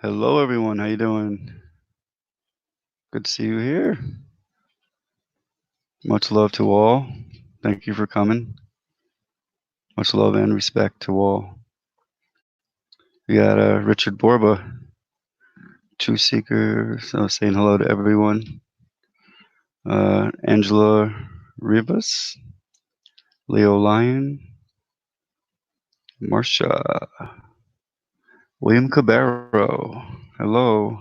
Hello, everyone. How you doing? Good to see you here. Much love to all. Thank you for coming. Much love and respect to all. We got Richard Borba, Truth Seeker, so saying hello to everyone. Angela Rivas, Leo Lyon, Marcia, William Cabero. Hello.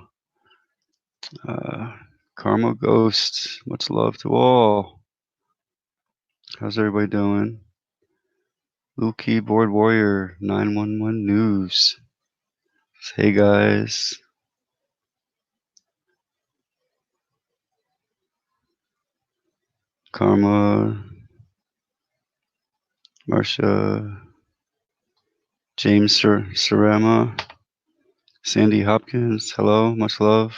Uh, Karma Ghost. Much love to all. How's everybody doing? Blue Keyboard Warrior 911 News. Hey guys. Karma, Marcia, James Sarama, Sandy Hopkins, hello, much love.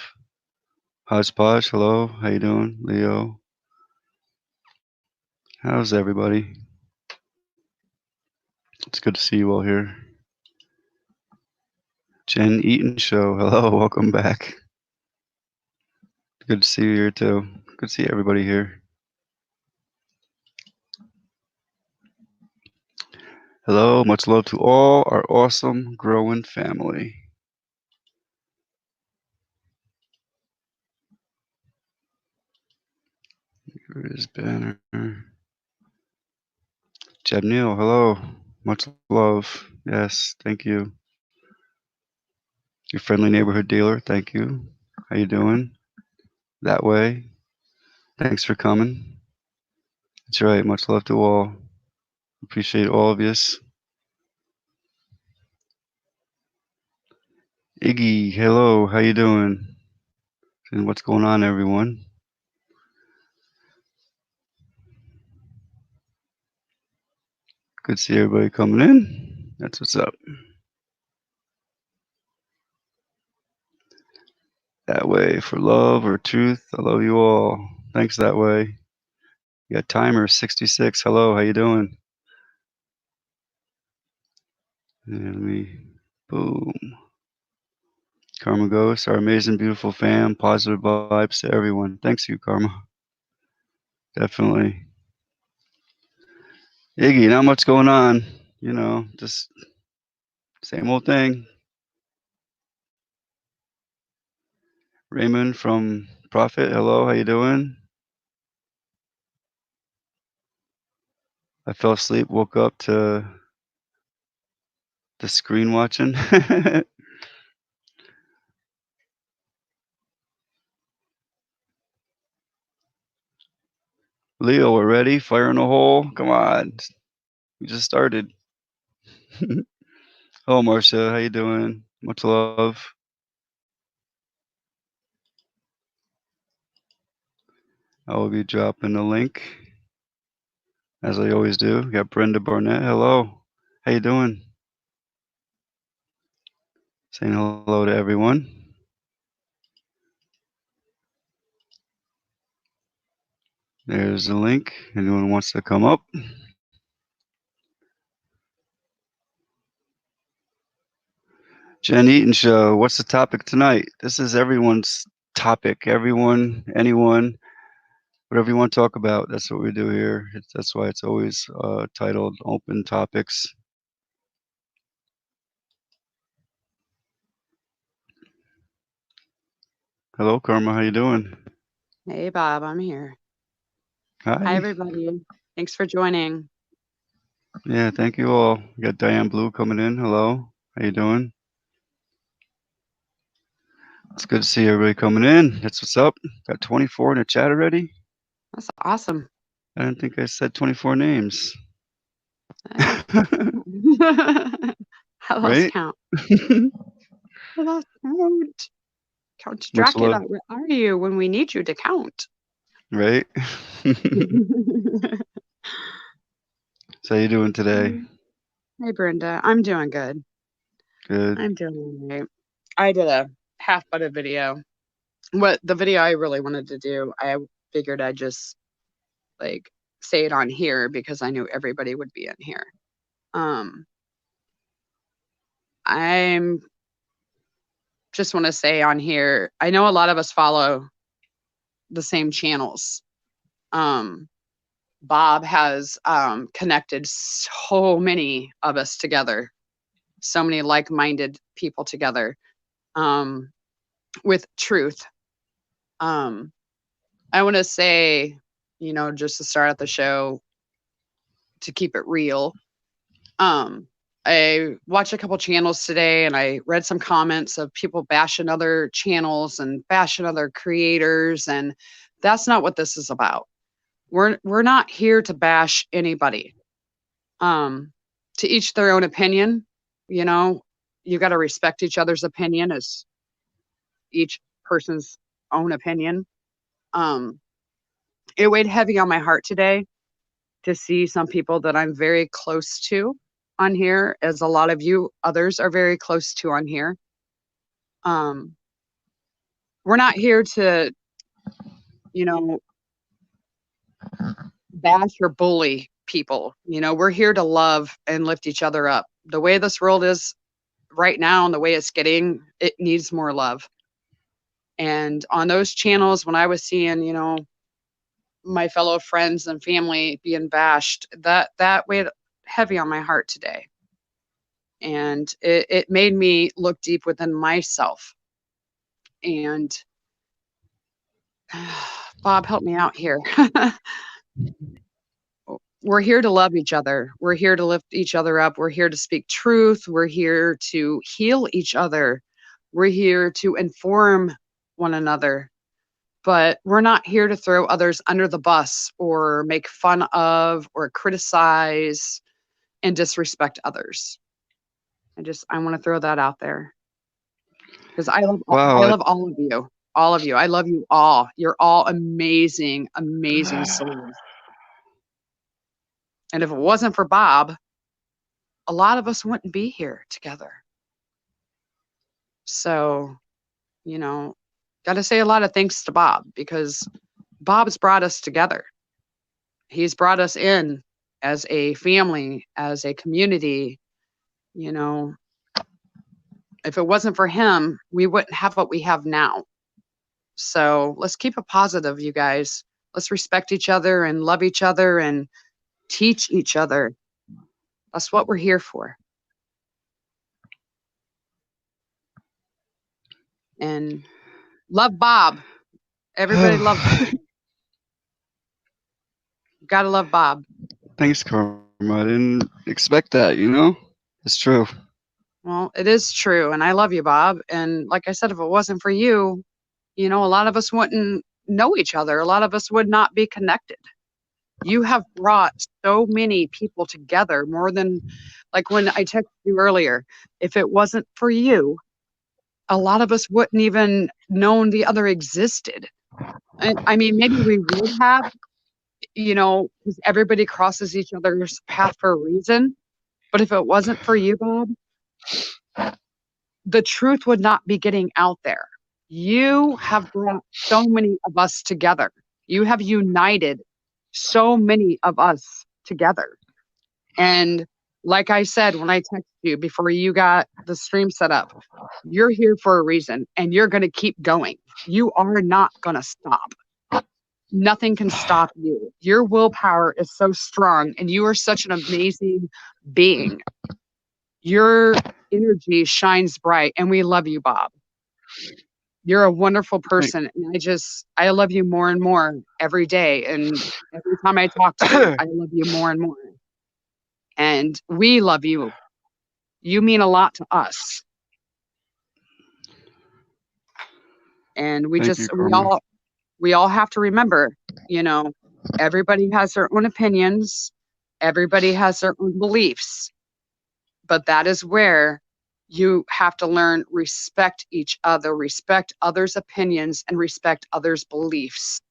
Hodgepodge, hello, how you doing? Leo. How's everybody? It's good to see you all here. Jen Eaton Show, hello, welcome back. Good to see you here too. Good to see everybody here. Hello, much love to all our awesome growing family. Here is banner. Jeb Neal, hello. Much love. Yes, thank you. Your friendly neighborhood dealer, thank you. How you doing? That way. Thanks for coming. That's right. Much love to all. Appreciate all of yous. Iggy, hello. How you doing? And what's going on, everyone? Good to see everybody coming in. That's what's up. That way for love or truth. I love you all. Thanks that way. You got timer 66. Hello. How you doing? And let me boom. Karma Ghost, our amazing, beautiful fam. Positive vibes to everyone. Thanks you, Karma. Definitely. Iggy, not much going on. You know, just same old thing. Raymond from Profit, hello, how you doing? I fell asleep, woke up to the screen watching. Leo, we're ready. Fire in a hole. Come on. We just started. Hello, Marcia. How you doing? Much love. I will be dropping a link, as I always do. We got Brenda Barnett. Hello. How you doing? Saying hello to everyone. There's the link. Anyone wants to come up? Jen Eaton Show. What's the topic tonight? This is everyone's topic. Everyone, anyone, whatever you want to talk about. That's what we do here. That's why it's always titled Open Topics. Hello, Karma. How you doing? Hey, Bob. I'm here. Hi. Hi, everybody. Thanks for joining. Yeah, thank you all. We got Diane Blue coming in. Hello. How you doing? It's good to see everybody coming in. That's what's up. Got 24 in the chat already. That's awesome. I didn't think I said 24 names. I lost Right? count. I lost count. Count Dracula, where are you when we need you to count? Right? So how you doing today? Hey, Brenda. I'm doing good. Good. I'm doing all right. I did a half-butted video. What the video I really wanted to do, I figured I'd just like say it on here because I knew everybody would be in here. I'm just want to say on here, I know a lot of us follow the same channels. Bob has connected so many of us together, so many like-minded people together with truth. I want to say, just to start at the show, to keep it real, I watched a couple channels today and I read some comments of people bashing other channels and bashing other creators, and that's not what this is about. We're not here to bash anybody. To each their own opinion. You know, you got to respect each other's opinion as each person's own opinion. Um, it weighed heavy on my heart today to see some people that I'm very close to on here, as a lot of you others are very close to on here. Um, we're not here to, you know, bash or bully people. We're here to love and lift each other up. The way this world is right now and the way it's getting, it needs more love. And on those channels, when I was seeing, my fellow friends and family being bashed, that weighed heavy on my heart today. And it made me look deep within myself. And Bob, help me out here. We're here to love each other. We're here to lift each other up. We're here to speak truth. We're here to heal each other. We're here to inform one another. But we're not here to throw others under the bus or make fun of or criticize and disrespect others. I want to throw that out there, because I Wow. love all of you. All of you. I love you all. You're all amazing, amazing souls. And if it wasn't for Bob, a lot of us wouldn't be here together. So, got to say a lot of thanks to Bob, because Bob's brought us together. He's brought us in as a family, as a community. If it wasn't for him, we wouldn't have what we have now. So let's keep it positive, you guys. Let's respect each other and love each other and teach each other. That's what we're here for. And love Bob. Everybody love Bob. Gotta love Bob. Thanks, Karma. I didn't expect that. It's true. Well, it is true. And I love you, Bob. And like I said, if it wasn't for you, a lot of us wouldn't know each other. A lot of us would not be connected. You have brought so many people together, more than, like when I texted you earlier, if it wasn't for you, a lot of us wouldn't even known the other existed. And I mean, maybe we would have, because everybody crosses each other's path for a reason. But if it wasn't for you, Bob, the truth would not be getting out there. You have brought so many of us together. You have united so many of us together. And like I said, when I texted you before you got the stream set up, you're here for a reason and you're going to keep going. You are not going to stop. Nothing can stop you. Your willpower is so strong and you are such an amazing being. Your energy shines bright and we love you, Bob. You're a wonderful person. And I love you more and more every day. And every time I talk to you, I love you more and more. And we love you. You mean a lot to us. And Thank you, Karma. we all have to remember, everybody has their own opinions. Everybody has their own beliefs. But that is where you have to learn, respect each other, respect others' opinions, and respect others' beliefs.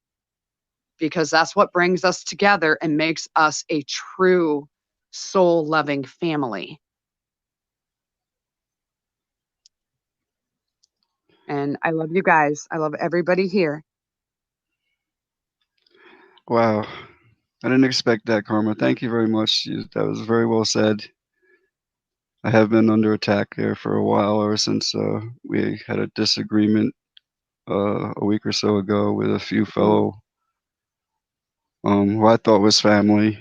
Because that's what brings us together and makes us a true soul-loving family. And I love you guys. I love everybody here. Wow. I didn't expect that, Karma. Thank you very much. That was very well said. I have been under attack there for a while ever since we had a disagreement a week or so ago with a few Mm. fellow who I thought was family,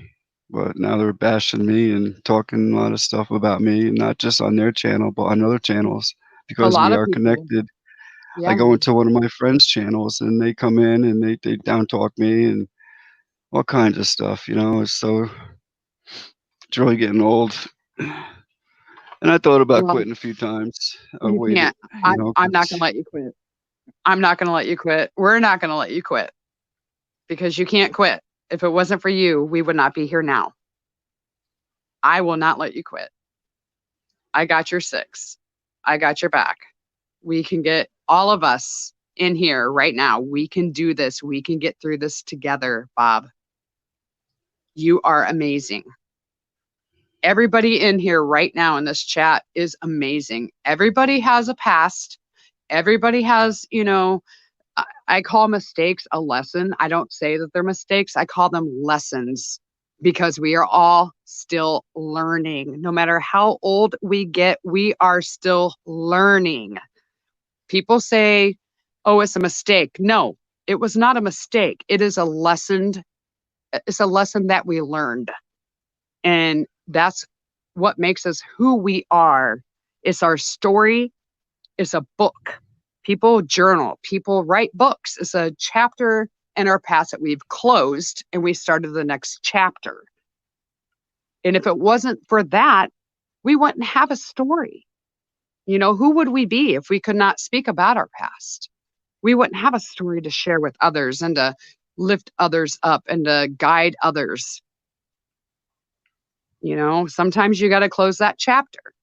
but now they're bashing me and talking a lot of stuff about me, and not just on their channel, but on other channels A because lot we of are people. connected. I Yeah. go into one of my friends' channels and they come in and they down talk me and all kinds of stuff, you know. So it's really getting old. And I thought about Well, quitting a few times. I you waited, can't. you know, I'm not 'cause gonna let you quit. I'm not gonna let you quit. We're not gonna let you quit because you can't quit. If it wasn't for you, we would not be here now. I will not let you quit. I got your six. I got your back. We can get all of us in here right now. We can do this. We can get through this together, Bob. You are amazing. Everybody in here right now in this chat is amazing. Everybody has a past. Everybody has, I call mistakes a lesson. I don't say that they're mistakes. I call them lessons because we are all still learning. No matter how old we get, we are still learning. People say, "Oh, it's a mistake." No, it was not a mistake. It is a lesson. It's a lesson that we learned. And that's what makes us who we are. It's our story. It's a book. People journal, people write books. It's a chapter in our past that we've closed and we started the next chapter. And if it wasn't for that, we wouldn't have a story. Who would we be if we could not speak about our past? We wouldn't have a story to share with others and to lift others up and to guide others. Sometimes you got to close that chapter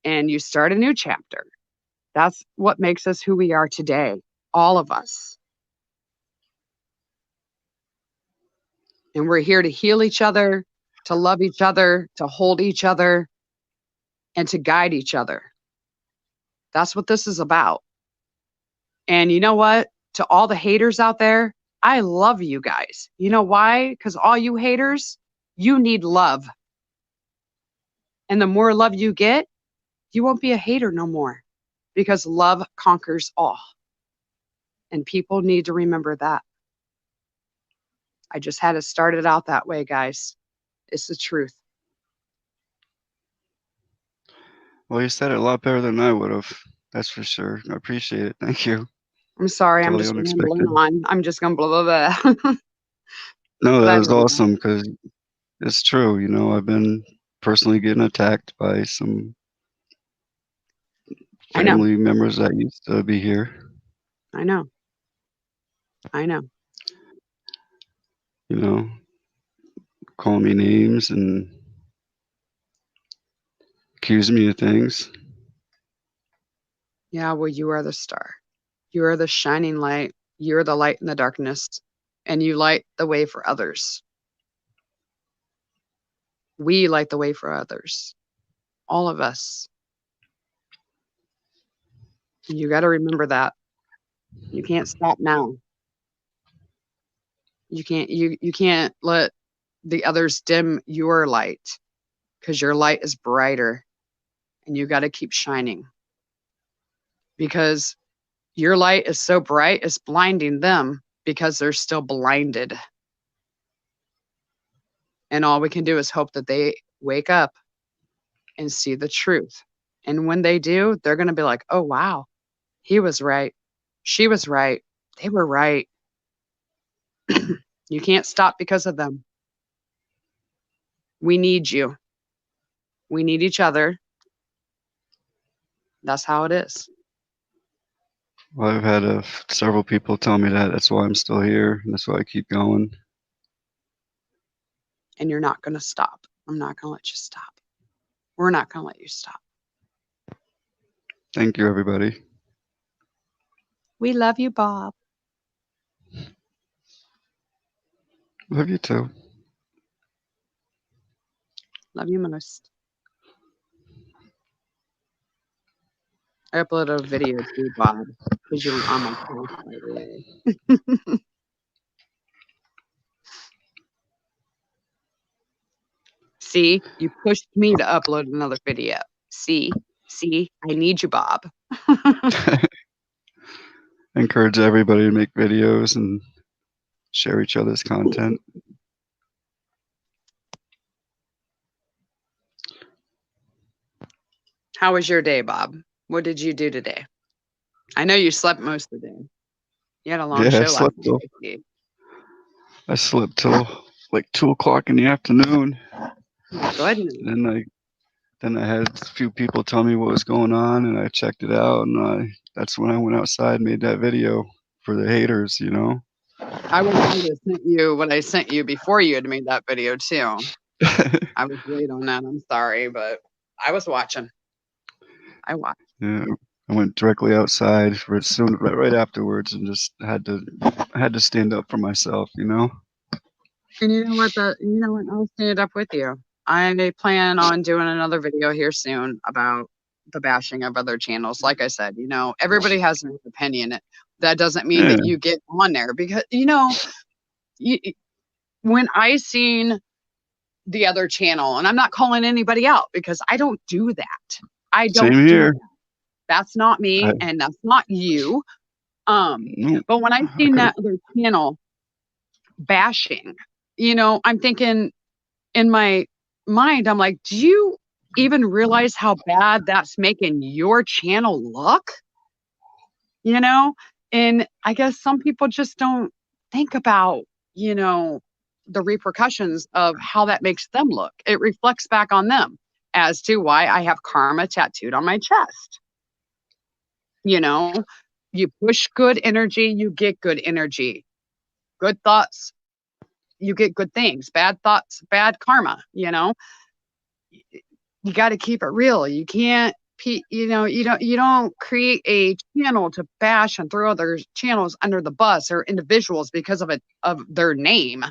and you start a new chapter. That's what makes us who we are today, all of us. And we're here to heal each other, to love each other, to hold each other, and to guide each other. That's what this is about. And you know what? To all the haters out there, I love you guys. You know why? Because all you haters, you need love. And the more love you get, you won't be a hater no more because love conquers all. And people need to remember that. I just had to start it out that way, guys. It's the truth. well, you said it a lot better than I would have. That's for sure. I appreciate it. Thank you. I'm sorry, I'm Totally just rambling unexpected. on. I'm just going to blah, blah, blah. No, But that I was love you guys. awesome because it's true. You know, I've been personally getting attacked by some I know. family members that used to be here. I know. I know. You know, calling me names and accusing me of things. Yeah, well, you are the star. You are the shining light. You're the light in the darkness, and you light the way for others. We light the way for others. All of us. You got to remember that. You can't stop now. You can't let the others dim your light because your light is brighter and you got to keep shining because your light is so bright it's blinding them because they're still blinded. And all we can do is hope that they wake up and see the truth. And when they do, they're going to be like, "Oh wow, he was right. She was right. They were right." You can't stop because of them. We need you. We need each other. That's how it is. Well, I've had several people tell me that. That's why I'm still here. And that's why I keep going. And you're not going to stop. I'm not going to let you stop. We're not going to let you stop. Thank you, everybody. We love you, Bob. Love you too. Love you most. I uploaded a video too, Bob, because you were on my past, by the way. See, you pushed me to upload another video. See, I need you, Bob. Encourage everybody to make videos and share each other's content. How was your day, Bob? What did you do today? I know you slept most of the day. You had a long Yeah, show last night. I slept till like 2 o'clock in the afternoon. Goodness. Then I had a few people tell me what was going on, and I checked it out, and that's when I went outside and made that video for the haters, you know. I would have sent you what I sent you before you had made that video too. I was late on that. I'm sorry, but I was watching. I watched. Yeah, I went directly outside right afterwards, and just had to stand up for myself, you know. And you know what? I'll stand up with you. I plan on doing another video here soon about the bashing of other channels. Like I said, everybody has an opinion. That doesn't mean Yeah, that you get on there because when I seen the other channel, and I'm not calling anybody out because I don't do that. I don't same do here. that. That's not me, I, and that's not you. no, But when I I seen could. that other channel bashing, I'm thinking in my mind, I'm like, do you even realize how bad that's making your channel look? And I guess some people just don't think about, the repercussions of how that makes them look. It reflects back on them as to why I have karma tattooed on my chest. You push good energy, you get good energy. Good thoughts, you get good things. Bad thoughts, bad karma. You got to keep it real. You can't, you don't create a channel to bash and throw other channels under the bus or individuals because of their name.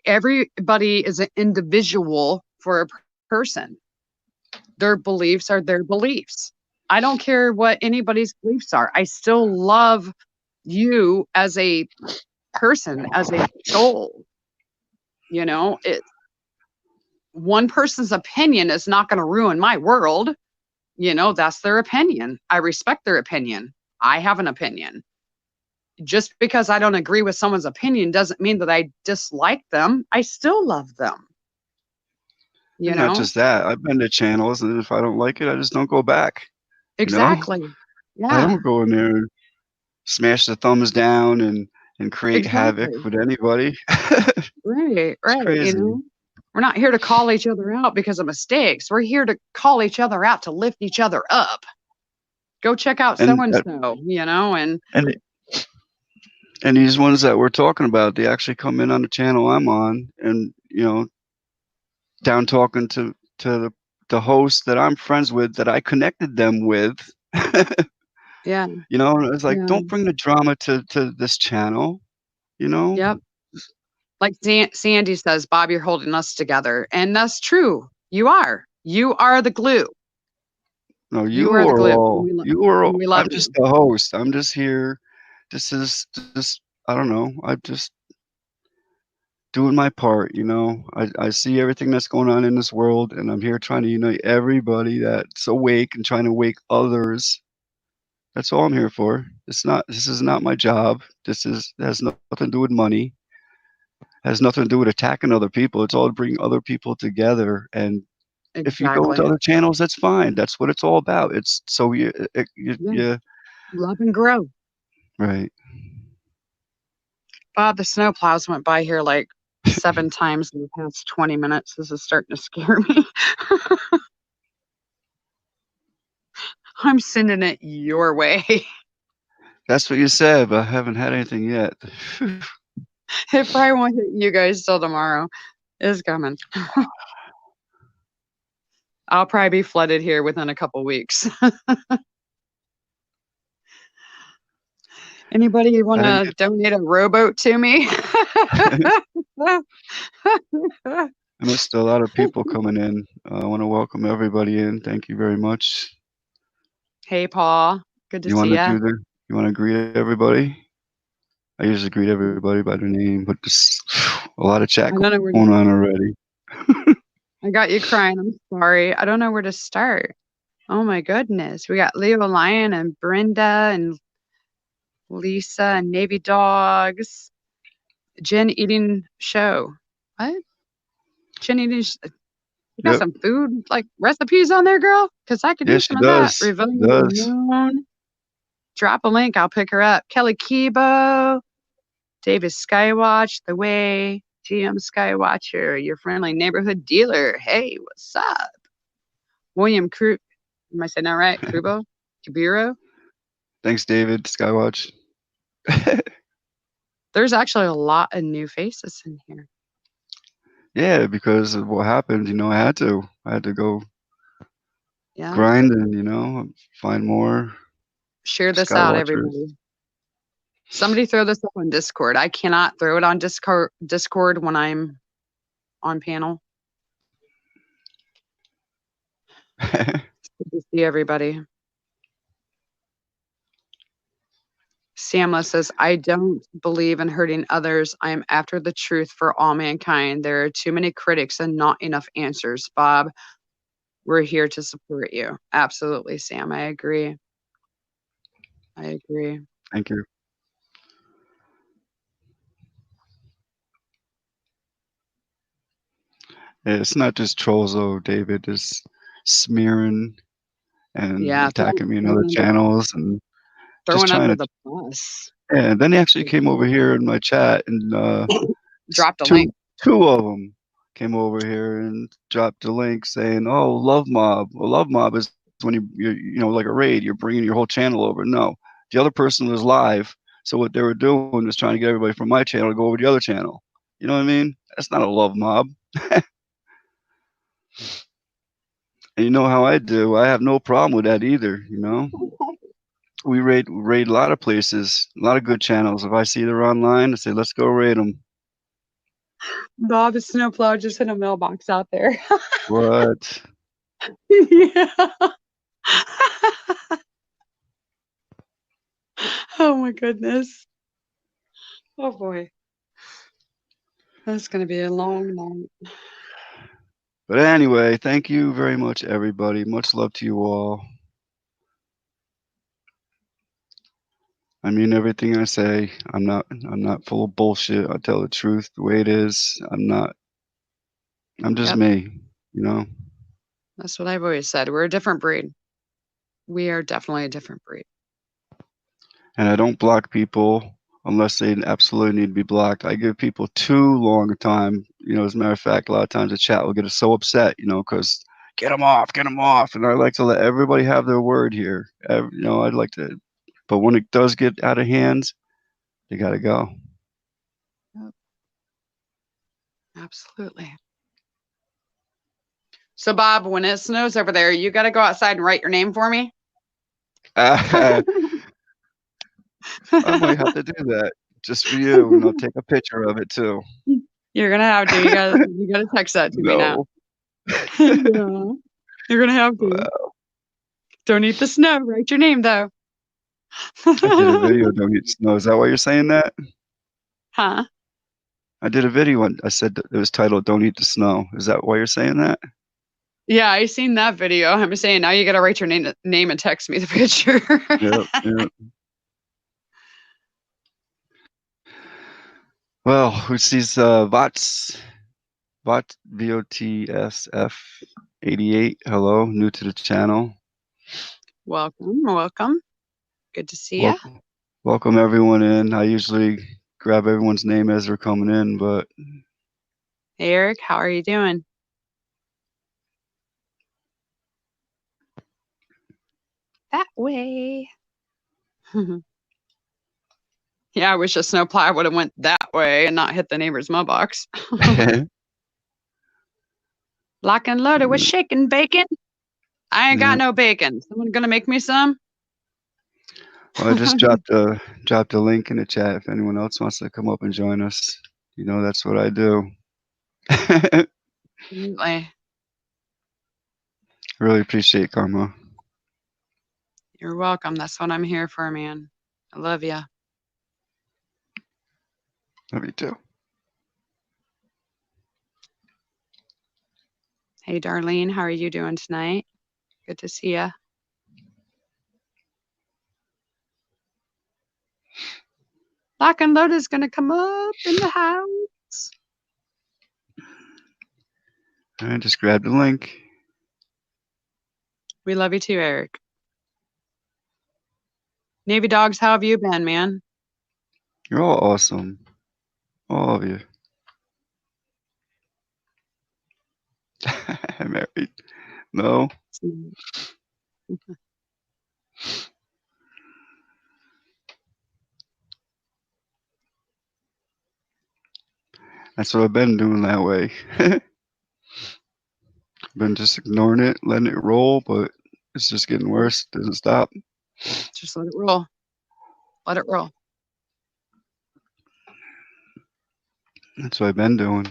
Everybody is an individual for a person. Their beliefs are their beliefs. I don't care what anybody's beliefs are. I still love you as a person, as a soul. One person's opinion is not going to ruin my world. That's their opinion. I respect their opinion. I have an opinion. Just because I don't agree with someone's opinion doesn't mean that I dislike them. I still love them. And not just that. I've been to channels, and if I don't like it, I just don't go back. You know, Exactly. I Yeah. don't go in there and smash the thumbs down and create havoc Exactly. with anybody. Right. It's Right. crazy. We're not here to call each other out because of mistakes. We're here to call each other out to lift each other up. Go check out so And and so, and and and these ones that we're talking about, they actually come in on the channel I'm on, and down talking to the host that I'm friends with, that I connected them with. yeah. And it's like, Yeah. don't bring the drama to this channel. You know, Yep. Like Sandy says, Bob, you're holding us together. And that's true. You are. You are the glue. no, You are the glue. And we love I'm just you. the host. I'm just here. This is just, I don't know. I'm just doing my part. I see everything that's going on in this world, and I'm here trying to unite everybody that's awake and trying to wake others. That's all I'm here for. This is not my job. Has nothing to do with money. Has nothing to do with attacking other people. It's all to bring other people together. And if you go to Exactly. other channels, that's fine. That's what it's all about. It's so Yeah. you Love and grow. right. Bob, the snowplows went by here like 7 times in the past 20 minutes. This is starting to scare me. I'm sending it your way. That's what you said, but I haven't had anything yet. It probably won't hit you guys till tomorrow. It's coming. I'll probably be flooded here within a couple weeks. Anybody want I didn't to donate a rowboat to me? I missed a lot of people coming in. I want to welcome everybody in. Thank you very much. Hey, Paul. Good to You want see to ya. you want to greet everybody? I usually greet everybody by their name, but just a lot of chat I don't know where going on already. I got you crying. I'm sorry. I don't know where to start. Oh my goodness. We got Leo Lion and Brenda and Lisa and Navy Dogs. Jen eating show. What? Jen eating. You got Yep. some food like recipes on there, girl? Because I could Yeah, use she some of that. does. Rebellion of the Does. Moon. Drop a link. I'll pick her up. Kelly Kibo. David Skywatch. The Way. GM Skywatcher. Your friendly neighborhood dealer. Hey, what's up? William Cru. Am I saying that right? Krubo? Kabiro? Thanks, David Skywatch. There's actually a lot of new faces in here. Yeah, because of what happened, I had to. I had to go Yeah. grind and, find more Share this out, Skywatchers. everybody. Somebody throw this up on Discord. I cannot throw it on Discord when I'm on panel. It's good to see everybody. Samla says, I don't believe in hurting others. I am after the truth for all mankind. There are too many critics and not enough answers. Bob, we're here to support you. Absolutely, Sam. I agree. I agree. Thank you. Yeah, it's not just trolls though, David. It's smearing and Yeah, attacking me in other channels and just throwing trying under to. the bus. Yeah, and then they actually came over here in my chat and Dropped a two link. two of them came over here and dropped a link saying, "Oh, love mob." Well, love mob is when you're like a raid. You're bringing your whole channel over. No, the other person was live, so what they were doing was trying to get everybody from my channel to go over to the other channel. You know what I mean? That's not a love mob. And you know how I do. I have no problem with that either. We raid a lot of places, a lot of good channels. If I see they're online, I say, let's go raid them. Bob, a snowplow just hit a mailbox out there. What? Yeah. Oh my goodness. Oh boy. That's going to be a long night. But anyway, thank you very much, everybody. Much love to you all. I mean everything I say. I'm not full of bullshit. I tell the truth the way it is. I'm just Yep. me, you know. That's what I've always said. We're a different breed. We are definitely a different breed. And I don't block people unless they absolutely need to be blocked. I give people too long a time. As a matter of fact, a lot of times the chat will get us so upset, because get them off, get them off. And I like to let everybody have their word here. I'd like to, but when it does get out of hands, they got to go. Yep. Absolutely. So, Bob, when it snows over there, you got to go outside and write your name for me. I might have to do that just for you, and I'll take a picture of it too. You're gonna have to. You gotta text that to me now. No. Yeah. You're gonna have to. Wow. Don't eat the snow. Write your name though. I did a video, Don't Eat Snow. Is that why you're saying that? Huh? I did a video and I said that it was titled "Don't Eat the Snow." Is that why you're saying that? Yeah, I seen that video. I'm saying now you gotta write your name and text me the picture. Yep, yep. Well, who sees VOTSF 88? Hello, new to the channel. Welcome. Good to see you. Welcome everyone in. I usually grab everyone's name as they're coming in, but Hey, Eric, how are you doing? That way. Yeah, I wish a snowplow would have went that way and not hit the neighbor's mailbox. Lock and loaded with shaking bacon. I ain't got no bacon. Someone gonna make me some? Well, I just dropped a link in the chat if anyone else wants to come up and join us. That's what I do. Absolutely. Really appreciate Karma. You're welcome. That's what I'm here for, man. I love ya. Love you too. Hey, Darlene, how are you doing tonight? Good to see ya. Lock and Load is going to come up in the house. I just grabbed the link. We love you too, Eric. Navy Dogs, how have you been, man? You're all awesome. All of you. Married? No. That's what I've been doing that way. Been just ignoring it, letting it roll, but it's just getting worse. Doesn't stop. Just let it roll. Let it roll. That's what I've been doing.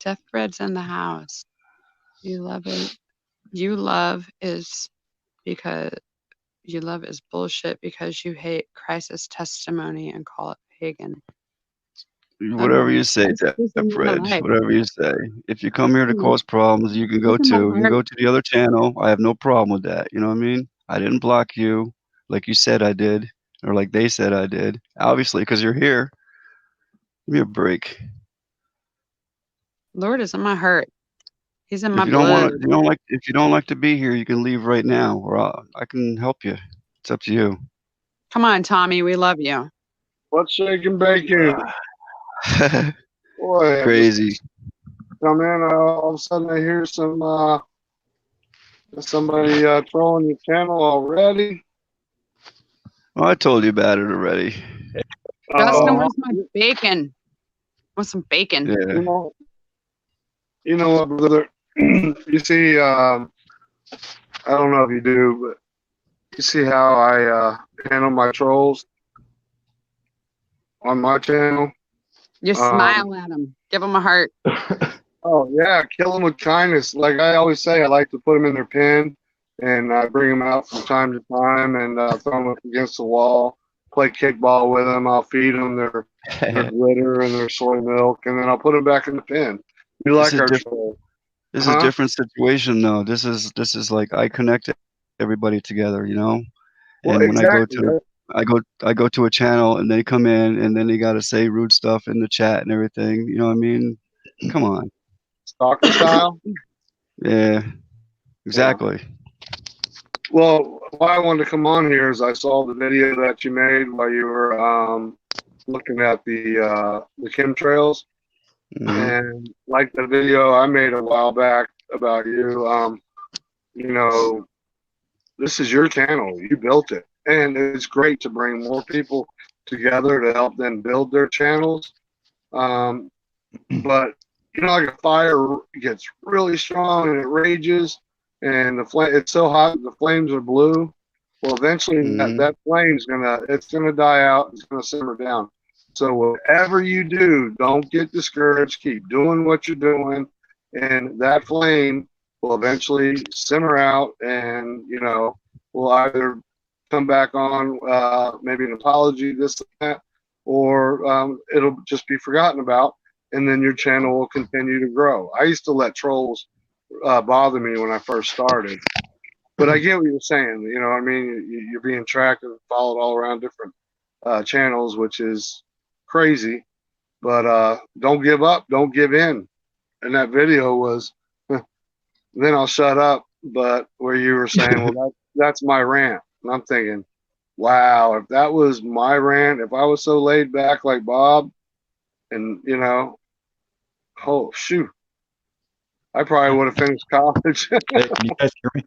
Death Bread's in the house. You love it. You love is because you love is bullshit because you hate Christ's testimony and call it pagan. Whatever you say, Fred. Whatever you say. If you come here to cause problems, you can go too. You can go to the other channel. I have no problem with that. You know what I mean? I didn't block you like you said I did, or like they said I did. Obviously, because you're here. Give me a break. Lord is in my heart. He's in my If you don't blood. want to, if you don't like to be here, you can leave right now, or I can help you. It's up to you. Come on, Tommy. We love you. What's shaking bacon? Boy, Crazy. Come in, all of a sudden I hear somebody trolling your channel already. Well, I told you about it already. Justin, where's my bacon? Want some bacon? Yeah. You know what, brother? You see, I don't know if you do, but you see how I handle my trolls on my channel? You smile at them. Give them a heart. Oh, yeah. Kill them with kindness. Like I always say, I like to put them in their pen, and I bring them out from time to time and throw them up against the wall, play kickball with them. I'll feed them their glitter and their soy milk, and then I'll put them back in the pen. We like our trolls. This is a different situation, though. This is like I connect everybody together, you know. Well, and when exactly. I go to a channel and they come in and then they got to say rude stuff in the chat and everything. You know what I mean? Come on. Stalker style. Yeah. Exactly. Yeah. Well, why I wanted to come on here is I saw the video that you made while you were looking at the chemtrails. And like the video I made a while back about you, you know, this is your channel. You built it. And it's great to bring more people together to help them build their channels. But, you know, like a fire gets really strong and it rages and it's so hot the flames are blue. Well, eventually that flame's it's gonna die out. It's gonna simmer down. So whatever you do, don't get discouraged. Keep doing what you're doing, and that flame will eventually simmer out, and you know will either come back on, maybe an apology, this and that, or it'll just be forgotten about, and then your channel will continue to grow. I used to let trolls bother me when I first started. But I get what you're saying. You know, I mean, you're being tracked and followed all around different channels, which is crazy. But don't give up. Don't give in. And that video was, then I'll shut up. But where you were saying, well, that's my rant. And I'm thinking, wow, if that was my rant, if I was so laid back like Bob, and, you know, oh, shoot. I probably would have finished college. Hey, can you guys hear me?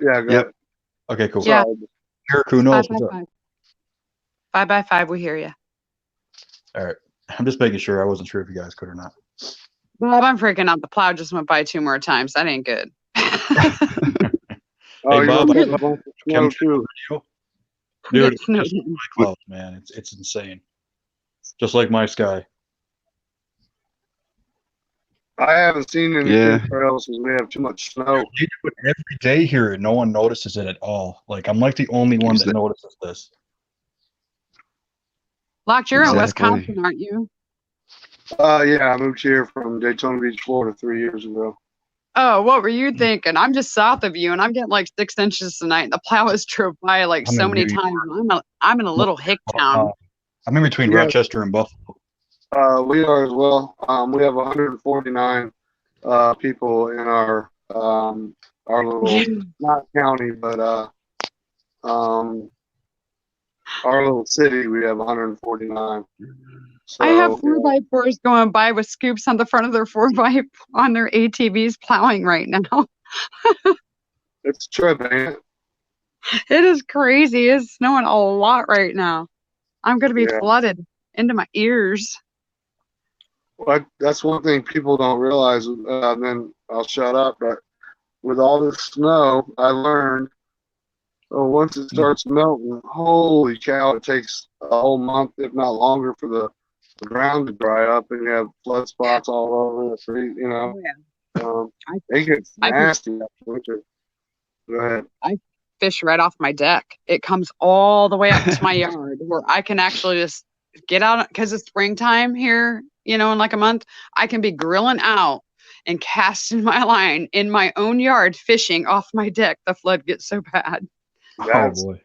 Yeah, go ahead. Okay, cool. Yeah. Eric, who knows? 5x5, we hear you. All right. I'm just making sure. I wasn't sure if you guys could or not. Bob, I'm freaking out. The plow just went by 2 more times. That ain't good. Hey, Bob, I love snow too. Dude, it's just my clouds, man. It's insane. Just like my sky. I haven't seen any chemtrails because we have too much snow. You do it every day here, and no one notices it at all. Like I'm like the only one that notices this. Locked, you're in Wisconsin, aren't you? Yeah, I moved here from Daytona Beach, Florida 3 years ago. Oh, what were you thinking? I'm just south of you, and I'm getting like 6 inches tonight. And the plow has drove by like I'm so in many New times. I'm in a little hick town. I'm in between Yeah. Rochester and Buffalo. We are as well. We have 149 people in our little, not county, but our little city. We have 149. So, I have 4x4s going by with scoops on the front of their 4x on their ATVs plowing right now. it's a trip, ain't it? It is crazy. It's snowing a lot right now. I'm going to be flooded into my ears. Well, that's one thing people don't realize. And then I'll shut up. But with all this snow, I learned once it starts melting, holy cow, it takes a whole month, if not longer, for the ground to dry up, and you have flood spots all over the street. You know, it gets nasty after winter. Go ahead. I fish right off my deck. It comes all the way up to my yard where I can actually just get out because it's springtime here. You know, in like a month, I can be grilling out and casting my line in my own yard, fishing off my deck. The flood gets so bad. Oh boy!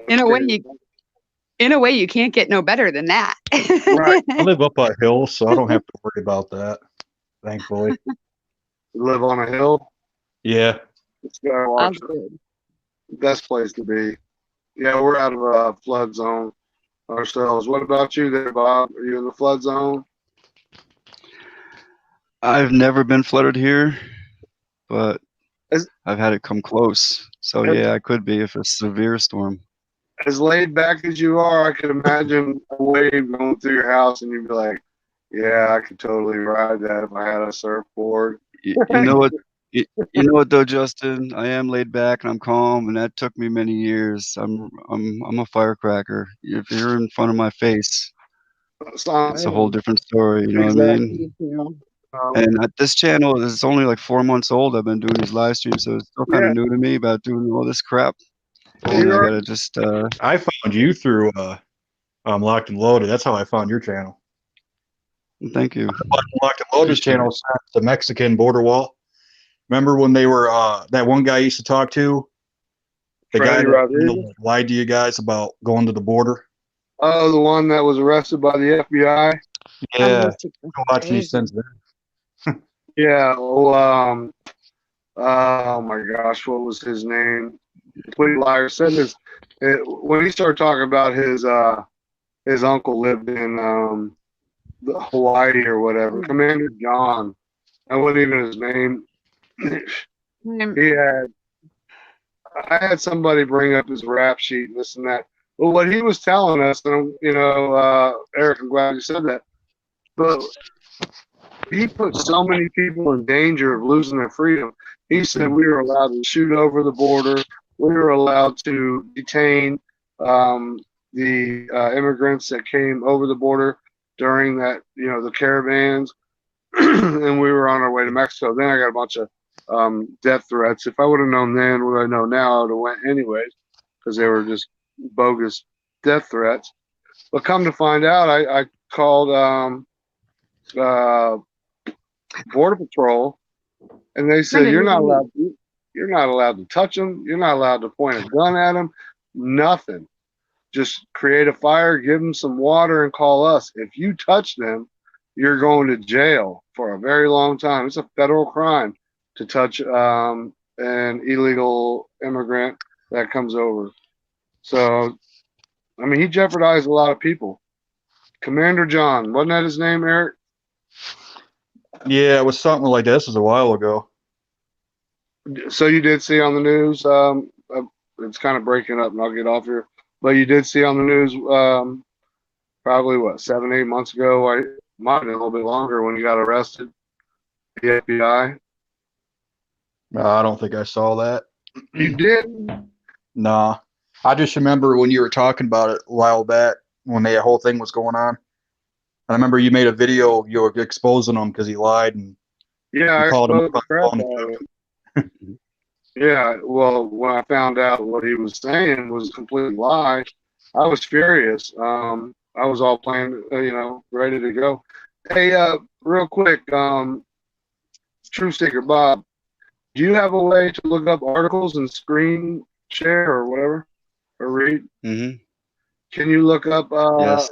In a way, you can't get no better than that. Right. I live up a hill, so I don't have to worry about that. Thankfully. You live on a hill. Yeah. It's the best place to be. Yeah, we're out of a flood zone ourselves. What about you there, Bob? Are you in the flood zone? I've never been flooded here, but I've had it come close. So yeah, I could be if it's a severe storm. As laid back as you are, I could imagine a wave going through your house, and you'd be like, "Yeah, I could totally ride that if I had a surfboard." You know what? You know what though, Justin? I am laid back and I'm calm, and that took me many years. I'm a firecracker. If you're in front of my face, it's a whole different story. You know what I mean? And this channel is only like 4 months old. I've been doing these live streams, so it's still kind of new to me about doing all this crap. And I gotta just. I found you through Locked and Loaded. That's how I found your channel. Thank you. Locked and Loaded channel, the Mexican border wall. Remember when they were that one guy I used to talk to, the guy that lied to you guys about going to the border? Oh, the one that was arrested by the FBI? Yeah. Watch me since then. Yeah. Well, oh my gosh, what was his name? Complete liar. Said this when he started talking about his uncle lived in Hawaii or whatever. Commander John. That wasn't even his name. I had somebody bring up his rap sheet and this and that. But what he was telling us, and Eric, I'm glad you said that. But he put so many people in danger of losing their freedom. He said we were allowed to shoot over the border. We were allowed to detain the immigrants that came over the border during that, the caravans, and we were on our way to Mexico. Then I got a bunch of death threats. If I would have known then what I know now, I would have went anyways, because they were just bogus death threats. But come to find out, I called Border Patrol, and they said you're not allowed to touch them. You're not allowed to point a gun at them. Nothing. Just create a fire, give them some water, and call us. If you touch them, you're going to jail for a very long time. It's a federal crime to touch an illegal immigrant that comes over. So, I mean, he jeopardized a lot of people. Commander John, wasn't that his name, Eric? Yeah, it was something like that. This was a while ago. So you did see on the news, it's kind of breaking up and I'll get off here, but you did see on the news probably, 7-8 months ago, I might have been a little bit longer, when you got arrested, the FBI. I don't think I saw that. You did? Nah. I just remember when you were talking about it a while back, when the whole thing was going on. I remember you made a video, you were exposing him because he lied, and I called him exposed the crap out of him. Yeah, well, when I found out what he was saying was a complete lie, I was furious. I was all planned, ready to go. Hey, real quick, True Seeker Bob, do you have a way to look up articles and screen share or whatever, or read? Mm-hmm. Can you look up Yes.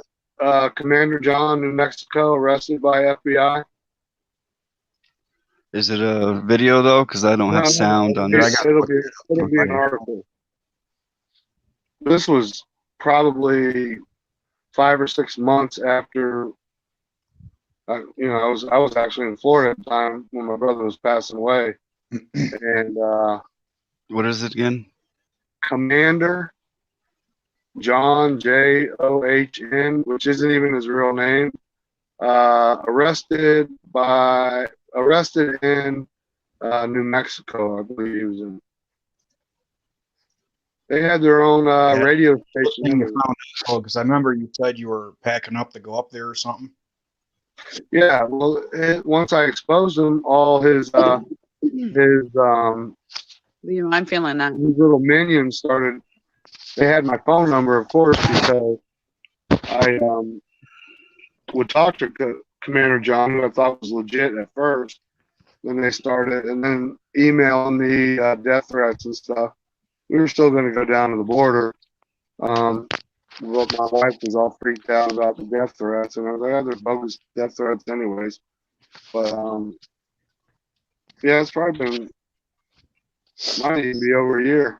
Commander John, New Mexico, arrested by FBI? Is it a video though? Because I don't have sound on this. It'll be an article. This was probably 5 or 6 months after. I was actually in Florida at the time when my brother was passing away, and What is it again? Commander John John, which isn't even his real name, arrested in New Mexico, I believe he was in. They had their own radio station. Because I remember you said you were packing up to go up there or something. Yeah, well, once I exposed him, all his I'm feeling that. His little minions started. They had my phone number, of course, because I would talk to Commander John, who I thought was legit at first. Then they started, and then emailing me death threats and stuff. We were still going to go down to the border. But my wife was all freaked out about the death threats, and I was like, they're bogus death threats anyways. But yeah, it's probably been, might even be over a year.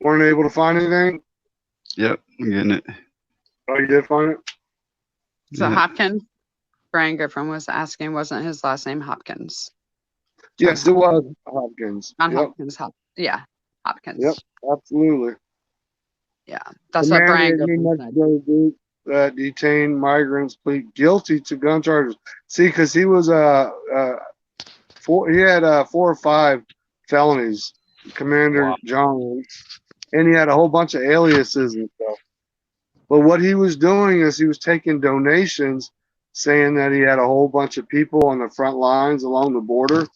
Weren't able to find anything? Yep, I'm getting it. Oh, you did find it? So Hopkins, Brian Griffin was asking, wasn't his last name Hopkins? Yes, it was Hopkins. Not Hopkins, yeah, Hopkins. Yep, absolutely. Yeah, that's what Brian Griffin said. That detained migrants plead guilty to gun charges. See, because he was he had 4 or 5 felonies, Commander John, and he had a whole bunch of aliases and stuff. But what he was doing is he was taking donations, saying that he had a whole bunch of people on the front lines along the border,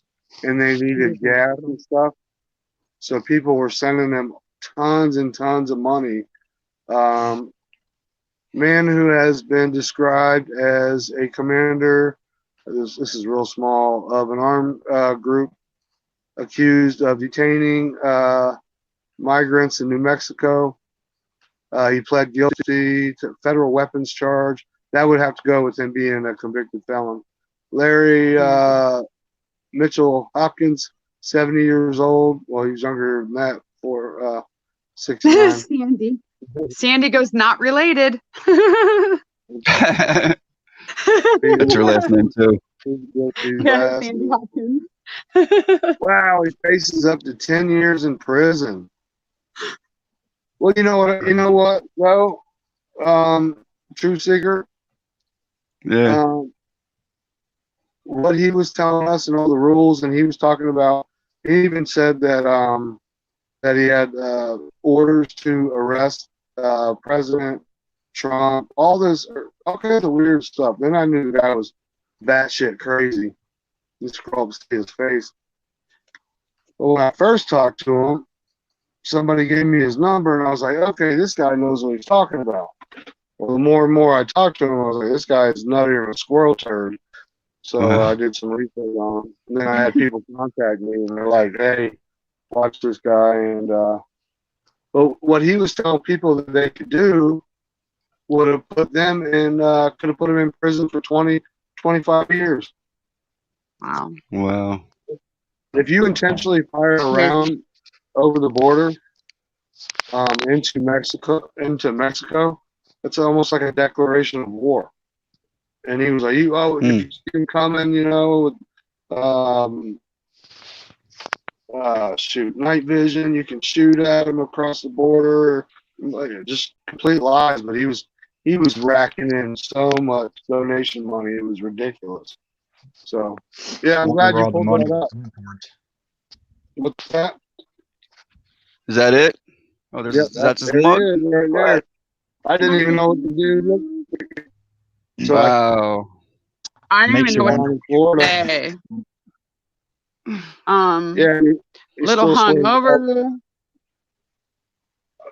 and they needed gas and stuff. So people were sending them tons and tons of money. Man who has been described as a commander, this is real small, of an armed group accused of detaining migrants in New Mexico. He pled guilty to federal weapons charge. That would have to go with him being a convicted felon. Larry Mitchell Hopkins, 70 years old. Well, he's younger than that, for 69. Sandy goes, not related. That's her last name too. Yeah, Sandy Hopkins. Wow, he faces up to 10 years in prison. Well, you know what, though? True Seeker. Yeah. What he was telling us and all the rules, and he was talking about, he even said that that he had orders to arrest President Trump, all kinds of weird stuff. Then I knew the guy was batshit crazy. You scroll up to see his face. But when I first talked to him, somebody gave me his number, and I was like, okay, this guy knows what he's talking about. Well, the more and more I talked to him, I was like, this guy is nuttier than a squirrel turd. So I did some research on him. And then I had people contact me, and they're like, hey, watch this guy. And but what he was telling people that they could do would have put them in, could have put them in prison for 20, 25 years. Wow. If you intentionally fire a round over the border into Mexico, it's almost like a declaration of war. And he was like, you can come in, with night vision, you can shoot at him across the border, just complete lies. But he was racking in so much donation money, it was ridiculous. So yeah, I'm glad you pulled that up. What's that? Is that it? Oh, that's his mug. Right there. I didn't even know what to do. So wow. I don't even know what to say. Yeah, little hungover.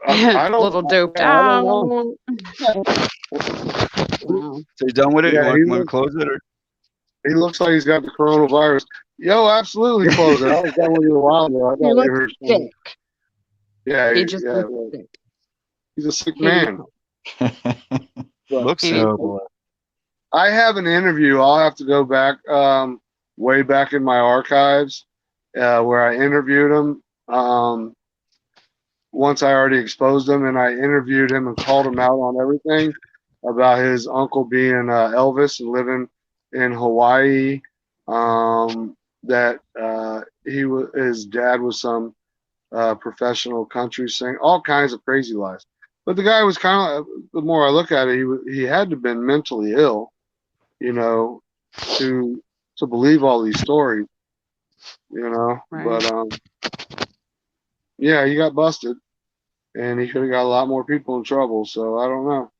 I don't, little doped out. Wow. So you done with it? Yeah, You want to close it? Or? he looks like he's got the coronavirus. Yo, absolutely close it. I was done with you a while ago. I He thought you looks heard sick. something. Yeah, He just looks well, sick. he's a sick He needs man. help. But Looks He sick. needs Oh help. boy. I have an interview. I'll have to go back, way back in my archives, where I interviewed him. Once I already exposed him, and I interviewed him and called him out on everything about his uncle being Elvis and living in Hawaii. That his dad was some professional country singer, all kinds of crazy lies. But the guy was kind of, the more I look at it, he had to have been mentally ill, you know, to believe all these stories, you know. Right. But yeah, he got busted, and he could have got a lot more people in trouble. So I don't know.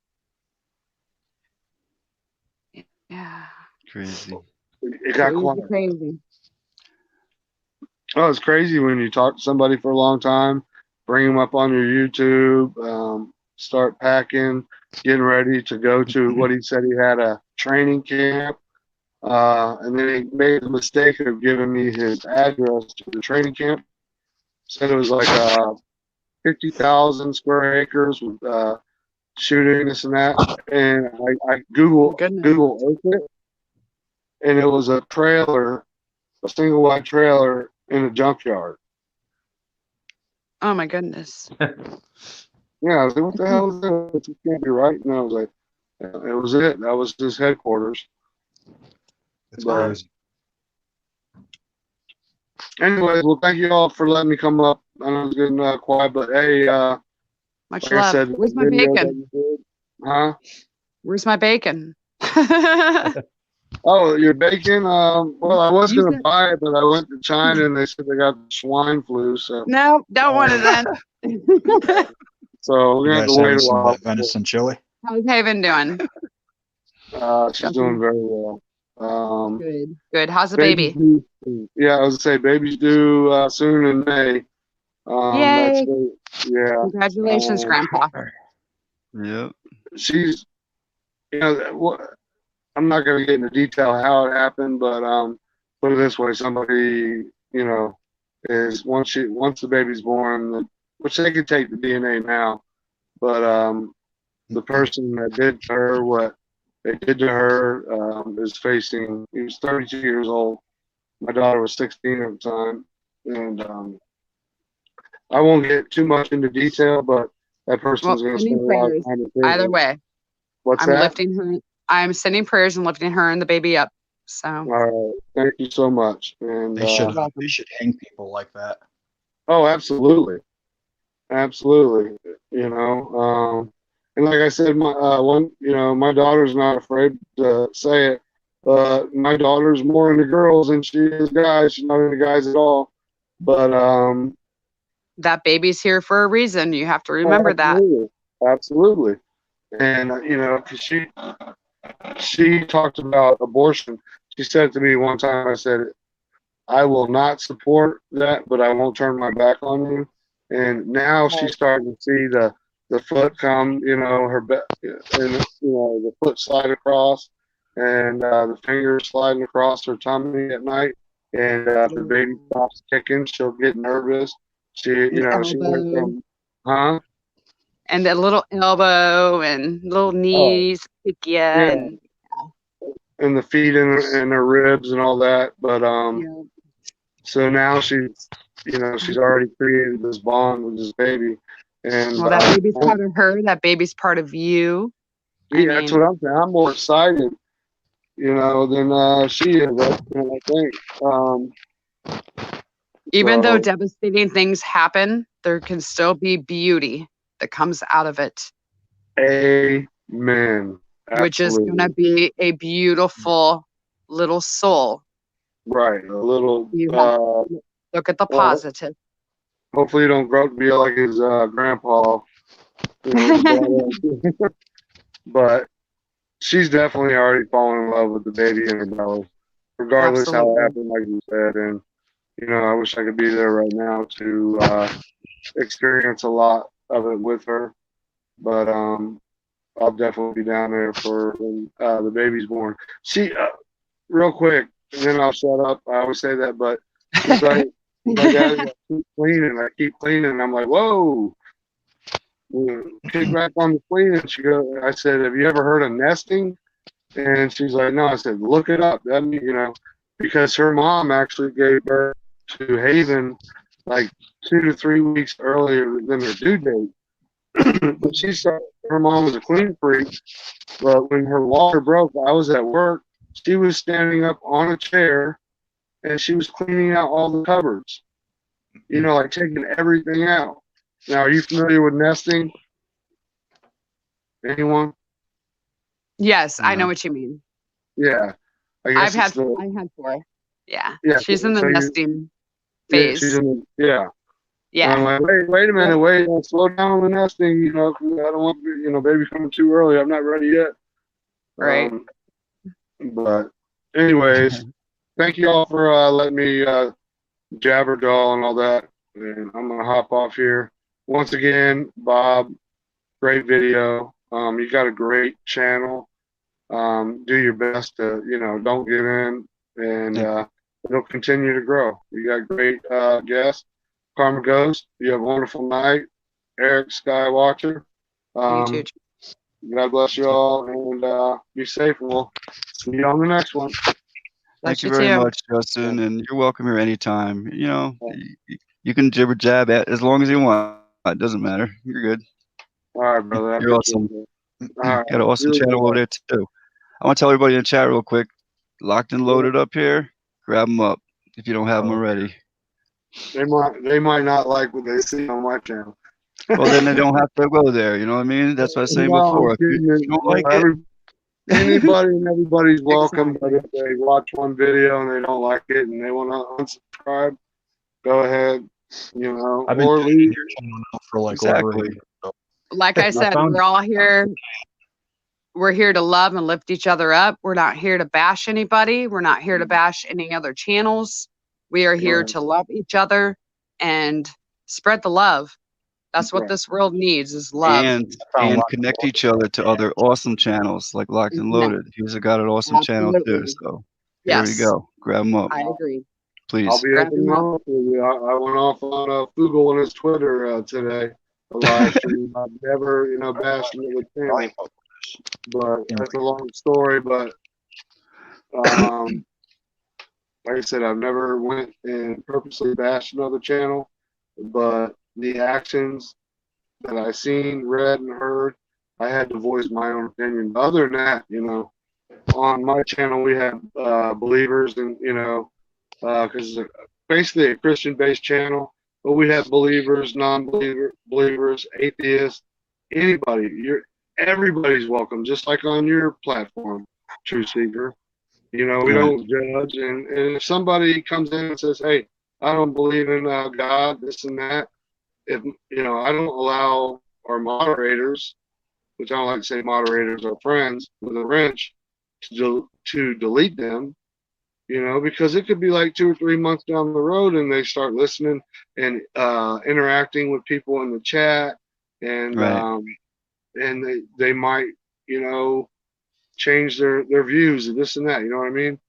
Yeah. Crazy. It got Crazy, quiet. crazy. Oh, it's crazy when you talk to somebody for a long time, bring them up on your YouTube, start packing, getting ready to go to what he said he had a training camp. And then he made the mistake of giving me his address to the training camp. Said it was like 50,000 square acres with shooting, this and that. And I Google Goodness. Earth it, and it was a trailer, a single wide trailer in a junkyard. Oh my goodness. Yeah, I was like, what the hell is that? This can't be right. And I was like, it was it. That was his headquarters. It's But crazy. anyways, well, thank you all for letting me come up. I know it's getting quiet, but hey, Much like love. I said, Where's the my video that bacon? you did, huh? Where's my bacon? Oh, your bacon? Well, I was You gonna said buy it, but I went to China and they said they got swine flu, so no, don't want it then. we're You gonna have guys to wait having a some of while. that venison chili? How's Haven doing? She's doing very well. Good. Good. How's the Baby's baby? due, yeah, I was gonna say baby's due soon in May. That's Yay. great. Yeah. Congratulations, Grandpa. Yep. She's, I'm not going to get into detail how it happened, but put it this way: somebody, is once the baby's born, which they could take the DNA now, but the person that did to her what they did to her is facing. He was 32 years old. My daughter was 16 at the time, and I won't get too much into detail, but that person's going to spend a lot of time in prison. Either way, What's I'm that? lifting her. I'm sending prayers and lifting her and the baby up. So. All right. Thank you so much. And They should hang people like that. oh, absolutely, absolutely. And like I said, my daughter's not afraid to say it. My daughter's more into girls than she is guys. She's not into guys at all. But that baby's here for a reason. You have to remember absolutely, that. Absolutely. And because she talked about abortion. She said to me one time, I said, I will not support that, but I won't turn my back on you. And now she's starting to see the foot come, her and the foot slide across, and the fingers sliding across her tummy at night. And if the baby stops kicking, she'll get nervous. She went from, huh? And that little elbow and little knees, and the feet and her ribs and all that. But so now she's already created this bond with this baby. And well, that baby's part of her. That baby's part of you. Yeah, that's what I'm saying. I'm more excited, than she is. I think. Even though devastating things happen, there can still be beauty that comes out of it. Amen. Absolutely. Which is going to be a beautiful little soul. Right. A little. Look at the positive. Hopefully, you don't grow up to be like his grandpa. But she's definitely already fallen in love with the baby in her belly, regardless how it happened, like you said. And I wish I could be there right now to experience a lot of it with her. But I'll definitely be down there for when the baby's born. She, real quick, and then I'll shut up. I always say that, but she's like, Daddy, I keep cleaning. I keep cleaning. And I'm like, whoa. Kick back on the cleaning. I said, have you ever heard of nesting? And she's like, no. I said, look it up. That means, because her mom actually gave birth to Haven like 2 to 3 weeks earlier than her due date. But she said her mom was a clean freak. But when her water broke, I was at work. She was standing up on a chair and she was cleaning out all the cupboards. Like taking everything out. Now, are you familiar with nesting? Anyone? Yes, I know what you mean. Yeah. I had 4. Yeah. Yeah. She's in the nesting phase. Yeah. Yeah. And I'm like, wait a minute, slow down on the nesting. I don't want, baby coming too early. I'm not ready yet. Right. But anyways, thank you all for letting me jabber doll and all that. And I'm gonna hop off here. Once again, Bob, great video. You got a great channel. Do your best to, don't give in, and it'll continue to grow. You got great guests. Karma Ghost, you have a wonderful night. Eric Skywatcher. You too. God bless you all, and be safe. We'll see you on the next one. Thank you very much, Justin, and you're welcome here anytime. You can jibber jab as long as you want. It doesn't matter. You're good. All right, brother. You're awesome. Got an awesome channel over there too. I want to tell everybody in the chat real quick. Locked and loaded up here. Grab them up if you don't have them already. They might not like what they see on my channel. Well, then they don't have to go there. You know what I mean? That's what I was saying before. If you don't like it, anybody and everybody's welcome. But if they watch one video and they don't like it and they want to unsubscribe, go ahead. I've been leave your channel now for like over a year. Like I said, we're all here. We're here to love and lift each other up. We're not here to bash anybody. We're not here to bash any other channels. We are here to love each other and spread the love. That's what this world needs, is love. And connect each other to other awesome channels like Locked and Loaded. He's got an awesome channel too. So there you go. Grab them up. I agree. Please. I'll be open honest with you. I went off on Google on his Twitter today. A live stream. I've never, bashed another channel. But that's a long story. But like I said, I've never went and purposely bashed another channel. But the actions that I seen, read, and heard, I had to voice my own opinion. Other than that, on my channel we have believers, and because it's basically a Christian-based channel, but we have believers, non-believers, atheists, anybody. Everybody's welcome, just like on your platform, Truth Seeker. We don't judge, and if somebody comes in and says, "Hey, I don't believe in God, this and that," if I don't allow our moderators, which I don't like to say moderators are friends with a wrench, to delete them. Because it could be like 2 or 3 months down the road and they start listening and interacting with people in the chat, and and they might change their views of this and that. You know what I mean?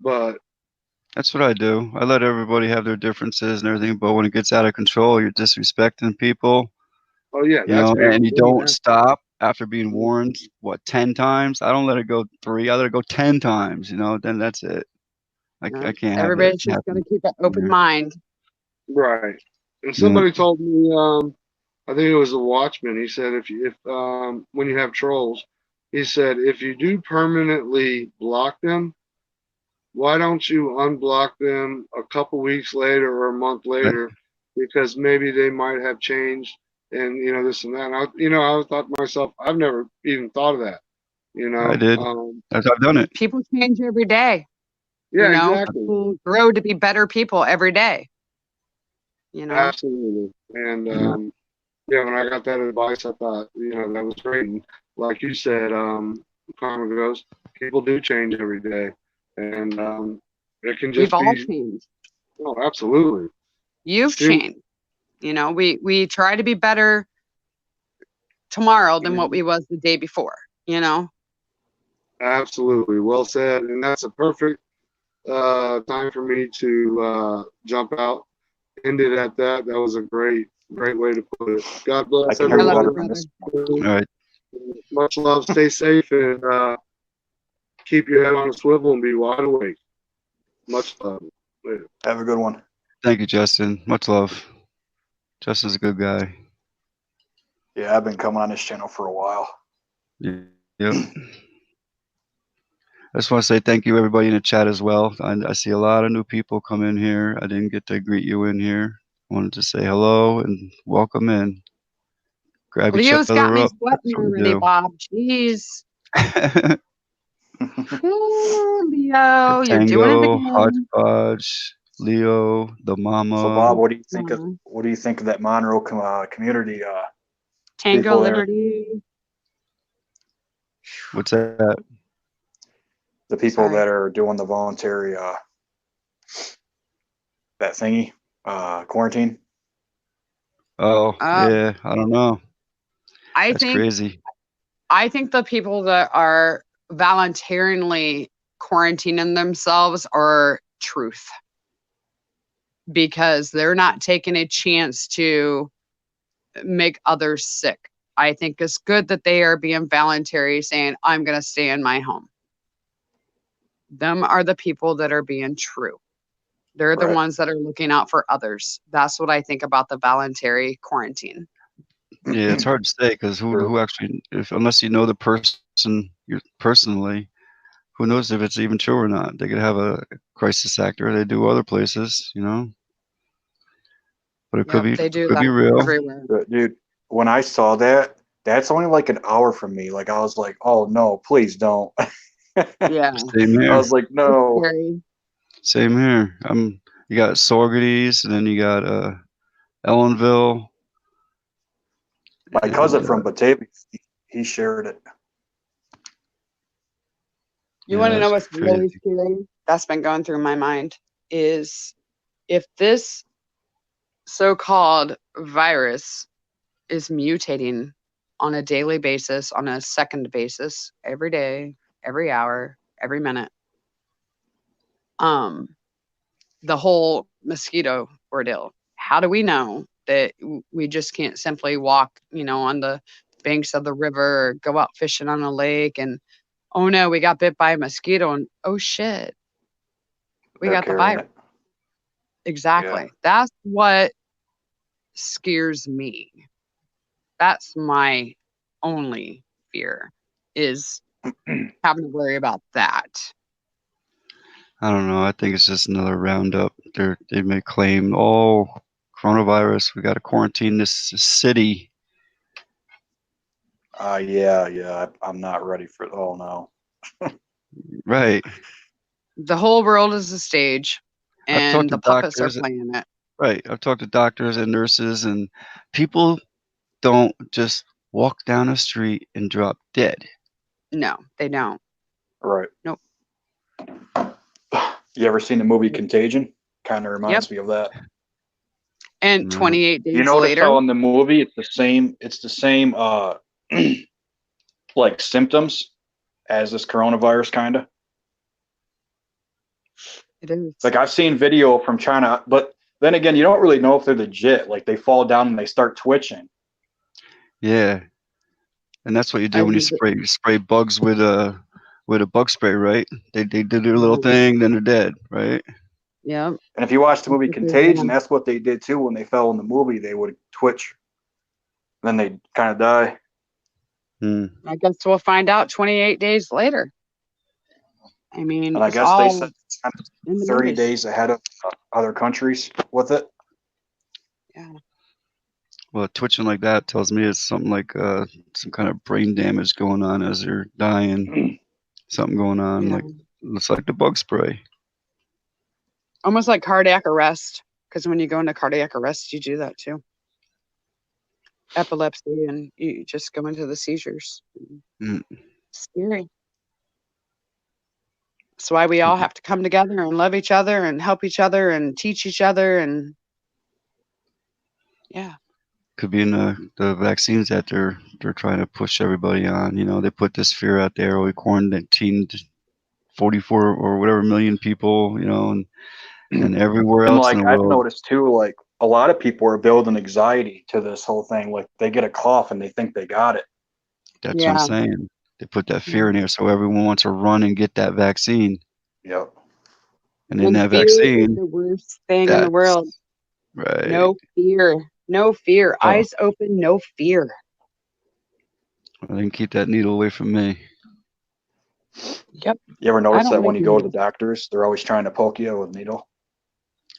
But that's what I do. I let everybody have their differences and everything, but when it gets out of control, you're disrespecting people. Oh yeah, and you don't stop after being warned, 10 times? I don't let it go 3. I let it go 10 times, then that's it. I can't have Everybody's just going to keep an open mind. Right. And somebody told me, I think it was a Watchman, he said, if when you have trolls, he said, if you do permanently block them, why don't you unblock them a couple weeks later or a month later? Because maybe they might have changed and, this and that. And I thought to myself, I've never even thought of that. I did. I've done it. People change every day. Yeah, exactly. People grow to be better people every day. Absolutely. And when I got that advice, I thought, that was great. And like you said, Karma Ghost, people do change every day. And it can just We've all changed. Oh, absolutely. You've changed. We try to be better tomorrow than what we was the day before, you know? Absolutely. Well said. And that's a perfect time for me to jump out. Ended at that. That was a great way to put it. God bless I can hear you everyone. better. All right. Much love. Stay safe and keep your head on a swivel and be wide awake. Much love. Later. Have a good one. Thank you, Justin. Much love. Justin's a good guy. Yeah, I've been coming on this channel for a while. Yep. I just want to say thank you, everybody in the chat as well. I see a lot of new people come in here. I didn't get to greet you in here. I wanted to say hello and welcome in. Grab each Leo's got other me up. That's sweating what we already, do. Bob. Jeez. Ooh, Leo, you're doing it Tango, again. Hodgepodge, Leo, the mama. So, Bob, what do you think of Mhm. that Monroe community? Tango people there. Liberty. What's that? The people Sorry. that are doing the voluntary that thingy quarantine. Oh, yeah. I don't know. That's crazy. I think the people that are voluntarily quarantining themselves are truth, because they're not taking a chance to make others sick. I think it's good that they are being voluntary, saying, I'm going to stay in my home. Them are the people that are being true. They're the Right. ones that are looking out for others. That's what I think about the voluntary quarantine. Yeah, it's hard to say because who actually, unless you know the person personally, who knows if it's even true or not? They could have a crisis actor. They do other places, you know. But it could They do be that real. everywhere. Dude, when I saw that, that's only like an hour from me. Like I was like, oh no, please don't. Yeah. Same here. I was like, no. Same here. You got Sorgeties, and then you got Ellenville. My cousin from Batavia, he shared it. You want to know what's really scary? That's been going through my mind is if this so-called virus is mutating on a daily basis, on a second basis, every day, every hour, every minute. The whole mosquito ordeal. How do we know that we just can't simply walk, on the banks of the river or go out fishing on a lake and, oh no, we got bit by a mosquito and oh shit, we got the virus. Exactly. Yeah. That's what scares me. That's my only fear, is having to worry about that. I don't know. I think it's just another roundup. They may claim, oh, coronavirus, we got to quarantine this city. Yeah. I'm not ready for it. Oh no. Right. The whole world is a stage, and the puppets are playing it. Right. I've talked to doctors and nurses, and people don't just walk down a street and drop dead. No, they don't. Right. Nope. You ever seen the movie Contagion? Kind of reminds me of that. And 28 days you notice later, how in the movie it's the same like symptoms as this coronavirus kind of. It is. Like I've seen video from China, but then again, you don't really know if they're legit. Like they fall down and they start twitching. Yeah. And that's what you do when you spray bugs with a bug spray, right? They do their little thing, then they're dead, right? Yeah. And if you watch the movie Contagion, that's what they did too. When they fell in the movie, they would twitch, then they kind of die. I guess we'll find out 28 days later. I mean, and I guess they said it's kind of 30 days ahead of other countries with it. Yeah. Well, twitching like that tells me it's something like some kind of brain damage going on as they're dying. Something going on, like looks like the bug spray. Almost like cardiac arrest, because when you go into cardiac arrest, you do that too. Epilepsy, and you just go into the seizures. Scary. That's why we all have to come together and love each other and help each other and teach each other, and yeah. Could be in the vaccines that they're trying to push everybody on. You know, they put this fear out there. We quarantined 44 or whatever million people. You know, and everywhere And else in like the I've world. noticed too, like a lot of people are building anxiety to this whole thing. Like they get a cough and they think they got it. That's what I'm Yeah. saying. They put that fear in there, so everyone wants to run and get that vaccine. Yep. And in And that fear is vaccine, the worst thing in the that's world. right. No fear. No fear. Oh, Eyes open, no fear. I didn't keep that needle away from me. Yep. You ever I notice don't that when like you go to the needles. doctors, they're always trying to poke you with a needle?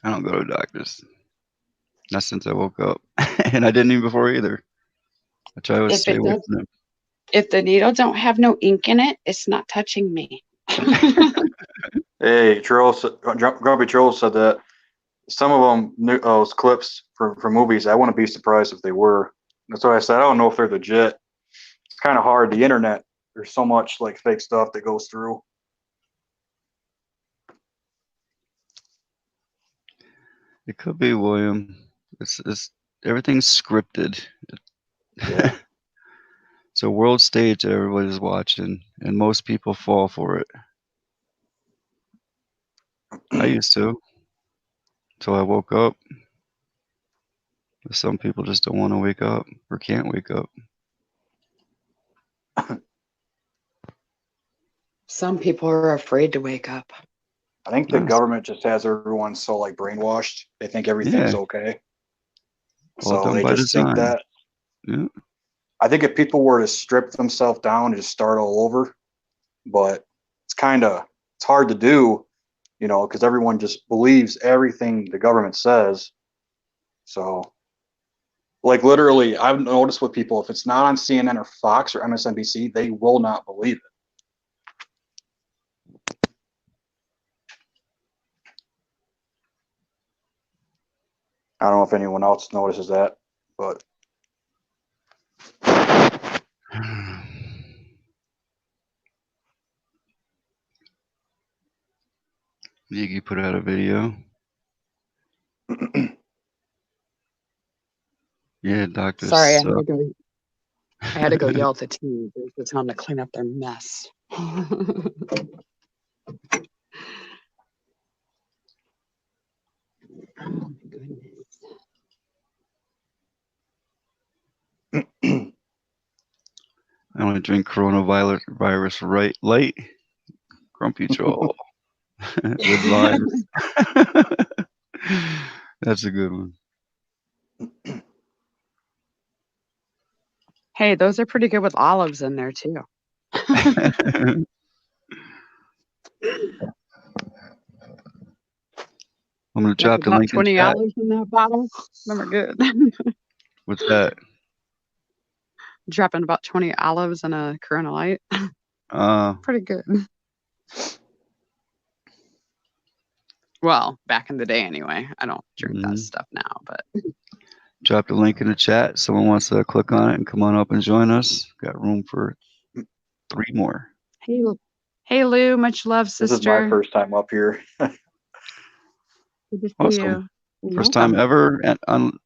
I don't go to doctors. Not since I woke up. And I didn't even before either. I try to If stay it away does, from them. if the needle don't have no ink in it, it's not touching me. Hey, Grumpy Troll said that some of them, those clips from movies, I wouldn't be surprised if they were. That's why I said I don't know if they're legit. It's kind of hard. The internet, there's so much like fake stuff that goes through. It could be, William. It's everything's scripted. Yeah. It's a world stage that everybody's watching, and most people fall for it. I used to, until I woke up. But some people just don't want to wake up or can't wake up. Some people are afraid to wake up. I think the Nice. government just has everyone so like brainwashed. They think everything's Yeah. okay. All So done they by just think design. that. Yeah. I think if people were to strip themselves down and just start all over, but it's hard to do, you know, because everyone just believes everything the government says. So, like literally, I've noticed with people, if it's not on CNN or Fox or MSNBC, they will not believe it. I don't know if anyone else notices that, but Yigi put out a video. Yeah, doctors. Sorry, I had to go yell at the teenagers to tell them to clean up their mess. Oh my goodness. I want to drink coronavirus light. Grumpy Troll with limes. That's a good one. Hey, those are pretty good with olives in there too. I'm gonna drop the About link in 20 chat. olives in that bottle. Them are good. What's that? Dropping about 20 olives in a Corona Light. Pretty good. Well, back in the day anyway. I don't drink that stuff now, but drop the link in the chat. Someone wants to click on it and come on up and join us. Got room for 3 more. Hey Lou, much love, sister. This is my first time up here. Good to see Awesome. you. First time ever on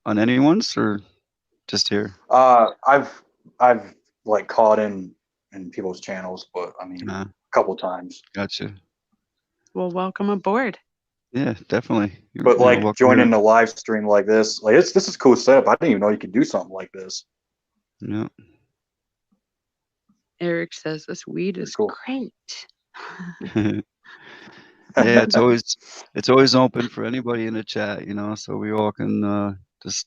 anyone's or just here? I've like caught in people's channels, but I mean a couple times. Gotcha. Well, welcome aboard. Yeah, definitely. But like joining the live stream like this, like this is cool setup. I didn't even know you could do something like this. Yeah. Eric says this weed is cool. Great. Yeah, it's always open for anybody in the chat, you know, so we all can just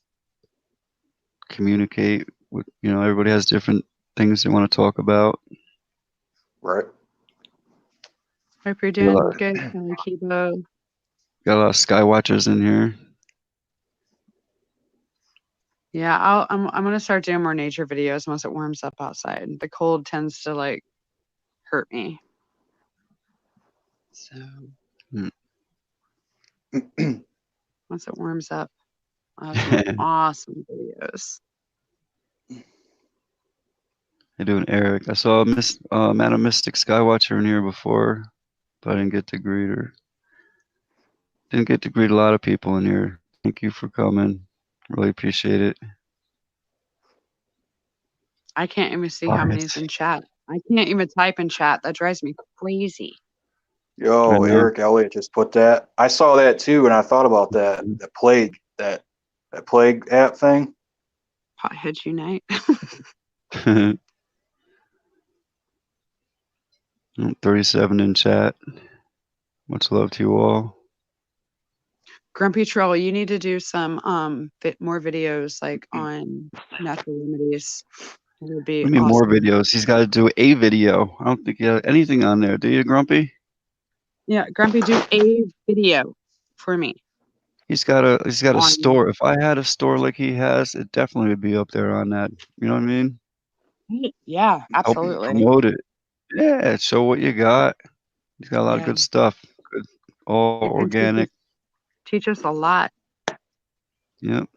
communicate with, you know, everybody has different things they want to talk about. Right. Hope you're doing good, Kelly Kibo. Got a lot of Skywatchers in here. Yeah, I'm gonna start doing more nature videos once it warms up outside. The cold tends to like hurt me. So once it warms up, I'll have some awesome videos. How you doing, Eric? I saw Madam Mystic Skywatcher in here before, but I didn't get to greet her. Didn't get to greet a lot of people in here. Thank you for coming. Really appreciate it. I can't even see All how right. many's in chat. I can't even type in chat. That drives me crazy. I Yo, know. Eric Elliott just put that. I saw that too, and I thought about that. That plague, that plague app thing. Potheads unite. 37 in chat. Much love to you all. Grumpy Troll, you need to do some more videos like on natural remedies. It would be We need more awesome. videos. He's got to do a video. I don't think he has anything on there. Do you, Grumpy? Yeah, Grumpy, do a video for me. He's got a On store. If I had a store like he has, it definitely would be up there on that. You know what I mean? Yeah, Help absolutely. promote it. Yeah, show what you got. He's got a lot of Yeah. good stuff. Good, all You can organic. teach us a lot. Yep.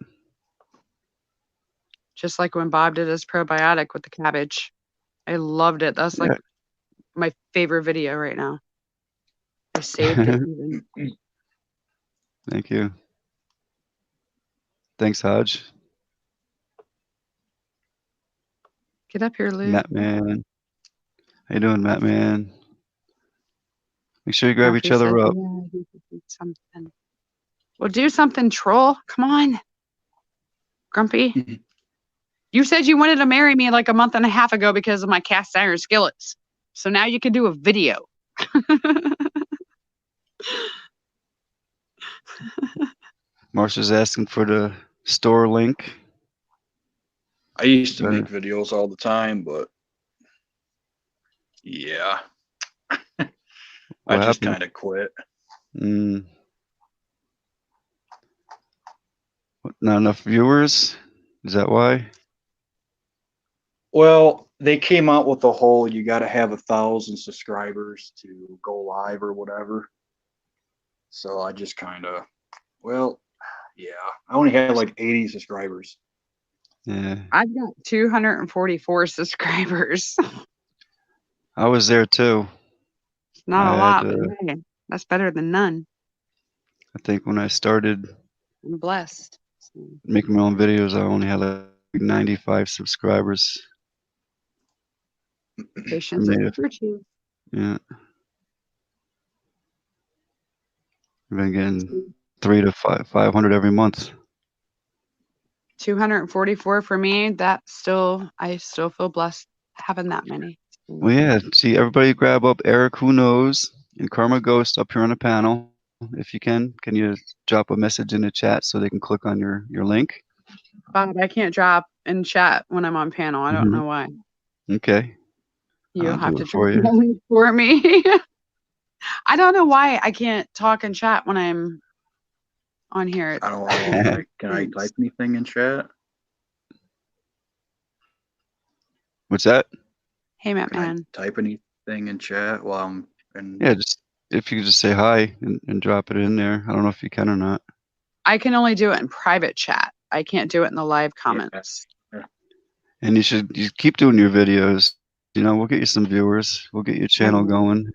Just like when Bob did his probiotic with the cabbage. I loved it. That's like my favorite video right now. I saved it even. Thank you. Thanks, Hodge. Get up here, Lou. Matt Man. How you doing, Matt Man? Make sure you grab Grumpy each other said, up. yeah, he could do something. Well, do something, troll. Come on. Grumpy. You said you wanted to marry me like a month and a half ago because of my cast iron skillets. So now you can do a video. Marsha's asking for the store link. I used to Better. make videos all the time, but yeah, I just happened? kind of quit. Not enough viewers? Is that why? Well, they came out with the whole you got to have 1,000 subscribers to go live or whatever. So I just kind of, well, yeah, I only had like 80 subscribers. Yeah. I've got 244 subscribers. I was there too. It's not I a lot, had, but hey, that's better than none. I think when I started I'm blessed. So, making my own videos, I only had like 95 subscribers. patience is a virtue. Yeah. I've been getting 300 to 500 every month. 244 for me. I still feel blessed having that many. Well, yeah. See, everybody grab up Eric Who Knows and Karma Ghost up here on the panel. If you can you drop a message in the chat so they can click on your link? Bob, I can't drop in chat when I'm on panel. I don't know why. Okay. You'll I'll have do to it for drop you. the link for me. I don't know why I can't talk in chat when I'm on here. I don't know. Can I type anything in chat? What's that? Hey, Matt Can Man. I type anything in chat while I'm in? Yeah, just if you could just say hi and drop it in there. I don't know if you can or not. I can only do it in private chat. I can't do it in the live comments. Yeah. And you keep doing your videos. You know, we'll get you some viewers. We'll get your channel going.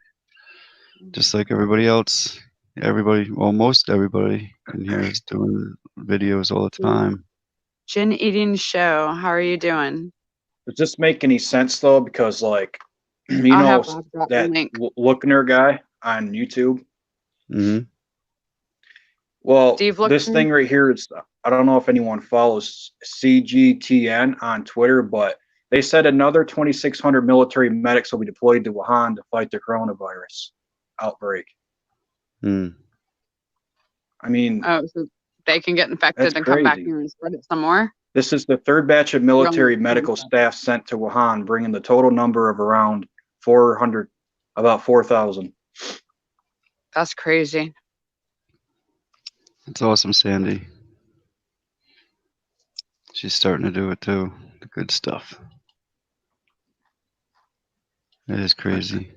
Just like everybody else. Most everybody in here is doing videos all the time. Gin Eating Show. How are you doing? Does this make any sense though? Because like, you I'll know, have Bob drop the that link. Lookner guy on YouTube. Mm-hmm. Well, Steve this Lookner? thing right here is, I don't know if anyone follows CGTN on Twitter, but they said another 2,600 military medics will be deployed to Wuhan to fight the coronavirus outbreak. Mm. I mean, Oh, so they can get infected that's and come back crazy. here and spread it some more? This is the third batch of military Really? medical staff sent to Wuhan, bringing the total number of around 400, about 4,000. That's crazy. It's awesome, Sandy. She's starting to do it too. The good stuff. It is crazy.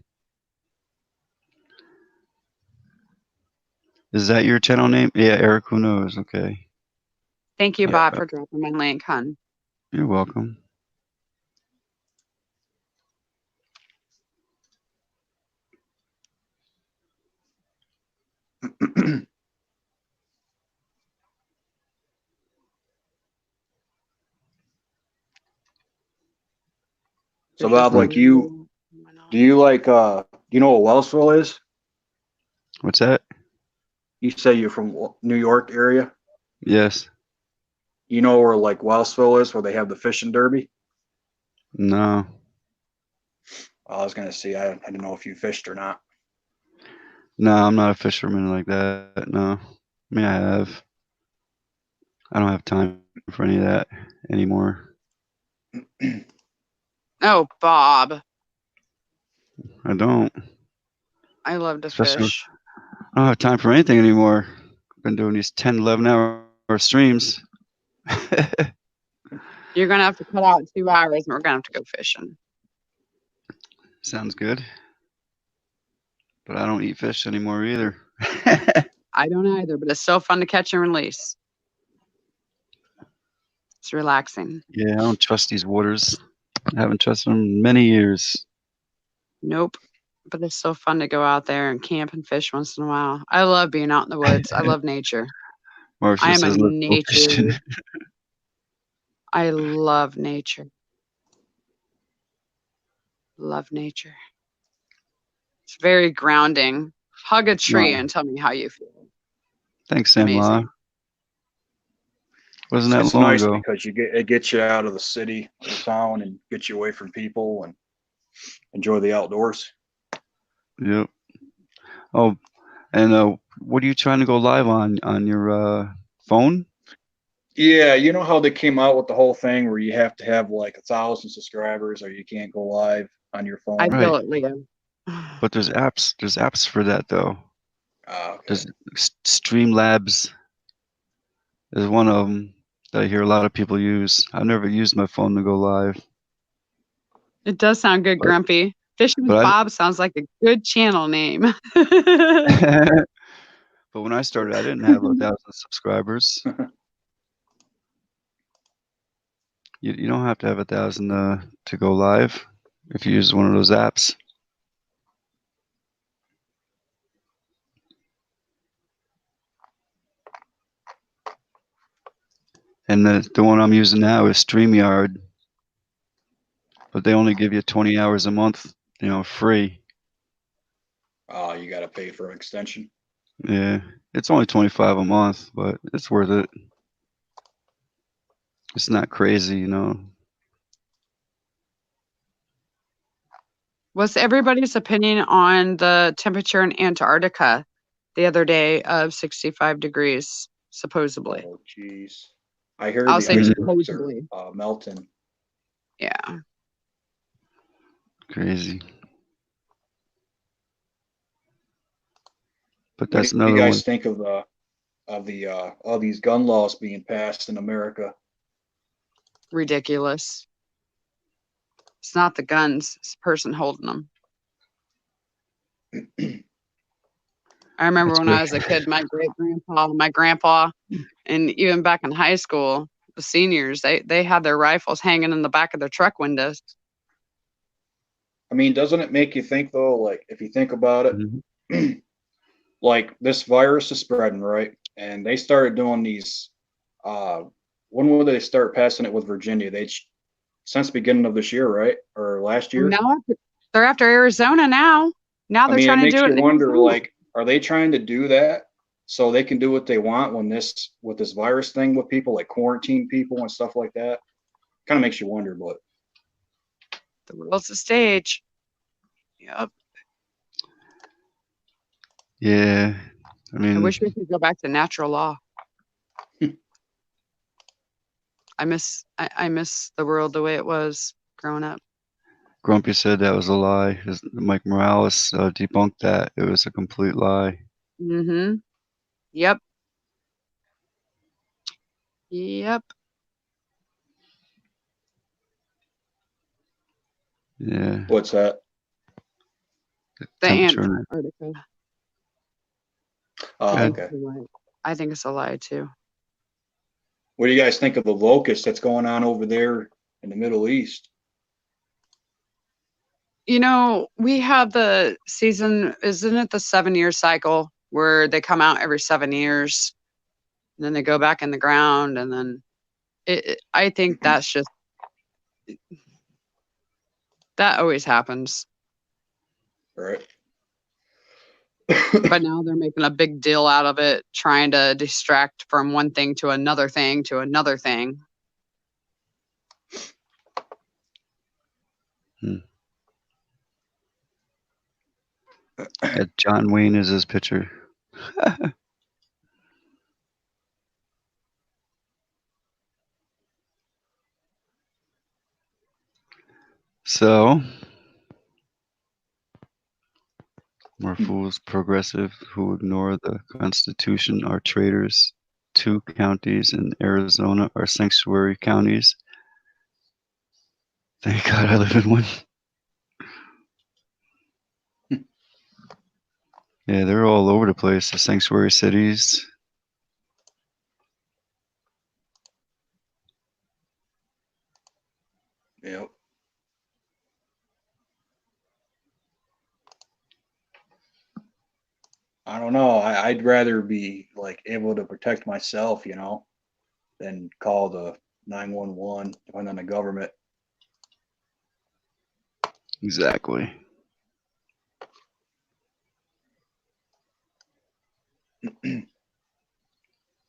Is that your channel name? Yeah, Eric Who Knows. Okay. Thank you, Yeah. Bob, for dropping my link, hon. You're welcome. So Bob, like do you like you know what Wellsville is? What's that? You say you're from New York area. Yes. You know where like Wellsville is, where they have the fishing derby? No. I was gonna see. I didn't know if you fished or not. No, I'm not a fisherman like that. No. I mean, I have. I don't have time for any of that anymore. Oh, Bob. I don't. I love to Especially, fish. I don't have time for anything anymore. I've been doing these 10, 11-hour streams. You're going to have to cut out 2 hours and we're going to have to go fishing. Sounds good. But I don't eat fish anymore either. I don't either, but it's so fun to catch and release. It's relaxing. Yeah, I don't trust these waters. I haven't trusted them in many years. Nope. But it's so fun to go out there and camp and fish once in a while. I love being out in the woods. I love nature. Marcia I am says, a let's go fishing. nature. I love nature. Love nature. It's very grounding. Hug a tree and tell me how you feel. Thanks, Sam La. Amazing. Wasn't that It's long nice ago? because it gets you out of the city, the town, and gets you away from people and enjoy the outdoors. Yep. Oh, and what are you trying to go live on your phone? Yeah, you know how they came out with the whole thing where you have to have like 1,000 subscribers or you can't go live on your phone. I Right. feel it, Leo. But there's apps. There's apps for that though. Okay. There's Streamlabs is one of them that I hear a lot of people use. I've never used my phone to go live. It does sound good, But- Grumpy. Fishing with but I- Bob sounds like a good channel name. But when I started, I didn't have 1,000 subscribers. You don't have to have 1,000 to go live if you use one of those apps. And the one I'm using now is StreamYard, but they only give you 20 hours a month, free. Oh, you got to pay for an extension. Yeah, it's only 25 a month, but it's worth it. It's not crazy, What's everybody's opinion on the temperature in Antarctica the other day of 65 degrees, supposedly? Oh, jeez. I heard I'll the say icebergs supposedly. are melting. Yeah. Crazy. But What that's do you another guys one. think of all these gun laws being passed in America? Ridiculous. It's not the guns, it's the person holding them. I remember That's when good. I was a kid, my great-grandpa, my grandpa, and even back in high school, the seniors, they had their rifles hanging in the back of their truck windows. I mean, doesn't it make you think though, like if you think about it, Mhm. like this virus is spreading, right? And they started doing these, when will they start passing it with Virginia? Since the beginning of this year, right? Or last year? Now they're after Arizona now. Now I they're mean, it trying to makes do it you in wonder, Arizona. like, are they trying to do that so they can do what they want with this virus thing with people, like quarantine people and stuff like that? Kind of makes you wonder, but The world's a stage. Yep. Yeah. I I mean, wish we could go back to natural law. I miss the world the way it was growing up. Grumpy said that was a lie. Mike Morales debunked that. It was a complete lie. Mm-hmm. Yep. Yep. Yeah. what's that? The Temperature. Antarctica. Oh, Good. okay. I think it's a lie too. What do you guys think of the locust that's going on over there in the Middle East? You know, we have the season, isn't it the 7-year cycle where they come out every 7 years and then they go back in the ground and then I think that's That always happens. Right. But now they're making a big deal out of it, trying to distract from one thing to another thing to another thing. Yeah, John Wayne is his picture. So, more fools, progressive who ignore the Constitution are traitors. 2 counties in Arizona are sanctuary counties. Thank God I live in one. Yeah, they're all over the place. The sanctuary cities. Yep. I don't know. I'd rather be like able to protect myself, you know, than call the 911 depending on the government. Exactly.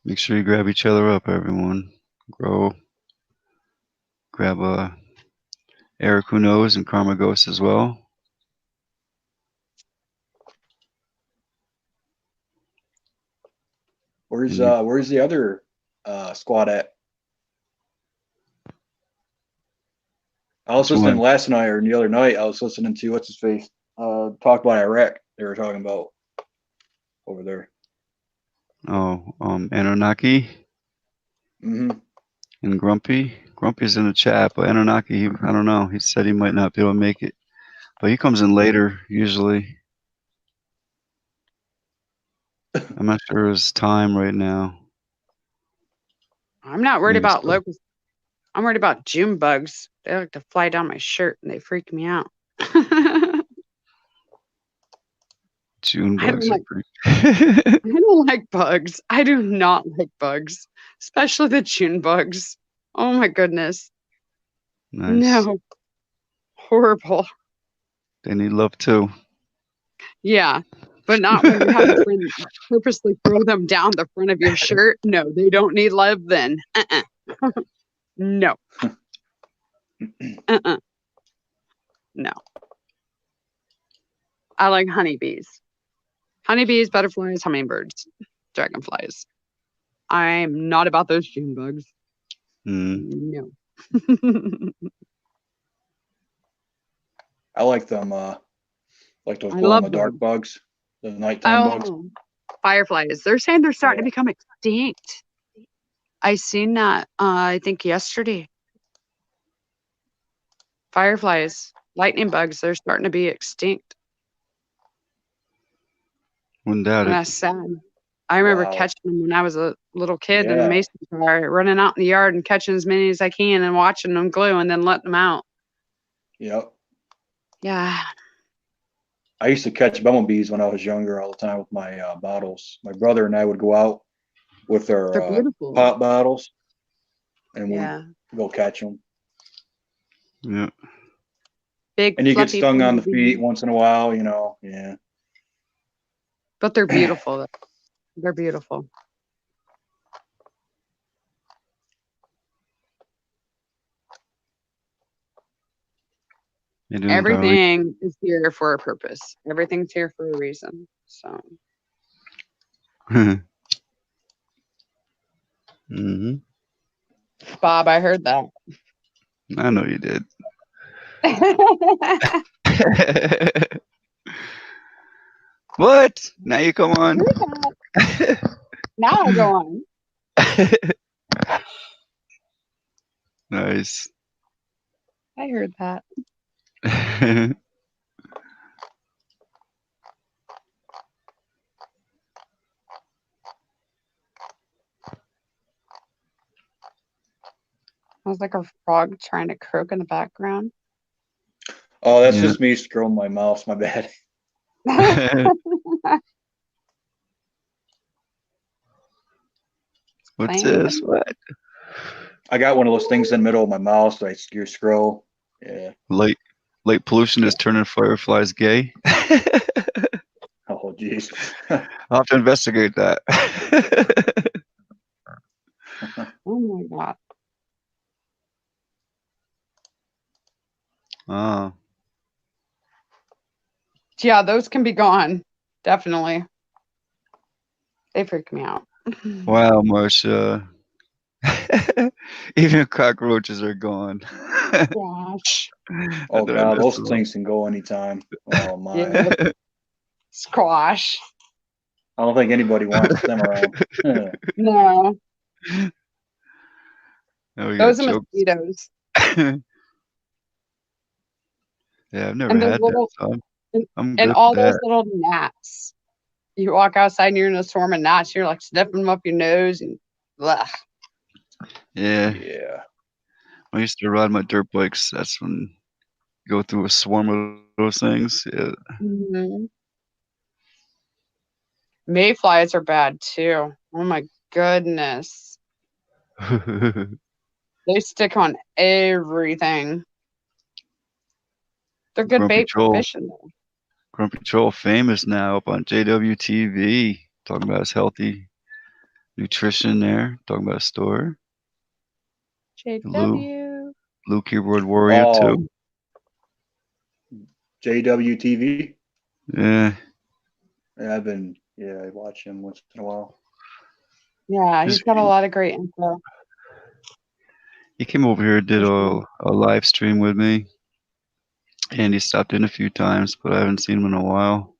Make sure you grab each other up, everyone. Grow. Grab Eric Who Knows and Karma Ghost as well. Where's the other squad at? I was Which listening one? last night or the other night. I was listening to what's his face talk about Iraq. They were talking about over there. Oh, Anunnaki Mm-hmm. and Grumpy. Grumpy's in the chat, but Anunnaki, I don't know. He said he might not be able to make it, but he comes in later usually. I'm not sure his time right now. I'm not worried Maybe about so. locusts. I'm worried about June bugs. They like to fly down my shirt and they freak me out. June I don't bugs are like pretty. I don't like bugs. I do not like bugs, especially the June bugs. Oh my goodness. Nice. No. Horrible. They need love too. Yeah. But not when you have a friend purposely throw them down the front of your shirt. No, they don't need love then. No. No. I like honeybees. Honeybees, butterflies, hummingbirds, dragonflies. I'm not about those June bugs. No. I like them. Like those I glow in love the dark them. bugs, the nighttime bugs. Oh, fireflies. They're saying they're starting to become extinct. I seen that, I think yesterday. Fireflies, lightning bugs, they're starting to be extinct. Wouldn't doubt And it. that's sad. I remember Wow. catching them when I was a little kid in a Yeah. mason jar, running out in the yard and catching as many as I can and watching them glue and then letting them out. Yep. Yeah. I used to catch bumblebees when I was younger all the time with my bottles. My brother and I would go out with They're our beautiful. pop bottles and Yeah. we'd go catch them. Yeah. Big, And you get fluffy stung on the bumblebees. feet once in a while, you know. Yeah. But they're beautiful. They're beautiful. You doing, darling? Everything is here for a purpose. Everything's here for a reason. So Mm-hmm. Bob, I heard that. I know you did. What? Now you come on. Now I go on. Nice. I heard that. I was like a frog trying to croak in the background. Oh, that's Yeah. just me scrolling my mouse. My bad. What's Playing. this? What? I got one of those things in the middle of my mouse. So you scroll. Yeah. Light. Light pollution is turning fireflies gay. Oh, geez. I'll have to investigate that. Oh my god. Oh, Yeah, those can be gone. Definitely. They freak me out. wow, Marcia. Even cockroaches are gone. Gosh. Oh, Did I God, mess those them things can go anytime. Oh, my. Yeah. up? Squash. I don't think anybody wants them around. No. Oh, we got Those are jokes. mosquitoes. Yeah, I've never And those had that, little so I'm and good all for those that. little gnats. You walk outside and you're in a swarm of gnats, you're like sniffing them up your nose and blah. Yeah, Yeah. when I used to ride my dirt bikes, that's when you go through a swarm of those things. Yeah. Mhm. Mayflies are bad too. Oh my goodness. They stick on everything. They're good Grumpy bait for Troll. fishing though. Grumpy Troll famous now up on JWTV, talking about his healthy nutrition there, talking about a store. Lou, JW. Lou Keyboard Warrior Oh, too. JWTV. Yeah, Yeah, I watch him once in a while. Yeah, he's, he's got a lot of great info. he came over here, did a live stream with me, and he stopped in a few times, but I haven't seen him in a while.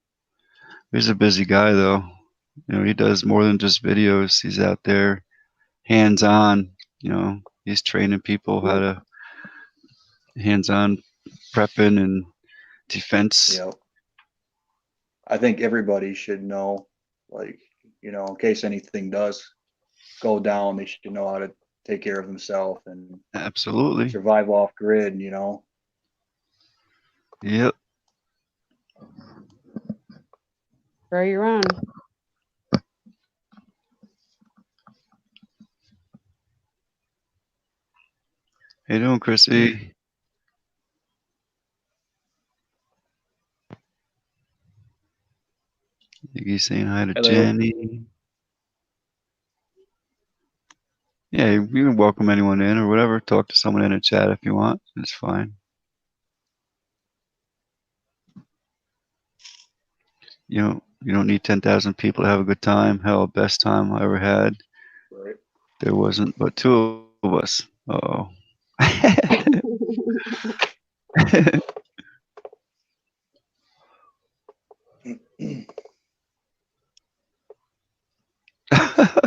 He's a busy guy though. You know, he does more than just videos. He's out there hands on. You know, he's training people how to hands on prepping and defense. Yep. I think everybody should know, like, in case anything does go down, they should know how to take care of themselves and Absolutely. survive off grid, Yep. Grow your own. How you doing, Chrissy? You saying hi to Hello. Jenny? Yeah, you can welcome anyone in or whatever. Talk to someone in a chat if you want. It's fine. You don't need 10,000 people to have a good time. Hell, best time I ever had. Right. There wasn't but two of us. Uh-oh.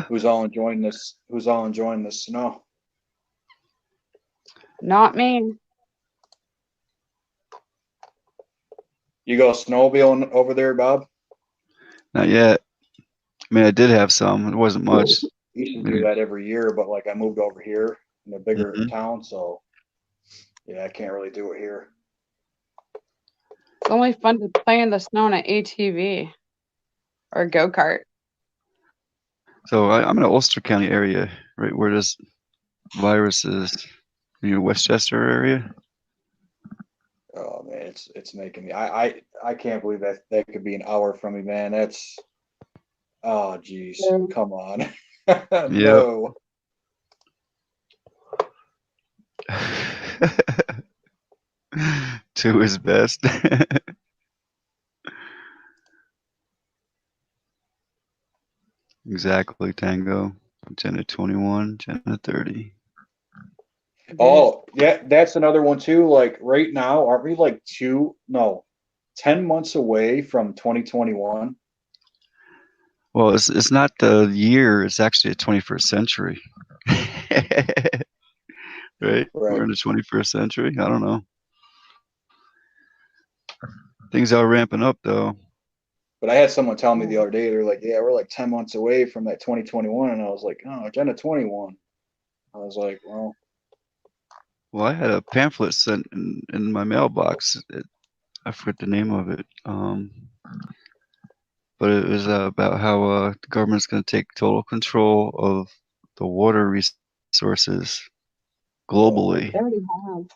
Who's all enjoying this? Who's all enjoying the snow? Not me. You go snowmobiling over there, Bob? Not yet. I mean, I did have some. It wasn't much. Used to do that every year, but like I moved over here in a bigger Mhm. town, so yeah, I can't really do it here. It's only fun to play in the snow on an ATV or a go-kart. So I'm in the Ulster County area, right where this virus is. In your Westchester area. Oh man, it's making me. I can't believe that could be an hour from me, man. That's oh geez, So, come on, Yep. no. Two is best. Exactly, Tango. Jenna 21, Jenna 30. Oh yeah, that's another one too. Like right now, aren't we like 10 months away from 2021? Well, it's not the year, it's actually the 21st century. Right? We're Right. in the 21st century. I don't know. Things are ramping up though. But I had someone tell me the other day, they're like, yeah, we're like 10 months away from that 2021. And I was like, oh, Jenna 21. I was like, well, Well, I had a pamphlet sent in my mailbox. I forget the name of it. But it was about how the government's going to take total control of the water resources globally. they already have.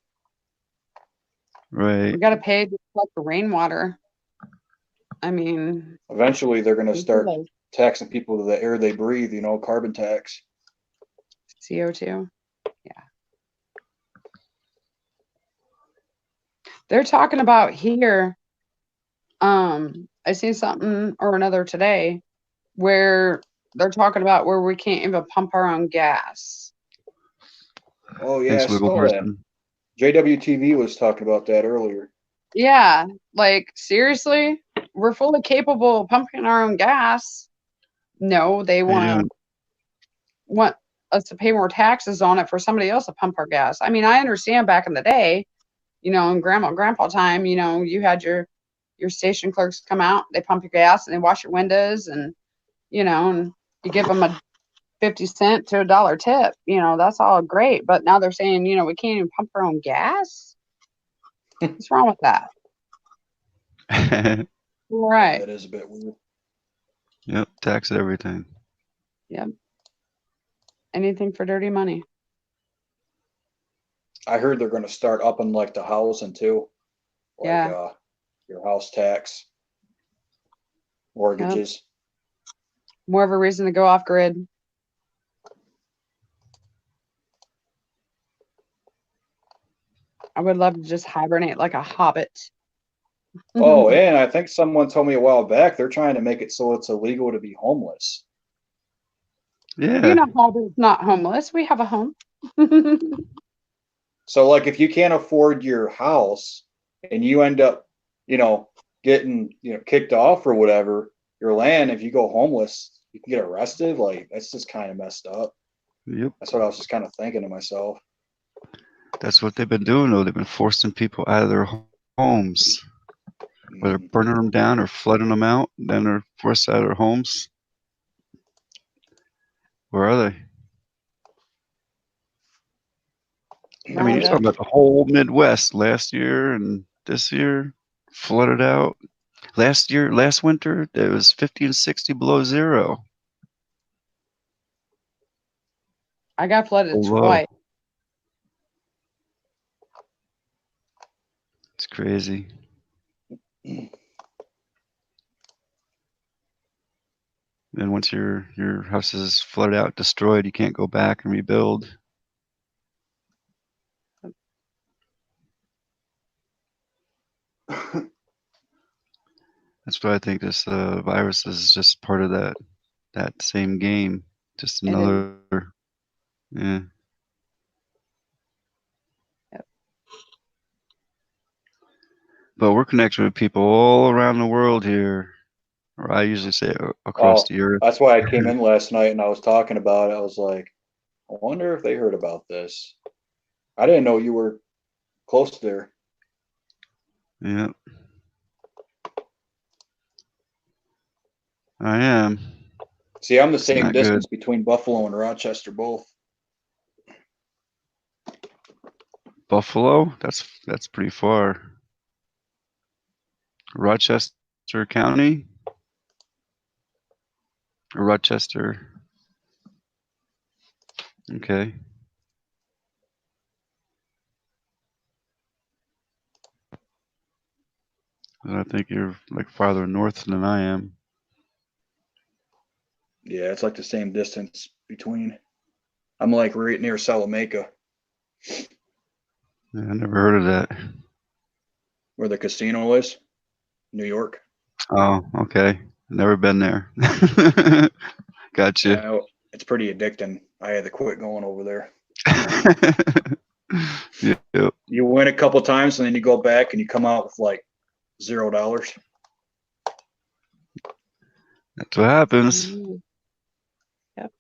Right. We got to pay to collect the rainwater. I mean, Eventually, they're going to start like taxing people to the air they breathe. You know, carbon tax. CO2. Yeah. They're talking about here. I seen something or another today where they're talking about where we can't even pump our own gas. Oh yeah, I Thanks, Wiggle saw that. Person. JWTV was talking about that earlier. Yeah, like seriously, we're fully capable of pumping our own gas. No, they Yeah. want us to pay more taxes on it for somebody else to pump our gas. I mean, I understand back in the day, you know, in grandma and grandpa time, you know, you had your station clerks come out, they pump your gas and they wash your windows, and you know, and you give them a 50 cent to $1 tip. You know, that's all great. But now they're saying, you know, we can't even pump our own gas. What's wrong with that? Right. That is a bit weird. Yep. Tax everything. Yep. Anything for dirty money. I heard they're going to start upping like the housing too, like Yeah. your house tax, mortgages. More of a reason to go off grid. I would love to just hibernate like a hobbit. Oh, and I think someone told me a while back they're trying to make it so it's illegal to be homeless. Yeah. You know, hobbit's not homeless. We have a home. So like if you can't afford your house and you end up, you know, getting, you know, kicked off or whatever, your land, if you go homeless, you can get arrested. Like that's just kind of messed up. Yep. That's what I was just kind of thinking to myself. That's what they've been doing, though. They've been forcing people out of their homes, whether burning them down or flooding them out. Then they're forced out of their homes. Where are they? I mean, you're talking about the whole Midwest last year and this year, flooded out. Last winter, it was 50 and 60 below zero. I got flooded Below. twice. It's crazy. Then once your house is flooded out, destroyed, you can't go back and rebuild. That's why I think this virus is just part of that same game. Just another, yeah. Yep. But we're connected with people all around the world here, or I usually say across the earth. That's why I came in last night and I was talking about it. I was like, I wonder if they heard about this. I didn't know you were close there. Yeah. I am. See, I'm the same distance between Buffalo and Rochester, both. Buffalo? That's pretty far. Rochester County? Or Rochester? Okay. I think you're like farther north than I am. Yeah, it's like the same distance between. I'm like right near Salamanca. Yeah, I never heard of that. Where the casino is, New York. Oh, okay. Never been there. Gotcha. Yeah, it's pretty addicting. I had to quit going over there. Yep. You win a couple times and then you go back and you come out with like $0. That's what happens. Yep.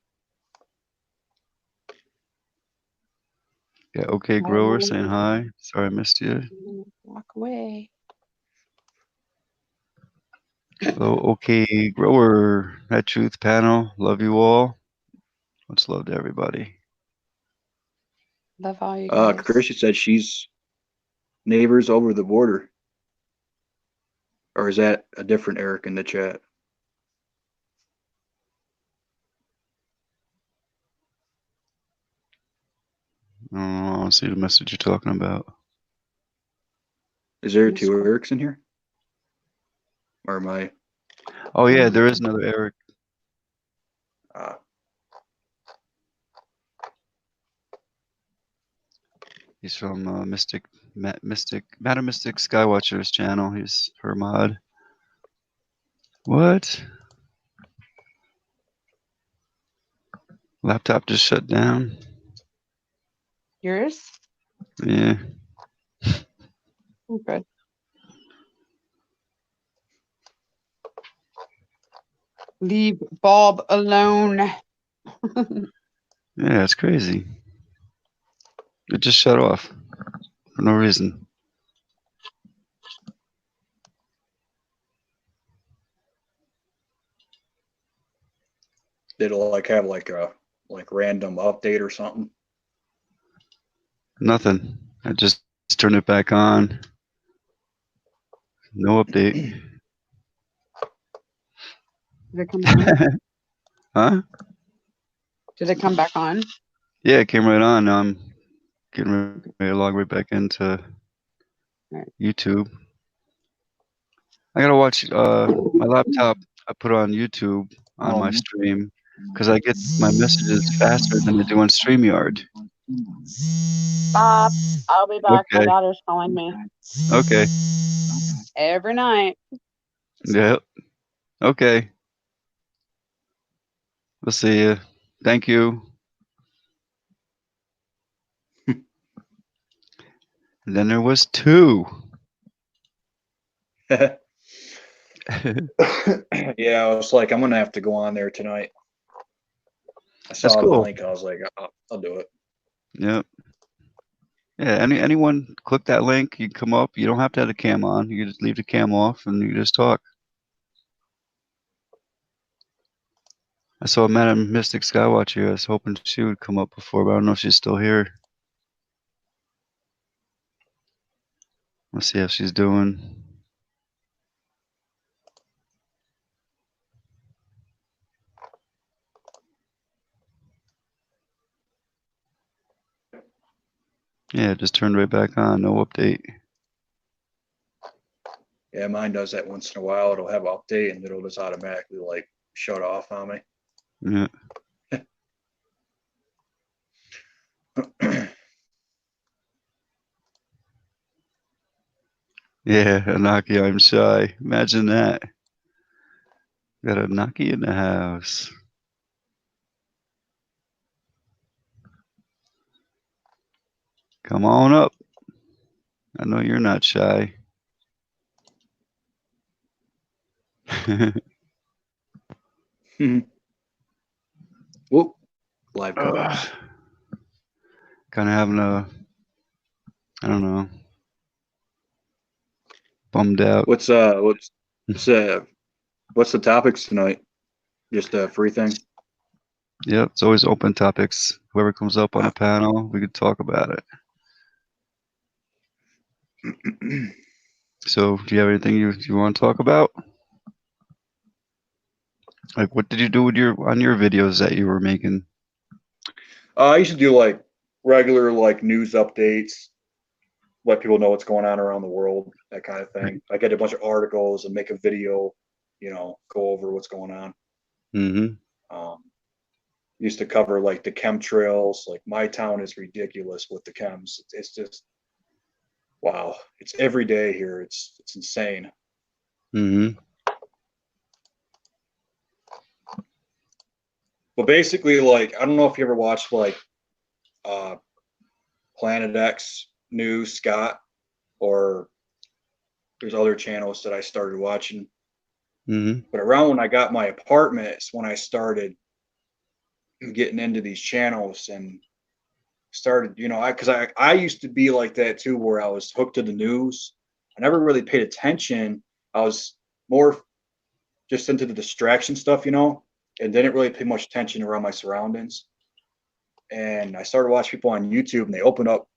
Yeah, okay, grower saying hi. Sorry I missed you. Walk away. Hello, okay, grower. That truth panel. Love you all. Much love to everybody. Love all you guys. Chrissy said she's neighbors over the border. Or is that a different Eric in the chat? I don't know. I don't see the message you're talking about. Is there two Erics in here? Or am I? Oh yeah, there is another Eric. He's from Madam Mystic Skywatchers channel. He's her mod. What? Laptop just shut down. Yours? Yeah. Okay. Leave Bob alone. Yeah, it's crazy. It just shut off for no reason. Did it like have like a random update or something? Nothing. I just turned it back on. No update. Did it come on? Huh? Did it come back on? Yeah, it came right on. Now I'm getting ready to log right back into YouTube. I gotta watch my laptop. I put on YouTube on my stream because I get my messages faster than I do on StreamYard. Bob, I'll be back. Okay. My daughter's calling me. Okay. Every night. Yep. Okay. We'll see you. Thank you. And then there was two. Yeah, I was like, I'm gonna have to go on there tonight. I saw That's the cool. link. I was like, I'll do it. Yep. Yeah. Anyone click that link, you come up. You don't have to have the cam on. You can just leave the cam off and you just talk. I saw Madam Mystic Skywatcher. I was hoping she would come up before, but I don't know if she's still here. Let's see how she's doing. Yeah, it just turned right back on. No update. Yeah, mine does that once in a while. It'll have an update and it'll just automatically like shut off on me. Yeah. Yeah, Anaki, I'm shy. Imagine that. Got a Naki in the house. Come on up. I know you're not shy. Whoop. Live coach. Kind of having a, I don't know, bummed out. What's the topics tonight? Just a free thing? Yep, it's always open topics. Whoever comes up on a panel, we could talk about it. So, do you have anything you want to talk about? Like, what did you do with on your videos that you were making? I used to do like regular like news updates, let people know what's going on around the world, that kind of thing. I get a bunch of articles and make a video, go over what's going on. Mm-hmm. Used to cover like the chemtrails. Like my town is ridiculous with the chems. It's just wow. It's every day here. It's insane. Mm-hmm. But basically, like I don't know if you ever watched like Planet X News, Scott, or there's other channels that I started watching. Mm-hmm. But around when I got my apartment, it's when I started getting into these channels and started, because I used to be like that too, where I was hooked to the news. I never really paid attention. I was more just into the distraction stuff, and didn't really pay much attention around my surroundings. And I started watching people on YouTube, and they opened up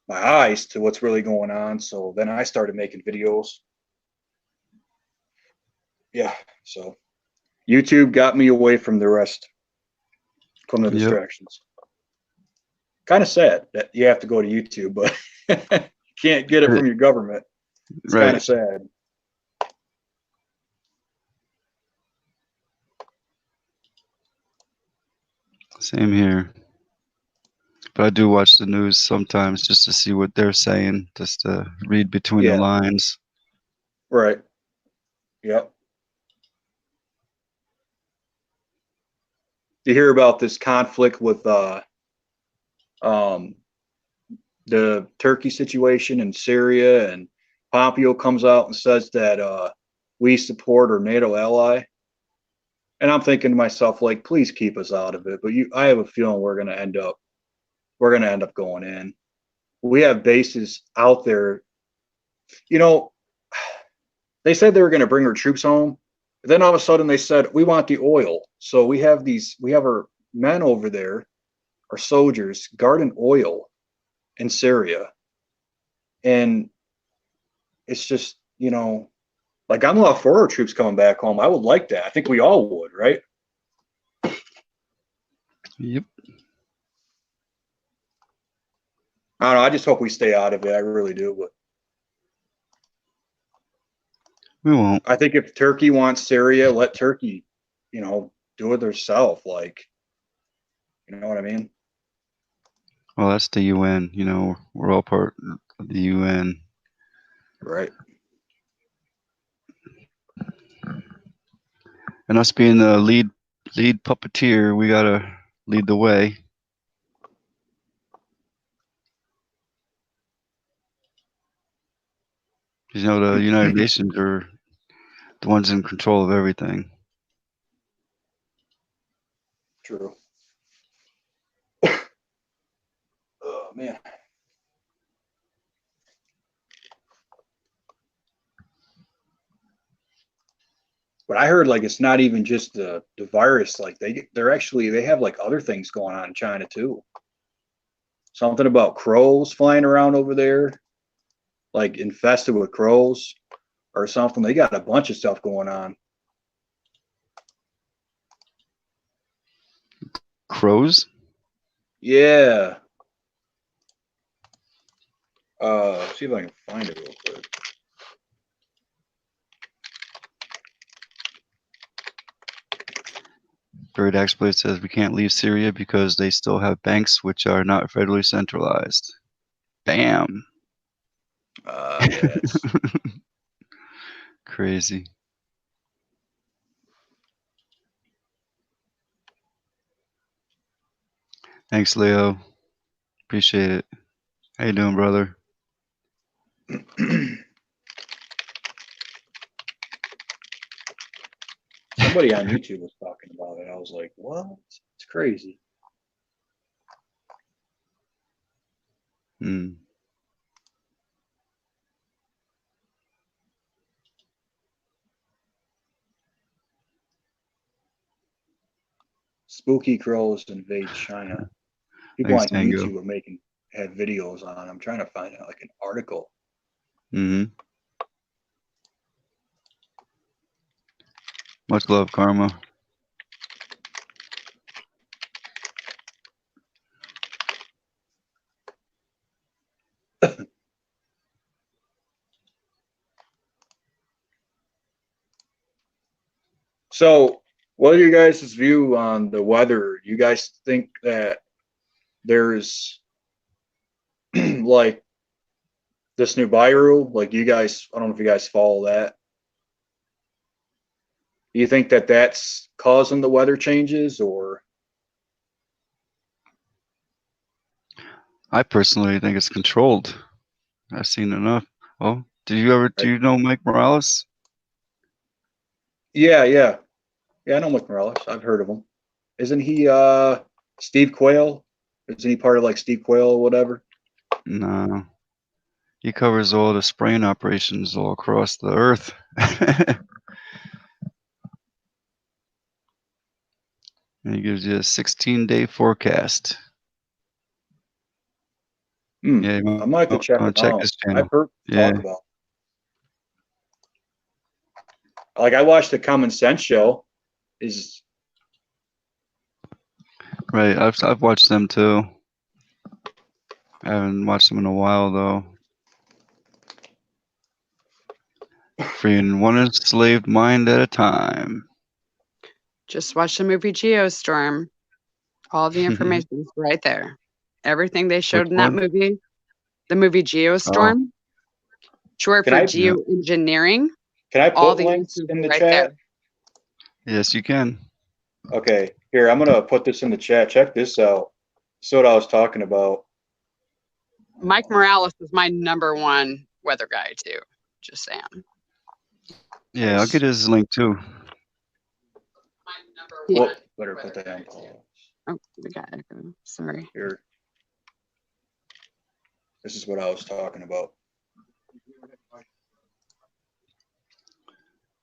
my eyes to what's really going on. So then I started making videos. Yeah, so YouTube got me away from the rest, from the distractions. Kind of sad that you have to go to YouTube, but you can't get it from your government. It's kind Right. of sad. Same here. But I do watch the news sometimes just to see what they're saying, just to read between the Yeah. lines. Right. Yep. You hear about this conflict with the Turkey situation in Syria, and Pompeo comes out and says that we support our NATO ally. And I'm thinking to myself, like, please keep us out of it. But I have a feeling we're gonna end up going in. We have bases out there. You know, they said they were gonna bring our troops home. Then all of a sudden they said we want the oil. So we have our men over there, our soldiers guarding oil in Syria. And it's just, like, I'm all for our troops coming back home. I would like that. I think we all would, right? Yep. I don't know. I just hope we stay out of it. I really do. But We won't. I think if Turkey wants Syria, let Turkey, do it themselves. Like, you know what I mean? Well, that's the UN. We're all part of the UN. Right. And us being the lead puppeteer, we gotta lead the way. The United Nations are the ones in control of everything. True. Oh man. But I heard, like, it's not even just the virus. Like, they have like other things going on in China too. Something about crows flying around over there, like infested with crows or something. They got a bunch of stuff going on. Crows? Yeah. See if I can find it real quick. Bird Exploit says we can't leave Syria because they still have banks which are not federally centralized. Bam. Yeah, Crazy. Thanks, Leo. Appreciate it. How you doing, brother? somebody on YouTube was talking about it. I was like, what? It's crazy. Hmm. Spooky crows invade China. People Thanks, on Tango. YouTube had videos on. I'm trying to find out, like, an article. Mm-hmm. Much love, Karma. So, what are your guys' view on the weather? You guys think that there's like this new Biru? Like, you guys, I don't know if you guys follow that. Do you think that that's causing the weather changes, or? I personally think it's controlled. I've seen enough. Oh, do you know Mike Morales? Yeah. I know Mike Morales. I've heard of him. Isn't he Steve Quayle? Isn't he part of, like, Steve Quayle or whatever? No. He covers all the spraying operations all across the earth. And he gives you a 16-day forecast. Yeah, I might have to check him check out. his channel. I've heard Yeah. talk about. Like, I watched the Common Sense show. Is Right. I've watched them too. I haven't watched them in a while though. Freeing one enslaved mind at a time. Just watch the movie Geostorm. All the information is right there. Everything they showed Which in that one? movie, the movie Geostorm, short Can for I- geoengineering. Can I All put the links answers in are the right chat? there. Yes, you can. Okay, here, I'm gonna put this in the chat. Check this out. So what I was talking about. Mike Morales is my #1 weather guy too. Just saying. Yeah, I'll get his link too. Well, better put that on. Oh, we got echo. Sorry. Here. This is what I was talking about.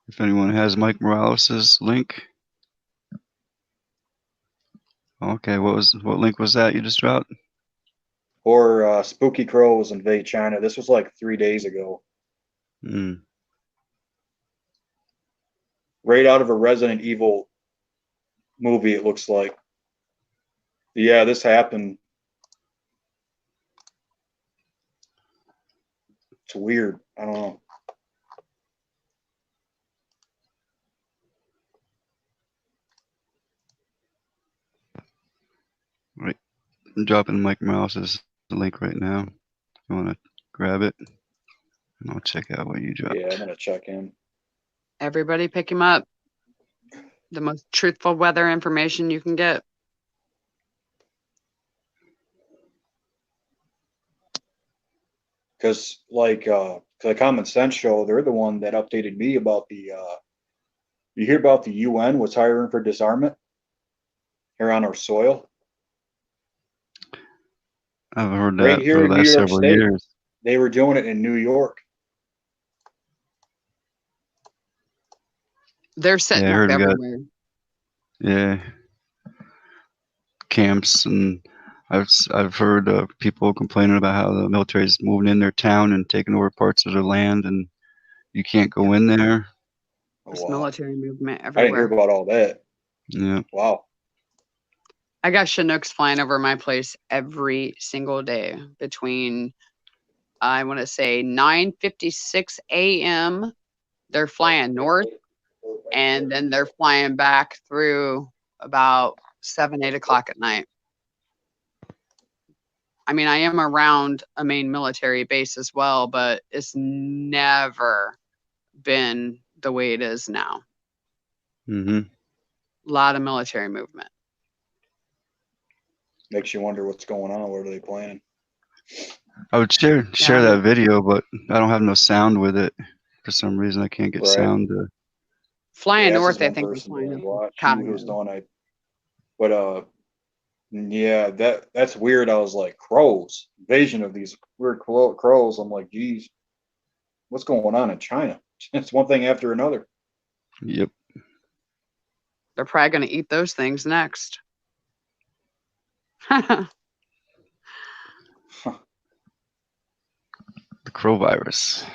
If anyone has Mike Morales's link. Okay, what link was that you just dropped? Or Spooky Crows invade China. This was like 3 days ago. Right out of a Resident Evil movie, it looks like. Yeah, this happened. It's weird. I don't know. Right. I'm dropping Mike Morales's link right now. You want to grab it? And I'll check out what you dropped. Yeah, I'm gonna check in. Everybody pick him up. The most truthful weather information you can get. Because like the Common Sense show, they're the one that updated me about the you hear about the UN was hiring for disarmament here on our soil. I've heard Right that here for in the New last York several State. years. They were doing it in New York. They're setting Yeah, I up heard we got everywhere. yeah camps, and I've heard people complaining about how the military's moving in their town and taking over parts of their land, and you can't go in there. There's wow. military movement I didn't hear everywhere. about all that. Yeah. Wow. I got Chinooks flying over my place every single day between, I want to say 9:56 a.m. They're flying north, and then they're flying back through about 7, 8 o'clock at night. I mean, I am around a main military base as well, but it's never been the way it is now. Mm-hmm. A lot of military movement. Makes you wonder what's going on. What are they planning? I would share Yeah. that video, but I don't have no sound with it. For some reason, I can't get Right. sound. Flying Yeah, north, this is I one think they're person flying that I up watched. to He was Chicago. doing it. But yeah, that's weird. I was like, crows, invasion of these weird crows. I'm like, geez, what's going on in China? It's one thing after another. Yep. They're probably going to eat those things next. The crow virus.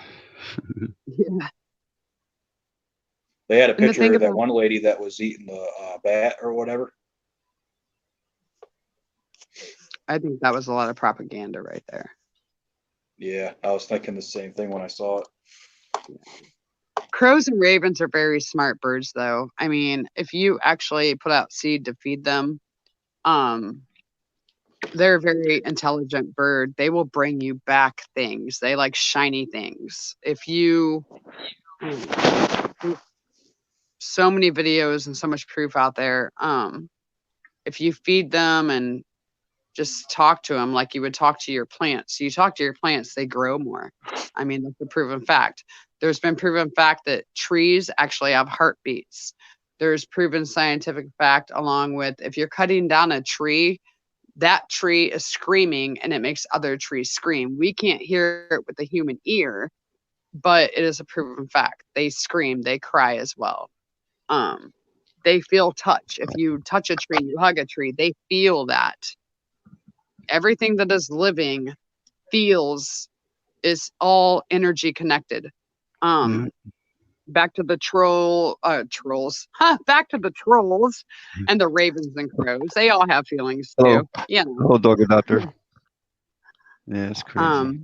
Yeah. They had a And the picture thing of that about- one lady that was eating the bat or whatever. I think that was a lot of propaganda right there. Yeah, I was thinking the same thing when I saw it. Crows and ravens are very smart birds, though. I mean, if you actually put out seed to feed them, they're a very intelligent bird. They will bring you back things. They like shiny things. If you, so many videos and so much proof out there. If you feed them and just talk to them like you would talk to your plants. You talk to your plants, they grow more. I mean, that's a proven fact. There's been proven fact that trees actually have heartbeats. There's proven scientific fact along with if you're cutting down a tree, that tree is screaming and it makes other trees scream. We can't hear it with the human ear, but it is a proven fact. They scream, they cry as well. They feel touch. If you touch a tree, you hug a tree, they feel that. Everything that is living feels is all energy connected. Back to the trolls. Back to the trolls and the ravens and crows. They all have feelings too. Oh, dog adopter. Yeah, it's crazy.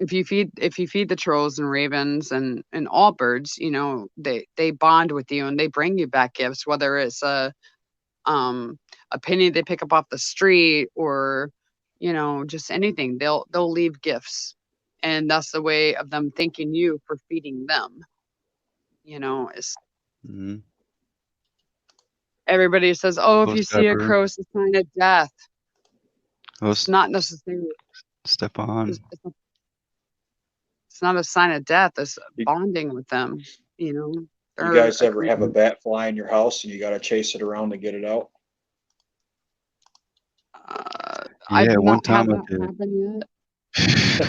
if you feed the trolls and ravens and all birds, you know, they bond with you and they bring you back gifts, whether it's a penny they pick up off the street or, you know, just anything. They'll leave gifts, and that's the way of them thanking you for feeding them. You know, it's Mhm. everybody says, oh, if Ghost you see a pepper. crow, it's a sign of death. It's Ghost not necessarily. step on. It's not a sign of death. It's bonding with them. You know, You guys ever have a bat fly in your house and you got to chase it around to get it out? I've Yeah, one not had time I that did. happen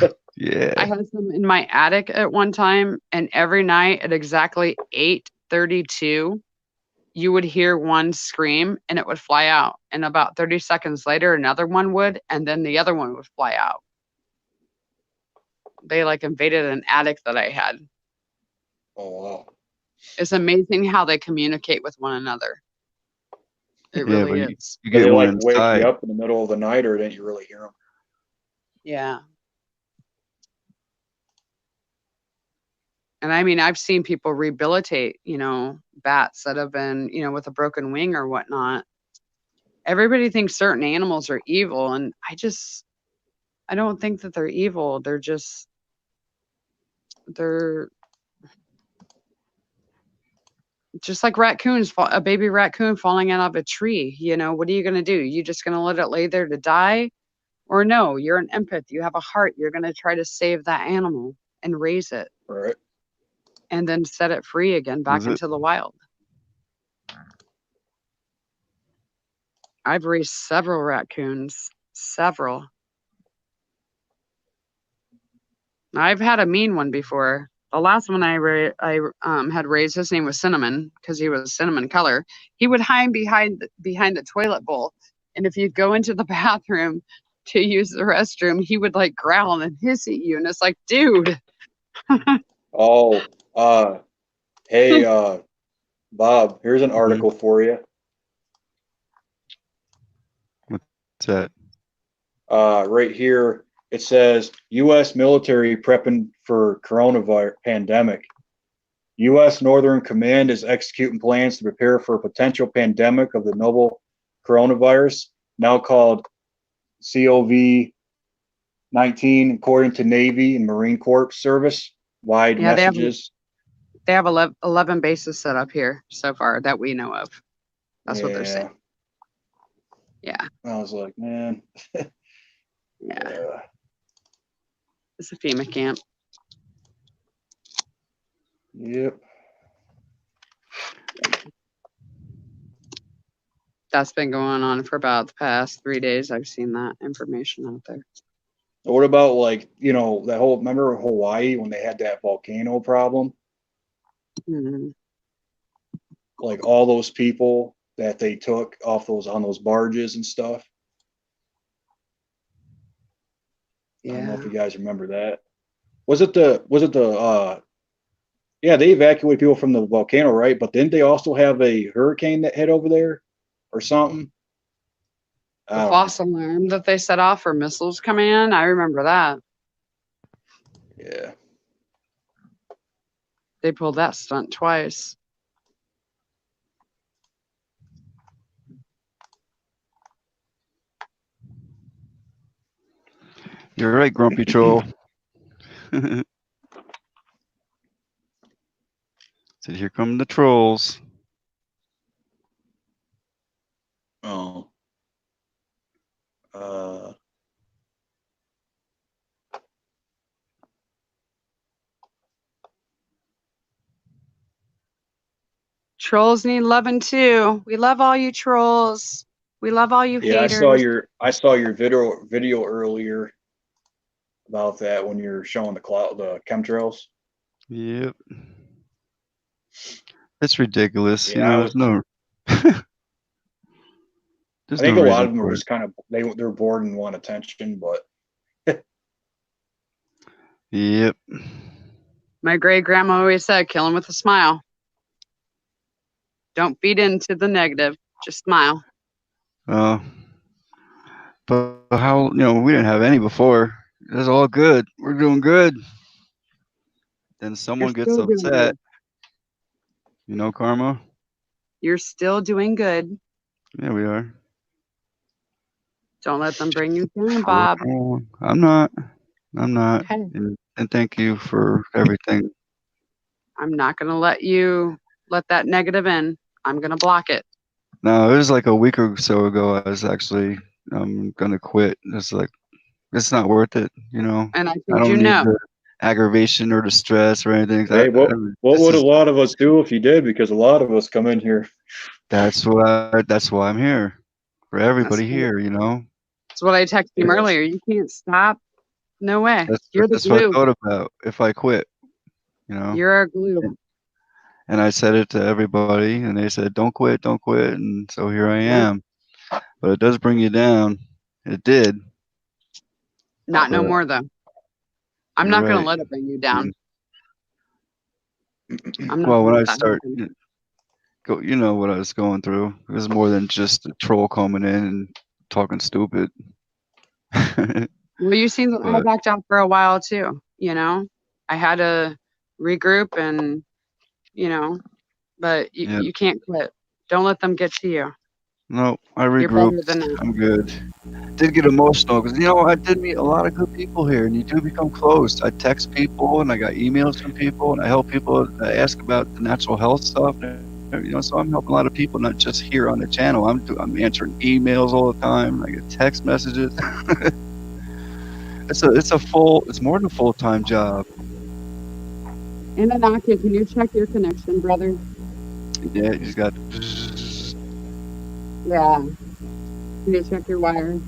yet. Yeah. I had some in my attic at one time, and every night at exactly 8:32, you would hear one scream and it would fly out. And about 30 seconds later, another one would, and then the other one would fly out. They like invaded an attic that I had. Oh, wow. It's amazing how they communicate with one another. It Yeah, really but is. you Do get they one like wake inside. you up in the middle of the night, or didn't you really hear them? Yeah. And I mean, I've seen people rehabilitate, you know, bats that have been, you know, with a broken wing or whatnot. Everybody thinks certain animals are evil, and I don't think that they're evil. They're just like raccoons, a baby raccoon falling out of a tree. You know, what are you going to do? You just going to let it lay there to die? Or no, you're an empath. You have a heart. You're going to try to save that animal and raise it. Right. And then set it free again back Is it? into the wild. I've raised several raccoons. Several. I've had a mean one before. The last one I had raised, his name was Cinnamon because he was cinnamon color. He would hide behind the toilet bowl, and if you go into the bathroom to use the restroom, he would like growl and hiss at you, and it's like, dude. Oh, hey, Bob, here's an article for you. What's that? Right here, it says U.S. military prepping for coronavirus pandemic. U.S. Northern Command is executing plans to prepare for a potential pandemic of the novel coronavirus, now called COVID-19, according to Navy and Marine Corps service. Wide Yeah, messages. they have 11 bases set up here so far that we know of. That's what they're saying. Yeah. I was like, man. Yeah. It's a FEMA camp. Yep. That's been going on for about the past 3 days. I've seen that information out there. What about, like, you know, that whole, remember Hawaii when they had that volcano problem? Mm-hmm. Like all those people that they took off on those barges and stuff. Yeah. I don't know if you guys remember that. Was it the yeah, they evacuated people from the volcano, right? But didn't they also have a hurricane that hit over there or something? The false alarm that they set off for missiles coming in, I remember that. Yeah. They pulled that stunt twice. You're right, Grumpy Troll. So here come the trolls. Oh. Trolls need loving too. We love all you trolls. We love all you haters. I saw your video earlier about that when you're showing the chemtrails. Yep. It's ridiculous. Yeah, you know, there's no I think no a lot reason of them for are it. just kind of they're bored and want attention, but Yep. My great grandma always said, kill him with a smile. Don't feed into the negative. Just smile. But how, you know, we didn't have any before. It's all good. We're doing good. Then You're someone gets still doing upset. good. You know, Karma? You're still doing good. Yeah, we are. Don't let them bring you down, Bob. I'm not. I'm not. Okay. And thank you for everything. I'm not going to let you let that negative in. I'm going to block it. No, it was like a week or so ago. I was actually gonna quit. It's like it's not worth it. You know, And I I told you don't need no. the aggravation or the stress or anything. Hey, what This would a is lot of us do if you did? Because a lot of us come in here. that's why I'm here for That's, everybody here. You know, that's what I texted him Yes. earlier. You can't stop. No way. You're the that's what I glue. thought about if I quit. You know, You're our glue. and I said it to everybody, and they said, don't quit," and so here I Yeah. am. But it does bring you down. It did. Not no But more, though. I'm you're not going to right. let it bring you I down. mean, I'm not well, going when to I let that start, happen. you know what I was going through. It was more than just a troll coming in and talking stupid. Well, you seen that I But backed out for a while, too. You know, I had to regroup and, you know, but yeah, you can't quit. Don't let them get to you. no, I You're better regrouped. than that. I'm good. Did get emotional because I did meet a lot of good people here, and you do become close. I text people, and I got emails from people, and I help people. I ask about the natural health stuff. So I'm helping a lot of people, not just here on the channel. I'm answering emails all the time. I get text messages. It's more than a full time job. And Anaki, can you check your connection, brother? Yeah, you just got. Yeah. Can you check your wire?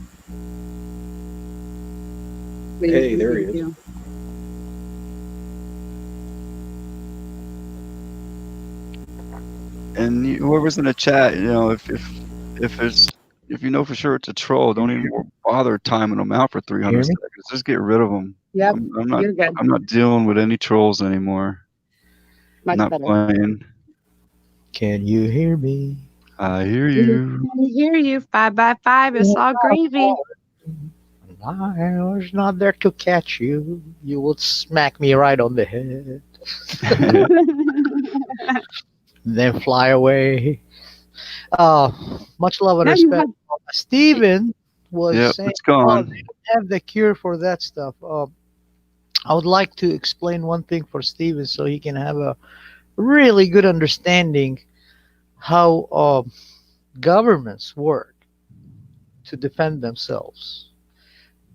Please Hey, and there he thank is. you. And whoever's in the chat, if it's if you know for sure it's a troll, don't even bother timing them out for Hear 300 me? seconds. Just get rid of them. Yep, I'm not you're good. I'm not dealing with any trolls anymore. Much Not better. playing. Can you hear me? I hear We you. can hear you 5 by 5. It's all gravy. I was not there to catch you. You would smack me right on the head, then fly away. Much love and Now you respect. have. Steven was Yep, saying, it's "Oh, gone. they don't have the cure for that stuff." I would like to explain one thing for Steven so he can have a really good understanding how governments work to defend themselves.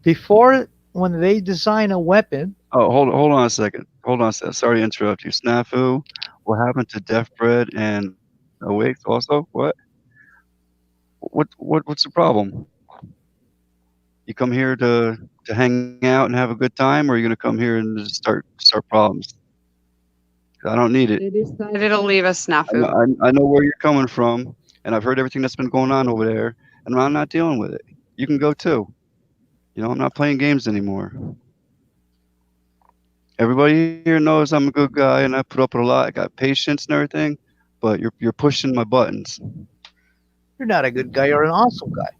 Before, when they design a weapon, Oh, hold on a second. Hold on a second. Sorry to interrupt you. Snafu. What happened to Deaf Bread and Awake also? What? What's the problem? You come here to hang out and have a good time, or are you gonna come here and just start problems? I don't need it. They decided to leave us I know, snafu. I know where you're coming from, and I've heard everything that's been going on over there, and I'm not dealing with it. You can go too. I'm not playing games anymore. Everybody here knows I'm a good guy, and I put up with a lot. I got patience and everything, but you're pushing my buttons. you're not a good guy, you're an awesome guy.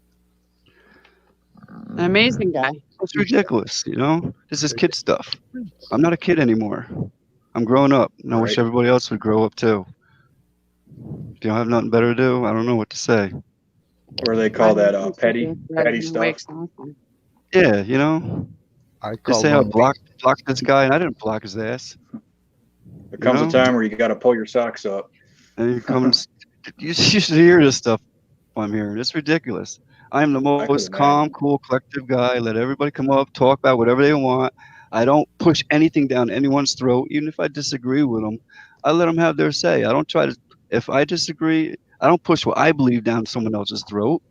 An amazing guy. It's ridiculous. This is kid stuff. I'm not a kid anymore. I'm growing up, and I wish Right. everybody else would grow up too. If you don't have nothing better to do, I don't know what to say. Or they I call love that you too, petty Death Bread petty and stuff. Awake's awesome. Yeah, I just call say I them blocked this guy, and I didn't block his ass. There You comes a know, time where you got to pull your socks up. and he comes. You should hear this stuff I'm hearing. It's ridiculous. I am the I could most calm, imagine. cool, collective guy. Let everybody come up, talk about whatever they want. I don't push anything down anyone's throat, even if I disagree with them. I let them have their say. I don't try to. If I disagree, I don't push what I believe down someone else's throat,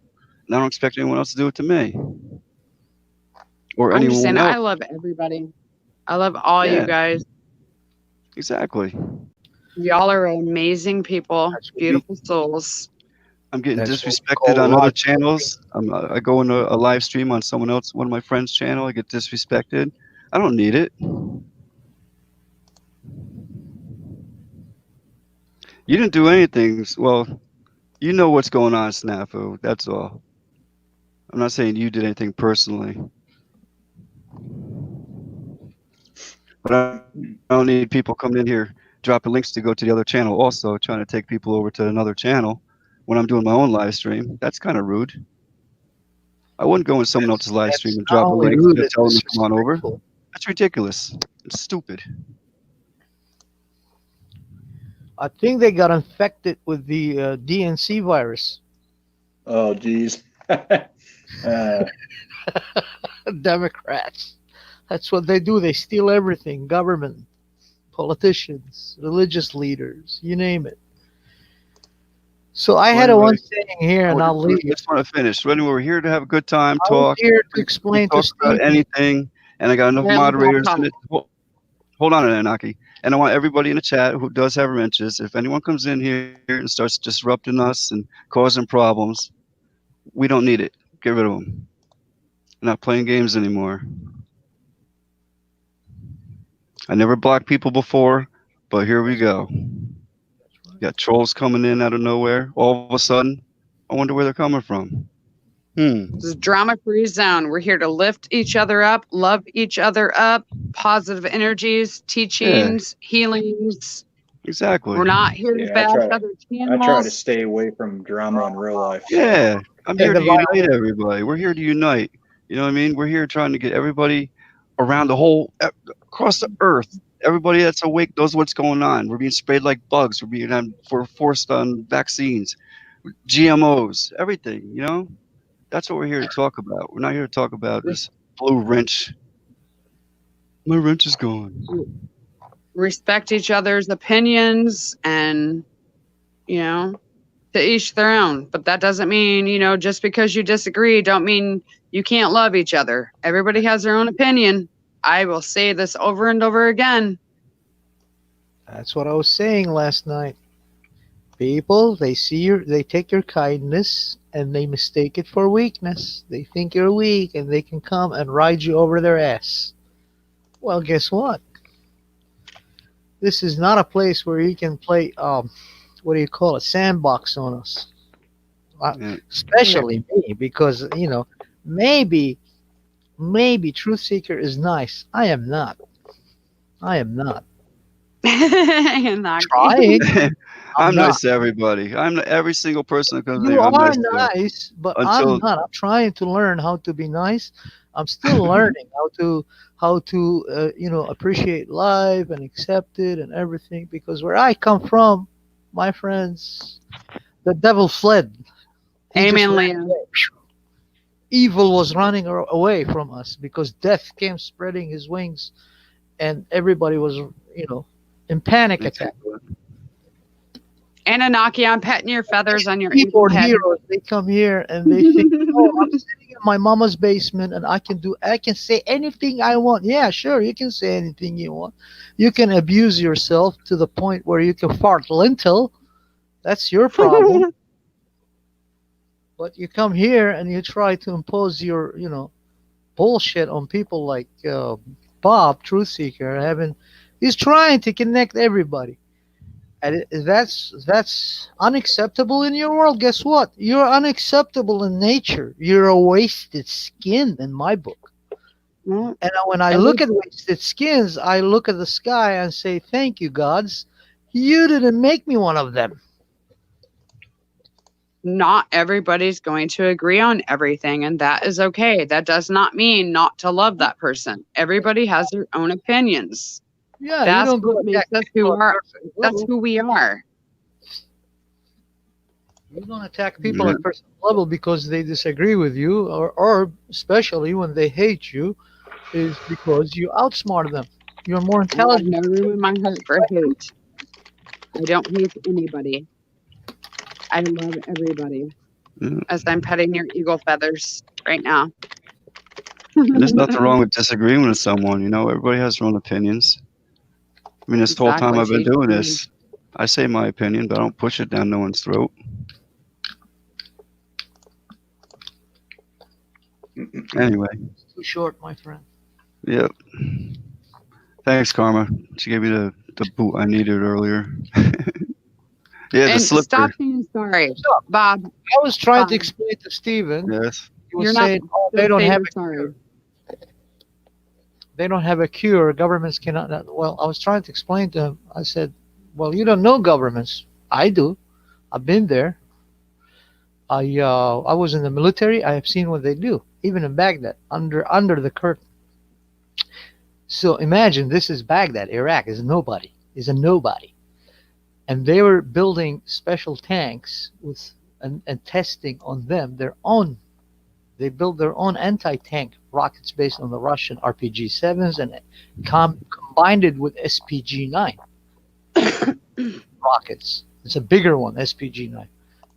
and I don't expect anyone else to do it to me or I'm just saying, anyone I else. love everybody. I love all you Yeah, guys. exactly. Y'all are amazing people, that's what we beautiful souls. I'm getting that's what we disrespected call on other logical channels. thinking. I go into a live stream on one of my friends' channel. I get disrespected. I don't need it. You didn't do anything. Well, you know what's going on, Snafu. That's all. I'm not saying you did anything personally. But I don't need people coming in here dropping links to go to the other channel also, trying to take people over to another channel when I'm doing my own live stream. That's kind of rude. I wouldn't go in someone else's live stream That's and not drop a only link rude, to it's tell them to come on over. disrespectful. That's ridiculous. It's stupid. I think they got infected with the DNC virus. Oh, geez. Democrats. That's what they do. They steal everything. Government, politicians, religious leaders, you name it. So I Well, had a anyway, one saying here, and I'll leave. just want to finish. So anyway, we're here to have a good time, I was talk. here to We explain to talk about Steve. anything, and I got enough I love that moderators talk. in it. Hold on, Anaki. And I want everybody in the chat who does have wrenches, if anyone comes in here and starts disrupting us and causing problems, we don't need it. Get rid of them. We're not playing games anymore. I never blocked people before, but here we go. You got trolls coming in out of nowhere. All of a sudden, I wonder where they're coming from. This is drama-free zone. We're here to lift each other up, love each other up, positive energies, teachings, healings. Exactly. We're not here to Yeah, bash other I try to channels. stay away from drama in real life. So. Yeah, I'm Yeah, here the to unite everybody. We're here to unite. You know what I mean? We're here trying to get everybody around the whole, across the earth. Everybody that's awake knows what's going on. We're being sprayed like bugs. We're forced on vaccines, GMOs, everything. You know, that's what we're here to talk about. We're not here to talk about this blue wrench. My wrench is gone. Respect each other's opinions and, to each their own. But that doesn't mean, just because you disagree, don't mean you can't love each other. Everybody has their own opinion. I will say this over and over again. That's what I was saying last night. People, they take your kindness and they mistake it for weakness. They think you're weak and they can come and ride you over their ass. Well, guess what? This is not a place where you can play, what do you call it, sandbox on us. Yeah. Especially me, because, maybe Truth Seeker is nice. I am not. And not Trying. I'm not. nice to everybody. Every single person that comes in You here, I'm are nice to. nice, but Until- I'm not. I'm trying to learn how to be nice. I'm still learning how to appreciate life and accept it and everything. Because where I come from, my friends, the devil fled. He just Amen, ran Leah. away. Evil was running away from us because death came spreading his wings, and everybody was, in panic attack. Anunnaki, I'm petting your feathers on your Keyboard head. heroes, they come here and they think, oh, I'm sitting in my mama's basement and I can say anything I want. Yeah, sure, you can say anything you want. You can abuse yourself to the point where you can fart lintel. That's your problem. But you come here and you try to impose your, bullshit on people like Bob, Truth Seeker. He's trying to connect everybody. And that's unacceptable in your world. Guess what? You're unacceptable in nature. You're a wasted skin in my book. Mm. And when I look at wasted skins, I look at the sky and say, thank you, gods. You didn't make me one of them. Not everybody's going to agree on everything, and that is okay. That does not mean not to love that person. Everybody has their own opinions. Yeah, That's you don't go what makes us who are. That's who we are. You don't attack people at personal level because they disagree with you, or especially when they hate you, is because you outsmart them. You're more I have intelligent. no room in my heart for hate. I don't hate anybody. I love everybody. As I'm petting your eagle feathers right now. And there's nothing wrong with disagreeing with someone. Everybody has their own opinions. I mean, this whole time I've been doing this, I say my opinion, but I don't push it down no one's throat. Anyway. It's too short, my friend. Yep. Thanks, Karma. She gave me the boot I needed earlier. Yeah, the And slipper. stop being sorry, Bob. I was trying to explain to Steven. Yes. He was saying, oh, they don't have a cure. they don't have a cure. Governments cannot. Well, I was trying to explain to him. I said, "Well, you don't know governments. I do. I've been there. I was in the military. I have seen what they do, even in Baghdad, under the curtain. So imagine this is Baghdad. Iraq is nobody. Is a nobody, and they were building special tanks with and testing on them their own. They built their own anti-tank rockets based on the Russian RPG-7s and combined it with SPG-9 rockets. It's a bigger one, SPG-9.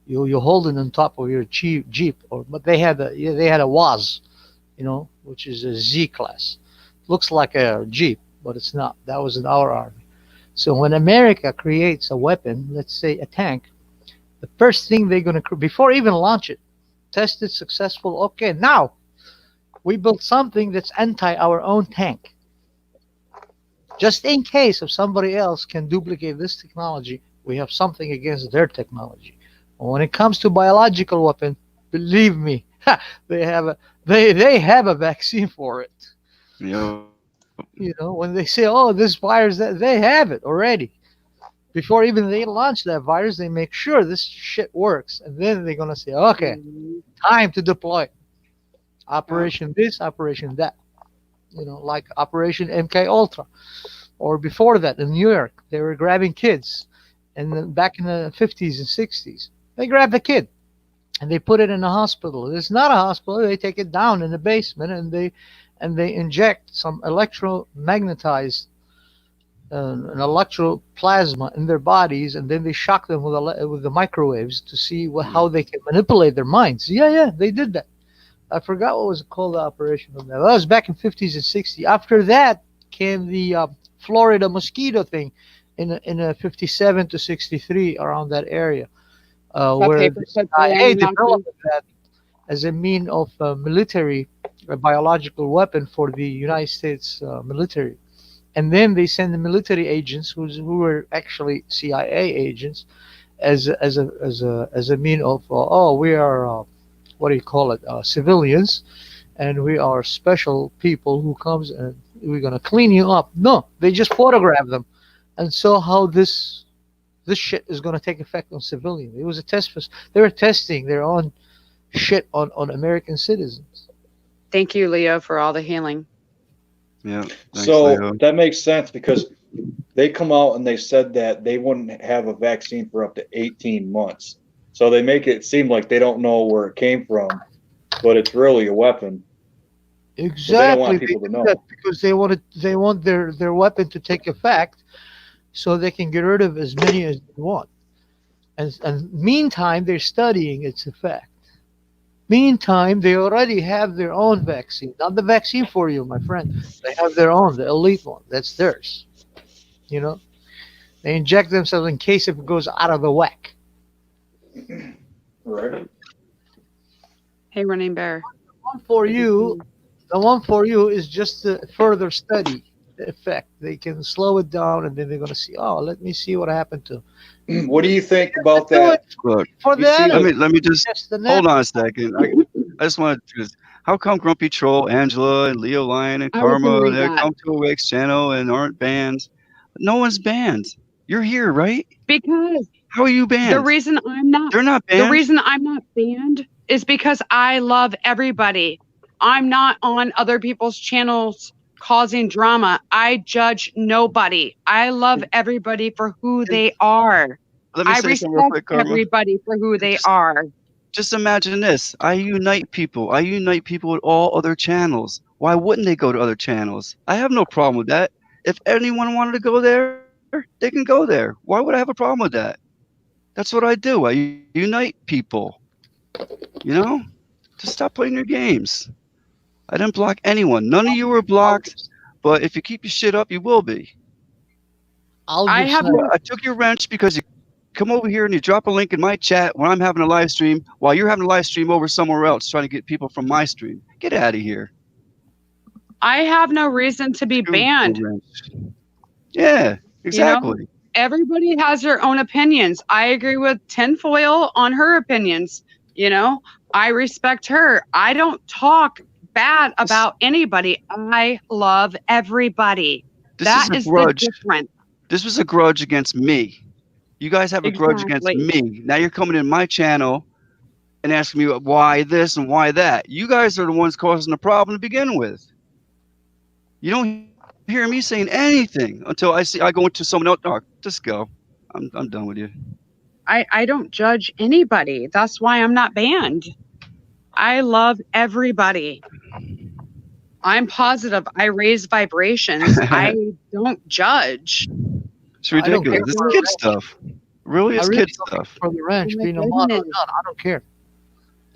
You hold it on top of your Jeep, but they had a WAZ, which is a Z class. Looks like a Jeep, but it's not. That was in our army. So when America creates a weapon, let's say a tank, the first thing they're going to, before even launch it, test it successful. Okay, now we built something that's anti our own tank. Just in case if somebody else can duplicate this technology, we have something against their technology. When it comes to biological weapon, believe me, they have a vaccine for it. Yep. When they say, "Oh, this virus," they have it already. Before even they launch that virus, they make sure this shit works, and then they're gonna say, "Okay, time to deploy Operation this, Operation that." Like Operation MK Ultra, or before that in New York, they were grabbing kids, and then back in the 50s and 60s, they grabbed the kid and they put it in a hospital. It's not a hospital. They take it down in the basement and they inject some electromagnetized an electroplasma in their bodies, and then they shock them with the microwaves to see how they can manipulate their minds. Yeah, they did that. I forgot what was called the operation of that. That was back in 50s and 60s. After that came the Florida mosquito thing in a 57 to 63, around that area, where the CIA developed that as a mean of military, a biological weapon for the United States military. And then they send the military agents who were actually CIA agents as a mean of we are what do you call it, civilians, and we are special people who comes and we're gonna clean you up. No, they just photograph them and saw how this shit is gonna take effect on civilians. It was a test for, they were testing their own shit on American citizens. Thank you, Leo, for all the healing. Yeah. Thanks, So Leo. that makes sense because they come out and they said that they wouldn't have a vaccine for up to 18 months. So they make it seem like they don't know where it came from, but it's really a weapon. Exactly. They don't want people to know. That because they want their weapon to take effect, so they can get rid of as many as they want. And meantime, they're studying its effect. Meantime, they already have their own vaccine. Not the vaccine for you, my friend. They have their own, the elite one. That's theirs. They inject themselves in case if it goes out of the whack. Right. Hey, Running Bear. The one for you is just to further study the effect. They can slow it down, and then they're going to see, oh, let me see what happened to. What do you think about that? Look, For You see that, let me just hold on a second. I just want to do this. How come Grumpy Troll, Angela, and Leo Lion, and I was gonna Karma, read they that. come to Awake's channel and aren't banned? No one's banned. You're here, right? Because How are you banned? the reason I'm not They're not banned. the reason I'm not banned is because I love everybody. I'm not on other people's channels causing drama. I judge nobody. I love everybody for who they are. Let me I say something real respect quick, Karma. everybody for who they Just- are. Just imagine this. I unite people. I unite people with all other channels. Why wouldn't they go to other channels? I have no problem with that. If anyone wanted to go there, they can go there. Why would I have a problem with that? That's what I do. I unite people. Just stop playing your games. I didn't block anyone. None of you were blocked. But if you keep your shit up, you will be. I have I took your wrench because you come over here and you drop a link in my chat when I'm having a live stream while you're having a live stream over somewhere else trying to get people from my stream. Get out of here. I have no reason to be banned. Yeah, exactly. Everybody has their own opinions. I agree with Tinfoil on her opinions. I respect her. I don't talk bad about anybody. I love everybody. That is the difference. This was a grudge against me. You guys have a grudge against Exactly. me. Now you're coming in my channel and asking me why this and why that. You guys are the ones causing the problem to begin with. You don't hear me saying anything until I go into someone else. Oh, just go. I'm done with you. I don't judge anybody. That's why I'm not banned. I love everybody. I'm positive. I raise vibrations. I don't judge. It's ridiculous. It's kid stuff. Really, it's kid stuff. For the ranch, being a mod or not, I don't care.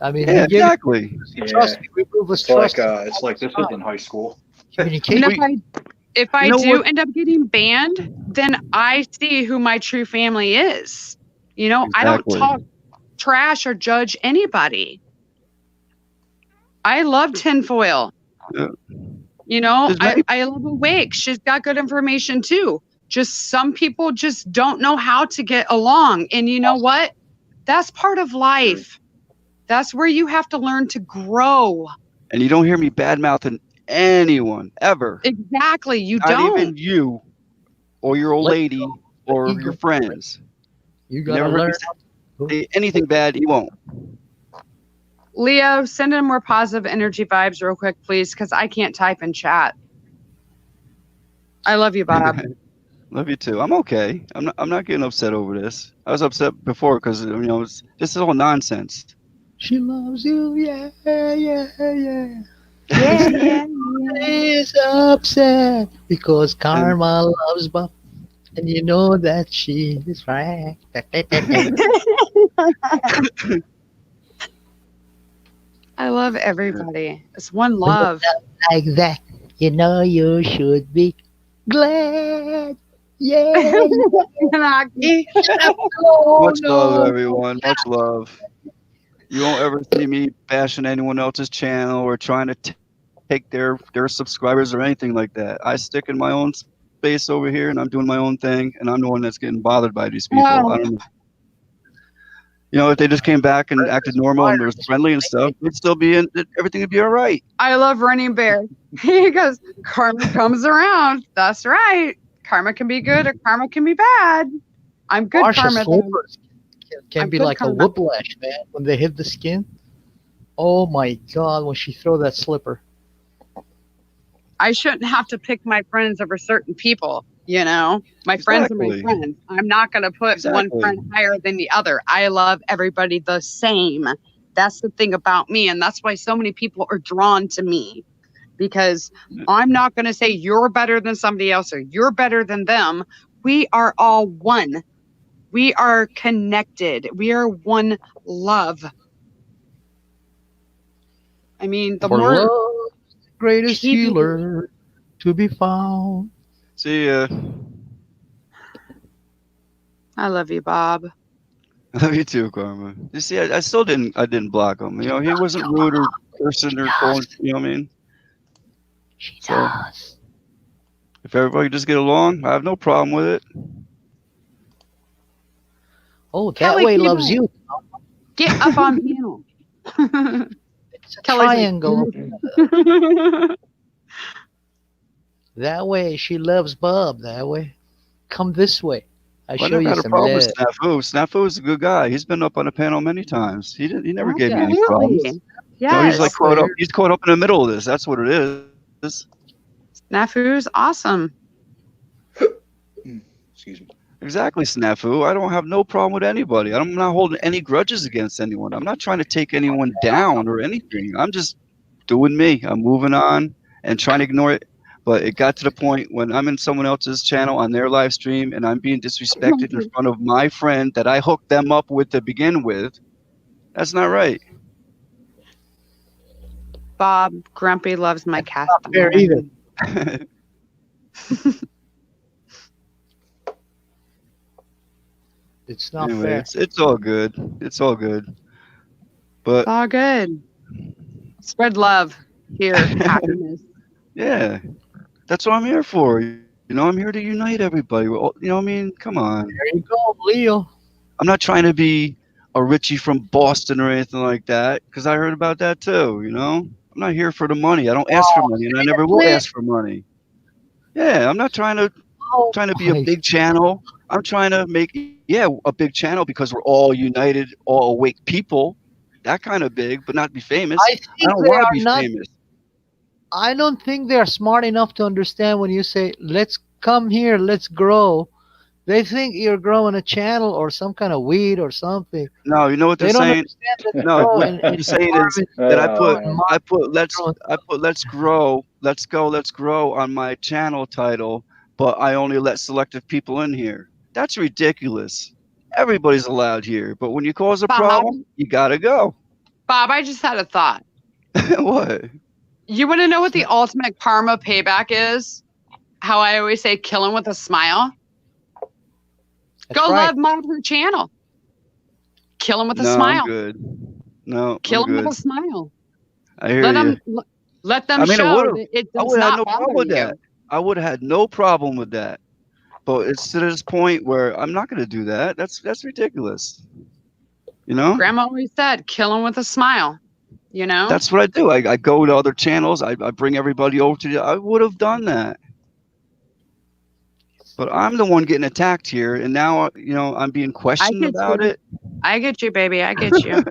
I mean, yeah, exactly. Trust me, we prove us trust. It's like this is in high school. Communication. If I do end up getting banned, then I see who my true family is. You know, I don't talk trash or judge anybody. I love tinfoil. Yeah. You know, I love Awake. She's got good information too. Just some people just don't know how to get along. And you know what? That's part of life. That's where you have to learn to grow. And you don't hear me bad-mouthing anyone, ever. Exactly. You Not don't. even you or your old lady or your friends. You gotta learn. Say anything bad, you won't. Leo, send in more positive energy vibes real quick, please, because I can't type in chat. I love you, Bob. Love you too. I'm okay. I'm not getting upset over this. I was upset before because this is all nonsense. She loves you, yeah. Yeah. Is upset because Karma loves Bob, and you know that she is right. I love everybody. It's one love. Like that, you know you should be glad. Yeah. Much love, everyone. Much love. You won't ever see me bashing anyone else's channel or trying to take their subscribers or anything like that. I stick in my own space over here, and I'm doing my own thing, and I'm the one that's getting bothered by these people. I don't know. If they just came back and acted normal and was friendly and stuff, it'd still be everything would be all right. I love Running Bear. He goes, karma comes around. That's right. Karma can be good or karma can be bad. I'm good Marsha's karma. Can be like a whiplash, man, when they hit the skin. Oh my God, when she throw that slipper. I shouldn't have to pick my friends over certain people, My friends are my friends. I'm not going to put one friend higher than the other. I love everybody the same. That's the thing about me, and that's why so many people are drawn to me. Because I'm not going to say you're better than somebody else or you're better than them. We are all one. We are connected. We are one love. I mean, the more love, the greatest healer to be found. See ya. I love you, Bob. I love you too, Karma. You see, I still didn't block him. He wasn't rude or cursing or calling. You know what I mean? She does. If everybody just get along, I have no problem with it. Oh, that way loves you. Get up on panel. It's a triangle. That way, she loves Bob. That way, come this way. I show you some love. Snafu. Snafu is a good guy. He's been up on the panel many times. He never gave me any problems. Yes. He's like caught up. He's caught up in the middle of this. That's what it is. Snafu's awesome. Excuse me. Exactly, Snafu. I don't have no problem with anybody. I'm not holding any grudges against anyone. I'm not trying to take anyone down or anything. I'm just doing me. I'm moving on and trying to ignore it. But it got to the point when I'm in someone else's channel on their live stream and I'm being disrespected in front of my friend that I hooked them up with to begin with. That's not right. Bob, Grumpy loves my cast. Not fair either. It's not fair. It's all good. It's all good. But it's all good. Spread love here. Happiness. Yeah. That's what I'm here for. I'm here to unite everybody. Come on. There you go, Leo. I'm not trying to be a Richie from Boston or anything like that, because I heard about that too, I'm not here for the money. I don't ask for money, and I never will Seriously? ask for money. Yeah, I'm not Oh trying to be a my! big channel. I'm trying to make a big channel because we're all united, all awake people. That kind of big, but not be famous. I I think don't they want to are be not. famous. I don't think they are smart enough to understand when you say, "Let's come here, let's grow." They think you're growing a channel or some kind of weed or something. No, you know what they're They don't saying? understand that to No, grow what in they're saying is environments, that Man. let's grow, let's grow on my channel title, but I only let selective people in here. That's ridiculous. Everybody's allowed here, but when you cause a Bob, problem, you gotta go. Bob, I just had a thought. What? You want to know what the ultimate karma payback is? How I always say, kill him with a smile. That's Go right. love mod her channel. Kill him with a No, I'm smile. good. No, Kill I'm him with good. a smile. I hear Let you. them let them I mean, show that it I does would have had not no bother problem with you. that. I would have had no problem with that. But it's to this point where I'm not going to do that. That's ridiculous. You know? Grandma always said, kill him with a smile. You know? That's what I do. I go to other channels. I bring everybody over to the. I would have done that. But I'm the one getting attacked here, and now I'm being I questioned get about you. it. I get you, baby. I get you.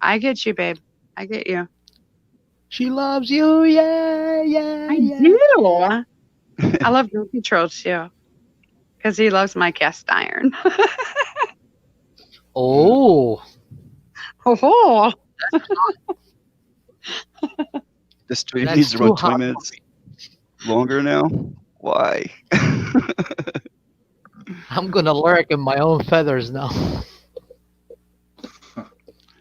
I get you, babe. I get you. She loves you, yeah, yeah, I yeah. do. I love Goofy Troll too. Because he loves my cast iron. Oh, Oh, The stream that's needs to too run 20 hot. minutes longer now. Why? I'm gonna lurk in my own feathers now.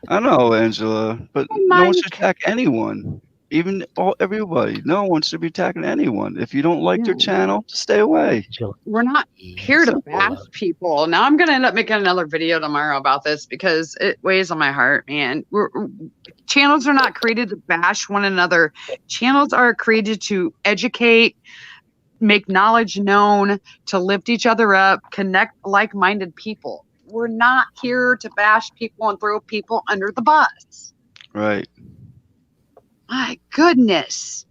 I know, Angela, but no one should Mike. attack anyone. Even everybody. No one should be attacking anyone. If you don't like their Yeah. channel, just stay away. We're not here to Simple bash love. people. Now I'm going to end up making another video tomorrow about this because it weighs on my heart, man. Channels are not created to bash one another. Channels are created to educate, make knowledge known, to lift each other up, connect like-minded people. We're not here to bash people and throw people under the bus. Right. My goodness.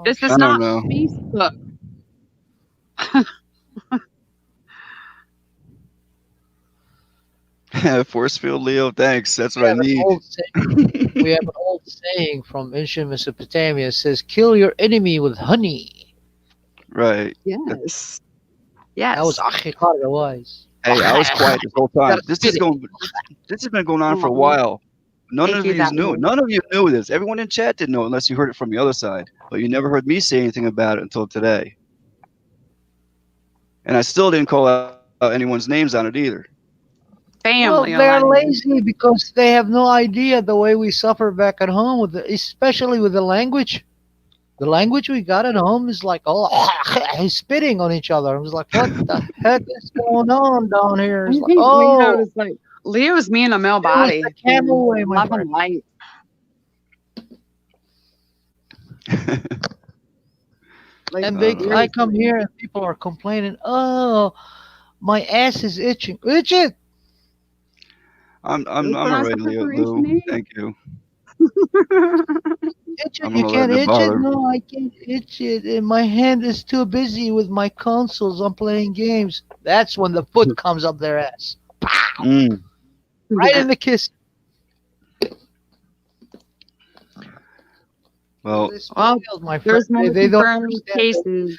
This is I don't not know. Facebook. Force field Leo, thanks. That's We what I have an need. old saying. We have an old saying from ancient Mesopotamia. It says, "Kill your enemy with honey." Right. Yes. That was Yes. Achicar the wise. Hey, I was quiet this whole time. Gotta spit it. This has been going on for a Aw. while. None Thank of you you that knew. much. None of you knew this. Everyone in chat didn't know unless you heard it from the other side. But you never heard me say anything about it until today. And I still didn't call out anyone's names on it either. Well, Family they're alliance. lazy because they have no idea the way we suffer back at home, especially with the language. The language we got at home is like, oh, he's spitting on each other. I was like, what the heck is going on down here? I It's like, think Leo oh, is like Leo's me in a male it was body. the camel way, my Love friend. and light. Like And big, I come seriously. here and people are complaining, oh, my ass is itching. Itch it. I'm Don't put on already, some Lou. preparation, Thank you. Itch it. I'm You gonna let can't it itch it? bother. No, I can't itch it. And my hand is too busy with my consoles. I'm playing games. That's when the foot comes up their ass. Pow! Mm. Right in the kiss. Well, This Well, field, my friend. there's more They don't confirmed understand that, cases.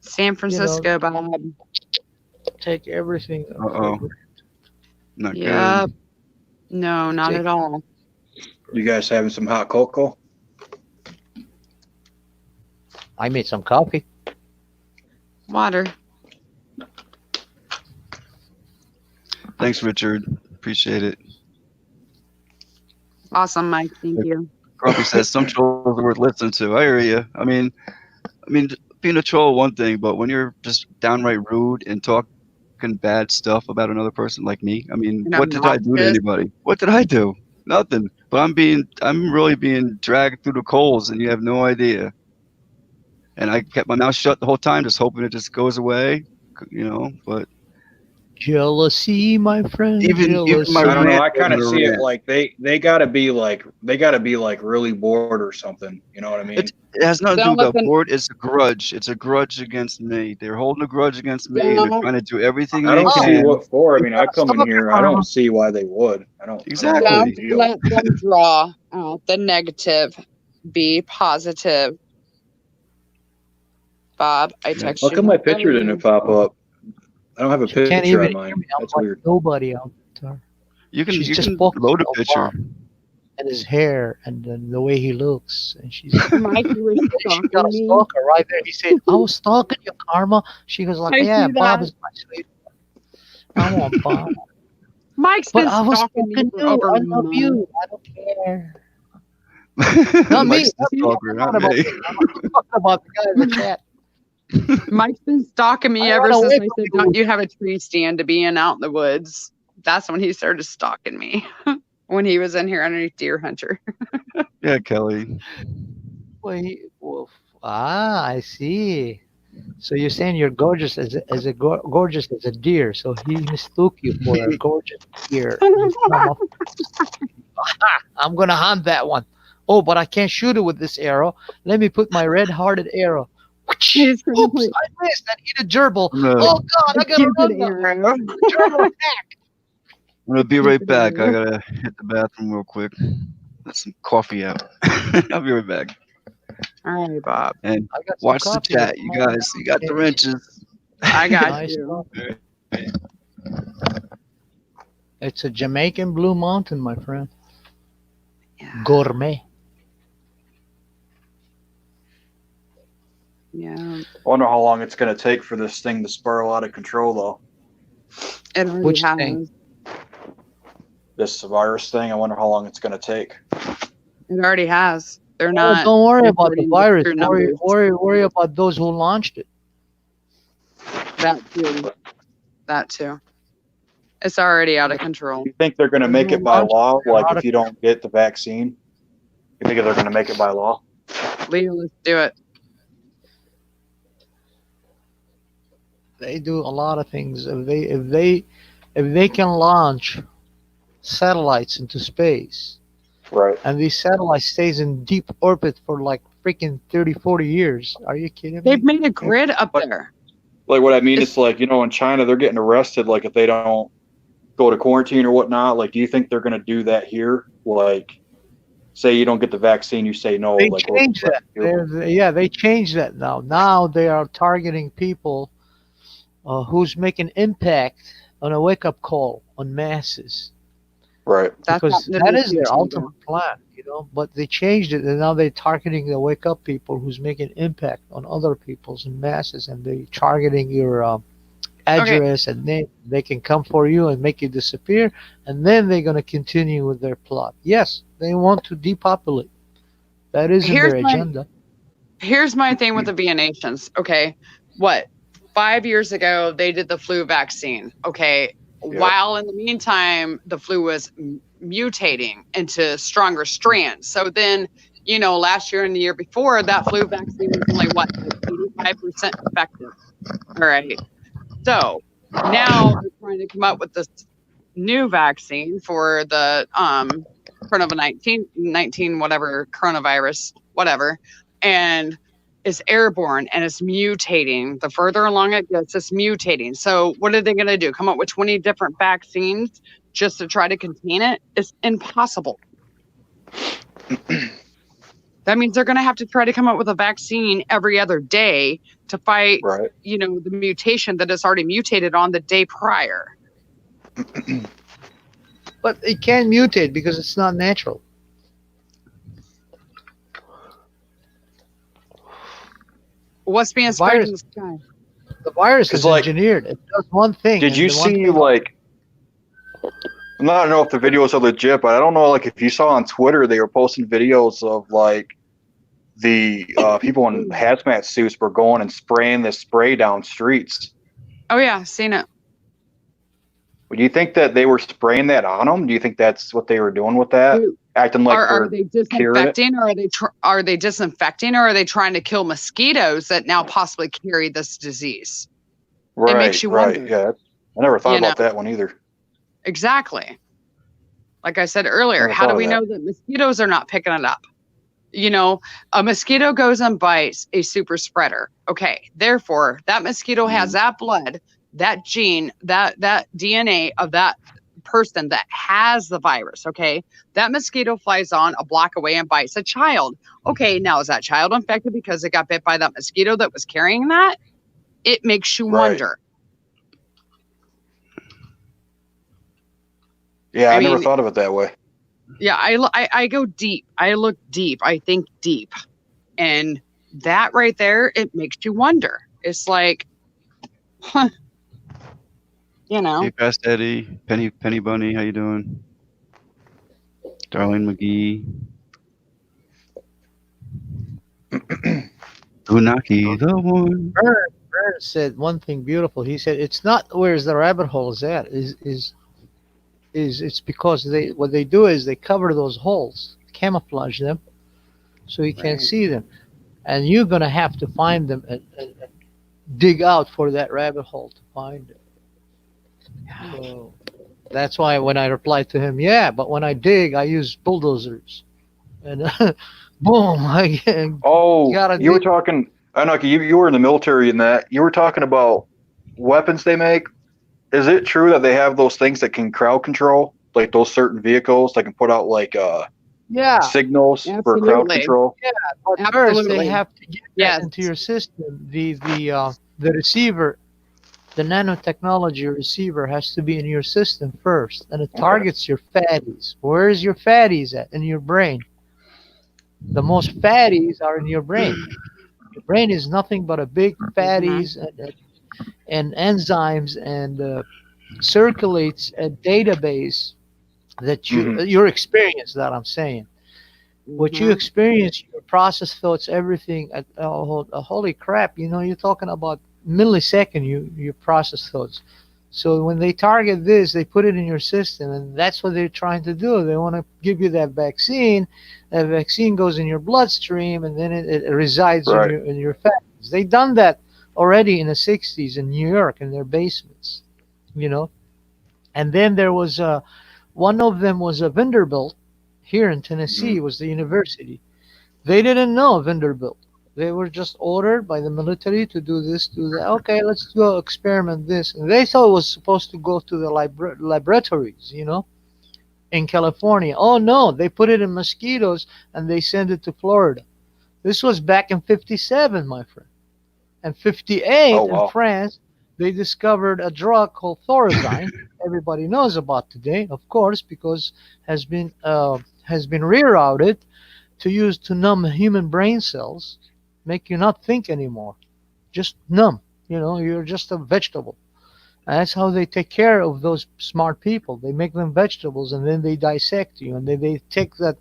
San Francisco, Bob. take everything. uh-oh. Not Yep. good. No, not Take- at all. You guys having some hot cocoa? I made some coffee. Water. Thanks, Richard. Appreciate it. Awesome, Mike. Thank you. Grumpy says some trolls are worth listening to. I hear you. I mean, being a troll one thing, but when you're just downright rude and talking bad stuff about another person like me, I mean, And what did I do to obnoxious. anybody? What did I do? Nothing. But I'm really being dragged through the coals, and you have no idea. And I kept my mouth shut the whole time, just hoping it just goes away, But Jealousy, my friend. Even Jealousy. my I don't know. rant I kind of wasn't a see it rant. like they gotta be like really bored or something. You know what I mean? It has nothing to do Don't with let them. board. It's a grudge. It's a grudge against me. They're holding a grudge against me, and they're Don't, trying to do everything I they don't see can. what for. I You mean, I gotta come in stop it, here. I Karma. don't see why they would. I don't know Exactly. the don't deal. let them draw out the negative. Be positive. Bob, I text How you. come my picture didn't pop up? I don't have a She can't picture even on hear mine. me. I'm That's like weird. nobody out there. You can She's you just can focused load a on picture. Bob and his hair and the way he looks. And she's like, Mike, you were she got stalking a me. stalker right there. He said, I was stalking you, Karma. She goes like, I yeah, see Bob that. is my sweet. I want Bob. Mike's But been I was stalking me stalking for you. over I a love month. you. I don't care. Not me. Mike's the Not me. stalker, I'm not talking about me. me. I'm talking about the guy in the chat. Mike's been stalking me I ever run since away I from said, you. "Don't you have a tree stand to be in out in the woods?" That's when he started stalking me. When he was in here underneath Deer Hunter. Yeah, Kelly. Well, I see. So you're saying you're gorgeous gorgeous as a deer. So he mistook you for a gorgeous deer. I'm gonna hunt that one. Oh, but I can't shoot it with this arrow. Let me put my red-hearted arrow. He's trying to Oops, put I missed. I need a gerbil. I'm gonna, Oh God, a I gotta Cupid run now. arrow. Gerbil attack. I'm gonna be right Cupid back. I arrow. gotta hit the bathroom real quick. Let some coffee out. I'll be right back. All right, Bob. And I got some watch the coffee. But chat, you guys. You got the wrenches. I got nice you. coffee. It's a Jamaican Blue Mountain, my friend. Yeah. Gourmet. Yeah. I wonder how long it's going to take for this thing to spiral out of control, though. It already Which has. thing? This virus thing, I wonder how long it's going to take. It already has. They're Oh, not. don't worry about the reporting virus. true Worry, numbers. worry about those who launched it. That too. That too. It's already out of control. You think they're going to Those make who it by launched law? it, they're Like out if of- you don't get the vaccine, you think they're going to make it by law? Leo, let's do it. They do a lot of things. If they can launch satellites into space, Right. and these satellites stays in deep orbit for like freaking 30, 40 years. Are you kidding me? They've made a grid up there. Like what I mean, it's like, you know, in China, they're getting arrested. Like if they don't go to quarantine or whatnot, like, do you think they're going to do that here? Like, say you don't get the vaccine, you say no. They Like, changed that. They changed that now. Now they are targeting people who's making impact on a wake-up call on masses. Right. That's Because not that is their negotiation, ultimate plan, you know. But they changed it, and now they're targeting the wake-up people who's making impact on other people's and masses, and they targeting your address, and then they can come for you and make you disappear, and then they're going to continue with their plot. Yes, they want to depopulate. That is in their agenda. Here's my thing with the VN Nations. Okay, what? 5 years ago, they did the flu vaccine. Okay, Yep. while in the meantime, the flu was mutating into stronger strands. So then, you know, last year and the year before, that flu vaccine was only what, like 85% effective. All right. So now they're trying to come up with this new vaccine for the coronavirus 19 whatever coronavirus whatever, and it's airborne and it's mutating. The further along it gets, it's mutating. So what are they going to do? Come up with 20 different vaccines just to try to contain it? It's impossible. That means they're going to have to try to come up with a vaccine every other day to fight, Right. you know, the mutation that is already mutated on the day prior. But it can mutate because it's not natural. What's being The sprayed virus- in the sky? The virus 'Cause, is like, engineered. It does one thing. Did and you the one see, thing- like, I don't know if the videos are legit, but I don't know, like, if you saw on Twitter, they were posting videos of, like, the people in hazmat suits were going and spraying this spray down streets. Oh yeah, seen it. Do you think that they were spraying that on them? Do you think that's what they were doing with that? Dude, Acting like are they're they curing it? disinfecting, or are they disinfecting, or are they trying to kill mosquitoes that now possibly carry this disease? Right, makes you right, wonder. yeah. I never thought You know, about that one either. exactly. Like I said earlier, Never how thought do of we that. know that mosquitoes are not picking it up? You know, a mosquito goes and bites a super spreader. Okay, therefore, that mosquito has that blood, that gene, that DNA of that person that has the virus. Okay, that mosquito flies on a block away and bites a child. Okay, now is that child infected because it got bit by that mosquito that was carrying that? It makes you Right. wonder. Yeah, I I never mean, thought of it that way. yeah, I go deep. I look deep. I think deep. And that right there, it makes you wonder. It's like, huh, you know, Hey, Fast Eddie, Penny Bunny, how you doing? Darlene McGee, Unaki, the one. Vern said one thing beautiful. He said it's not where's the rabbit hole is at is it's because they what they do is they cover those holes, camouflage them, so you can't right. see them, and you're gonna have to find them and dig out for that rabbit hole to find it. So that's why when I replied to him, yeah, but when I dig, I use bulldozers, and boom, I Oh, gotta you were dig. talking. I know you were in the military in that. You were talking about weapons they make. Is it true that they have those things that can crowd control, like those certain vehicles that can put out like Yeah, signals for crowd Absolutely. control? but first they Absolutely. have to get that Yes. into your system. The receiver, the nanotechnology receiver has to be in your system first, and it Okay. targets your fatties. Where is your fatties at? In your brain. The most fatties are in your brain. Your brain is nothing but a big Mhm. fatties and enzymes and circulates a database that Hmm. your experience that I'm saying. What you Mhm. experience, your process thoughts, everything. Holy crap! You know, you're talking about millisecond. You process thoughts. So when they target this, they put it in your system, and that's what they're trying to do. They want to give you that vaccine. That vaccine goes in your bloodstream, and then it resides Right. in your fats. They done that already in the '60s in New York in their basements. You know, and then there was one of them was a Vanderbilt here in Hmm. Tennessee. Was the university they didn't know Vanderbilt. They were just ordered by the military to do this, do that. Okay, let's go experiment this. And they thought it was supposed to go to the laboratories, in California. Oh no, they put it in mosquitoes and they send it to Florida. This was back in 57, my friend. And Oh 58 in wow. France, they discovered a drug called Thorazine. Everybody knows about today, of course, because has been rerouted to use to numb human brain cells, make you not think anymore, just numb. You're just a vegetable. And that's how they take care of those smart people. They make them vegetables, and then they dissect you, and they take that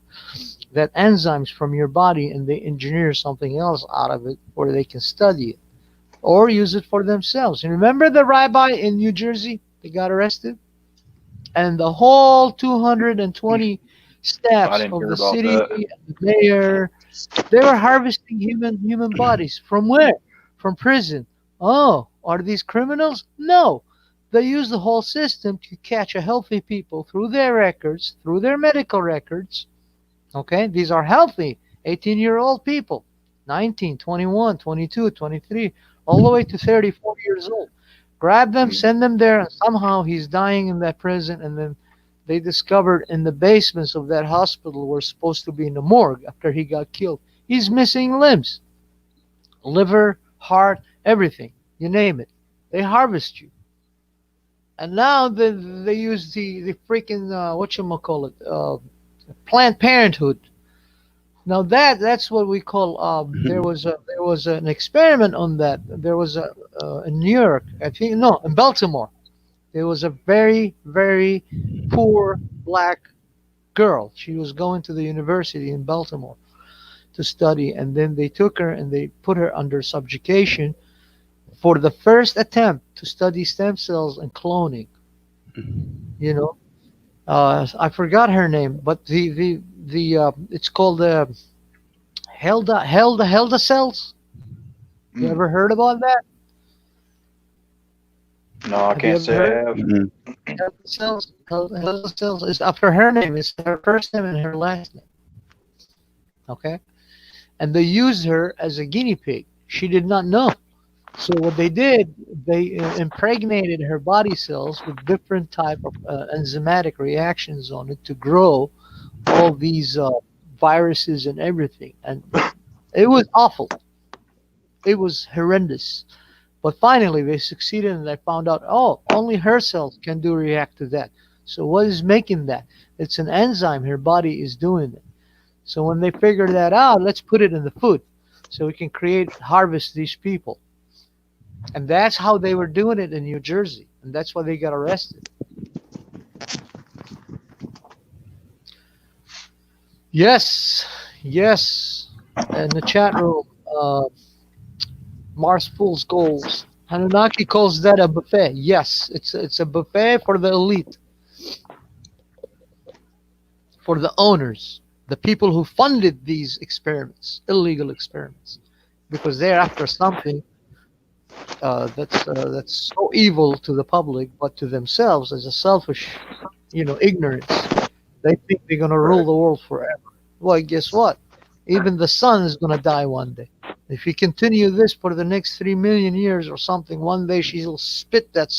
enzymes from your body, and they engineer something else out of it, where they can study it or use it for themselves. And remember the rabbi in New Jersey that got arrested, and the whole 220 I staffs didn't of hear the about city, that. the mayor, they were harvesting human bodies. From where? From prison. Oh, are these criminals? No. They use the whole system to catch a healthy people through their records, through their medical records. Okay, these are healthy 18-year-old people, 19, 21, 22, 23, all the way to 34 years old. Grab them, Mhm. send them there, and somehow he's dying in that prison. And then they discovered in the basements of that hospital were supposed to be in the morgue after he got killed. He's missing limbs, liver, heart, everything. You name it. They harvest you. And now they use the freaking, whatchamacallit, Planned Parenthood. Now that's what we call. There was an experiment on that. There was a in New York, I think, no, in Baltimore. There was a very poor black girl. She was going to the university in Baltimore to study, and then they took her and they put her under subjugation for the first attempt to study stem cells and cloning. You know, I forgot her name, but the it's called Helda cells. You Mm. ever heard about that? No, I Have you can't ever say heard? I have. Mhm. Helter Cells. Helter Cells is after her name. It's her first name and her last name. Okay, and they used her as a guinea pig. She did not know. So what they did, they impregnated her body cells with different type of enzymatic reactions on it to grow all these viruses and everything. And it was awful. It was horrendous. But finally, they succeeded and they found out, oh, only her cells can do react to that. So what is making that? It's an enzyme. Her body is doing it. So when they figured that out, let's put it in the food so we can harvest these people. And that's how they were doing it in New Jersey. And that's why they got arrested. Yes, yes. In the chat room, Mars Fool's Goals. Anunnaki calls that a buffet. Yes, it's a buffet for the elite, for the owners, the people who funded these experiments, illegal experiments, because they're after something that's so evil to the public, but to themselves as a selfish, ignorance. They think they're gonna rule Right. the world forever. Well, guess what? Even the sun is gonna die one day. If you continue this for the next 3 million years or something, one day she'll spit that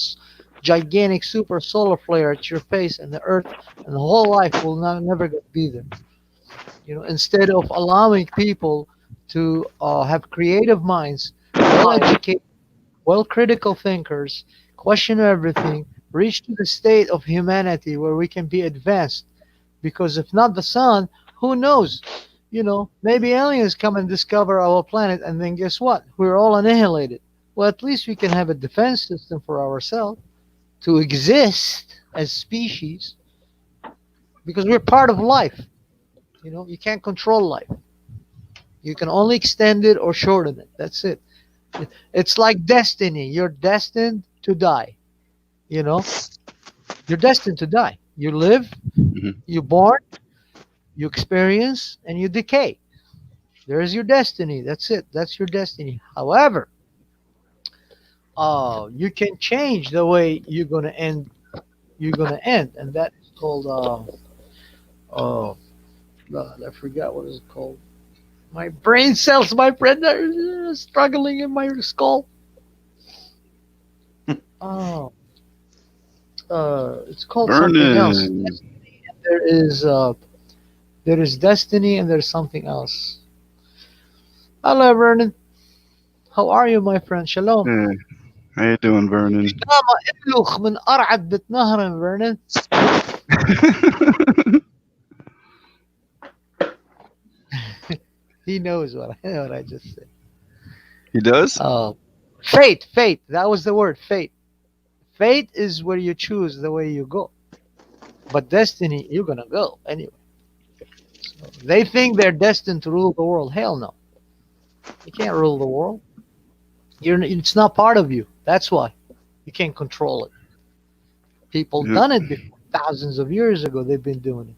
gigantic super solar flare at your face, and the Earth and the whole life will never be there. Instead of allowing people to have creative minds, well educated, well critical thinkers, question everything, reach to the state of humanity where we can be advanced. Because if not the sun, who knows? Maybe aliens come and discover our planet, and then guess what? We're all annihilated. Well, at least we can have a defense system for ourselves to exist as species because we're part of life. You can't control life. You can only extend it or shorten it. That's it. It's like destiny. You're destined to die. You know, you're destined to die. You live, Mhm. you're born, you experience, and you decay. There's your destiny. That's it. That's your destiny. However, you can change the way you're gonna end. You're gonna end, and that is called. Oh God, I forgot what it's called. My brain cells, my friend, are struggling in my skull. Oh, it's called something else. Burning. There is uh, there is destiny, and there's something else. Hello, Vernon. How are you, my friend? Shalom. Hey, how you doing, Vernon? شنامة ابلغ من أرعد بتنهر Vernon. He knows what I just said. He does? Oh, fate, fate. That was the word, fate. Fate is where you choose the way you go, but destiny, you're gonna go anyway. So they think they're destined to rule the world. Hell no, you can't rule the world. It's not part of you. That's why you can't control it. People Yep. done it before, thousands of years ago. They've been doing it.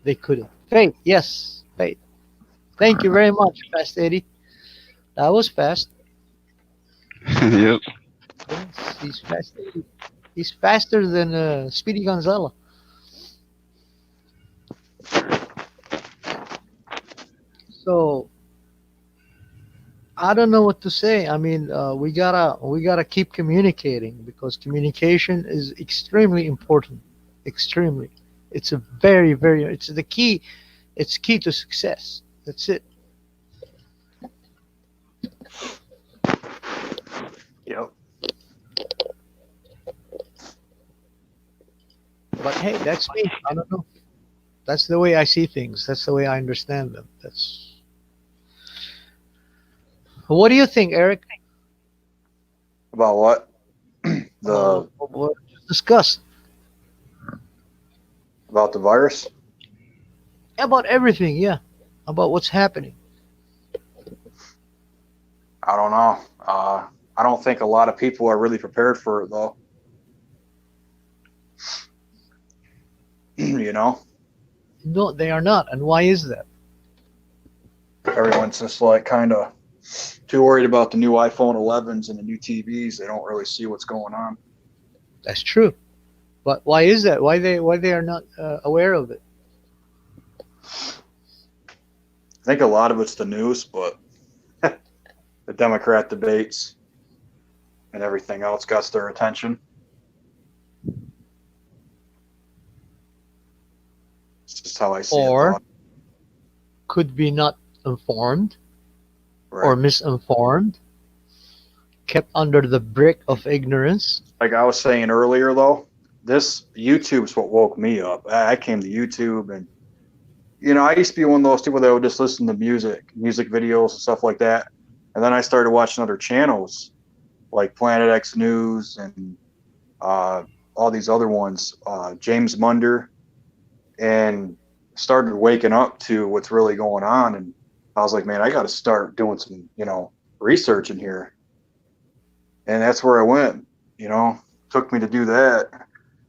They couldn't. Fate, yes, fate. Thank you very much, Fast Eddie. That was fast. Yep. Yes, he's fast. He's faster than Speedy Gonzalo. So I don't know what to say. I mean, we gotta keep communicating because communication is extremely important. Extremely, it's a very it's the key. It's key to success. That's it. Yep. But hey, that's me. I don't know. That's the way I see things. That's the way I understand them. That's. What do you think, Eric? About what? The What just discussed about the virus? about everything. Yeah, about what's happening. I don't know. I don't think a lot of people are really prepared for it, though. You know, No, they are not. And why is that? everyone's just like kind of too worried about the new iPhone 11s and the new TVs. They don't really see what's going on. That's true. But why is that? Why they are not aware of it? I think a lot of it's the news, but the Democrat debates and everything else got their attention. It's just how I see Or it. could be not informed Right. or misinformed, kept under the brick of ignorance. Like I was saying earlier, though, this YouTube's what woke me up. I came to YouTube, and I used to be one of those people that would just listen to music videos and stuff like that. And then I started watching other channels like Planet X News and all these other ones, James Munder, and started waking up to what's really going on. And I was like, man, I got to start doing some, research in here. And that's where I went, took me to do that.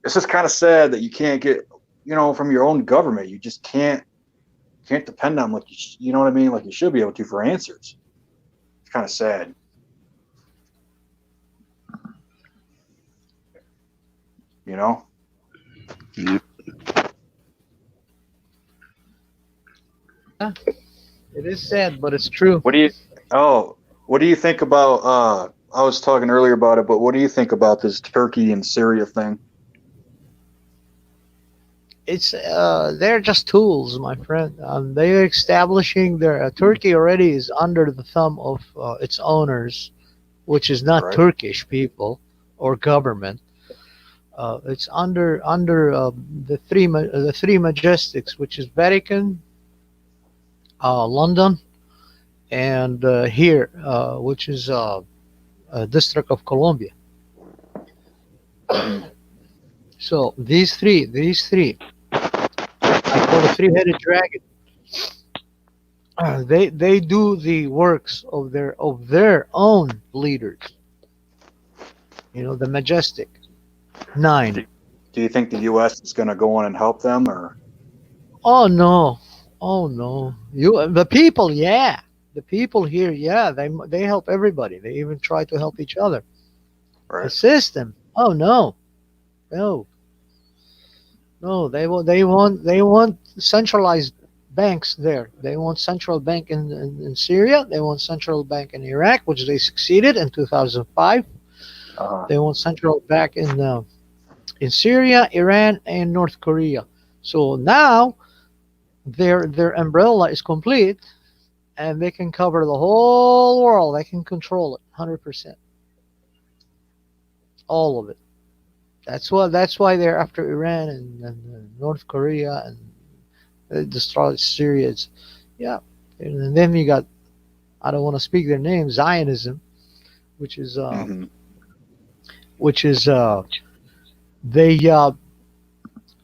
It's just kind of sad that you can't get, from your own government. You just can't depend on like you know what I mean, like you should be able to for answers. It's kind of sad. Yep. It is sad, but it's true. What do you think about I was talking earlier about it, but what do you think about this Turkey and Syria thing? It's they're just tools, my friend. They're establishing their Turkey already is under the thumb of its owners, which is not Right. Turkish people or government. It's under the three majestics, which is Vatican, London, and here, which is District of Columbia. So these three, I call the three-headed dragon. They do the works of their own leaders. The majestic nine. Do you think the U.S. is going to go in and help them, or Oh no, oh no. The people, yeah, the people here, yeah, they help everybody. They even try to help each other. The right? system, oh no, no, no. They want centralized banks there. They want central bank in Syria. They want central bank in Iraq, which they succeeded in 2005. They want central bank in Syria, Iran, and North Korea. So now their umbrella is complete, and they can cover the whole world. They can control it 100%, all of it. That's why they're after Iran and North Korea, and they destroy Syria. Yeah, and then you got, I don't want to speak their name, Zionism, which is Mhm. they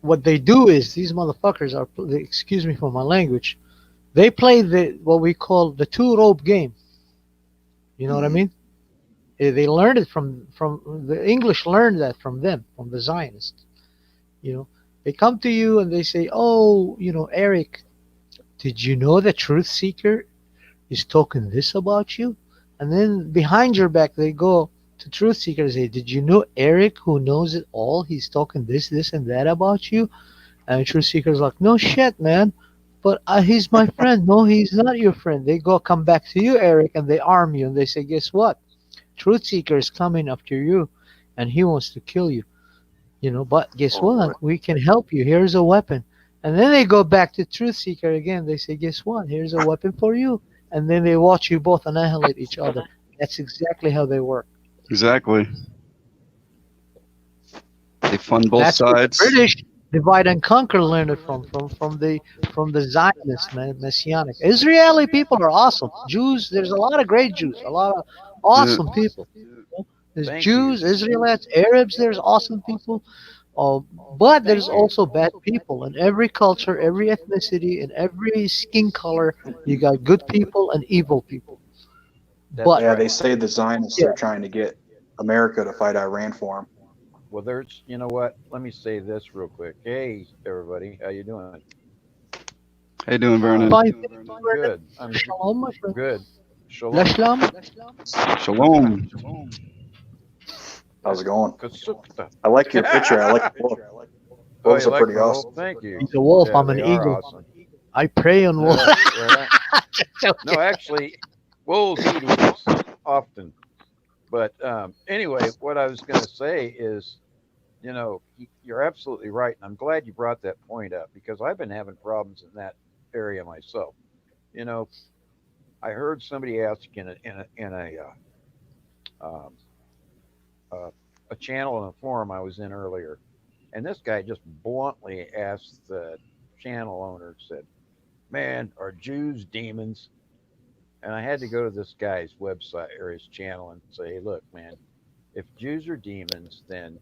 what they do is these motherfuckers are, excuse me for my language, they play what we call the two rope game. You know what I Mhm. mean? They learned it from the English, learned that from them, from the Zionists. They come to you and they say, "Oh, Eric, did you know the truth seeker is talking this about you?" And then behind your back, they go to truth seeker and say, "Did you know Eric, who knows it all? He's talking this, and that about you." And the truth seeker's like, "No shit, man. But he's my friend." "No, he's not your friend." They come back to you, Eric, and they arm you and they say, "Guess what? Truth seeker is coming after you, and he wants to kill you. But guess Oh, what? We can help you. Here's a weapon." And then they go back to truth seeker again. They say, "Guess what? Here's a weapon for you." And then they watch you both annihilate each other. That's exactly how they work. Exactly. They fund both That's what the sides. British divide and conquer learned it from the Zionists, Messianic. Israeli people are awesome. Jews, there's a lot of great Jews, a lot of awesome people. There's Thank Jews, you. Israelites, Arabs. There's awesome people. But there's also bad people in every culture, every ethnicity, in every skin color. You got good people and evil people. That's But Yeah, right. they say the Zionists yeah, are trying to get America to fight Iran for them. Well, there's, you know what? Let me say this real quick. Hey, everybody, how you doing? How you doing, Vernon? fine. Good. I'm Shalom, my friend. good. Shalom. Shalom. How's it going? Kasukta. I like your picture. I like the wolf. Oh, Wolves you are like pretty my awesome. wolf? Thank you. He's a wolf. Yeah, I'm an they are eagle. awesome. I prey on wolves. Yeah, right. No, actually, wolves eat eagles often. But anyway, what I was going to say is, you know, you're absolutely right, and I'm glad you brought that point up because I've been having problems in that area myself. You know, I heard somebody ask um, uh, a channel in a forum I was in earlier, and this guy just bluntly asked the channel owner, said, "Man, are Jews demons?" And I had to go to this guy's website or his channel and say, "Hey, look, man, if Jews are demons, then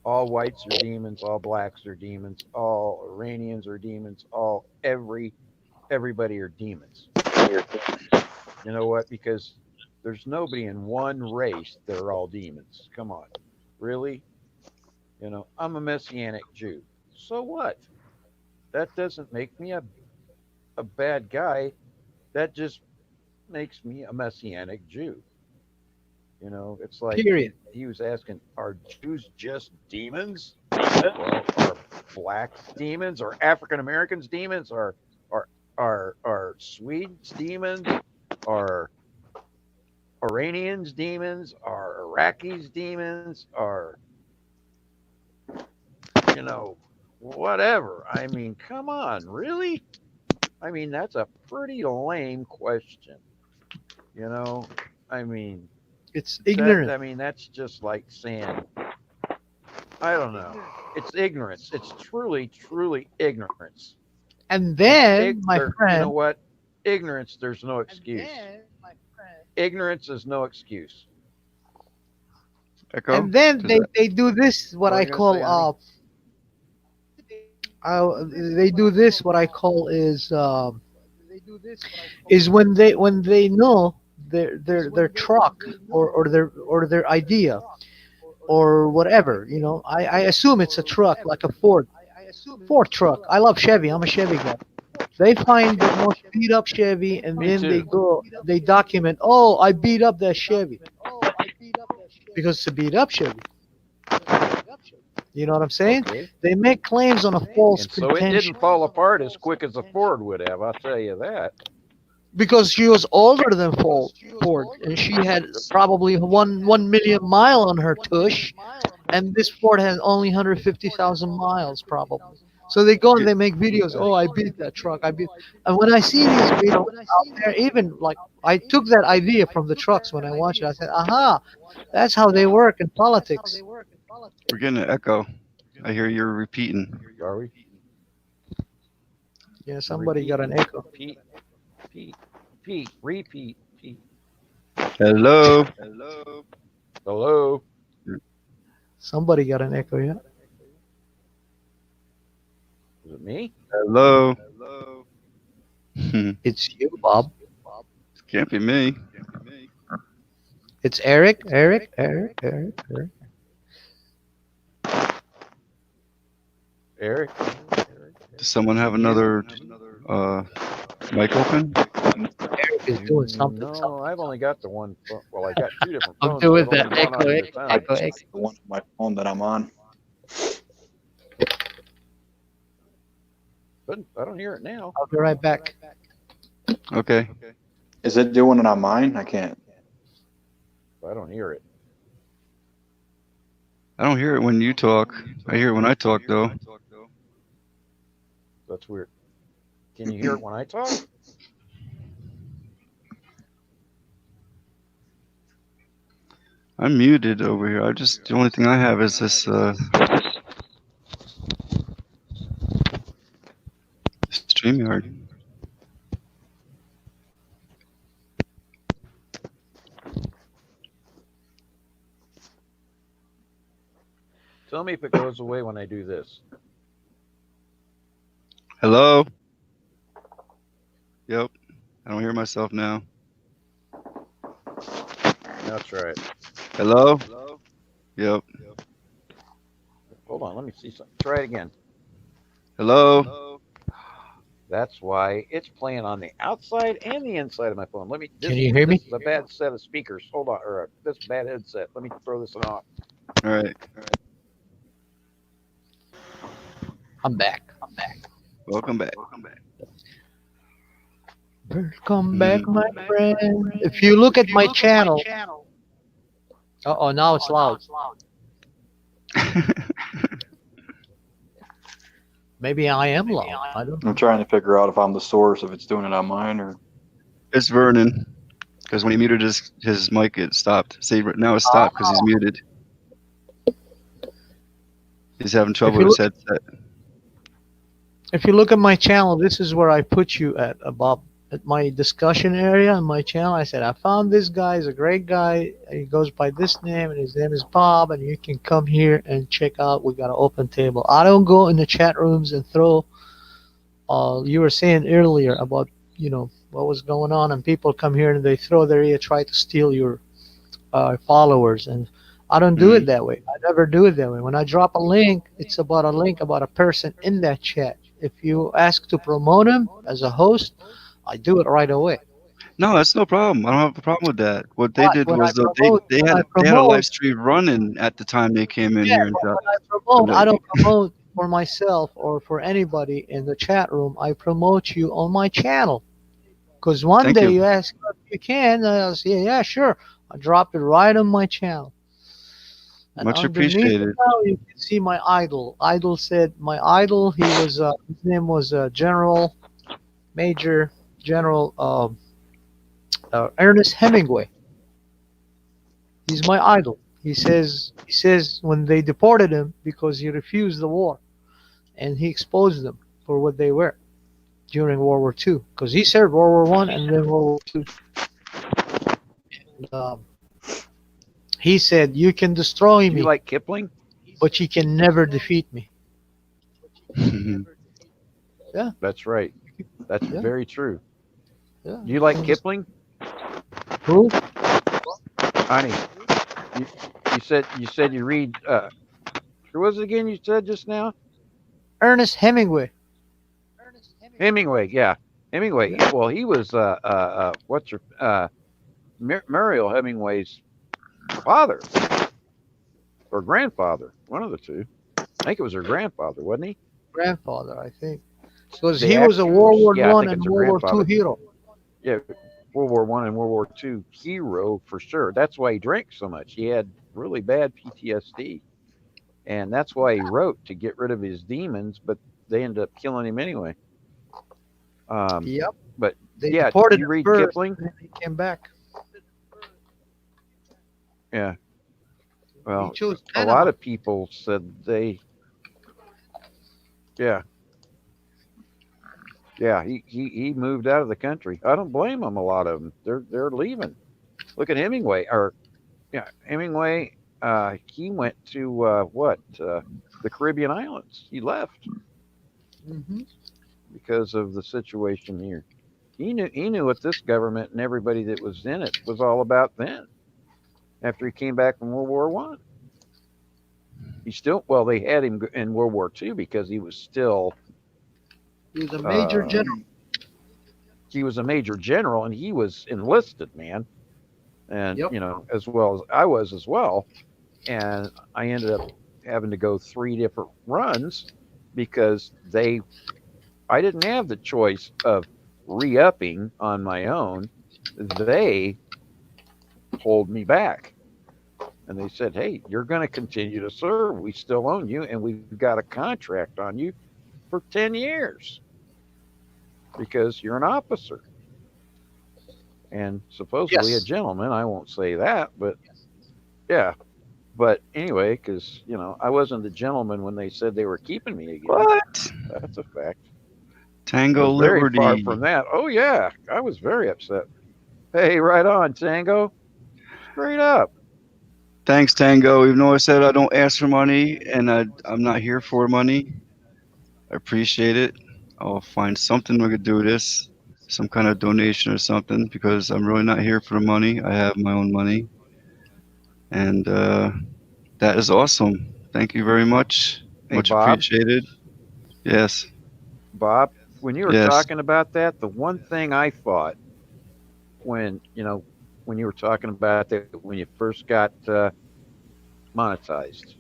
all whites are demons, all blacks are demons, all Iranians are demons, everybody are demons. You know what? Because there's nobody in one race that are all demons. Come on, really? You know, I'm a Messianic Jew. So what? That doesn't make me a bad guy. That just makes me a Messianic Jew. You know, it's like Period. he was asking, are Jews just demons? Well, are blacks demons? Are African Americans demons? Are are Swedes demons? Are Iranians demons? Are Iraqis demons? Are, you know, whatever? I mean, come on, really? I mean, that's a pretty lame question. You know, I mean, It's ignorant. that's just like saying, I don't know. It's ignorance. It's truly ignorance. And then, my You know friend, what? Ignorance, there's no excuse. Ignorance is no excuse. Echo. and then Does they, that- they do this what What are I you gonna say, honey? call they do this what I call is when they know their truck or their idea or whatever, you know. I assume it's a truck like a Ford truck. I love Chevy. I'm a Chevy guy. They find the most beat up Chevy and Me then too. they document, oh, I beat up that Chevy because it's a beat up Chevy. You know what I'm saying? Okay. They make claims on a false And so it pretension didn't fall apart as quick as a Ford would have, I'll tell you that. because she was older than Ford and she had probably 1 million mile on her tush, and this Ford has only 150,000 miles probably. So they go and they make videos. Oh, I beat that truck. I beat. And when I see these videos out there, even like I took that idea from the trucks when I watched it. I said, aha, that's how they work in politics. We're getting an echo. I hear you're repeating. Are we? Yeah, somebody got an echo. Pete, repeat, Pete. Hello. Hello? Somebody got an echo. Yeah. Is it me? Hello. It's you, Bob. Can't be me. It's Eric. Eric. Eric? Does someone have another mic open? Eric is doing something. No, I've only got the one. Well, I got two different I'm phones. doing but that only one on at a time. echo. The one on my phone that I'm on. But I don't hear it now. I'll be right back. Okay. Is it doing it on mine? I can't. I don't hear it. I don't hear it when you talk. I hear it when I talk, though. That's weird. Can you hear it when I talk? I'm muted over here. The only thing I have is this StreamYard. Tell me if it goes away when I do this. Hello? Yep. I don't hear myself now. That's right. Hello? Yep. Hold on, let me see something. Try it again. Hello? That's why it's playing on the outside and the inside of my phone. Let me. Can you hear me? This is a bad set of speakers. Hold on, or this bad headset. Let me throw this one off. All right. I'm back. Welcome back. Welcome back, my friend. If you look at my channel, oh, now it's loud. Maybe I am loud. I don't know. I'm trying to figure out if I'm the source, if it's doing it on mine or. It's Vernon. Because when he muted his mic, it stopped. See, now it's stopped because he's muted. He's having trouble with his headset. If you look at my channel, this is where I put you at my discussion area on my channel. I said I found this guy. He's a great guy. He goes by this name, and his name is Bob. And you can come here and check out. We got an open table. I don't go in the chat rooms and throw. You were saying earlier about what was going on, and people come here and they throw their ear, try to steal your followers, and I don't do it that way. I never do it that way. When I drop a link, it's about a link about a person in that chat. If you ask to promote him as a host, I do it right away. No, that's no problem. I don't have a problem with that. What they But did when was they had a live stream running at the time they came in here and when I promote, I don't promote for myself or for anybody in the chat room. I promote you on my channel. Because one Thank day you. you ask if you can, I'll say, yeah, sure. I dropped it right on my channel. And Much underneath appreciated. it now, you can see my idol. Idol said, my idol, his name was Major General Ernest Hemingway. He's my idol. He says when they deported him because he refused the war, and he exposed them for what they were during World War II, because he served World War I and then World War II. And, he said, "You can destroy Do me, you like Kipling? but you can never defeat me." Yeah, That's right. That's Yeah. very true. yeah. Do you like And Kipling, who? honey? You said you read. Who was it again? You said just now. Ernest Hemingway. Hemingway. Yeah, Hemingway. Well, he was what's your Muriel Hemingway's father or grandfather, one of the two. I think it was her grandfather, wasn't he? Grandfather, I think, because The he was a actor. World War Yeah, I One think and it's her World War grandfather. II hero. Yeah, World War One and World War II hero for sure. That's why he drank so much. He had really bad PTSD, and that's why he wrote to get rid of his demons. But they ended up killing him anyway. Yep. But They yeah, deported you him read first, Kipling? and then he came back. Yeah. Well, He chose a lot of people said they. Yeah. Yeah, he moved out of the country. I don't blame them. A lot of them, they're leaving. Look at Hemingway, or yeah, Hemingway. He went to the Caribbean islands. He left Mm-hmm. because of the situation here. He knew what this government and everybody that was in it was all about then. After he came back from World War One, he still they had him in World War II because he was still. He was a major general. He was a major general, and he was enlisted, man. And Yep. As well as I was as well. And I ended up having to go 3 different runs because I didn't have the choice of re-upping on my own. They pulled me back. And they said, "Hey, you're going to continue to serve. We still own you, and we've got a contract on you for 10 years because you're an officer and supposedly a gentleman." I won't say that, but yeah. But anyway, because I wasn't a gentleman when they said they were keeping me again. What? That's a fact. Tango I was very Liberty. far from that. Oh yeah, I was very upset. Hey, right on, Tango. Straight up. Thanks, Tango. Even though I said I don't ask for money and I'm not here for money, I appreciate it. I'll find something we could do with this, some kind of donation or something, because I'm really not here for the money. I have my own money. And that is awesome. Thank you very much. Hey, Much Bob. appreciated. Yes. Bob, when you were Yes. talking about that, the one thing I thought when when you were talking about that when you first got monetized,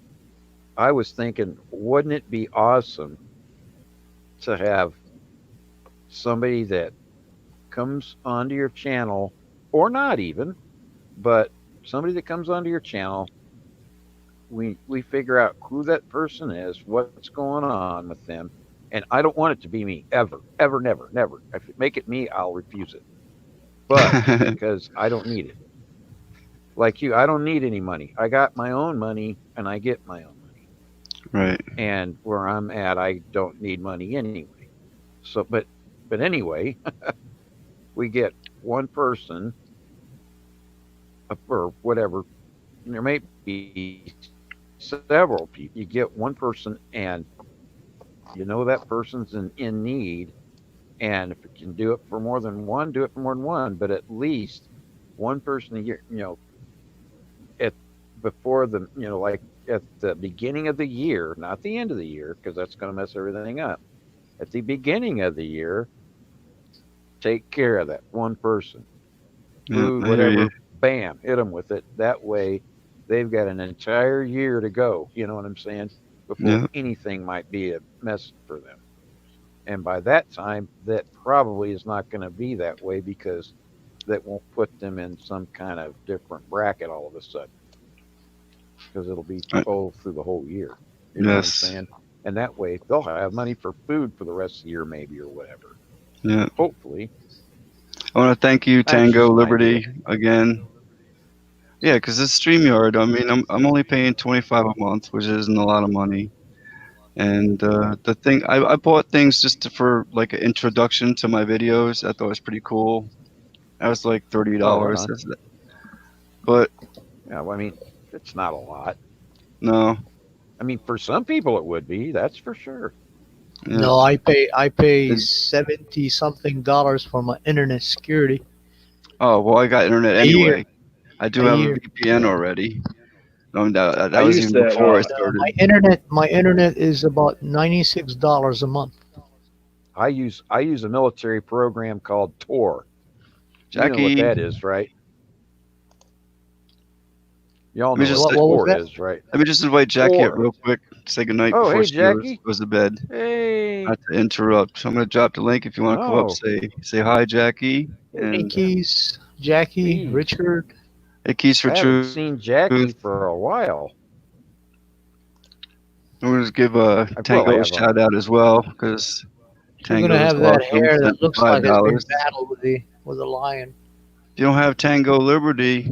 I was thinking, wouldn't it be awesome to have somebody that comes onto your channel, or not even, but somebody that comes onto your channel, we figure out who that person is, what's going on with them, and I don't want it to be me ever, ever, never, never. If you make it me, I'll refuse it. But because I don't need it. Like you, I don't need any money. I got my own money and I get my own money. Right. And where I'm at, I don't need money anyway. So, but anyway, we get one person or whatever. There may be several people. You get one person, and you know that person's in need. And if you can do it for more than one, do it for more than one. But at least one person a year. At before the like at the beginning of the year, not the end of the year, because that's going to mess everything up. At the beginning of the year, take care of that one person. Yeah, Food, I hear you. whatever, bam, hit them with it. That way, they've got an entire year to go. You know what I'm saying? Before Yeah. anything might be a mess for them. And by that time, that probably is not going to be that way because that won't put them in some kind of different bracket all of a sudden because it'll be Right. full through the whole year. You know what I'm Yes. saying? And that way they'll have money for food for the rest of the year, maybe, or whatever. Yeah. Hopefully. I want to thank you, That's Tango just an idea. Liberty, again. Yeah, because it's StreamYard. I mean, I'm only paying 25 a month, which isn't a lot of money. And the thing, I bought things just for like an introduction to my videos. I thought it was pretty cool. That was like Oh, right $30. on. But Yeah, well, I mean, it's not a lot. no, I mean, for some people it would be, that's for sure. yeah. No, I pay It, 70 something dollars for my internet security oh, well, I got internet a year. anyway. I do A have a year. VPN already. I That was used even that. before I My started. internet is about $96 a month. I use a military program called Tor. You know what Jackie, that is, right? Y'all let me know what just What was Tor that? is, right? let me just invite Jackie up Tor. real quick. Say goodnight Oh, before hey, she Jackie. goes to bed. Hey. Not to interrupt. So I'm gonna drop the link if you want to come up. Oh, Say hi, Jackie. Hey, And Keys, Jackie, geez. Richard. hey, Keys for I haven't Truth. seen Jackie for a while. I'm gonna give Well, I Tango a have on. shout out as well because She's gonna Tango's have that awesome. hair Sent that me looks five like it's been dollars. battled with a lion. If you don't have Tango Liberty,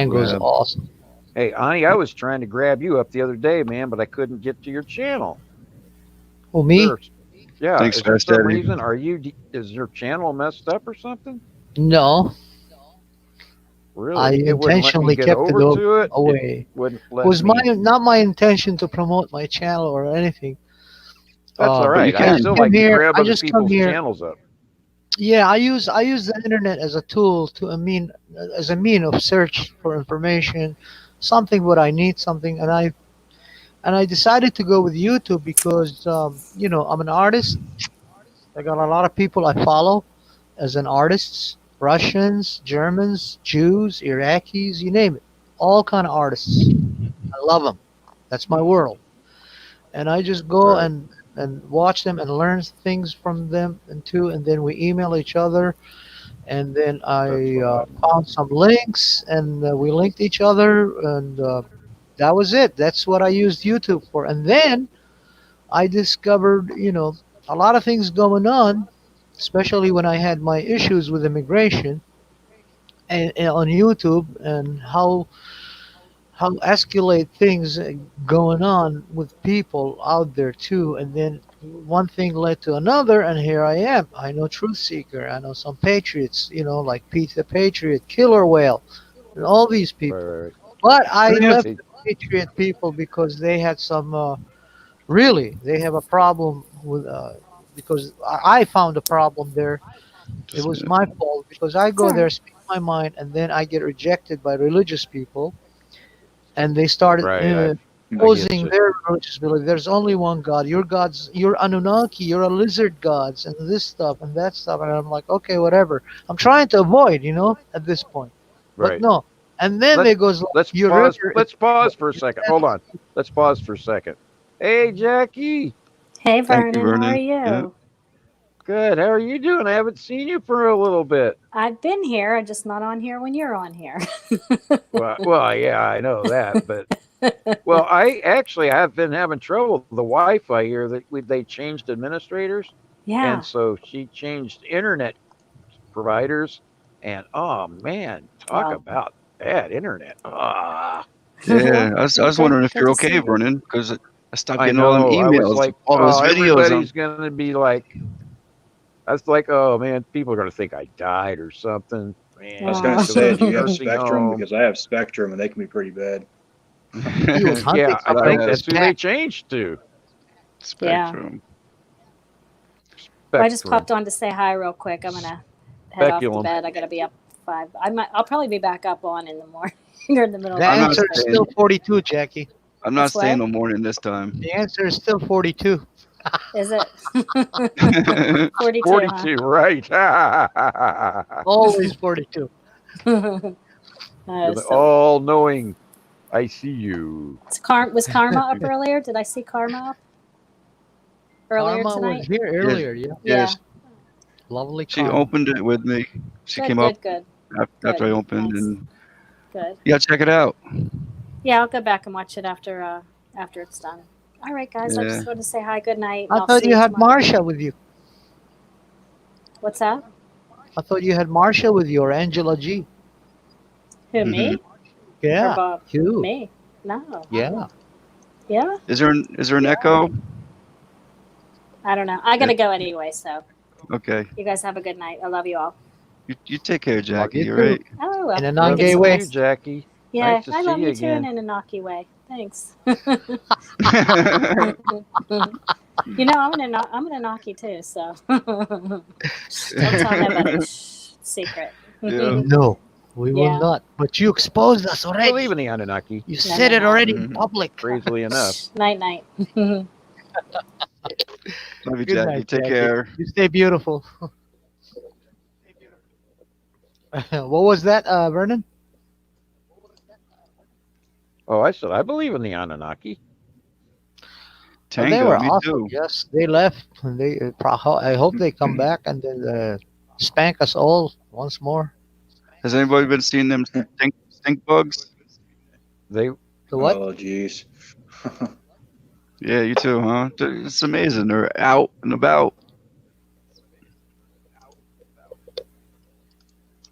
you Tango's have. awesome. Hey, Ani, I was trying to grab you up the other day, man, but I couldn't get to your channel. Who, Is there, me? yeah, Thanks, is there Fast some Eddie. reason? Is your channel messed up or something? No, I Really? It wouldn't let me intentionally get kept it over to it. It away. wouldn't It let was my me. not my intention to promote my channel or anything. That's all But you right. I I just can. still come like to here. grab I other just come people's here. channels up. Yeah, I use the internet as a tool to as a mean of search for information, something what I need, something, and I decided to go with YouTube because I'm an artist. I got a lot of people I follow as an artists, Russians, Germans, Jews, Iraqis, you name it, all kind of artists. I love them. That's my world, and I just go Right. and watch them and learn things from them and then we email each other, and then That's I right. found some links and we linked each other, and that was it. That's what I used YouTube for, and then I discovered a lot of things going on, especially when I had my issues with immigration and on YouTube, and how escalate things going on with people out there too. And then one thing led to another, and here I am. I know Truth Seeker. I know some patriots, like Pete the Patriot, Killer Whale, and all these Right, people. right, right. But I Let me ask. left Hey, the Patriot people because they had some. Really, they have a problem with. Because I found a problem there. It was my fault because I go there, speak my mind, and then I get rejected by religious people, and they started right. opposing you. their religious belief. There's only one God. Your gods, you're Anunnaki, you're a lizard gods, and this stuff and that stuff. And I'm like, okay, whatever. I'm trying to avoid, at this point. But Right. no. And then Let it goes like, let's your pause. river is Let's pause for a second. Hold on. Let's pause for a second. Hey, Jackie. Hey, Thank you, Vernon, how are Vernon. Yeah. you? Good. How are you doing? I haven't seen you for a little bit. I've been here. I'm just not on here when you're on here. Well, yeah, I know that, but I actually have been having trouble with the Wi-Fi here. They changed administrators, Yeah. and so she changed internet providers, and oh man, talk Wow. about bad internet. Ah, Yeah. I was Good, wondering if good you're to okay, see you. Vernon, because I stopped I getting all them know. I was emails, like, all those oh, videos. everybody's gonna be like, I was like, oh man, people are gonna think I died or something. I was Man, gonna Aw. say, do you have nursing Spectrum? home. Because I have Spectrum, and they can be pretty bad. he was hunting Yeah, I But I something think have with that's who cat. they changed to. Yeah. Spectrum. Well, I just Spectrum. popped on to say hi real quick. I'm gonna head off to Speculum. bed. I gotta be up 5. I'll probably be back up on in the morning or in the middle The of I'm the not night. answer is But staying. still 42, Jackie. I'm not it's staying what? no morning this time. The answer is still 42. Is it? Yeah. 42, huh? 42, right. Always 42. You're the So all knowing. I see you. was Karma up earlier? Did I see Karma up earlier Karma was tonight? here earlier, yeah. Yeah. Lovely She Karma. opened it with me. She Good, came up good, good, after I good. opened, Nice. and Good. yeah, check it out. Yeah, I'll go back and watch it after it's done. All right, guys. I Yeah. just want to say hi, good night, and I I'll thought see you you had tomorrow. Marsha with you. What's that? I thought you had Marsha with you or Angela G. Who, me or Yeah, Bob? you. Me? No. Yeah. Yeah. Is there an echo? I don't know. I gotta go anyway. So Okay. you guys have a good night. I love you all. You take care, Jackie. you You too. right? Oh, well. In a I Love get non-gay you some way. too, rest. Jackie. Yeah, Nice to I see love you you too in again. an Anunnaki way. Thanks. I'm an Anunnaki too. So don't tell nobody. Shh, secret. Yeah. No, we will Yeah. not. But you exposed us I believe already. in the Anunnaki, You No, said no, it no. already in Mhm. public. crazily enough. Night, night. Love you, Good Jackie. night, Take Jackie. care. You stay beautiful. What was that, Vernon? Oh, I said I believe in the Anunnaki. They Tango. were Me awesome. too. Yes, they left. And I hope they come back and then spank us all once more. Has anybody been seeing them stink bugs? They The what? Oh, jeez. Yeah, you too, huh? It's amazing. They're out and about.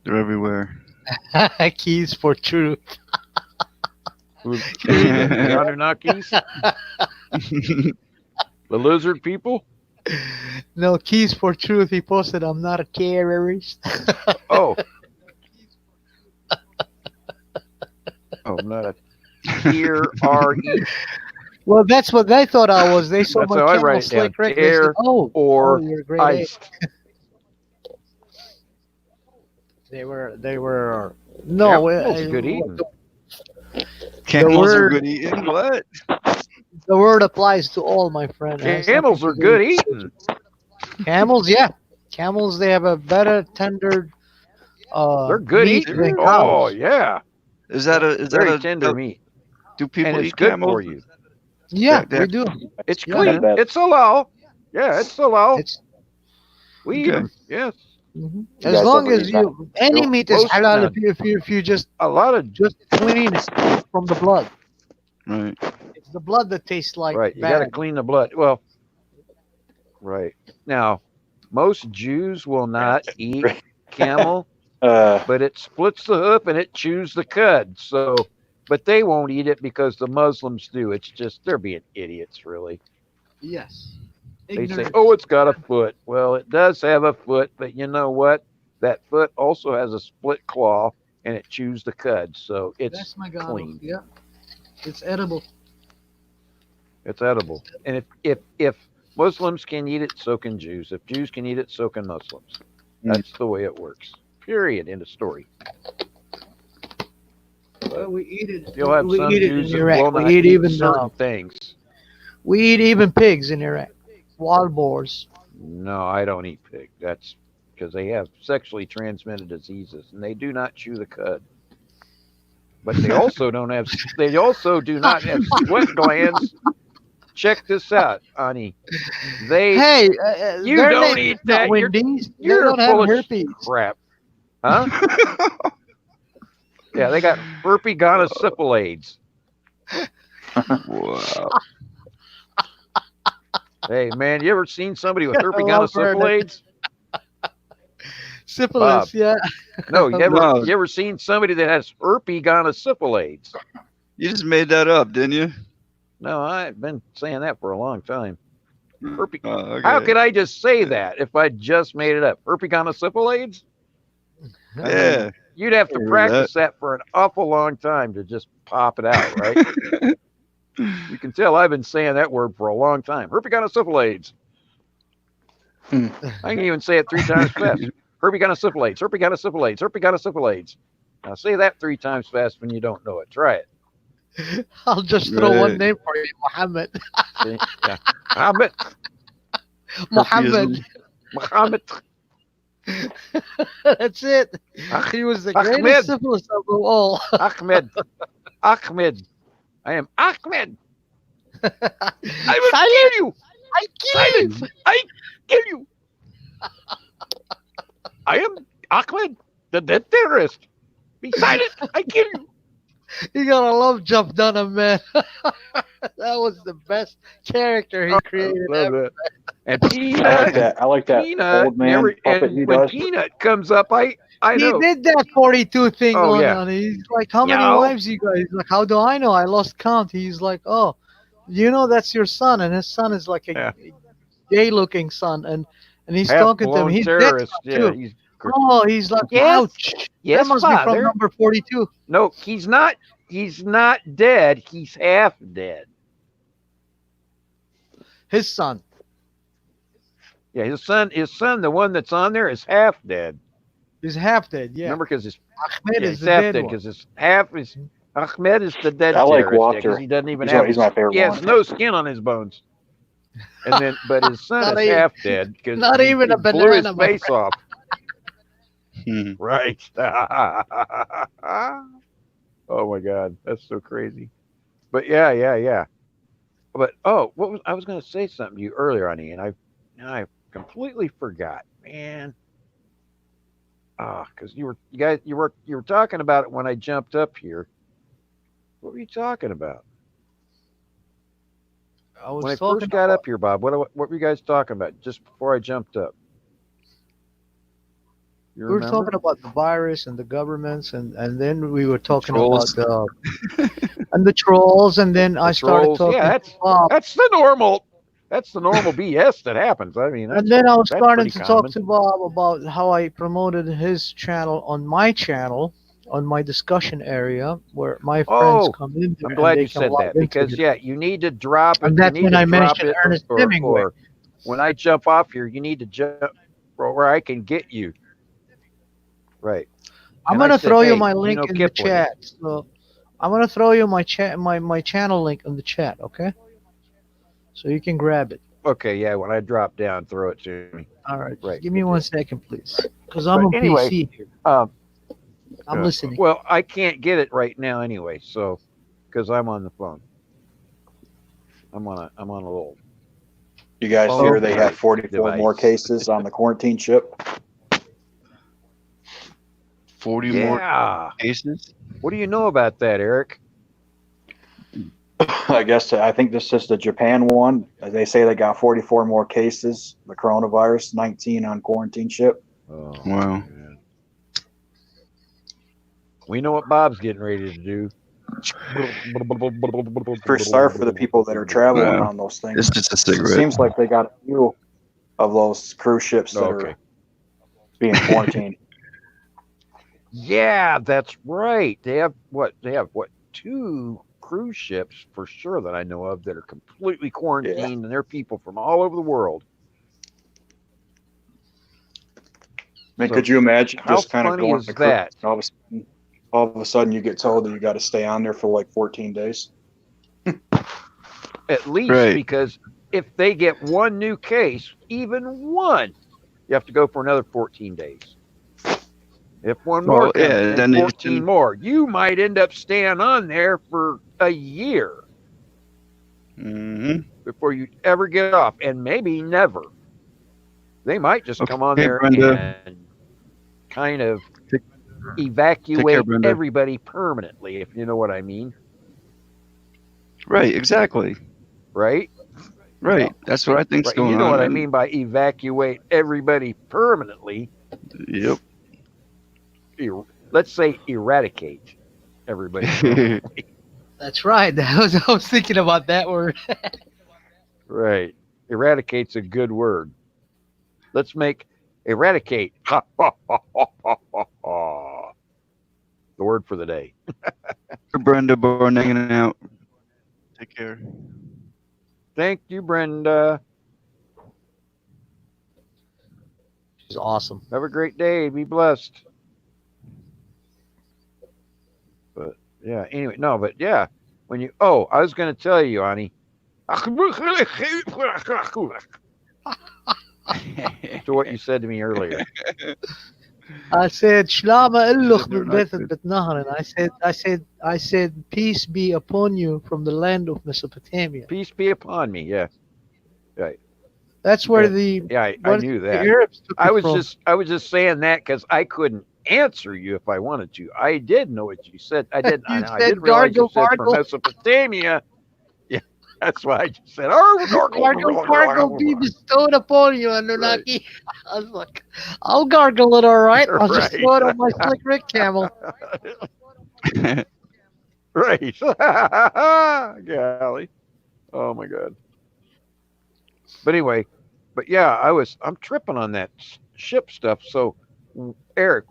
They're everywhere. Keys for truth. the Anunnakis, the lizard people. No, keys for truth. He posted, "I'm not a terrorist." Oh, I'm not a TRE. Well, that's what they thought I was. They saw That's my how I camel write it down. slick Rick. They said, Tear "Oh, or you're a great A." iced. They were. No, Camels are good eating. Camels are word- good eating. What? the word applies to all, my friend. It has Camels nothing are to do good with- eating. Camels, yeah, camels. They have a better tender. They're good meat eating. than Oh cows. yeah, Is that very tender meat, Do people and it's eat good camels? for you. Yeah, They're- we do. It's Yeah, clean. man. It's halal. Yeah, it's halal. It's We eat Okay. them. Yes, You as guys long ever as eat you any No, meat is most- halal no. if you just a lot of clean it from the blood. Right. It's the blood that tastes like right. You got to bad. clean the blood. Well, right now, most Jews will not eat camel, but it splits the hoof and it chews the cud. So, but they won't eat it because the Muslims do. It's just they're being idiots, really. Yes. They say, "Oh, it's got a foot." Well, it does have a foot, but you know what? That foot also has a split claw, and it chews the cud. So it's That's my god. clean. Yeah. It's edible. It's edible. And if Muslims can eat it, so can Jews. If Jews can eat it, so can Muslims. That's the way it works. Period. End of story. Well, we eat it. You'll have We some eat it Jews in that Iraq. will We not eat eat even certain things. we eat even pigs in Iraq. Wild boars. No, I don't eat pig. That's because they have sexually transmitted diseases, and they do not chew the cud. But they also don't have. They also do not have sweat glands. Check this out, Ani. They. Hey, You their don't name eat is not that. Wendy's. They You're don't have full of herpes. crap, huh? Yeah, they got herpes-gonosyphilades. Wow. Hey, man, you ever seen somebody with I love herpes-gonosyphilades? Syphilis, Bob. yeah. No, No. you ever seen somebody that has herpes-gonosyphilades? You just made that up, didn't you? No, I've been saying that for a long time. Herpes. Oh, okay. How could I just say that if I just made it up? Herpes-gonosyphilades? I Yeah. mean, you'd have to I heard practice that for an awful long time to just pop it out, right? You can tell I've been saying that word for a long time. Herpes-gonosyphilades. I can even say it 3 times fast. Herpes-gonosyphilades, herpes-gonosyphilades, herpes-gonosyphilades. Now say that 3 times fast when you don't know it. Try it. I'll just throw one Right. name for you, Muhammad. See? Yeah. Muhammad. Muhammad. Muhammad. That's it. He was the greatest syphilis of them all. Ahmed. Ahmed. I am Ahmed. I will Silence. kill you. I kill Silence. you. I kill you. I am Ahmed, the dead terrorist. Be silent. I kill you. You gotta love Jump Dunham, man. That was the best character he created I love ever. that. And I Peanut. like that. I like that Peanut old man never. puppet he And when does. Peanut comes up, I He know. did that 42 thing Oh, on, yeah. on. He's like, how many No. wives you guys? He's like, how do I know? I lost count. He's like, oh, you know that's your son, and his son is like a Yeah. gay-looking son, and he's Half talking to him. blown He's terrorist. dead Yeah. too. He's. Oh, he's like, Yes. ouch. Yes, That must be from Father. number 42. No, he's not. He's not dead. He's half dead. His son. Yeah, his son, the one that's on there, is half dead. He's half dead. Yeah. Remember, because his Ahmed yeah, is he's the half dead dead one. because his half is Ahmed is the dead I like terrorist. Walter. Because he doesn't even He's have. my- he's my favorite He has one. no skin on his bones. And then, but his son Not is even- half dead because not even a blew his banana, my face off. Hmm. Right. Oh my God, that's so crazy. But yeah. But what was I was going to say something to you earlier, Ani, and I completely forgot, man. Because you were talking about it when I jumped up here. What were you talking about? I was When I talking first got about- up here, Bob, what were you guys talking about just before I jumped up? You We were remember? talking about the virus and the governments, and then we were talking Trolls. about and the trolls, and then I started Trolls. talking Yeah, to Bob, that's the normal BS that happens. I mean, and then I was that's starting pretty to common. talk to Bob about how I promoted his channel on my channel, on my discussion area, where my friends Oh, come in there. I'm glad and they you can said log that into because it. you need to drop it. And You that's need when to I drop mentioned it, Ernest Hemingway. or when I jump off here, you need to jump where I can get you. Right. I'm And I gonna said, throw you hey, my you link know in the Kipling. chat. So I'm gonna throw you my chat, my channel link in the chat, okay? So you can grab it. Okay, yeah. When I drop down, throw it to me. All right, Right, give me good 1 deal. second, please, because I'm But on anyway, PC here. Um, I'm listening. Well, I can't get it right now anyway, so because I'm on the phone. I'm on a little. You guys Oh, hear they right. have 44 more Device. cases on the quarantine ship? 40 more Yeah. cases. What do you know about that, Eric? I think this is the Japan one. They say they got 44 more cases, the coronavirus, 19 on quarantine ship. Oh, Wow. man. We know what Bob's getting ready to do. Pretty sorry for the people that are traveling Wow. on those things. It's just a It cigarette. seems like they got a few of those cruise ships that Okay. are being quarantined. Yeah, that's right. They have what? 2 cruise ships for sure that I know of that are completely quarantined, and they're people from all over the world. I mean, So, could you imagine how just kind of funny going is to cruise that? and all of a sudden all of a sudden you get told that you got to stay on there for like 14 days. At least Right. because if they get one new case, even one, you have to go for another 14 days. If one more Well, comes, yeah, then then you 14 can. more. You might end up staying on there for a year Hmm. before you ever get off, and maybe never. They might just come on Okay, there Brenda. and kind of Take, take care, evacuate Brenda. everybody permanently, if you know what I mean, Right, exactly. right? Right. Yeah. That's what I think's Right. And going you know on. what I mean by evacuate everybody permanently. Yep. Let's say eradicate everybody permanently. That's right. I was thinking about that word. Right. Eradicate's a good word. Let's make eradicate the word for the day. Brenda, born hanging out. Take care. Thank you, Brenda. She's awesome. Have a great day. Be blessed. But yeah, anyway, no, but yeah, when you, I was going to tell you, Ani. To what you said to me earlier. I said, Shlama illuch They're not betbethet good. betnaharin. I said, peace be upon you from the land of Mesopotamia. Peace be upon me. Yeah, right. That's where I knew the that. Arabs took I it was from. just saying that because I couldn't answer you if I wanted to. I did know what you said. I didn't. You I said did realize you gargle, said from gargle, Mesopotamia. Yeah, that's why I just said, "Oh, gargle, gargle be bestowed upon you, Anunnaki." I was like, I'll gargle it all right. I'll just Right. throw it on my slick Rick camel. Right. Golly. Oh my God. But anyway, but yeah, I'm tripping on that ship stuff. So, Eric,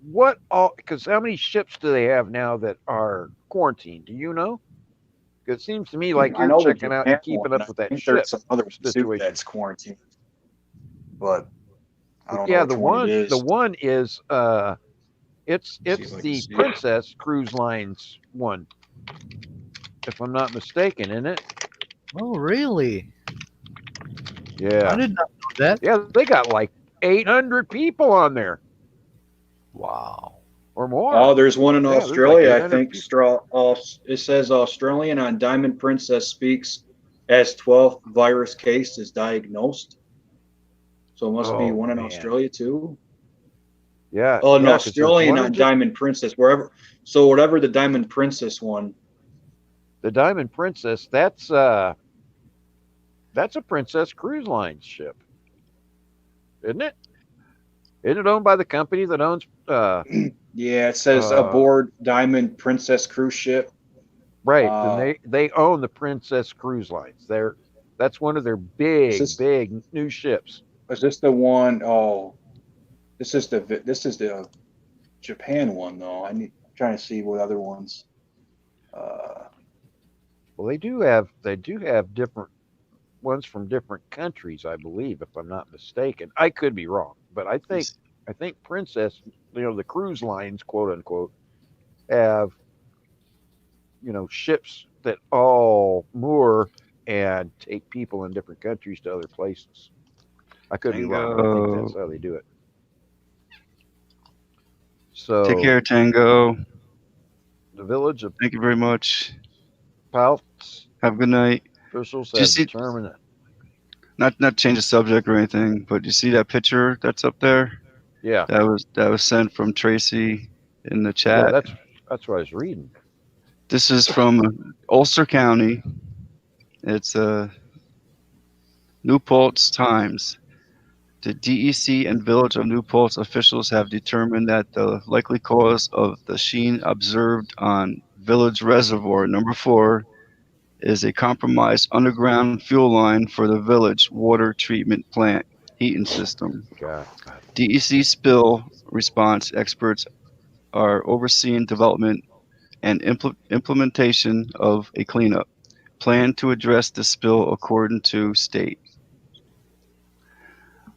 what all? Because how many ships do they have now that are quarantined? Do you know? Because it seems to me like I you're know the checking out Japan and keeping one. up I with that think ship there's some other ones too situation. that's quarantined, but I don't know Yeah, which one it the is. one is it's See if I can the see it. Princess Cruise Lines one, if I'm not mistaken, isn't it? Oh, really? Yeah. I did not know that. Yeah, they got like 800 people on there Wow. or more. Oh, there's one in Yeah, there's like Australia. I 800 think people. it says Australian on Diamond Princess speaks as 12th virus case is diagnosed. So it must be Oh one in man. Australia too. Yeah, Oh, an yeah, because there's Australian one in on Diamond Princess, wherever. So whatever the Diamond Princess one. the Diamond Princess. That's a Princess Cruise Line ship, isn't it? Isn't it owned by the company that owns Yeah, it says aboard Diamond Princess cruise ship. right, then they own the Princess Cruise Lines. That's one of their big new ships. Is this the one? Oh, this is the Japan one though. I'm trying to see what other ones. Well, they do have different ones from different countries, I believe, if I'm not mistaken. I could be wrong, but I think Princess, the cruise lines, quote unquote, have ships that all moor and take people in different countries to other places. I could be wrong, but I think Tango. that's how they do it. Take So care, Tango. the village of Thank you very much. Palps Have a good night. officials Did you have see? determined that. Not change the subject or anything, but you see that picture that's up there? Yeah, That was sent from Tracy in the yeah, chat. that's what I was reading. This is from Ulster County. It's New Paltz Times. The DEC and Village of New Paltz officials have determined that the likely cause of the sheen observed on Village Reservoir number 4 is a compromised underground fuel line for the village water treatment plant heating system. God. DEC spill response experts are overseeing development and implementation of a cleanup plan to address the spill, according to state.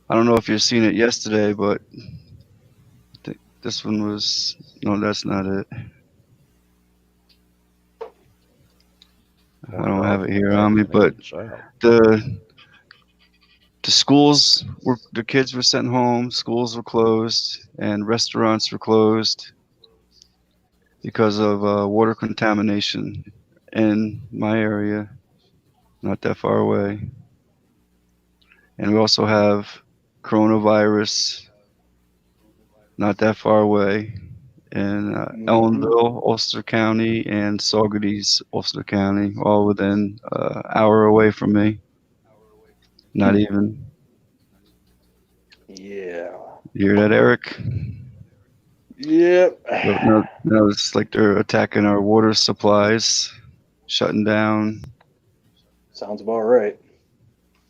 I don't know if you've seen it yesterday, but This one was no, that's not it. I don't have it here on me, but the schools were the kids were sent home, schools were closed, and restaurants were closed because of water contamination in my area, not that far away. And we also have coronavirus, not that far away, in Ellenville, Ulster County, and Saugerties, Ulster County, all within an hour away from me. Not even. Yeah. You hear that, Eric? Yep. No, it's like they're attacking our water supplies, shutting down. Sounds about right.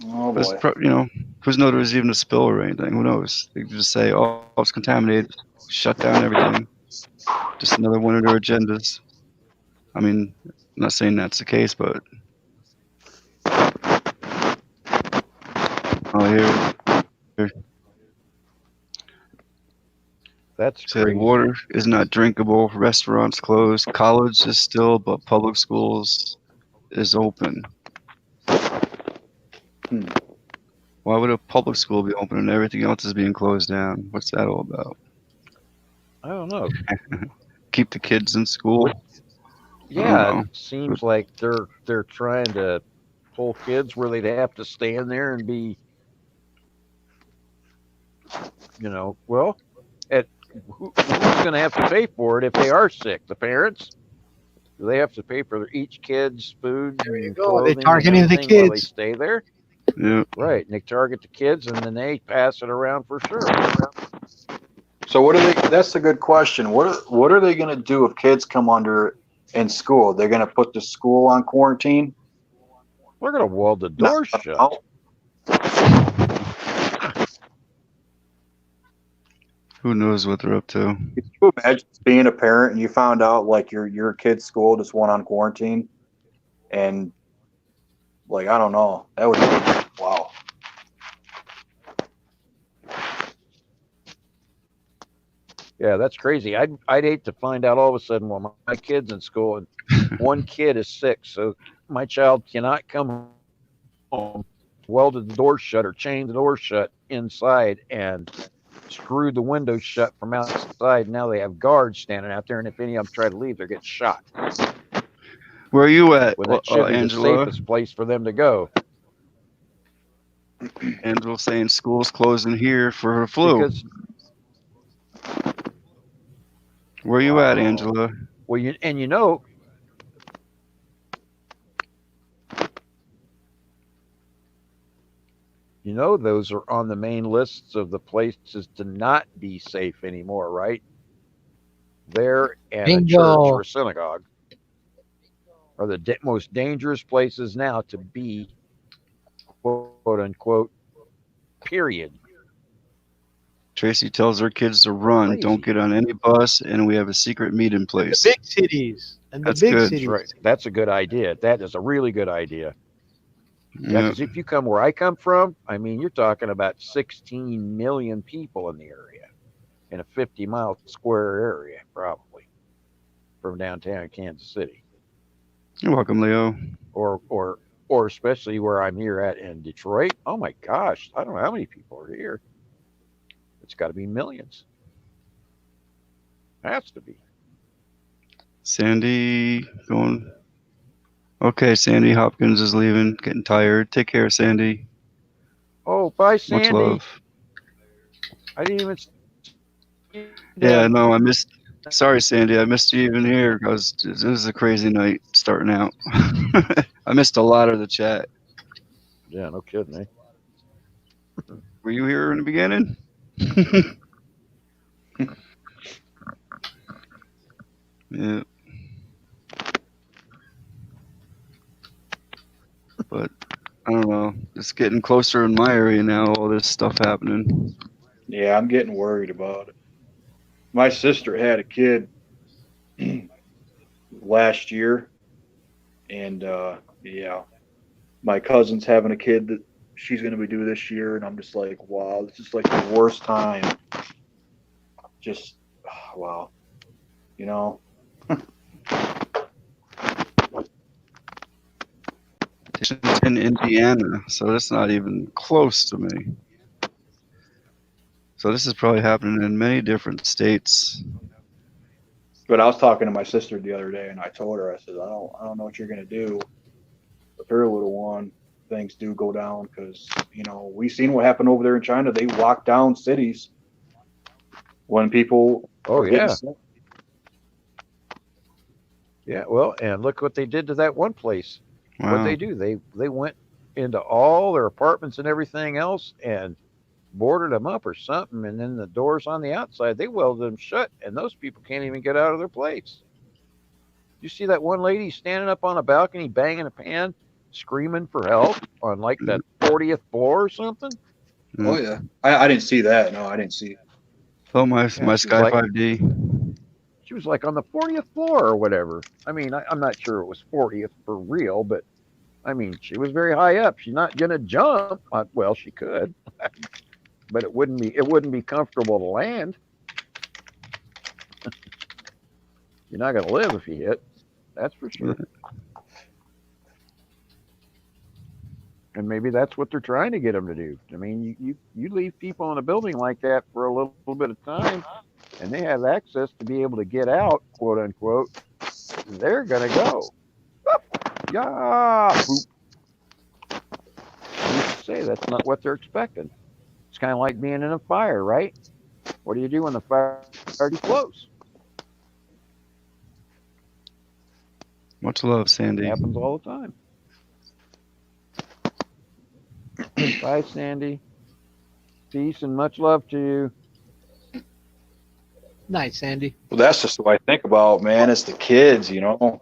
Oh But it's boy. who's know there's even a spill or anything? Who knows? They just say, "Oh, it's contaminated," shut down everything. Just another one of their agendas. I mean, I'm not saying that's the case, but here That's said crazy. water is not drinkable. Restaurants closed. College is still, but public schools is open. Why would a public school be open and everything else is being closed down? What's that all about? I don't know. Keep the kids in school. Yeah, it seems like they're trying to pull kids where they'd have to stand there and be, well, who's going to have to pay for it if they are sick? The parents? Do they have to pay for each kid's food and clothing They're targeting and the everything while they kids. stay there? Yeah. Right, and they target the kids and then they pass it around for sure. So what are they? That's a good question. What are they going to do if kids come under in school? They're going to put the school on quarantine? They're going to wall the doors shut. Who knows what they're up to? Could you imagine being a parent and you found out like your kid's school just went on quarantine, and like I don't know, that would be wow. Yeah, that's crazy. I'd hate to find out all of a sudden, well, my kid's in school and one kid is sick, so my child cannot come home, welded the door shut or chained the door shut inside and screwed the windows shut from outside. Now they have guards standing out there, and if any of them try to leave, they're getting shot. Where are you at, When that should be Angela? the safest place for them to go. Angela saying school's closing here for her flu. Because where are you at, Angela? Well, those are on the main lists of the places to not be safe anymore, right? There and a church or a synagogue are the most dangerous places now to be, quote unquote, period. Tracy tells her kids to run. Crazy. Don't get on any bus, and we have a secret meeting place. The big cities. And the big cities. That's right. That's a good idea. That is a really good idea. Yeah, because if you come where I come from, I mean, you're talking about 16 million people in the area, in a 50-mile square area, probably, from downtown Kansas City. You're welcome, Leo. Or especially where I'm here at in Detroit. Oh my gosh, I don't know how many people are here. It's got to be millions. Has to be. Sandy going. Okay, Sandy Hopkins is leaving, getting tired. Take care, Sandy. Oh, bye, Sandy. Much love. I didn't even. Yeah, no, I missed. Sorry, Sandy, I missed you even here because this is a crazy night starting out. I missed a lot of the chat. Yeah, no kidding, eh? Were you here in the beginning? Yeah. But I don't know. It's getting closer in my area now, all this stuff happening. Yeah, I'm getting worried about it. My sister had a kid last year, and yeah, my cousin's having a kid that she's going to be due this year, and I'm just like, wow, this is like the worst time. Just well, you know, It's in Indiana, so that's not even close to me. So this is probably happening in many different states. but I was talking to my sister the other day, and I told her, I said, I don't know what you're gonna do if her little one things do go down, because you know we seen what happened over there in China. They locked down cities when people Oh were getting yeah, sick. yeah. Well, and look what they did to that one place. What Wow. they do? They went into all their apartments and everything else and boarded them up or something, and then the doors on the outside they welded them shut, and those people can't even get out of their place. You see that one lady standing up on a balcony banging a pan, screaming for help on like the 40th floor or something? Oh yeah, I didn't see that. No, I didn't see. Oh, my Yeah, Sky 5D. she was like on the 40th floor or whatever. I mean, I'm not sure it was 40th for real, but I mean, she was very high up. She's not gonna jump. Well, she could, but it wouldn't be comfortable to land. You're not gonna live if you hit. That's for sure. And maybe that's what they're trying to get them to do. I mean, you leave people in a building like that for a little bit of time, and they have access to be able to get out, quote unquote. They're gonna go. Yeah, boop. You should say that's not what they're expecting. It's kind of like being in a fire, right? What do you do when the fire too close? Much love, It Sandy. happens all the time. Bye, Sandy. Peace and much love to you. Night, Sandy. Well, that's just what I think about, man. It's the kids, you know.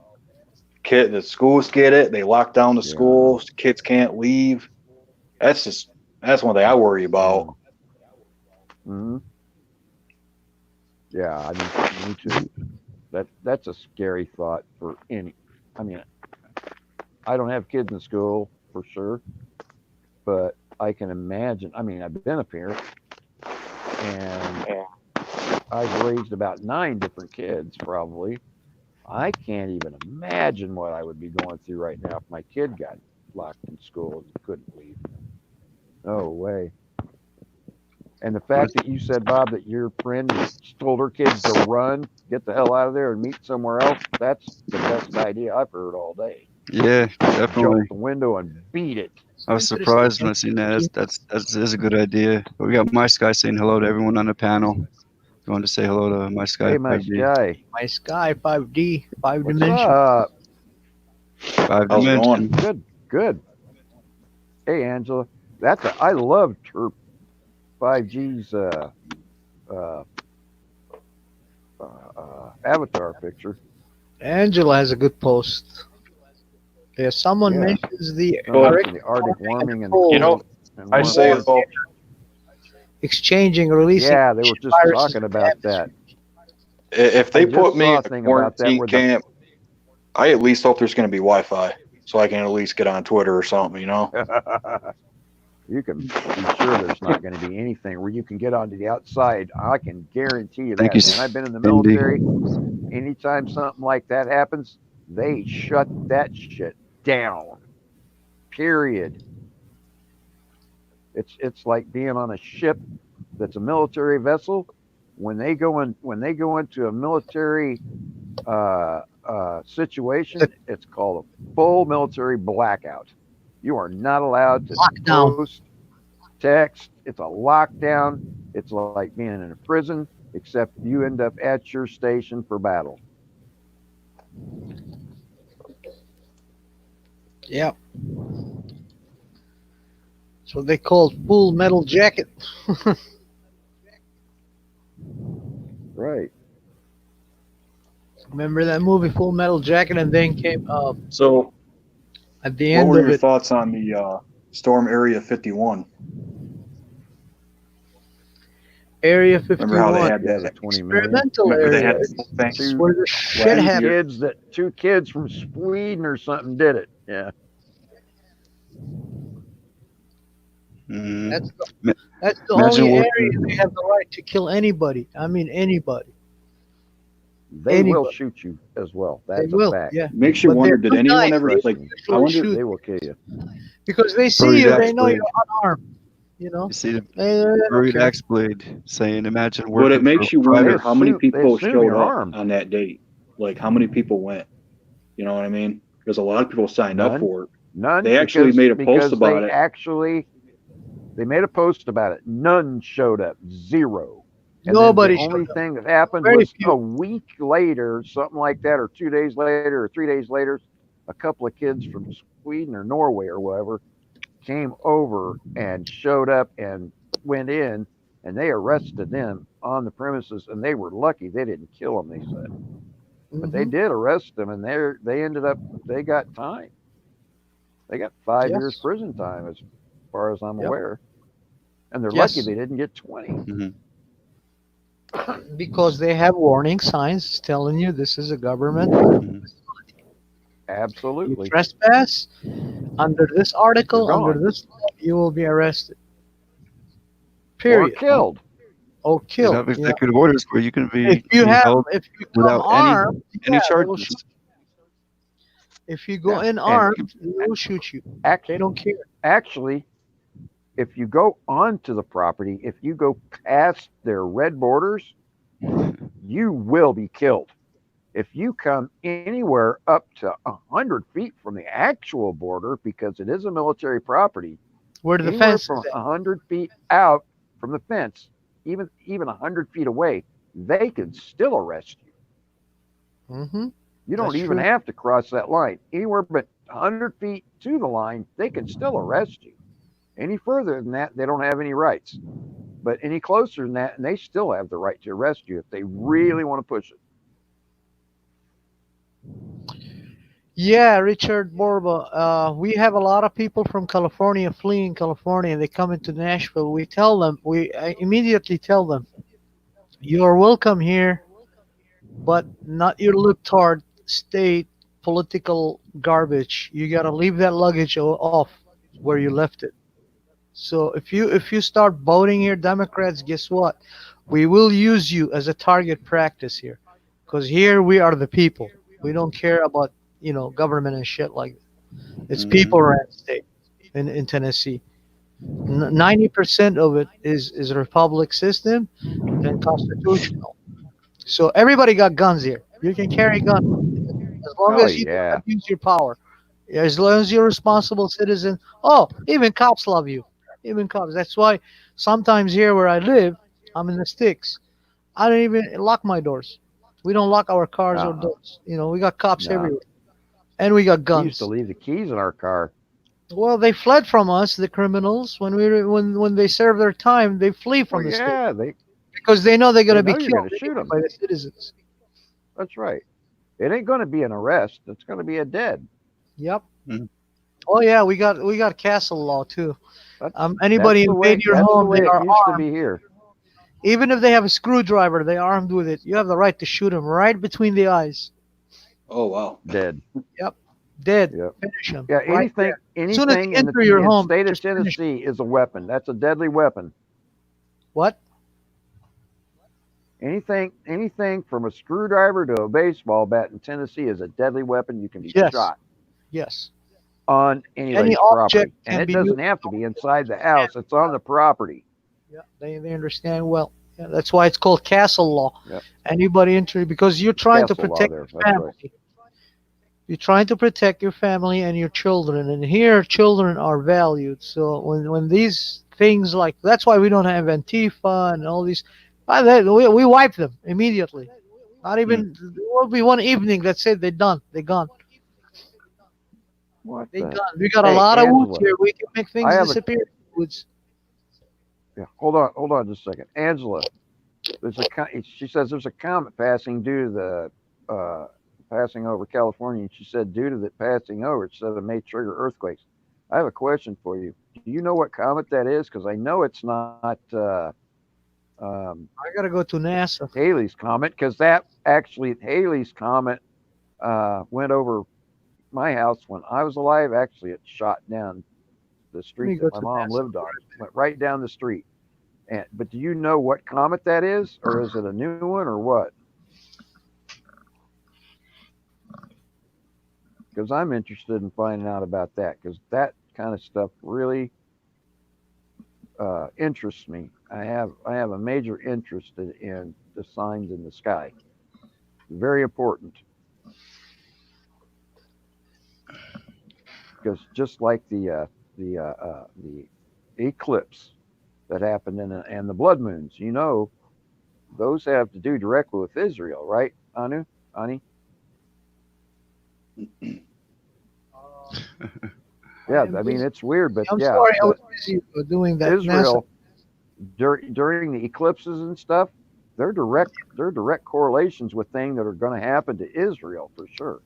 The schools get it. They lock down the schools. The kids can't leave. That's one thing I worry about. Mm-hmm. Yeah, I mean, me too. That's a scary thought for any. I mean, I don't have kids in school for sure, but I can imagine. I mean, I've been a parent, and I've raised about 9 different kids, probably. I can't even imagine what I would be going through right now if my kid got locked in school and couldn't leave. No way. And the fact that you said, Bob, that your friend told her kids to run, get the hell out of there and meet somewhere else, that's the best idea I've heard all day. Yeah, definitely. Jump the window and beat it. I was surprised when I seen that. That is a good idea. But we got My Sky saying hello to everyone on the panel. If you want to say hello to My Sky Hey, my 5D. guy. My Sky 5D, 5 What's dimension. up? 5 How's it dimension. going? Good. Hey, Angela. I love her 5G's avatar picture. Angela has a good post. Yeah, someone Yeah. mentions the The Arctic warming and You know, and I warm say water. about exchanging, releasing. Yeah, they were just viruses talking to about the that. if I they just put me saw in a a thing about that quarantine where camp, I at least hope there's going to be Wi-Fi so I can at least get on Twitter or something, you know. You can be sure there's not going to be anything where you can get onto the outside. I can guarantee you Thank that, you, man. I've been in the Sandy. military. Anytime something like that happens, they shut that shit down. Period. It's like being on a ship that's a military vessel. When they go into a military situation, it's called a full military blackout. You are not allowed to Lockdown. post, text. It's a lockdown. It's like being in a prison, except you end up at your station for battle. Yeah. So they called Full Metal Jacket. Right. Remember that movie, Full Metal Jacket, and then came So, at the what end were of your it, thoughts on the Storm Area 51? Area Remember how they 51, had Yeah, the that 20 million. experimental Remember they area. had the thing? It's where the shit Last happens. year. Two kids from Sweden or something did it. Yeah. Mm. That's the Imagine only area working. they have the right to kill anybody. I mean, anybody. they will Anybody. shoot you as well. They That's a will, fact. yeah. Makes you But wonder, they're did good anyone guys. ever, They like, I usually wonder, shoot They will kill you. because they see Buried you. They axe know blade. you're unarmed. You know, You see the they don't buried care. axe blade saying, "Imagine but working it makes for you They wonder private." how many assume they people assume showed you're up armed. on that date. Like, how many people went? You know what I mean? Because a lot of people signed up None, for it. none, They actually made a post because about it. they made a post about it. None showed up, zero. And then the Nobody only showed up. thing that happened Very was few. a week later, something like that, or 2 days later, or 3 days later, a couple of kids from Sweden or Norway or whatever came over and showed up and went in, and they arrested them on the premises, and they were lucky they didn't kill them. They said, but they Hmm. did arrest them, and they got time. They got 5 years Yes. prison time, as far as I'm Yep. aware, and they're lucky Yes. they didn't get 20. Mhm. Because they have warning signs telling you this is a government. Mhm. You Absolutely, trespass under this you're article, under gone this law, you will be arrested. or Period. killed. Or They killed. have Yeah. executive orders where you can be held If you come without armed, any yeah, they will charges. shoot. If you go Yeah, in And armed, they will shoot you. Act, They don't care. actually, if you go onto the property, if you go past their red borders, you will be killed. If you come anywhere up to 100 feet from the actual border, because it is a military property, Where the anywhere fence from is at. 100 feet out from the fence, even 100 feet away, they can still arrest you. Hmm. You That's don't even true. have to cross that line. Anywhere but 100 feet to the line, they can still arrest you. Any further than that, they don't have any rights. But any closer than that, and they still have the right to arrest you if they really want to push it. Yeah, Richard Borba. We have a lot of people from California fleeing California, and they come into Nashville. We tell them, we immediately tell them, you are welcome here, but not your libtard state political garbage. You gotta leave that luggage off where you left it. So if you start voting here, Democrats, guess what? We will use you as a target practice here, because here we are the people. We don't care about government and shit like that. It's Mhm. people ran state in Tennessee. 90% of it is a republic system and constitutional. So everybody got guns here. You can carry guns as long Oh as you don't yeah, abuse your power. As long as you're a responsible citizen. Oh, even cops love you. Even cops. That's why sometimes here where I live, I'm in the sticks. I don't even lock my doors. We don't lock our cars or uh-uh. doors. We got cops Nah. everywhere, and we got We used to guns. leave the keys in our car. Well, they fled from us, the criminals. When they serve their time, they flee Well, from the state yeah, because they know they're they gonna be know you're killed going to shoot anyway them. by the citizens. That's right. It ain't going to be an arrest. It's going to be a dead. Yep. Mhm. Oh yeah, we got castle law too. That, Anybody invade your That's the home, they way it are used to armed. be here. Even if they have a screwdriver, they're armed with it. You have the right to shoot them right between the eyes. Oh, wow. Dead. Yep. Dead. Yep. Finish them Yeah. right there. As soon as Anything they in the enter your home, state of just finish 'em. Tennessee is a weapon. That's a deadly weapon. What? Anything from a screwdriver to a baseball bat in Tennessee is a deadly weapon. You can be Yes. shot Yes. on Any anybody's object property, and can it be used. doesn't have to be inside the house. It's on the property. Yeah, they understand well. Yeah, that's why it's called castle law. Yep. Anybody enter because you're trying to Castle law protect there. your That's family. right. You're trying to protect your family and your children, and here children are valued. So when these things like that's why we don't have Antifa and all these. We wipe them immediately. Not even there will be one evening that said they're done. They're gone. What They the? gone. We got a Hey, lot of woods Angela. here. We can make I things have a disappear. Woods. Yeah, hold on just a second. Angela, she says there's a comet passing due to the passing over California, and she said due to the passing over, it said it may trigger earthquakes. I have a question for you. Do you know what comet that is? Because I know it's not um, I gotta go to NASA. Halley's comet, because that actually Halley's comet went over my house when I was alive. Actually, it shot down the Let me street go that my to mom NASA. lived on. Went right down the street. But do you know what comet that is, or is it a new one, or what? because I'm interested in finding out about that, because that kind of stuff really interests me. I have a major interest in the signs in the sky. Very important, because just like the eclipse that happened and the blood moons, those have to do directly with Israel, right, Ani? Yeah, I mean it's weird, but I'm yeah, sorry, I but was busy doing that. NASA. Israel during the eclipses and stuff, they're direct correlations with things that are going to happen to Israel for sure.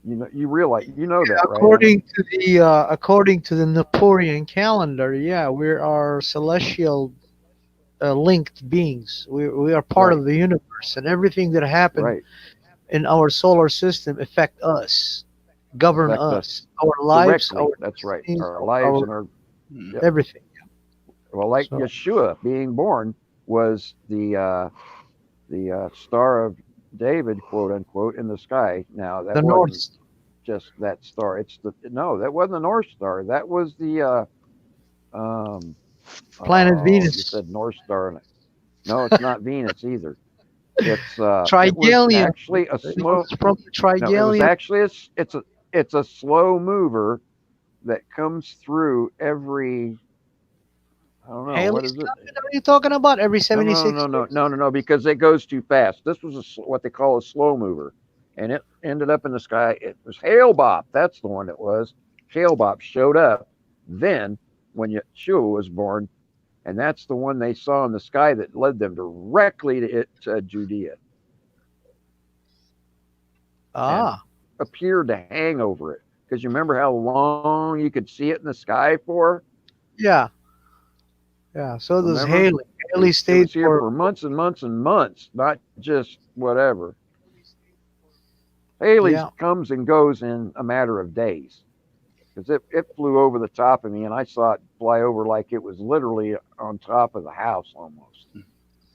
You realize that, right? According to the Napoleon calendar, yeah, we are celestial linked beings. We are part Right. of the universe, and everything that happened Right. in our solar system affect us, govern Affect us, us our lives, directly. our That's right. destinies, Our lives and our Mm. everything. well, like So- Yeshua being born was the star of David, quote unquote, in the sky. Now that The wasn't North just that star. That wasn't the North Star. That was the planet You Venus, said North Star. No, it's not Venus either. It was Trigalium. actually a It slow. was from the No, it was Trigalium. actually it's a slow mover that comes through every. I don't know what Haley's is it. comet, are you talking about? Every No, 76 years? no, because it goes too fast. This was what they call a slow mover, and it ended up in the sky. It was Hale-Bopp. That's the one it was. Hale-Bopp showed up then when Yeshua was born, and that's the one they saw in the sky that led them directly to Judea. Ah, Appeared to hang over it, because you remember how long you could see it in the sky for. yeah. Yeah, so does Remember? Haley. Haley It stayed was here for months and months and months, not just whatever. Haley's Yeah. comes and goes in a matter of days, because it flew over the top of me, and I saw it fly over like it was literally on top of the house almost.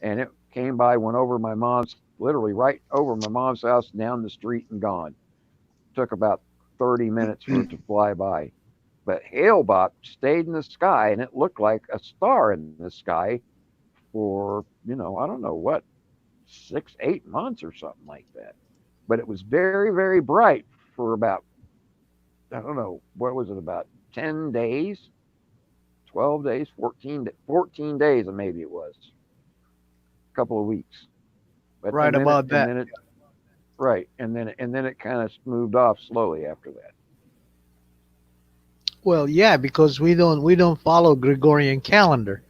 And it came by, went over literally right over my mom's house, down the street, and gone. Took about 30 minutes for it to fly by. But Hale-Bopp stayed in the sky, and it looked like a star in the sky for, I don't know what, 6, 8 months or something like that. But it was very, very bright for about, I don't know, what was it, about 10 days, 12 days, 14 days, and maybe it was a couple of weeks. But Right about that. then it, right, and then it kind of moved off slowly after that. Well, yeah, because we don't follow Gregorian calendar.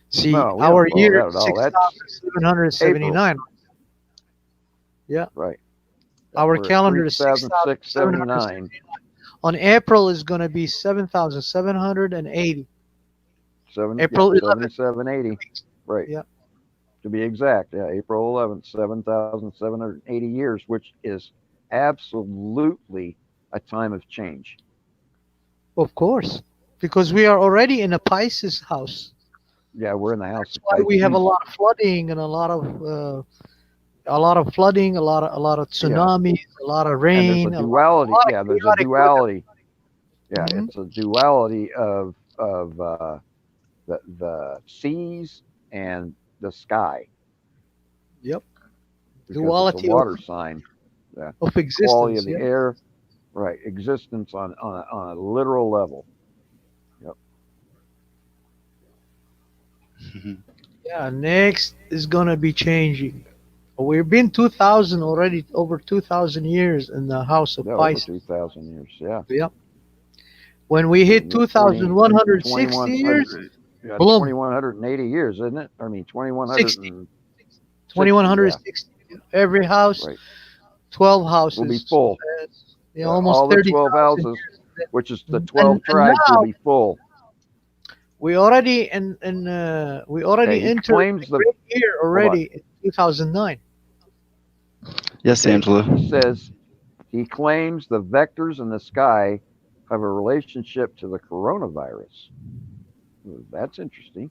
See, No, we our don't follow year that is at all. That's 6,779. Yeah. right. Our We're at calendar is 3,679. 6,779. On April is going to be 7,780. April 11th. 7780. Right. Yeah. To be exact, yeah, April 11th, 7,780 years, which is absolutely a time of change. Of course, because we are already in a Pisces house. Yeah, we're in the house. That's why we have a lot of flooding and a lot of flooding, a lot of tsunamis, a lot of And rain. there's a duality. Yeah, there's a duality. Yeah, Mhm. it's a duality of the seas and the sky. Yep. Because Duality it's a water sign. Yeah. of existence. Quality of the Yeah. air. Right. Existence on a literal level. Yep. Yeah. Next is gonna be changing. We've been 2,000 already, over 2,000 years in the house of Yeah, over Pisces. 2,000 years. Yeah. Yep. When we hit 2,160 years, Yeah, boom. 2,180 years, isn't it? I mean, 2,160. 2,160. Every house, Right. 12 houses. Will be full. Yeah, almost all the 30,000 12 houses, years. which is the 12 And tribes, now- will be full. We already we already Okay, he entered claims the great year already in 2009. Yes, Okay, Angela. He says he claims the vectors in the sky have a relationship to the coronavirus. That's interesting.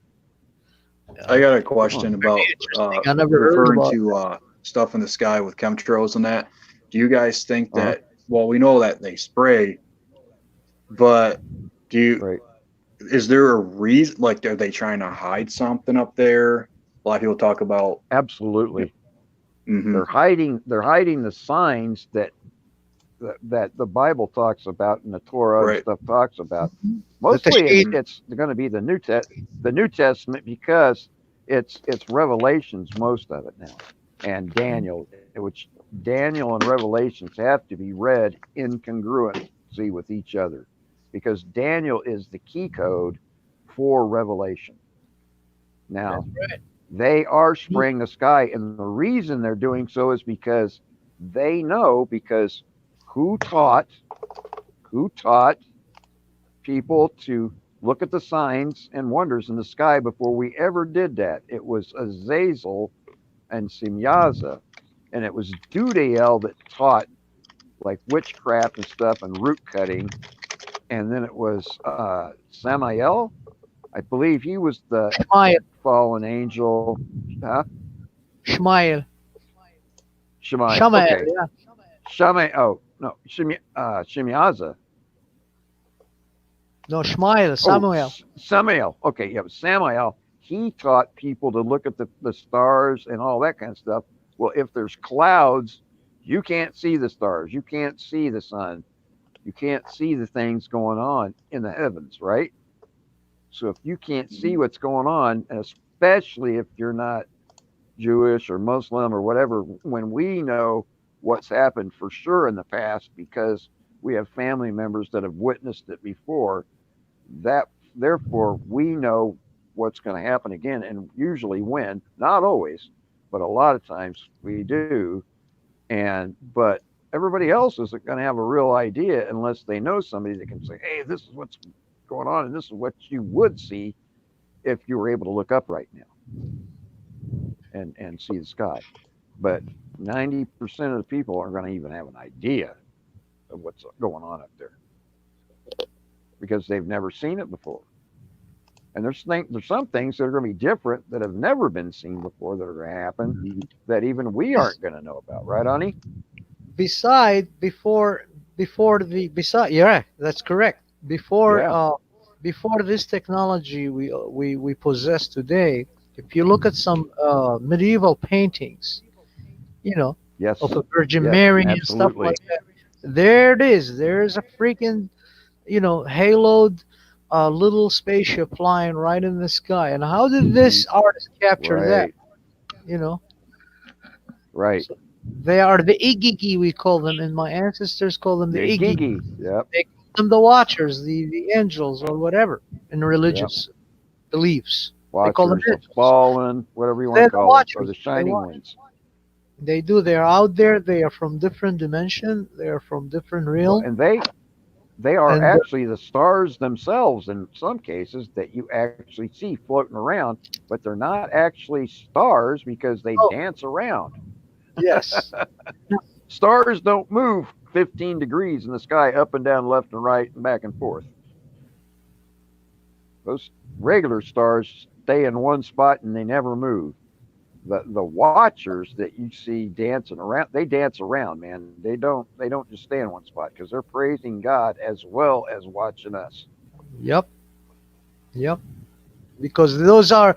I got a question about I never heard referring about to stuff in the sky with chemtrails and that. do you guys think Uh-huh. that? Well, we know that they spray, but do you? Right. Is there a reason? Like, are they trying to hide something up there? A lot of people talk about. Absolutely. Mm-hmm. They're hiding the signs that the Bible talks about and the Torah and Right. stuff talks about. The Mostly, Tashkid. it's going to be the New Testament, because it's Revelations, most of it now, and Daniel, which Daniel and Revelations have to be read in congruency with each other, because Daniel is the key code for Revelation. Now, right. they are spraying the sky, and the reason they're doing so is because they know, because who taught who taught people to look at the signs and wonders in the sky before we ever did that? It was Azazel and Simyaza, and it was Dudael that taught like witchcraft and stuff and root cutting, and then it was Samael. I believe he was the Shmael. fallen angel. Huh? Shmael. Shemaiah. Shamael. Okay. Yeah. Shemaiah. Oh no, Shemiaza. No, Shmael. Oh, Samuel. Samael. Okay, yeah, Samael. He taught people to look at the stars and all that kind of stuff. Well, if there's clouds, you can't see the stars. You can't see the sun. You can't see the things going on in the heavens, right? So if you can't see what's going on, especially if you're not Jewish or Muslim or whatever, when we know what's happened for sure in the past because we have family members that have witnessed it before, that therefore we know what's going to happen again, and usually when, not always, but a lot of times we do. And but everybody else isn't going to have a real idea unless they know somebody that can say, hey, this is what's going on, and this is what you would see if you were able to look up right now and see the sky. But 90% of the people aren't going to even have an idea of what's going on up there because they've never seen it before. And there's some things that are going to be different that have never been seen before that are going to happen that even we aren't going to know about, right, Ani? Before yeah, that's correct. Before Yeah. before this technology we possess today, if you look at some medieval paintings, you know, Yes. of a Virgin Yes, Mary and stuff absolutely. like that, there it is. There's a freaking, haloed little spaceship flying right in the sky. And how did this artist capture that? Right. You know, Right. so they are the Igigi, we call them, and my ancestors call them the The Igigi. Gigi. Yep. They call them the Watchers, the angels, or whatever in Yep. religious beliefs. They call them Watchers, the angels. fallen, whatever you want They're to the call them, or Watchers. the They shining watch. ones. They do. They are out there. They are from different dimension. They are from different Well, realm. and they are And actually the stars themselves in some cases that you actually see floating around, but they're not actually stars because they oh dance around. yes, Stars don't move 15 degrees in the sky up and down, left and right, and back and forth. Those regular stars stay in one spot and they never move. The watchers that you see dancing around, they dance around, man. They don't just stay in one spot because they're praising God as well as watching us. yep, yep. Because those are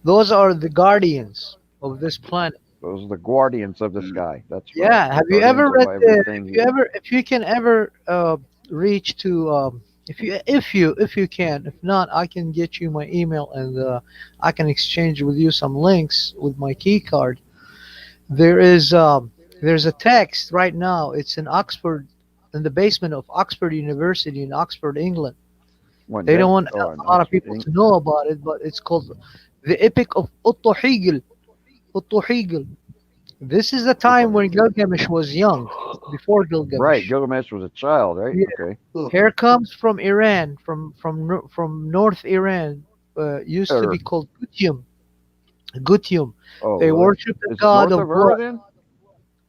the guardians of this planet. Those are the guardians of the sky. That's right. Yeah. Have you Guardians ever of read everything here. if you can ever reach to if you can, if not, I can get you my email and I can exchange with you some links with my key card. There is there's a text right now. It's in Oxford, in the basement of Oxford University in Oxford, England. When They don't that, want oh, in a lot of Oxford, people to know about it, but it's called the Epic of Uttuhigil. Uttuhigil. This is the time when Gilgamesh was young, before right. Gilgamesh. Gilgamesh was a child, right? Yeah. Okay. Here comes from Iran, from North Iran, used to be Or, called Gutium. Gutium. oh, They really? worship the Is it god north of of blood. her then?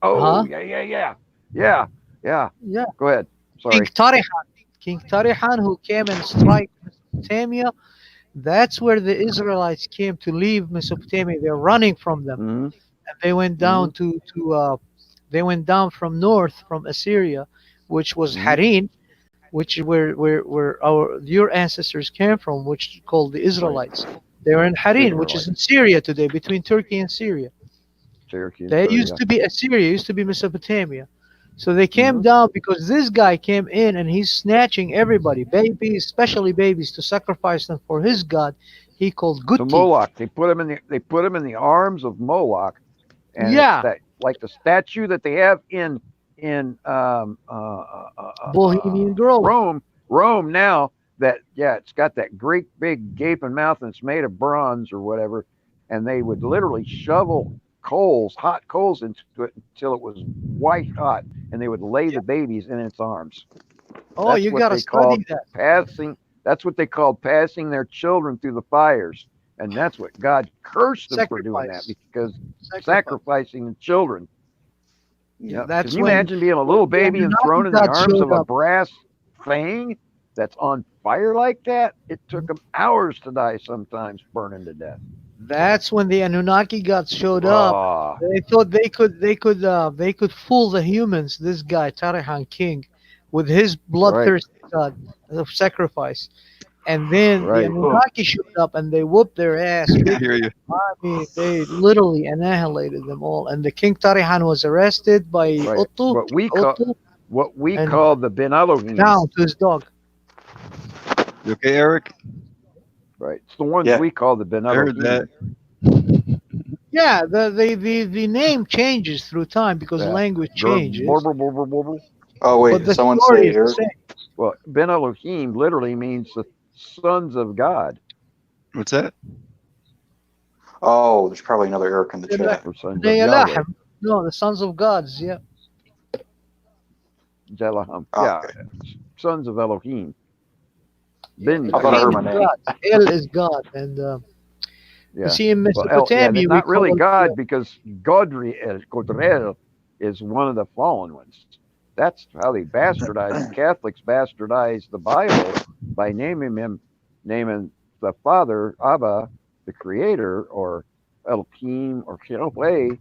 Oh, Huh? yeah. Yeah. Go ahead. King Sorry. Tarihan. King Tarihan, who came and strike Mesopotamia. That's where the Israelites came to leave Mesopotamia. They're running from them, Mm-hmm. and they went Mm-hmm. down to They went down from north from Assyria, which was Mhm. Harin, which is where your ancestors came from, which is called the Israelites. They were in Harin, which is in Syria today, between Turkey and Syria. Cherokee and They Syria. used to be Assyria, used to be Mesopotamia. So they came Mhm. down because this guy came in and he's snatching everybody, babies, especially babies, to sacrifice them for his god. He called To Gutti. Moloch. They put him in the arms of Moloch, and it's Yeah, that like the statue that they have in Bohemian Grove. Rome now. That it's got that great big gaping mouth, and it's made of bronze or whatever. And they would literally shovel hot coals into it until it was white hot, and they would lay the babies in its arms. Oh, That's you what gotta they called study that. passing. That's what they called passing their children through the fires, and that's what God cursed them for doing that Sacrifice. because Sacrifice. sacrificing the children. Yeah, Can that's you when imagine being a little the baby and Anunnaki thrown in the gods arms showed of a up. brass thing that's on fire like that? It took them hours to die, sometimes burning to death. That's when the Anunnaki gods showed up. Ah, They thought they could fool the humans. This guy Tarihan King, with his right, bloodthirsty god of sacrifice, and then the right. Anunnaki showed up and they whooped their ass I big hear time. you. I mean, they literally annihilated them all. And the King Tarihan was arrested by Right. Otto, What we and call the Ben Elohim. down to his dog. You okay, Eric? Right. It's the ones Yeah. we call the Ben I heard that. Elohim. Yeah, the name changes through time because Yeah. language changes, Blubber. Oh but wait, the someone story say is the Eric. same. Well, Ben Elohim literally means the sons of God What's that? Oh, there's probably another Eric in the chat. or sons of Bnei Yahweh. Elohim. No, the sons of gods. Yeah. Elohim. Oh, Yeah, okay. sons of Elohim. Yeah, Ben. I thought I heard Elohim my is name. God. El is God, and you Yeah. see in Well, Mesopotamia we not really call God because Godrel is one of the fallen ones. That's how they bastardized. The Catholics bastardized the Bible by naming the Father, Abba, the Creator, or Elohim, or Yahweh.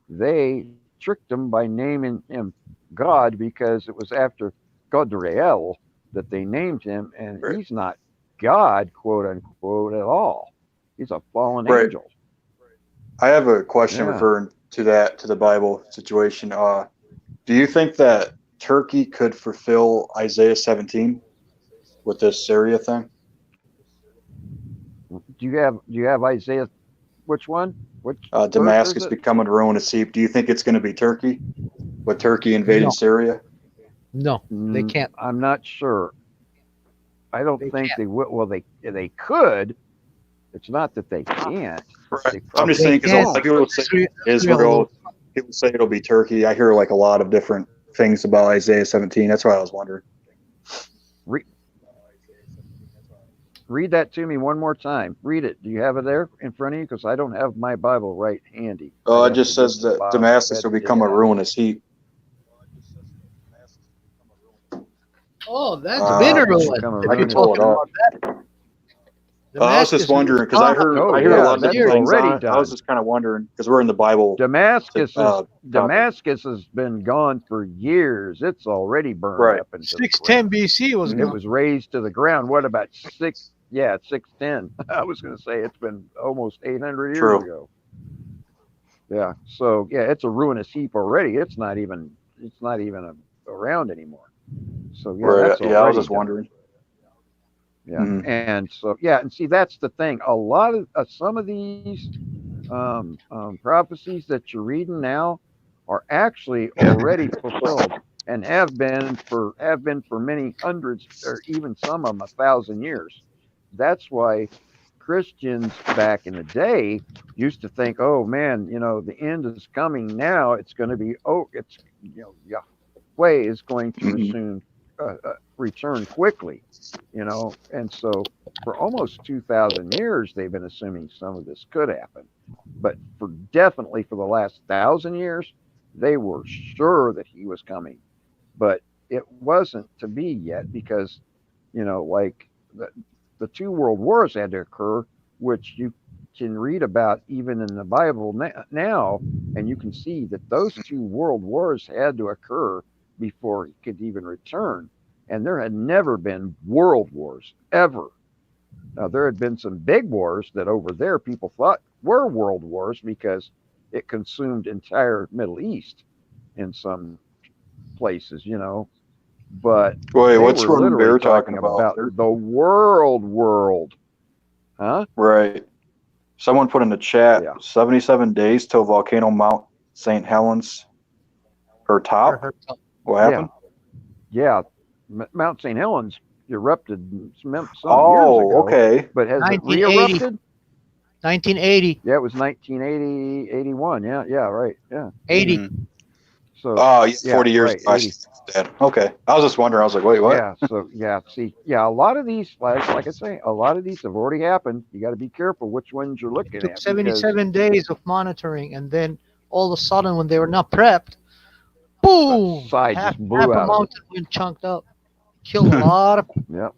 They tricked him by naming him God because it was after Godrel that they named him, and Right. he's not God, quote unquote, at all. He's a fallen Right. angel. I have a question Yeah. referring to the Bible situation. Do you think that Turkey could fulfill Isaiah 17 with this Syria thing? Do you have Isaiah? Which one? Which verse is Damascus it? becoming a ruinous heap. Do you think it's going to be Turkey, with Turkey invading No. Syria? No, they can't. I'm not sure. I don't They think can't. they will. Well, they could. It's not that they can't. Right. They I'm probably just saying because a can't. lot of people say Israel Israel. People say it'll be Turkey. I hear like a lot of different things about Isaiah 17. That's why I was wondering. read that to me one more time. Read it. Do you have it there in front of you? Because I don't have my Bible right handy. Oh, I'd it have just to get says to the that bottom. I'd Damascus have will to dig become it a out. ruinous heap. Oh, that's Uh, been Damascus ruined. become a If you're ruinous pull it talking up. about that, I was just Damascus was wondering because I done. Oh, hear a yeah, lot of that's different things already on it. I was done. just kind of wondering because we're in the Bible. Damascus topic. has been gone for years. It's already burned Right. up into the 610 ground. BC was It gone. was razed to the ground. What about six? Yeah, 610. I was going to say it's been almost 800 years True. ago. Yeah. So yeah, it's a ruinous heap already. It's not even around anymore. So yeah, Right. that's Yeah, I was already just done. wondering. Yeah. Mhm. And so yeah, and see that's the thing. A lot of some of these prophecies that you're reading now are actually already fulfilled and have been for many hundreds or even some of them 1,000 years. That's why Christians back in the day used to think, oh man, the end is coming now. It's going to be it's Yahweh is going to Mhm. soon return quickly, and so for almost 2,000 years they've been assuming some of this could happen, but definitely for the last 1,000 years they were sure that he was coming, but it wasn't to be yet because like the two world wars had to occur, which you can read about even in the Bible now, And you can see that those two world wars had to occur before he could even return. And there had never been world wars, ever. Now, there had been some big wars that over there people thought were world wars because it consumed entire Middle East in some places, But Wait, they what's were one literally they're talking talking about? about the world. Huh? Right. Someone put in the chat Yeah. 77 days till volcano Mount St. Helens, her top. What happened? Yeah. Mount St. Helens erupted some years Oh, ago. okay. But has it 1980. re-erupted? 1980. Yeah, it was 1980, 81. Yeah, right. Yeah. 80. Mhm. So, Oh, yeah, 40 years. right, 80. Dead. Okay. I was just wondering. I was like, wait, what? Yeah, so see, a lot of these, like I say, a lot of these have already happened. You got to be careful which ones you're looking Took at. 77 days of monitoring, and then all of a sudden, when they were not prepped, boom! Side half, just blew half a out of it. mountain went chunked up. Killed a lot of people. Yep.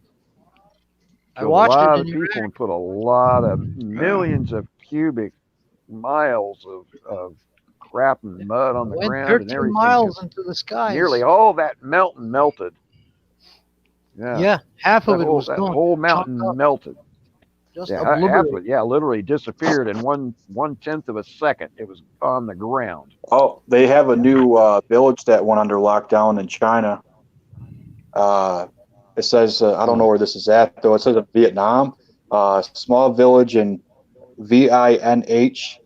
I Killed watched a it lot in of people Iraq. and put a lot of millions of cubic miles of crap and mud on the Went ground and 13 everything. miles into the skies. Nearly all that mountain melted. Yeah, half of it was that gone. whole mountain Chunked up. melted. Just Yeah, half of obliterated. it, literally disappeared in one tenth of a second. It was on the ground. Oh, they have a new village that went under lockdown in China. It says, I don't know where this is at, though. It says in Vietnam, small village in VINH,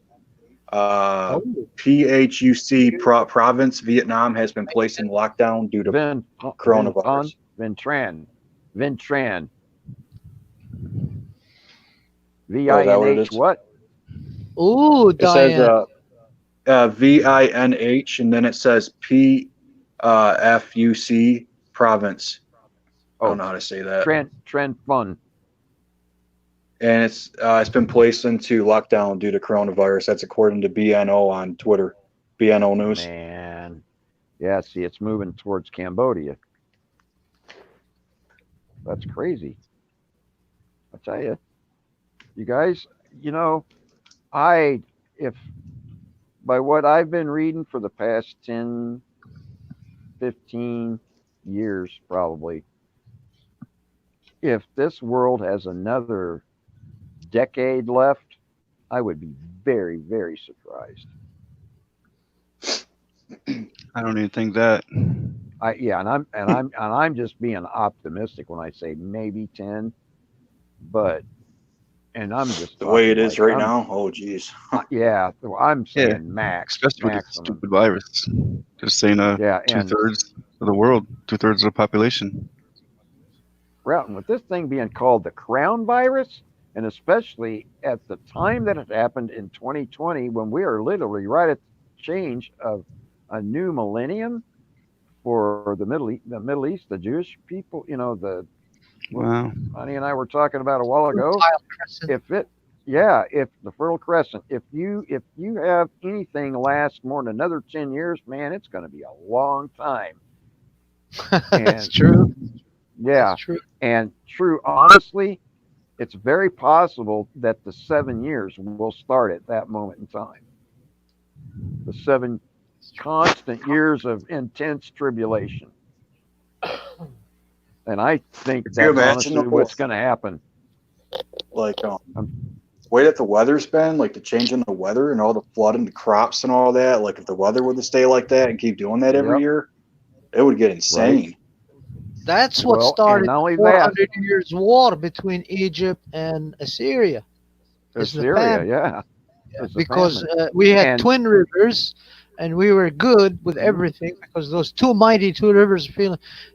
PHUC province, Vietnam has been placed in lockdown due to coronavirus. Vintran. Oh, is that what it is? what? Ooh, It says Diane. VINH, and then it says PFUC province. I don't know how to say that. Trend fun. And it's been placed into lockdown due to coronavirus. That's according to BNO on Twitter. BNO News. Man. Yeah, see, it's moving towards Cambodia. That's crazy. I tell you. You guys, if by what I've been reading for the past 10, 15 years probably, if this world has another decade left, I would be very, very surprised. I don't even think that. I'm just being optimistic when I say maybe 10, but I'm just the way it is right now. Oh, geez. Yeah, I'm saying max. Especially with this maximum. stupid virus. Just saying two-thirds of the world, 2/3 of the population. Right, and with this thing being called the crown virus, and especially at the time that it happened in 2020, when we are literally right at the change of a new millennium for the Middle East, the Jewish people, Wow. Honey and I were talking about a while ago. If the Fertile Crescent, if you have anything last more than another 10 years, man, it's going to be a long time. That's true. Yeah, That's true. And true, honestly, it's very possible that the 7 years will start at that moment in time. The 7 constant years of intense tribulation. And I think that's honestly what's going to happen. Like, way that the weather's been, like the change in the weather and all the flood and the crops and all that. Like, if the weather were to stay like that and keep doing that every year, it would get insane. Right. That's what started the 400 years war between Egypt and Assyria. Yeah. Because we had twin rivers, and we were good with everything because those two rivers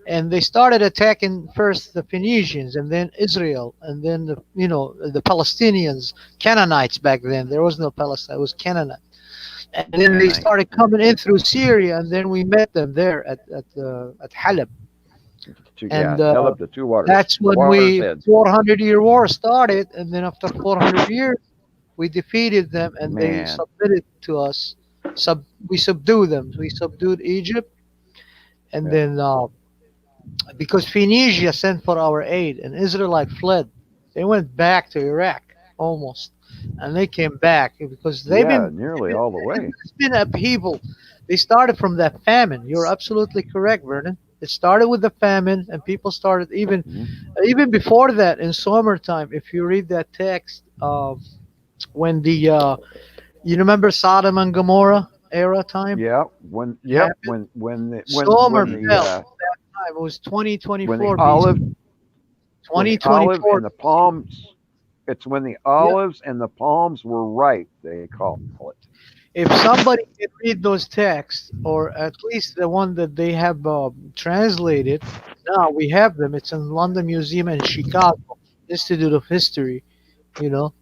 and they started attacking first the Phoenicians and then Israel and then the Palestinians, Canaanites back then. There was no Palestine, it was Canaanite. And then they started coming in through Syria, and then we met them there at Halab. The two waters. That's when 400-year war started, and then after 400 years, we defeated them, and they submitted to us. We subdued them. We subdued Egypt, and then because Phoenicia sent for our aid, and Israelite fled, they went back to Iraq almost, and they came back because they've Yeah, been nearly all the way. it's been upheaval. They started from that famine. You're absolutely correct, Vernon. It started with the famine, and people started Mhm. even before that in summertime. If you read that text, when the you remember Sodom and Gomorrah era time Yeah, when yep, happened, when summer the fell. Time it was when the 2024 BC, olive when the olive 2024. and the palms it's when the Yeah. olives and the palms were ripe, they call it. If somebody can read those texts, or at least the one that they have translated, now we have them. It's in London Museum and Chicago Institute of History. You know,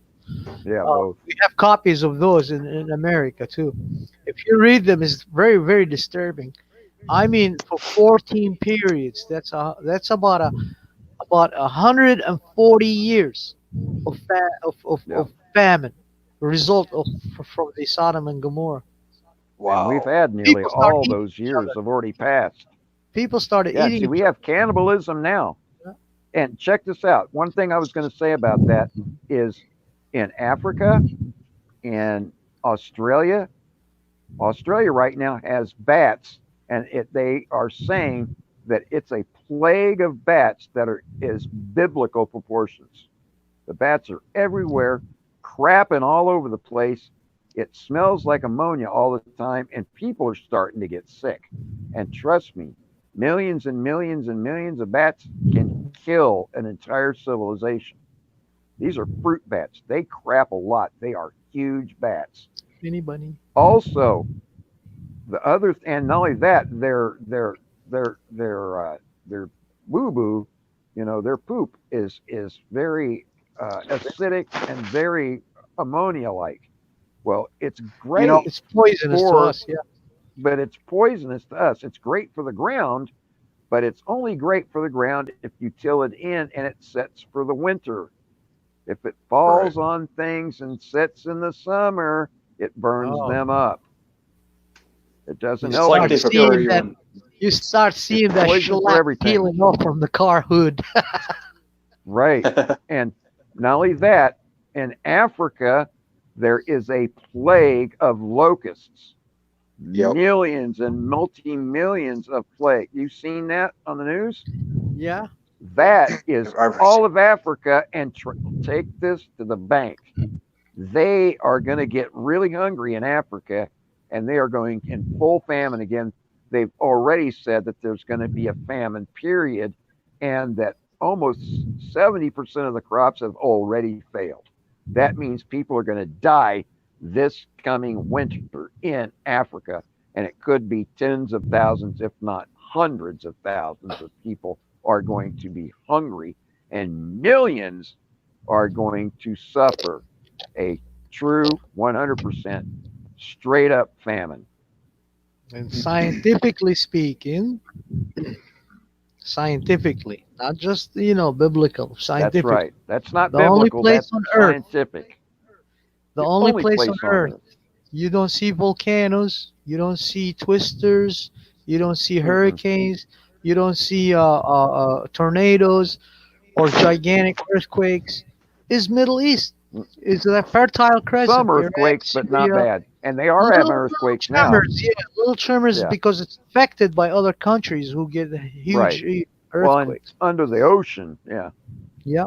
Yeah, both. we have copies of those in America too. If you read them, it's very very disturbing. I mean, for 14 periods, that's about 140 years Yeah. of famine, result of from the Sodom and Gomorrah. And we've Wow. had nearly People start all eating those each years other. have already passed. People started Yeah, eating see, we each have cannibalism now. other. And check this out. One thing I was going to say about that is in Africa and Australia, Australia right now has bats, and they are saying that it's a plague of bats that is biblical proportions. The bats are everywhere, crapping all over the place. It smells like ammonia all the time, and people are starting to get sick. And trust me, millions and millions and millions of bats can kill an entire civilization. These are fruit bats. They crap a lot. They are huge bats. Mini bunny. Also, the other, and not only that, their boo boo, their poop is very acidic and very ammonia like. Well, it's You know, great It's poisonous to for, us. Yeah. but it's poisonous to us. It's great for the ground, but it's only great for the ground if you till it in and it sets for the winter. If it right. falls on things and sits in the summer, it burns Oh, them up. It you doesn't It's help like start you. they prepare seeing you that. in. You start It's seeing that poison for shellac everything. peeling off from the car hood. Right. And not only that, in Africa, there is a plague of locusts. Yep. Millions and multi millions of plague. You've seen that on the news? Yeah. That is I've all of Africa. And take this to the bank. They are going to get really hungry in Africa, and they are going in full famine again. They've already said that there's going to be a famine period, and that almost 70% of the crops have already failed. That means people are going to die this coming winter in Africa, and it could be tens of thousands, if not hundreds of thousands of people are going to be hungry, and millions are going to suffer a true 100% straight up famine. And scientifically speaking, scientifically, not just biblical, That's scientific. right. That's not The only biblical, place that's on earth, scientific. the The only only place on place on earth earth. you don't see volcanoes, you don't see twisters, you don't see Mm-mm. hurricanes, you don't see tornadoes or gigantic earthquakes. Is Middle East? Is the Fertile Some Crescent, Iraq, earthquakes, but not Syria? bad. And they are having Little earthquakes now. tremors, yeah, little tremors Yeah, because it's affected by other countries who get huge right. Well, and earthquakes. under the ocean, yeah. Yeah.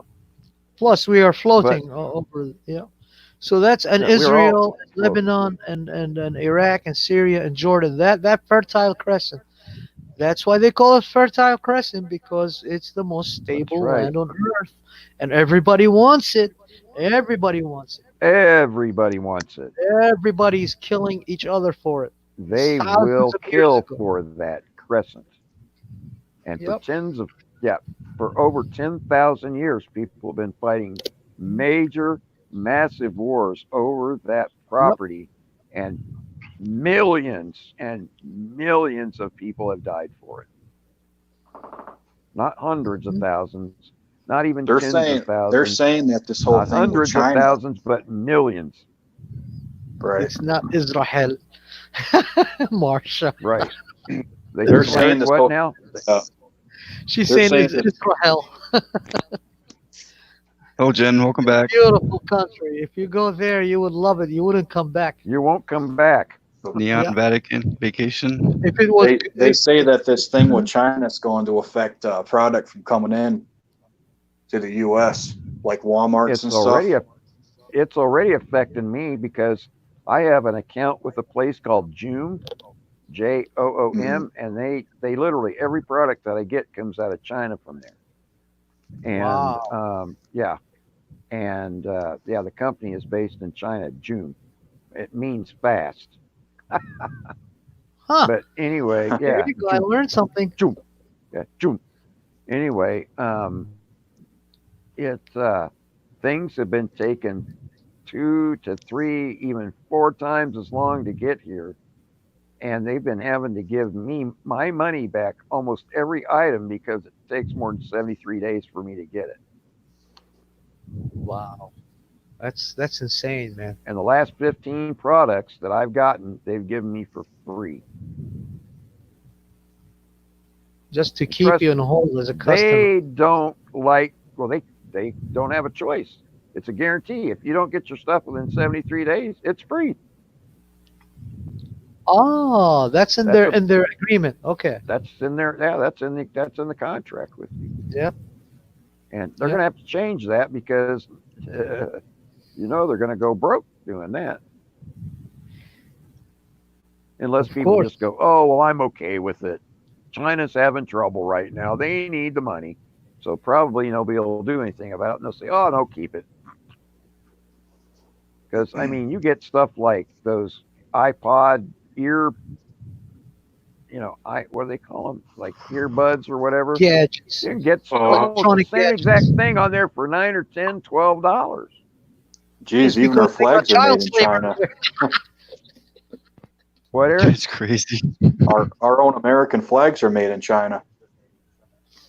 Plus, we are But floating over. Yeah. So that's and yeah, we're all Israel, floating. Lebanon, and Iraq and Syria and Jordan. That Fertile Crescent. That's why they call it Fertile Crescent because it's the most That's stable right. land on earth, and everybody wants it. Everybody wants it. Everybody wants it. Everybody's killing each other for it. They Thousands will of years kill ago. for that crescent. And for Yep. yeah, for over 10,000 years, people have been fighting major, massive wars over that Yep. property, and millions and millions of people have died for it. Not hundreds of Mhm. thousands, not even they're tens of saying they're thousands, saying that this whole not thing with hundreds of China, thousands, but millions. right? It's not Israel, Marsha. Right. They They're declare saying it's this what whole now? She's they're saying saying it's that Israel. Oh, Jen, welcome back. Beautiful country. If you go there, you would love it. You wouldn't come back. You won't come back. Neon Yeah. Vatican vacation. If it was, They say that this thing with China is going to affect product from coming in to the U.S. like Walmarts It's and stuff. it's already affecting me because I have an account with a place called Joom, Joom, and they literally every product that I get comes out of China from there. And wow. yeah, and yeah, the company is based in China, Joom. It means fast. Huh. But anyway, There yeah, you go. I learned something. Joom, yeah, Joom. Anyway, it's things have been taking 2 to 3, even 4 times as long to get here, and they've been having to give me my money back almost every item because it takes more than 73 days for me to get it. Wow. That's insane, man. And the last 15 products that I've gotten, they've given me for free. Just to keep Trust you on me, hold as a customer. they don't like. Well, they don't have a choice. It's a guarantee. If you don't get your stuff within 73 days, it's free. Oh, that's in That's their agreement. Okay. That's in there. Yeah, that's in the contract with you. Yeah. And they're Yeah. going to have to change that because they're going to go broke doing that. Unless Of people course. just go, oh well, I'm okay with it. China's having trouble right now. They need the money, so probably nobody will do anything about it. And they'll say, oh no, keep it. Because I mean, you get stuff like those iPod ear, what do they call them? Like earbuds or whatever. Gadgets. You can get almost the Electronic same gadgets. exact thing on there for $9 or $10, $12. Geez, even our Because they got flags are child made in slavery. China. What, Eric? That's crazy. Our own American flags are made in China.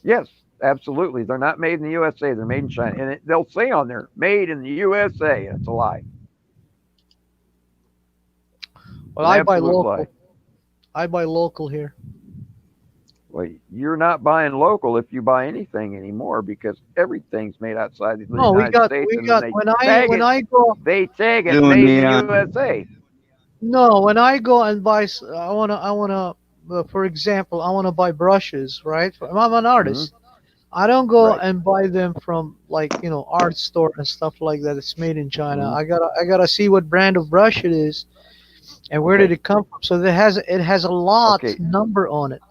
Yes, absolutely. They're not made in the USA. They're made in China, and they'll say on there, "Made in the USA." And it's a lie. Well, An I buy absolute local. lie. I buy local here. Well, you're not buying local if you buy anything anymore because everything's made outside the No, United States, and then they when I go. they tag it Doing "Made in the neon. USA." No, when I go and buy, I wanna, for example, I wanna buy brushes, right? I'm an artist. I don't go Right. and buy them from art store and stuff like that. It's made in China. Mhm. I gotta see what brand of brush it is and where did Okay. it come from. So it has a lot Okay. number on it,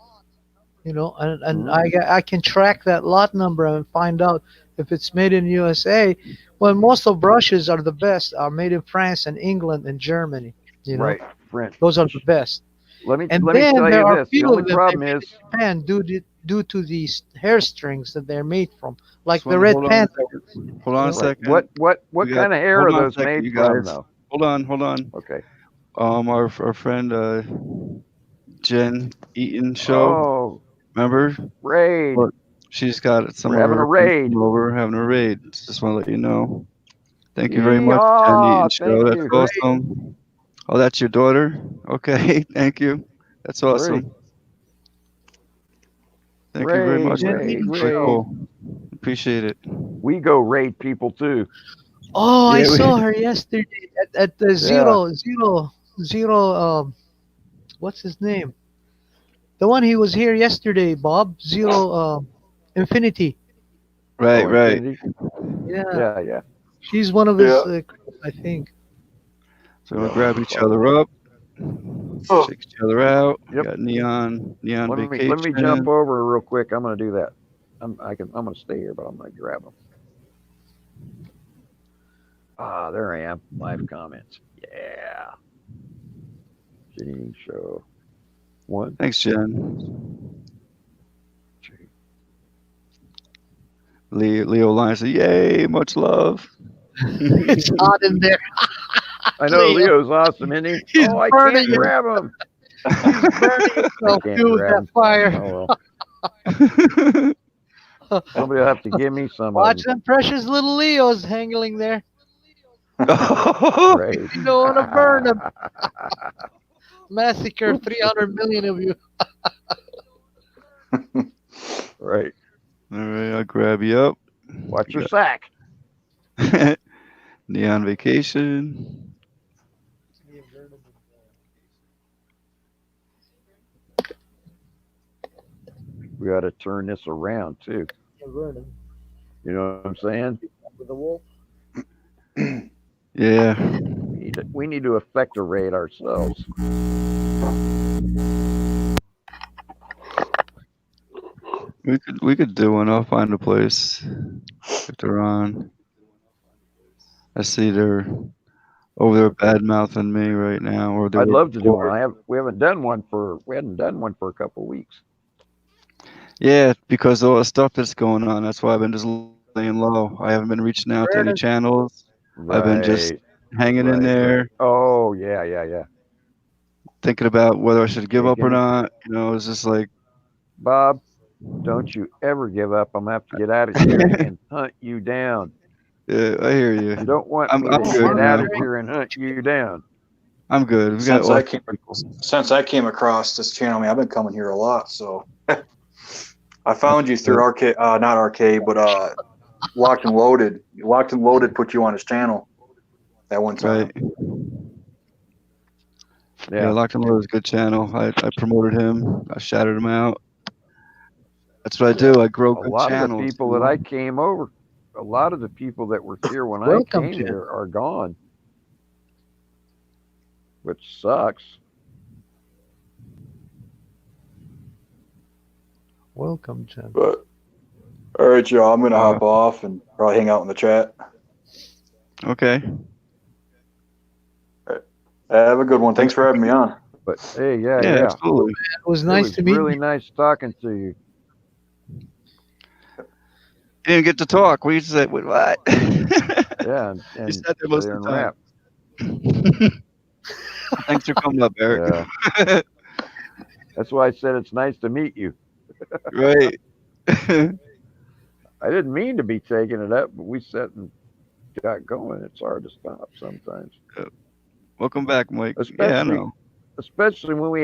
and Mhm. I can track that lot number and find out if it's made in USA. Well, most of brushes are the best are made in France and England and Germany. Right. French. Those are the best. Let me And let me then tell there you are this. The few only of them they problem made is, in Japan due to these hair strings that they're made from, like Just the wanna Red hold on a Panda. second. Hold on a right. second. What We got. kind of hair Hold are on a those second, made you from, guys. though? Hold on. Okay. Our friend Jen Eaton show. Oh, Remember? raid. Look, she's got some We're of having a her friends raid. come over having a raid. Just want to let you know. Thank you very much, Jen Eaton Yeehaw! show. Thank That's you. Great. awesome. Oh, that's your daughter? Okay, thank you. That's Great. awesome. Thank you very Raid, much. Jen That's raid, Eaton really show. raid. cool. Appreciate it. We go raid people too. Oh, I Yeah, saw her yesterday at the Yeah. zero. What's his name? The one he was here yesterday, Bob. Zero. Infinity. right, Oh, right. Infinity. Yeah, Yeah. she's one of his, Yeah. I think. So we'll Yeah. grab each Well, other up, Oh, check each other out. yep. Got neon Let me jump vacation. over real quick. I'm gonna do that. I'm gonna stay here, but I'm gonna grab them. Ah, there I am. Live comments. Yeah. Janine show. 1, Thanks, Jen. 2. Leo Lyons said, "Yay, much love." It's hot in there. I know Leo, Leo's awesome, isn't he? he's Oh, I burning can't grab him. He's burning I himself can't too with grab that him. fire. Oh well. Somebody will have to give me some of Watch them. them precious little Leos hanging there. Right. You don't want to burn them. Massacre 300 million of you. Right. All right, I'll grab you up. Watch your sack. Neon Vacation. We got to turn this around too. You know what I'm saying? With the wolf. Yeah, We need to effect a raid ourselves. we could do one. I'll find a place if they're on. I see they're over there Okay. bad mouthing me right now, or they I'd were love to do before. one. We hadn't done one for a couple of weeks. Yeah, because of all the stuff that's going on. That's why I've been just laying low. I haven't been reaching out to any Vernon, channels. I've been just Right, hanging in right. there, Oh yeah. thinking about whether I should give up or Taking not. It's just like, Bob. Don't you ever give up. I'm gonna have to get out of here and hunt you down. yeah, I hear you. You don't want I'm me I'm to good get out now. of here and hunt you down. I'm good. We got Since I awesome came people. since I came across this channel, I mean, I've been coming here a lot, so I found you through Good. arcade, not arcade, but Locked and Loaded. Locked and Loaded put you on his channel that one Right. time. Yeah, Yeah. Locked and Loaded is a good channel. I promoted him. I shouted him out. That's what I Yeah. do. I grow A good lot of the channels. people that I came over, a lot of the people that were here when I welcome, came Jen. here are gone, which sucks. Welcome, Jen. But all right, y'all, I'm gonna Uh, hop off and probably hang out in the chat. okay. Have a good one. Thanks Thanks for for having me being. on. But hey, yeah, Yeah, yeah. absolutely. It was It nice was to meet really you. nice talking to you. You didn't get to talk. We said, "Wait, what?" Yeah, and, You and sat there sit most there of and the time. rap. Thanks for coming up, Eric. Yeah. That's why I said it's nice to meet you. Right. I didn't mean to be taking it up, but we sat and got going. It's hard to stop sometimes. Welcome back, Mike. Yeah, I especially know. especially when we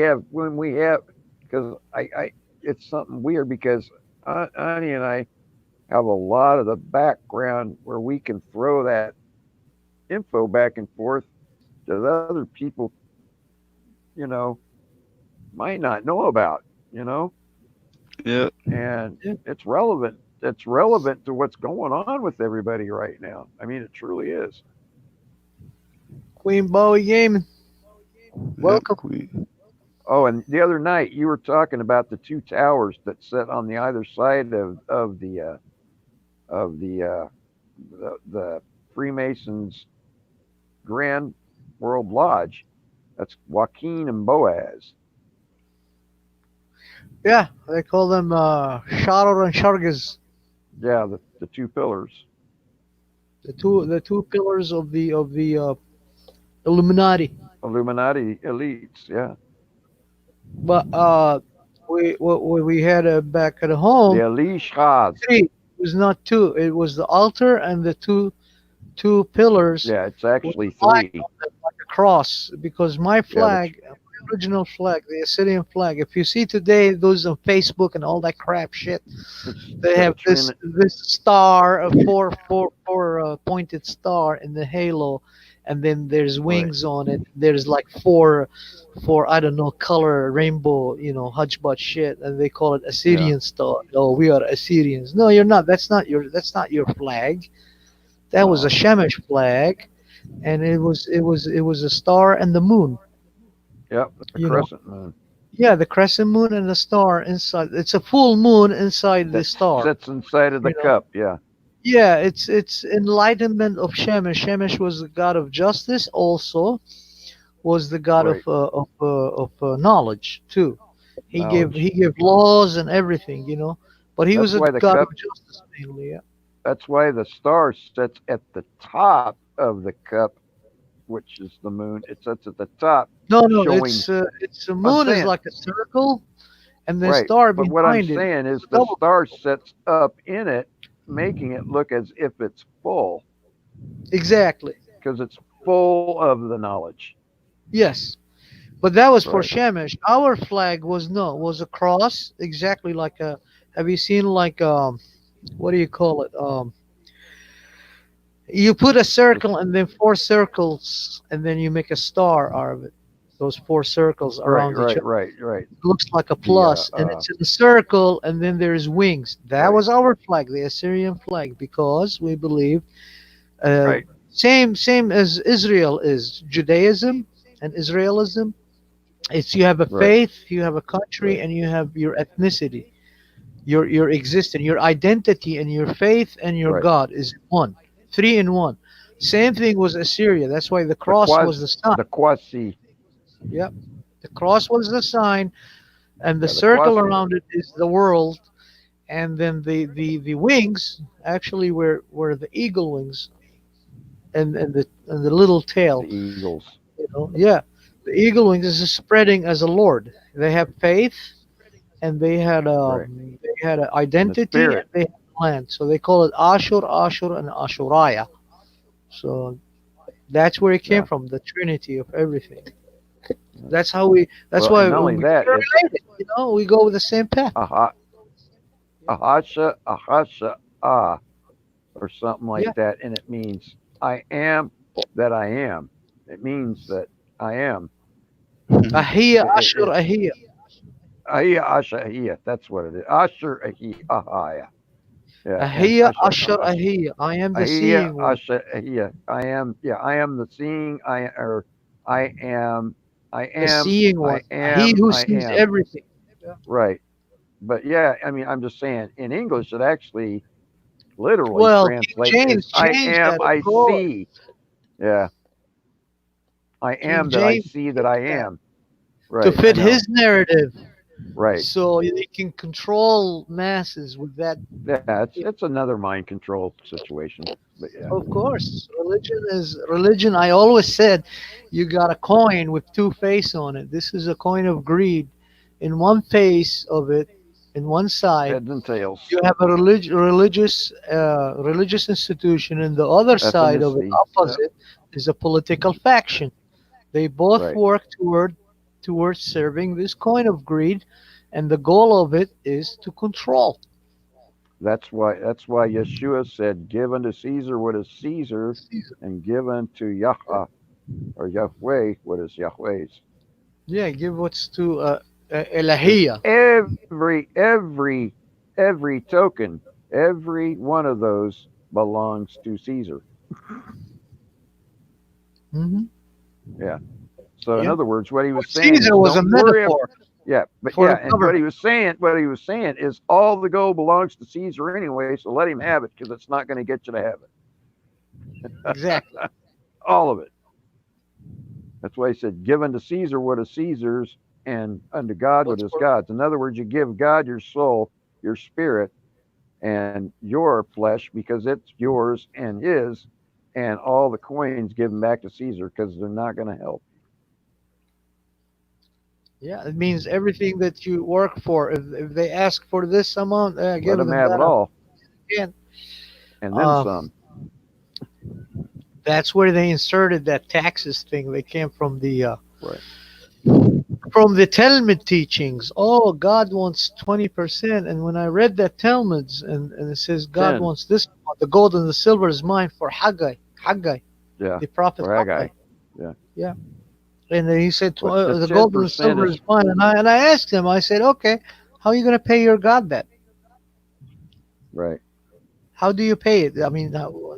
have because I it's something weird because Ani and I have a lot of the background where we can throw that info back and forth that other people you know might not know about Yeah. and Yeah. it's relevant to what's going on with everybody right now. I mean, it truly is. Queen Bowie Gaming. Yep. Welcome. Queen. Oh, and the other night you were talking about the two towers that sit on the either side of the Freemasons Grand World Lodge. That's Joaquin and Boaz. Yeah, they call them Sharar and Shargaz, Yeah, the two pillars. the two pillars of the Illuminati. Illuminati elites. Yeah, But what we had back at the home, Ali Shahs. three. It was not two. It was the altar and the two pillars Yeah, it's with actually a flag three. on them, like a cross. Because my Yeah, flag, my original flag, the Assyrian flag. If you see today those on Facebook and all that crap shit, it's they got a have trin. this star, a four pointed star in the halo, and then there's Right. wings on it. There's like four I don't know color rainbow, hodgepodge shit, and they call it Yeah. Assyrian star. Oh, we are Assyrians. No, you're not. That's not your flag. That was a No. Shemesh flag, and it was a star and the moon. Yep. The You know, crescent moon yeah, the crescent moon and the star inside. It's a full moon inside the that star. sits inside of the You know, cup. Yeah. yeah, it's enlightenment of Shemesh. Shemesh was the god of justice, also was the god of Right. knowledge too. He gave Knowledge. he gave laws and everything, but he was That's a why the god of cup. justice mainly. Yeah. That's why the star sits at the top of the cup, which is the moon. It sits at the top, No, no, showing. it's the I'm moon is saying like a circle, and the right, star but what I'm behind it. saying is It's a the double star circle. sits up in it, making it look as if it's full Exactly. because it's full of the knowledge. Yes. But that was for Right. Shemesh. Our flag was a cross, exactly like a. Have you seen like what do you call it? You put a circle and then four circles, and then you make a star out of it. Those four circles Right, around each right, other. right, right. It looks like a The plus, and it's in a circle, and then there's wings. That Right. was our flag, the Assyrian flag, because we believe right, same as Israel is Judaism and Israelism. It's you have a right, faith, you have a country, right, and you have your ethnicity, your existence, your identity, and your faith and your right. God is one, three in one. Same thing was Assyria. That's why the The cross was the sign. the quasi, Yep, the cross was the sign, and the yeah, the circle quasi, around it is the world, and then the wings actually were the eagle wings, and the little tail. the eagles. Yeah, the eagle wings is spreading as a lord. They have faith, and Right. they had an And the identity, and spirit. they had land. So they call it Ashur, Ashur, and Ashuraya. So that's where it came Yeah. from, the trinity of everything. That's how we. That's Well, why and not only we're that, it's related. We go with the same path. aha, ahasha, ahasha, ah, or something Yeah, like that, and it means I am that I am. It means that I am. Ahiya, Ashur, It Ahiya, Ahia Asha Ahia. That's what it is. Asher Ahi Ahaya. Yeah, and Ahiya, Asha Ashur, Ahiya. I am the Ahia seeing one, Asha Ahia. I am, yeah, I am the seeing, I am, I the am, seeing one. He who I sees am. everything. Right. But yeah, I mean, I'm just saying in English it actually literally Well, King translates as James I changed am, that, of I course. see. Yeah. I King am that I James see that I changed that am. to Right, I fit know. his narrative, Right. so they can control masses with that. Yeah, it's another mind control situation. But yeah. Of course, religion is religion. I always said, you got a coin with two faces on it. This is a coin of greed. In one face of it, in one side, Heads and tails. you have a religious institution, and the other side of it, Ethnicity. Yep. opposite, is a political faction. They both Right. work towards serving this coin of greed, and the goal of it is to control. That's why Yeshua said, "Give unto Caesar what is Caesar, and give unto Yahweh or Yahweh what is Yahweh's." Yeah, give what's to Because Elahiyah. every token, every one of those belongs to Caesar. Hmm. Yeah. So in Yeah, other words, what he was saying Caesar is, was a don't worry. metaphor Yeah, but for yeah, the and government. what he was saying is, all the gold belongs to Caesar anyway, so let him have it because it's not going to get you to heaven. Exactly. All of it. That's why he said, "Give unto Caesar what is Caesar's, and unto God what What's is for God's." In other words, you give God your soul, your spirit, and your flesh because it's yours and his, and all the coins given back to Caesar because they're not going to help. Yeah, it means everything that you work for. If they ask for this amount, Let give them them have that it amount all, again. and then Uh, some. that's where they inserted that taxes thing. They came Right. from the Talmud teachings. Oh, God wants 20%. And when I read that Talmuds, and it says God 10. wants this, the gold and the silver is mine for Haggai, Yeah. the prophet For that Haggai. guy. Yeah. Yeah. And then he said, But the the gold and the 10% silver is is mine. And I asked him, I said, okay, how are you going to pay your God that? right. How do you pay it? I mean,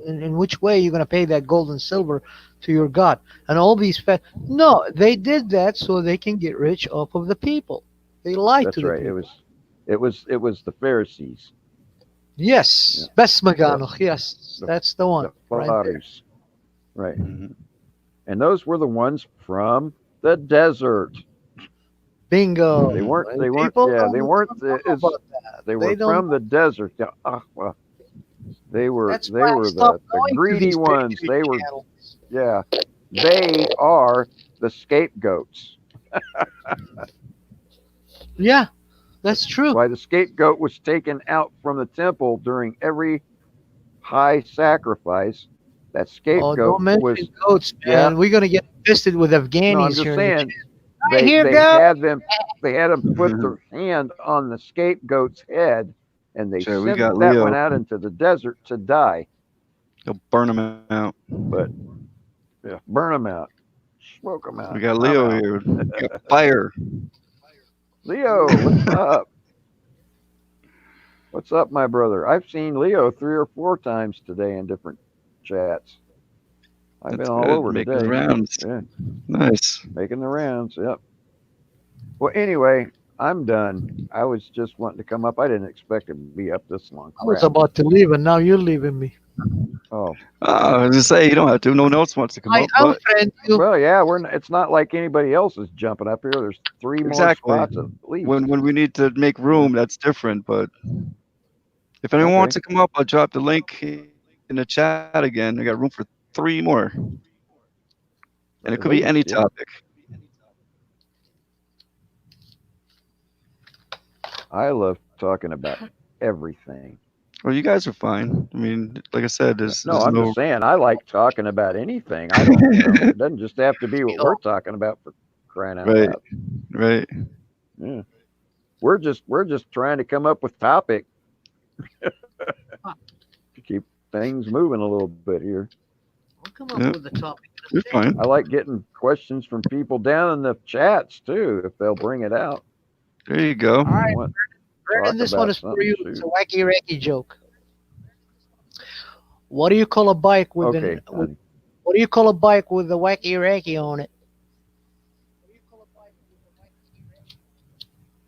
in which way are you going to pay that gold and silver to your God? And all these no, they did that so they can get rich off of the people. They lied to That's the right. people. It was the Pharisees. Yeah. Yes, best Yes. Maganoch. Yes, The that's the one the right there. Pharisees. Right. Mhm. And those were the ones from the desert. Bingo. They weren't. And They weren't. people Yeah. They don't weren't. know It's. about that. They They were don't from know. the desert. Yeah. Well, they were. That's They why I were stopped the going to greedy these ones. patriot They were. channels. Yeah. They are the scapegoats. Yeah, that's That's true. why the scapegoat was taken out from the temple during every high sacrifice. That Oh, scapegoat don't mention was. goats, Yeah. man. We're gonna get fisted with No, I'm Afghanis just here in the saying. chat. I hear goat. They had them put their hand on the scapegoat's head, and they So we sent got that one Leo. out into the desert to die. You'll burn them out. But yeah, burn them out, smoke them out. We got I'm Leo out. here. We got fire. Leo, what's up? What's up, my brother? I've seen Leo 3 or 4 times today in different chats. I've That's been all good. over Making the today. rounds. Yeah, Nice. making the rounds. Yep. Well, anyway, I'm done. I was just wanting to come up. I didn't expect to be up this long. I was Crap. about to leave, and now you're leaving me. Oh, I was just say you don't have to. No one else wants to come I up, but unfriend you. well, yeah. It's not like anybody else is jumping up here. There's 3 more exactly. spots at least. When we need to make room, that's different. But if anyone wants Okay. to come up, I'll drop the link in the chat again. I got room for 3 more, and it At could be any least, yeah. topic. I love talking about everything. Well, you guys are fine. I mean, like I said, there's No, I'm no. just saying I like talking about anything. I don't, it doesn't just have to be what we're talking about for crying out Right, loud. right. Yeah. We're just trying to come up with topic to keep things moving a little bit here. We'll come up Yep. with a topic. You're fine. I like getting questions from people down in the chats too, if they'll bring it out. There you go. All right, Want- Vernon, talk this about one is for something, you. shoot. It's a wacky racky joke. What do you call a bike with Okay, honey. what do you call a bike with a wacky racky on it?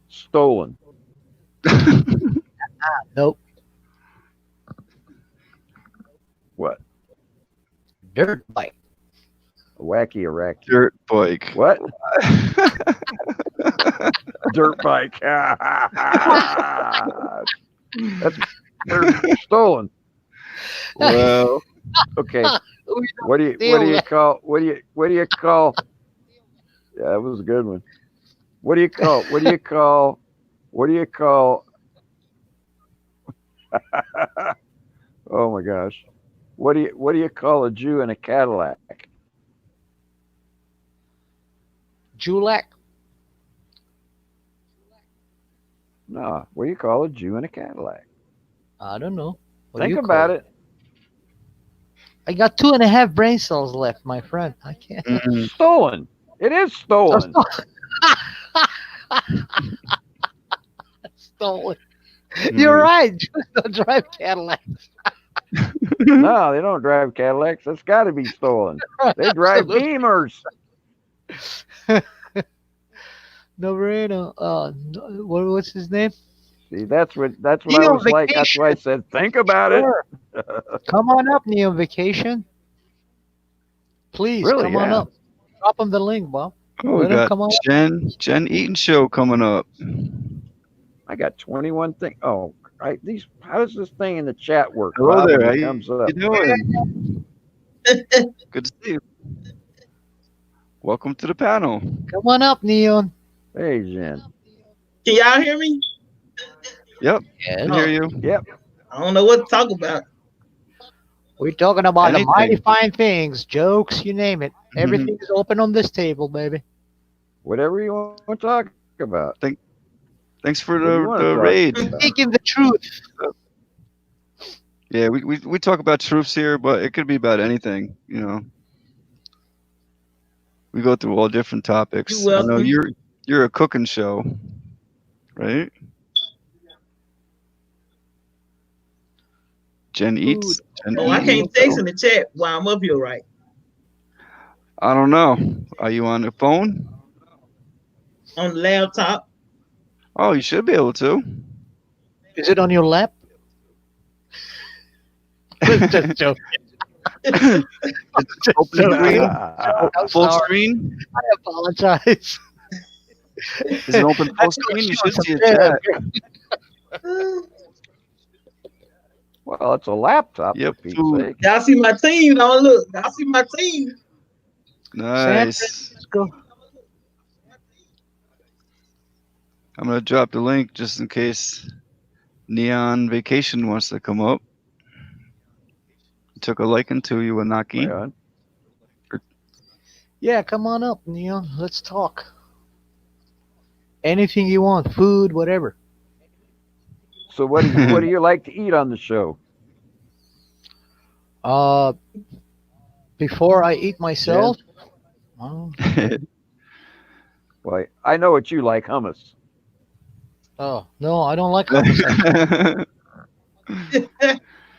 Stolen. Nope. What? Dirt bike. A wacky Iraqi. Dirt bike. What? Dirt bike. That's they're stolen. Well, Okay. We What do you that. call yeah, that was a good one. What do you call oh my gosh. What do you call a Jew in a Cadillac? Julak. No, what do you call a Jew in a Cadillac? I don't know. What do Think you about call it. I got 2.5 brain cells left, my friend. I can't. mm, Stolen. It is stolen. Stolen. You're mm. right. Jews don't drive Cadillac. No, they don't drive Cadillacs. That's got to be stolen. They drive Absolutely. Beamers. No brainer. What's his name? See, that's what I Neo was like. That's why I said, think about it. Sure. Come on up, Neo Vacation. Please Really, come on yeah. up. Drop him the link, Bob. Oh, we Let him got come on. Jen Eaton show coming up. I got 21 things. Oh, how does this thing in the chat work? Hello Bob, there. when How it you comes up? doing? Good to see you. Welcome to the panel. Come on up, Neon. Hey, Jen. Can y'all hear me? Yep, Yeah. I hear you. Yep. I don't know what to talk about. We're talking about the Anything. mighty fine things, jokes, you name it. Everything is open on this table, baby. Whatever you want to talk about. Thanks for What do you wanna the talk raid. about? Speaking the truth. Yeah, we talk about truths here, but it could be about anything. You know, we go through all different topics. You're I know welcome. you're a cooking show, right? Jen eats. Jen Oh, I eating. can't text in the chat while I'm up here, right? I don't know. Are you on the phone? On the laptop. Oh, you should be able to. Is it on your lap? Just joking. Open screen? I'm Full sorry. screen? I apologize. Is it open full That's screen? You what should see a she was chat. Well, it's a laptop. Yep. For Pete's Food. sake. Y'all see my team? Don't look. Y'all see my team? San Nice. Francisco. I'm gonna drop the link just in case Neon Vacation wants to come up. Took a liking to you, Anaki. Right on. Yeah, come on up, Neon. Let's talk. Anything you want, food, whatever. So what do you like to eat on the show? Uh, before I eat myself. Oh, Well, I know what you like, hummus. oh no, I don't like hummus.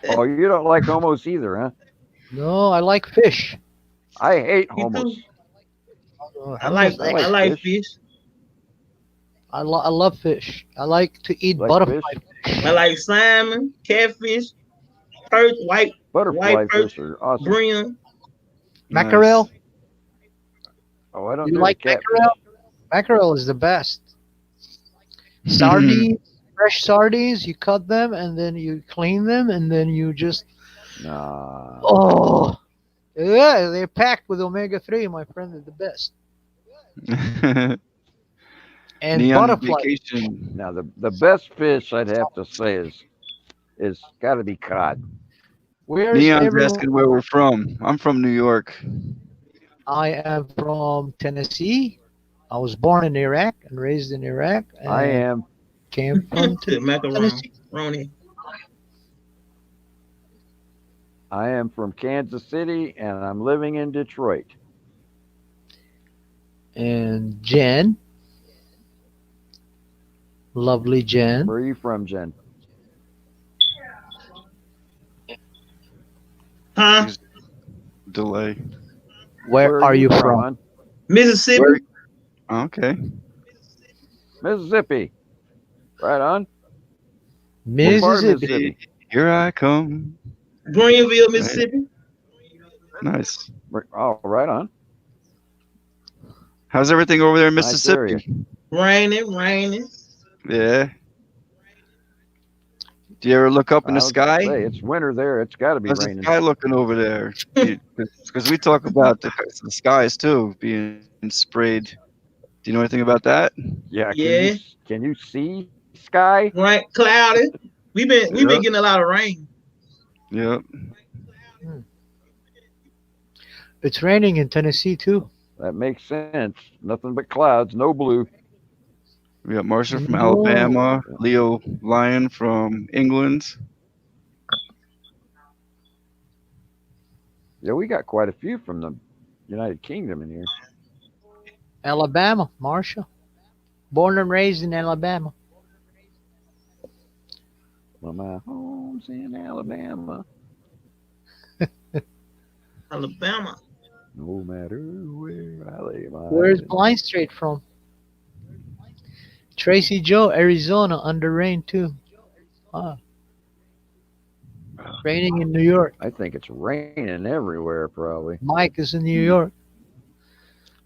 Oh, you don't like hummus either, huh? No, I like fish. I hate Me hummus. too. I like Hummus. I like I like fish. fish. I love fish. I like to eat Like butterfly fish. fish. I like salmon, catfish, perch, white Butterfly perch, fish are awesome. brim. Mackerel. Nice. Oh, I don't You do the like catfish. mackerel? Mackerel is the best. Sardines, fresh sardines. You cut them and then you clean them and then you just Nah. oh yeah, they're packed with omega-3. My friend, they're the best. And Neon butterfly. vacation. Now the best fish I'd have to say is got to be cod. Where's Neon's everyone? asking where we're from. I'm from New York. I am from Tennessee. I was born in Iraq and raised in Iraq I and am came from The macaron. Tennessee. Roni. from Kansas City and I'm living in Detroit. And Jen, lovely Jen. Where are you from, Jen? Huh? She's delay. Where are you from? hon? Mississippi. Where? Okay. Mississippi. Right on. What part of Mississippi. Mississippi? Here I come. Greenville, Right. Mississippi. Nice. Oh, right on. How's everything over there in Nice area. Mississippi? Raining. Yeah. Do you ever look up in I the was gonna sky? say it's winter there. It's got to be How's the raining. sky looking over there? Because we talk about the skies too being sprayed. Do you know anything about that? Yeah. Yeah. Can you see sky? Right. Cloudy. We've been Yep. getting a lot of rain. Yep. It's raining in Tennessee too. That makes sense. Nothing but clouds, no blue. We got Marsha from No. Alabama, Leo Lyon from England. Yeah, we got quite a few from the United Kingdom in here. Alabama, Marsha. Born and raised in Alabama. Well, my home's in Alabama. Alabama. No matter where I lay my Where's head. Blind Straight from? Tracy Joe, Arizona, under rain too. Ah. Raining in New York. I think it's raining everywhere, probably. Mike is in New York.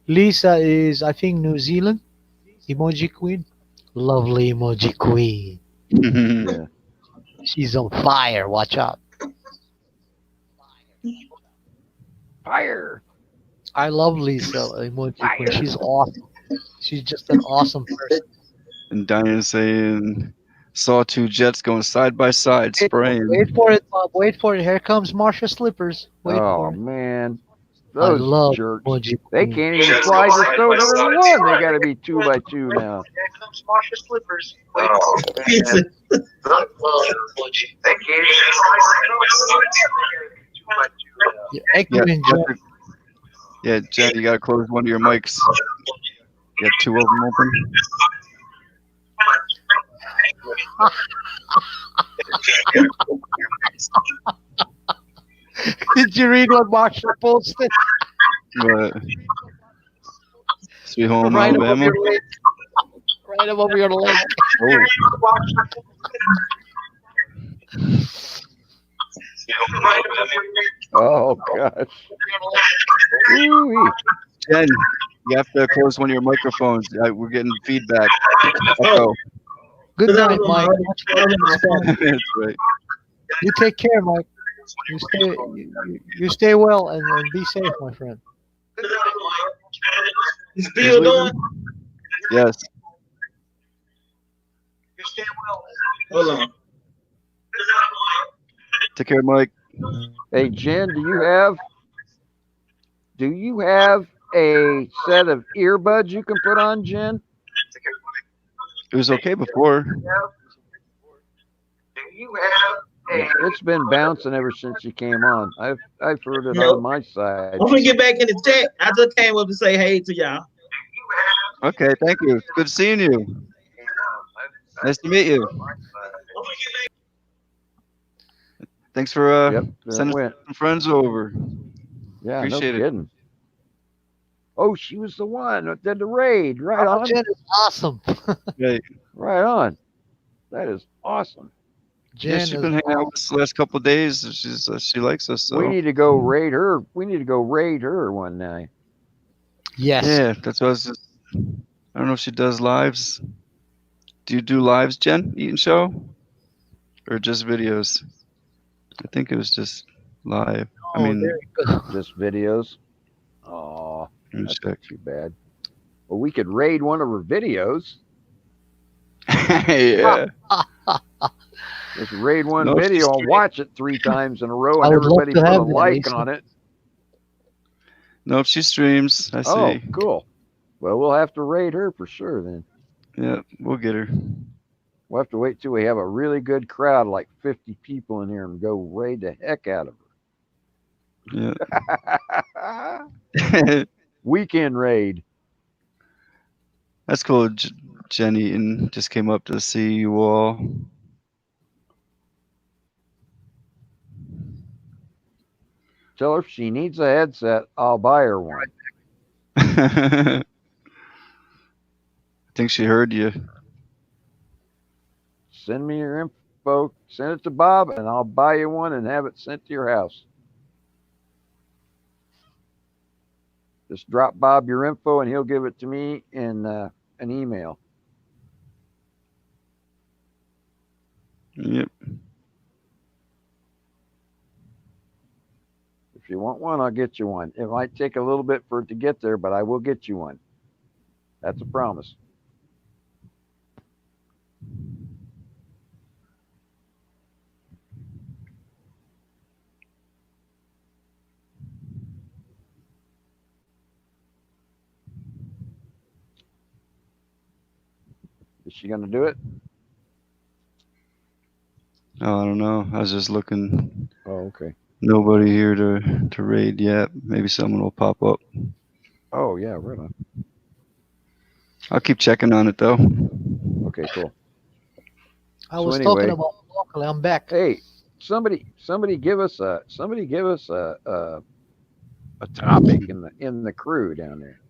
Lisa is, I think, New Zealand. Emoji Queen. Lovely Emoji Queen. Yeah. She's on fire. Watch out. Fire. I love Lisa Emoji Queen. She's awesome. She's just an awesome person. And Diane saying, saw two jets going side by side spraying. Wait for it, Bob. Wait for it. Here comes Marsha Slippers. Wait Oh for it. man, I those love jerks. Emoji They Queen. can't even fly just over the one. They got to be 2 by 2 now. Pizza. You're echoing, Jen. Yeah, Jen, you gotta close one of your mics. You got two of them open. Did you read what Marsha posted? But Sweet Home Right above Alabama. your leg. Right above your leg. Oh gosh. Ooh-wee. Jen, you have to close one of your microphones. We're getting feedback. Echo. Good night, Mike. That's right. You take care, Mike. You stay well and be safe, my friend. You still doing? Yes. Hold on. Take care, Mike. Hey Jen, do you have a set of earbuds you can put on, Jen? It was okay before. Yeah, it's been bouncing ever since you came on. I've heard it Yep. on my side. I'm gonna get back in the chat. I just came up to say hey to y'all. Okay, thank you. It's good seeing you. Nice to meet you. Thanks for Yep, there it sending went. some friends over. Yeah, Appreciate no it. kidding. Oh, she was the one that did the raid. Right Oh, on. Jen is awesome. Right. Right on. That is awesome. Yeah, Jen she's is been hanging out awesome. with us the last couple of days. She likes us. We So need to go raid her. We need to go raid her one night. Yes. yeah, that's what I was just. I don't know if she does lives. Do you do lives, Jen? Eating show, or just videos? I think it was just live. I Oh, mean, there you go. Just videos. Oh, let me that's check. too bad. Well, we could raid one of her videos. Yeah. Just raid one No, she's video and watch it 3 times in a row, I and would love everybody to put a have that, like Asa. on it. Nope, she streams. I Oh, see. cool. Well, we'll have to raid her for sure then. Yeah, we'll get her. We'll have to wait till we have a really good crowd, like 50 people in here, and go raid the heck out of her. Yeah. Weekend raid. That's cool. Jenny and just came up to see you all. Tell her if she needs a headset, I'll buy her one. I think she heard you. Send me your info, send it to Bob, and I'll buy you one and have it sent to your house. Just drop Bob your info, and he'll give it to me in an email. Yep. If you want one, I'll get you one. It might take a little bit for it to get there, but I will get you one. That's a promise. Is she going to do it? Oh, I don't know. I was just looking. Oh, okay. Nobody here to raid yet. Maybe someone will pop up. Oh, yeah, right on. I'll keep checking on it though. Okay, cool. I was talking about locally. I'm back. Hey, somebody give us a topic in the crew down there.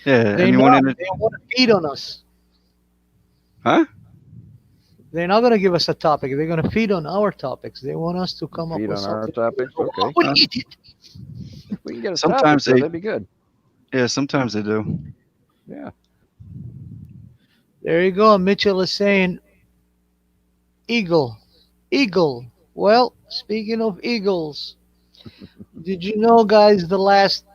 Yeah. They Anyone in they it? want to feed on us. Huh? They're not going to give us a topic. They're going to feed on our topics. They want us to come up Feed with on our something. topics. Okay. We eat it. If we can get a Sometimes topic, they- that'd be good. Yeah. Sometimes they do. Yeah. There you go. Mitchell is saying, eagle. Eagle. Well, speaking of eagles, did you know, guys, the last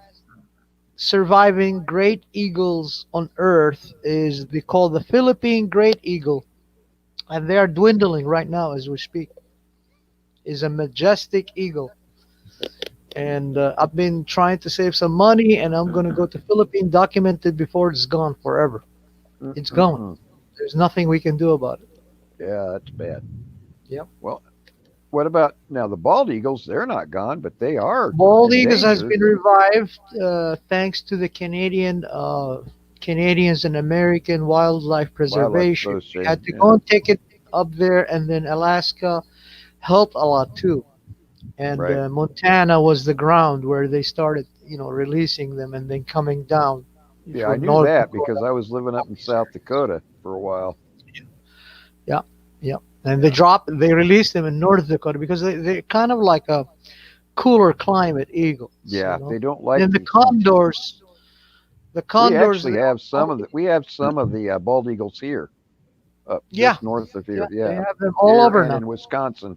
surviving great eagles on Earth is they call the Philippine great eagle, and they are dwindling right now as we speak. Is a majestic eagle, and I've been trying to save some money, and I'm gonna go to Philippines, document it before it's gone forever. It's gone. There's nothing we can do about it. Yeah, that's bad. Yep. Well, what about now the bald eagles? They're not gone, but they are. Bald eagles has endangered. been revived thanks to the Canadians and American Wildlife Preservation. Association, Had to yeah. go and take it up there, and then Alaska helped a lot too. And Right. Montana was the ground where they started, releasing them and then coming down. Yeah, I from knew North that Dakota. because I was living up in South Dakota for a while. Yeah, and they released them in North Dakota because they're kind of like a cooler climate eagles. Yeah, you know? they don't like. And the these- condors. The We condors. actually have some of the bald eagles here, up Yeah. just north of here. They Yeah, have them all here over and now. in Wisconsin.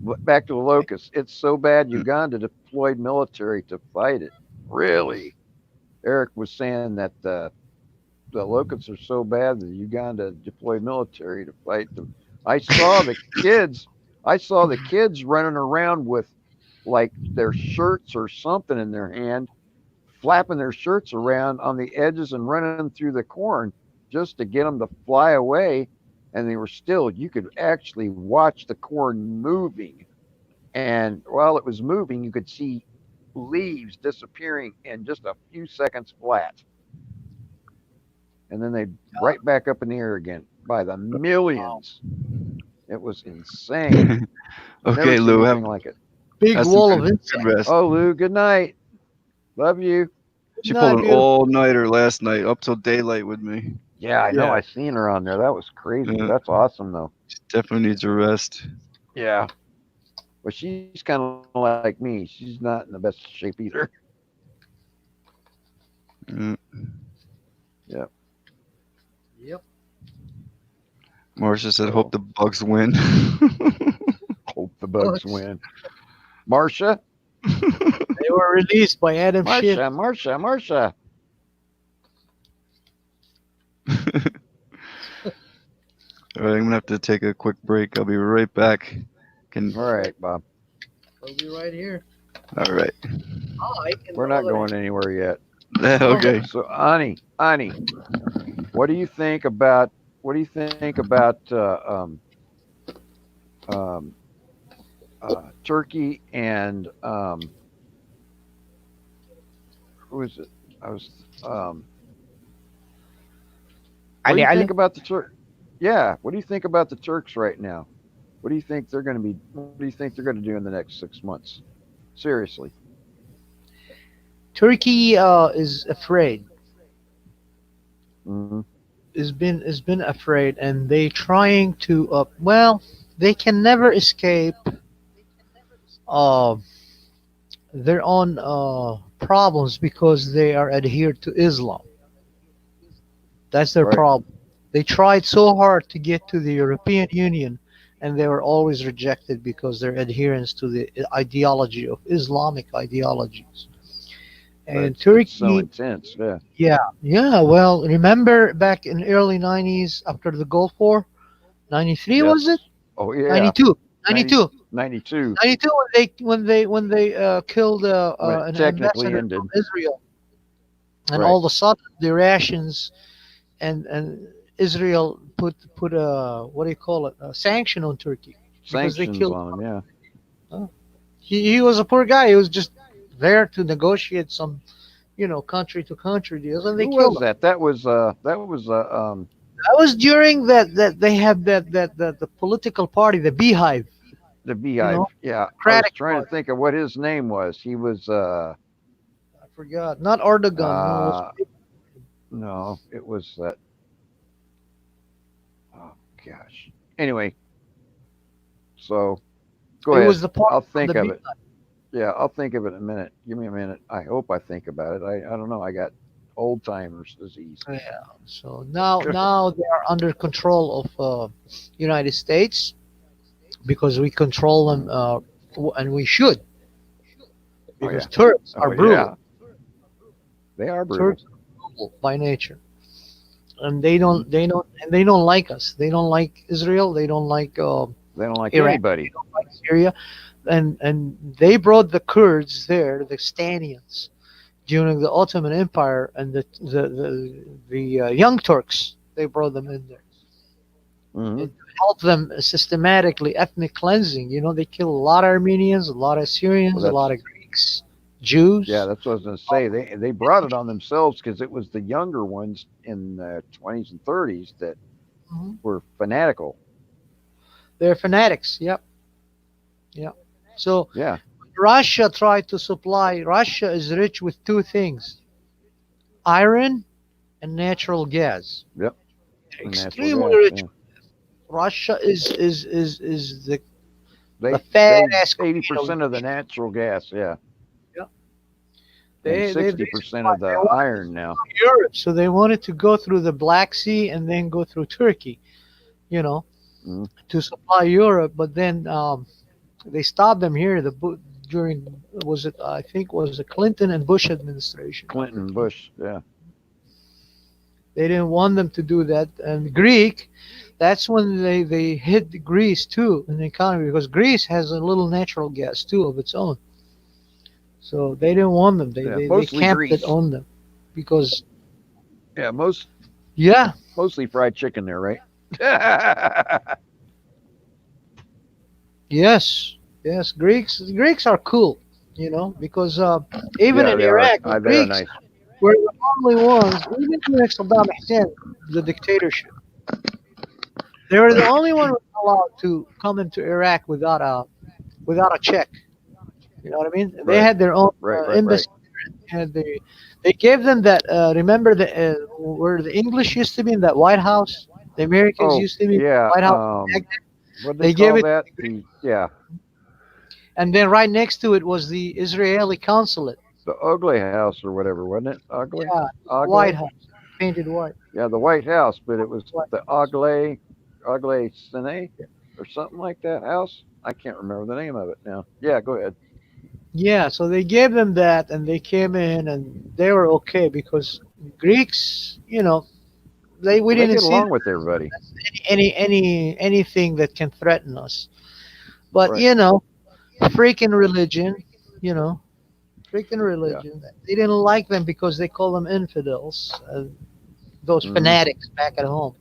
But back to the locusts. It's so bad Uganda deployed military to fight it. Really, Eric was saying that the locusts are so bad that Uganda deployed military to fight them. I saw the kids. I saw the kids running around with like their shirts or something in their hand, flapping their shirts around on the edges and running through the corn just to get them to fly away, and they were still. You could actually watch the corn moving, and while it was moving, you could see leaves disappearing in just a few seconds flat, and then they'd right back up in the air again by the millions. It was insane. Never Okay, seen Lou. anything like it. Big Have some wall of good insects. rest. Oh, Lou, good night. Love you. She Night, pulled an beautiful. all-nighter last night, up till daylight with me. Yeah, I know. Yeah. I seen her on there. That was crazy. Yeah. That's awesome, though. She definitely needs a rest. Yeah. But she's kind of like me. She's not in the best shape either. Mm. Yeah. Yep. Marcia said, So- "Hope the Bugs win." Hope the Bugs win. Marcia? They were released by Adam Schiff. Marcia. All right, I'm gonna have to take a quick break. I'll be right back. All right, Bob. We'll be right here. All right. Oh, I can We're know not that. going anywhere yet. Okay. So, Ani, what do you think about Turkey and who is it? I was what do you think about the Turk? Yeah, what do you think about the Turks right now? What do you think they're going to be? What do you think they're going to do in the next 6 months? Seriously. Turkey is afraid. Mm-hmm. Has been afraid, and they trying to. Well, they can never escape uh, their own problems because they are adhered to Islam. That's their Right. problem. They tried so hard to get to the European Union, and they were always rejected because their adherence to the ideology of Islamic ideologies. And It's Turkey, so intense. Yeah. yeah. Well, remember back in early '90s after the Gulf War, '93 was it? Oh yeah. 92, 92, 92. 92 when they killed When it an technically ambassador ended. from Israel, and Right. all of a sudden the rations and Israel put a what do you call it, a sanction on Turkey because they Sanctions killed. on them. Yeah. He was a poor guy. He was just there to negotiate some, country to country deals, and they Who killed was him. that? That was That was during that they have that the political party, the Beehive. the Beehive. Yeah. I was Democratic trying to Party. think of what his name was. He was I forgot. Not Erdogan. No, it was no, it was that. Oh gosh. Anyway, so go it ahead. was the party I'll from think the of Beehive. it. Yeah, I'll think of it in a minute. Give me a minute. I hope I think about it. I don't know. I got old timers disease. Yeah. So now they are under control of United States because we control them, and we should because yeah. Turks are brutal. Yeah. They are brutal. Turks are brutal by nature, and they don't like us. They don't like Israel. They don't like They don't like Iraq. anybody. They don't like Syria, and they brought the Kurds there, the Stanians, during the Ottoman Empire, and the Young Turks. They brought them in there. Mhm. It helped them systematically ethnic cleansing. They killed a lot of Armenians, a lot of Syrians, Well, a that's- lot of Greeks, Jews. Yeah, that's what I was going to say. They brought it on themselves because it was the younger ones in the 20s and 30s that Mhm. were fanatical. They're fanatics. Yep. So Yeah. Russia tried to supply. Russia is rich with two things: iron and natural gas. Yep. And natural Extremely gas, rich. yeah. Russia is the They fat ass 80% of the natural gas. Yeah. They- And they- 60% of the they want- iron now. Europe. So they wanted to go through the Black Sea and then go through Turkey, Mhm. to supply Europe. But then they stopped them here. During I think was the Clinton and Bush administration. Clinton, Bush. Yeah. They didn't want them to do that. And Greek, that's when they hit Greece too in the economy because Greece has a little natural gas too of its own. So they didn't want them. They Yeah, they mostly camped Greece. it on them because Yeah. Most yeah, mostly fried chicken there, right? Yes, yes. Greeks are cool, because even Yeah, in they are. Iraq, the They are Greeks nice. were the only ones, even during Saddam Hussein, the dictatorship. They were the Right. only one allowed to come into Iraq without a check. You know what I mean? They Right, had their own right. embassy. They gave them that. Remember where the English used to be in that White House? The Americans Oh, used to be in the yeah. White House. What they They gave call it, that? Yeah, and then right next to it was the Israeli consulate. the ugly house or whatever, wasn't it? Ugly, Yeah, the White ugly. House, painted white. Yeah, the White House, but it was White. the ugly Sine or something like that house. I can't remember the name of it now. Yeah, go ahead. Yeah, so they gave them that, and they came in, and they were okay because Greeks, we Well, they didn't get see along with everybody. anything that can threaten us. But Right. freaking religion, you know, freaking Yeah. religion. They didn't like them because they call them infidels, those Mm-hmm. fanatics back at home.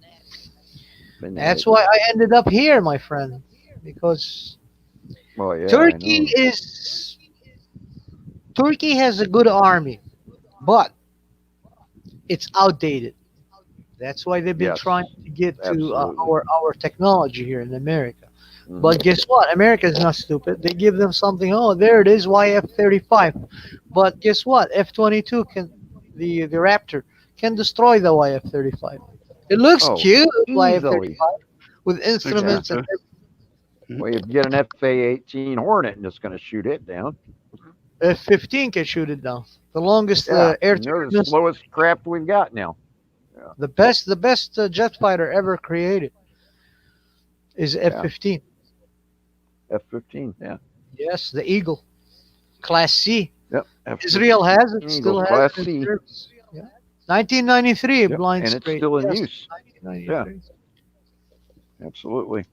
That's Fanatics. why I ended up here, my friend, because Well, yeah, I Turkey know. is Turkey has a good army, but it's outdated. That's why they've been Yes, trying to get to absolutely. our technology here in America. Hmm. But guess what? America is not stupid. They give them something. Oh, there it is, YF-35. But guess what? F-22 can the Raptor can destroy the YF-35. It looks Oh, cute, easily. YF-35, with Looks Yeah. good instruments and too. Mhm. Well, you get an FA-18 Hornet and it's going to shoot it down. F-15 can shoot it down. The longest Yeah, and they're air-to-air the missile, slowest craft we've got now. Yeah, the best jet fighter ever created is yeah. F-15. F-15. Yeah. Yes, the Eagle, Class C. Yep. F-15 Israel has it, Eagle, still has Class it in C. service. Yeah. 1993, Yep, blind and it's straight. still in Yes, use. Yeah, 1993. absolutely.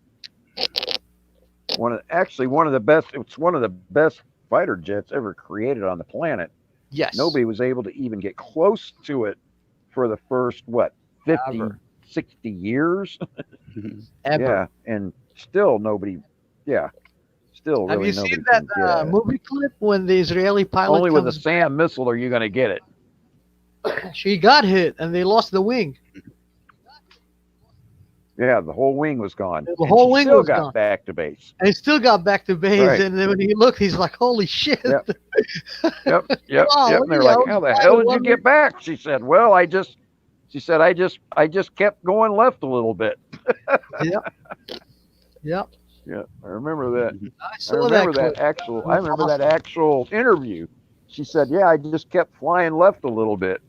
One of the best. It's one of the best fighter jets ever created on the planet. Yes, Nobody was able to even get close to it for the first what 50, ever, 60 years. Mhm. ever. Yeah, and still nobody. Yeah, still Have really you seen nobody that can get at it. movie clip when the Israeli pilot Only with a comes back? SAM missile are you going to get it. She got hit and they lost the wing. Yeah, the whole wing was gone, The and she whole wing still was got gone. back to base. And he still got back to base. Right. And then when he looked, he's like, "Holy shit!" Yep. Yep. Yep. Wow, And they're yeah, I like, was "How the flying hell did you one get wing. back?" She said, "Well, She said, I just kept going left a little bit." Yep, yep. Yeah, I remember that. Mhm. I I saw remember that that clip. actual. I That's remember that awesome. actual interview. She said, "Yeah, I just kept flying left a little bit."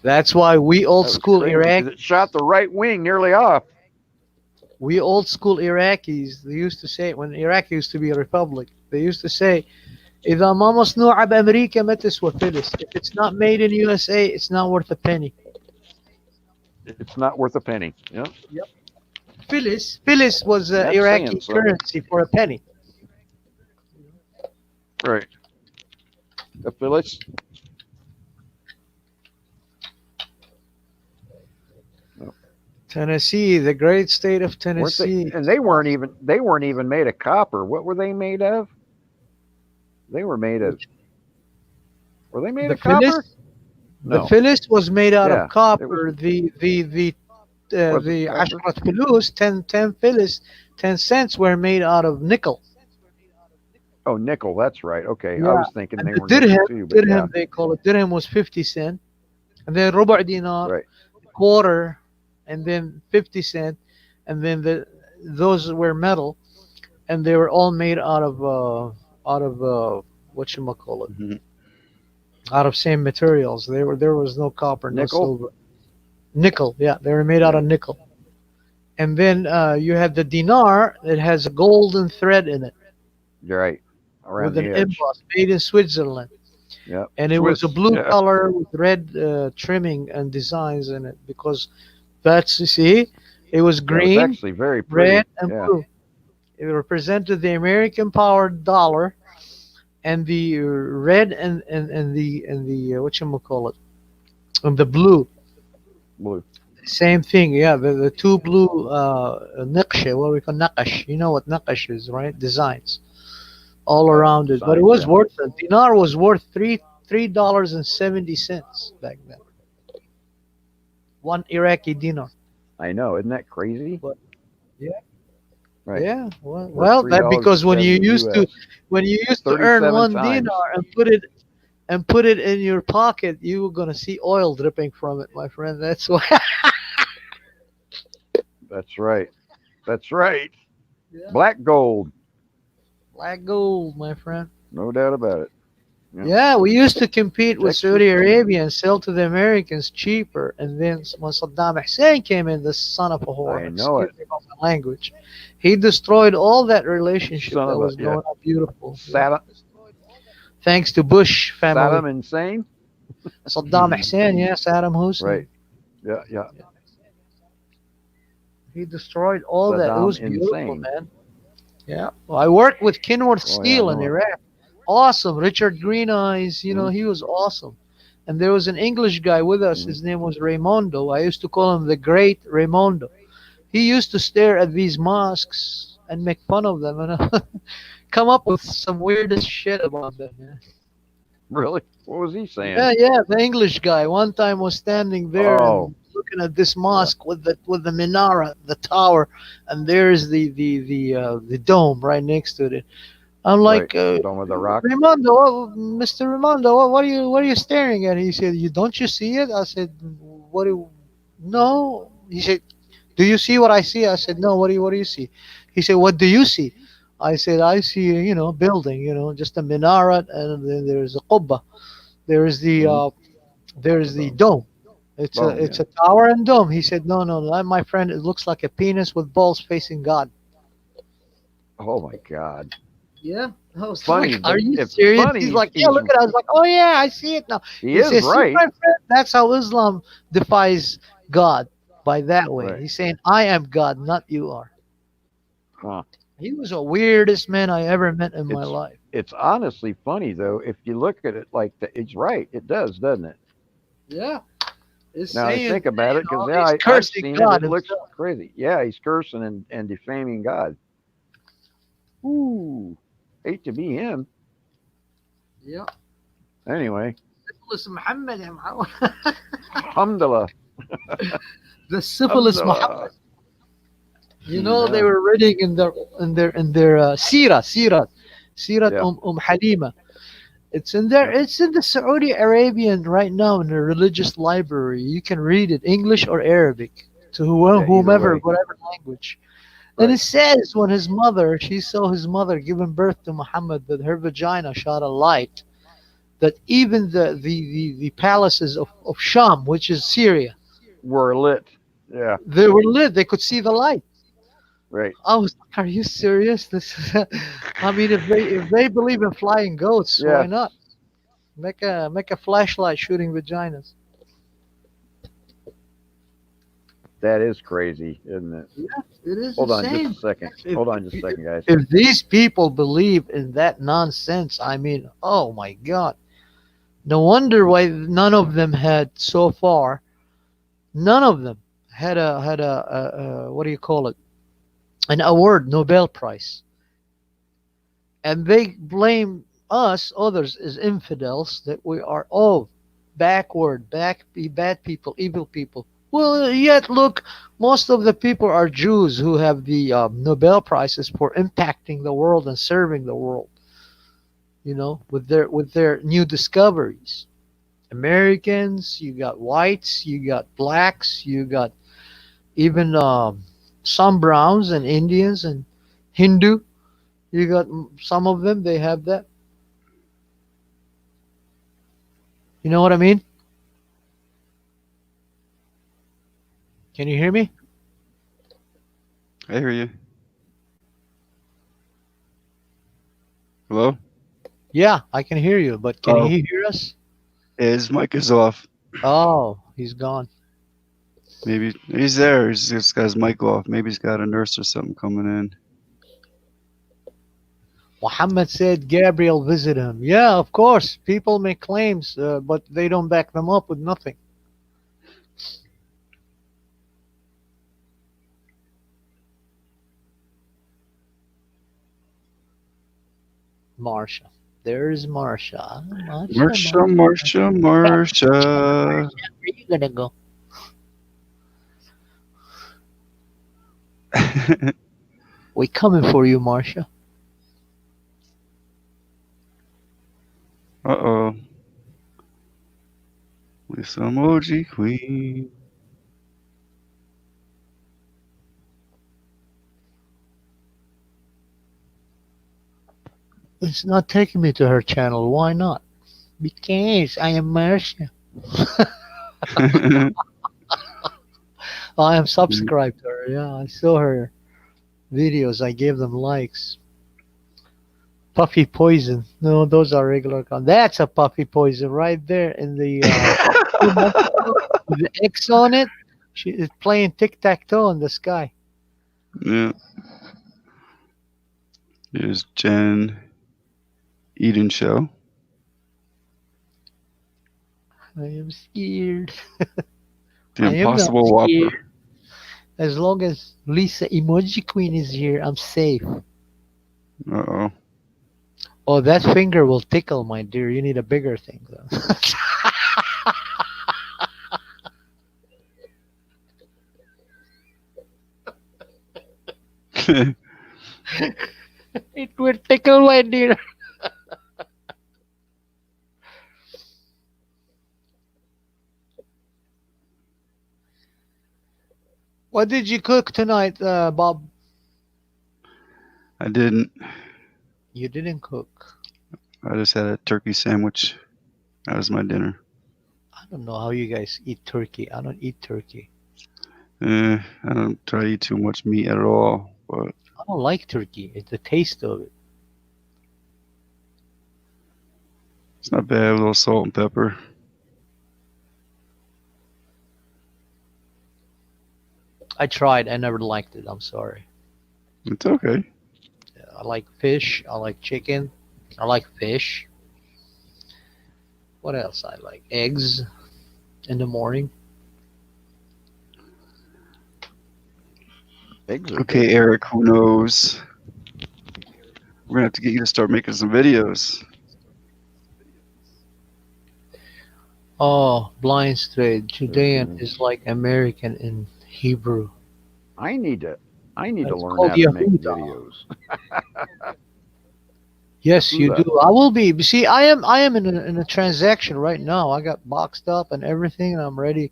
That's why we old That was school crazy because Iraq, it shot the right wing nearly off. we old school Iraqis, they used to say when Iraq used to be a republic, they used to say, إذا ما مصنوعة بأمريكا ما تسوى فلس. If it's not made in USA, it's not worth a penny. It's not worth a penny. Yeah, Yep. Filis was that's saying Iraqi something. currency for a penny. Right. The Phyllis. Tennessee, the great state of Weren't they? Tennessee. And they weren't even made of copper. What were they made of? They were made of. Were they made The of copper? Filis, the No. Filis was made out Yeah, of copper. was The it copper? 10 فلوس, 10 Filis, 10 cents were made out of nickel. Oh, nickel. That's right. Okay, I Yeah. was thinking And they the were nickel too, but yeah, dirham they call it. Dirham was 50 cent. And then ربع dinar, right. quarter, and then 50 cent. And then those were metal, and they were all made out of what you call it, Mhm. out of same materials. There was no copper, no Nickel. silver. Nickel, yeah, they were made out of nickel. And then you had the dinar that has a golden thread in it You're right. Around with an the edge. emboss, made in Switzerland. Yeah. And it was a Swiss. blue Yeah. color with red trimming and designs in it because that's, you see, it was That was green, actually very pretty. red, and Yeah. blue. It represented the American powered dollar and the red and the what you call it, and the blue Blue. Same thing, yeah. The two blue naqsh, what we call naqash. You know what naqash is, right? Designs all around it. But it Signs, was yeah. worth it. Dinar was worth $3.70 back then. One Iraqi dinar. I know. Isn't that crazy? But yeah, Right. yeah. Worth Well, that because when you 3.70 used to US. earn 37 one times. dinar and put it in your pocket, you were gonna see oil dripping from it, my friend. That's why. That's right. That's right. Yeah. Black gold. Black gold, my friend. No doubt about it. Yeah, we used to compete with Texas. Saudi Arabia and sell to the Americans cheaper. And then when Saddam Hussein came in, the son of a whore, I know excuse me for my language, he destroyed all that relationship Son that of a- was yeah. going on beautiful. Saddam, Thanks to Bush family. Saddam insane. Saddam Hussein, yeah, Saddam Hussein. Right. Yeah. Yeah. He destroyed all that. It Saddam was beautiful, insane. man. Yeah. Well, I worked with Kenworth Oh, yeah, Steel I in know it. Iraq. Awesome. Richard Green Eyes, he was awesome. And there was an English guy with us. His name was Raimondo. I used to call him the Great Raimondo. He used to stare at these mosques and make fun of them and come up with some weirdest shit about them. Yeah. Really? What was he saying? Yeah, the English guy. One time was standing there Oh. and looking at this mosque with the minara, the tower, and there's the dome right next to it. I'm like, Right. Dome with the rock. Raimondo, Mr. Raimondo, what are you staring at? He said, "You don't you see it?" I said, "What do? No." He said, "Do you see what I see?" I said, "No. What do you see?" He said, "What do you see?" I said, "I see, building, just a minaret, and then there's a qubba. There's the dome. It's Dome, a tower and dome." He said, "No, no, no, my friend, it looks like a penis with balls facing God." Oh my God. Yeah. I was Funny, like, "Are you it's serious?" funny, He's like, "Yeah, he's- look at it." I was like, "Oh yeah, I see it now." He He is says, "See, right. my friend, that's how Islam defies God by that way." Right. He's saying, "I am God, not you are." Huh. He was the weirdest man I ever met in my life. It's honestly funny though. If you look at it like that, it's right. It does, doesn't it? Yeah. It's Now I saying, think about it because he's I've cursing seen God it. It looks himself. crazy. Yeah, he's cursing and defaming God. Ooh, hate to be him. Yeah. Anyway, Syphilis Muhammad, ya Muhammad. alhamdulillah. The syphilis Alhamdulillah. Muhammad. They were reading in their Sirat Yeah. Halima. It's in there. It's in the Saudi Arabian right now in the religious library. You can read it, English or Arabic, to whomever, way. whatever language. And Right. it says when she saw his mother giving birth to Muhammad, that her vagina shot a light, that even the palaces of Sham, which is Syria, Were lit. Yeah. they were lit. They could see the light. Right. I was like, "Are you serious?" I mean, if they believe in flying goats, Yeah. why not make a flashlight shooting vaginas? That is crazy, isn't it? It is Hold on insane. just a second. Hold on just a second, guys. If these people believe in that nonsense, I mean, oh my God. No wonder why none of them had so far. None of them had a what do you call it? An award, Nobel Prize. And they blame us, others, as infidels, that we are backward, bad people, evil people. Well, yet look, most of the people are Jews who have the Nobel Prizes for impacting the world and serving the world. With their new discoveries. Americans, you got whites, you got blacks, you got even some browns and Indians and Hindu. You got some of them, they have that. You know what I mean? Can you hear me? I hear you. Hello? Yeah, I can hear you, but can he hear us? His mic is off. Oh, he's gone. Maybe he's there. He's just got his mic off. Maybe he's got a nurse or something coming in. Muhammad said Gabriel visited him. Yeah, of course. People make claims, but they don't back them up with nothing. Marsha. There's Marsha. Marsha. Where you gonna go? We coming for you, Marsha. Uh-oh. With some emoji queen. It's not taking me to her channel. Why not? Because I am Marsha. I am subscribed to her. Yeah, I saw her videos. I gave them likes. Puffy poison. No, those are regular. That's a puffy poison right there in the 2 months ago with the X on it. She is playing tic tac toe in the sky. Yeah. There's Jen Eden Show. I am scared. The I am not Impossible scared. Whopper. As long as Lisa Emoji Queen is here, I'm safe. Uh-oh. Oh, that finger will tickle, my dear. You need a bigger thing, though. It will tickle, my dear. What did you cook tonight, Bob? I didn't. You didn't cook. I just had a turkey sandwich. That was my dinner. I don't know how you guys eat turkey. I don't eat turkey. I don't try to eat too much meat at all, but I don't like turkey. It's the taste of it. it's not bad. A little salt and pepper. I tried. I never liked it. I'm sorry. It's okay. I like fish. I like chicken. I like fish. What else I like? Eggs in the morning. Eggs are Okay, good. Eric, who knows? We're gonna have to get you to start making some videos. Oh, blind straight. Judean is like American in Hebrew. I need to It's learn called how to make Yehuda. videos. Yes, you Yehuda. do. I will be. See, I am in a transaction right now. I got boxed up and everything, and I'm ready.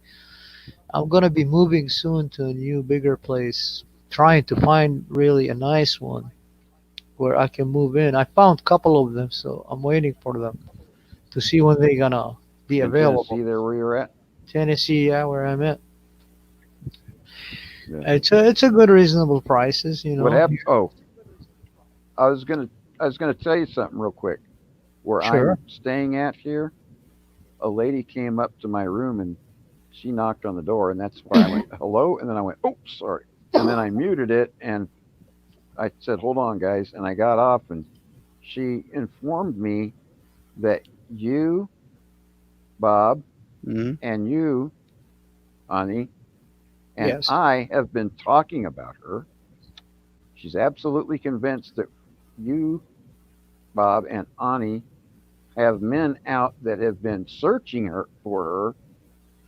I'm gonna be moving soon to a new, bigger place. Trying to find really a nice one where I can move in. I found a couple of them, so I'm waiting for them to see when they're gonna be In available. Tennessee, there where you're at. Tennessee, yeah, where I'm at. Yeah. It's a good, reasonable prices, you What know. happened? Oh, I was gonna tell you something real quick. Where Sure. I'm staying at here, a lady came up to my room and she knocked on the door, and that's why I went hello, and then I went, oh, sorry, and then I muted it, and I said, hold on, guys, and I got off, and she informed me that you, Bob, Mhm. and you, Ani, and Yes. I have been talking about her. She's absolutely convinced that you, Bob, and Ani have men out that have been searching her for her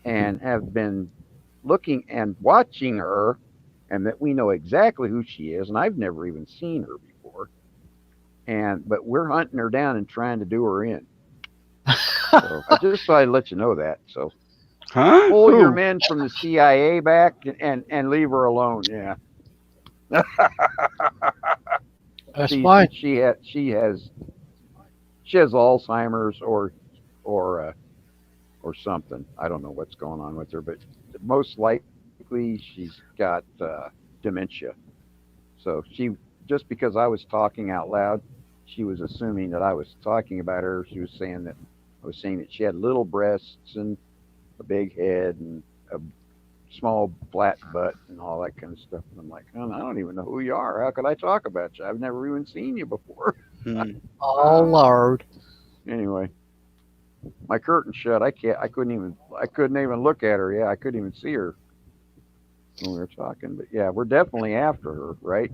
and have been looking and watching her, and that we know exactly who she is, and I've never even seen her before. But we're hunting her down and trying to do her in. So I just thought I'd let you know that. So Huh? pull your Who? men from the CIA back and leave her alone. Yeah. That's fine. She has Alzheimer's or something. I don't know what's going on with her, but most likely she's got dementia. So she, just because I was talking out loud, she was assuming that I was talking about her. She was saying that I was saying that she had little breasts and a big head and a small flat butt and all that kind of stuff. And I'm like, oh, I don't even know who you are. How could I talk about you? I've never even seen you before. Oh Lord. Anyway, my curtain shut. I couldn't even look at her. Yeah, I couldn't even see her when we were talking. But yeah, we're definitely after her, right?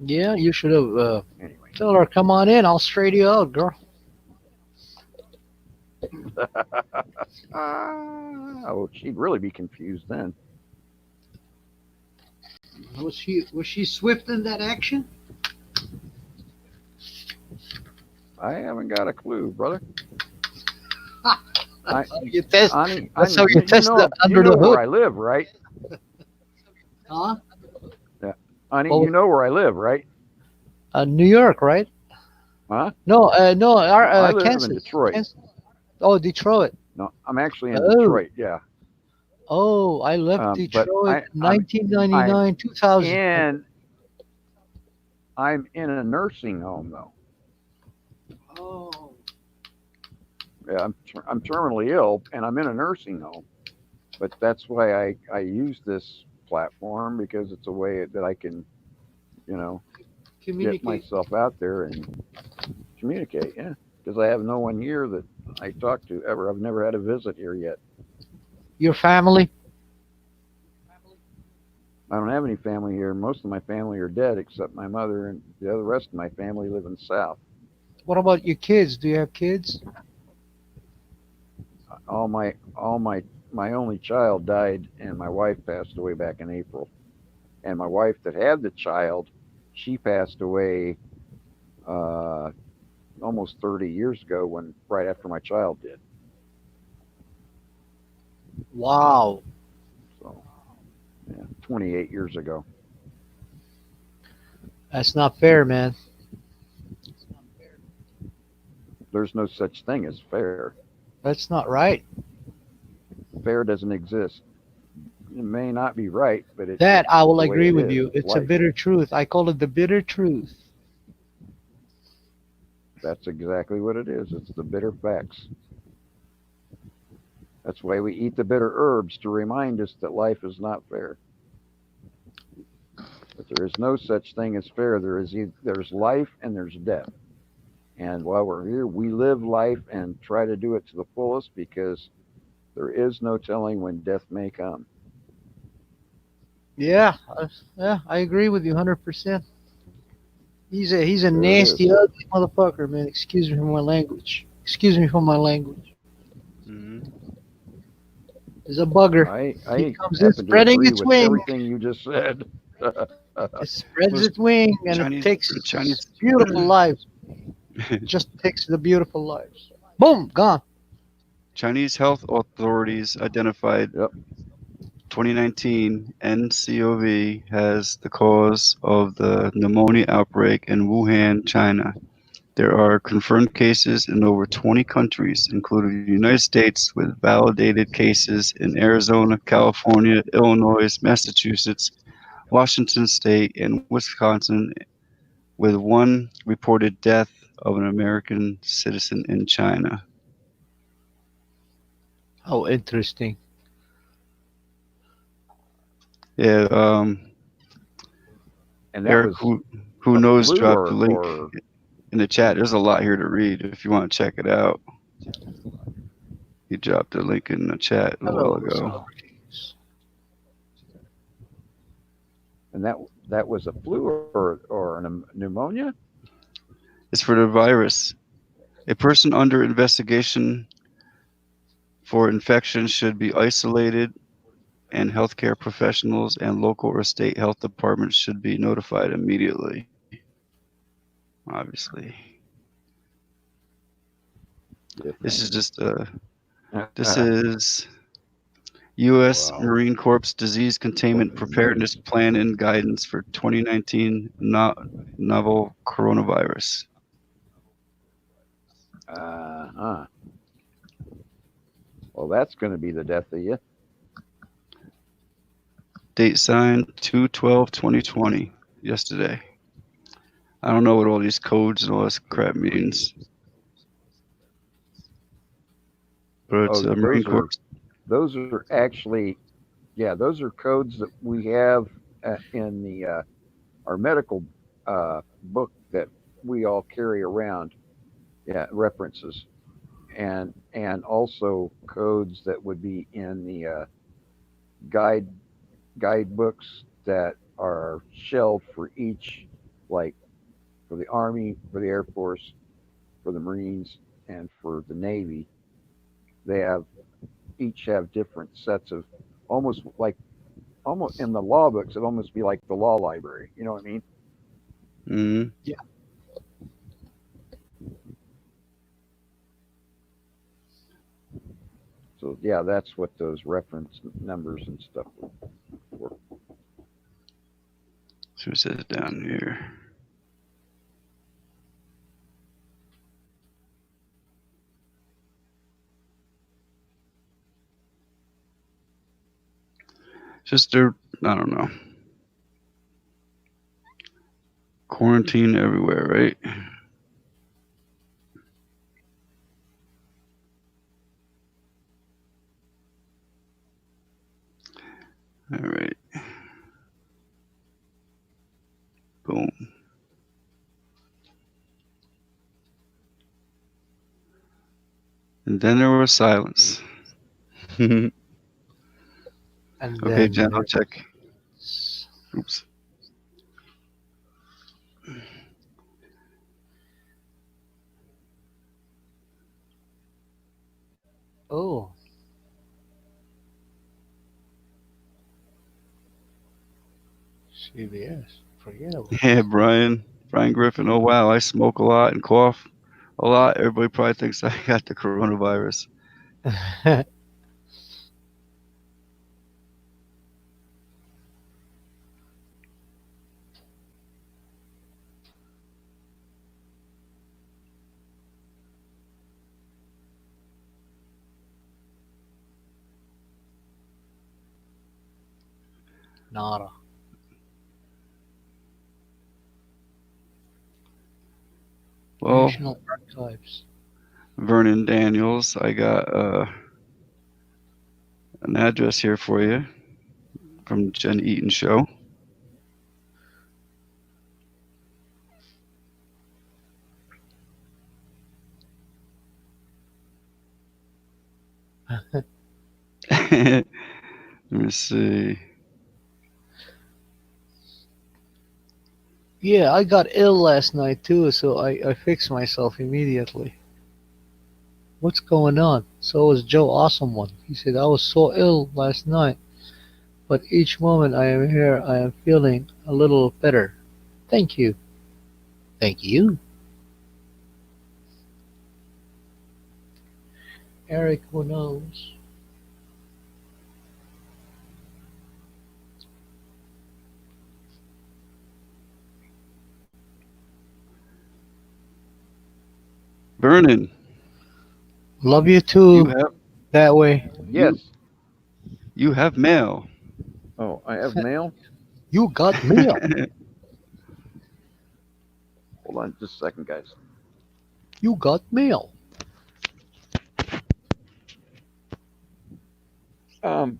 Yeah, you should have Anyway. Tell her, come on in. I'll straight you out, girl. Oh, she'd really be confused then. Was she swift in that action? I haven't got a clue, brother. You test. Ani, That's how you you test know, under the where hood. I live, right? Huh? Yeah. Ani, Well, you know where I live, right? New York, right? Huh? No, no, I live Kansas. in Detroit. Kansas. Oh, Detroit. No, I'm actually in Oh. Detroit. Yeah. Oh, I left But Detroit I'm 1999, 2000. in. I'm in a nursing home though. Oh. Yeah, I'm terminally ill, and I'm in a nursing home. But that's why I use this platform, because it's a way that I can, you know, get myself out there and communicate. Yeah, because I have no one here that I talk to ever. I've never had a visit here yet. Your family? I don't have any family here. Most of my family are dead, except my mother, and the other rest of my family live in the South. What about your kids? Do you have kids? All my only child died, and my wife passed away back in April. And my wife that had the child, she passed away almost 30 years ago, right after my child did. Wow. So, yeah, 28 years ago. That's not fair, man. There's no such thing as fair. That's not right. Fair doesn't exist. It may not be right, but it's That I will the way agree it with is. you. It's a Life. bitter truth. I call it the bitter truth. That's exactly what it is. It's the bitter facts. That's why we eat the bitter herbs, to remind us that life is not fair. But there is no such thing as fair. There's life and there's death. And while we're here, we live life and try to do it to the fullest, because there is no telling when death may come. Yeah, I agree with you 100%. He's a Sure nasty, is. ugly motherfucker, man. Excuse me for my language. Excuse me for my language. Mm-hmm. He's a bugger. I He comes in happen to spreading agree its with wing. everything you just said. It spreads Was its wing and it Chinese takes Chinese beautiful lives. Just takes the beautiful lives. Boom, gone. Chinese health authorities identified Yep. 2019 nCoV as the cause of the pneumonia outbreak in Wuhan, China. There are confirmed cases in over 20 countries, including the United States, with validated cases in Arizona, California, Illinois, Massachusetts, Washington State, and Wisconsin, with one reported death of an American citizen in China. Oh, interesting. Yeah, And that Eric, was who a knows, flu dropped the link or in the chat. There's a lot here to read if you want to check it out. He dropped a link in the chat a while ago. and that was a flu or a pneumonia. It's for the virus. A person under investigation for infection should be isolated, and healthcare professionals and local or state health departments should be notified immediately. Obviously. This is just this is U.S. Wow. Marine Corps Disease Containment Preparedness Plan and Guidance for 2019 novel coronavirus. Well, that's going to be the death of you. Date signed 2/12/2020, yesterday. I don't know what all these codes and all this crap means. But it's Marine Corps. Those are actually, yeah, those are codes that we have in the our medical book that we all carry around. Yeah, references, and also codes that would be in the guidebooks that are shelved for each like for the Army, for the Air Force, for the Marines, and for the Navy, they have each have different sets of almost like almost in the law books. It almost be like the law library. You know what I mean? Mm-hmm. Yeah. So yeah, that's what those reference numbers and stuff were. So it says down here. Just they're, I don't know. Quarantine everywhere, right? All right. Boom. And then there was silence. And Okay, then Jen, I'll check. Oops. oh, CBS. Forget about it. Yeah, Brian Griffin. Oh wow, I smoke a lot and cough a lot. Everybody probably thinks I got the coronavirus. Nada. Well, National Archives. Vernon Daniels, I got an address here for you from Jen Eaton Show. Let me see. Yeah, I got ill last night too, so I fixed myself immediately. What's going on? So was Joe Awesome One. He said, I was so ill last night, but each moment I am here, I am feeling a little better. Thank you. Thank you. Eric, who knows? Vernon, Love you you too, have that way. Yes. you have mail. Oh, I have mail. You got mail. Hold on, just a second, guys. You got mail. Um,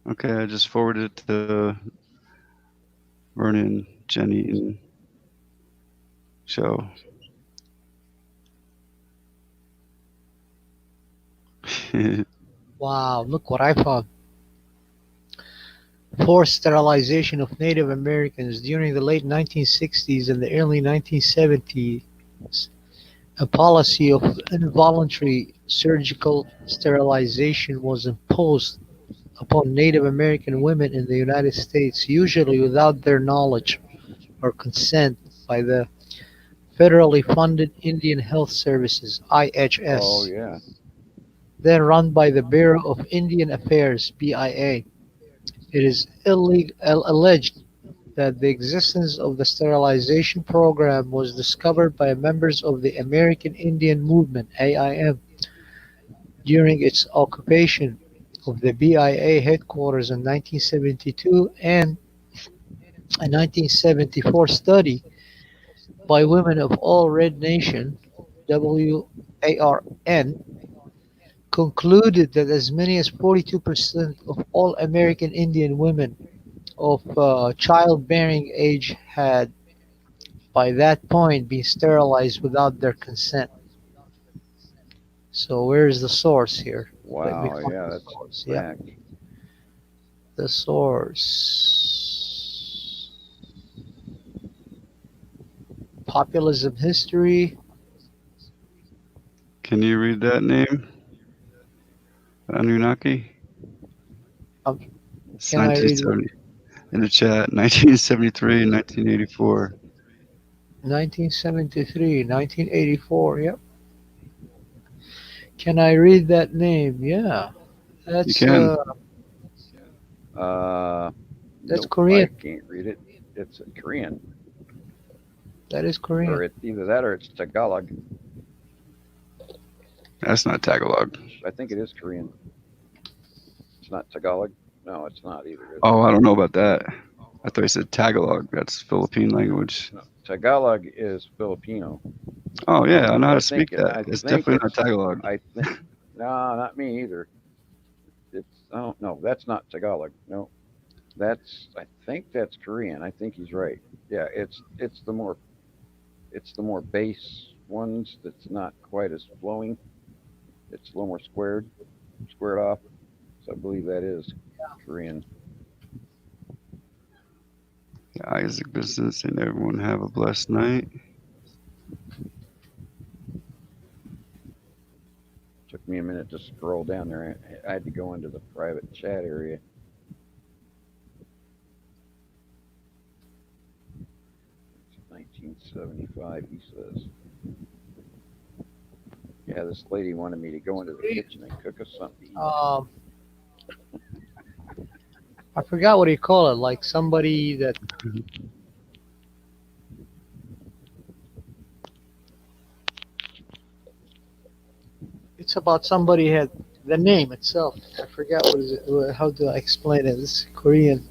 Okay, I just forwarded it to Vernon, Jen Eaton Show. Wow, look what I found. Forced sterilization of Native Americans during the late 1960s and the early 1970s. A policy of involuntary surgical sterilization was imposed upon Native American women in the United States, usually without their knowledge or consent, by the federally funded Indian Health Services oh (IHS), yeah. then run by the Bureau of Indian Affairs (BIA). It is alleged that the existence of the sterilization program was discovered by members of the American Indian Movement (AIM) during its occupation of the BIA headquarters in 1972, and a 1974 study by Women of All Red Nation (WARN) concluded that as many as 42% of all American Indian women of childbearing age had, by that point, been sterilized without their consent. So where is the source here? Let me Wow, find yeah, the that's source. Yeah, fact. the source. Populism history. Can you read that name? Anunnaki? Um, It's can I read 1970 in the chat. 1973 and 1984. 1973, 1984? Yep. Can I read that name? Yeah. You That's can. that's Nope, I Korean. can't read it. It's Korean, That is Korean. or it's either that or it's Tagalog. That's not Tagalog. I think it is Korean. It's not Tagalog. No, it's not either. Is it? Oh, I don't know about that. I thought you said Tagalog. That's Philippine language. No, Tagalog is Filipino. Oh yeah, I know how to I speak think that. I It's think definitely not it's Tagalog. I think no, not me either. It's oh no, that's not Tagalog. No, that's I think that's Korean. I think he's right. Yeah, it's the more base ones that's not quite as flowing. It's a little more squared off. So I believe that is Korean. Isaac Business and everyone have a blessed night. Took me a minute to scroll down there. I had to go into the private chat area. It's 1975, he says. Yeah, this lady wanted me to go into the kitchen and cook us something to eat. I forgot what you call it. Like somebody that. It's about somebody had the name itself. I forgot what is it. How do I explain it? It's Korean.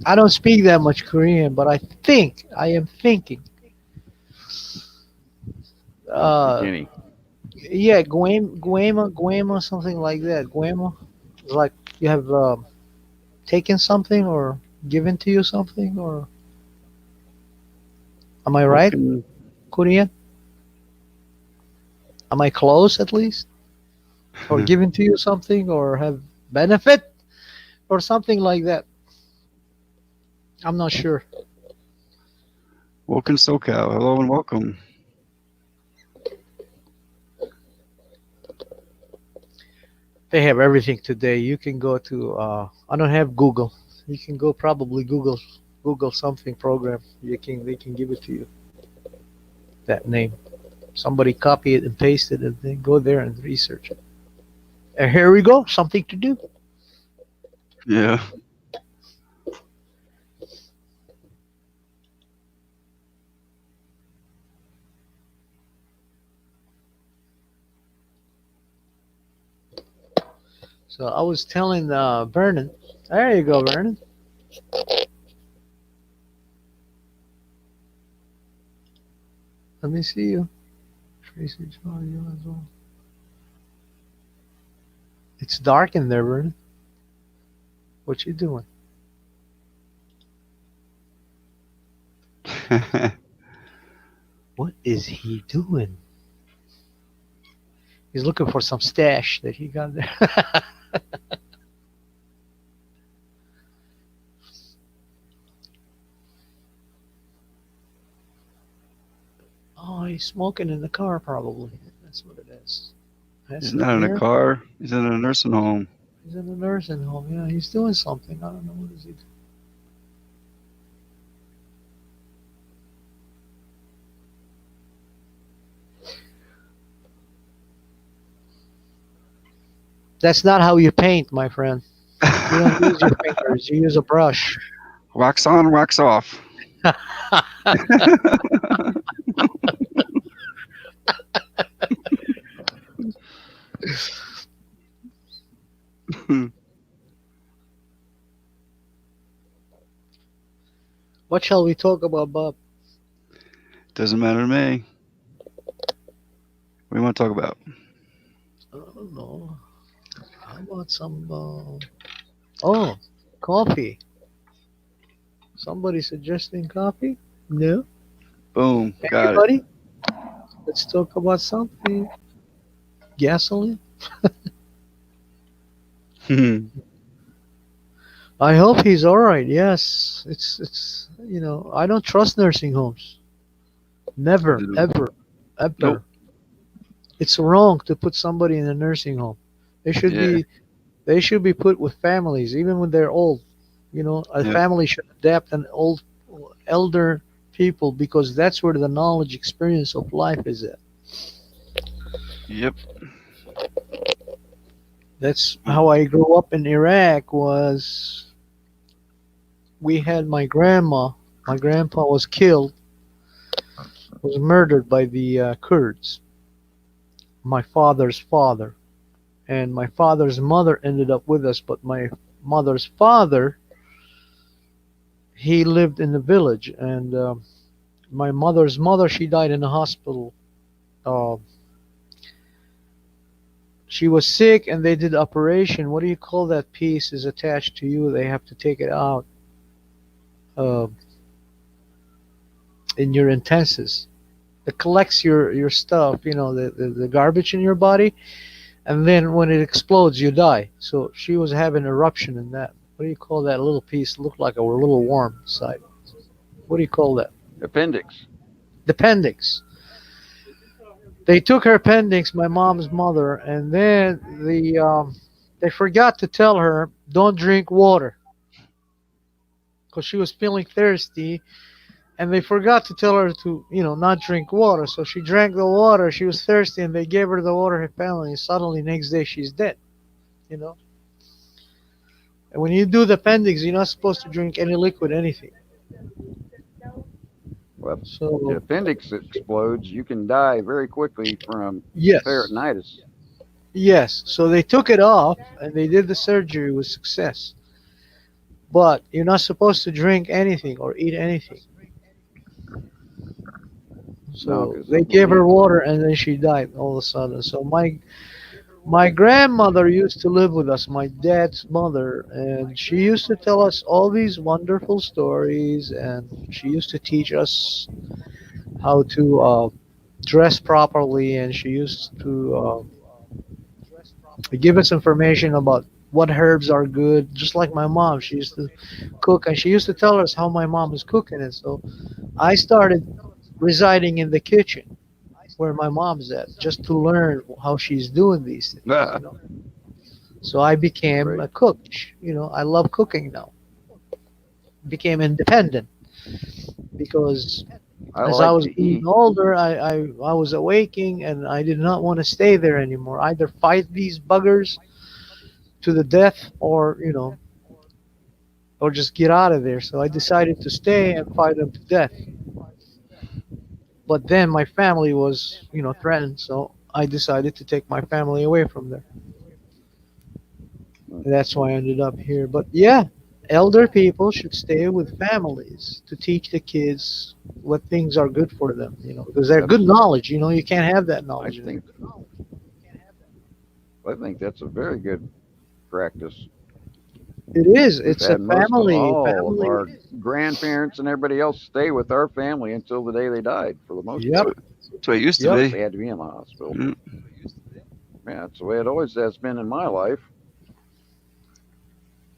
I don't speak that much Korean, but I am thinking. Don't speak any. Yeah, Guema, something like that. Guema, it's like you have taken something or given to you something, or am I right? Spoken. Korean? Am I close at least? Or given to you something, or have benefit, or something like that? I'm not sure. Woken SoCal. Hello and welcome. They have everything today. You can go to. I don't have Google. You can go probably Google something program. They can give it to you. That name. Somebody copy it and paste it, and then go there and research it. And here we go. Something to do. Yeah. So I was telling Vernon. There you go, Vernon. Let me see you. Tracy, John, you as well. It's dark in there, Vernon. What you doing? What is he doing? He's looking for some stash that he got there. Oh, he's smoking in the car, probably. That's what it is. He's not in a car. He's in a nursing home. He's in a nursing home. Yeah, he's doing something. I don't know what is he doing. That's not how you paint, my friend. You don't use your fingers. You use a brush. Wax on, wax off. What shall we talk about, Bob? Doesn't matter to me. What do you want to talk about? I don't know. How about some? Oh, coffee. Somebody suggesting coffee? No. Boom. Got it. Anybody? Let's talk about something. Gasoline. I hope he's all right. Yes, it's I don't trust nursing homes. Never, ever, Nope. ever. It's wrong to put somebody in a nursing home. They should Yeah. be they should be put with families, even when they're old. A Yep. family should adapt an elder people because that's where the knowledge experience of life is at. Yep. That's how I grew up in Iraq. Was we had my grandma. My grandpa was killed, was murdered by the Kurds. My father's father and my father's mother ended up with us, but my mother's father, he lived in the village, and my mother's mother, she died in the hospital. Uh, she was sick, and they did operation. What do you call that piece is attached to you? They have to take it out uh, in your intestines. It collects your stuff, the garbage in your body, and then when it explodes, you die. So she was having eruption in that. What do you call that little piece? Looked like a little worm inside. What do you call that? Appendix. The appendix. They took her appendix, my mom's mother, and then they forgot to tell her don't drink water because she was feeling thirsty, and they forgot to tell her to not drink water. So she drank the water. She was thirsty, and they gave her the water. Her family, and suddenly next day she's dead. You know. And when you do the appendix, you're not supposed to drink any liquid, anything. Well, if the So appendix explodes, you can die very quickly from yes, peritonitis. yes. So they took it off, and they did the surgery with success. But you're not supposed to drink anything or eat anything. No, So because they gave her water, and then she died all of a sudden. So my grandmother used to live with us, my dad's mother, and she used to tell us all these wonderful stories, and she used to teach us how to dress properly, and she used to give us information about what herbs are good. Just like my mom, she used to cook, and she used to tell us how my mom was cooking it. So I started residing in the kitchen where my mom's at, just to learn how she's doing these things. Ah, So I became Right. a cook. I love cooking now. Became independent because I as I like was to getting eat. older, I was awaking, and I did not want to stay there anymore. Either fight these buggers to the death, or just get out of there. So I decided to stay and fight them to death. But then my family was, threatened, so I decided to take my family away from there. And that's why I ended up here. But yeah, elder people should stay with families to teach the kids what things are good for them, because they're good That's. knowledge. You can't have that I knowledge in think. I think that's a very good practice. it is. We've It's a had most of family. all of Family. our grandparents and everybody else stay with our family until the day they died, for the most Yep. part, that's what it used to Yep. unless be. they had to be in the hospital. Mm. Yeah, that's the way it always has been in my life.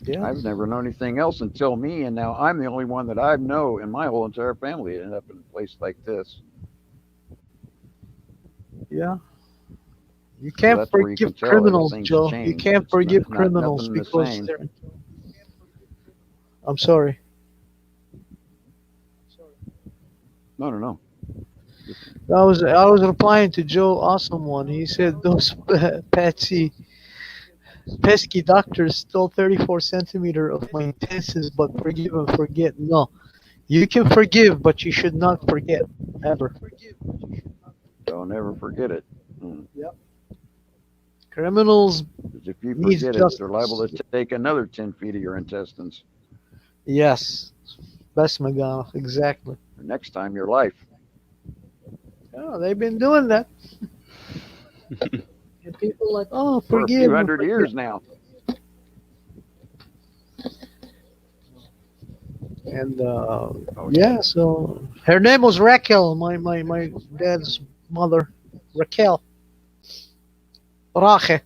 Yeah. I've never known anything else until me, and now I'm the only one that I know in my whole entire family that ended up in a place like this. Yeah. You So can't that's where you can forgive tell criminals, everything's Joe. You changed. can't It's forgive not criminals nothing the because same. they're. I'm sorry. No, no, no. I was replying to Joe Awesome One. He said those pesky doctors stole 34 centimeter of my intestines, but forgive and forget. No, you can forgive, but you should not forget ever. Don't ever forget it. Because Yep. Criminals if you needs forget it, they're liable justice. to take another 10 feet of your intestines. Yes, best McGowan, exactly. Or next time, your life. Oh, they've been doing that. And people like, oh, For a forgive few me, hundred forgive years now. And yeah. yeah, so her name was Raquel, my dad's mother, Raquel, Rache,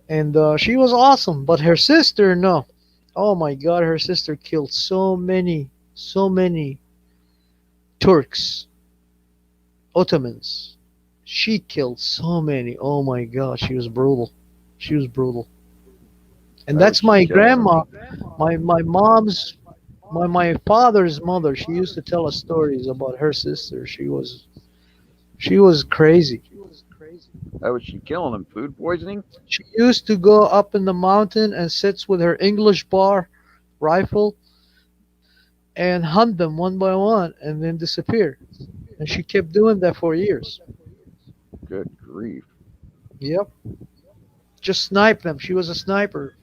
and she was awesome. But her sister, no, oh my God, her sister killed so many Turks, Ottomans. She killed so many. Oh my God, she was brutal. She was brutal. And Why was that's she my killing them? grandma, my mom's, my father's mother. She used to tell us stories about her sister. She was crazy. Why was she killing them? Food poisoning? She used to go up in the mountain and sits with her English bar rifle and hunt them one by one and then disappear. And she kept doing that for years. Good grief. Yep. Just snipe them. She was a sniper.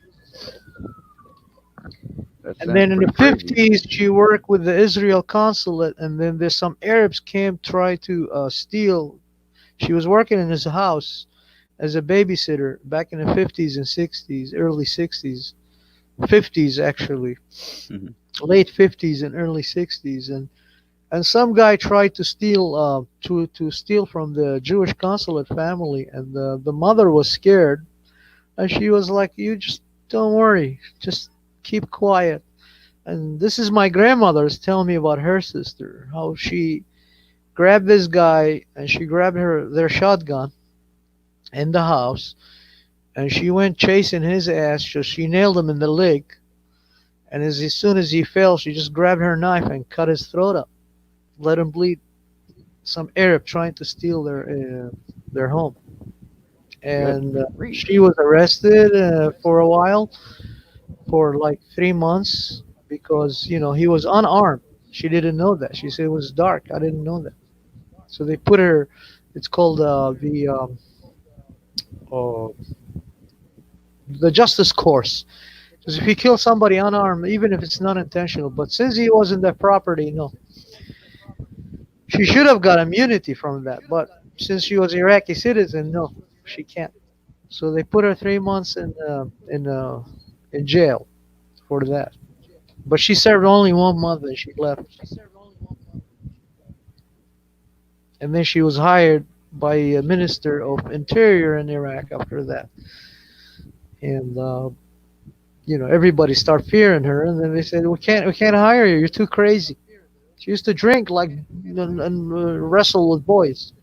That And sounds then in the pretty crazy. 50s, she worked with the Israel consulate. And then there's some Arabs came try to steal. She was working in his house as a babysitter back in the 50s and 60s, early 60s, 50s actually, Mhm. late 50s and early 60s. And some guy tried to steal to steal from the Jewish consulate family, and the mother was scared, and she was like, "You just don't worry, just keep quiet." And this is my grandmother's telling me about her sister, how she grabbed this guy and she grabbed their shotgun in the house, and she went chasing his ass. So she nailed him in the leg, and as soon as he fell, she just grabbed her knife and cut his throat up, let him bleed. Some Arab trying to steal their home, Good and grief. she was arrested for a while, for like 3 months, because he was unarmed. She didn't know that. She said it was dark. I didn't know that. So they put her. It's called uh, the justice course. Because if you kill somebody unarmed, even if it's not intentional, but since he was in their property, no, she should have got immunity from that. But since she was Iraqi citizen, no, she can't. So they put her 3 months in jail for that. But she served only 1 month and she left. And then she was hired by a minister of interior in Iraq after that. And everybody start fearing her. And then they said, we can't hire you. You're too crazy. She used to drink like and wrestle with boys.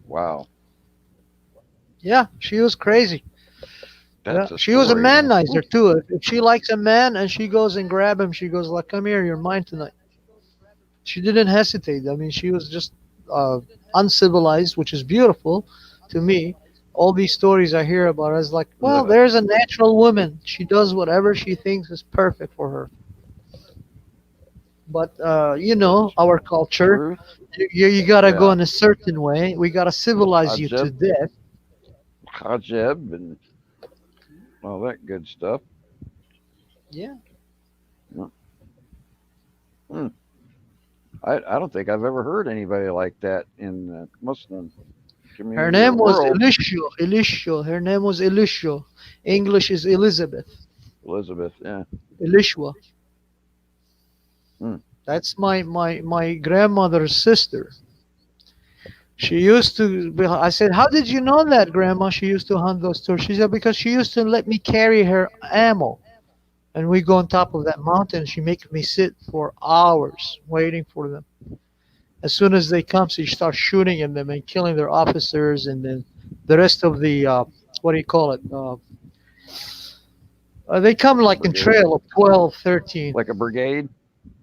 Wow. Yeah, she was crazy. Yeah, That's a she was a story. manizer too. If she likes a man and she goes and grab him, she goes like, "Come here, you're mine tonight." She didn't hesitate. I mean, she was just uh, uncivilized, which is beautiful to me. All these stories I hear about her is like, well, there's a natural woman. She does whatever she thinks is perfect for her. But our culture, Truth. you gotta go Yeah. in a certain way. We gotta civilize you to Hajib, death. Hajib, and all that good stuff. Yeah. Yeah. Hmm. I don't think I've ever heard anybody like that in the Muslim Her community or name was world. Elisha. Her name was Elisha. English is Elizabeth. Elizabeth, yeah. Elishwa. Hmm. That's my grandmother's sister. She used to. I said, "How did you know that, Grandma?" She used to hunt those turkeys. She said, "Because she used to let me carry her ammo, and we go on top of that mountain. She make me sit for hours waiting for them. As soon as they come, she starts shooting at them and killing their officers, and then the rest of the what do you call it? They come like in Brigade. trail of 12, 13. Like a brigade?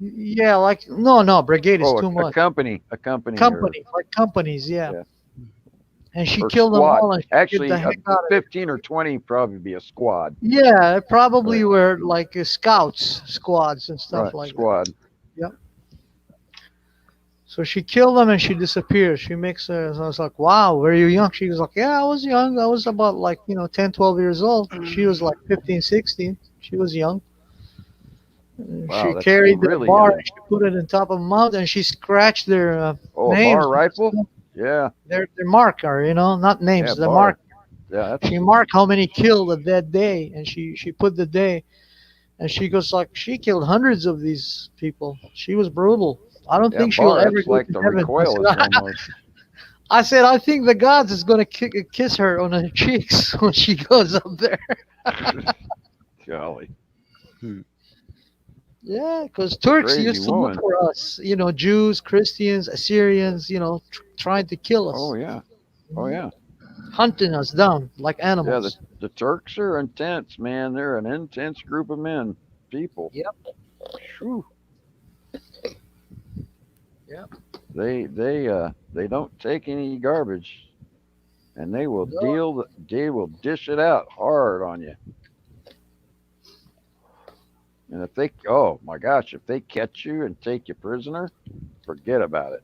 Yeah, like no, brigade is Oh, too a much. company. A company or Company, like companies, yeah. yeah. And she Or killed them squad. all and she get Actually, the heck out of it. 15 or 20 probably be a squad. Yeah, it But probably were like scouts, squads, and stuff right, like that. squad. Yep. So she killed them and she disappears. She makes her. So I was like, wow, were you young? She was like, yeah, I was young. I was about like, 10, 12 years old. She was like 15, 16. She was young. Wow, She that's carried the really bar young. and she put it on top of a mountain. And she scratched their Oh, a names, bar rifle? Yeah. their marker, not names, Yeah, the bar. mark. Yeah, that's She marked how many killed at that day, and she put the day, and she goes like she killed hundreds of these people. She was brutal. I don't yeah, think she will bar. ever That's go like to the heaven. I recoilless said, almost. I think the gods is gonna kiss her on her cheeks when she goes up there. Golly. Yeah, because It's a Turks crazy used to look woman. for us, Jews, Christians, Assyrians, trying to kill Oh us, yeah. Oh yeah. hunting us down like Yeah, animals. the Turks are intense, man. They're an intense group of men, people. Yep. Whew. Yep. They don't take any garbage, and No. they will dish it out hard on you. And if they, oh my gosh, if they catch you and take you prisoner, forget about it.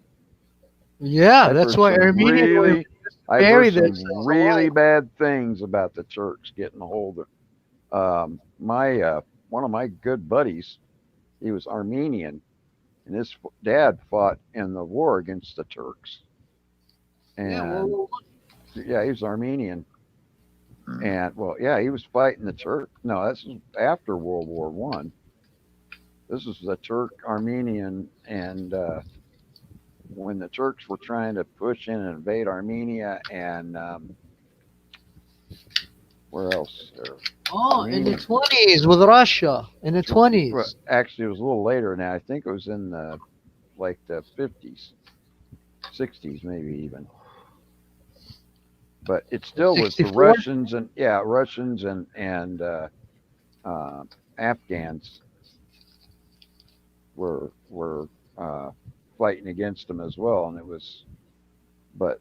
Yeah, I've that's heard why some Armenian women really, I've bury heard some themselves really alive. bad things about the Turks getting a hold of. My one of my good buddies, he was Armenian, and his dad fought in the war against the Turks. Yeah, And well, yeah, he was Armenian, and well, yeah, he was fighting the Turk. No, this is after World War One. This is the Turk Armenian, and when the Turks were trying to push in and invade Armenia, and where else? oh, in the Armenia. 20s with Russia, in the Well, 20s. actually, it was a little later now. I think it was in the like the 50s, 60s, maybe even. But it still was the 64? Russians and yeah, Russians and Afghans were fighting against them as well, and it was, but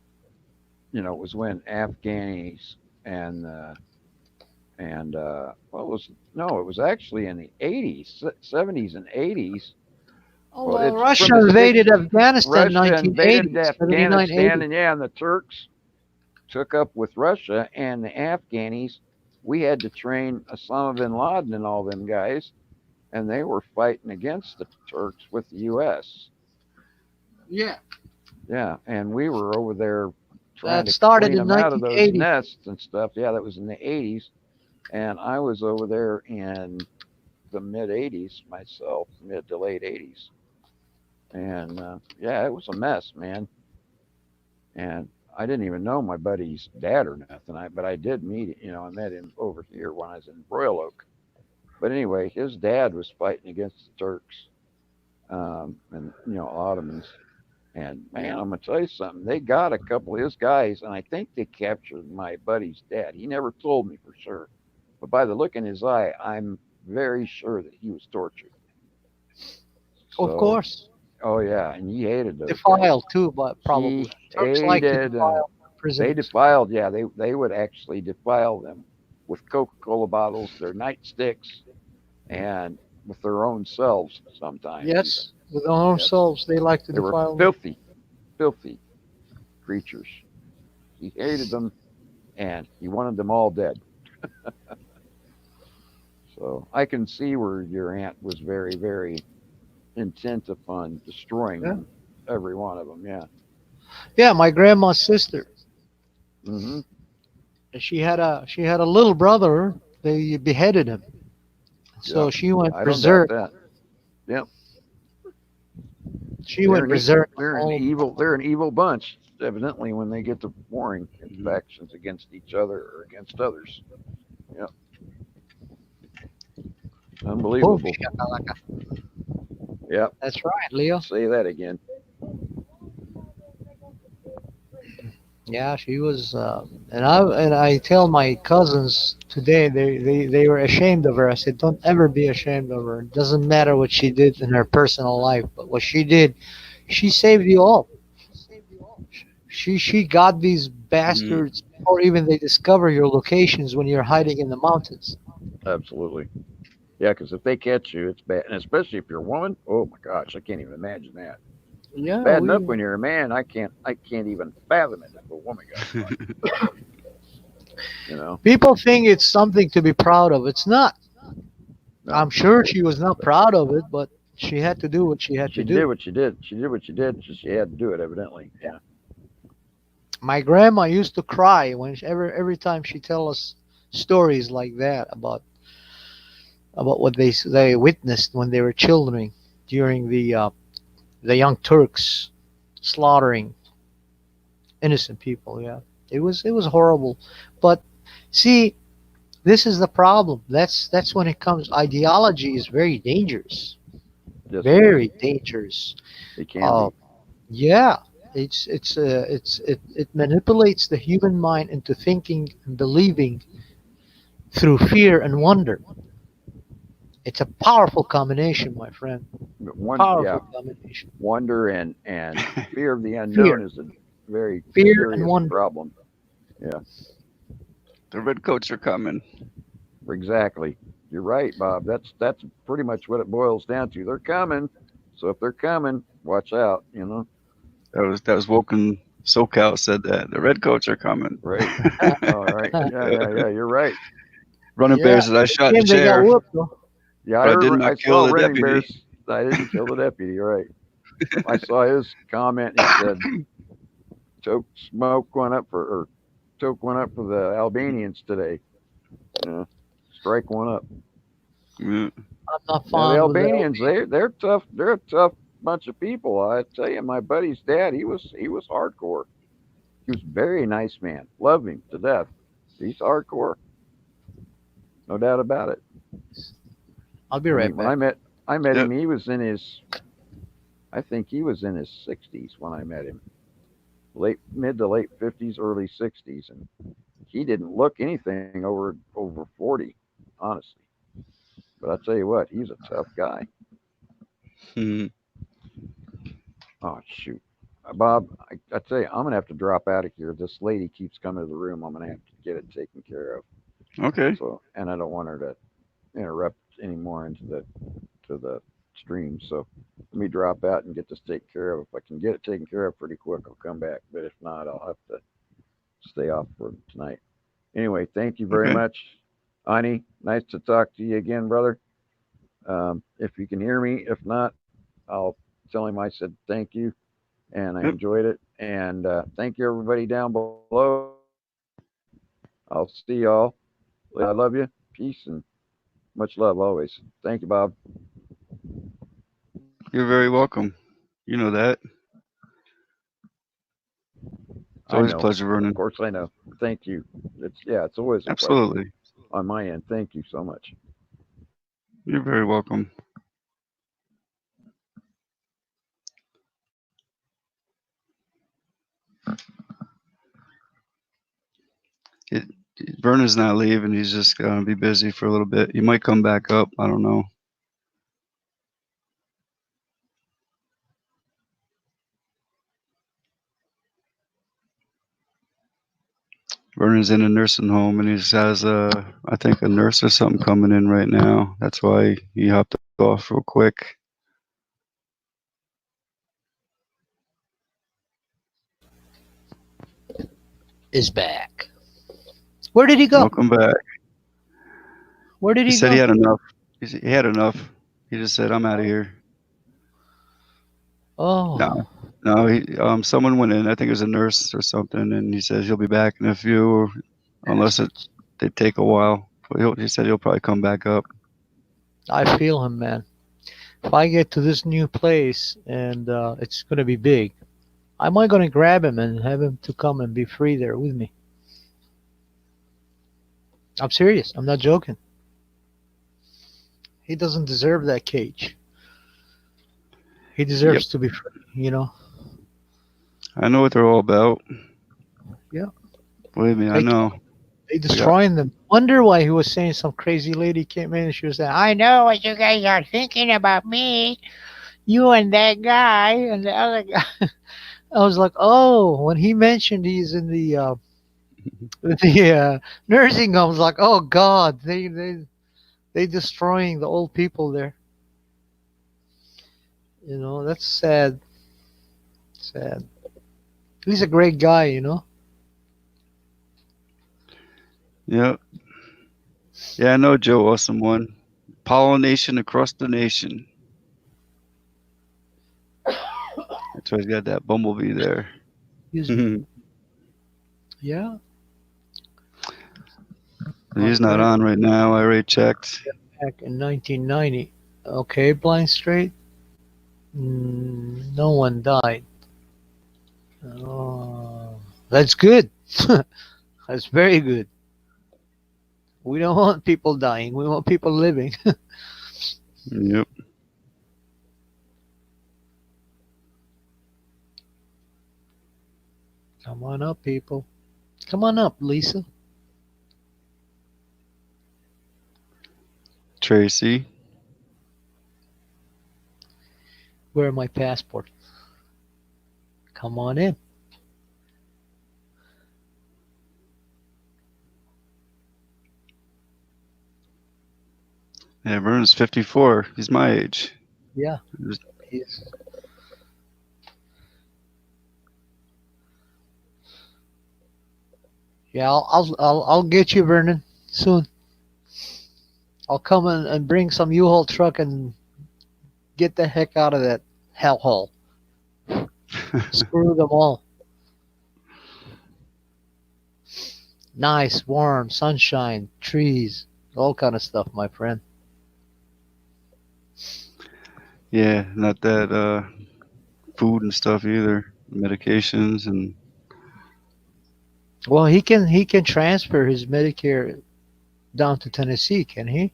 it was when Afghanis and well, it was no, it was actually in the 80s, 70s, and 80s. Oh, Well, well, it's Russia from the invaded 60s. Afghanistan Russia invaded 1980s, 79, Afghanistan, 80. and yeah, and the Turks took up with Russia and the Afghanis. We had to train Osama bin Laden and all them guys, and they were fighting against the Turks with the U.S. Yeah. Yeah, and we were over there trying That to started clean in them out of those 1980. nests and stuff. Yeah, that was in the 80s, and I was over there in the mid 80s myself, mid to late 80s, and yeah, it was a mess, man. And I didn't even know my buddy's dad or nothing. But I did meet, I met him over here when I was in Royal Oak. But anyway, his dad was fighting against the Turks, and Ottomans. And man, I'm gonna tell you something. They got a couple of his guys, and I think they captured my buddy's dad. He never told me for sure, but by the look in his eye, I'm very sure that he was tortured. Of So, course. oh yeah, and he hated those guys. Defiled too, but He probably. Turks like to hated defile they prisoners. defiled, yeah, they would actually defile them with Coca-Cola bottles, their nightsticks, and with their own selves sometimes even. Yes, with their own Yes. selves, they like to They were defile them. filthy, filthy creatures. He hated them and he wanted them all dead. So I can see where your aunt was very, very intent upon destroying Yeah. them, every one of them. Yeah. Yeah, my grandma's sister. Hmm. She had a little brother. They beheaded him. So Yeah. she went I don't doubt berserk. that. Yep. She went berserk. They're an evil bunch, evidently, when they get to warring in factions against each other or against others. Yep. Boom, Unbelievable. shakalaka. Yep. That's right, Leo. Say that again. Yeah, she was, and I tell my cousins today they were ashamed of her. I said, don't ever be ashamed of her. It doesn't matter what she did in her personal life, but what she did, she saved you all. She got these bastards before even they discover your locations when you're hiding in the mountains. Absolutely. Yeah, because if they catch you, it's bad, and especially if you're a woman. Oh my gosh, I can't even imagine that. Yeah, Bad enough when you're a man. I can't even fathom it if a woman got caught. people think it's something to be proud of. It's not. No. I'm sure she was not proud of it, but she had to do what she had to She did do. what she did. She did what she did. So she had to do it, evidently. Yeah. My grandma used to cry when every time she tell us stories like that about what they witnessed when they were children during the Young Turks slaughtering innocent people. Yeah, it was horrible. But see, this is the problem. That's when it comes. Ideology is very dangerous. Yes, it is. Very dangerous. It can Uh, be. yeah, it manipulates the human mind into thinking and believing through fear and wonder. It's a powerful combination, my friend. Yeah, Powerful combination. wonder and fear of the Fear, unknown is a very fear and serious wonder. problem. Yeah, The redcoats are coming. exactly. You're right, Bob. That's pretty much what it boils down to. They're coming. So if they're coming, watch out. That was Woken SoCal said that. The redcoats are coming. Right. All right. Yeah, yeah, yeah. You're right. Running Yeah, bears said I they shot the came. They got sheriff, whooped though. Yeah, I but I did heard. not I kill saw the Running deputy. Bears. I didn't kill the deputy. Right. I saw his comment. He said, "Toke smoke one up for or toke one up for the Albanians today. Yeah, strike one up." Yeah. I'm not Now the fond with the. Albanians, they're tough. They're a tough bunch of people. I tell you, my buddy's dad, he was hardcore. He was a very nice man. Loved him to death. He's hardcore, no doubt about it. I'll be I right mean, when back. I met Yep. him, he was in his I think he was in his 60s when I met him. Late mid to late 50s, early 60s, and he didn't look anything over 40, honestly. But I tell you what, he's a tough guy. Mhm. Oh shoot, Bob, I tell you, I'm gonna have to drop out of here. This lady keeps coming to the room. I'm gonna have to get it taken care of. Okay. So, and I don't want her to interrupt anymore to the stream. So let me drop out and get this taken care of. If I can get it taken care of pretty quick, I'll come back. But if not, I'll have to stay off for tonight. Anyway, thank you very Okay. much, Ani. Nice to talk to you again, brother. If you can hear me, if not, I'll tell him I said thank you and I Yep. enjoyed it. And thank you, everybody down below. I'll see y'all. I love you. Peace and much love always. Thank you, Bob. You're very welcome. You know that. It's I always a know. pleasure, Of Vernon. course, I know. Thank you. It's always a pleasure Absolutely. on my end. Thank you so much. You're very welcome. It, Vernon's not leaving. He's just gonna be busy for a little bit. He might come back up. I don't know. Vernon's in a nursing home and he has I think a nurse or something coming in right now. That's why he hopped off real quick. Is back. Where did he go? Welcome back. Where did He he said he go? had enough. He had enough. He just said, "I'm out of here." Oh, No, no. Someone went in. I think it was a nurse or something, and he says he'll be back in a few, unless bastards. they take a while. But he said he'll probably come back up. I feel him, man. If I get to this new place and it's gonna be big, I might gonna grab him and have him to come and be free there with me. I'm serious. I'm not joking. He doesn't deserve that cage. He Yep, deserves to be free. You know. I know what they're all about. Yeah. Believe me, I They know. they They got destroying them. Wonder why he was saying some crazy lady came in and she was saying, "I know what you guys are thinking about me. You and that guy and the other guy." I was like, oh, when he mentioned he's in the nursing home, I was like, oh God, they destroying the old people there. You know, that's sad. Sad. He's a great guy, you know. Yep. Yeah, I know Joe Awesome one. pollination across the nation. That's why he's got that bumblebee there. Excuse me. Yeah. He's not on right now. I already checked. Back in 1990. Okay, Blind Straight. No one died. Oh, that's good. That's very good. We don't want people dying. We want people living. Yep. Come on up, people. Come on up, Lisa. Tracy. Where my passport? Come on in. Yeah, Vernon's 54. He's my age. Yeah. Yes. Yeah, I'll get you, Vernon, soon. I'll come in and bring some U-Haul truck and get the heck out of that hellhole. Screw them all. Nice, warm, sunshine, trees, all kind of stuff, my friend. Yeah, not that food and stuff either. Medications and Well, he can transfer his Medicare down to Tennessee, can he?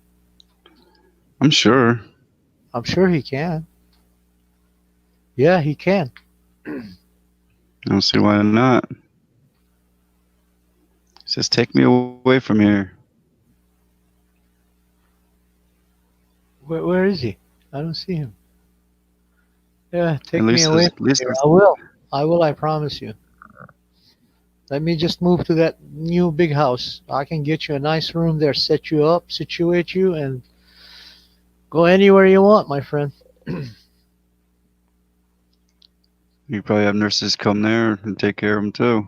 I'm sure. I'm sure he can. Yeah, he can. I don't see why not. He says, "Take me away from here." Where is he? I don't see him. Yeah, take At me least, away at from least here. I will. I will, I promise you. Let me just move to that new big house. I can get you a nice room there, set you up, situate you, and go anywhere you want, my friend. you probably have nurses come there and take care of them too.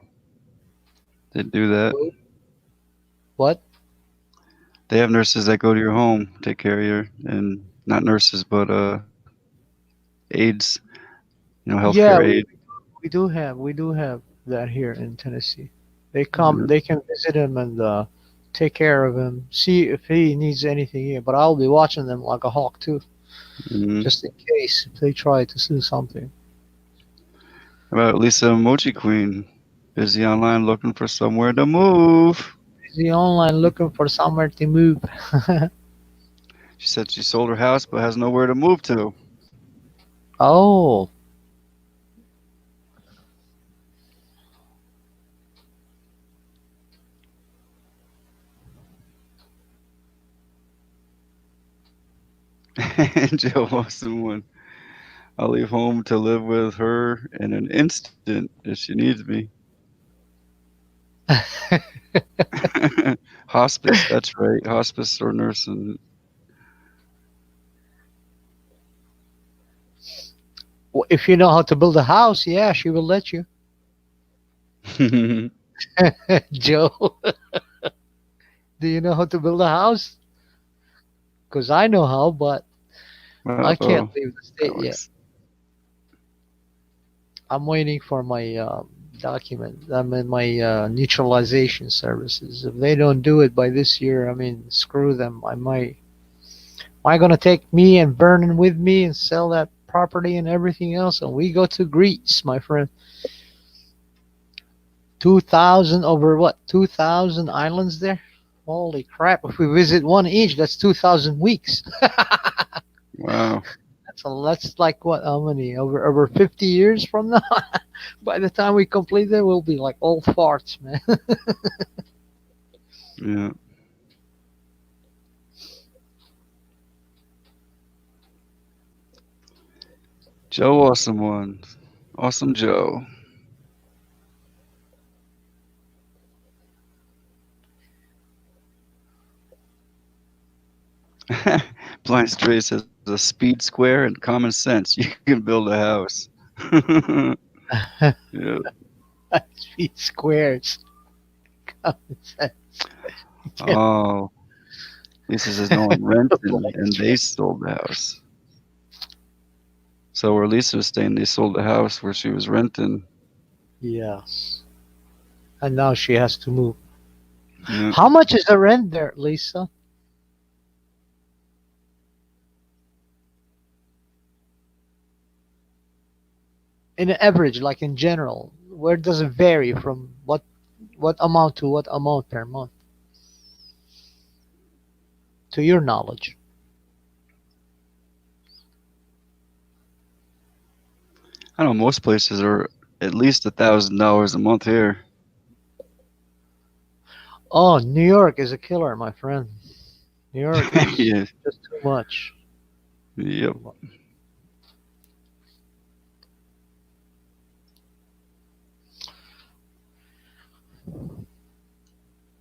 They do that. What? They have nurses that go to your home, take care of you, and not nurses, but aides. Yeah, Healthcare aid. we do have that here in Tennessee. They come, they can visit him and take care of him, see if he needs anything here. But I'll be watching them like a hawk too, Mm-hmm. just in case if they try to do something. How about Lisa Emoji Queen? Busy online looking for somewhere to move. Busy online looking for somewhere to move. She said she sold her house but has nowhere to move to. Oh. And Joe wants someone. I'll leave home to live with her in an instant if she needs me. Hospice, that's right. Hospice or nursing. Well, if you know how to build a house, yeah, she will let you. Joe, do you know how to build a house? Because I know how, but I can't leave the state yet. I'm waiting for my document. I mean, my neutralization services. If they don't do it by this year, I mean, screw them. Am I gonna take me and Vernon with me and sell that property and everything else, and we go to Greece, my friend? 2,000 over what? 2,000 islands there. Holy crap! If we visit one each, that's 2,000 weeks. Wow. That's like what? How many? Over 50 years from now. By the time we complete that, we'll be like old farts, man. Yeah. Joe, awesome one. Awesome Joe. Blind Stray says a speed square and common sense. You can build a house. Yeah. Speed squares. Common sense. Oh. Lisa says, no, I'm renting, and they sold the house. So where Lisa was staying, they sold the house where she was renting. Yes. And now she has to move. Yeah. How much is the rent there, Lisa? In an average, like in general, where does it vary from what amount to what amount per month, to your knowledge? I know most places are at least $1,000 a month here. Oh, New York is a killer, my friend. New York is Yeah. just too much. Yep.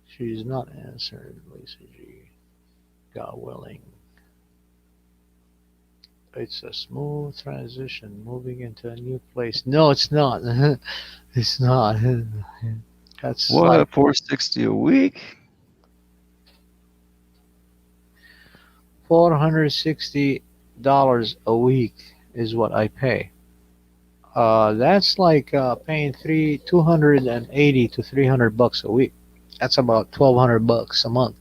She's not answered, Lisa G. God willing. It's a smooth transition moving into a new place. No, it's not. It's not. That's like What? $460 a week? $460 a week is what I pay. That's like paying 280 to $300 a week. That's about $1,200 a month.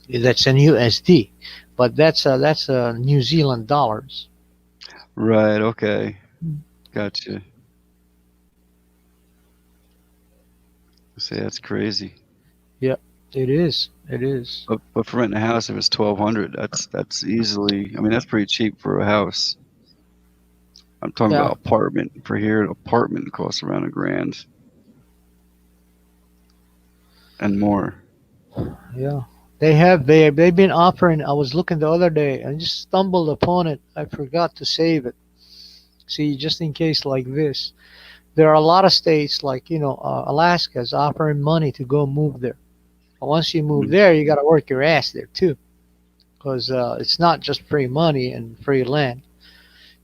That's in USD, but that's New Zealand dollars. Right. Okay. Gotcha. Say that's crazy. Yep, it is. It is. But for renting a house, if it's 1,200, that's easily. I mean, that's pretty cheap for a house. I'm talking Yeah, about apartment. For here, an apartment costs around $1,000 and more. yeah. They've been offering. I was looking the other day and just stumbled upon it. I forgot to save it. See, just in case like this, there are a lot of states like Alaska is offering money to go move there. But once you move Mm. there, you got to work your ass there too, because it's not just free money and free land.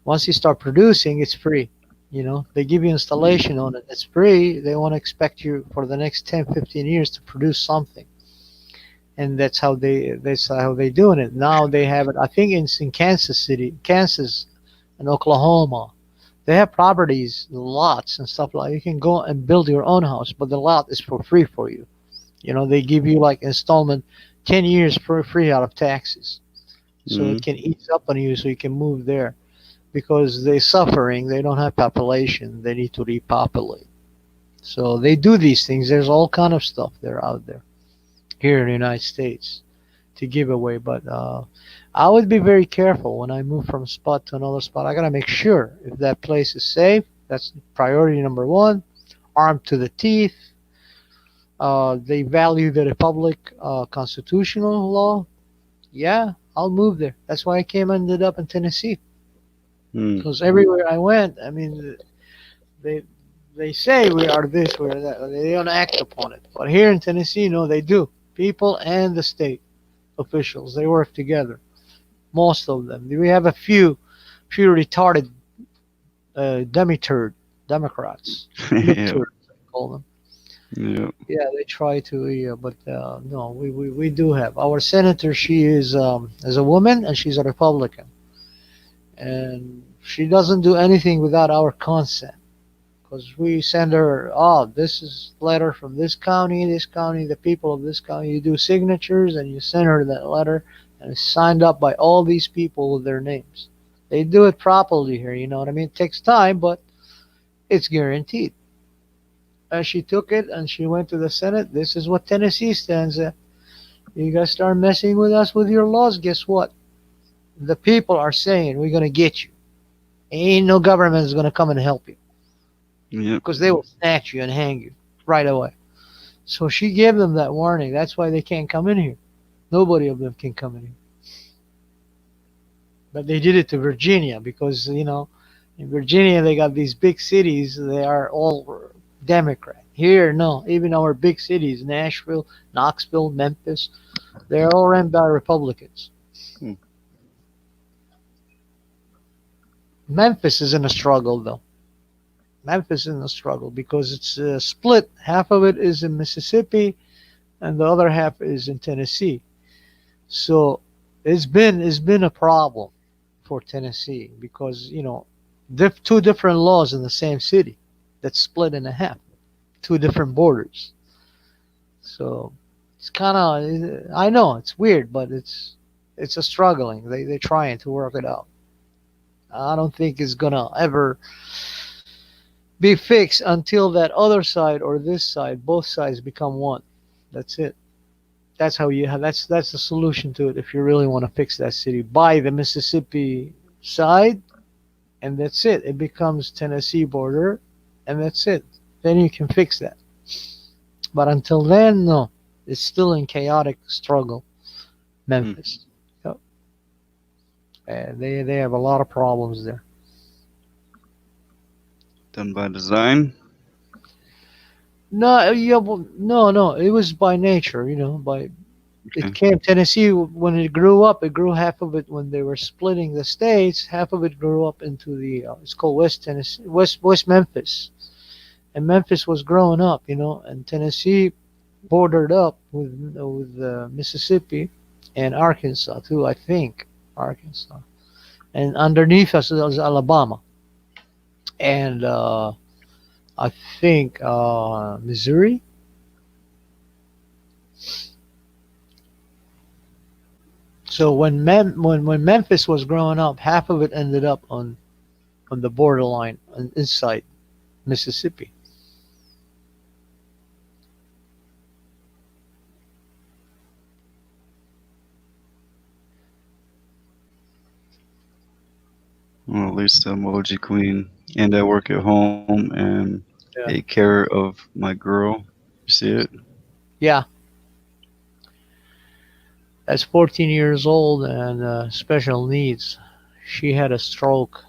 Once you start producing, it's free. They give you installation on it. It's free. They want to expect you for the next 10, 15 years to produce something. And that's how they doing it. Now they have it. I think it's in Kansas City, Kansas and Oklahoma. They have properties, lots and stuff like you can go and build your own house, but the lot is for free for you. They give you like installment 10 years for free out of taxes. So it Mm. can ease up on you so you can move there because they're suffering. They don't have population. They need to repopulate. So they do these things. There's all kind of stuff there out there here in the United States to give away. But I would be very careful when I move from spot to another spot. I gotta make sure if that place is safe. That's priority number one. Armed to the teeth. They value the republic constitutional law. Yeah, I'll move there. That's why ended up in Tennessee. Mm. Because everywhere I went, I mean, they they say we are this, we are that. They don't act upon it. But here in Tennessee, no, they do. People and the state officials, they work together. Most of them. We have a few retarded demi-turd Democrats, Yeah. mid-turds, I call them. Yeah. Yeah, they try to, yeah, but no, we do have our senator. She is a woman and she's a Republican, and she doesn't do anything without our consent. Because we send her, oh, this is letter from this county, the people of this county. You do signatures and you send her that letter, and it's signed up by all these people with their names. They do it properly here, you know what I mean? It takes time, but it's guaranteed. And she took it and she went to the Senate. This is what Tennessee stands at. You guys start messing with us with your laws, guess what? The people are saying we're gonna get you. Ain't no government is gonna come and help you Yep. because they will snatch you and hang you right away. So she gave them that warning. That's why they can't come in here. Nobody of them can come in here. But they did it to Virginia because in Virginia they got these big cities. They are all Democrat. Here, no. Even our big cities, Nashville, Knoxville, Memphis, they're all run by Republicans. Hmm. Memphis is in a struggle though. Memphis is in a struggle because it's split. Half of it is in Mississippi, and the other half is in Tennessee. So it's been a problem for Tennessee because two different laws in the same city that's split in half, two different borders. So it's kind of, I know it's weird, but it's a struggling. They're trying to work it out. I don't think it's gonna ever be fixed until that other side or this side, both sides become one. That's it. That's how you have. That's the solution to it. If you really want to fix that city, buy the Mississippi side, and that's it. It becomes Tennessee border, and that's it. Then you can fix that. But until then, no. It's still in chaotic struggle. Memphis. Yep. And they have a lot of problems there. Done by design. No, yeah, well, no. It was by nature, by Okay. it came Tennessee when it grew up. It grew half of it when they were splitting the states. Half of it grew up into the it's called West Tennessee, West Memphis, and Memphis was growing up, and Tennessee bordered up with Mississippi and Arkansas too. I think Arkansas, and underneath us was Alabama, and I think Missouri. So when Memphis was growing up, half of it ended up on the borderline inside Mississippi. Well, at least the emoji queen. And I work at home and Yeah. take care of my girl. You see it? Yeah, that's 14 years old and special needs. She had a stroke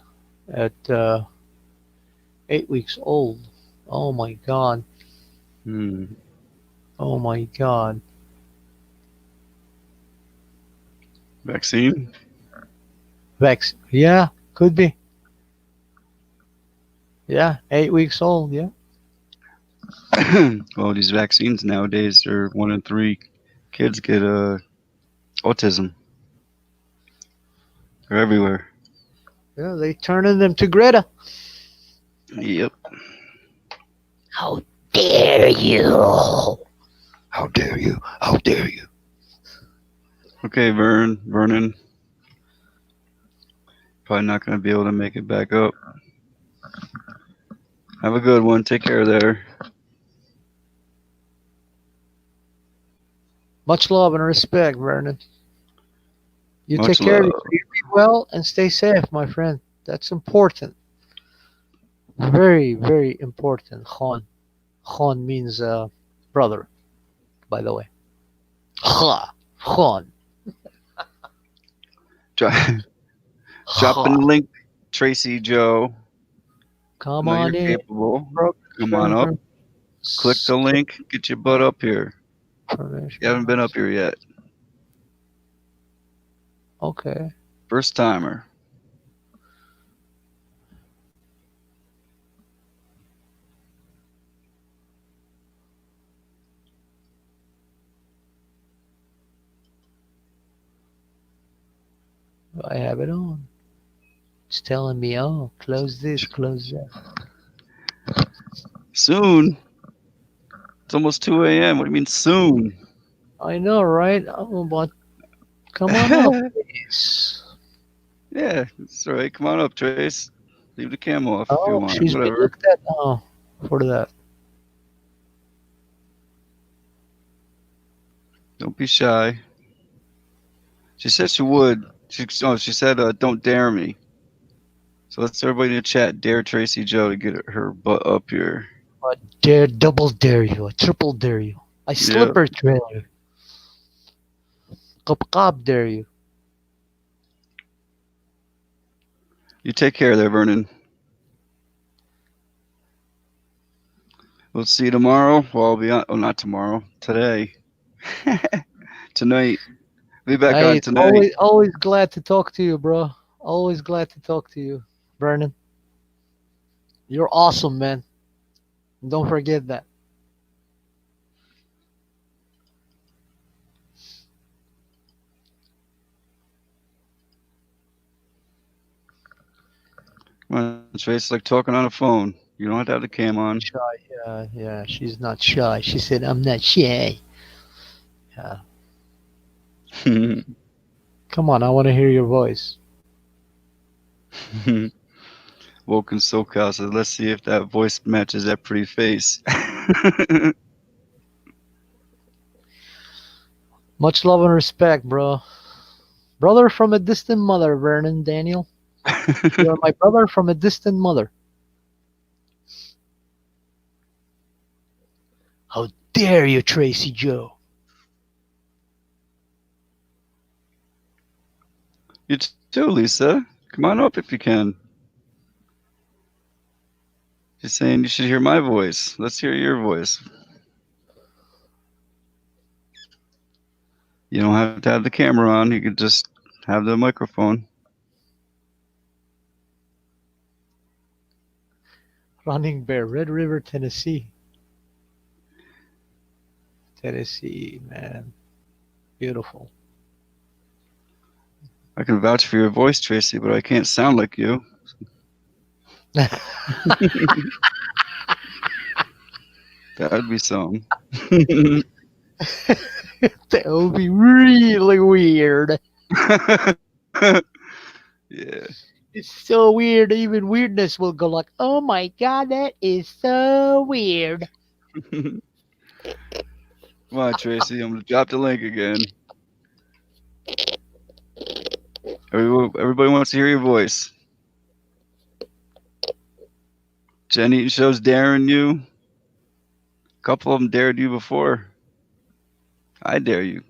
at 8 weeks old. Oh my God. Hmm. Oh my God. Vaccine? Vex. Yeah, could be. Yeah, 8 weeks old. Yeah. Well, these vaccines nowadays, they're 1 in 3 kids get autism. They're everywhere. Yeah, they turning them to Greta. Yep. How dare you? How dare you? How dare you? Okay, Vernon. Probably not going to be able to make it back up. Have a good one. Take care there. Much love and respect, Vernon. You Much take care of love. yourself. You be well and stay safe, my friend. That's important. Very, very important. Khan. Khan means brother, by the way. Ha. Khan. Dropping Ha. the link, Tracy Joe. I Come know you're on in. capable. Bro. Come on up. Click the link. Get your butt up here. You haven't been up here yet. Okay. First timer. I have it on. It's telling me, oh, close this, close that. Soon. It's almost 2 a.m. What do you mean soon? I know, right? Oh, but come on up, please. Yeah, it's all right. Come on up, Trace. Leave the cam off if you Oh, want. she's been Whatever. looked at now for that. Don't be shy. She said she would. She said, don't dare me. So let's everybody in the chat dare Tracy Joe to get her butt up here. I double dare you. I triple dare you. I slipper trail you. Cop dare you. You take care there, Vernon. We'll see you tomorrow. Well, I'll be on. Oh, not tomorrow. Today. Tonight. Be back on Hey, tonight. always glad to talk to you, bro. Always glad to talk to you, Vernon. You're awesome, man. Don't forget that. It's like talking on a phone. You don't have to have the cam on. Shy. Yeah. She's not shy. She said, "I'm not shy." Yeah. Come on, I want to hear your voice. Woken SoCal says, let's see if that voice matches that pretty face. Much love and respect, bro. Brother from a distant mother, Vernon Daniel. You are my brother from a distant mother. How dare you, Tracy Joe? You too, Lisa. Come on up if you can. She's saying you should hear my voice. Let's hear your voice. You don't have to have the camera on. You could just have the microphone. Running Bear, Red River, Tennessee. Tennessee, man. Beautiful. I can vouch for your voice, Tracy, but I can't sound like you. That would be something. That would be really weird. Yeah. It's so weird. Even weirdness will go like, "Oh my god, that is so weird." Come on, Tracy. I'm going to drop the link again. Everybody wants to hear your voice. Jen Eaton shows daring you. A couple of them dared you before. I dare you.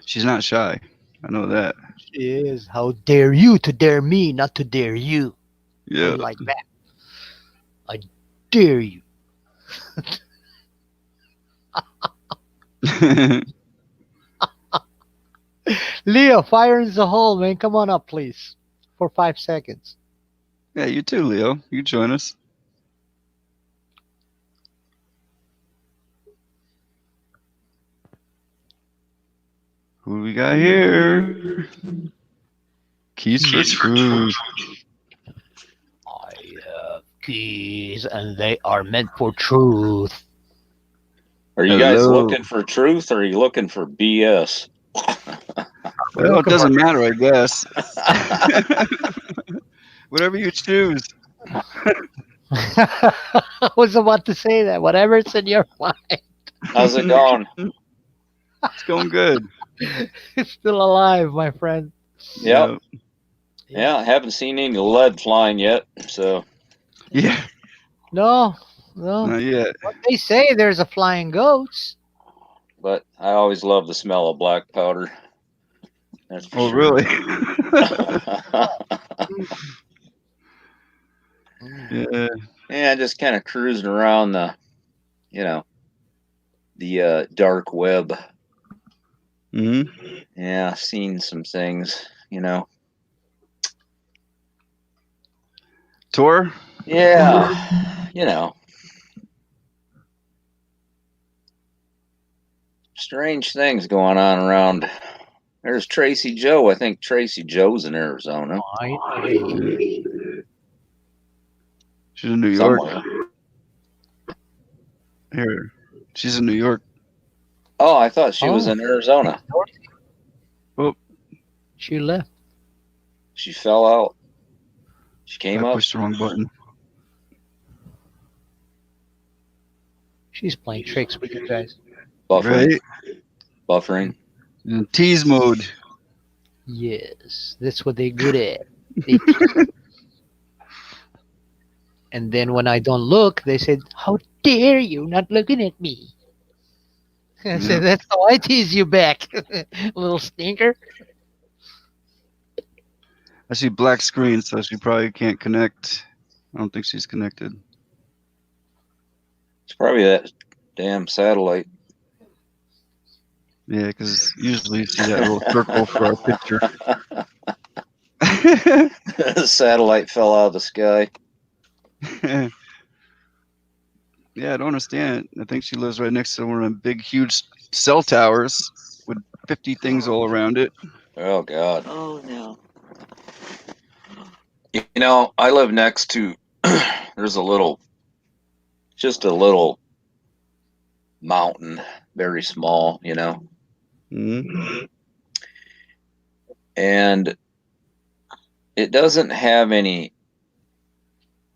She's not shy. I know that. She is. How dare you to dare me, not to dare you? Yeah. I like that. I dare you. Leo, fire in the hole, man. Come on up, please, for 5 seconds. Yeah, you too, Leo. You join us. Who we got here? Keys for truth. I have keys, and they are meant for truth. Are you guys looking for truth, or are you looking for BS? Well, it doesn't matter, I guess. Whatever you choose. I was about to say that. Whatever's in your mind. How's it going? It's going good. It's still alive, my friend. Yep. Yeah, I haven't seen any lead flying yet, so. Yeah. No. Not yet. What they say, there's a flying ghost. But I always love the smell of black powder. That's for sure. Really? Yeah. Yeah, just kind of cruising around the, the dark web. Mm-hmm. Yeah, seen some things, Tor? Yeah, strange things going on around. There's Tracy Joe. I think Tracy Joe's in Arizona. She's in New York. Somewhere. Here. She's in New York. Oh, I thought she was in Arizona. Oh. She left. She fell out. She came I up. pushed the wrong button. She's playing tricks with you guys. Buffering. Right? Buffering. In tease mode. Yes, that's what they're good at. And then when I don't look, they said, "How dare you not looking at me?" I said, "That's how I tease you back, little stinker." I see black screen, so she probably can't connect. I don't think she's connected. It's probably that damn satellite. Yeah, because usually you see that little circle for our picture. The satellite fell out of the sky. Yeah, I don't understand it. I think she lives right next to one of them big, huge cell towers with 50 things all around it. Oh God. Oh no. You know, I live next to. There's just a little mountain, very small, you know. Mm-hmm. And it doesn't have any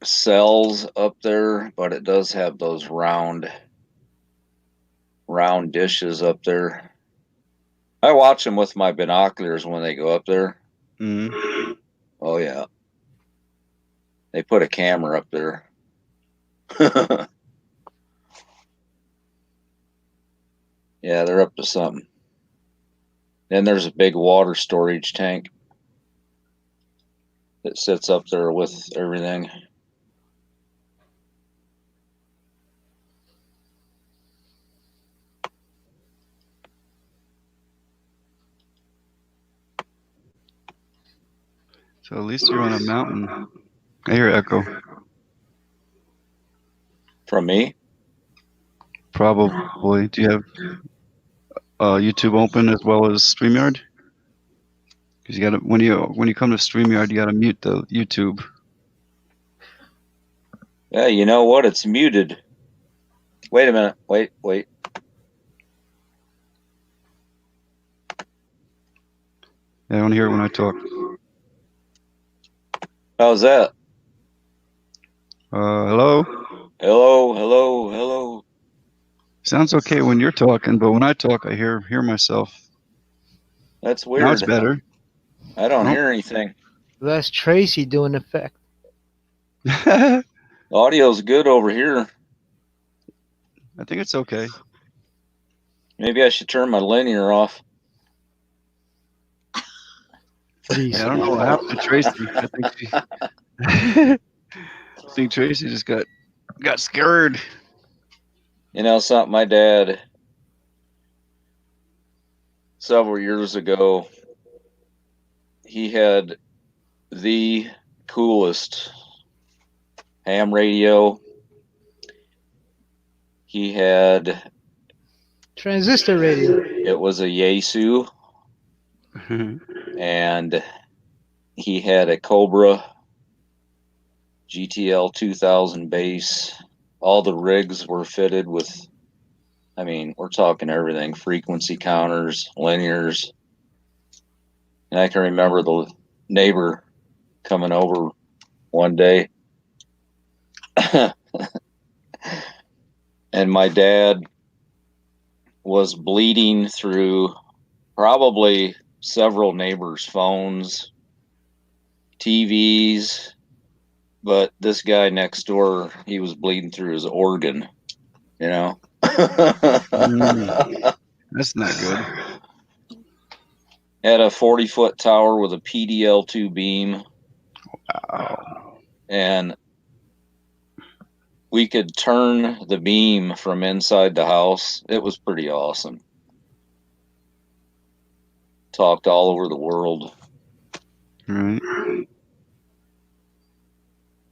cells up there, but it does have those round dishes up there. I watch them with my binoculars when they go up there. Mm-hmm. Oh yeah, they put a camera up there. Yeah, they're up to something. Then there's a big water storage tank that sits up there with everything. So at least you're on a mountain. I hear echo. From me? Probably. Do you have YouTube open as well as StreamYard? Because you got to when you come to StreamYard, you got to mute the YouTube. Yeah, you know what? It's muted. Wait a minute. Wait. I don't hear it when I talk. How's that? Hello? Hello. Sounds okay when you're talking, but when I talk, I hear myself. That's weird. Now it's better. I don't hear anything. That's Tracy doing effect. Audio's good over here. I think it's okay. Maybe I should turn my linear off. Please. Yeah, I don't know what happened to Tracy. I think Tracy just got scared. You know something? My dad, several years ago, he had the coolest ham radio. He had Transistor radio. It was a Yaesu, and he had a Cobra GTL 2000 base. All the rigs were fitted with, I mean, we're talking everything, frequency counters, linears. And I can remember the neighbor coming over one day. And my dad was bleeding through probably several neighbors' phones, TVs, but this guy next door, he was bleeding through his organ, you know? That's not good. Had a 40-foot tower with a PDL2 beam. Wow. And we could turn the beam from inside the house. It was pretty awesome. Talked all over the world. Right.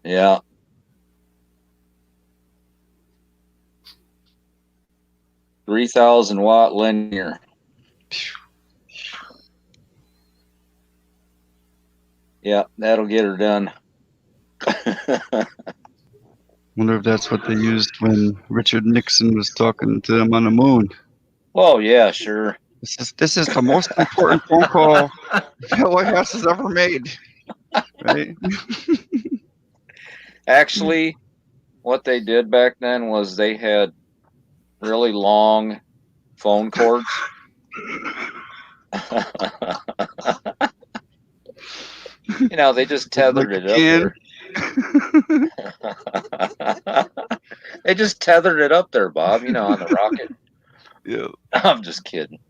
Yeah. $3,000-watt linear. Yeah, that'll get her done. Wonder if that's what they used when Richard Nixon was talking to them on the moon. Oh yeah, sure. This is the most important phone call the White House has ever made. Right? Actually, what they did back then was they had really long phone cords. You know, they just tethered it up there. They just tethered it up there, Bob, you know, on the rocket. Yeah. I'm just kidding.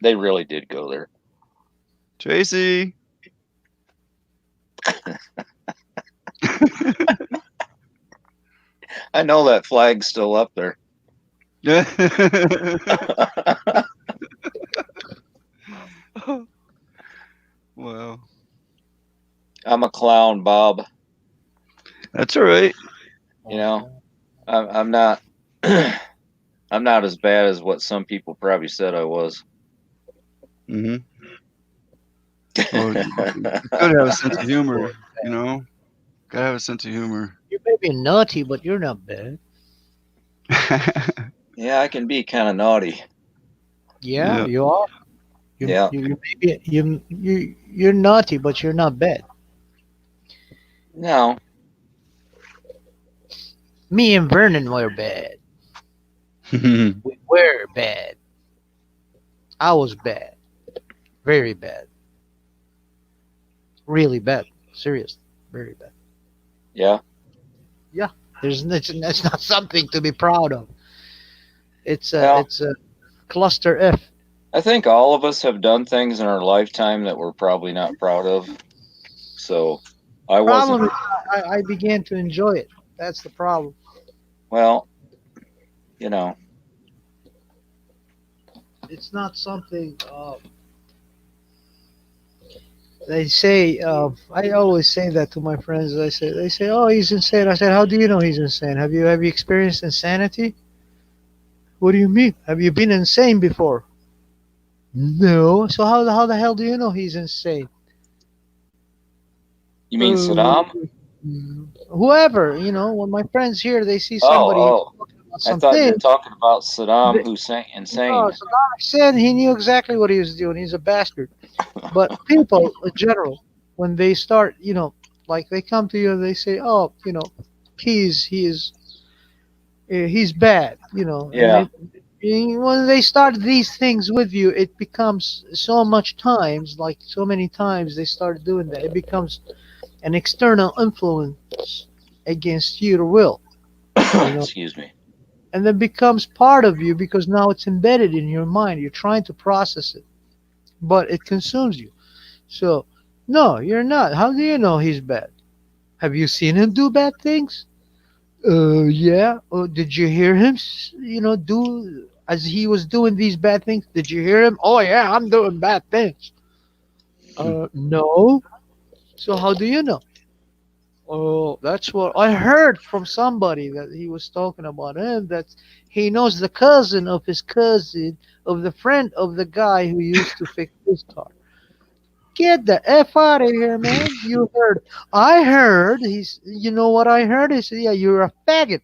They really did go there. Tracy. I know that flag's still up there. Yeah. Wow. I'm a clown, Bob. That's all right. You know, I'm not. I'm not as bad as what some people probably said I was. Mm-hmm. Well, you could have a sense of humor, you know. Gotta have a sense of humor. You may be naughty, but you're not bad. Yeah, I can be kind of naughty. Yeah, Yeah. you are. Yeah. You're naughty, but you're not bad. No. Me and Vernon were bad. We were bad. I was bad. Very bad. Really bad. Serious. Very bad. Yeah. Yeah. That's not something to be proud of. Well, It's a cluster F. I think all of us have done things in our lifetime that we're probably not proud of. So I wasn't. Problem is, I began to enjoy it. That's the problem. Well, you know. It's not something. They say. I always say that to my friends. They say, "Oh, he's insane." I said, "How do you know he's insane? Have you experienced insanity? What do you mean? Have you been insane before?" No. So how the hell do you know he's insane? You mean Saddam? Whoever, when my friends here, they see somebody Oh. talking about I thought you were something. talking about Saddam They, Hussein. no, Insane. Saddam Hussein, he knew exactly what he was doing. He's a bastard. But people in general, when they start, like they come to you and they say, "Oh, he's bad," and Yeah. when they start these things with you, it becomes so much times, like so many times they start doing that. It becomes an external influence against your will, Excuse me. and then becomes part of you because now it's embedded in your mind. You're trying to process it, but it consumes you. So, no, you're not. How do you know he's bad? Have you seen him do bad things? Yeah. Oh, did you hear him, do as he was doing these bad things? Did you hear him? Oh, yeah, I'm doing bad things. No. So how do you know? Oh, that's what I heard from somebody that he was talking about him. That he knows the cousin of his cousin of the friend of the guy who used to fix his car. Get the F out of here, man. You heard. I heard. You know what I heard? He said, yeah, you're a faggot.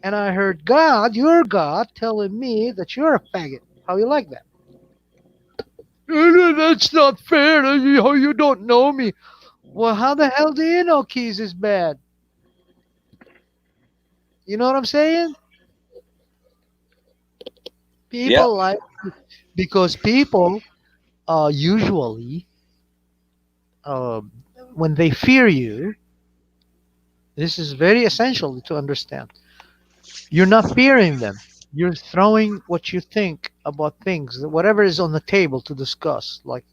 And I heard God, your God, telling me that you're a faggot. How you like that? That's not fair. You don't know me. Well, how the hell do you know Keys is bad? You know what I'm saying? Yep. People like, because people usually, uh, when they fear you, this is very essential to understand. You're not fearing them. You're throwing what you think about things, whatever is on the table to discuss, like,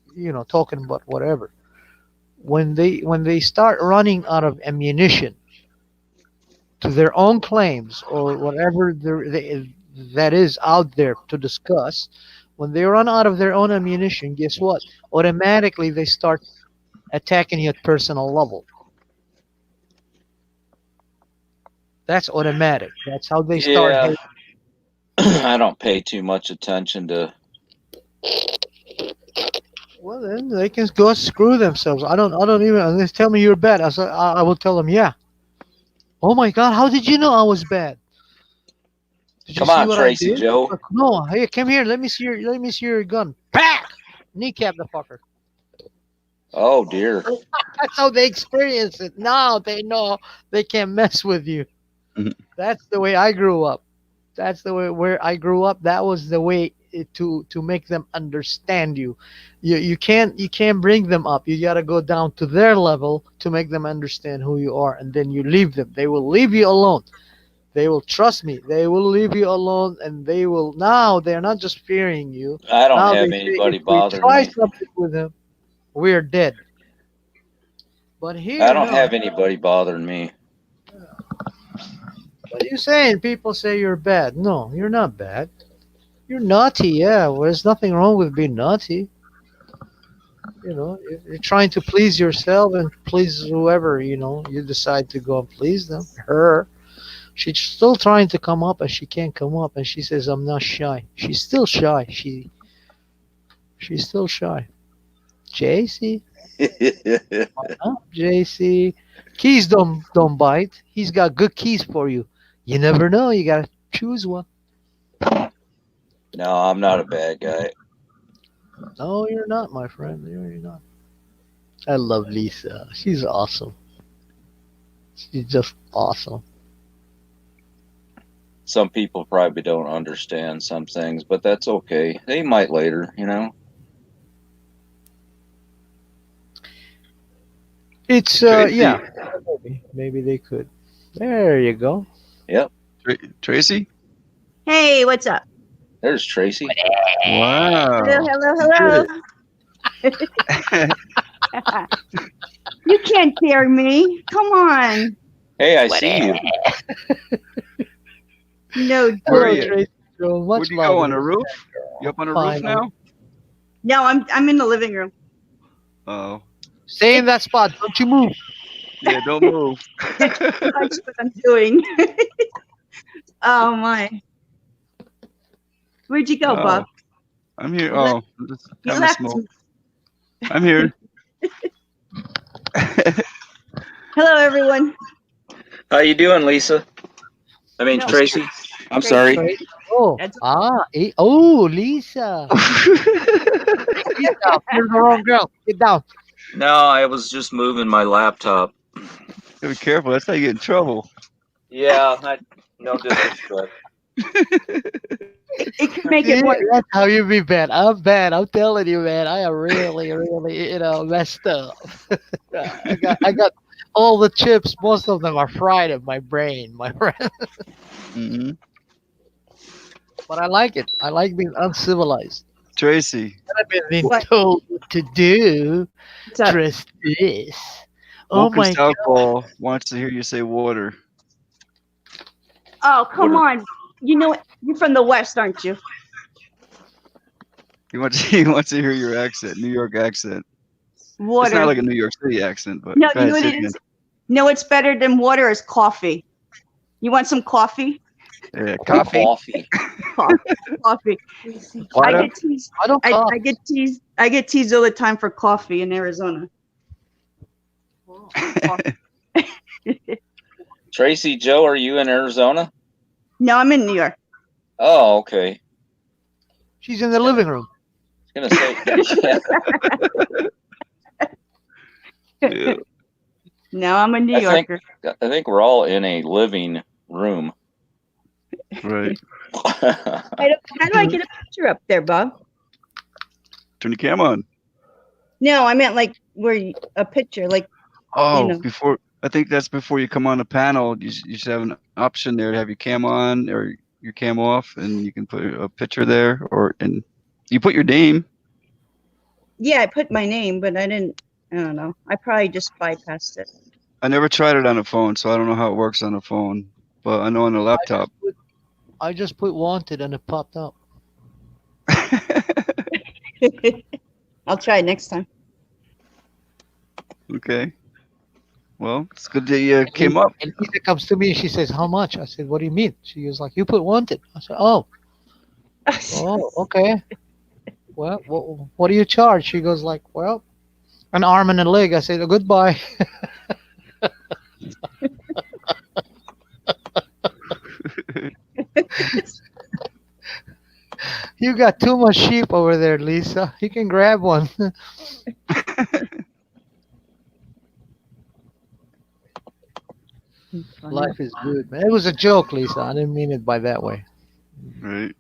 talking about whatever. When they start running out of ammunition to their own claims or whatever that is out there to discuss, when they run out of their own ammunition, guess what? Automatically they start attacking you at personal level. That's automatic. That's how they start Yeah. hating. I don't pay too much attention to. Well, then they can go screw themselves. I don't even. They tell me you're bad. I will tell them, yeah. Oh my God, how did you know I was bad? Did you Come see on, what I Tracy did? Joe. Like, no, hey, come here. Let me see your gun. Pack, kneecap the fucker. Oh dear. That's how they experience it. Now they know they can't mess with you. Mhm. That's the way I grew up. That's the way where I grew up. That was the way to make them understand you. You can't bring them up. You gotta go down to their level to make them understand who you are, and then you leave them. They will leave you alone. They will trust me. They will leave you alone, and they will now. They're not just fearing you. I don't Now they have say if anybody we bothering try me. something with him, we're dead. But I here, don't no. have anybody bothering me. What are you saying? People say you're bad. No, you're not bad. You're naughty, yeah. Well, there's nothing wrong with being naughty. If you're trying to please yourself and please whoever, you decide to go and please them. Her, she's still trying to come up and she can't come up and she says, I'm not shy. She's still shy. She's still shy. JC. JC. Keys don't bite. He's got good keys for you. You never know. You gotta choose one. No, I'm not a bad guy. No, you're not, my friend. You're not. I love Lisa. She's awesome. She's just awesome. Some people probably don't understand some things, but that's okay. They might later, you know. It's yeah. Maybe they could. There you go. Yep. Tracy? Hey, what's up? There's Tracy. Wow. Hello. You can't dare me. Come on. Hey, I see you. No, Where are you? Tracy, so much Where'd you go, on the roof? You up on the roof Fine. now? no, I'm in the living room. Oh. Stay in that spot. Don't you move. Yeah, don't move. That's what I'm doing. Oh my. Where'd you go, Oh, Bob? I'm here. You left- Oh, just You having a left smoke. me. I'm here. Hello, everyone. How you doing, Lisa? I mean, No. Tracy. I'm Tracy. sorry. Oh, That's- Lisa. Get down. You're the wrong girl. Get down. No, I was just moving my laptop. Be careful. That's how you get in trouble. Yeah, no disrespect. It could make it worse. That's how you be bad. I'm bad. I'm telling you, man. I am really, really, messed up. I got all the chips. Most of them are fried in my brain, my friend. Hmm. But I like it. I like being uncivilized. Tracy. I've been What? told what to do. What's up? Dress this. Oh Woken my God. Southpaw wants to hear you say water. Oh, come on. You know, you're from the West, aren't you? He wants to hear your accent, New York accent. Water. It's not like a New York City accent, but No, go you ahead, know what say it again. is? No, it's better than water is coffee. You want some coffee? Yeah, coffee. Coffee. Water? I get teased. I don't cough. I get teased. I get teased all the time for coffee in Arizona. Tracy, Joe, are you in Arizona? No, I'm in New York. Oh, okay. She's in the living room. I was gonna say. Yeah. No, I'm a New Yorker. I think we're all in a living room. Right. How do I get a picture up there, Bob? Turn the camera on. No, I meant like a picture, like. Oh, know. before I think that's before you come on the panel. You should have an option there to have your cam on or your cam off, and you can put a picture there, and you put your name. Yeah, I put my name, but I didn't. I don't know. I probably just bypassed it. I never tried it on a phone, so I don't know how it works on a phone, but I know on a laptop. I just put wanted and it popped up. I'll try it next time. Okay. Well, it's good that you came up. And Lisa comes to me and she says, "How much?" I said, "What do you mean?" She was like, "You put wanted." I said, "Oh, okay. Well, what do you charge?" She goes like, "Well, an arm and a leg." I said, "Goodbye." You got too much sheep over there, Lisa. You can grab one. Life is good, man. It was a joke, Lisa. I didn't mean it by that way. Right.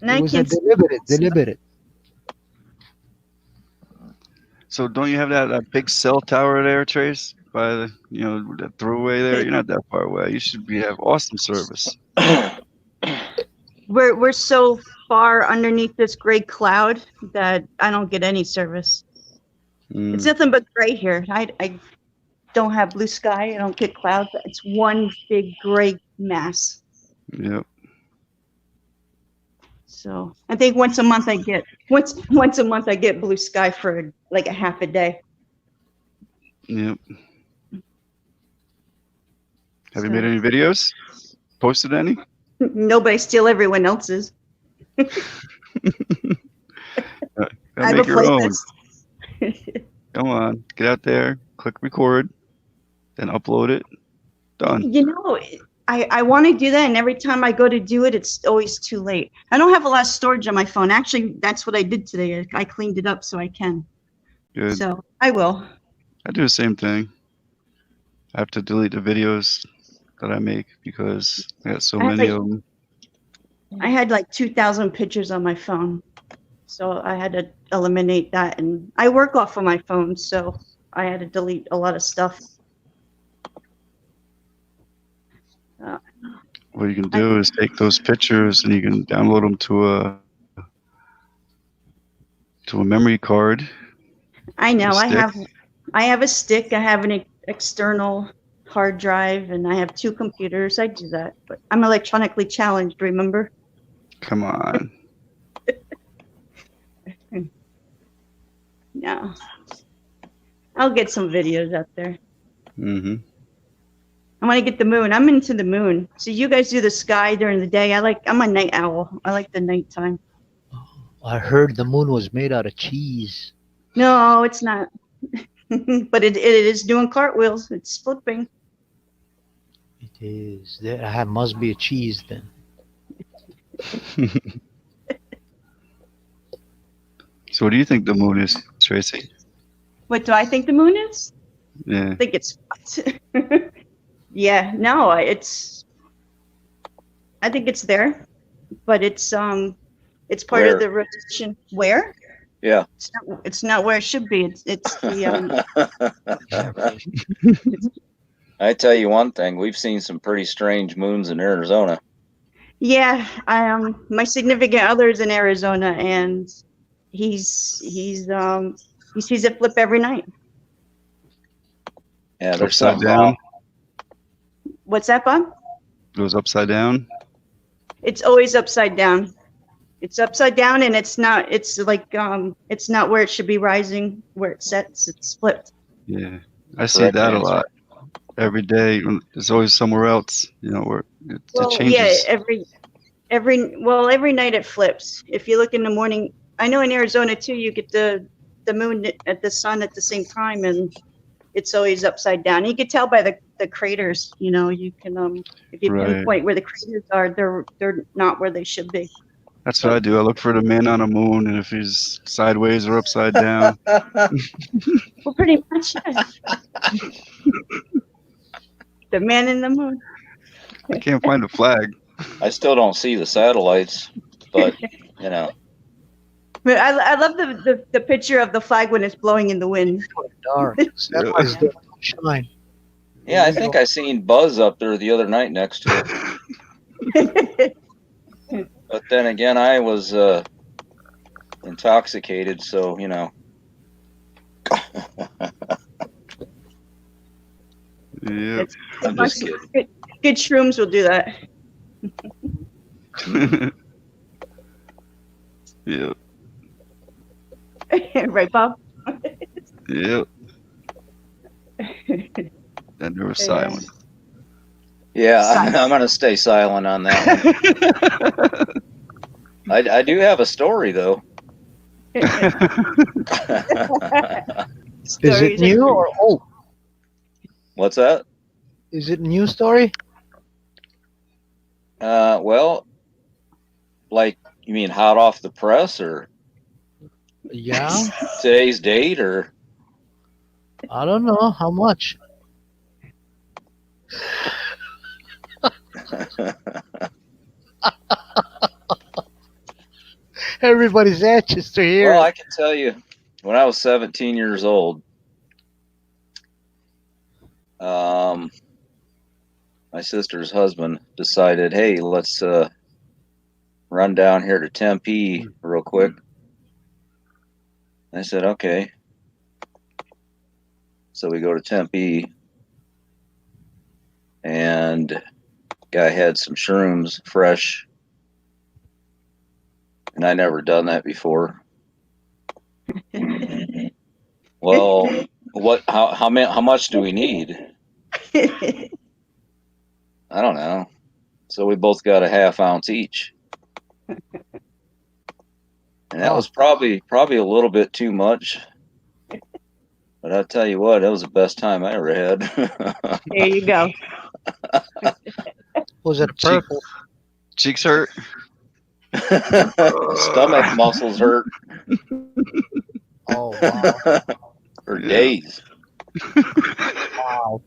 It was a deliberate. So don't you have that big cell tower there, Trace? By the that throughway there? You're not that far away. You should have awesome service. We're so far underneath this gray cloud that I don't get any service. It's nothing but gray here. I don't have blue sky. I don't get clouds. It's one big gray mass. Yep. So I think once a month I get blue sky for like a half a day. Yep. Have you made any videos? Posted any? Nobody steal everyone else's. Got Gotta I have make a your own. playlist. Come on, get out there, click record, then upload it. Done. You know, I want to do that, and every time I go to do it, it's always too late. I don't have a lot of storage on my phone. Actually, that's what I did today. I cleaned it up so I can. Good. So I will. I do the same thing. I have to delete the videos that I make because I got so many of them. I had like 2,000 pictures on my phone, so I had to eliminate that. And I work off of my phone, so I had to delete a lot of stuff. What you can do is take those pictures and you can download them to a memory card. I know. I stick. have a stick. I have an external hard drive, and I have 2 computers. I do that, but I'm electronically challenged. Remember? Come on. No. I'll get some videos out there. Mm-hmm. I want to get the moon. I'm into the moon. So you guys do the sky during the day. I'm a night owl. I like the nighttime. I heard the moon was made out of cheese. No, it's not. But it is doing cartwheels. It's flipping. It is. There must be a cheese then. So what do you think the moon is, Tracy? What do I think the moon is? Yeah. I think it's yeah, no, I think it's there, but it's part Where? of the rotation. Where? Yeah. It's not where it should be. It's the I tell you one thing, we've seen some pretty strange moons in Arizona. yeah. My significant other's in Arizona, and he sees it flip every night. Yeah, there's Upside something down. wrong. What's that, Bob? Goes upside down. It's always upside down. It's upside down, and it's not. It's like it's not where it should be rising. Where it sets, it's flipped. Yeah, I see Correct that a answer. lot. Every day, there's always somewhere else. Where it changes. Yeah, every night it flips. If you look in the morning, I know in Arizona too, you get the moon at the sun at the same time, and it's always upside down. You can tell by the craters. You can if you Right. pinpoint where the craters are, they're not where they should be. That's what I do. I look for the man on the moon, and if he's sideways or upside down. Well, pretty much. Yeah. The man in the moon. I can't find the flag. I still don't see the satellites, but But I love the picture of the flag when it's blowing in the wind. Dark. Satellites don't shine. yeah, I think I seen Buzz up there the other night next to it. But then again, I was intoxicated, so Yeah. I'm just kidding. Good shrooms will do that. Yep. Right, Bob? Yep. And they were silent. Yeah, I'm gonna stay silent on that one. I do have a story though. Is it new or old? What's that? Is it a new story? Well, like you mean hot off the press or Yeah. today's date or? I don't know how much. Everybody's anxious to hear. Well, I can tell you, when I was 17 years old, my sister's husband decided, hey, let's run down here to Tempe real quick. I said, okay. So we go to Tempe, and guy had some shrooms fresh, and I never done that before. Well, how much do we need? I don't know. So we both got a half ounce each. And that was probably a little bit too much. But I'll tell you what, that was the best time I ever had. There you go. Was it purple? Cheeks hurt? Stomach muscles hurt. Oh, wow. For Yeah. days. Wow.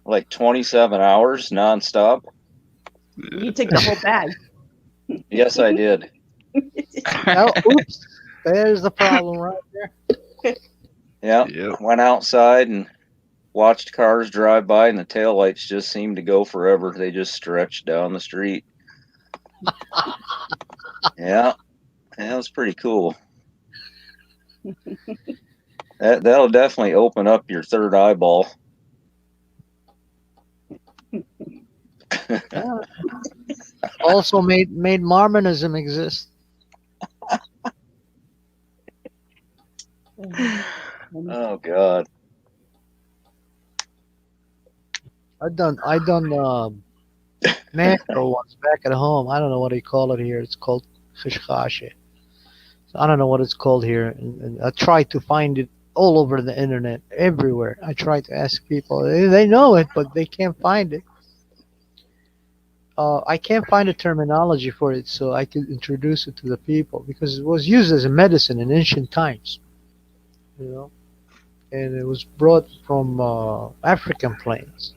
Like 27 hours nonstop. You took the whole bag. Yes, I did. Oh, oops. There's the problem right there. Yeah. Yep. Went outside and watched cars drive by, and the taillights just seemed to go forever. They just stretched down the street. Yeah. That was pretty cool. That'll definitely open up your third eyeball. Yeah. Also made Mormonism exist. Oh God. I done mackerel once back at home. I don't know what they call it here. It's called khashkhashe. So I don't know what it's called here, and I tried to find it all over the internet, everywhere. I tried to ask people. They know it, but they can't find it. I can't find a terminology for it, so I could introduce it to the people because it was used as a medicine in ancient times, you know, and it was brought from African plains.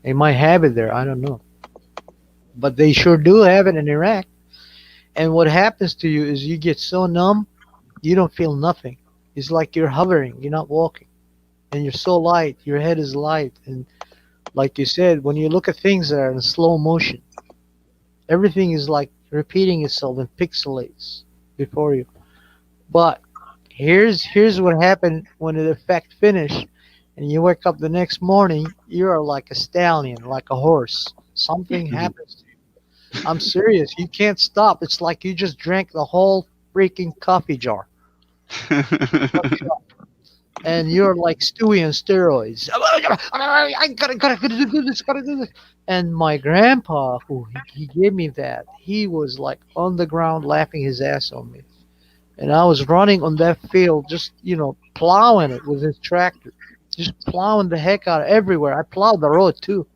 They might have it there, I don't know, but they sure do have it in Iraq. And what happens to you is you get so numb, you don't feel nothing. It's like you're hovering, you're not walking, and you're so light. Your head is light, and like you said, when you look at things that are in slow motion, everything is like repeating itself and pixelates before you. But here's what happened when the effect finished, and you wake up the next morning. You are like a stallion, like a horse. Something happens to you. I'm serious. You can't stop. It's like you just drank the whole freaking coffee jar, and you're like Stewie on steroids. I gotta do this, gotta do this. And my grandpa, who he gave me that, he was like on the ground laughing his ass on me. And I was running on that field, just plowing it with his tractor, just plowing the heck out of everywhere. I plowed the road too.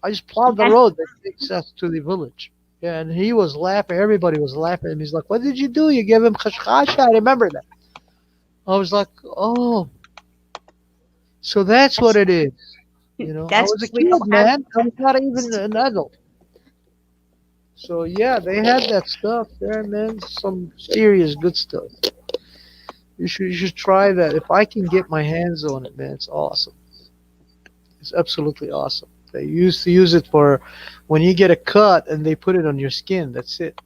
I just plowed the road that takes us to the village. Yeah, and he was laughing. Everybody was laughing. And he's like, "What did you do? You gave him khashkhasha." I remember that. I was like, "Oh, so that's what it is." I That's was a we kid, don't have. man. I was not even an adult. So yeah, they had that stuff there, man. Some serious good stuff. You should try that. If I can get my hands on it, man, it's awesome. It's absolutely awesome. They used to use it for when you get a cut and they put it on your skin. That's it.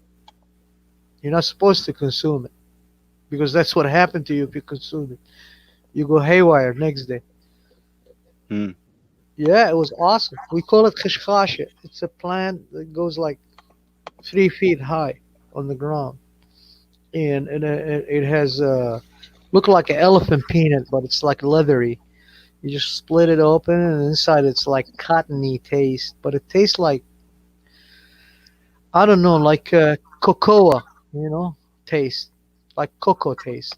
You're not supposed to consume it because that's what happened to you if you consume it. You go haywire next day. Hmm. Yeah, it was awesome. We call it khashkhashe. It's a plant that goes like 3 feet high on the ground, and it has look like an elephant peanut, but it's like leathery. You just split it open, and inside it's like cottony taste, but it tastes like I don't know, like cocoa, taste, like cocoa taste,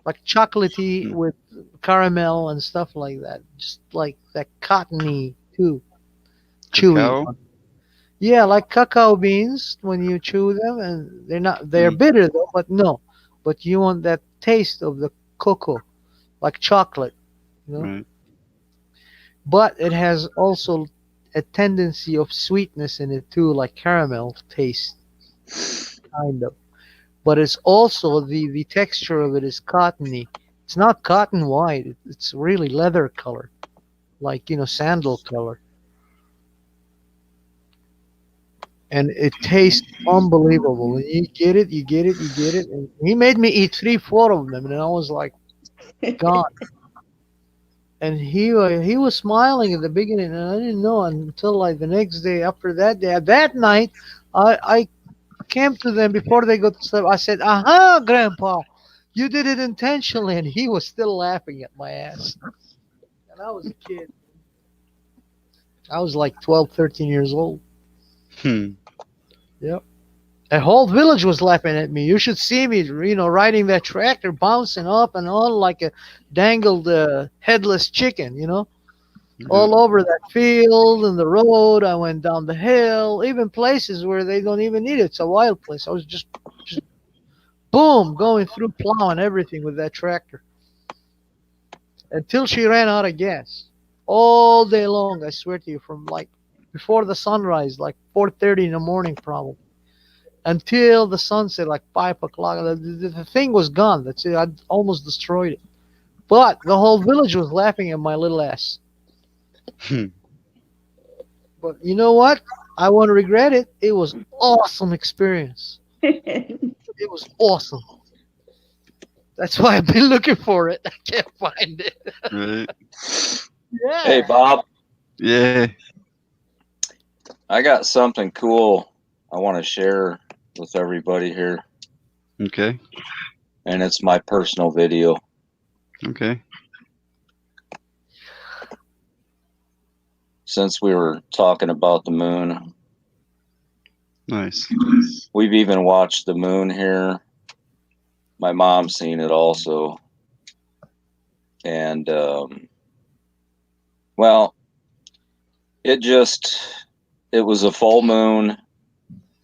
like chocolatey Hmm. with caramel and stuff like that. Just like that cottony too, chewy. Cacao? Yeah, like cacao beans when you chew them, and they're Hmm. bitter though, but no, but you want that taste of the cocoa, like chocolate, you know. Right. But it has also a tendency of sweetness in it too, like caramel taste, kind of. But it's also the texture of it is cottony. It's not cotton white. It's really leather color, like sandal color, and it tastes unbelievable. When you get it, you get it, you get it. And he made me eat 3, 4 of them, and I was like, gone. And he was smiling at the beginning, and I didn't know until like the next day. After that day, that night, I came to them before they go to sleep. I said, "Aha, Grandpa, you did it intentionally," and he was still laughing at my ass. And I was a kid. I was like 12, 13 years old. Hmm. Yep. A whole village was laughing at me. You should see me, riding that tractor, bouncing up and on like a dangled headless chicken, all over that field and the road. I went down the hill, even places where they don't even need it. It's a wild place. I was just boom, going through plowing everything with that tractor until she ran out of gas. All day long, I swear to you, from like before the sunrise, like 4:30 in the morning, probably, until the sunset, like 5 o'clock. The thing was gone. That's it. I almost destroyed it. But the whole village was laughing at my little ass. But you know what? I won't regret it. It was awesome experience. It was awesome. That's why I've been looking for it. I can't find it. Right. Yeah. Hey, Bob. Yeah. I got something cool I want to share with everybody here. Okay. And it's my personal video. Okay. Since we were talking about the moon. Nice. We've even watched the moon here. My mom's seen it also. And, well, it was a full moon,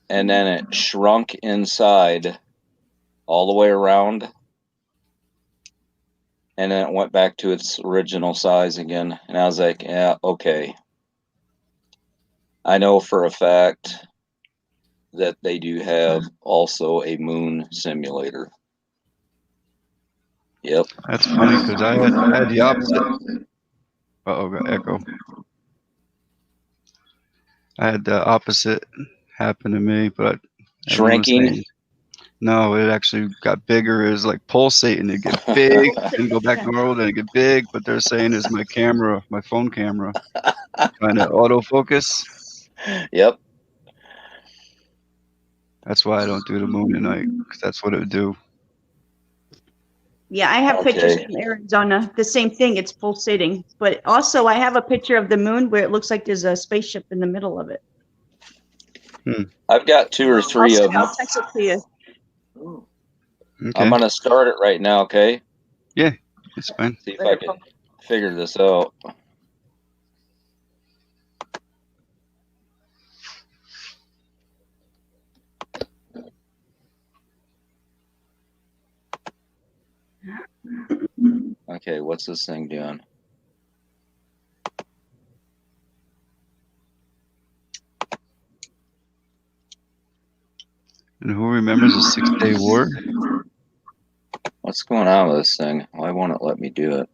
and then it shrunk inside all the way around, and then it went back to its original size again. And I was like, yeah, okay. I know for a fact that they do have also a moon simulator. Yep. That's funny because I had the opposite. Got echo. I had the opposite happen to me, but shrinking. No, it actually got bigger. It was like pulsating. It get big, then go back to normal, then it get big. But they're saying it's my camera, my phone camera, trying to autofocus. Yep. That's why I don't do the moon at night, because that's what it would do. Yeah, I have pictures from Arizona. The same thing. It's pulsating. But also, I have a picture of the moon where it looks like there's a spaceship in the middle of it. I've got 2 or 3 of them. I'll text it to you. Okay. I'm going to start it right now, okay? Yeah, it's fine. See if I can figure this out. Okay, what's this thing doing? And who remembers the 6-Day War? What's going on with this thing? Why won't it let me do it?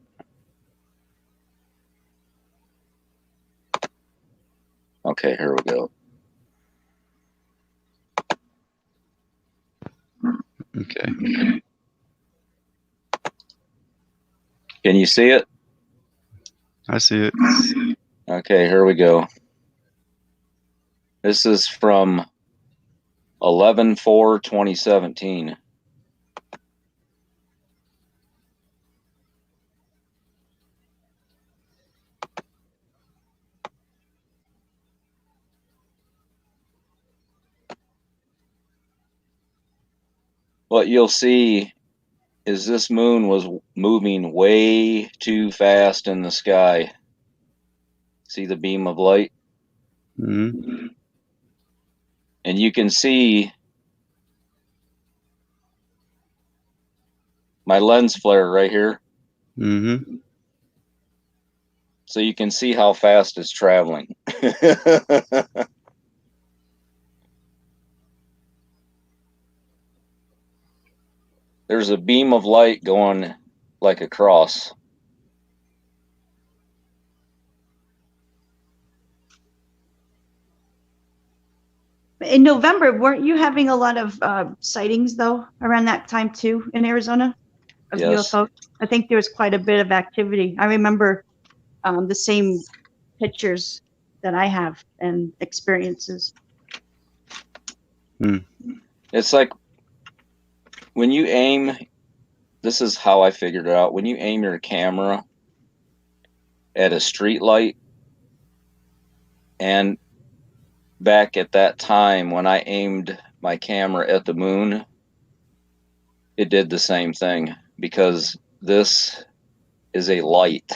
Okay, here we go. Okay. Can you see it? I see it. Okay, here we go. This is from 11/4/2017. What you'll see is this moon was moving way too fast in the sky. See the beam of light? Mm-hmm. And you can see my lens flare right here. Mm-hmm. So you can see how fast it's traveling. There's a beam of light going like across. In November, weren't you having a lot of sightings, though, around that time, too, in Arizona? Of Yes. UFO? I think there was quite a bit of activity. I remember the same pictures that I have and experiences. It's like when you aim, this is how I figured it out. When you aim your camera at a street light, and back at that time when I aimed my camera at the moon, it did the same thing because this is a light.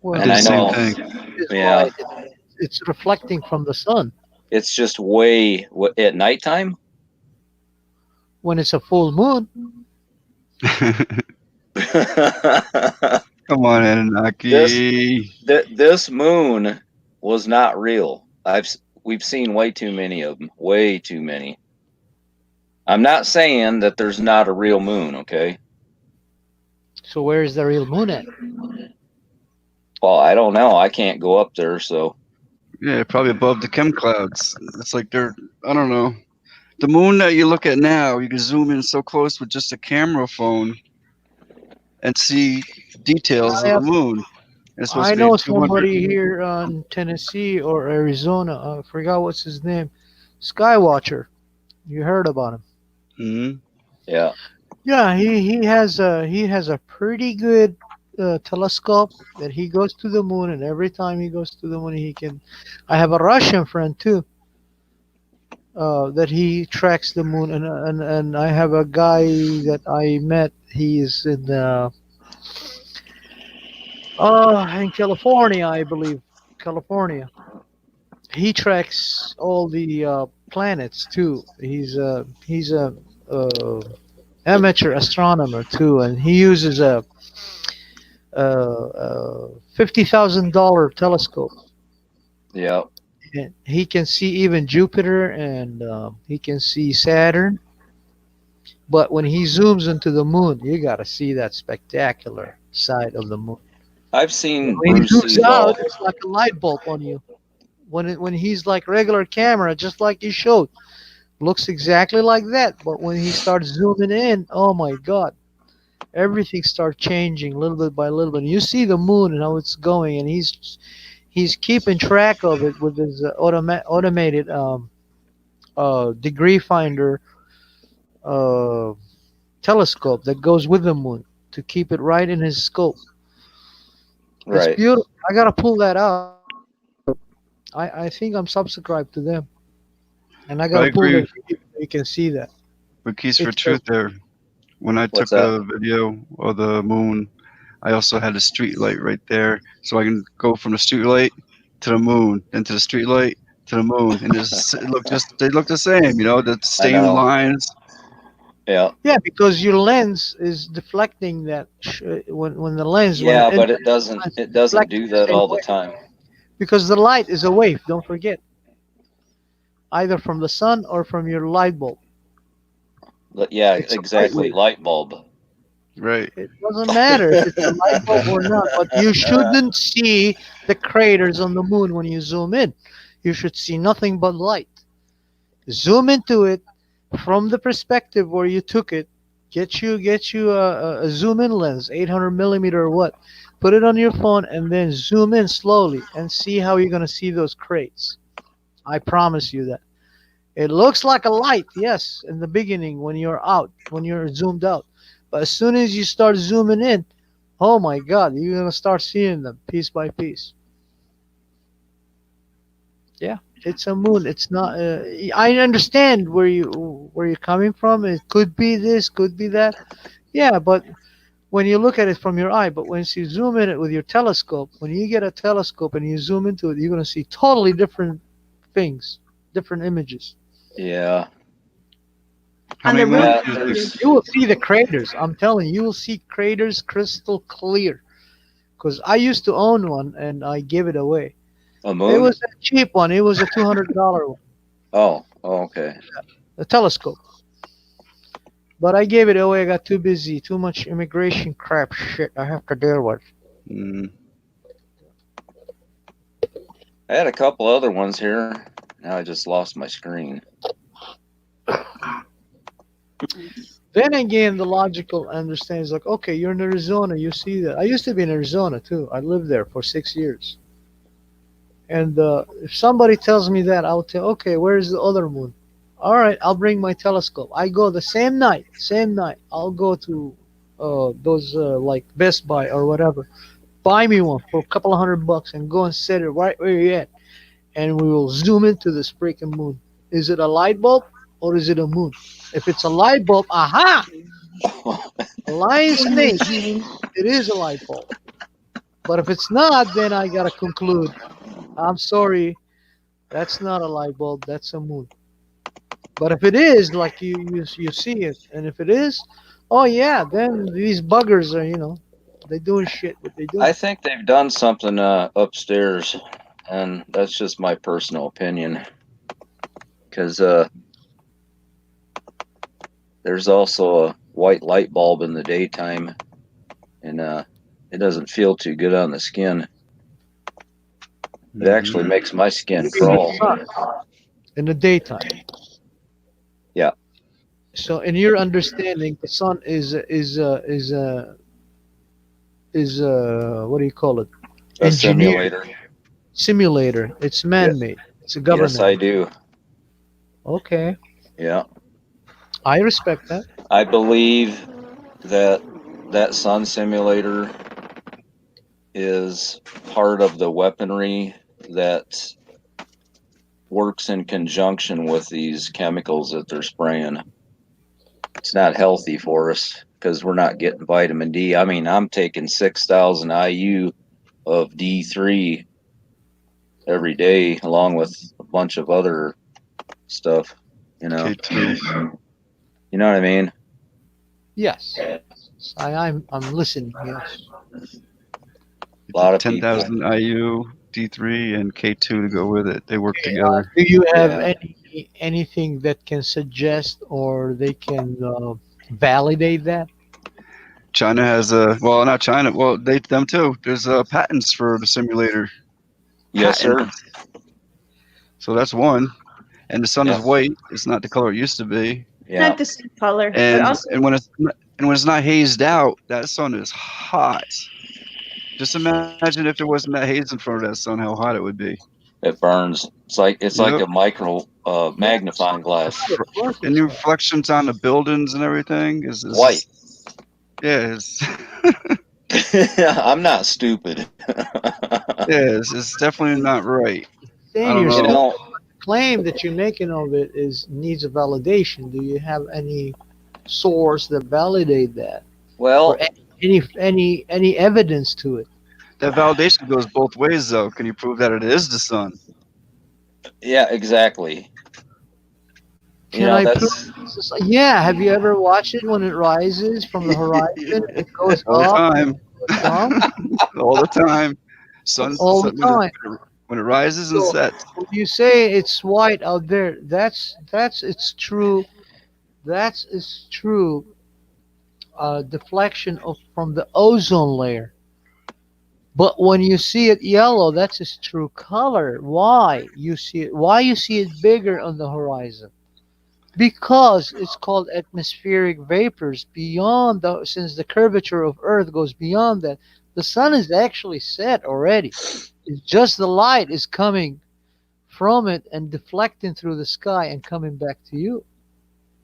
Well, And I know, it's yeah, light. It's reflecting from the sun. it's just way at nighttime. When it's a full moon, Come on, Anunnaki. This moon was not real. We've seen way too many of them. Way too many. I'm not saying that there's not a real moon, okay? so where is the real moon at? Well, I don't know. I can't go up there, so. Yeah, probably above the chem clouds. It's like they're, I don't know. The moon that you look at now, you can zoom in so close with just a camera phone and see details of the moon. It's supposed I to be know 200. somebody here in Tennessee or Arizona. I forgot what's his name. Skywatcher. You heard about him? Mm-hmm. Yeah. Yeah, he has a pretty good telescope that he goes to the moon, and every time he goes to the moon, he can. I have a Russian friend too. That he tracks the moon, and I have a guy that I met. He is in California, I believe. California. He tracks all the planets too. He's a amateur astronomer too, and he uses a $50,000 telescope. Yeah. And he can see even Jupiter, and he can see Saturn. But when he zooms into the moon, you got to see that spectacular side of the moon. I've seen When he Bruce zooms out, Seagull. it's like a light bulb on you. When he's like regular camera, just like you showed, looks exactly like that. But when he starts zooming in, oh my God, everything starts changing little bit by little bit. You see the moon and how it's going, and he's keeping track of it with his automated degree finder uh, telescope that goes with the moon to keep it right in his scope. It's Right. beautiful. I gotta pull that out. I think I'm subscribed to them, and I I gotta pull agree that video so you can see that. with Keys for It's Truth there. When I What's took that? a video of the moon, I also had a street light right there, so I can go from the street light to the moon, then to the street light to the moon, and they look the same, the I same know. lines. Yeah. Yeah, because your lens is deflecting that when the lens when Yeah, it but enters it the doesn't. lens, It it's doesn't deflecting do the that same all the way time. because the light is a wave. Don't forget, either from the sun or from your light bulb. But yeah, It's a light exactly. wave. Light bulb. Right. It doesn't matter if it's a light bulb or not, but you shouldn't see the craters on the moon when you zoom in. You should see nothing but light. Zoom into it from the perspective where you took it. Get you a zoom in lens, 800 millimeter or what. Put it on your phone and then zoom in slowly and see how you're gonna see those crates. I promise you that. It looks like a light, yes, in the beginning when you're zoomed out. But as soon as you start zooming in, oh my God, you're gonna start seeing them piece by piece. Yeah, it's a moon. It's not. I understand where you're coming from. It could be this, could be that. Yeah, but when you look at it from your eye, but once you zoom in it with your telescope, when you get a telescope and you zoom into it, you're gonna see totally different things, different images. Yeah. How On many the roof, moons Yeah. is this? You will see the craters. I'm telling you, you will see craters crystal clear. Because I used to own one and I gave it away. A It moon? was a cheap one. It was a $200 one, Oh. Okay. a telescope. But I gave it away. I got too busy. Too much immigration crap shit I have to deal with. Mm. I had a couple other ones here. Now I just lost my screen. Then again, the logical understands like, okay, you're in Arizona. You see that. I used to be in Arizona too. I lived there for 6 years. And if somebody tells me that, I'll tell, okay, where's the other moon? All right, I'll bring my telescope. I go the same night, I'll go to those like Best Buy or whatever. Buy me one for a couple of $100 and go and set it right where you're at. And we will zoom into this freaking moon. Is it a light bulb or is it a moon? If it's a light bulb, aha! A lion snake, it is a light bulb. But if it's not, then I gotta conclude, I'm sorry, that's not a light bulb, that's a moon. But if it is, like you see it, and if it is, oh yeah, then these buggers are, they doing shit what they do. I think they've done something upstairs, and that's just my personal opinion. Because there's also a white light bulb in the daytime, and it doesn't feel too good on the skin. It actually makes my skin crawl. In the daytime. Yeah. So, in your understanding, the sun is what do you call it? A simulator. Simulator. It's man-made. It's a government. Yes, I do. Okay. Yeah. I respect that. I believe that sun simulator is part of the weaponry that works in conjunction with these chemicals that they're spraying. It's not healthy for us because we're not getting vitamin D. I mean, I'm taking 6,000 IU of D3 every day, along with a bunch of other stuff. K2. You know what I mean? Yes. I'm listening. Yes. A lot of 10,000 people. IU, D3, and K2 to go with it. They work together. Do you have anything that can suggest or they can validate that? China has not China. Well, them too. There's patents for the simulator. Yes, sir. Patents. So that's one. And the sun is white. It's not the color it used to be. Yeah. Not the same color. And but also, when it's not hazed out, that sun is hot. Just imagine if there wasn't that haze in front of that sun, how hot it would be. It burns. It's like a micro magnifying glass. And the reflections on the buildings and everything is white. Yeah, I'm not stupid. it's definitely not right. I don't Saying know. the claim that you're making of it needs a validation. Do you have any source that validate that? Well, or any evidence to it? That validation goes both ways, though. Can you prove that it is the sun? Yeah, exactly. Can I prove? Yeah. Have you ever watched it when it rises from the horizon? It goes all up. the time. All the time. All the time. When it rises and sets. When you say it's white out there, that's it's true. That's it's true. Deflection from the ozone layer. But when you see it yellow, that's its true color. Why you see it? Why you see it bigger on the horizon? Because it's called atmospheric vapors. Since the curvature of Earth goes beyond that, the sun is actually set already. It's just the light is coming from it and deflecting through the sky and coming back to you.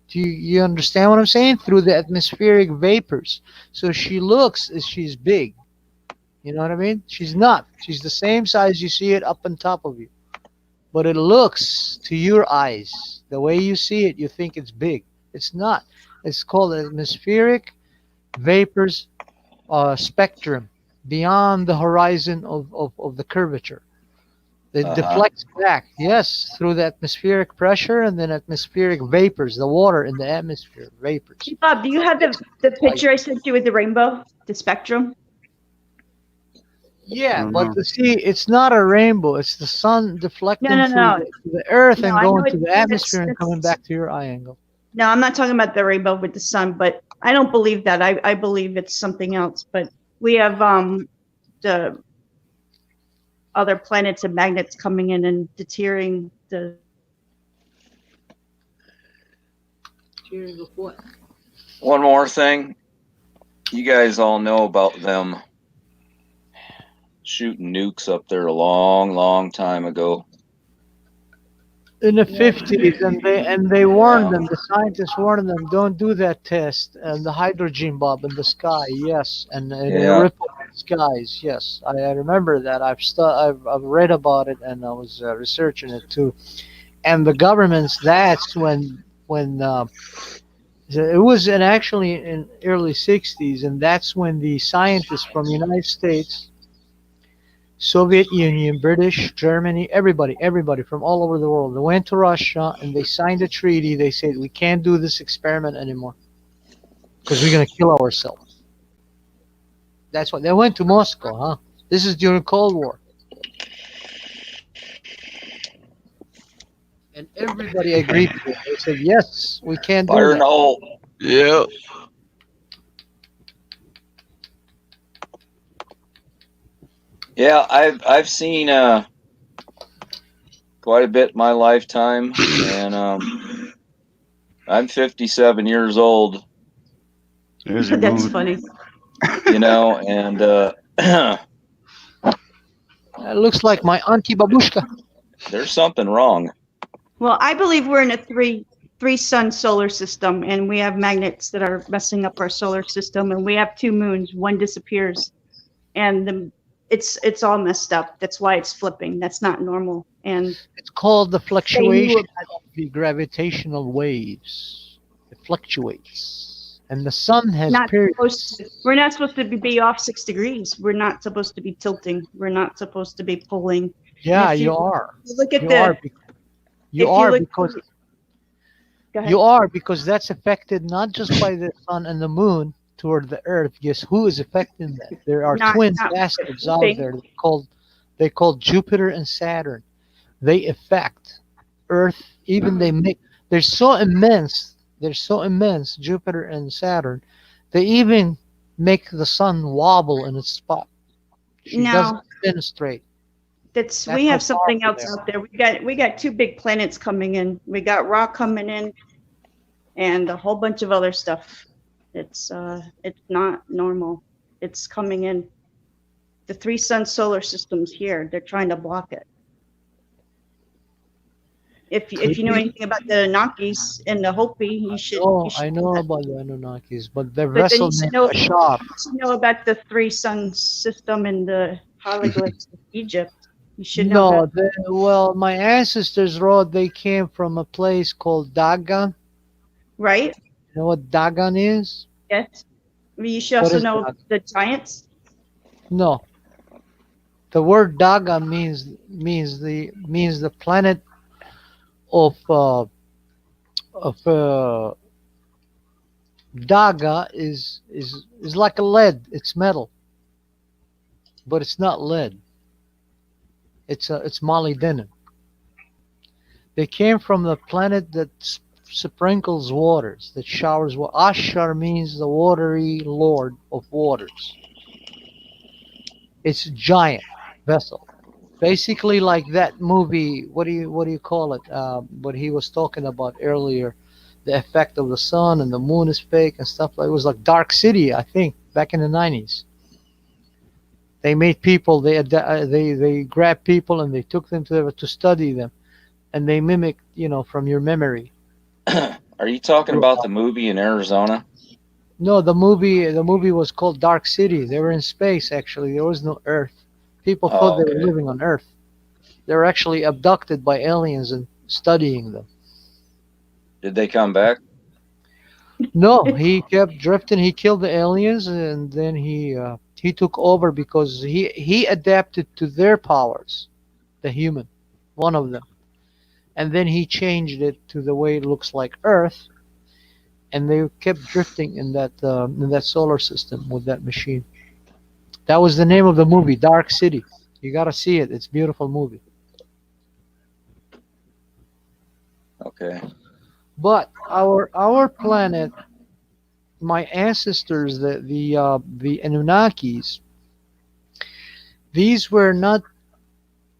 Do you understand what I'm saying? Through the atmospheric vapors. So she looks as she's big. You know what I mean? She's not. She's the same size you see it up on top of you. But it looks to your eyes, the way you see it, you think it's big. It's not. It's called atmospheric vapors spectrum beyond the horizon of the curvature. It deflects back, yes, through the atmospheric pressure and then atmospheric vapors, the water in the atmosphere, vapors. Hey, Bob, do you have the picture I sent you with the rainbow, the spectrum? Yeah, but see, it's not a rainbow. It's the sun deflecting through the earth and going to the atmosphere and coming back to your eye angle. No, I'm not talking about the rainbow with the sun, but I don't believe that. I believe it's something else. But we have the other planets and magnets coming in and deterring the. One more thing. You guys all know about them shooting nukes up there a long, long time ago. In the 50s, and they warned them. The scientists warned them, don't do that test. And the hydrogen bomb in the sky, yes, and they ripple the skies, yes. I remember that. I've read about it and I was researching it too. and the governments. That's when it was actually in early 60s, and that's when the scientists from United States, Soviet Union, British, Germany, everybody from all over the world, they went to Russia and they signed a treaty. They said we can't do this experiment anymore because we're gonna kill ourselves. That's why they went to Moscow, huh? This is during Cold War, and everybody agreed to it. They said yes, we can't do Fire in that. the hole. Yeah. Yeah, I've seen quite a bit in my lifetime, and I'm 57 years old. There's your That's moon. funny. You know, and It looks like my auntie babushka. there's something wrong. Well, I believe we're in a three sun solar system, and we have magnets that are messing up our solar system, and we have two moons. One disappears, and it's all messed up. That's why it's flipping. That's not normal. And It's called the they knew fluctuation about of the gravitational waves. It fluctuates, and the sun has not periods. we're not supposed to be off 6 degrees. We're not supposed to be tilting. We're not supposed to be pulling. And Yeah, if you are. look at You the are. You if you are look because go ahead. you are because that's affected not just by the sun and the moon toward the earth. Guess who is affecting that? There are twin Not bastards out flipping. there they called Jupiter and Saturn. They affect Earth. Even they make they're so immense. They're so immense, Jupiter and Saturn. They even make the sun wobble in its spot. She doesn't Now spin straight. that's That's we how have something powerful they else are. out there. We got two big planets coming in. We got rock coming in and a whole bunch of other stuff. It's not normal. It's coming in. The three sun solar systems here. They're trying to block it. If Could you know be. anything about the Anunnakis and the Hopi, Oh, you should I know know that. about the Anunnakis, but their But then vessel named you Ashar. should know about the three sun system and the hieroglyphs of Egypt. You should know about No, well, my ancestors wrote they came from a place called Dagon. right? You know what Dagon is? Yes. You should What also is know Dagon? the giants. No, the word Dagon means the planet of Daga is like a lead. It's metal, but it's not lead. It's molybdenum. They came from the planet that sprinkles waters, that showers water. Ashar means the watery lord of waters. It's a giant vessel, basically like that movie. What do you call it? What he was talking about earlier, the effect of the sun and the moon is fake and stuff like. It was like Dark City, I think, back in the 90s. They made people. They grabbed people and they took them to study them, and they mimicked, from your memory. Are you talking about the movie in Arizona? No, the movie was called Dark City. They were in space actually. There was no Earth. People thought Oh, they were okay. living on Earth. They were actually abducted by aliens and studying them. Did they come back? No, he kept drifting. He killed the aliens, and then he took over because he adapted to their powers, the human, one of them, and then he changed it to the way it looks like Earth, and they kept drifting in that solar system with that machine. That was the name of the movie, Dark City. You gotta see it. It's a beautiful movie. Okay. But our planet, my ancestors, the Anunnakis, these were not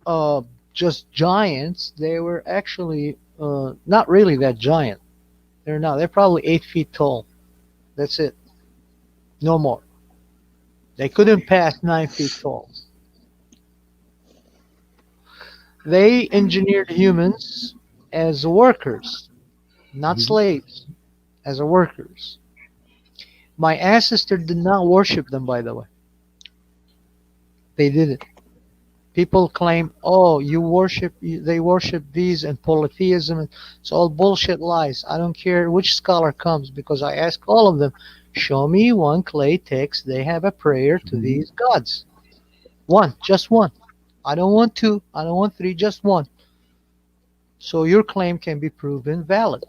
uh, just giants. They were actually not really that giant. They're not. They're probably 8 feet tall. That's it. No more. They couldn't pass 9 feet tall. They engineered humans as workers, not slaves, as workers. My ancestor did not worship them, by the way. They didn't. People claim, oh, they worship these and polytheism. It's all bullshit lies. I don't care which scholar comes because I ask all of them, show me one clay text they have a prayer to these gods. One, just one. I don't want two. I don't want three, just one. So your claim can be proven valid.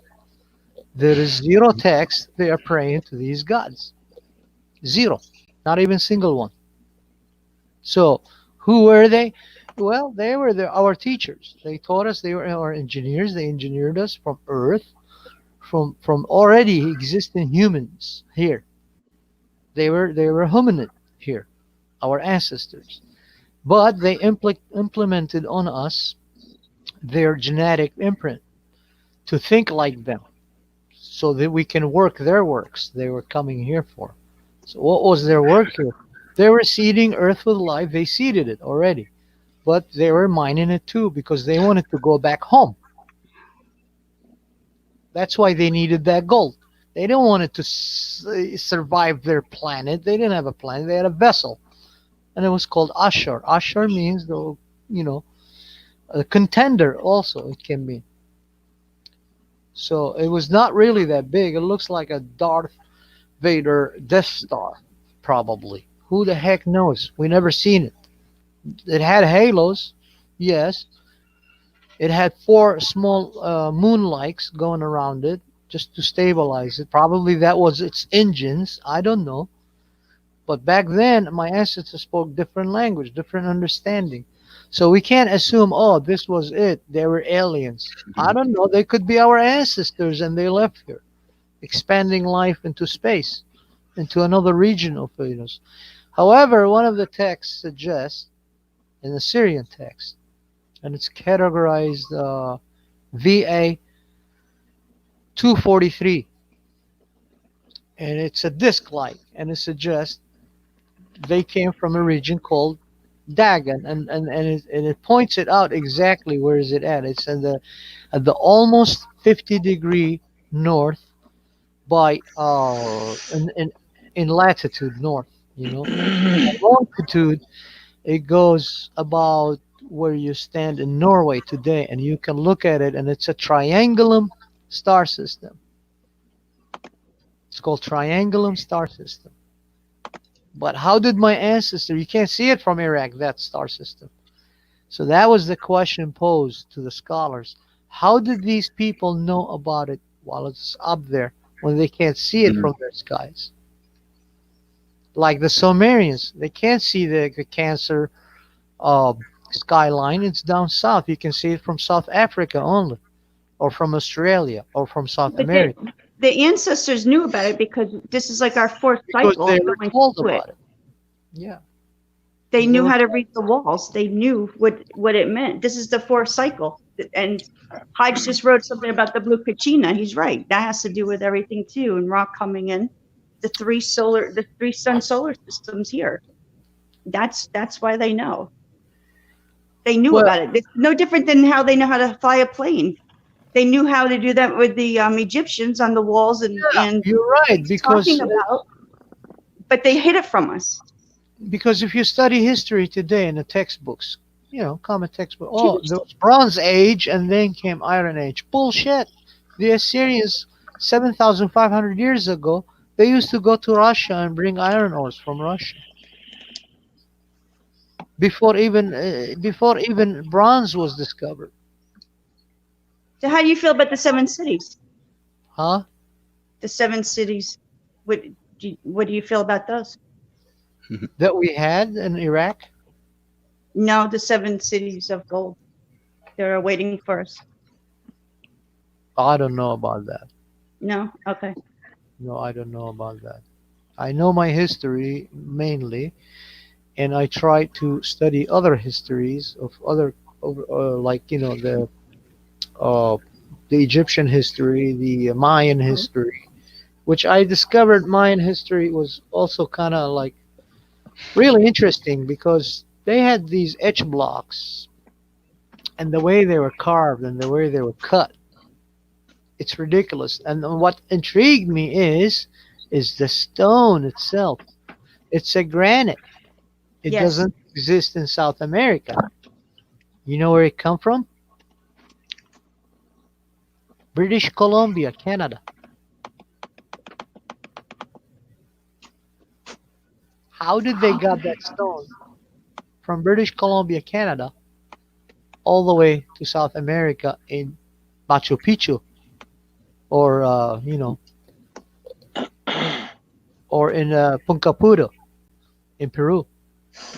There is zero text they are praying to these gods. Zero. Not even single one. So who were they? Well, they were our teachers. They taught us. They were our engineers. They engineered us from Earth, from already existing humans here. They were hominid here, our ancestors. But they implemented on us their genetic imprint to think like them, so that we can work their works they were coming here for. So what was their work here? They were seeding Earth with life. They seeded it already, but they were mining it too because they wanted to go back home. That's why they needed that gold. They didn't want it to survive their planet. They didn't have a planet. They had a vessel, and it was called Ashur. Ashur means a contender. Also, it can mean. So it was not really that big. It looks like a Darth Vader Death Star, probably. Who the heck knows? We never seen it. It had halos, yes. It had four small moonlights going around it just to stabilize it. Probably that was its engines. I don't know. But back then, my ancestors spoke different language, different understanding. So we can't assume, oh, this was it. They were aliens. I don't know. They could be our ancestors and they left here, expanding life into space, into another region of Venus. However, one of the texts suggests, in the Syrian text, and it's categorized VA 243, and it's a disc-like, and it suggests they came from a region called Dagon, and it points it out exactly where is it at. It's at the almost 50-degree north by in latitude north. Longitude, it goes about where you stand in Norway today, and you can look at it, and it's a triangulum star system. It's called triangulum star system. But how did my ancestor? You can't see it from Iraq, that star system. So that was the question posed to the scholars. How did these people know about it while it's up there when they can't see it from their skies? Like the Sumerians, they can't see the Cancer skyline. It's down south. You can see it from South Africa only, or from Australia, or from South America. The ancestors knew about it because this is like our fourth cycle. Because they were told about it. Yeah. They knew how to read the walls. They knew what it meant. This is the fourth cycle. And Hodge just wrote something about the blue Kachina. He's right. That has to do with everything too. And rock coming in, the three sun solar systems here. That's why they know. They knew about it. It's no different than how they know how to fly a plane. They knew how to do that with the Egyptians on the walls, and you're right, because but they hid it from us. Because if you study history today in the textbooks, common textbook, there was Bronze Age and then came Iron Age. Bullshit. The Assyrians, 7,500 years ago, they used to go to Russia and bring iron ores from Russia. Before even bronze was discovered. So how do you feel about the 7 cities? Huh? The 7 cities. What do you feel about those? That we had in Iraq? No, the 7 cities of gold. They're waiting for us. I don't know about that. No? Okay. No, I don't know about that. I know my history mainly, and I try to study other histories of other, the Egyptian history, the Mayan history, which I discovered Mayan history was also kind of like really interesting because they had these etch blocks and the way they were carved and the way they were cut. It's ridiculous. And what intrigued me is the stone itself. It's a granite. It doesn't exist in South America. You know where it come from? British Columbia, Canada. How did they got that stone from British Columbia, Canada, all the way to South America in Machu Picchu, or or in Puncapuro in Peru?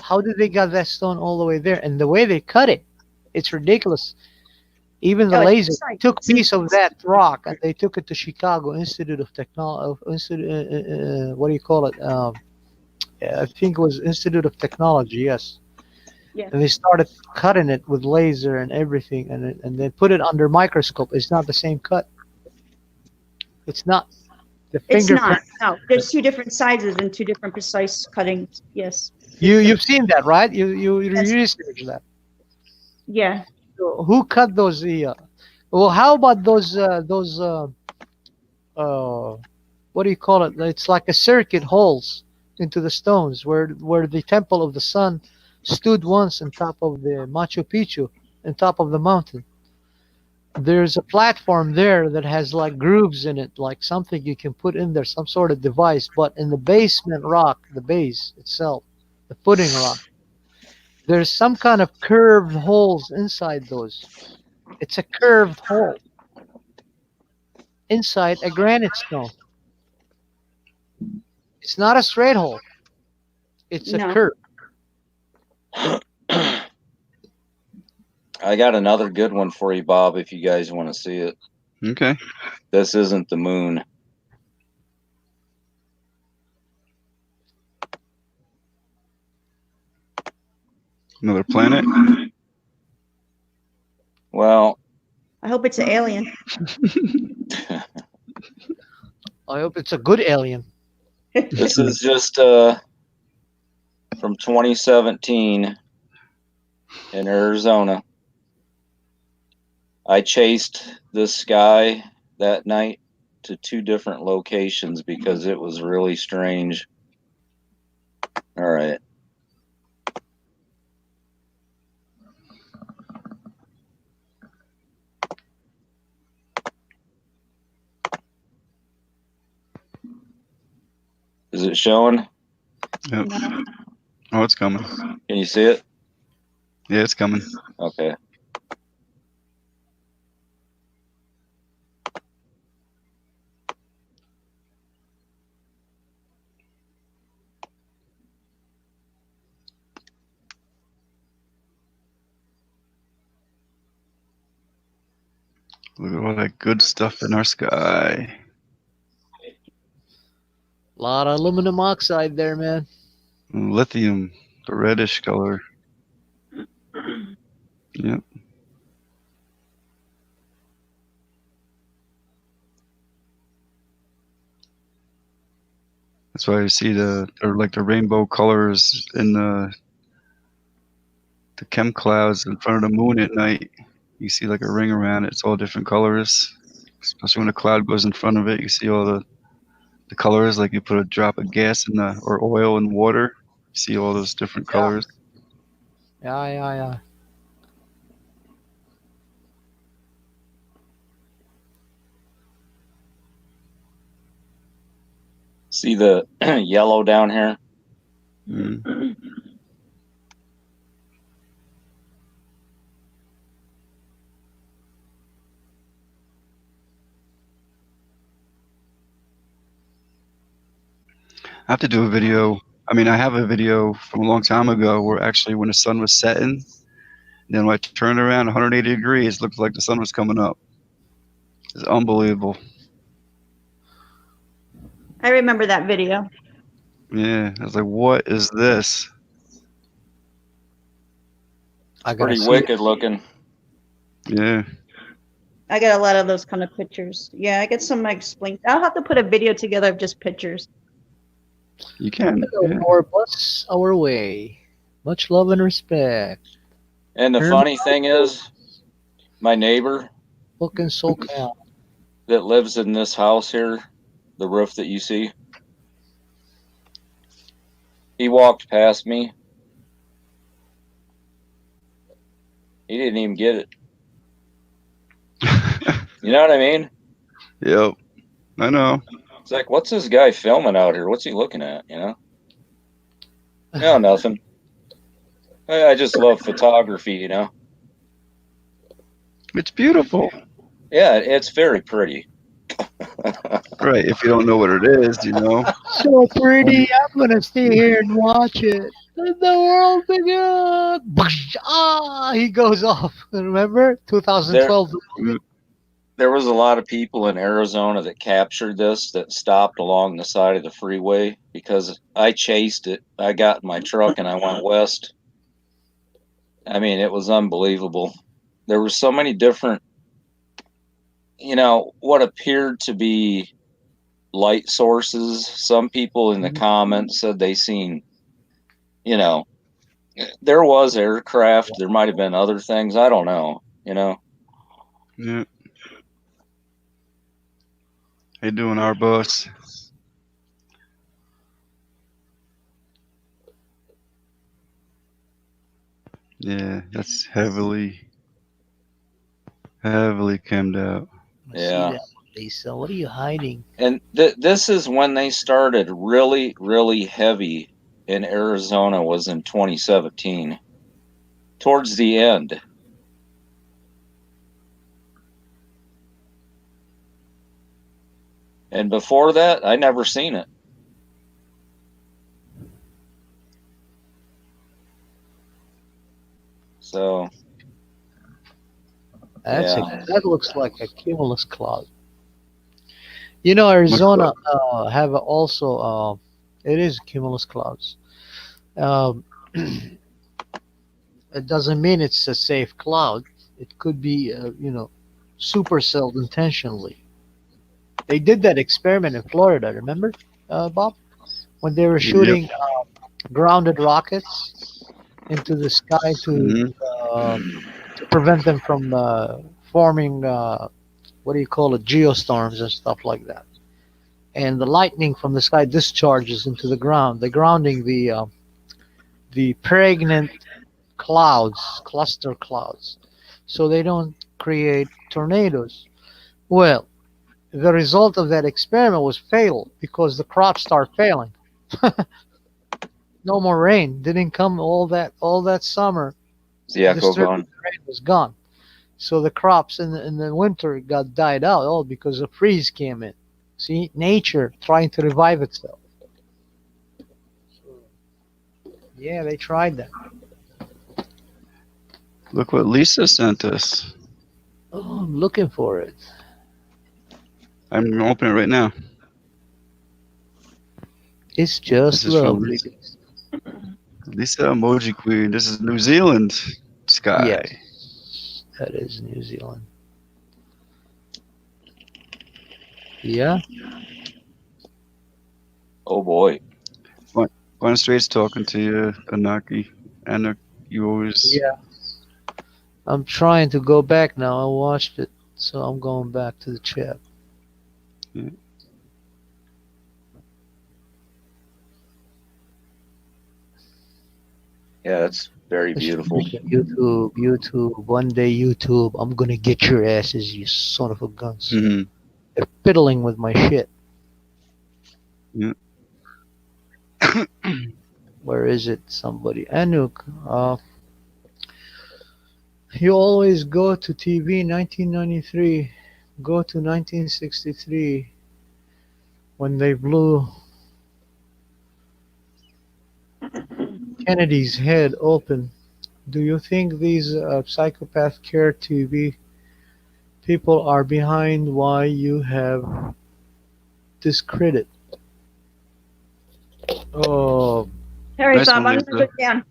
How did they got that stone all the way there? And the way they cut it, it's ridiculous. Even the Oh, it's laser precise. took piece of that rock and they took it to Chicago Institute of Technology. What do you call it? I think it was Institute of Technology. Yes. Yeah. And they started cutting it with laser and everything, and they put it under microscope. It's not the same cut. It's not the It's fingerprint. not. No, there's two different sizes and two different precise cuttings. Yes. You've seen that, right? You Yes. researched that. Yeah. So who cut those? Well, how about those what do you call it? It's like a circuit holes into the stones where the temple of the sun stood once on top of the Machu Picchu, on top of the mountain. There's a platform there that has like grooves in it, like something you can put in there, some sort of device. But in the basement rock, the base itself, the footing rock, there's some kind of curved holes inside those. It's a curved hole inside a granite stone. It's not a straight hole. It's a No. curve. I got another good one for you, Bob, if you guys want to see it. Okay. This isn't the moon. Another planet? Well, I hope it's an alien. I hope it's a good alien. this is just from 2017 in Arizona. I chased this guy that night to 2 different locations because it was really strange. All right. Is it showing? Yep. Oh, it's coming. Can you see it? Yeah, it's coming. Okay. Look at all that good stuff in our sky. A lot of aluminum oxide there, man. Lithium, the reddish color. Yep. That's why you see the rainbow colors in the chem clouds in front of the moon at night. You see like a ring around it. It's all different colors. Especially when a cloud goes in front of it, you see all the colors. Like you put a drop of gas in or oil in water. You see all those different colors. Yeah. See the yellow down here? Mm. I have to do a video. I mean, I have a video from a long time ago where actually when the sun was setting, then when I turned around 180 degrees, it looked like the sun was coming up. It's unbelievable. I remember that video. Yeah, I was like, what is this? Pretty wicked looking. Yeah. I got a lot of those kind of pictures. Yeah, I get some explained. I'll have to put a video together of just pictures. You can. Yeah. Our bus, our way. Much love and respect. And the funny thing is, my neighbor Fucking SoCal that lives in this house here, the roof that you see, he walked past me He didn't even get it. You know what I mean? Yep. I know. It's like, what's this guy filming out here? What's he looking at? You know? No, nothing. I just love photography, you know? It's beautiful. Yeah, it's very pretty. Right. If you don't know what it is, you know. So pretty. I'm gonna stay here and watch it. The world began. Ah, he goes off. Remember, 2012. There was a lot of people in Arizona that captured this, that stopped along the side of the freeway because I chased it. I got in my truck and I went west. I mean, it was unbelievable. There were so many different, you know, what appeared to be light sources. Some people in the comments said they seen, you know, there was aircraft. There might have been other things. I don't know, you know. Yeah. How you doing, our boss? Yeah, that's heavily chemmed out. Yeah. Lisa, what are you hiding? And this is when they started really, really heavy in Arizona, was in 2017, towards the end. And before that, I never seen it. So That looks like a cumulus cloud. You know, Arizona have also it is cumulus clouds. Um, it doesn't mean it's a safe cloud. It could be, supercelled intentionally. They did that experiment in Florida. Remember, Bob, when they were shooting grounded rockets into the sky to prevent them from forming what do you call it, geostorms and stuff like that. And the lightning from the sky discharges into the ground. They're grounding the pregnant clouds, cluster clouds, so they don't create tornadoes. Well, the result of that experiment was fail because the crops start failing. No more rain. Didn't come all that summer. the echo Distributed gone. rain was gone. So the crops in the winter got died out all because a freeze came in. See, nature trying to revive itself. Yeah, they tried that. Look what Lisa sent us. Oh, I'm looking for it. I'm gonna open it right now. It's just lovely. Lisa Emoji Queen. This is New Zealand sky. Yes, that is New Zealand. Yeah. Oh boy. Fun Straight's talking to you, Anaki. Anak, you always. Yeah. I'm trying to go back now. I watched it, so I'm going back to the chat. Yeah. Yeah, that's very beautiful. YouTube, one day YouTube, I'm gonna get your asses, you son of a guns. Mm-hmm. They're fiddling with my shit. Yeah. Where is it? Somebody. Anuk, you always go to TV 1993, go to 1963 when they blew Kennedy's head open. Do you think these psychopath care TV people are behind why you have discredit? Oh, Harry, Nice Bob, one, I'm gonna Lisa. go down.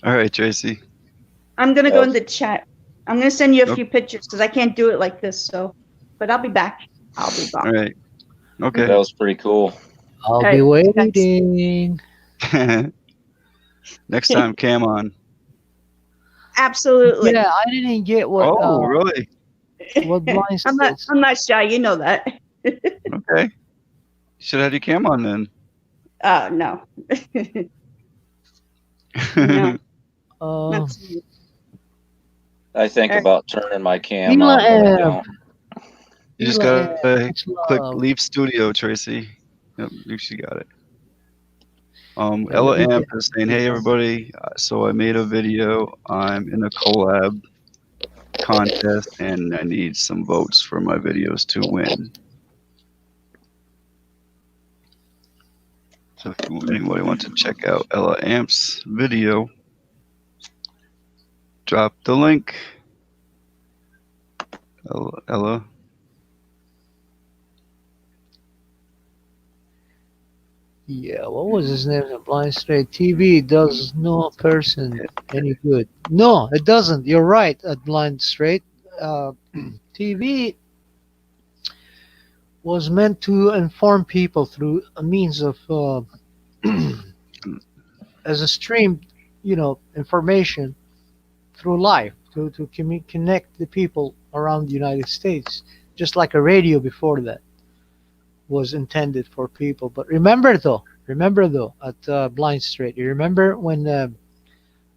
All right, Tracy. I'm gonna go Yes. in the chat. I'm gonna send you a few pictures because I can't do it like this. So, but I'll be back. I'll be back. All right. Okay. That was pretty cool. I'll Hey, be waiting. Next time, Cmon. Absolutely. Yeah, I didn't get what. Oh, really? What blind I'm not. states? I'm not shy. You know that. Okay. Should have had your Cmon then. No. No. Uh, That's- I think about turning my cam on, but I don't. You just gotta click leave studio, Tracy. Yep, she got it. Ella Amp is saying, "Hey everybody, so I made a video. I'm in a collab contest, and I need some votes for my videos to win. So if anybody wants to check out Ella Amp's video, drop the link. Ella." Yeah, what was his name? Blind Straight TV does no person any good. No, it doesn't. You're right, at Blind Straight. TV was meant to inform people through a means of as a stream, information through life to connect the people around the United States, just like a radio before that was intended for people. But remember though, at Blind Straight, you remember when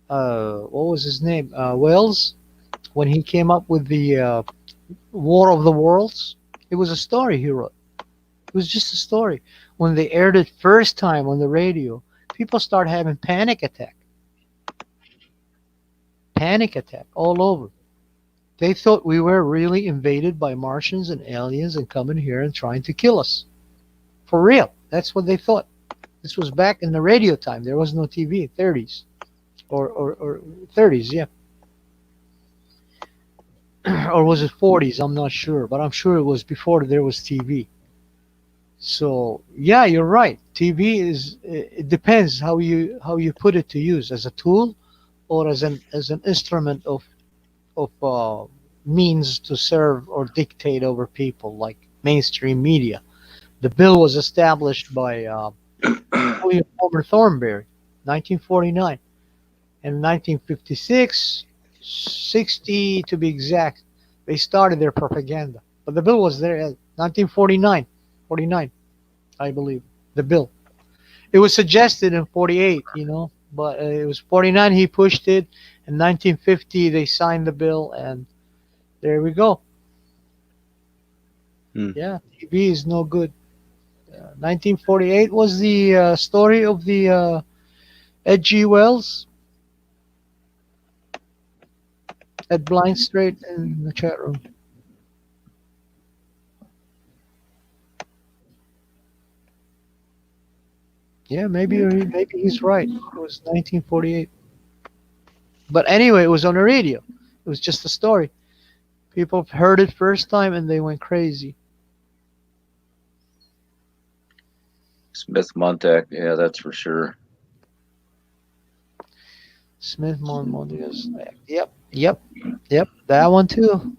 what was his name? Wells, when he came up with the War of the Worlds. It was a story he wrote. It was just a story. When they aired it first time on the radio, people start having panic attack all over. They thought we were really invaded by Martians and aliens and coming here and trying to kill us. For real. That's what they thought. This was back in the radio time. There was no TV, 30s. Or 30s, yeah. Or was it 40s? I'm not sure. But I'm sure it was before there was TV. So, yeah, you're right. TV it depends how you put it to use, as a tool or as an instrument of means to serve or dictate over people, like mainstream media. The bill was established by William Homer Thornberry, 1949, and 1956, 60 to be exact, they started their propaganda. But the bill was there at 1949, 49, I believe. The bill. It was suggested in 48, but it was 49 he pushed it. In 1950 they signed the bill, and there we go. Yeah, TV is no good. 1948 was the story of the Ed G. Wells at Blind Straight in the chat room. Yeah, maybe he's right. It was 1948. But anyway, it was on the radio. It was just a story. People heard it first time and they went crazy. Smith Montec, yeah, that's for sure. Smith Mondias. Yep. That one too.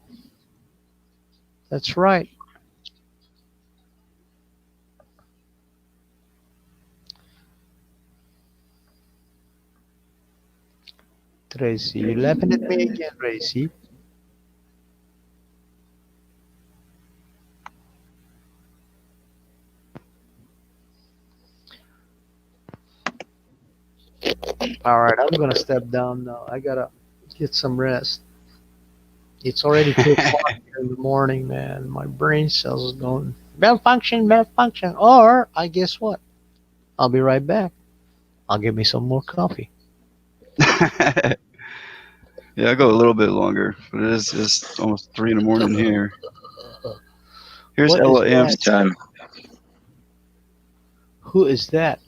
That's right. Tracy, you laughing at me again, Tracy? All right, I'm gonna step down now. I gotta get some rest. It's already 2 o'clock in the morning, man. My brain cells are going malfunction. Or I guess what? I'll be right back. I'll get me some more coffee. Yeah, I go a little bit longer, but it's almost 3 in the morning here. Here's Ella Amp's time. Who is that?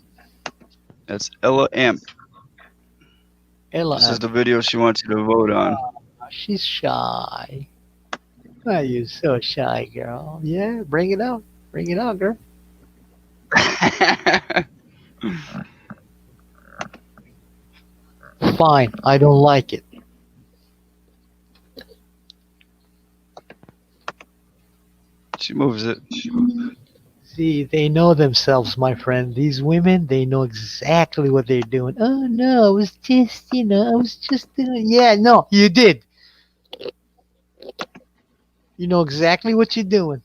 That's Ella Amp. Ella This Amp. is the video she wants you to vote on. She's shy. Why are you so shy, girl? Yeah, bring it out. Bring it out, girl. Fine, I don't like it. She moves it. See, they know themselves, my friend. These women, they know exactly what they're doing. Oh no, I was just doing. Yeah, no, you did. You know exactly what you're doing.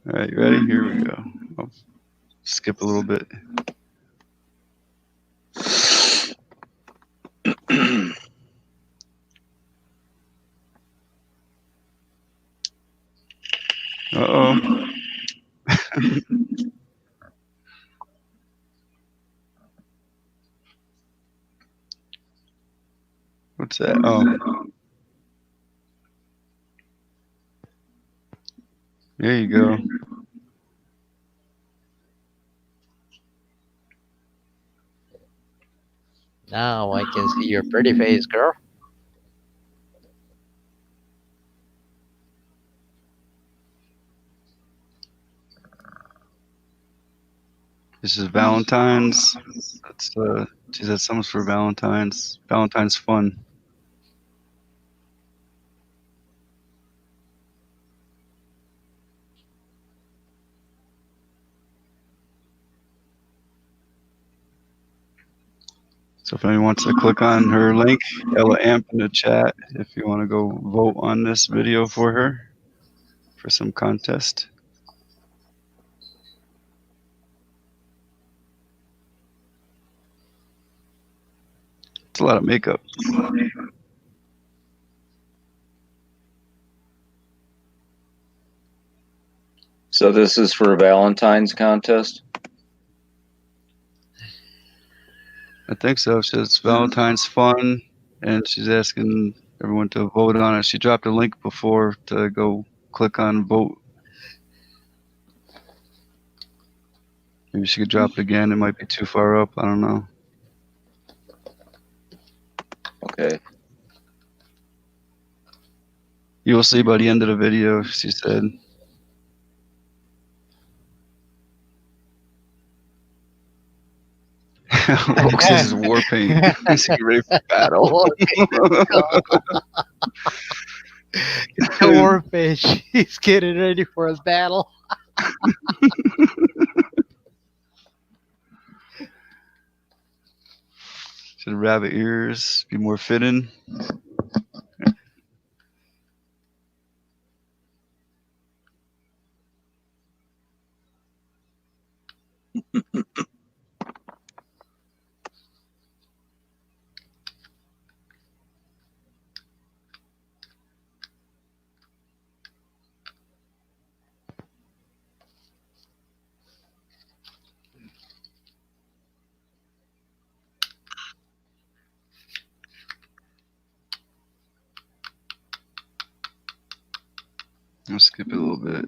All right, you ready? Here we go. I'll skip a little bit. Uh-oh. What's that? Oh. There you go. Now I can see your pretty face, girl. This is Valentine's. That's she said something's for Valentine's. Valentine's fun. So if anyone wants to click on her link, Ella Amp in the chat if you want to go vote on this video for her for some contest. It's a lot of makeup. So this is for a Valentine's contest? I think so. She says Valentine's fun, and she's asking everyone to vote on it. She dropped a link before to go click on vote. Maybe she could drop it again. It might be too far up. I don't know. Okay. You will see by the end of the video, she said. Oaks is war paint. Is he ready for battle? It's a war fish. He's getting ready for a battle. Should rabbit ears be more fitting? I'll skip it a little bit.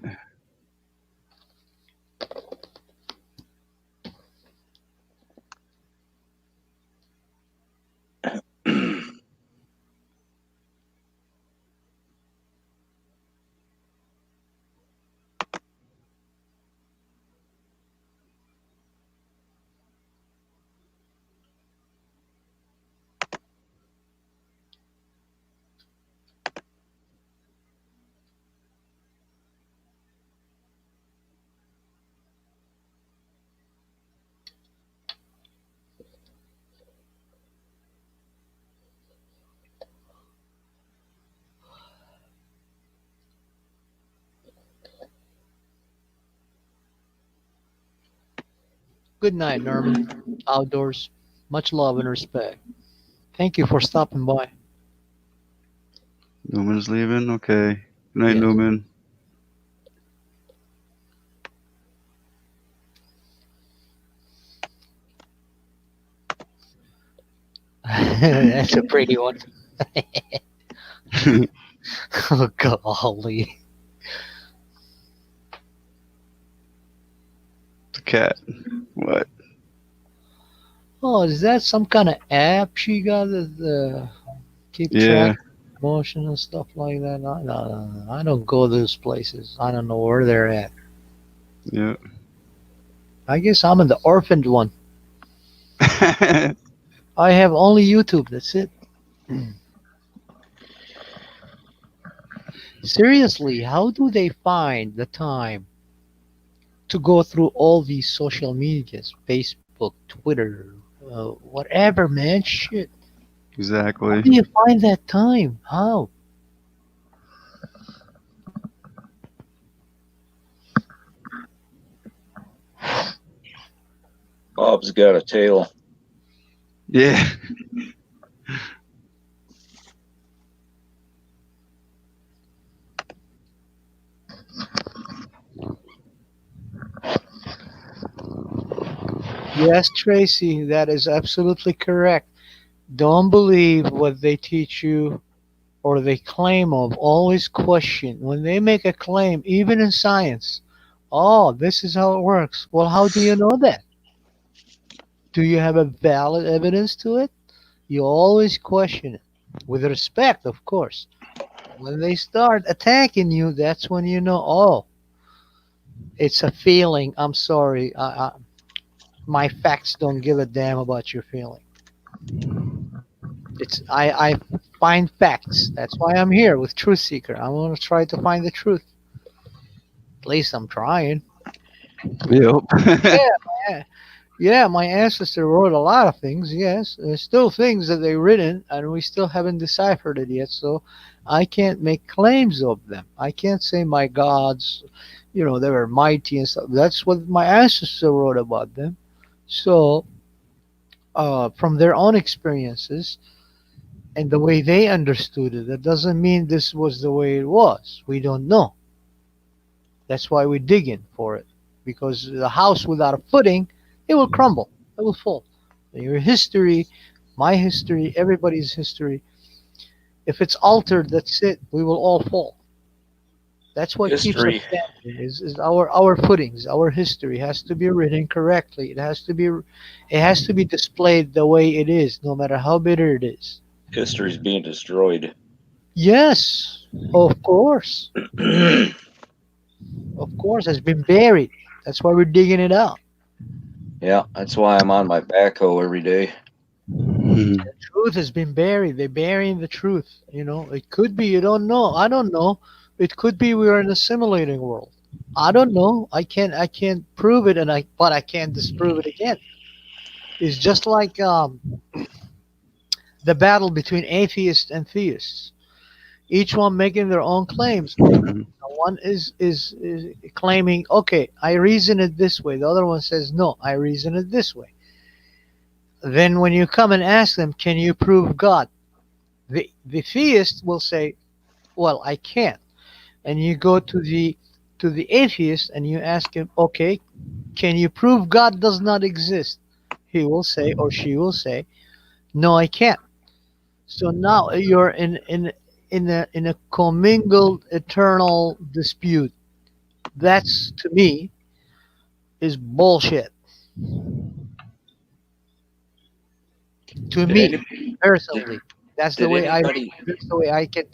Good night, Norman. Outdoors. Much love and respect. Thank you for stopping by. Newman's leaving? Okay. Good night, Yes. Newman. That's a pretty one. Oh, golly. The cat. What? Oh, is that some kind of app she got to keep Yeah. track of motion and stuff like that? I don't go those places. I don't know where they're at. Yeah. I guess I'm in the orphaned one. I have only YouTube. That's it. Seriously, how do they find the time to go through all these social medias, Facebook, Twitter, whatever, man? Shit. How Exactly. do you find that time? How? Bob's got a tail. Yeah. Yes, Tracy, that is absolutely correct. Don't believe what they teach you or they claim of. Always question. When they make a claim, even in science, oh, this is how it works. Well, how do you know that? Do you have a valid evidence to it? You always question it. With respect, of course. When they start attacking you, that's when you know, oh, it's a feeling. I'm sorry. My facts don't give a damn about your feeling. I find facts. That's why I'm here with Truth Seeker. I want to try to find the truth. At least I'm trying. Yep. Yeah, yeah, yeah. My ancestor wrote a lot of things. Yes, there's still things that they've written, and we still haven't deciphered it yet. So I can't make claims of them. I can't say my gods, they were mighty and stuff. That's what my ancestor wrote about them. So from their own experiences and the way they understood it, that doesn't mean this was the way it was. We don't know. That's why we dig in for it. Because the house without a footing, it will crumble. It will fall. Your history, my history, everybody's history, if it's altered, that's it. We will all fall. That's what keeps us History. standing. Is our footings, our history has to be written correctly. It has to be displayed the way it is, no matter how bitter it is. History's being destroyed. Yes, of course. Of course, it's been buried. That's why we're digging it out. Yeah, that's why I'm on my backhoe every day. Mhm. The truth has been buried. They're burying the truth. It could be you don't know. I don't know. It could be we are in a simulating world. I don't know. I can't prove it, but I can't disprove it again. It's just like the battle between atheists and theists. Each one making their own claims. Mhm. One is claiming, okay, I reason it this way. The other one says, no, I reason it this way. Then when you come and ask them, can you prove God? The theist will say, well, I can't. And you go to the atheist and you ask him, okay, can you prove God does not exist? He will say or she will say, no, I can't. So now you're in a commingled eternal dispute. That's to me is bullshit. To Did me any personally, that's the did way I anybody that's the way I can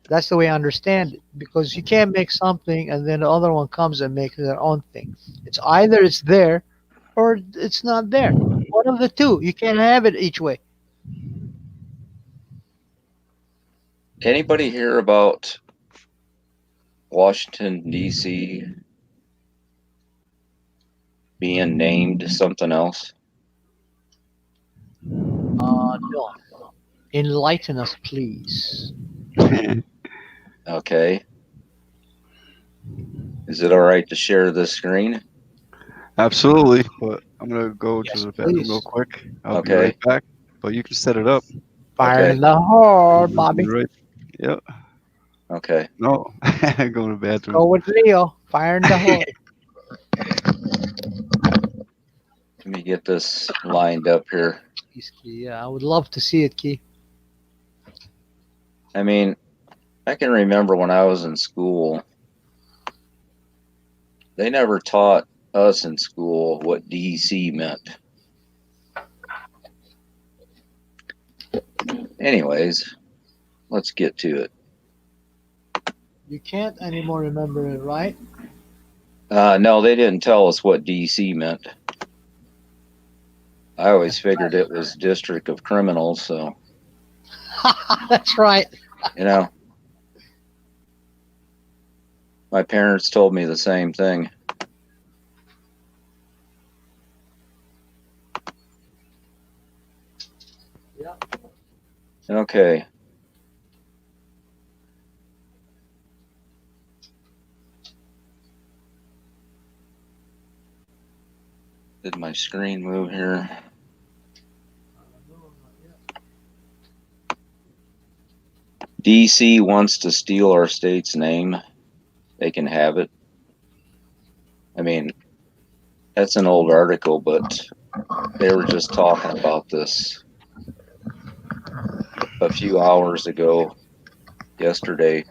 that's the way I understand it, because you can't make something and then the other one comes and makes their own thing. It's either it's there or it's not there. One of the two. You can't have it each way. anybody hear about Washington D.C. being named something else? No. Enlighten us, please. Okay. Is it all right to share this screen? Absolutely. But I'm gonna go to Yes, the bathroom real please. quick. I'll be Okay. right back. But you can set it up. Fire Okay. in the hole, I'll Bobby. be right. Yep. Okay. No. Go to the bathroom. Go with Leo. Fire in the hole. Let me get this lined up here. Please, Key. Yeah, I would love to see it, Key. I mean, I can remember when I was in school, they never taught us in school what DC meant. Anyways, let's get to it. You can't anymore remember it, right? No, they didn't tell us what DC meant. I always figured it was District of Criminals, so, That's right. you know, my parents told me the same thing. Yeah. Okay. Did my screen move here? DC wants to steal our state's name. They can have it. I mean, that's an old article, but they were just talking about this a few hours ago, yesterday.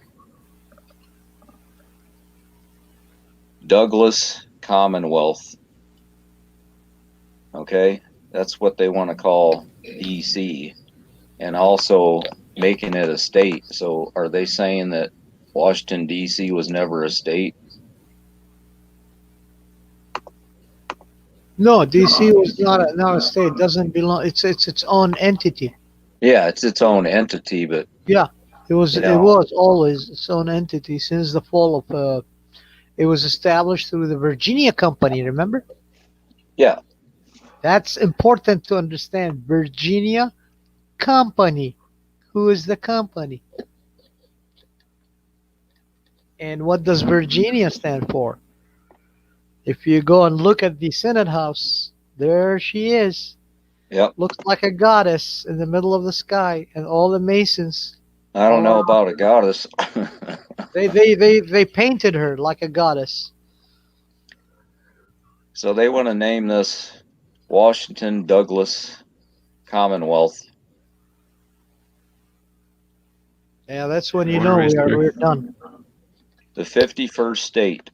Douglas Commonwealth. Okay, that's what they want to call DC, and also making it a state. So are they saying that Washington DC was never a state? No, DC was not a state. It doesn't belong. It's its own entity. Yeah, it's its own entity, but Yeah, it was you it know, was always its own entity since the fall of. It was established through the Virginia Company. Remember? yeah, That's important to understand. Virginia Company. Who is the company? And what does Virginia stand for? If you go and look at the Senate House, there she is. yep. Looks like a goddess in the middle of the sky, and all the Masons. I don't know about a goddess. They painted her like a goddess. So they want to name this Washington Douglas Commonwealth. Yeah, that's when you know we're done. The 51st state.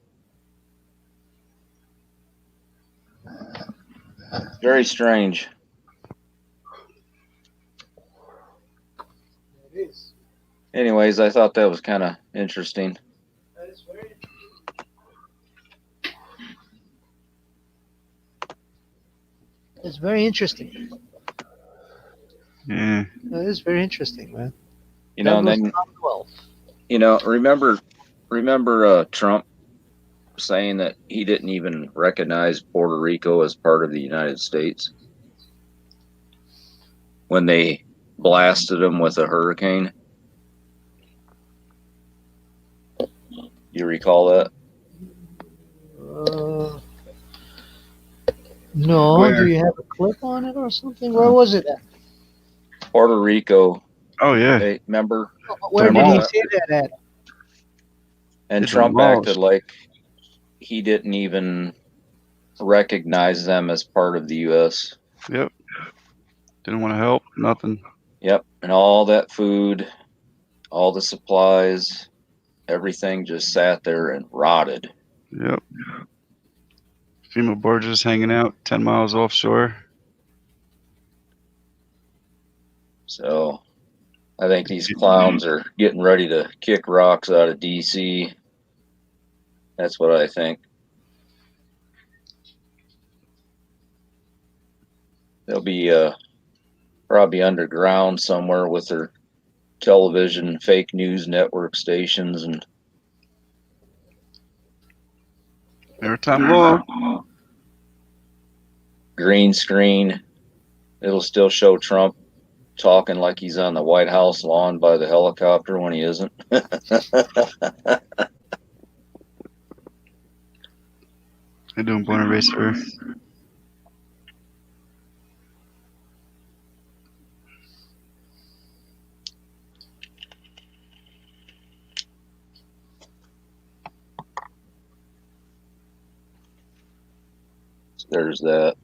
Very strange. It is. Anyways, I thought that was kind of interesting. That is very. It's very interesting. Yeah. That is very interesting, man. You know, and then you know, remember Trump saying that he didn't even recognize Puerto Rico as part of the United States when they blasted him with a hurricane. You recall that? No. Where? Do you have a clip on it or something? Where was it at? Puerto Rico. Oh yeah. Hey, remember? Where did he say that at? And It's Trump acted demolished. like he didn't even recognize them as part of the U.S. Yep. Didn't want to help. Nothing. Yep. And all that food, all the supplies, everything just sat there and rotted. Yep. FEMA barges hanging out 10 miles offshore. So I think these clowns are getting ready to kick rocks out of DC. That's what I think. They'll be probably underground somewhere with their television fake news network stations and Maritime law. green screen. It'll still show Trump talking like he's on the White House lawn by the helicopter when he isn't. They're doing born and raised here. So there's that.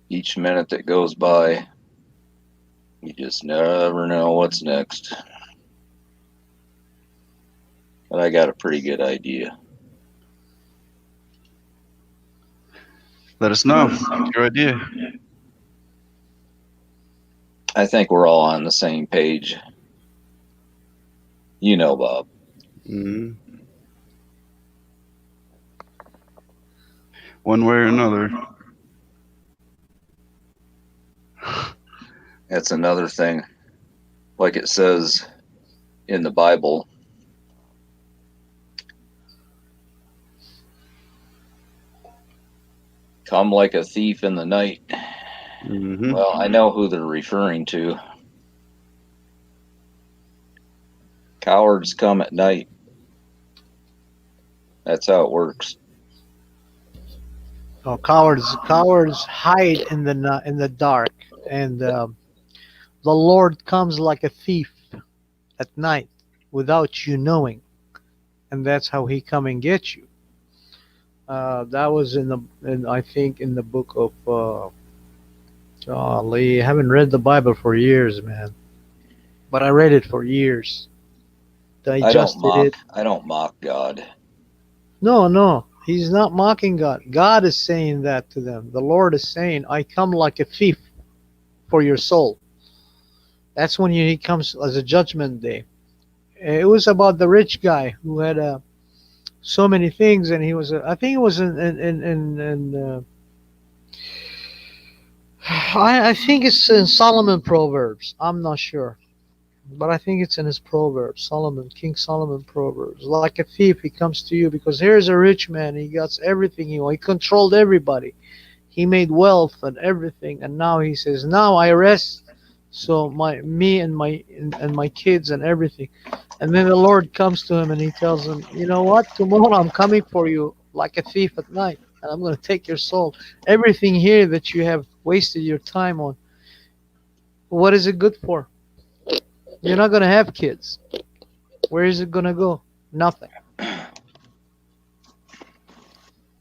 Each minute that goes by, you just never know what's next. But I got a pretty good idea. Let us know. What's your idea? I think we're all on the same page. You know, Bob. Mm-hmm. One way or another. That's another thing. Like it says in the Bible, come like a thief in the night. Mm-hmm. Well, I know who they're referring to. Cowards come at night. That's how it works. Oh, cowards hide in the dark, and the Lord comes like a thief at night without you knowing, and that's how he come and get you. That was I think in the book of golly, I haven't read the Bible for years, man. But I read it for years. Digested it. I don't mock God. No, no, he's not mocking God. God is saying that to them. The Lord is saying, I come like a thief for your soul. That's when he comes as a judgment day. It was about the rich guy who had so many things, and he was, I think it was I think it's in Solomon Proverbs. I'm not sure. But I think it's in his Proverbs, King Solomon Proverbs. Like a thief, he comes to you because here's a rich man. He got everything he controlled everybody. He made wealth and everything, and now he says, "Now I rest." So me and my kids and everything, and then the Lord comes to him and he tells him, "You know what? Tomorrow I'm coming for you like a thief at night, and I'm going to take your soul. Everything here that you have wasted your time on. What is it good for? You're not going to have kids. Where is it going to go? Nothing."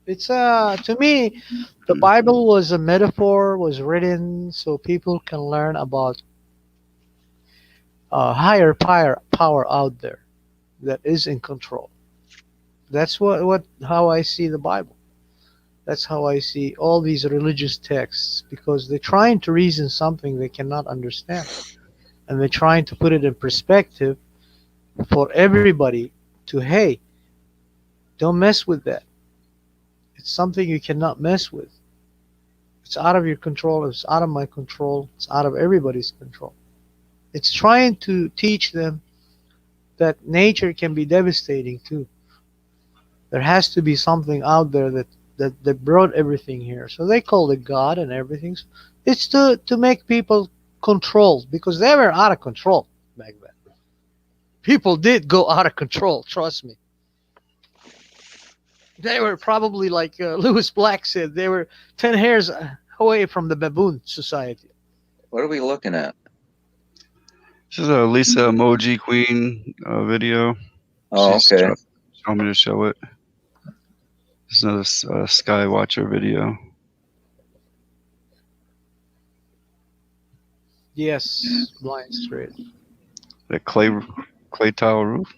It's to me, the Bible was a metaphor, was written so people can learn about higher power out there that is in control. That's what how I see the Bible. That's how I see all these religious texts because they're trying to reason something they cannot understand, and they're trying to put it in perspective for everybody to, hey, don't mess with that. It's something you cannot mess with. It's out of your control. It's out of my control. It's out of everybody's control. It's trying to teach them that nature can be devastating too. There has to be something out there that brought everything here. So they call it God and everything. It's to make people controlled because they were out of control back then. People did go out of control, trust me. They were probably like Lewis Black said, they were 10 hairs away from the baboon society. What are we looking at? This is a Lisa Emoji Queen video. Oh, She's okay. showing me to show it. This is another Skywatcher video. Yes, blind straight. That clay tile roof.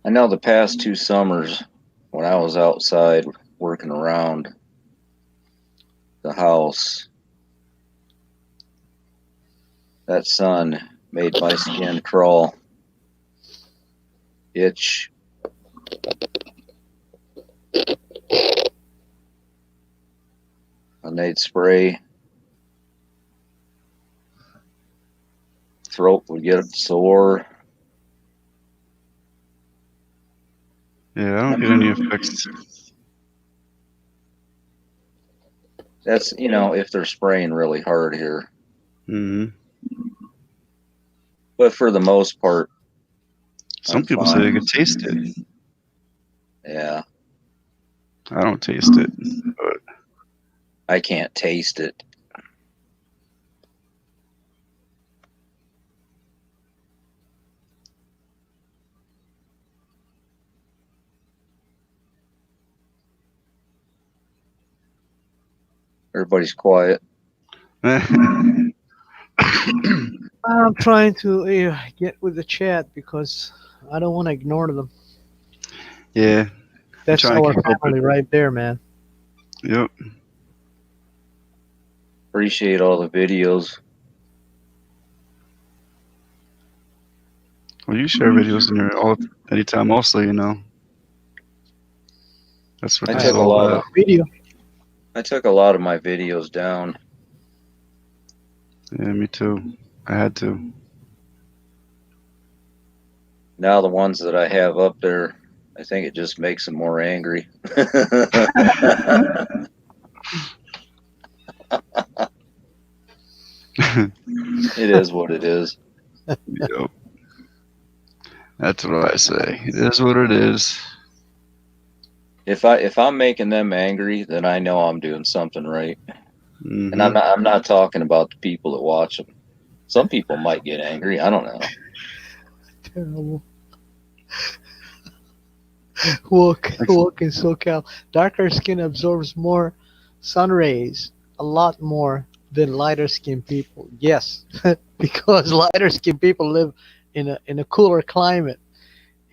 I know the past 2 summers when I was outside working around the house, that sun made my skin crawl, itch. And they'd spray. Throat would get sore. Yeah, I don't get any effects. That's, if they're spraying really hard here. Mm-hmm. But for the most part, some people say they can taste it. Yeah. I don't taste it, but I can't taste it. Everybody's quiet. I'm trying to get with the chat because I don't want to ignore them. Yeah. That's our family right there, man. Yep. Appreciate all the videos. Well, you share videos in there anytime, also, That's what I this took is all about. I took a lot of my videos down. Yeah, me too. I had to. Now the ones that I have up there, I think it just makes them more angry. It is what it is. Yep. That's what I say. It is what it is. If I'm making them angry, then I know I'm doing something right. Mm-hmm. And I'm not talking about the people that watch them. Some people might get angry. I don't know. terrible. Woke in SoCal. Darker skin absorbs more sun rays, a lot more than lighter skinned people. Yes, because lighter skinned people live in a cooler climate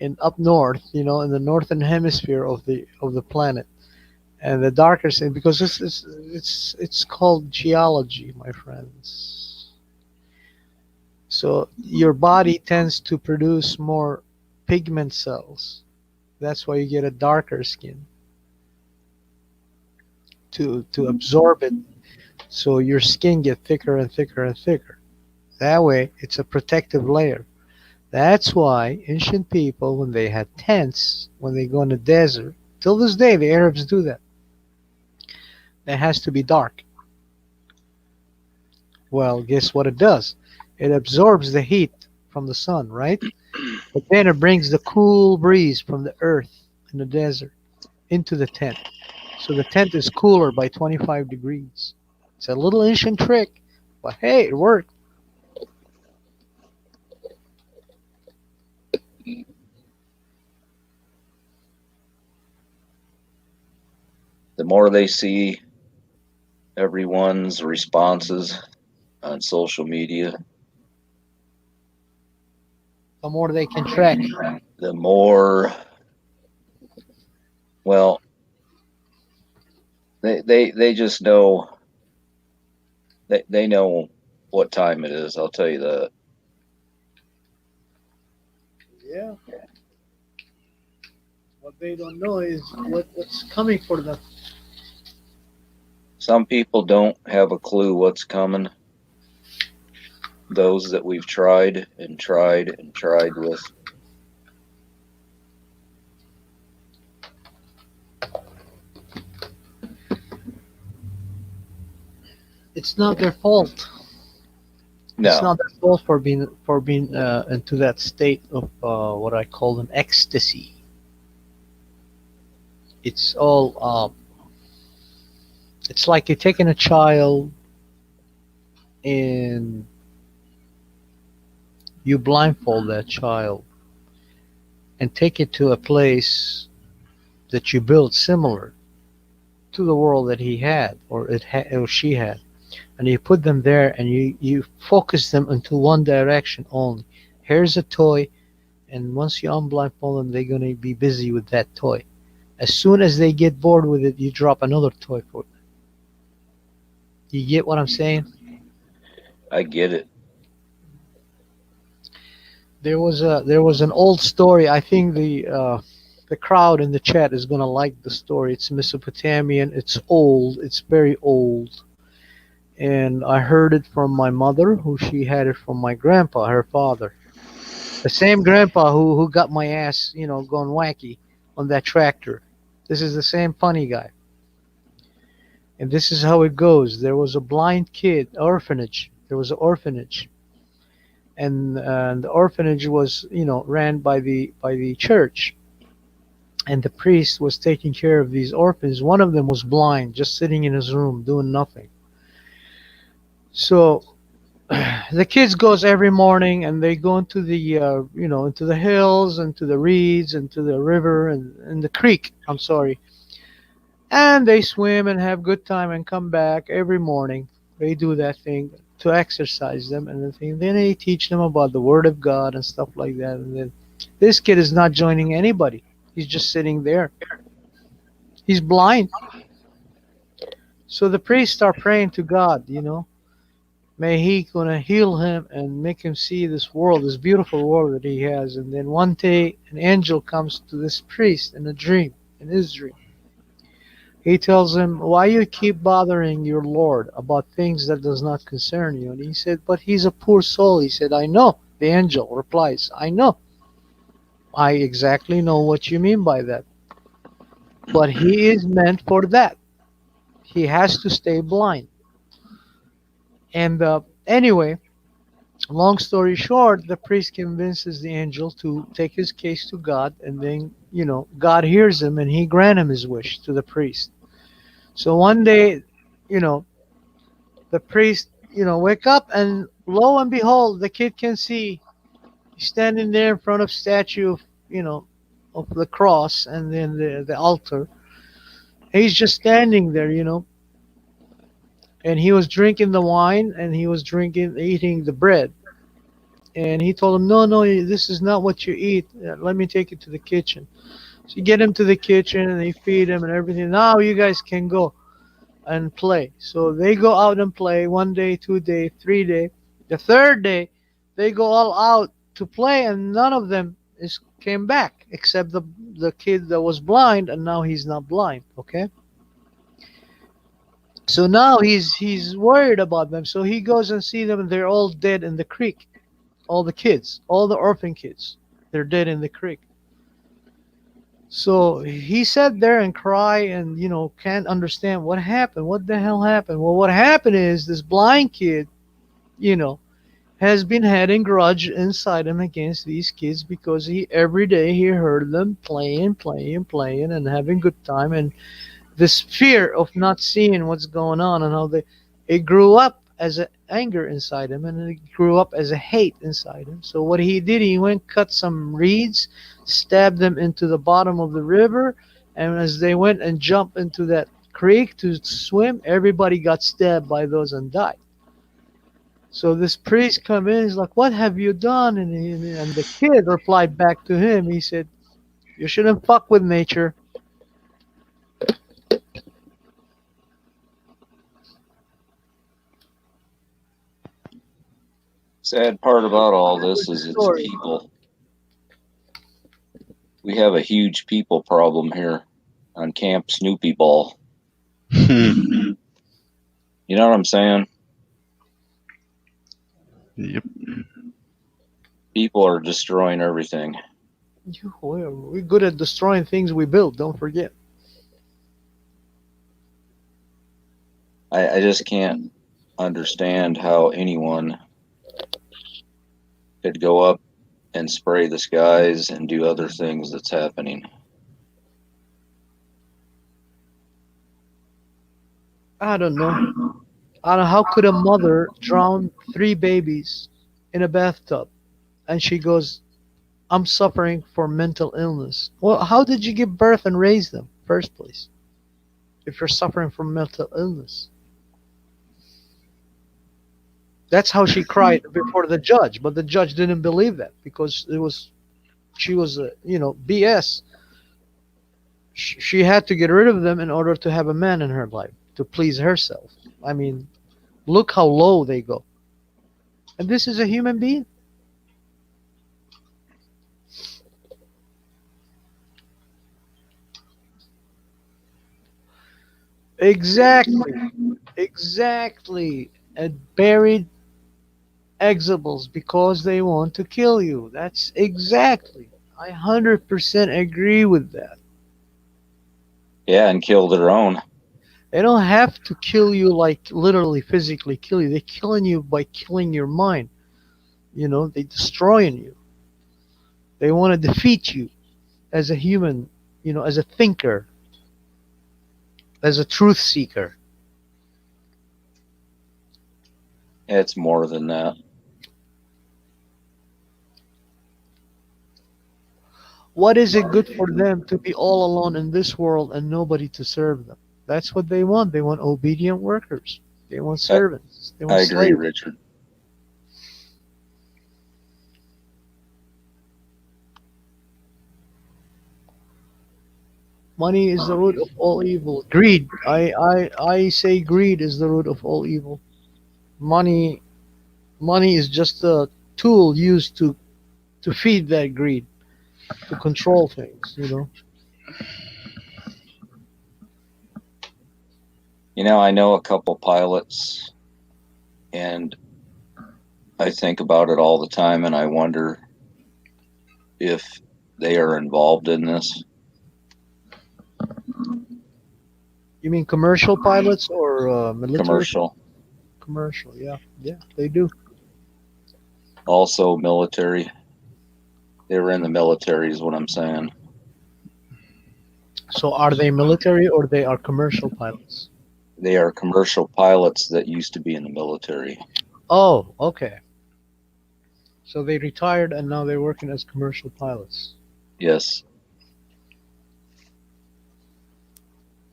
in up north, in the northern hemisphere of the planet. And the darker skin, because it's called geology, my friends. So your body tends to produce more pigment cells. That's why you get a darker skin to absorb it. So your skin get thicker and thicker and thicker. That way, it's a protective layer. That's why ancient people, when they had tents, when they go in the desert, till this day, the Arabs do that. It has to be dark. Well, guess what it does? It absorbs the heat from the sun, right? But then it brings the cool breeze from the earth in the desert into the tent. So the tent is cooler by 25 degrees. It's a little ancient trick, but hey, it worked. The more they see everyone's responses on social media, The more they can track. the more, well, they just know, they know what time it is. I'll tell you that. Yeah. What they don't know is what's coming for them. Some people don't have a clue what's coming. Those that we've tried and tried and tried with. It's not their fault. No. It's not their fault for being into that state of what I call an ecstasy. It's all it's like you're taking a child and you blindfold that child and take it to a place that you built similar to the world that he had or she had, and you put them there and you focus them into one direction only. Here's a toy, and once you unblindfold them, they're going to be busy with that toy. As soon as they get bored with it, you drop another toy for them. You get what I'm saying? I get it. There was an old story. I think the crowd in the chat is gonna like the story. It's Mesopotamian. It's old. It's very old. And I heard it from my mother, who she had it from my grandpa, her father. The same grandpa who got my ass, going wacky on that tractor. This is the same funny guy. And this is how it goes. There was a blind kid, orphanage. There was an orphanage. And the orphanage was, ran by the church. And the priest was taking care of these orphans. One of them was blind, just sitting in his room doing nothing. So the kids goes every morning and they go into the into the hills and to the reeds and to the river and the creek. I'm sorry. And they swim and have good time and come back every morning. They do that thing to exercise them and everything. Then they teach them about the Word of God and stuff like that. And then this kid is not joining anybody. He's just sitting there. He's blind. So the priests start praying to God, May he gonna heal him and make him see this world, this beautiful world that he has. And then one day an angel comes to this priest in a dream, in his dream. He tells him, why you keep bothering your Lord about things that does not concern you? And he said, but he's a poor soul. He said, I know. The angel replies, I know. I exactly know what you mean by that. But he is meant for that. He has to stay blind. And anyway, long story short, the priest convinces the angel to take his case to God. And then, God hears him and he grants him his wish to the priest. So one day, the priest, wake up and lo and behold, the kid can see He's standing there in front of statue of, of the cross and then the altar. He's just standing there, and he was drinking the wine and he was eating the bread. And he told him, no, no, this is not what you eat. Let me take you to the kitchen. So you get him to the kitchen and they feed him and everything. Now you guys can go and play. So they go out and play 1 day, 2 day, 3 day. The third day, they go all out to play and none of them came back except the kid that was blind, and now he's not blind. Okay. So now he's worried about them. So he goes and see them and they're all dead in the creek. All the kids, all the orphan kids, they're dead in the creek. So he sat there and cried and, can't understand what happened. What the hell happened? Well, what happened is this blind kid, has been having grudge inside him against these kids because every day he heard them playing and having good time, and this fear of not seeing what's going on and how it grew up as an anger inside him, and it grew up as a hate inside him. So what he did, he went cut some reeds, stabbed them into the bottom of the river, and as they went and jumped into that creek to swim, everybody got stabbed by those and died. So this priest come in, he's like, what have you done? And the kid replied back to him, he said, you shouldn't fuck with nature. Sad part about all this is it's people. We have a huge people problem here on Camp Snoopy Ball. You know what I'm saying? Yep. People are destroying everything. We're good at destroying things we build, don't forget. I just can't understand how anyone could go up and spray the skies and do other things that's happening. I don't know. I don't know. How could a mother drown 3 babies in a bathtub and she goes, I'm suffering from mental illness? Well, how did you give birth and raise them first place if you're suffering from mental illness? That's how she cried before the judge, but the judge didn't believe that because she was BS. She had to get rid of them in order to have a man in her life, to please herself. I mean, look how low they go. And this is a human being. Exactly. And buried exables because they want to kill you. That's exactly. I 100% agree with that. Yeah, and kill their own. They don't have to kill you, like literally physically kill you. They're killing you by killing your mind. They're destroying you. They want to defeat you as a human, as a thinker, as a truth seeker. It's more than that. What is it good for them to be all alone in this world and nobody to serve them? That's what they want. They want obedient workers. They want servants. They want I agree, slaves. Richard. Money is the root of all evil. Greed. I say greed is the root of all evil. Money is just a tool used to feed that greed, to control things. I know a couple pilots, and I think about it all the time, and I wonder if they are involved in this. You mean commercial pilots or military? Commercial, yeah, they do. Also military. They were in the military is what I'm saying. So are they military or they are commercial pilots? They are commercial pilots that used to be in the military. Oh, okay. So they retired and now they're working as commercial pilots. Yes.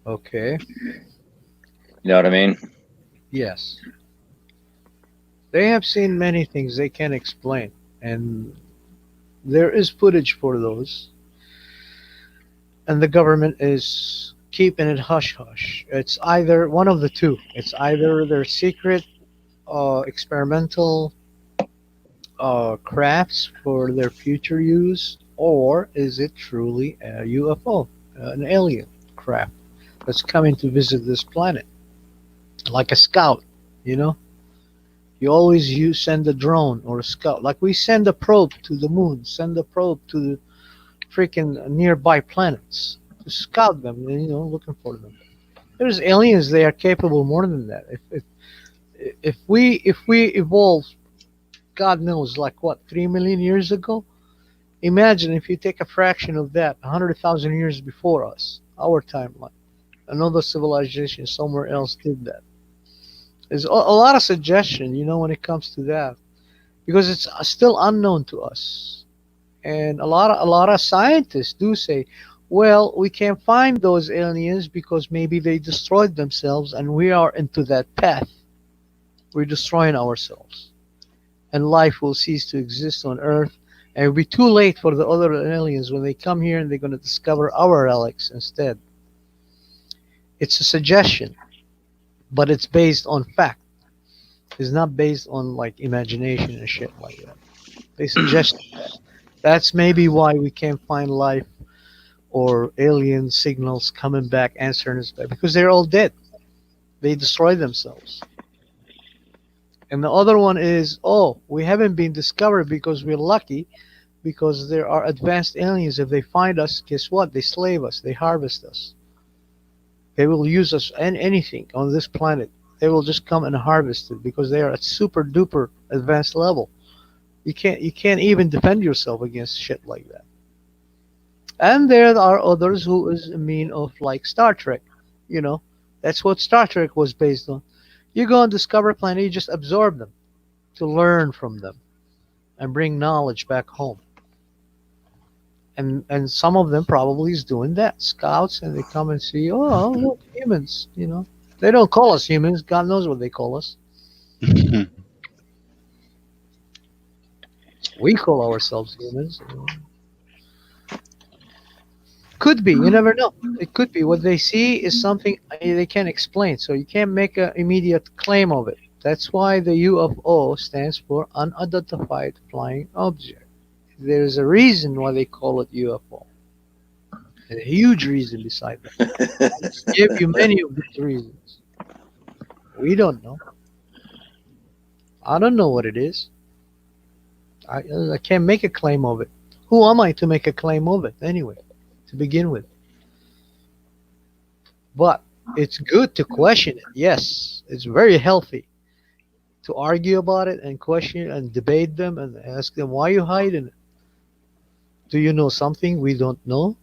Okay. You know what I mean? Yes. They have seen many things they can explain, and there is footage for those, and the government is keeping it hush hush. It's either one of the two. It's either their secret experimental crafts for their future use, or is it truly a UFO, an alien craft that's coming to visit this planet, like a scout, you know? You always send a drone or a scout, like we send a probe to the moon, send a probe to the freaking nearby planets to scout them, looking for them. There's aliens; they are capable more than that. If we evolve, God knows, like what, 3 million years ago. Imagine if you take a fraction of that, 100,000 years before us, our timeline. Another civilization somewhere else did that. There's a lot of suggestion, when it comes to that, because it's still unknown to us. And a lot of scientists do say, well, we can't find those aliens because maybe they destroyed themselves, and we are into that path. We're destroying ourselves, and life will cease to exist on Earth. And it'll be too late for the other aliens when they come here, and they're going to discover our relics instead. It's a suggestion, but it's based on fact. It's not based on like imagination and shit like that. They suggest that. That's maybe why we can't find life or alien signals coming back answering us back, because they're all dead. They destroy themselves. And the other one is, oh, we haven't been discovered because we're lucky, because there are advanced aliens. If they find us, guess what? They slave us, they harvest us. They will use us and anything on this planet. They will just come and harvest it because they are at super duper advanced level. You can't even defend yourself against shit like that. And there are others who is a mean of like Star Trek. You know, that's what Star Trek was based on. You go and discover a planet, you just absorb them to learn from them and bring knowledge back home. And some of them probably is doing that. Scouts, and they come and see, oh look, humans. They don't call us humans. God knows what they call us. We call ourselves humans. Could be. You never know. It could be. What they see is something they can't explain, so you can't make an immediate claim of it. That's why the UFO stands for unidentified flying object. There's a reason why they call it UFO. A huge reason beside that. I just give you many of these reasons. We don't know. I don't know what it is. I can't make a claim of it. Who am I to make a claim of it anyway, to begin with? But it's good to question it. Yes, it's very healthy to argue about it and question and debate them and ask them, why are you hiding it? Do you know something we don't know?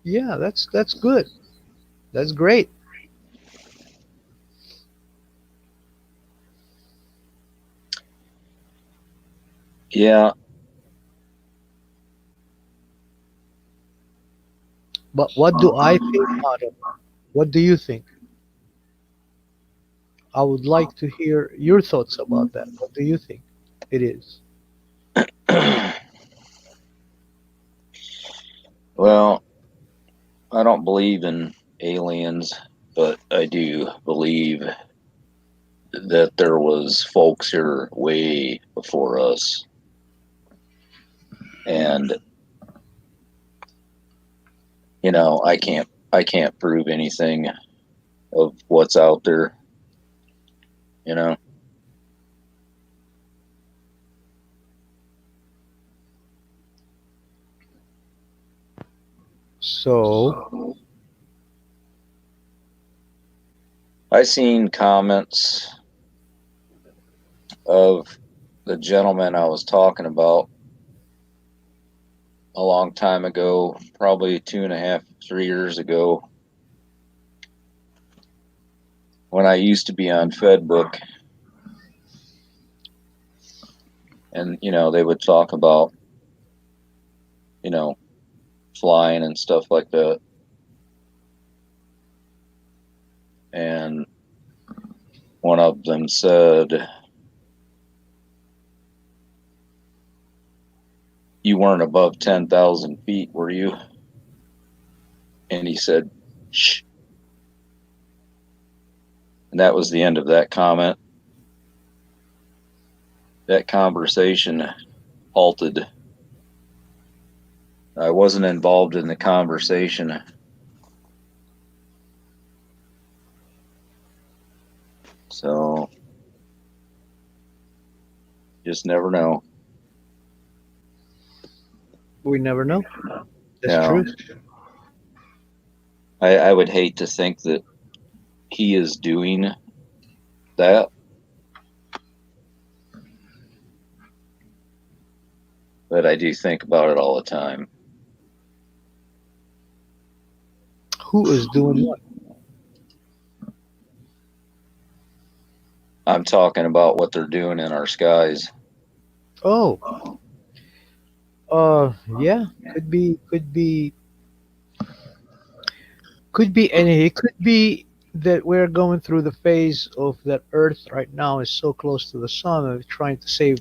Yeah, that's good. That's great. Yeah. But what do I think, Adam? What do you think? I would like to hear your thoughts about that. What do you think it is? Well, I don't believe in aliens, but I do believe that there was folks here way before us. And I can't prove anything of what's out there, you know. So I seen comments of the gentleman I was talking about a long time ago, probably 2.5, 3 years ago, when I used to be on Fedbook. And they would talk about flying and stuff like that. And one of them said, "You weren't above 10,000 feet, were you?" And he said, "Shh." And that was the end of that comment. That conversation halted. I wasn't involved in the conversation. So, just never know. We never know. That's Yeah. true. I would hate to think that he is doing that. But I do think about it all the time. Who is doing what? I'm talking about what they're doing in our skies. Oh. Yeah. Could be any. It could be that we're going through the phase of that Earth right now is so close to the sun and they're trying to save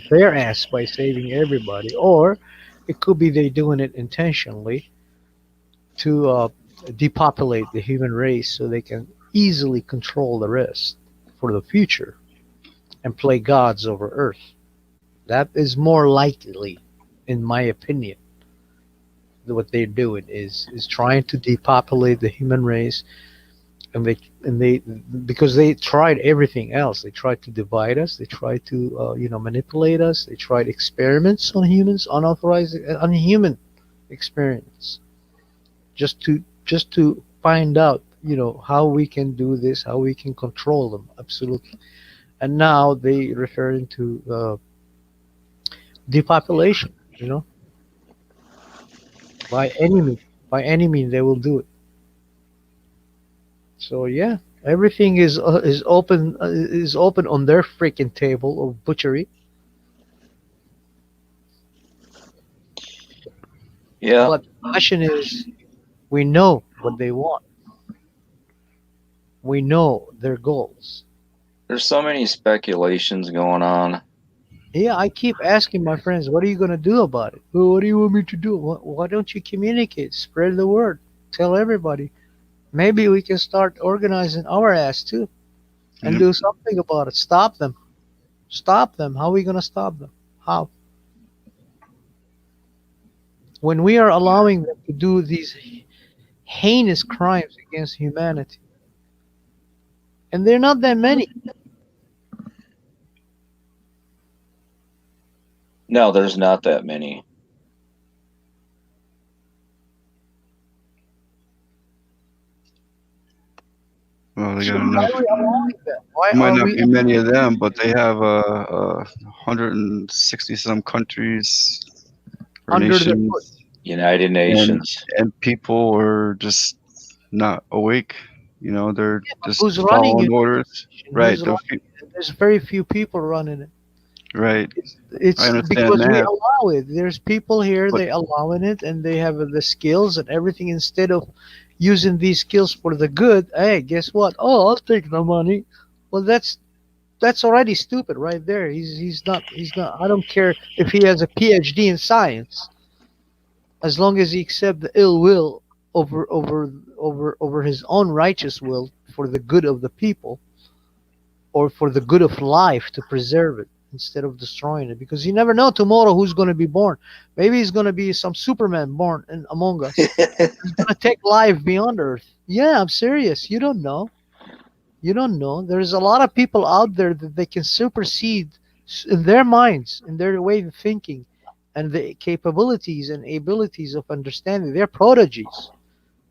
their ass by saving everybody, or it could be they doing it intentionally to depopulate the human race so they can easily control the rest for the future and play gods over Earth. That is more likely, in my opinion. What they're doing is trying to depopulate the human race, and they because they tried everything else. They tried to divide us. They tried to manipulate us. They tried experiments on humans, unauthorized, unhuman experiments, just to find out how we can do this, how we can control them. Absolutely. And now they referring to depopulation. By any means, they will do it. So yeah, everything is open on their freaking table of butchery. Yeah. But the question is, we know what they want. We know their goals. There's so many speculations going on. Yeah, I keep asking my friends, what are you gonna do about it? Well, what do you want me to do? Why don't you communicate? Spread the word. Tell everybody. Maybe we can start organizing our ass too and do something about it. Stop them. Stop them. How are we gonna stop them? How? When we are allowing them to do these heinous crimes against humanity, and they're not that many. No, there's not that many. Well, they got enough. Why Might are not we? be many of them, but they have 160 some countries or Under the nations, United Nations. and people are just not awake. They're just Who's running following it? orders. Right. Who's running it? There's very few people running it. Right. I It's understand because we that, allow it. There's people here, but they allowing it, and they have the skills and everything. Instead of using these skills for the good, hey, guess what? Oh, I'll take the money. Well, that's already stupid right there. He's not. I don't care if he has a PhD in science, as long as he accept the ill will over his own righteous will for the good of the people or for the good of life to preserve it instead of destroying it, because you never know tomorrow who's going to be born. Maybe he's going to be some Superman born among us. He's going to take life beyond Earth. Yeah, I'm serious. You don't know. You don't know. There's a lot of people out there that they can supersede in their minds, in their way of thinking, and the capabilities and abilities of understanding. They're prodigies.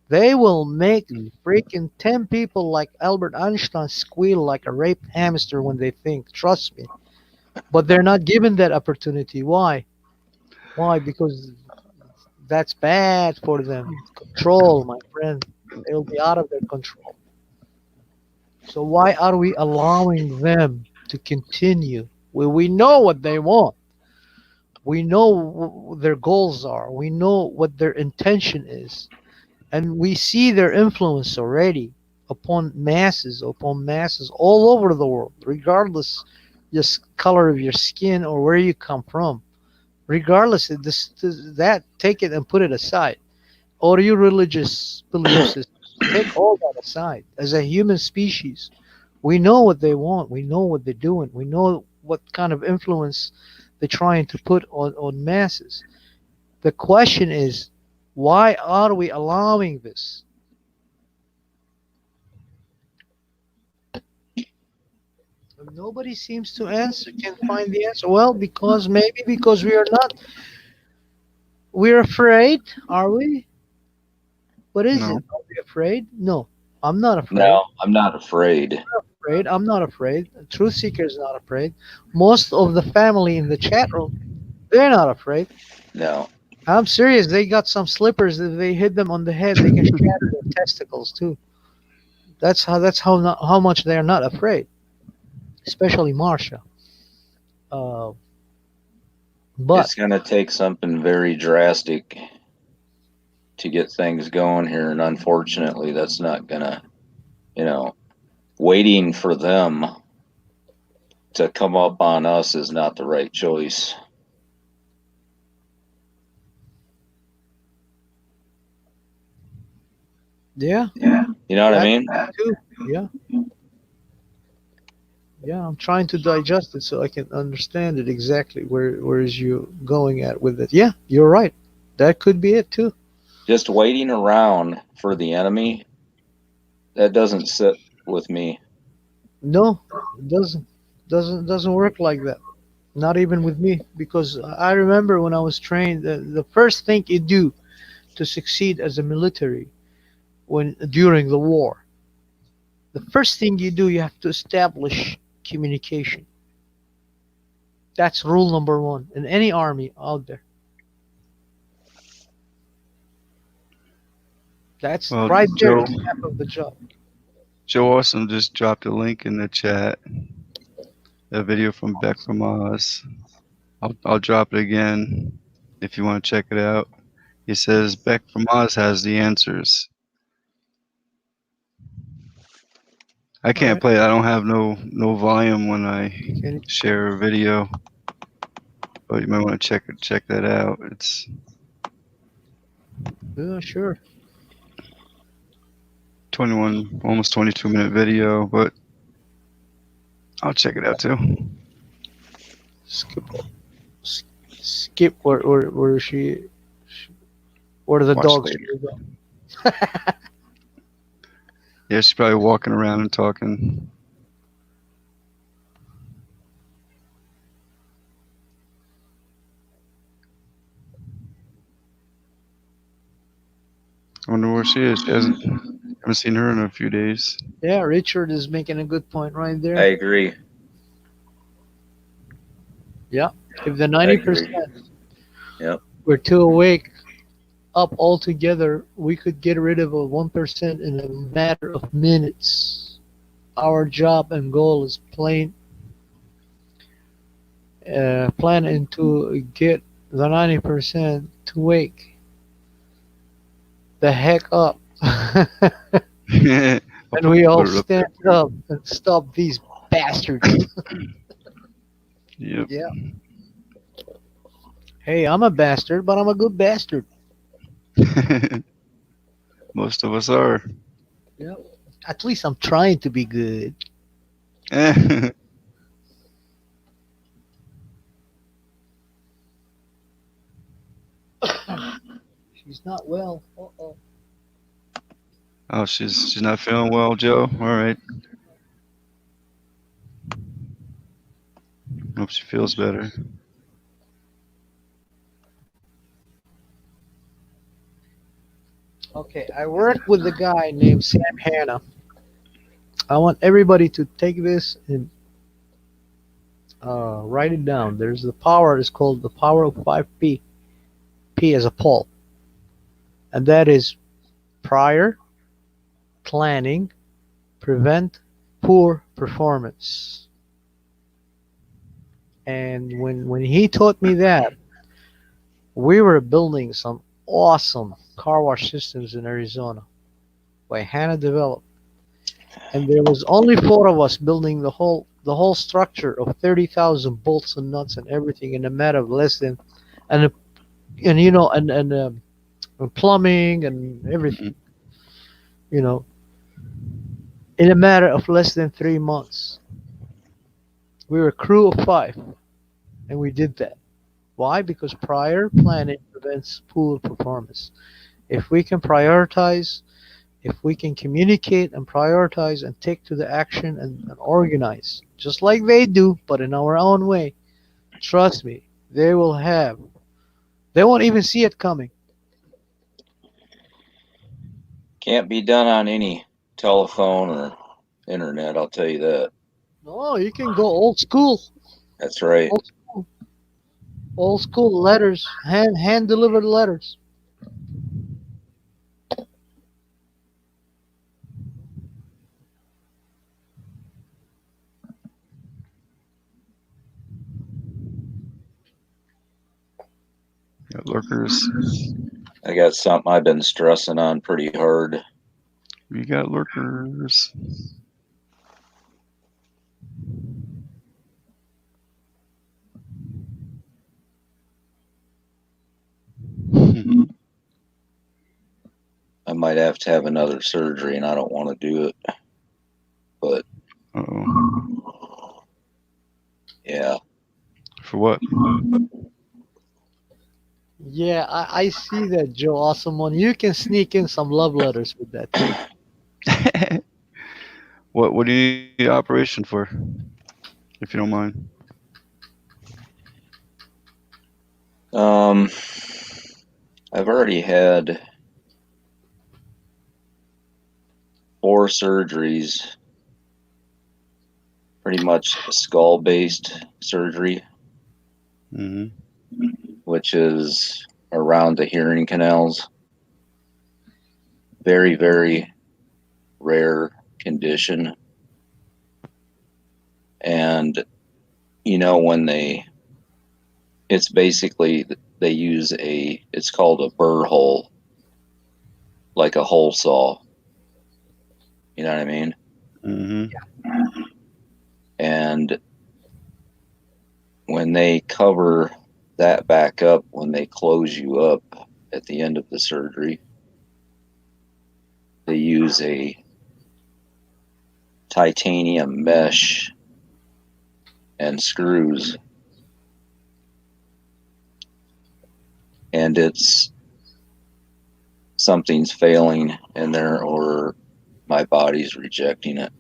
They will make freaking 10 people like Albert Einstein squeal like a raped hamster when they think. Trust me. But they're not given that opportunity. Why? Why? Because that's bad for them. Control, my friend. They'll be out of their control. So why are we allowing them to continue We know what they want. We know what their goals are. We know what their intention is. And we see their influence already upon masses all over the world, regardless just color of your skin or where you come from. Regardless of that, take it and put it aside. Or your religious beliefs, take all that aside. As a human species, we know what they want. We know what they're doing. We know what kind of influence they're trying to put on masses. The question is, why are we allowing this? And nobody seems to answer, can find the answer. Well, maybe because we're afraid, are we? What is No. it? Are we afraid? No, I'm not afraid. No, I'm not afraid. I'm not afraid. Truth Seeker is not afraid. Most of the family in the chat room, they're not afraid. No. I'm serious. They got some slippers that they hit them on the head. They can shatter their testicles too. How much they're not afraid. Especially Marsha. Uh, but It's going to take something very drastic to get things going here. And unfortunately, that's not going to, waiting for them to come up on us is not the right choice. yeah, You know what I mean? too. Yeah. Yeah, I'm trying to digest it so I can understand it exactly. Where is you going at with it? Yeah, you're right. That could be it too. Just waiting around for the enemy, that doesn't sit with me. No, it doesn't work like that. Not even with me, because I remember when I was trained, the first thing you do to succeed as a military when during the war, the first thing you do, you have to establish communication. That's rule number one in any army out there. That's Well, right there, Joe, is half of the job. Joe Awesome just dropped a link in the chat. A video from Beck from Oz. I'll drop it again if you want to check it out. He says Beck from Oz has the answers. I can't Alright. play it. I don't have no volume when I Can share a video, but you might want to check that out. It's Yeah, sure. 21, almost 22-minute video, but I'll check it out too. Skip where she where the Watch dogs later. should go. Yeah, she's probably walking around and talking. I wonder where she is. Haven't seen her in a few days. Yeah, Richard is making a good point right there. I agree. Yeah, if the I 90% agree. Yep. were too awake up altogether, we could get rid of a 1% in a matter of minutes. Our job and goal is planning to get the 90% to wake the heck up. And we all stand up and stop these bastards. Yep. Yeah. Hey, I'm a bastard, but I'm a good bastard. Most of us are. Yep. At least I'm trying to be good. She's not well. Uh-oh. Oh, she's not feeling well, Joe. All right. Hope she feels better. Okay, I work with a guy named Sam Hanna. I want everybody to take this and write it down. There's the power. It's called the power of 5P. P as a Paul. And that is prior, planning, prevent, poor performance. And when he taught me that, we were building some awesome car wash systems in Arizona by Hannah Develop, and there was only four of us building the whole structure of 30,000 bolts and nuts and everything in a matter of less than and and you know and plumbing and everything, you know, in a matter of less than 3 months. We were a crew of five, and we did that. Why? Because prior planning prevents poor performance. If we can prioritize, if we can communicate and prioritize and take to the action and organize, just like they do, but in our own way, trust me, they won't even see it coming. Can't be done on any telephone or internet, I'll tell you that. No, you can go old school. That's right. Old school, old school letters, hand delivered letters. Got lurkers. I got something I've been stressing on pretty hard. We got lurkers. I might have to have another surgery, and I don't want to do it. But yeah. For what? Yeah, I see that, Joe. Awesome one. You can sneak in some love letters with that too. What do you need the operation for? If you don't mind. I've already had 4 surgeries, pretty much skull-based surgery, which is around the hearing canals. Very, very rare condition. And, you know, it's basically, they use it's called a burr hole, like a hole saw. You know what I mean? Mm-hmm. And when they cover that back up, when they close you up at the end of the surgery, they use a titanium mesh and screws. And something's failing in there, or my body's rejecting it,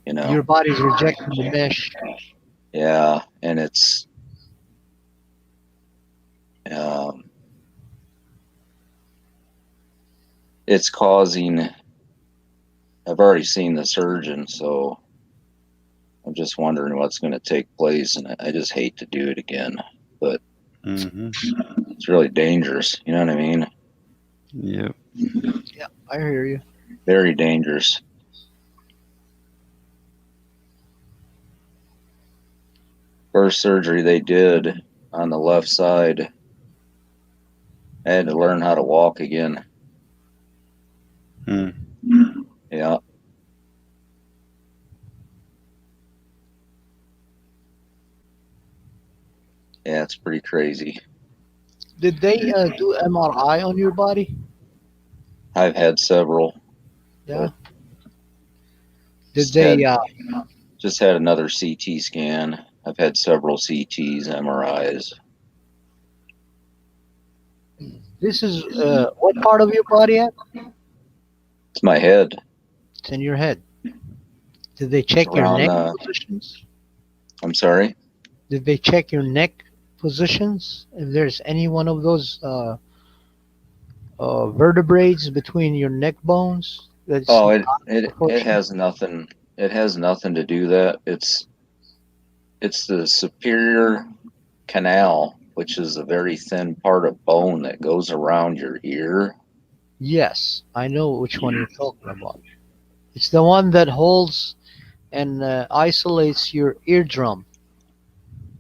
you know. Your body's rejecting the mesh. Yeah, and it's causing. I've already seen the surgeon, so I'm just wondering what's going to take place, and I just hate to do it again, but it's really dangerous. You know what I mean? Yep. Yeah, I hear you. Very dangerous. First surgery they did on the left side, I had to learn how to walk again. Yeah. Yeah, it's pretty crazy. Did they do MRI on your body? I've had several. Yeah. Did they? Just had another CT scan. I've had several CTs, MRIs. This is what part of your body at? It's my head. It's in your head. Did they check your neck positions? I'm sorry? Did they check your neck positions? If there's any one of those vertebrae between your neck bones? It has nothing. It has nothing to do that. It's the superior canal, which is a very thin part of bone that goes around your ear. Yes, I know which one you're talking about. It's the one that holds and isolates your eardrum.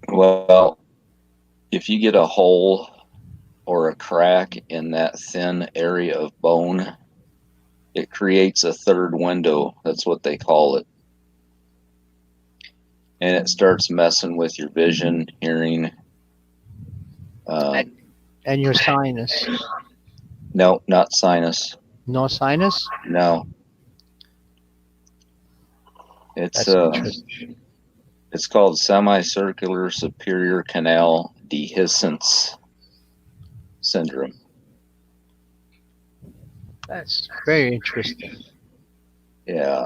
Well, if you get a hole or a crack in that thin area of bone, it creates a third window. That's what they call it. And it starts messing with your vision, hearing. And your sinus. No, not sinus. No sinus? No. It's it's called semicircular superior canal dehiscence syndrome. That's very interesting. Yeah.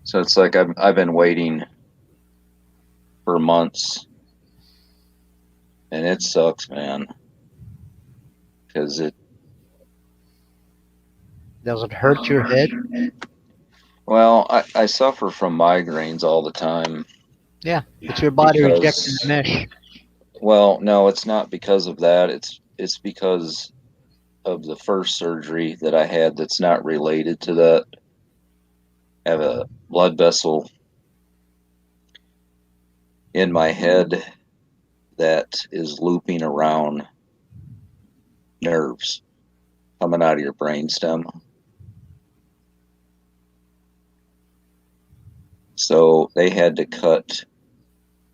So it's like I've been waiting for months, and it sucks, man. Because it does it hurt your head? Well, I suffer from migraines all the time. Yeah, it's your body rejecting the mesh. Well, no, it's not because of that. It's because of the first surgery that I had that's not related to that. I have a blood vessel in my head that is looping around nerves coming out of your brainstem. So they had to cut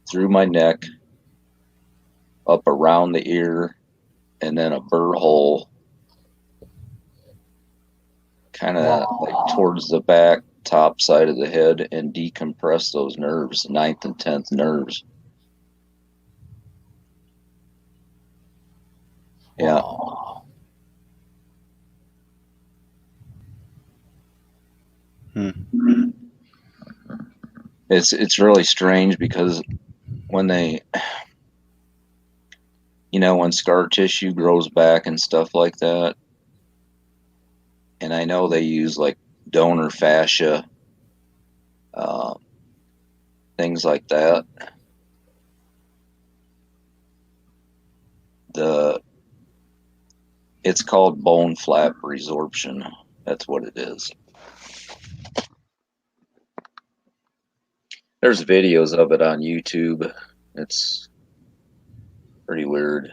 through my neck, up around the ear, and then a burr hole kind of like towards the back top side of the head and decompress those nerves, 9th and 10th nerves. Yeah. It's really strange because when they, when scar tissue grows back and stuff like that, and I know they use like donor fascia, things like that. It's called bone flap resorption. That's what it is. There's videos of it on YouTube. It's pretty weird.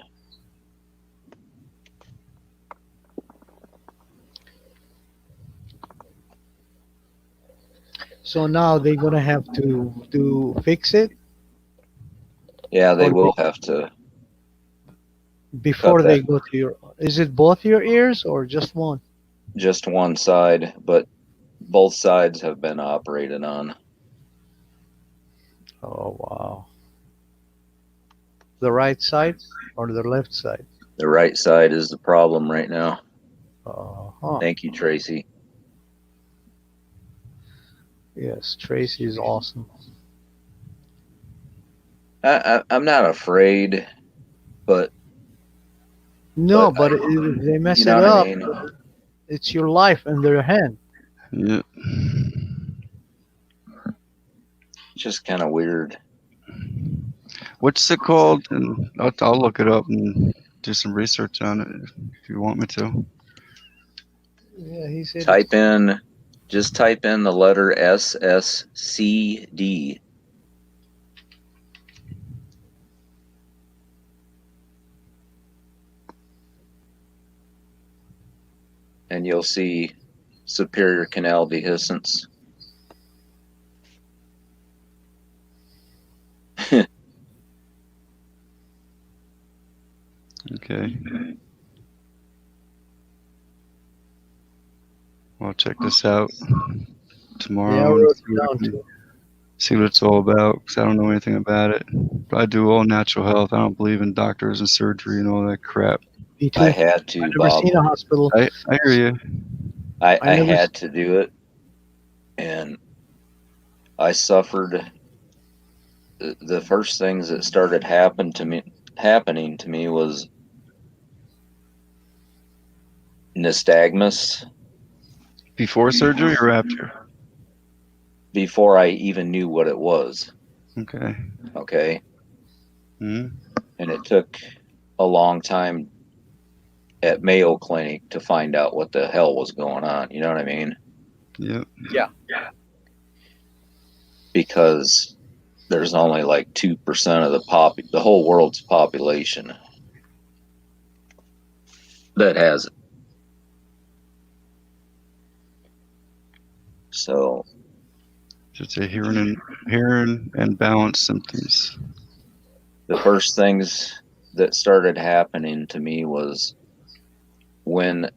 So now they're gonna have to fix it. Yeah, they will have to. Before they go to your, is it both your ears or just one? Just one side, but both sides have been operated on. Oh wow. The right side or the left side? The right side is the problem right now. Uh-huh. Thank you, Tracy. Yes, Tracy is awesome. I'm not afraid, but no, but if they mess it up, it's your life in their hand. Yeah. Just kind of weird. What's it called? And I'll look it up and do some research on it if you want me to. Yeah, he said. Just type in the letter SSCD. And you'll see superior canal dehiscence. Okay. Well, check this out tomorrow and see what it's all about, because I don't know anything about it. But I do all natural health. I don't believe in doctors and surgery and all that crap. Me too. I had to, I've never Bob. seen a hospital. I hear you. I had to do it, and I suffered. The first things that started happening to me was nystagmus. Before surgery or after? Before I even knew what it was. Okay. Okay. Mm-hmm. And it took a long time at Mayo Clinic to find out what the hell was going on. You know what I mean? Yep. Yeah. because there's only like 2% of the whole world's population that has it. So Should say hearing and balance symptoms. the first things that started happening to me was when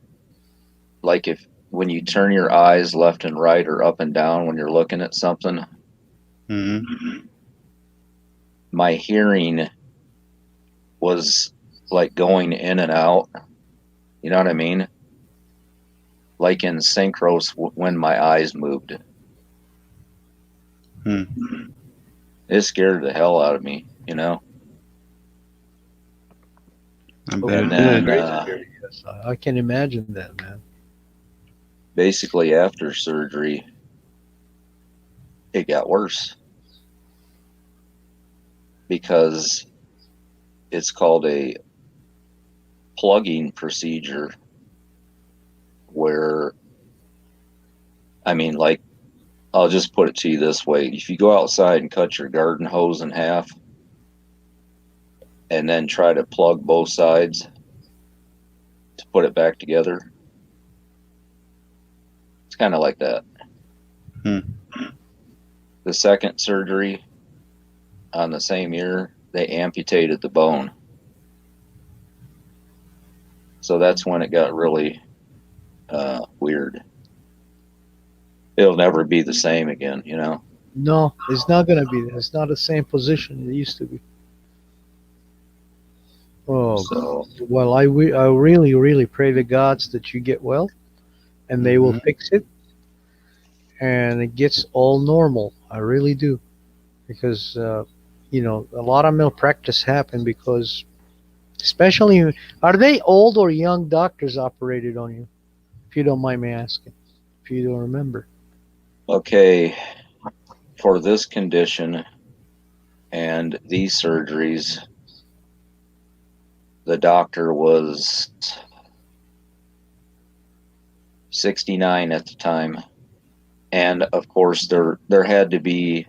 you turn your eyes left and right or up and down when you're looking at something, my hearing was like going in and out. You know what I mean? Like in synchros when my eyes moved. It scared the hell out of me, you know? And then, yes, I can imagine that, man. Basically, after surgery, it got worse because it's called a plugging procedure where, I mean, like, I'll just put it to you this way. If you go outside and cut your garden hose in half and then try to plug both sides to put it back together, it's kind of like that. The second surgery on the same year, they amputated the bone. So that's when it got really weird. It'll never be the same again, you know? No, it's not going to be. It's not the same position it used to be. Oh, so, well, I really, really pray to gods that you get well and they will fix it and it gets all normal. I really do. Because, you know, a lot of malpractice happen because, especially, are they old or young doctors operated on you? If you don't mind me asking, if you don't remember. Okay, for this condition and these surgeries, the doctor was 69 at the time. And of course, there had to be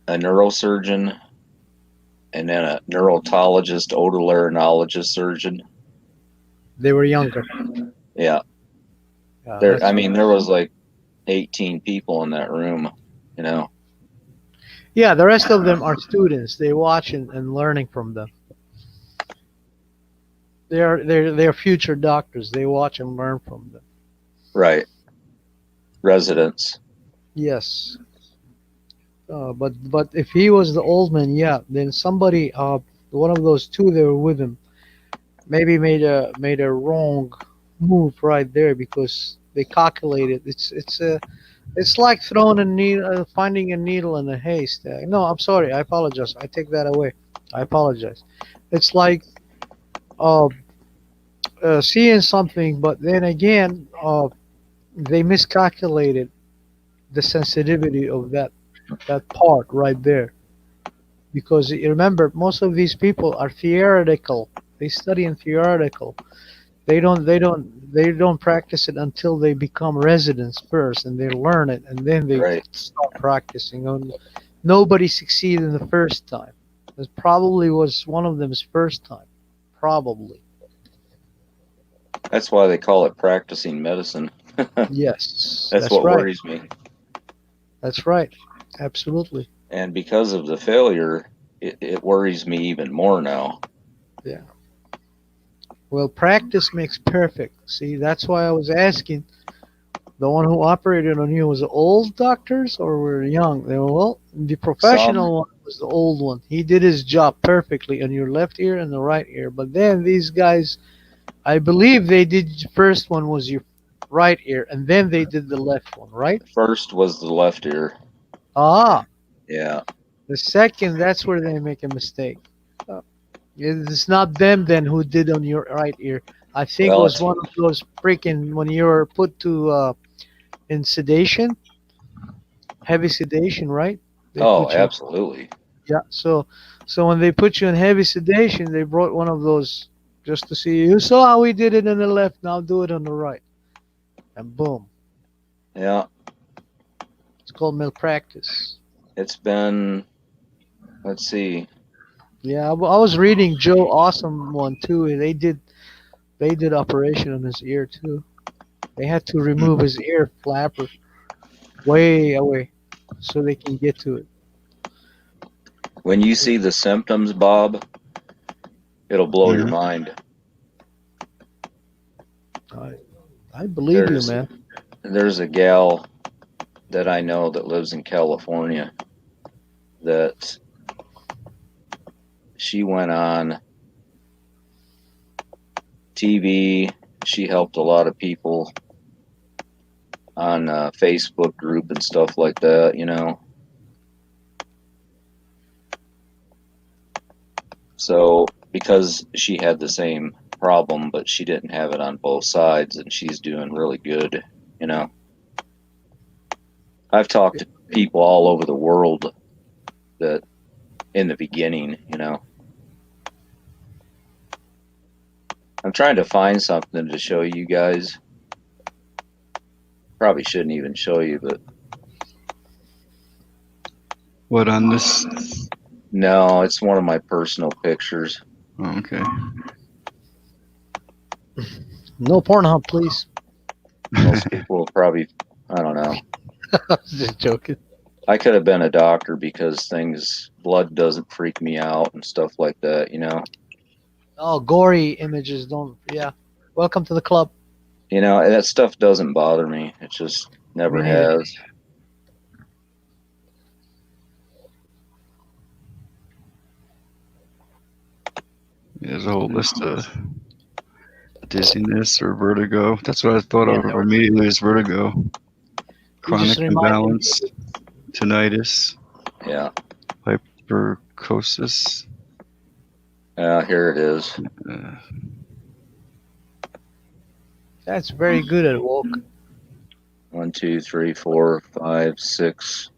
a neurosurgeon and then a neurologist, otolaryngologist surgeon. They were younger. Yeah. There was like 18 people in that room, you know. Yeah, the rest of them are students. They watch and learning from them. They're future doctors. They watch and learn from them. Right. Residents. Yes. But if he was the old man, yeah, then somebody, one of those two that were with him, maybe made a wrong move right there because they calculated. It's like throwing a needle, finding a needle in a haystack. No, I'm sorry. I apologize. I take that away. I apologize. It's like seeing something, but then again, they miscalculated the sensitivity of that part right there. Because you remember, most of these people are theoretical. They study in theoretical. They don't practice it until they become residents first, and they learn it, and then they start practicing. And nobody succeeded in the first time. It probably was one of them's first time, probably. That's why they call it practicing medicine. Yes, that's what right. worries me. That's right, absolutely. And because of the failure, it worries me even more now. Yeah. Well, practice makes perfect. See, that's why I was asking. The one who operated on you was old doctors or were young? They were, well, the professional one was the old one. He did his job perfectly on your left ear and the right ear. But then these guys, I believe they did. First one was your right ear, and then they did the left one, right? First was the left ear. Ah. Yeah. The second, that's where they make a mistake. It's not them then who did on your right ear. I think it was one of those freaking when you were put to in sedation, heavy sedation, right? They put you, absolutely. yeah. So when they put you in heavy sedation, they brought one of those just to see. You saw how we did it on the left. Now do it on the right, and boom. Yeah. It's called malpractice. It's been, let's see. Yeah, I was reading Joe Awesome one too. And they did operation on his ear too. They had to remove his ear flapper way away so they can get to it. When you see the symptoms, Bob, it'll blow your mind. I believe you, man. There's a gal that I know that lives in California that she went on TV. She helped a lot of people on a Facebook group and stuff like that, you know. So because she had the same problem, but she didn't have it on both sides, and she's doing really good, you know. I've talked to people all over the world that in the beginning, you know. I'm trying to find something to show you guys. Probably shouldn't even show you, but What on this? no, it's one of my personal pictures. Oh, okay. No Pornhub, please. Most people will probably, I don't know. Just joking. I could have been a doctor because blood doesn't freak me out and stuff like that, you know. Oh, gory images don't. Yeah. Welcome to the club. You know, that stuff doesn't bother me. It just never has. There's a whole list of dizziness or vertigo. That's what I thought of immediately is vertigo. Chronic imbalance, tinnitus. Yeah. Hypercosis. Yeah, here it is. That's very good at walk. 1, 2, 3, 4, 5, 6.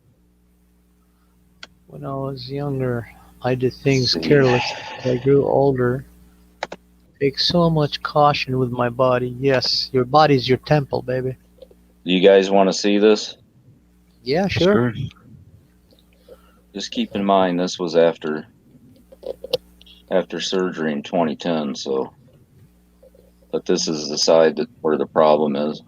When I was younger, I did things careless. As I grew older, take so much caution with my body. Yes, your body's your temple, baby. Do you guys want to see this? Yeah, sure. Just keep in mind this was after surgery in 2010, so but this is the side where the problem is.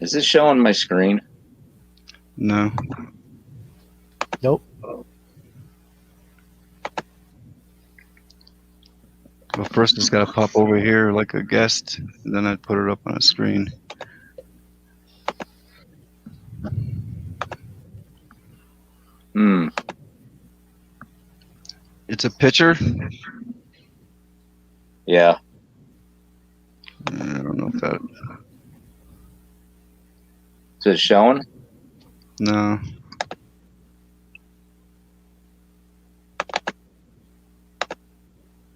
Is this showing my screen? No. Nope. Well, first it's got to pop over here like a guest, and then I'd put it up on a screen. It's a picture? Yeah. I don't know if that... Is it showing? No.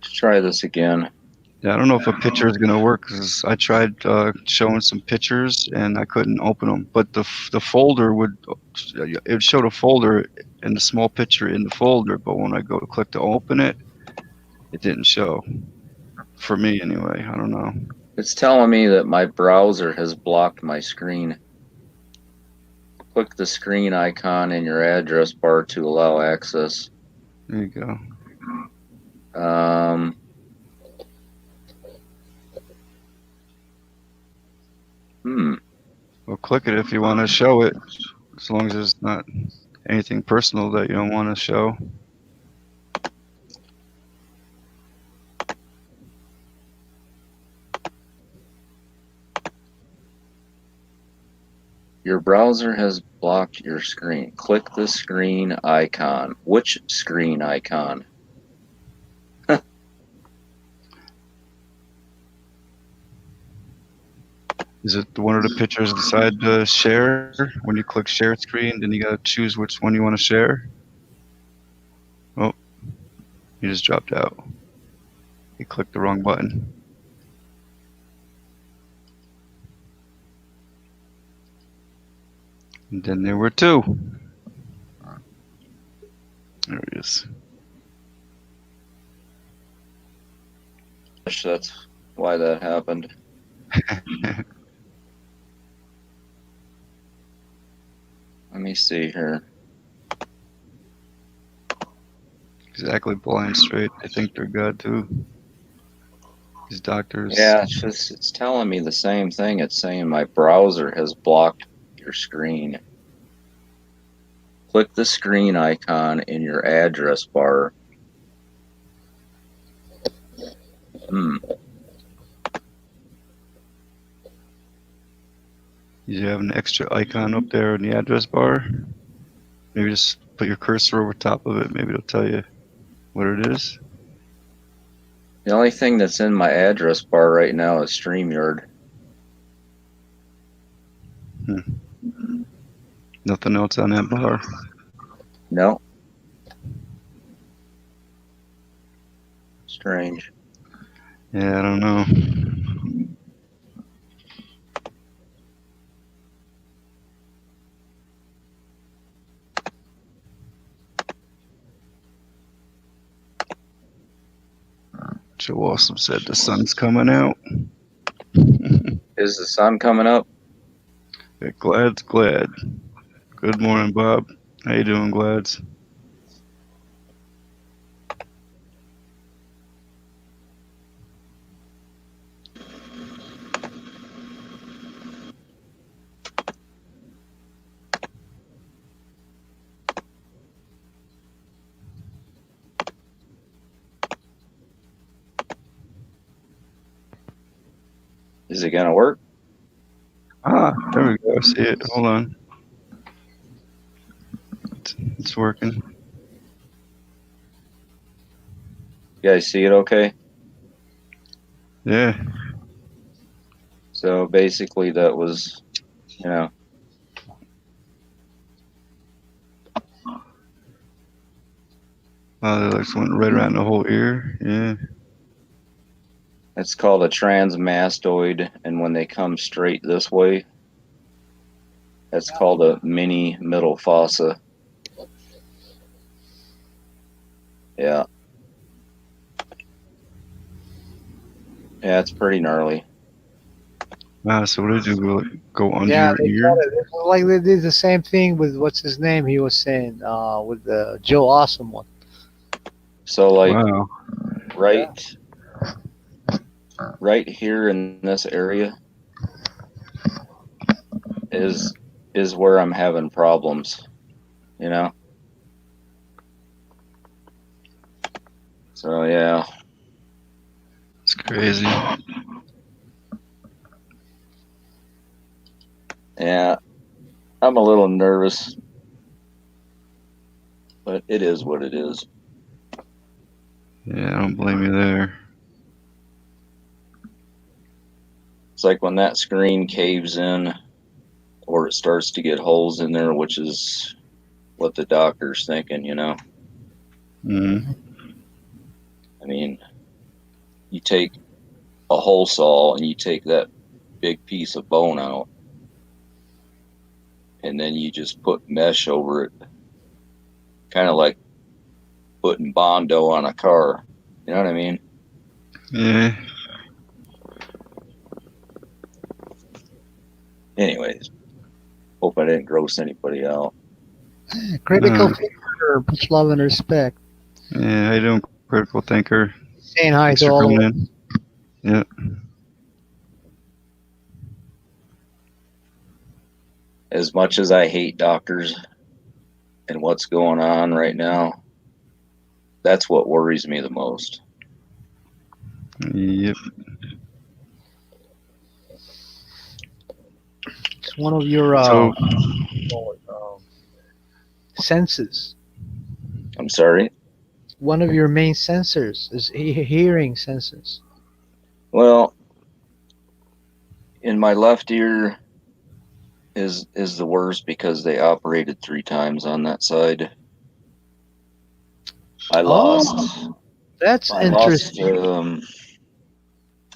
Let's try this again. Yeah, I don't know if a picture is going to work because I tried showing some pictures and I couldn't open them. But the folder it showed a folder and the small picture in the folder. But when I go to click to open it, it didn't show. For me, anyway. I don't know. It's telling me that my browser has blocked my screen. Click the screen icon in your address bar to allow access. There you go. Well, click it if you want to show it, as long as it's not anything personal that you don't want to show. Your browser has blocked your screen. Click the screen icon. Which screen icon? Is it one of the pictures beside the share? When you click share screen, then you got to choose which one you want to share. Oh, you just dropped out. He clicked the wrong button. And then there were two. There he is. That's why that happened. Let me see here. Exactly, blind straight. They think they're God too. These doctors. Yeah, it's telling me the same thing. It's saying my browser has blocked your screen. Click the screen icon in your address bar. You have an extra icon up there in the address bar. Maybe just put your cursor over top of it. Maybe it'll tell you what it is. The only thing that's in my address bar right now is StreamYard. Nothing else on that bar. No. Strange. Yeah, I don't know. Joe Awesome said the sun's coming out. Is the sun coming up? Yeah, Glad's glad. Good morning, Bob. How you doing, Glads? Is it gonna work? Ah, there we go. I see it. Hold on. It's working. You guys see it okay? Yeah. So basically that was, you know. Oh, they like went right around the whole ear. Yeah. It's called a transmastoid, and when they come straight this way, that's called a mini middle fossa. Yeah. Yeah, it's pretty gnarly. Wow, so what did you do? Go under Yeah, your they ear? like they did the same thing with what's his name. He was saying with the Joe Awesome one. So like Wow. right here in this area is where I'm having problems, you know? So yeah. It's crazy. Yeah. I'm a little nervous, but it is what it is. Yeah, I don't blame you there. It's like when that screen caves in or it starts to get holes in there, which is what the doctor's thinking, you know? Mm-hmm. I mean, you take a hole saw and you take that big piece of bone out, and then you just put mesh over it, kind of like putting Bondo on a car. You know what I mean? Yeah. Anyways, hope I didn't gross anybody out. Critical thinker, much love and respect. Yeah, how you doing, Critical Thinker? Saying hi Thanks to for all coming of in. Yeah. As much as I hate doctors and what's going on right now, that's what worries me the most. Yep. It's one of your senses. I'm sorry? One of your main sensors is hearing sensors. Well, in my left ear is the worst because they operated 3 times on that side. I lost. That's I interesting.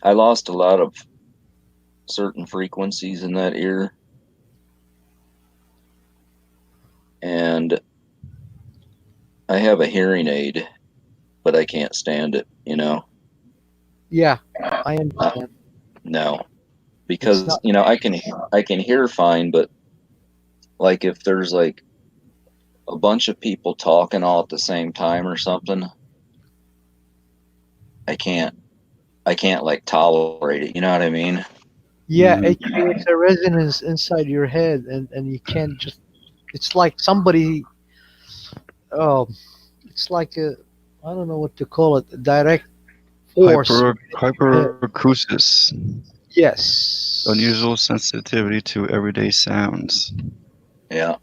lost a lot of certain frequencies in that ear, and I have a hearing aid, but I can't stand it. Yeah, I understand. No, It's because not. I can hear fine, but like if there's like a bunch of people talking all at the same time or something, I can't like tolerate it. You know what I mean? Yeah, it creates a resonance inside your head, and you can't just. It's like somebody. Oh, it's like a. I don't know what to call it. A direct force. Head. Hyperacusis. Yes. Unusual sensitivity to everyday sounds. Yeah.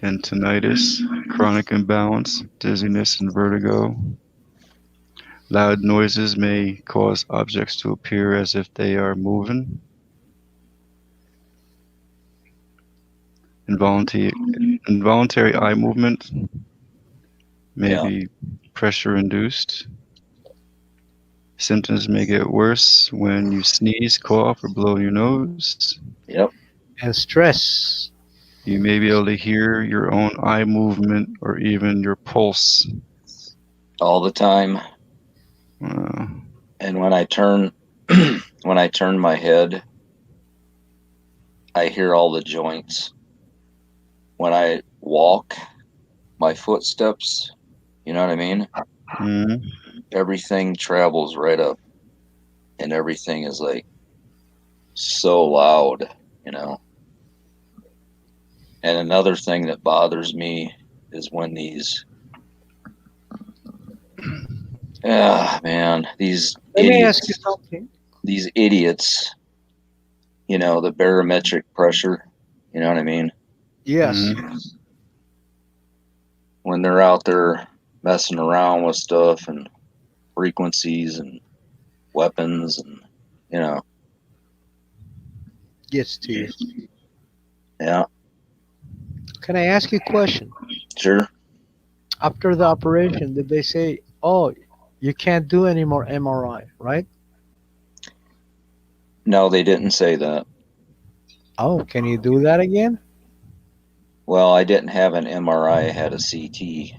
And tinnitus, chronic imbalance, dizziness, and vertigo. Loud noises may cause objects to appear as if they are moving. Involuntary eye movement may be pressure induced. Symptoms may get worse when you sneeze, cough, or blow your nose. Yep. And stress. You may be able to hear your own eye movement or even your pulse. All the time. And when I turn my head, I hear all the joints. When I walk, my footsteps, you know what I mean? Mm-hmm. Everything travels right up, and everything is like so loud, And another thing that bothers me is when these man, these Let idiots, me ask you something. These idiots, the barometric pressure, you know what I mean? Yes. When they're out there messing around with stuff and frequencies and weapons and, Gets to you. Yeah. Can I ask you a question? Sure. After the operation, did they say, "Oh, you can't do any more MRI," right? No, they didn't say that. Oh, can you do that again? Well, I didn't have an MRI. I had a CT,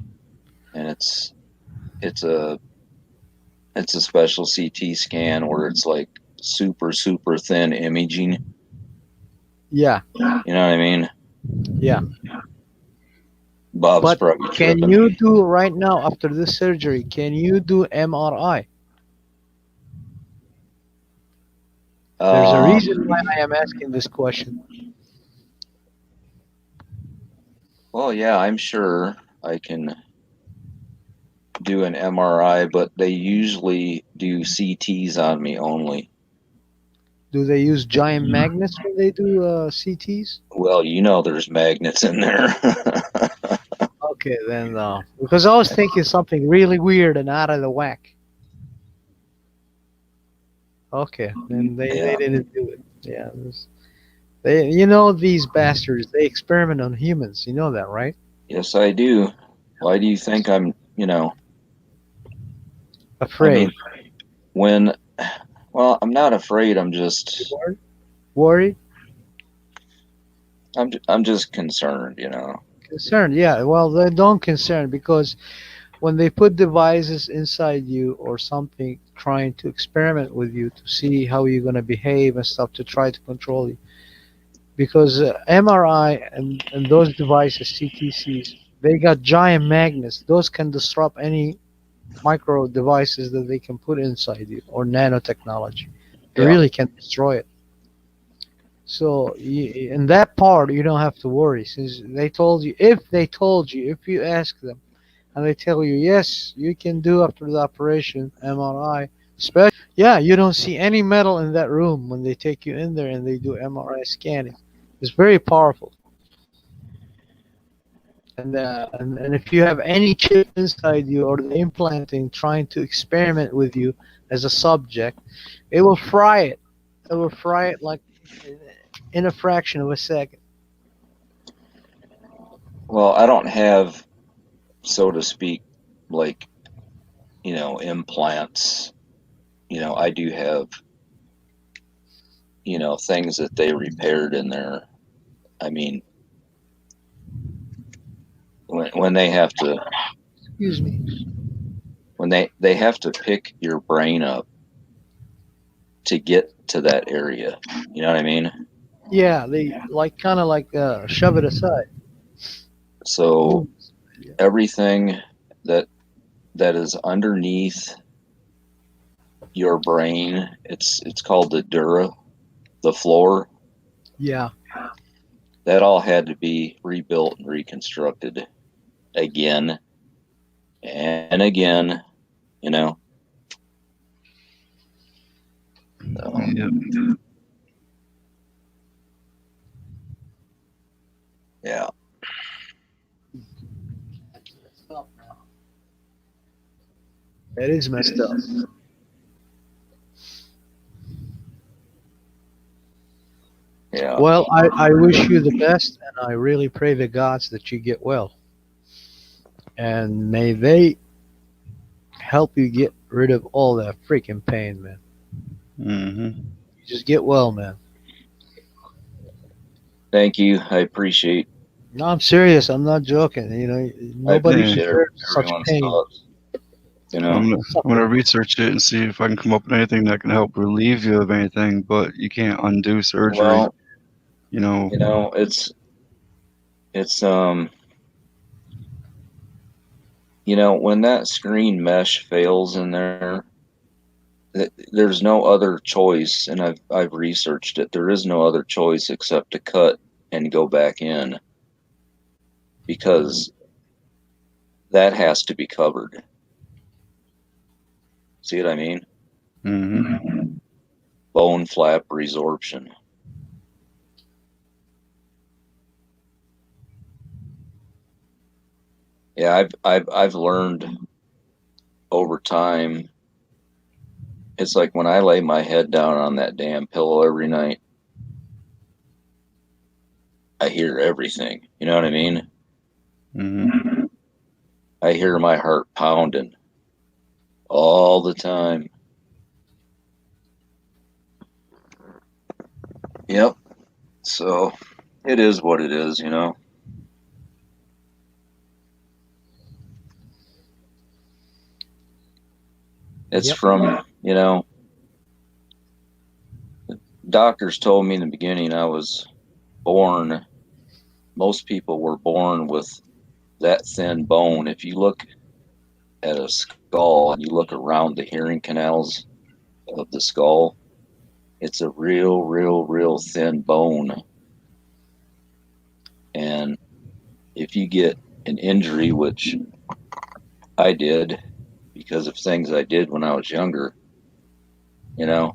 and it's a special CT scan where it's like super thin imaging. Yeah. You know what I mean? Yeah. Bob's But probably can tripping. you do right now after this surgery? Can you do MRI? There's a reason why I am asking this question. Well, yeah, I'm sure I can do an MRI, but they usually do CTs on me only. Do they use giant magnets when they do CTs? Well, there's magnets in there. Okay, then because I was thinking something really weird and out of the whack. Okay, then they didn't do it. Yeah, these bastards. They experiment on humans. You know that, right? Yes, I do. Why do you think I'm, Afraid. Well, I'm not afraid. I'm just worried. I'm just concerned, Concerned, yeah. Well, they don't concern because when they put devices inside you or something, trying to experiment with you to see how you're gonna behave and stuff to try to control you. Because MRI and those devices, CTCs, they got giant magnets. Those can disrupt any micro devices that they can put inside you or nanotechnology. They really can destroy it. So in that part, you don't have to worry since they told you. If you ask them, and they tell you, yes, you can do after the operation MRI. Especially, yeah, you don't see any metal in that room when they take you in there and they do MRI scanning. It's very powerful. And if you have any chip inside you or the implanting trying to experiment with you as a subject, it will fry it. It will fry it like in a fraction of a second. Well, I don't have so to speak, like, implants. I do have, things that they repaired in there. I mean, when they have to, Excuse me. when they have to pick your brain up to get to that area. You know what I mean? Yeah, they kind of shove it aside. So Move. everything that is underneath your brain, it's called the dura, the floor. Yeah. That all had to be rebuilt and reconstructed again and again, you know. So, Yep. yeah. That is messed up. Yeah. Well, I wish you the best, and I really pray the gods that you get well. And may they help you get rid of all that freaking pain, man. Mm-hmm. Just get well, man. Thank you. I appreciate No, I'm serious. I'm not joking. Nobody deserves such everyone's pain. thoughts. I'm gonna research it and see if I can come up with anything that can help relieve you of anything. But you can't undo surgery. Well, It's when that screen mesh fails in there, there's no other choice, and I've researched it. There is no other choice except to cut and go back in, because that has to be covered. See what I mean? Mm-hmm. Bone flap resorption. Yeah, I've learned over time. It's like when I lay my head down on that damn pillow every night, I hear everything. You know what I mean? Mm-hmm. I hear my heart pounding all the time. Yep. So it is what it is, It's from, doctors told me in the beginning I was born, most people were born with that thin bone. If you look at a skull and you look around the hearing canals of the skull, it's a real, real, real thin bone. And if you get an injury, which I did because of things I did when I was younger, Yeah.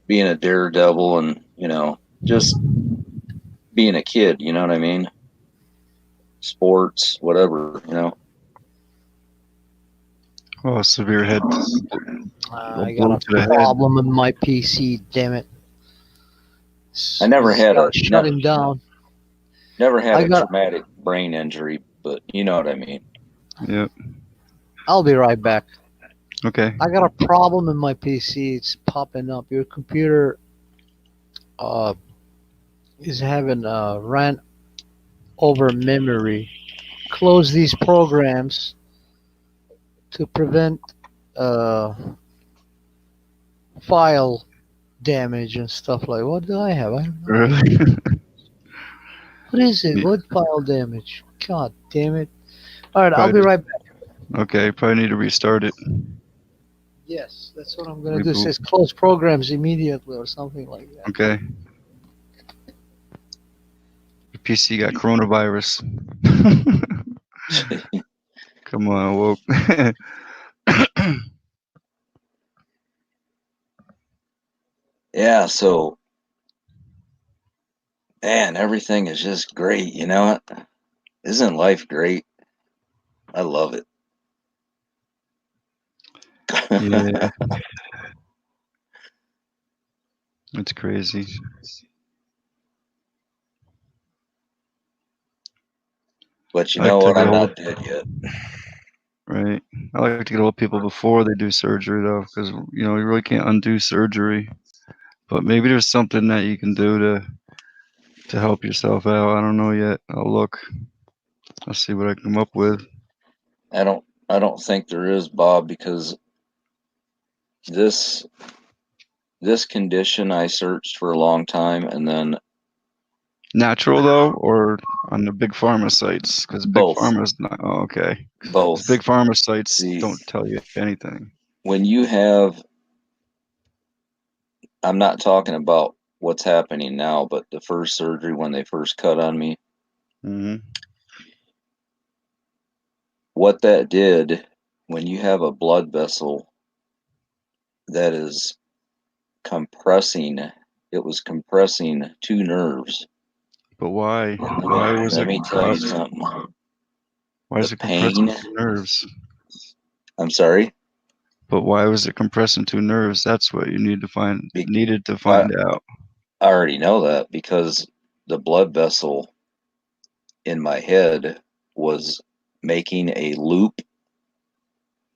being a daredevil and, just being a kid, you know what I mean? Sports, whatever, Oh, severe head. I got a problem with my PC. Damn it! I never had a shutting down. Never had a traumatic brain injury, but you know what I mean. Yep. I'll be right back. Okay. I got a problem in my PC. It's popping up. Your computer is having ran over memory. Close these programs to prevent file damage and stuff like. What do I have? I don't know. Really? What is it? Yeah. What file damage? God damn it! All right, I'll be right back. Okay, probably need to restart it. Yes, that's what I'm gonna do. It says close programs immediately or something like that. Okay. Your PC got coronavirus. Come on, woke. Yeah, so man, everything is just great, you know it? Isn't life great? I love it. Yeah. It's crazy. But you I like know to what? get I'm hold not of dead yet. right. I like to get hold of people before they do surgery though, because you really can't undo surgery. But maybe there's something that you can do to help yourself out. I don't know yet. I'll look. I'll see what I come up with. I don't think there is, Bob, because this condition I searched for a long time, and then Natural though, or on the big pharma sites? Because big both. pharma's not. Oh, okay. Both. Big pharma sites See, don't tell you anything. When you have, I'm not talking about what's happening now, but the first surgery when they first cut on me. Mm-hmm. What that did, when you have a blood vessel that is compressing, it was compressing two nerves. But why? Why was Let it me tell you compressed? something. Why is The it compressing pain. two nerves? I'm sorry. But why was it compressing two nerves? That's what you needed to find out. I already know that because the blood vessel in my head was making a loop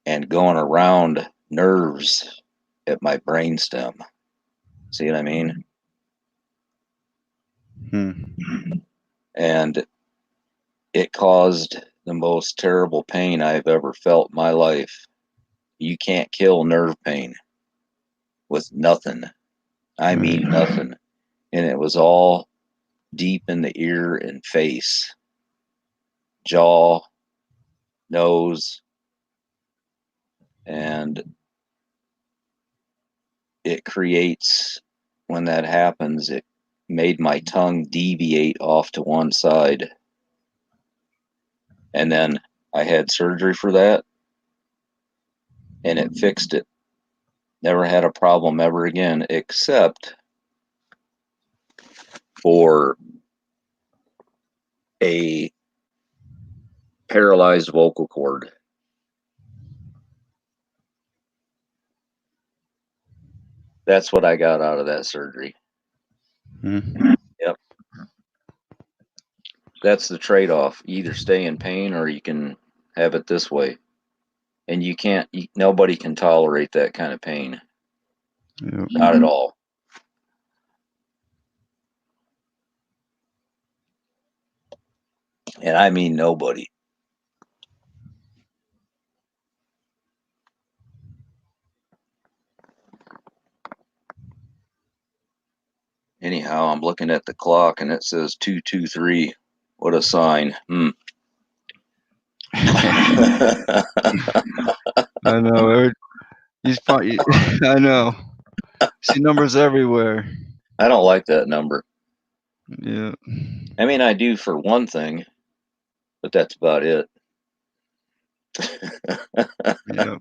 and going around nerves at my brainstem. See what I mean? And it caused the most terrible pain I've ever felt in my life. You can't kill nerve pain with nothing. I mean nothing. And it was all deep in the ear and face, jaw, nose, and it creates, when that happens, it made my tongue deviate off to one side. And then I had surgery for that, and it fixed it. Never had a problem ever again, except for a paralyzed vocal cord. That's what I got out of that surgery. Yep. That's the trade-off. You either stay in pain or you can have it this way. And you can't, nobody can tolerate that kind of pain. Yep. Not at all. And I mean nobody. Anyhow, I'm looking at the clock and it says 2:23. What a sign. I know. I know. See numbers everywhere. I don't like that number. Yeah. I mean, I do for one thing, but that's about it. Yep.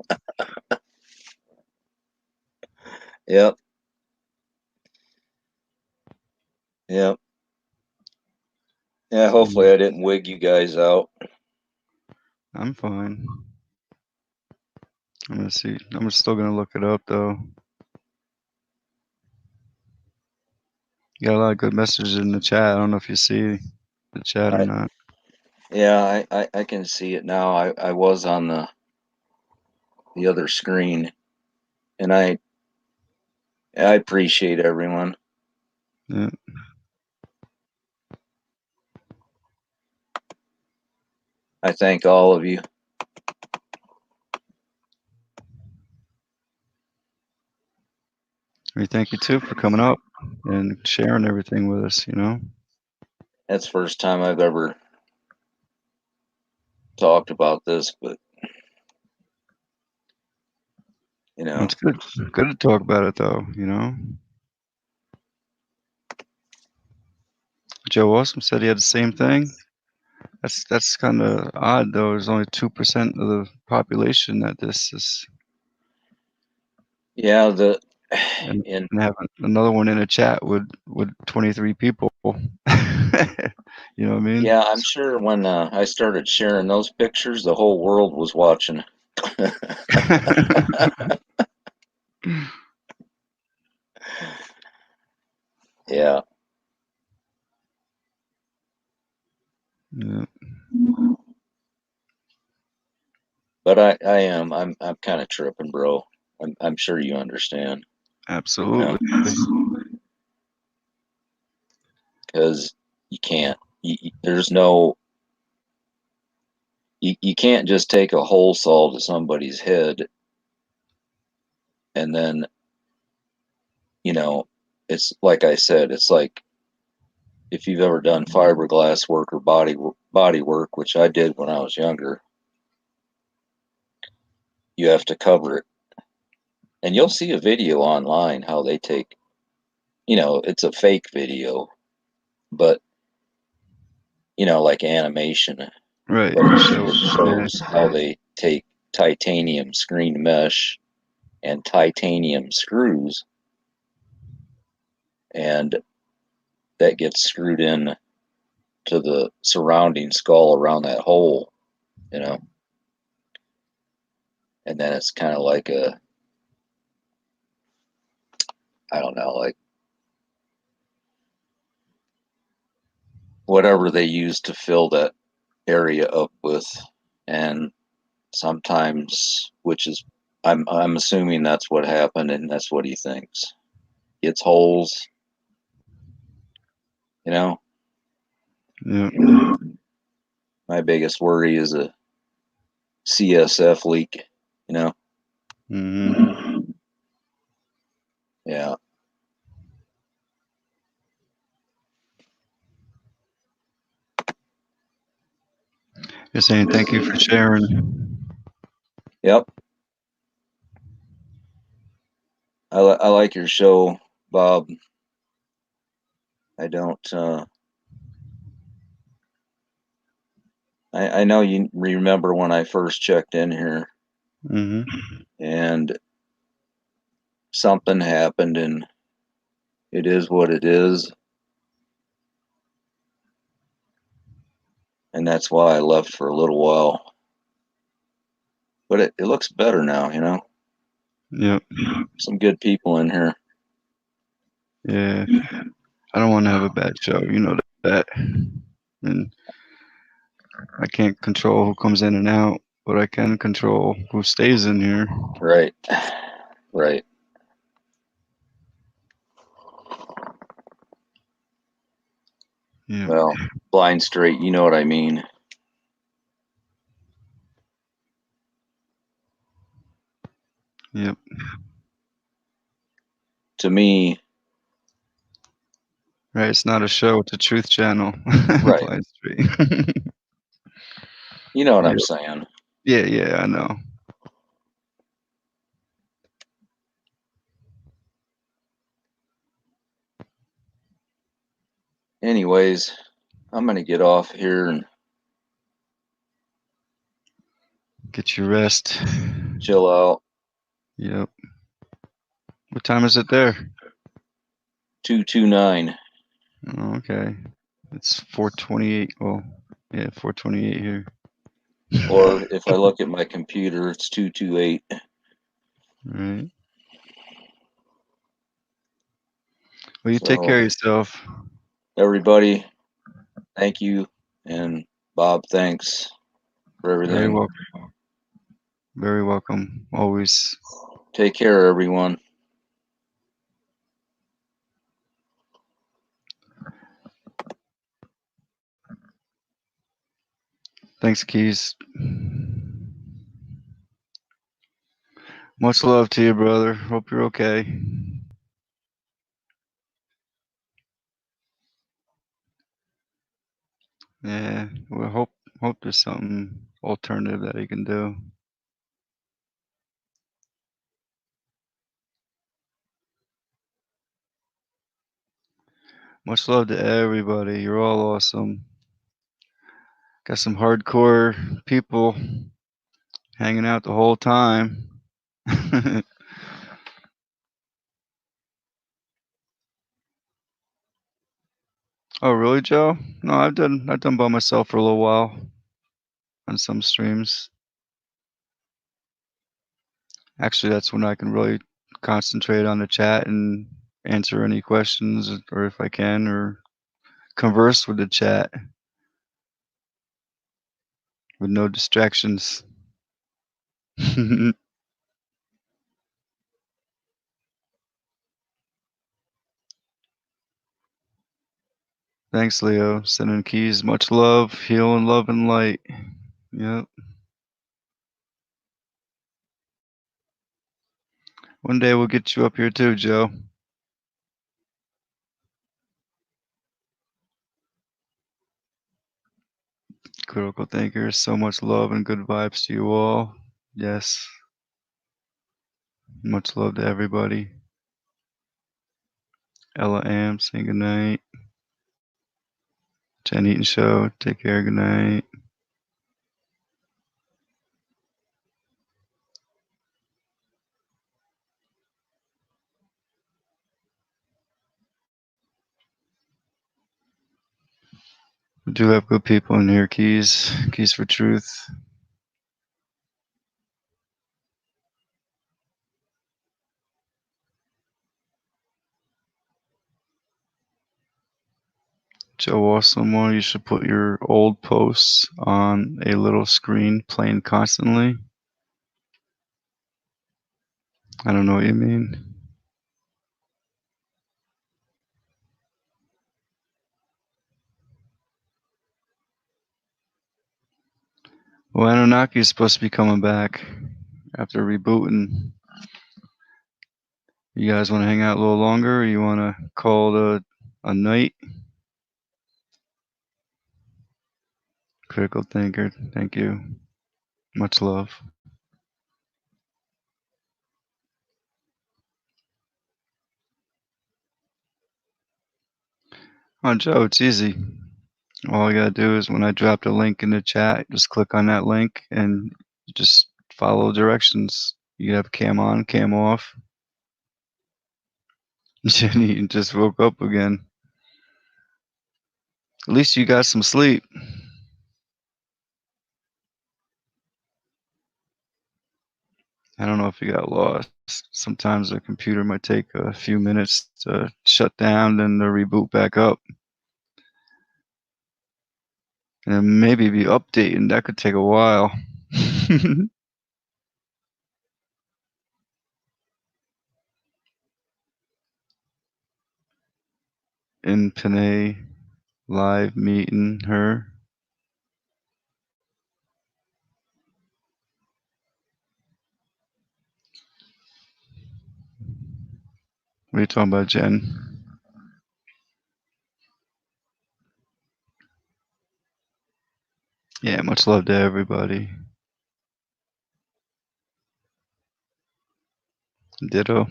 Yep. Yep. Yeah, hopefully I didn't wig you guys out. I'm fine. I'm gonna see. I'm still gonna look it up though. You got a lot of good messages in the chat. I don't know if you see the chat or not. Yeah, I can see it now. I was on the other screen, and I appreciate everyone. Yeah. I thank all of you. We thank you too for coming up and sharing everything with us. That's the first time I've ever talked about this, but It's good. Good to talk about it though. Joe Awesome said he had the same thing. That's kind of odd though. There's only 2% of the population that this is. Yeah, and having another one in a chat with 23 people. You know what I mean? Yeah, I'm sure when I started sharing those pictures, the whole world was watching. Yeah. Yeah. kind of tripping, bro. I'm sure you understand. Absolutely. Because you can't. There's no. You can't just take a hole saw to somebody's head and then, it's like I said, it's like if you've ever done fiberglass work or body work, which I did when I was younger, you have to cover it. And you'll see a video online how they take, it's a fake video, but, like animation. Right. But it shows how they take titanium screen mesh and titanium screws, and that gets screwed in to the surrounding skull around that hole, and then it's kind of like I don't know, like whatever they use to fill that area up with, and sometimes, which is I'm assuming that's what happened, and that's what he thinks. It's holes, Yeah. My biggest worry is a CSF leak, Mm-hmm. Yeah. Just saying thank you for sharing. Yep. I like your show, Bob. I don't. I know you remember when I first checked in here, and something happened, and it is what it is, and that's why I left for a little while. But it looks better now, Yep. Some good people in here. Yeah. I don't want to have a bad show, you know that. And I can't control who comes in and out, but I can control who stays in here. Right. Right. Yeah. Well, blind straight, you know what I mean. Yep. To me, right, it's not a show, it's a truth channel. Right. Blind straight. You know what I'm saying. Yeah, I know. Anyways, I'm gonna get off here and get your rest. Chill out. Yep. What time is it there? 2:29. Oh, okay. It's 4:28. Well, yeah, 4:28 here. Or if I look at my computer, it's 2:28. Right. Well, you take care of yourself. Everybody, thank you. And Bob, thanks for everything. Very welcome. Very welcome. Always. Take care, everyone. Thanks, Keys. Much love to you, brother. Hope you're okay. Yeah, well, hope there's something alternative that he can do. Much love to everybody. You're all awesome. Got some hardcore people hanging out the whole time. Oh, really, Joe? No, I've done by myself for a little while on some streams. Actually, that's when I can really concentrate on the chat and answer any questions, or if I can, or converse with the chat with no distractions. Thanks, Leo. Sending keys. Much love, healing, love, and light. Yep. One day we'll get you up here too, Joe. Critical thinkers. So much love and good vibes to you all. Yes. Much love to everybody. Ella Am, saying good night. Jen Eaton Show, take care, good night. We do have good people in here, Keys for Truth. Joe Awesome One, you should put your old posts on a little screen playing constantly. I don't know what you mean. Well, Anunnaki is supposed to be coming back after rebooting. You guys want to hang out a little longer, or you want to call it a night? Critical thinker, thank you. Much love. Oh, Joe, it's easy. All I gotta do is when I drop the link in the chat, just click on that link and just follow directions. You have cam on, cam off. Jenny just woke up again. At least you got some sleep. I don't know if you got lost. Sometimes the computer might take a few minutes to shut down, then to reboot back up. And then maybe be updating. That could take a while. In Panay, live meeting her. What are you talking about, Jen? Yeah, much love to everybody. Ditto.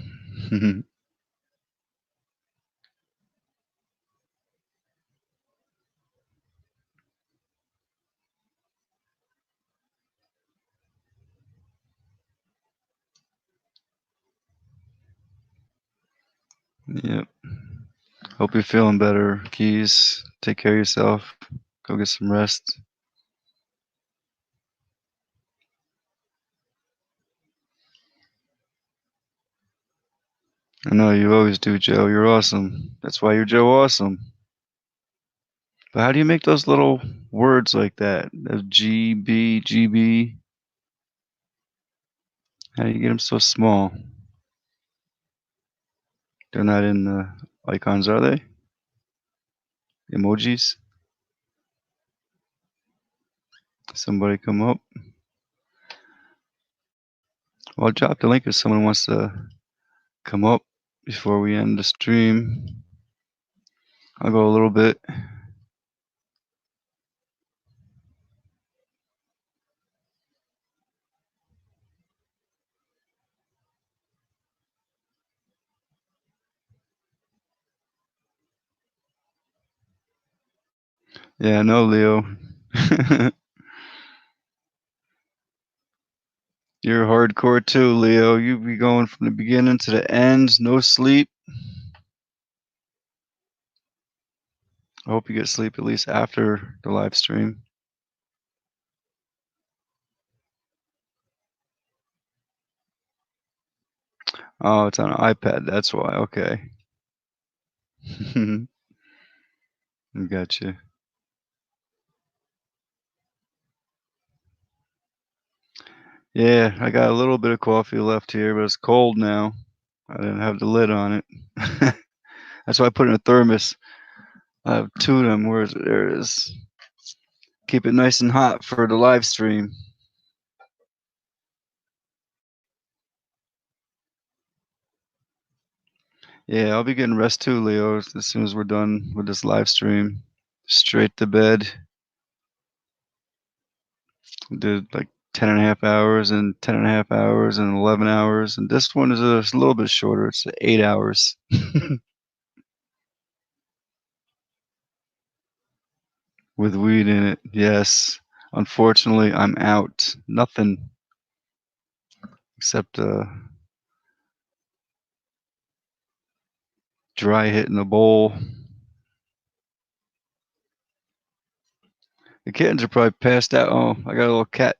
Yep. Hope you're feeling better, Keys. Take care of yourself. Go get some rest. I know you always do, Joe. You're awesome. That's why you're Joe Awesome. But how do you make those little words like that? GB, GB. How do you get them so small? They're not in the icons, are they? Emojis? Somebody come up? Well, I'll drop the link if someone wants to come up before we end the stream. I'll go a little bit. Yeah, no, Leo. You're hardcore too, Leo. You be going from the beginning to the end, no sleep. I hope you get sleep at least after the live stream. Oh, it's on an iPad. That's why. Okay. I gotcha. Yeah, I got a little bit of coffee left here, but it's cold now. I didn't have the lid on it. That's why I put it in a thermos. I have 2 of them. Where is it? There it is. Keep it nice and hot for the live stream. Yeah, I'll be getting rest too, Leo, as soon as we're done with this live stream. Straight to bed. Did like 10.5 hours and 10.5 hours and 11 hours. And this one is a little bit shorter. It's 8 hours. With weed in it. Yes. Unfortunately, I'm out. Nothing except dry hit in the bowl. The kittens are probably passed out. Oh, I got a little cat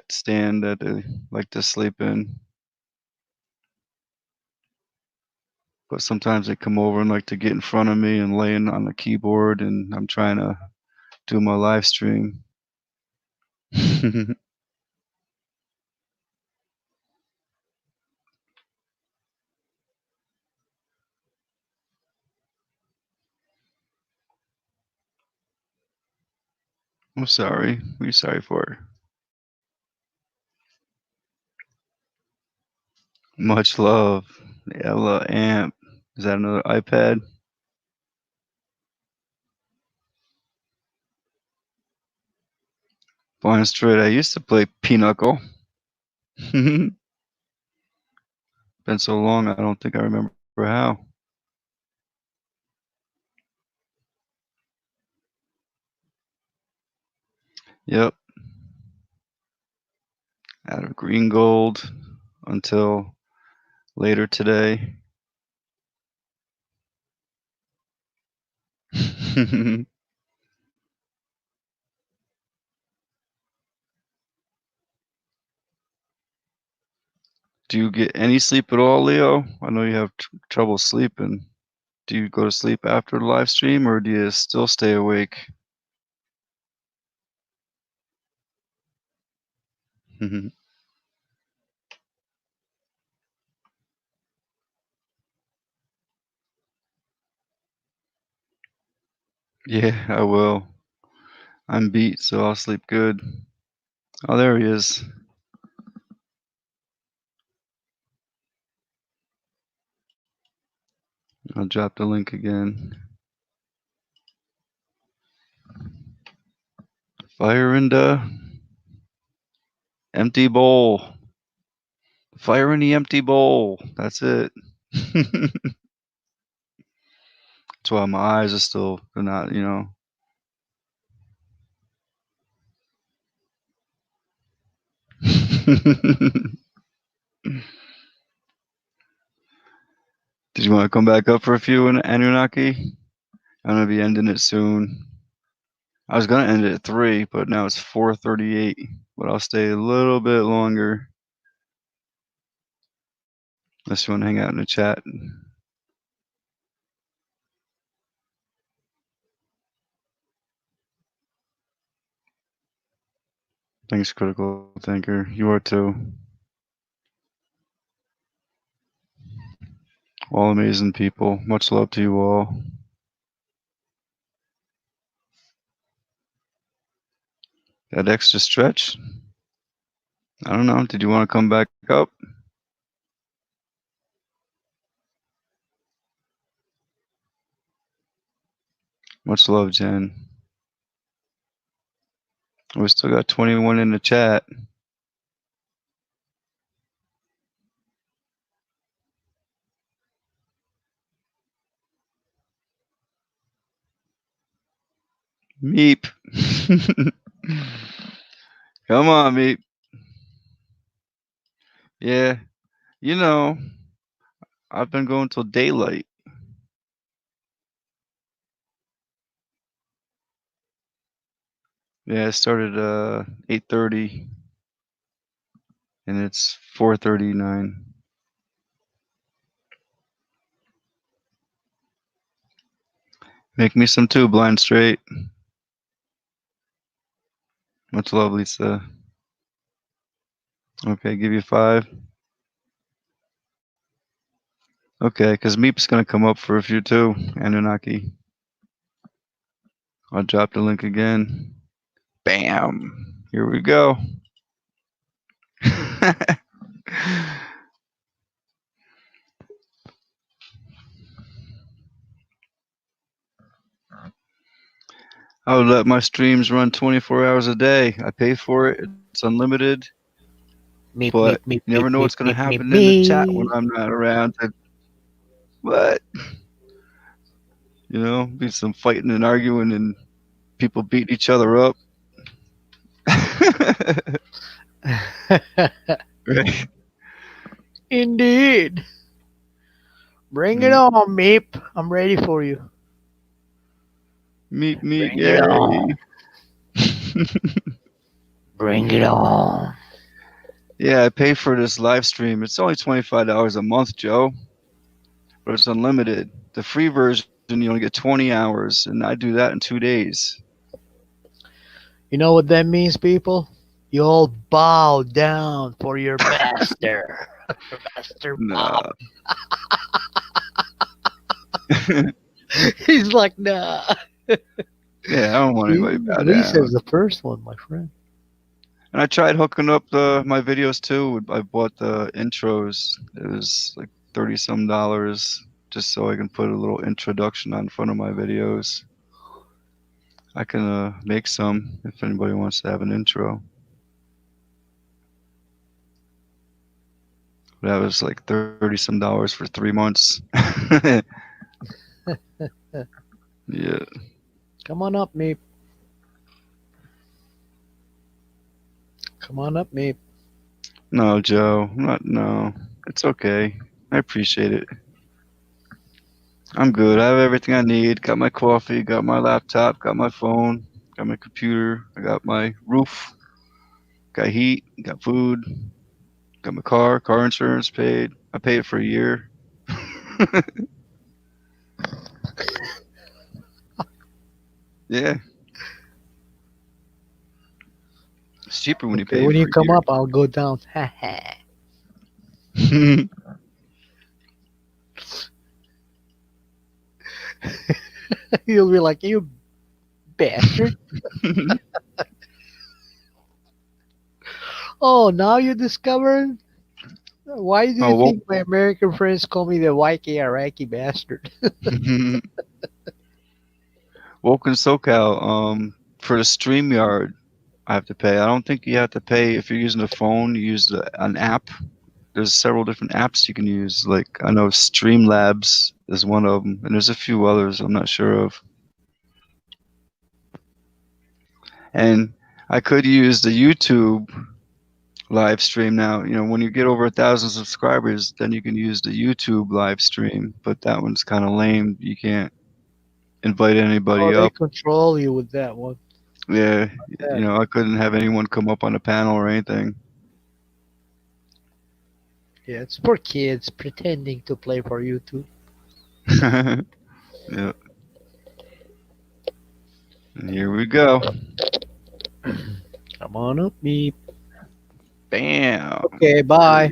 stand that they like to sleep in. But sometimes they come over and like to get in front of me and laying on the keyboard, and I'm trying to do my live stream. I'm sorry. What are you sorry for? Much love. Ella Amp. Is that another iPad? Blind Straight. I used to play Pinochle. Been so long, I don't think I remember how. Yep. Out of green gold until later today. Do you get any sleep at all, Leo? I know you have trouble sleeping. Do you go to sleep after the live stream, or do you still stay awake? Yeah, I will. I'm beat, so I'll sleep good. Oh, there he is. I'll drop the link again. Fire in the empty bowl. Fire in the empty bowl. That's it. That's why my eyes are still, they're not, you know. Did you want to come back up for a few, Anunnaki? I'm gonna be ending it soon. I was gonna end it at 3, but now it's 4:38. But I'll stay a little bit longer. Unless you want to hang out in the chat. Thanks, Critical Thinker. You are too. All amazing people. Much love to you all. That extra stretch? I don't know. Did you want to come back up? Much love, Jen. We still got 21 in the chat. Meep. Come on, Meep. Yeah. You know, I've been going till daylight. Yeah, I started 8:30 and it's 4:39. Make me some too, Blind Straight. Much love, Lisa. Okay, give you 5. Okay, because Meep's gonna come up for a few too, Anunnaki. I'll drop the link again. Bam. Here we go. I would let my streams run 24 hours a day. I pay for it. It's unlimited. But you never know what's going to happen in the chat when I'm not around. What? You know, be some fighting and arguing and people beating each other up. Right. Indeed. Bring it on, Meep. I'm ready for you. Meep, Bring yay. it on. Bring it on. Yeah, I pay for this live stream. It's only $25 a month, Joe. But it's unlimited. The free version, you only get 20 hours, and I do that in 2 days. You know what that means, people? You all bow down for your master. Master Nah. He's like, nah. Yeah, I don't want anybody to bow down. Lisa's the first one, my friend. And I tried hooking up my videos too. I bought the intros. It was like $30-some just so I can put a little introduction on front of my videos. I can make some if anybody wants to have an intro. That was like $30-some for 3 months. Yeah. Come on up, Meep. Come on up, Meep. No, Joe. No. It's okay. I appreciate it. I'm good. I have everything I need. Got my coffee, got my laptop, got my phone, got my computer, I got my roof, got heat, got food, got my car insurance paid. I paid it for a year. Yeah. It's cheaper when you pay When for you a come year. up, I'll go down. You'll be like, you bastard. Oh, now you discovered? Why do you think my American friends call me the Waiki Iraqi bastard? Woken SoCal, for the StreamYard, I have to pay. I don't think you have to pay if you're using a phone. You use an app. There's several different apps you can use. Like I know Streamlabs is one of them, and there's a few others I'm not sure of. And I could use the YouTube live stream now. You know, when you get over 1,000 subscribers, then you can use the YouTube live stream. But that one's kind of lame. You can't invite anybody They up. control you with that one. Yeah, you know, I couldn't have anyone come up on a panel or anything. Yeah, it's for kids pretending to play for YouTube. Yeah. And here we go. Come on up, Meep. Bam. Okay, bye.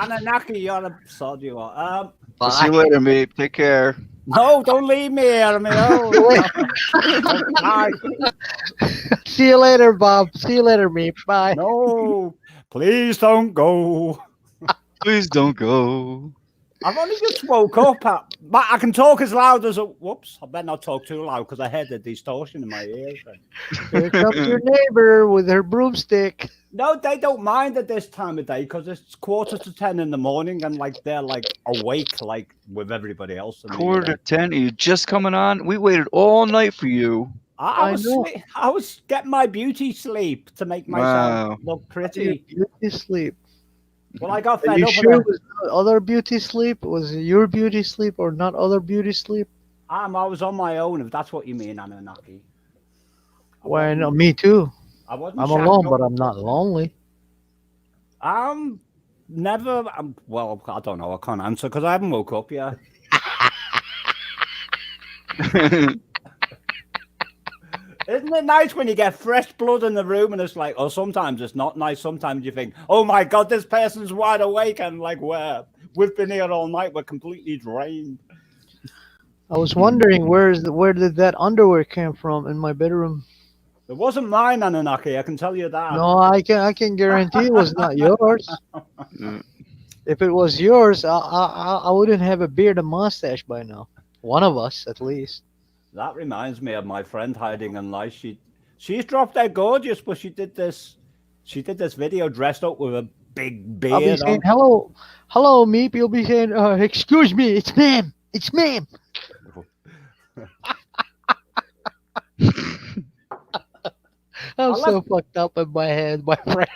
Anunnaki, you're a sod, you are. I'll see you later, Meep. Take care. No, don't leave me here, me. Bye. See you later, Bob. See you later, Meep. Bye. No, please don't go. Please don't go. I've only just woke up. But I can talk as loud as a... Whoops, I better not talk too loud because I heard the distortion in my ears. Here comes your neighbor with her broomstick. No, they don't mind at this time of day because it's 9:45 in the morning and like they're like awake like with everybody else. 9:45. Are you just coming on? We waited all night for you. I was getting my beauty sleep to make myself look pretty. Beauty sleep. Well, I got Are fed you up sure with it was not other beauty sleep? Was it your beauty sleep or not other beauty sleep? I was on my own, if that's what you mean, Anunnaki. Well, no, me too. I'm alone, but I'm not lonely. Never. Well, I don't know. I can't answer because I haven't woke up yet. Isn't it nice when you get fresh blood in the room and it's like, oh, sometimes it's not nice. Sometimes you think, oh my God, this person's wide awake and like, we've been here all night. We're completely drained. I was wondering where did that underwear come from in my bedroom? It wasn't mine, Anunnaki. I can tell you that. No, I can guarantee it was not yours. If it was yours, I wouldn't have a beard and mustache by now. One of us, at least. That reminds me of my friend hiding in lice. She's dropped dead gorgeous, but she did this video dressed up with a big beard. I'll be saying hello, Meep. You'll be saying, excuse me, it's ma'am. I'm so fucked up in my head, my friend.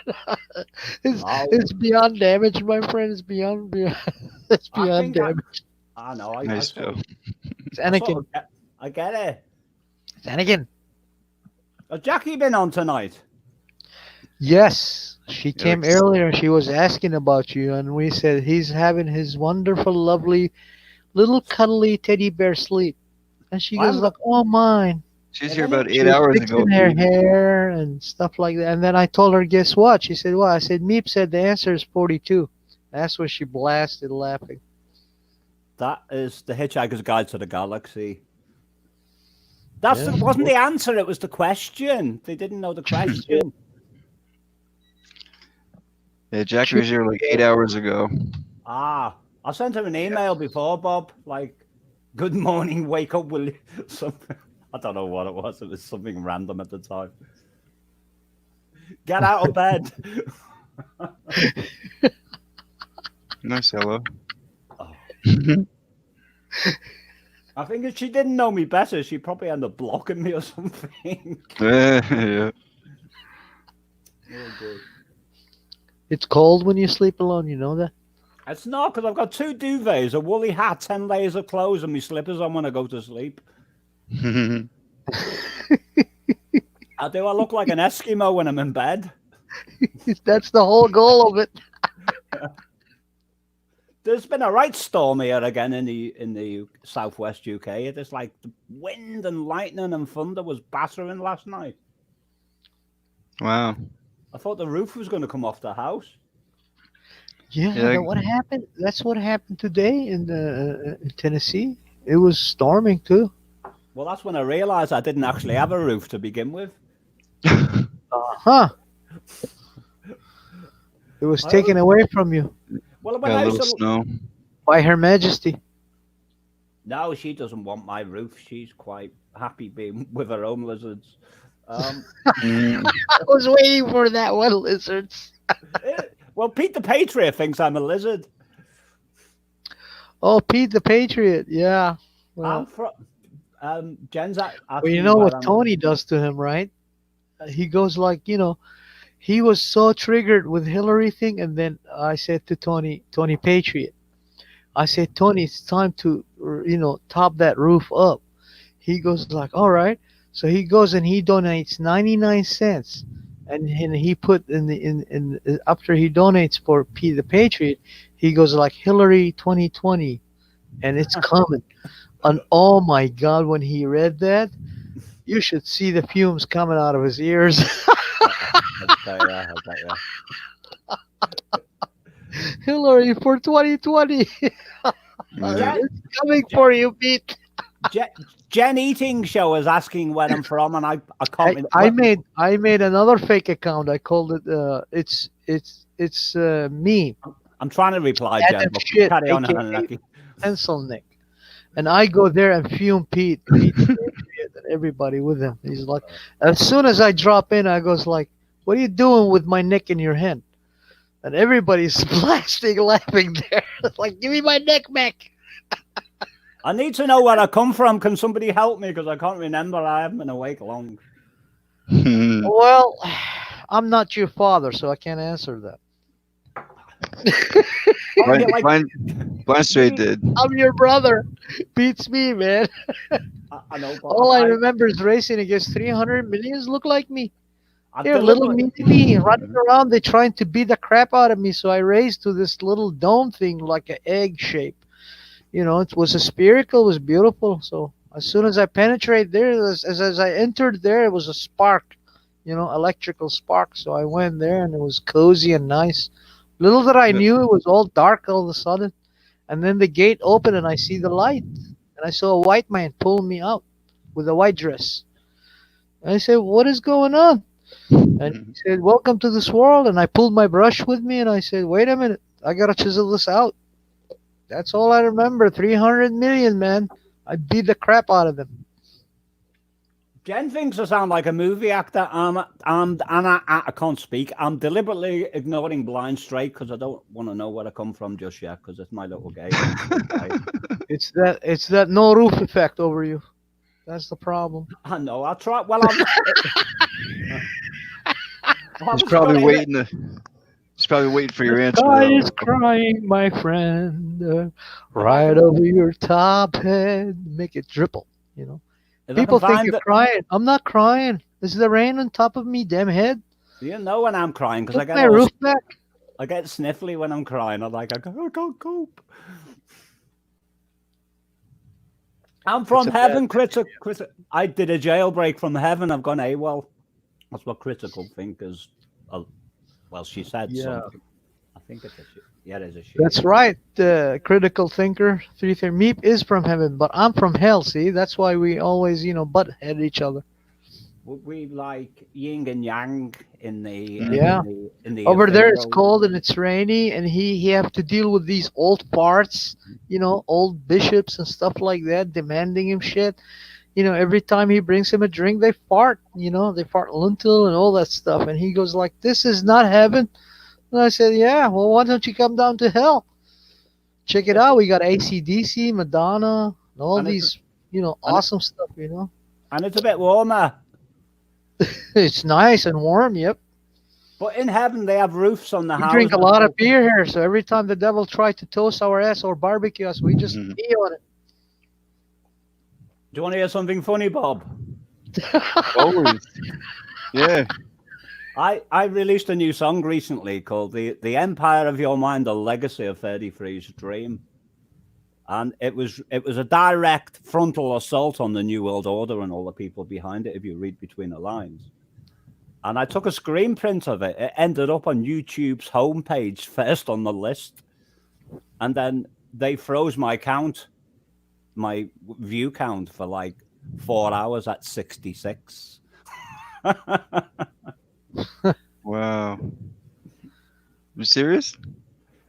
It's beyond damage, my friend. It's beyond damage. I know. Nice, Phil. It's Anakin. I get it. It's Anakin. Has Jackie been on tonight? Yes, she came earlier. She was asking about you, and we said he's having his wonderful, lovely, little cuddly teddy bear sleep. And she goes like, "Oh, mine." She's here about 8 hours ago. Fixing her hair and stuff like that. And then I told her, "Guess what?" She said, "What?" I said, "Meep said the answer is 42." That's when she blasted laughing. That is the Hitchhiker's Guide to the Galaxy. Wasn't the answer. It was the question. They didn't know the question. Yeah, Jackie was here like 8 hours ago. I sent her an email before, Bob. Like, "Good morning, wake up, will you?" Something. I don't know what it was. It was something random at the time. Get out of bed. Nice, hello. I think if she didn't know me better, she'd probably end up blocking me or something. Yeah. Oh, good. It's cold when you sleep alone, you know that? It's not, because I've got 2 duvets, a woolly hat, 10 layers of clothes, and my slippers on when I go to sleep. Do I look like an Eskimo when I'm in bed? That's the whole goal of it. There's been a right storm here again in the southwest UK. It's like the wind and lightning and thunder was battering last night. Wow. I thought the roof was going to come off the house. Yeah. What happened? That's what happened today in Tennessee. It was storming too. Well, that's when I realized I didn't actually have a roof to begin with. It was taken away from you. Well, Got a little snow. By Her Majesty. No, she doesn't want my roof. She's quite happy being with her own lizards. I was waiting for that one, lizards. Well, Pete the Patriot thinks I'm a lizard. Oh, Pete the Patriot, yeah. Well, Jen's well, you know what Tony does to him, right? He goes like, he was so triggered with Hillary thing, and then I said to Tony Patriot, I said, "Tony, it's time to, top that roof up." He goes like, "All right." So he goes and he donates 99 cents, and he put in after he donates for P the Patriot, he goes like Hillary 2020, and it's coming. And oh my God, when he read that, you should see the fumes coming out of his ears. Hillary for 2020. It's coming for you, Pete. Jen Eating Show is asking where I'm from, and I can't. I made another fake account. I called it it's me. I'm trying to reply, Jen. Carry on, Pencil Nick, and I go there and fume Pete and everybody with him. He's like, as soon as I drop in, I goes like, "What are you doing with my neck in your hand?" And everybody's blasting, laughing there. It's like, "Give me my neck back." I need to know where I come from. Can somebody help me? Because I can't remember. I haven't been awake long. Well, I'm not your father, so I can't answer that. Blind Straight did. I'm your brother. Beats me, man. I know. All I remember is racing against 300 millions look like me. They're little me running around. They're trying to beat the crap out of me. So I raced to this little dome thing like an egg shape. It was spherical. It was beautiful. So as soon as I penetrate there, as I entered there, it was a spark, electrical spark. So I went there and it was cozy and nice. Little that I knew, it was all dark all of a sudden. And then the gate opened and I see the light. And and I saw a white man pull me out with a white dress. And I said, "What is going on?" And he said, "Welcome to this world." And I pulled my brush with me, and I said, "Wait a minute, I gotta chisel this out." That's all I remember. 300 million, man. I beat the crap out of them. Jen thinks I sound like a movie actor. I can't speak. I'm deliberately ignoring Blind Straight because I don't want to know where I come from just yet because it's my little game. It's that no roof effect over you. That's the problem. I know. I'll try. Well, He's probably waiting. He's probably waiting for your answer. Sky is crying, my friend, right over your top head. Make it dribble, you know. People think you're crying. I'm not crying. This is the rain on top of me, damn head. You know when I'm crying because I get my roof back. I get sniffly when I'm crying. I can't cope. I'm from heaven, critical. I did a jailbreak from heaven. I've gone AWOL. That's what critical thinkers. Well, she said something. I think it's a shit. Yeah, it is a shit. That's right. Critical thinker 3 Meep is from heaven, but I'm from hell. See, that's why we always, butt head each other. We like yin and yang in the in the over there it's cold and it's rainy, and he have to deal with these old farts, old bishops and stuff like that, demanding him shit. Every time he brings him a drink, they fart. They fart lintel and all that stuff, and he goes like, "This is not heaven." And I said, "Yeah, well, why don't you come down to hell? Check it out. We got AC/DC, Madonna, and all these, awesome stuff, And it's a bit warmer. It's nice and warm, yep. But in heaven, they have roofs on the house. We drink a lot of beer here, so every time the devil tries to toast our ass or barbecue us, we just pee on it. Do you want to hear something funny, Bob? Always. Yeah. I released a new song recently called The Empire of Your Mind, The Legacy of 33's Dream. And it was a direct frontal assault on the New World Order and all the people behind it, if you read between the lines. And I took a screen print of it. It ended up on YouTube's homepage, first on the list. And then they froze my view count for like 4 hours at 66. Wow. You serious?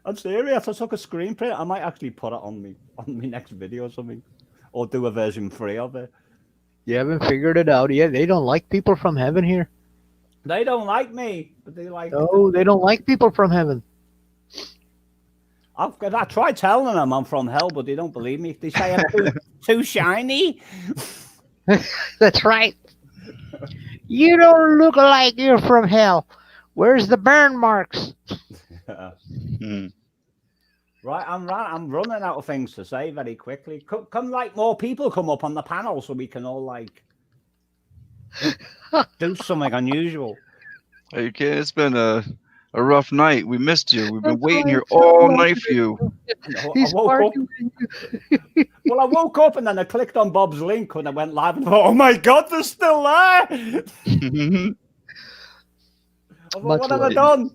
I'm serious. I took a screen print. I might actually put it on me next video or something, or do a version 3 of it. You haven't figured it out yet. They don't like people from heaven here. They don't like me, but they like. No, they don't like people from heaven. I tried telling them I'm from hell, but they don't believe me. They say I'm too shiny. That's right. You don't look like you're from hell. Where's the burn marks? Right, I'm running out of things to say very quickly. Come like more people come up on the panel so we can all like do something unusual. Hey, kid, it's been a rough night. We missed you. We've been waiting here all night for you. He's I woke up and then I clicked on Bob's link when I went live and thought, "Oh my God, they're still there!" What have I done?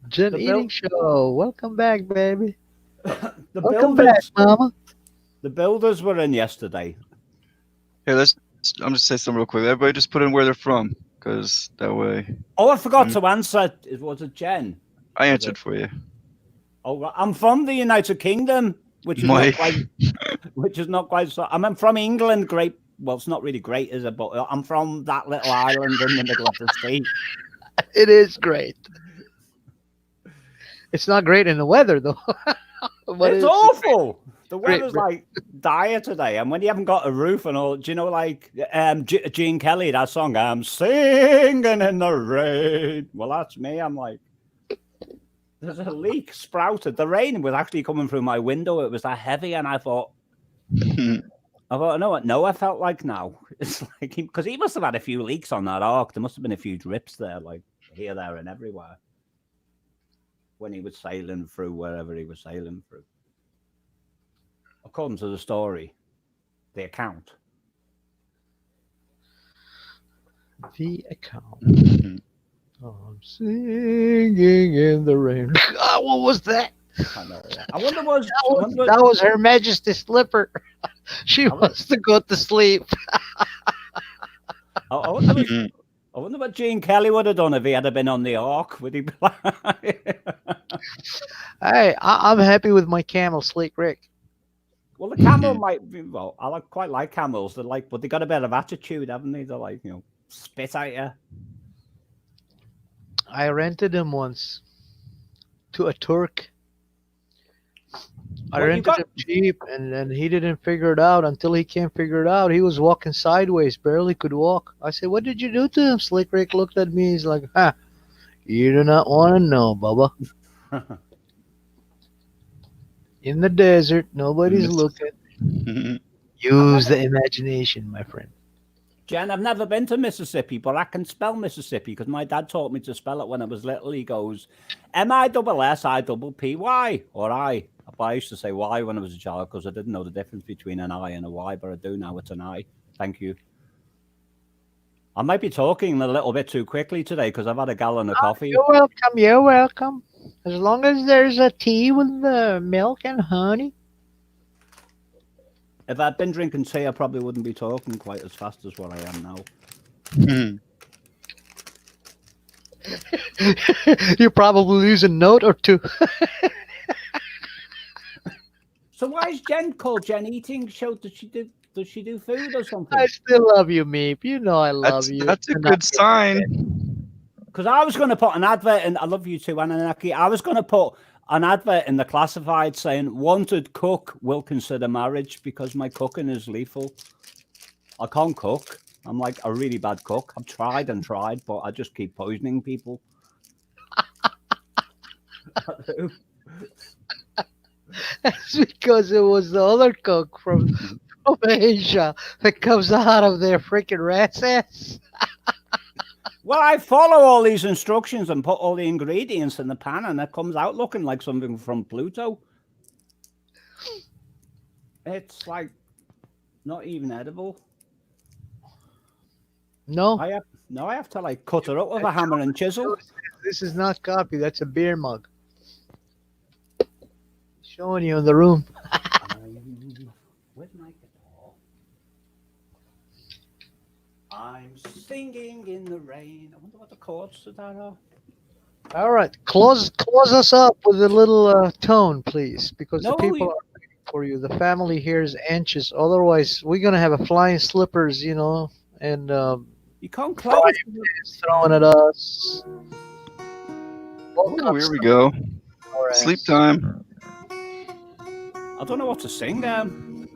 Jen Eating Show. Welcome back, baby. Welcome back, Mama. The builders were in yesterday. Hey, I'm just say something real quick. Everybody just put in where they're from, because that way. Oh, I forgot to answer. Was it Jen? I answered for you. Oh, I'm from the United Kingdom, which is not quite. So, I'm from England. Great. Well, it's not really great, is it? But I'm from that little island in the middle of the sea. It is great. It's not great in the weather, though. It's awful. The weather's like dire today, and when you haven't got a roof and all, do you know, like Gene Kelly, that song, "I'm singing in the rain." Well, that's me. I'm like, there's a leak sprouted. The rain was actually coming through my window. It was that heavy, and I thought, I know what Noah felt like now. It's like because he must have had a few leaks on that ark. There must have been a few drips there, like here, there, and everywhere when he was sailing through wherever he was sailing through. According to the story, the account. The account. I'm singing in the rain. Oh, what was that? I know. Yeah. I wonder was that was Her Majesty's slipper. She wants to go to sleep. I wonder what Gene Kelly would have done if he had been on the Ark. Would he be like... Hey, I'm happy with my camel, Sleek Rick. Well, the camel might be. Well, I quite like camels. They're like, but they got a bit of attitude, haven't they? They're like, spit at you. I rented him once to a Turk. I rented him cheap, and then he didn't figure it out. Until he can't figure it out, he was walking sideways, barely could walk. I said, "What did you do to him?" Slick Rick looked at me. He's like, you do not want to know, Bubba. In the desert, nobody's looking. Use the imagination, my friend. Jen, I've never been to Mississippi, but I can spell Mississippi because my dad taught me to spell it when I was little. He goes MISSIPPY or I. But I used to say Y when I was a child because I didn't know the difference between an I and a Y, but I do now. It's an I. Thank you. I might be talking a little bit too quickly today because I've had a gallon of coffee. You're welcome. You're welcome. As long as there's a tea with the milk and honey. If I'd been drinking tea, I probably wouldn't be talking quite as fast as what I am now. You probably lose a note or two. So why is Jen called Jen Eating Show? Does she do food or something? I still love you, Meep. You know I love you. That's a good sign. Because I was going to put an advert in. I love you too, Anunnaki. I was going to put an advert in the classified saying, wanted cook will consider marriage because my cooking is lethal. I can't cook. I'm like a really bad cook. I've tried and tried, but I just keep poisoning people. That's because it was the other cook from Asia that comes out of their freaking rat's ass. Well, I follow all these instructions and put all the ingredients in the pan, and it comes out looking like something from Pluto. It's like not even edible. No. I have to like cut it up with a hammer and chisel. This is not coffee. That's a beer mug. Showing you in the room. Where's my guitar? I'm singing in the rain. I wonder what the chords to that are. All right, close us up with a little tone, please, because the people are waiting for you. The family here is anxious. Otherwise, we're gonna have a flying slippers, and you can't close throwing at us. Oh, here we go. Sleep time. I don't know what to sing. I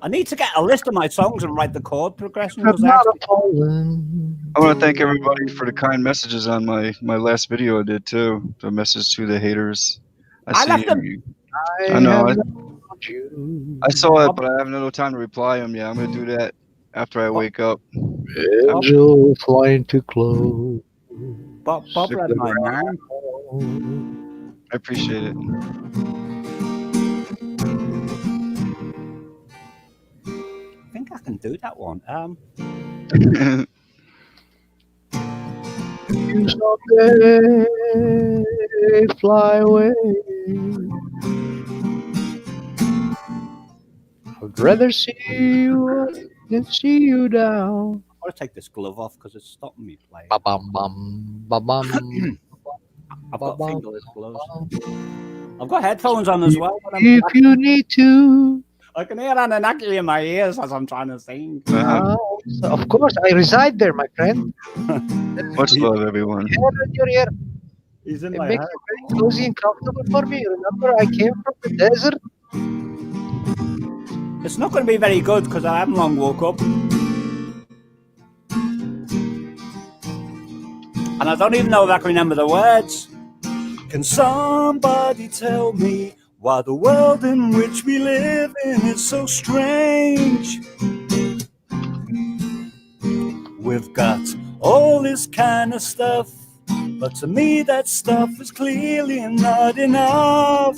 need to get a list of my songs and write the chord progression. I want to thank everybody for the kind messages on my last video I did too. The message to the haters. I left them. I know. I saw it, but I have no time to reply them. Yeah, I'm gonna do that after I wake up. Angel flying too close. Bob read my mind. I appreciate it. I think I can do that one. You someday fly away. I'd rather see you than see you down. I want to take this glove off because it's stopping me playing. Ba-bum, ba-bum. I've got fingerless gloves. I've got headphones on as well. If you need to. I can hear Anunnaki in my ears as I'm trying to sing. Of course, I reside there, my friend. Much love, everyone. He's in it my makes head. it very cozy and comfortable for me. Remember, I came from the desert. It's not going to be very good because I haven't long woke up. And I don't even know if I can remember the words. Can somebody tell me why the world in which we live in is so strange? We've got all this kind of stuff, but to me that stuff is clearly not enough.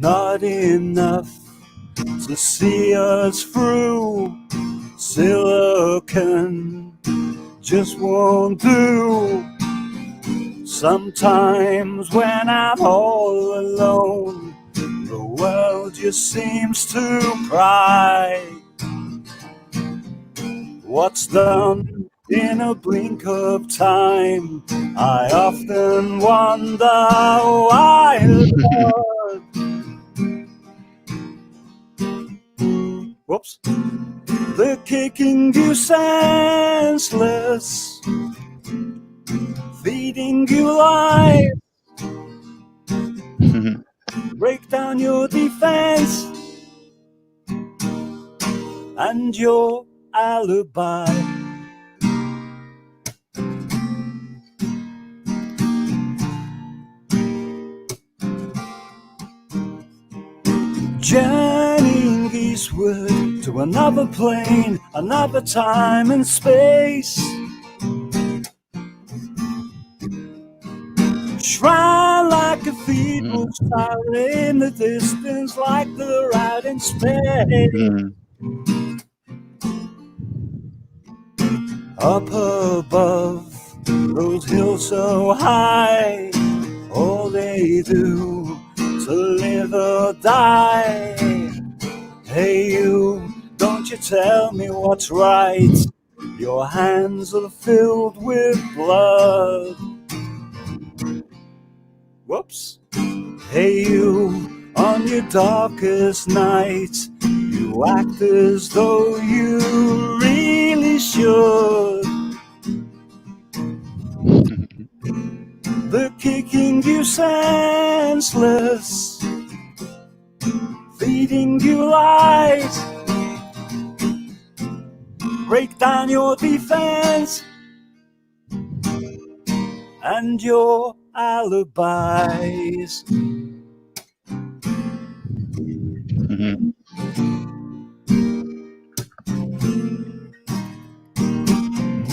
Not enough to see us through. Silicon just won't do. Sometimes when I'm all alone, the world just seems to cry. What's done in a blink of time? I often wonder why, Lord. Whoops. They're kicking you senseless, feeding you lies, break down your defense and your alibi. Journeying eastward to another plane, another time and space. Shrine like cathedrals tower in the distance, like they're out in space. Up above those hills so high, all they do to live or die. Hey you, don't you tell me what's right. Your hands are filled with blood. Whoops. Hey you, on your darkest night, you act as though you really should. They're kicking you senseless, feeding you lies, break down your defense and your alibis.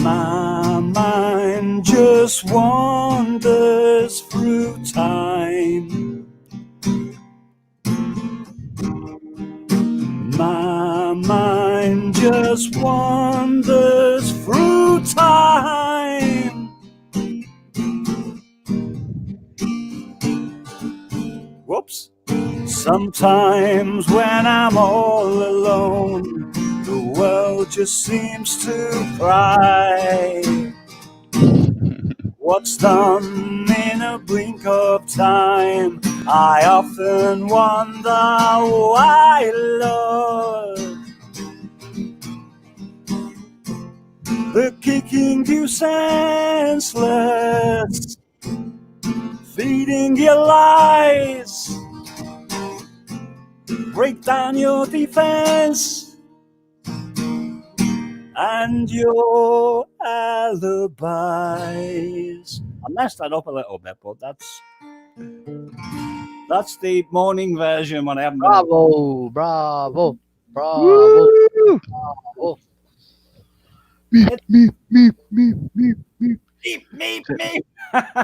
My mind just wanders through time. My mind just wanders through time. Whoops. Sometimes when I'm all alone, the world just seems to cry. What's done in a blink of time? I often wonder why, Lord. They're kicking you senseless, feeding you lies, break down your defense and your alibis. I messed that up a little bit, but that's the morning version when I haven't Bravo, bravo, bravo, bravo. Me.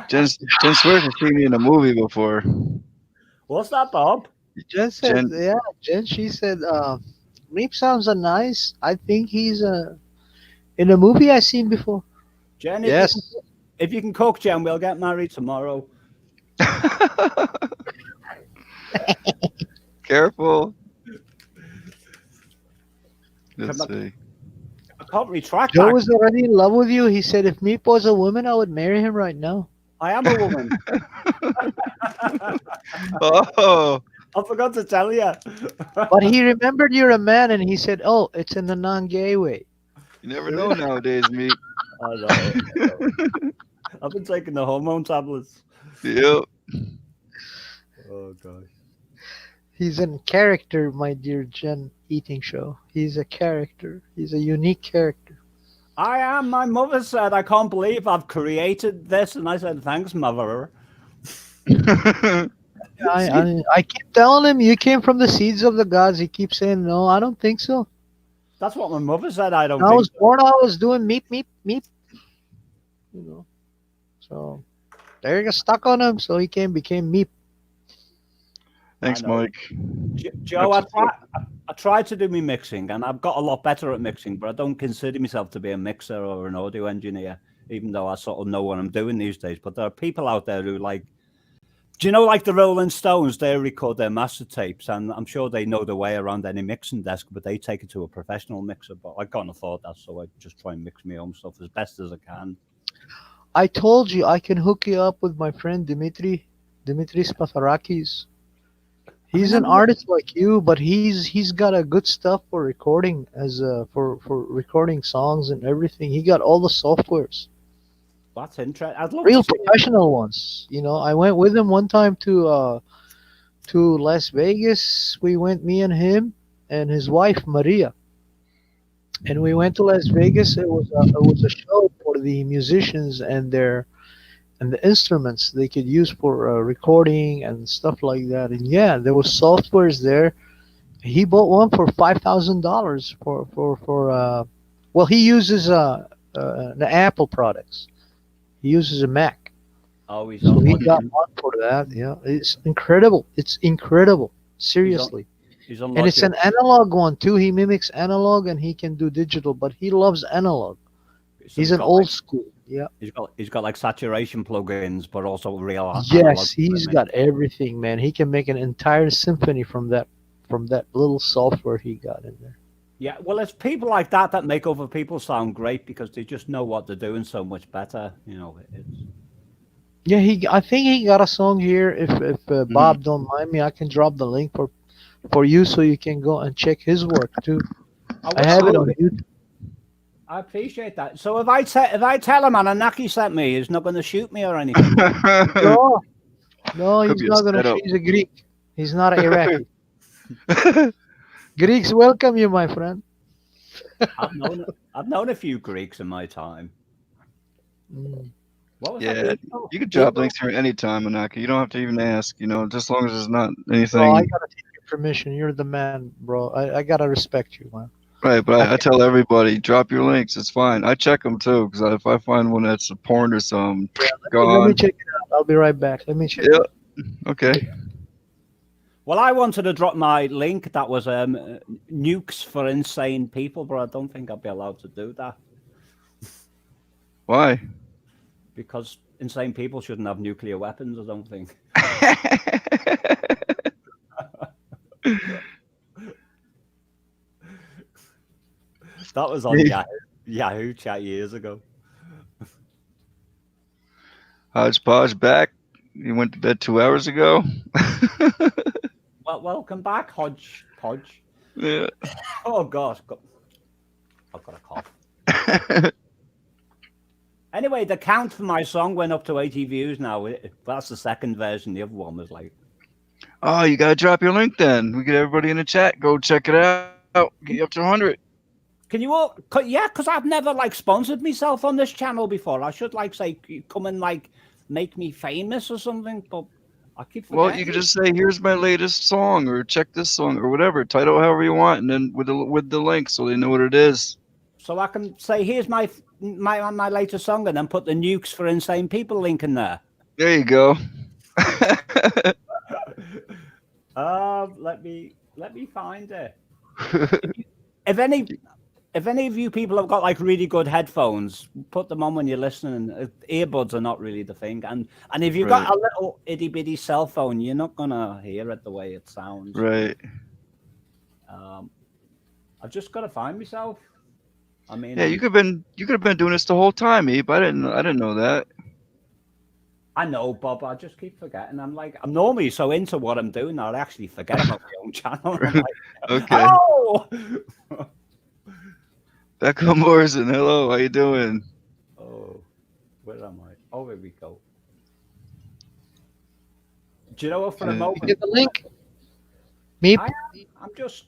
Jen swears to see me in a movie before. What's that, Bob? Jen said, Jen- Jen, she said, Meep sounds nice. I think he's in a movie I seen before. Jen, Yes. if you can cook, Jen, we'll get married tomorrow. Careful. Let's see. I can't retract Joe that. was already in love with you. He said, if Meep was a woman, I would marry him right now. I am a woman. Oh, I forgot to tell you. But he remembered you're a man, and he said, oh, it's in the non-gay way. you never know nowadays, me. I know. I've been taking the hormone tablets. Yep. Oh, gosh. He's in character, my dear Jen Eating Show. He's a character. He's a unique character. I am. My mother said, I can't believe I've created this. And I said, thanks, mother. I keep telling him, you came from the seeds of the gods. He keeps saying, no, I don't think so. That's what my mother said. I don't When I think was born, I was doing meep. You know. So they got stuck on him, so he became meep. Thanks, Mike. Joe, I tried to do me mixing, and I've got a lot better at mixing, but I don't consider myself to be a mixer or an audio engineer. even though I sort of know what I'm doing these days. But there are people out there who like, do you know, like the Rolling Stones, they record their master tapes, and I'm sure they know the way around any mixing desk, but they take it to a professional mixer. But I can't afford that, so I just try and mix my own stuff as best as I can. I told you I can hook you up with my friend Dimitris Patharakis. He's an artist like you, but he's got a good stuff for recording for recording songs and everything. He got all the softwares. That's interesting. I'd love Real to see professional ones. You know, I went with him one time to Las Vegas. We went, me and him and his wife Maria, and we went to Las Vegas. It was a show for the musicians and the instruments they could use for recording and stuff like that. And yeah, there was softwares there. He bought one for $5,000 well, he uses the Apple products. He uses a Mac. Oh, he's So on. he got one for that. Yeah, it's incredible. It's incredible. Seriously. He's on And it's an analog one too. He mimics analog and he can do digital, but he loves analog. He's an old school. Yeah. He's got like saturation plugins, but also real analog Yes, he's equipment. got everything, man. He can make an entire symphony from that little software he got in there. Yeah, well, it's people like that that make other people sound great because they just know what they're doing so much better. You know, it's. Yeah, I think he got a song here. If Bob don't mind me, I can drop the link for you so you can go and check his work too. I have it on YouTube. I appreciate that. So if I tell him Anunnaki sent me, he's not going to shoot me or anything. No, he's not going to. He's a Greek. He's not an Iraqi. Greeks welcome you, my friend. I've known a few Greeks in my time. What was Yeah, that? you can drop links here anytime, Anaki. You don't have to even ask. You know, just as long as it's not anything. Bro, I gotta take your permission. You're the man, bro. I gotta respect you, man. Right, but I tell everybody, drop your links. It's fine. I check them too, because if I find one that's a porn or something, Let me check it out. I'll be right back. Let me check. Yeah. Okay. Well, I wanted to drop my link that was nukes for insane people, but I don't think I'd be allowed to do that. Why? Because insane people shouldn't have nuclear weapons, I don't think. That was on Yahoo Chat years ago. Hodgepodge back. You went to bed 2 hours ago. Well, welcome back, Hodgepodge. Yeah. Oh gosh, I've got a cough. Anyway, the count for my song went up to 80 views now. That's the second version. The other one was like. Oh, you gotta drop your link then. We get everybody in the chat. Go check it out. Get you up to 100. Can you all? Yeah, because I've never like sponsored myself on this channel before. I should like say come and like make me famous or something, but I keep forgetting. Well, you could just say, "Here's my latest song," or "Check this song," or whatever. Title however you want, and then with the link, so they know what it is. So I can say, "Here's my latest song," and then put the nukes for insane people link in there. There you go. Let me find it. If any of you people have got like really good headphones, put them on when you're listening. Earbuds are not really the thing, and if you've got a little itty bitty cell phone, you're not gonna hear it the way it sounds. Right. I've just got to find myself. I mean, yeah, you could have been doing this the whole time, Ebe. I didn't know that. I know, Bob. I just keep forgetting. I'm normally so into what I'm doing, I actually forget about my own channel. I'm like, okay. Oh! Becca Morrison, hello. How you doing? Oh, where am I? Oh, here we go. Do you know what? For a moment, get the link. Me. I'm just.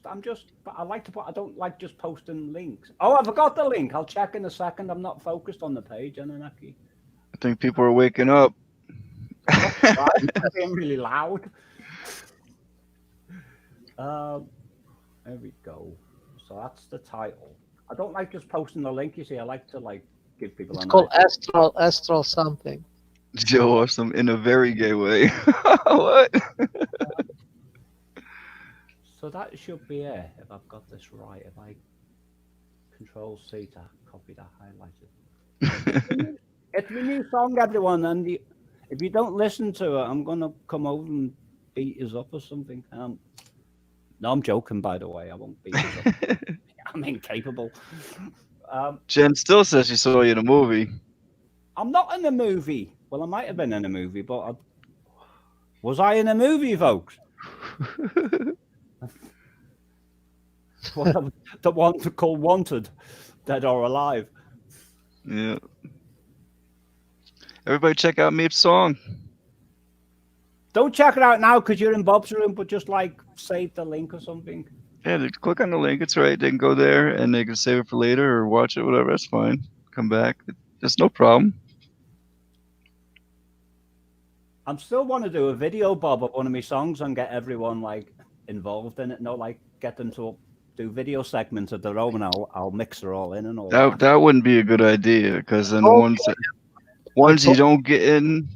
But I like to put. I don't like just posting links. Oh, I forgot the link. I'll check in a second. I'm not focused on the page, Anunnaki. I think people are waking up. I'm being really loud. There we go. So that's the title. I don't like just posting the link. You see, I like to like give people. It's called Astral something. Joe Awesome in a very gay way. What? So that should be it. If I've got this right, if I Control C to copy that, highlight it. It's my new song, everyone, and if you don't listen to it, I'm gonna come over and beat you up or something. No, I'm joking, by the way. I won't beat you up. I'm incapable. Jen still says she saw you in a movie. I'm not in a movie. Well, I might have been in a movie, but was I in a movie, folks? The one called Wanted, Dead or Alive. Yeah. Everybody check out Meep's song. Don't check it out now because you're in Bob's room, but just like save the link or something. Yeah, they click on the link. It's right. They can go there and they can save it for later or watch it, whatever. That's fine. Come back. There's no problem. I'm still want to do a video, Bob, of one of my songs and get everyone like involved in it. No, like get them to do video segments of their own. And I'll mix it all in and all that. That wouldn't be a good idea because then the ones you don't get in,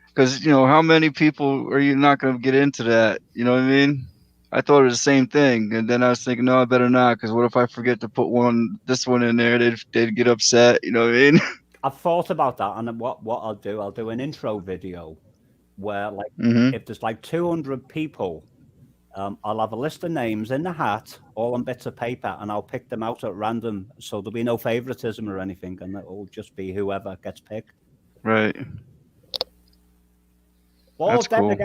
because how many people are you not going to get into that? You know what I mean? I thought it was the same thing, and then I was thinking, no, I better not, because what if I forget to put this one in there? They'd get upset. You know what I mean? I've thought about that, and what I'll do an intro video where like if there's like 200 people, I'll have a list of names in the hat, all on bits of paper, and I'll pick them out at random, so there'll be no favoritism or anything, and it'll just be whoever gets picked. Right. Or That's cool.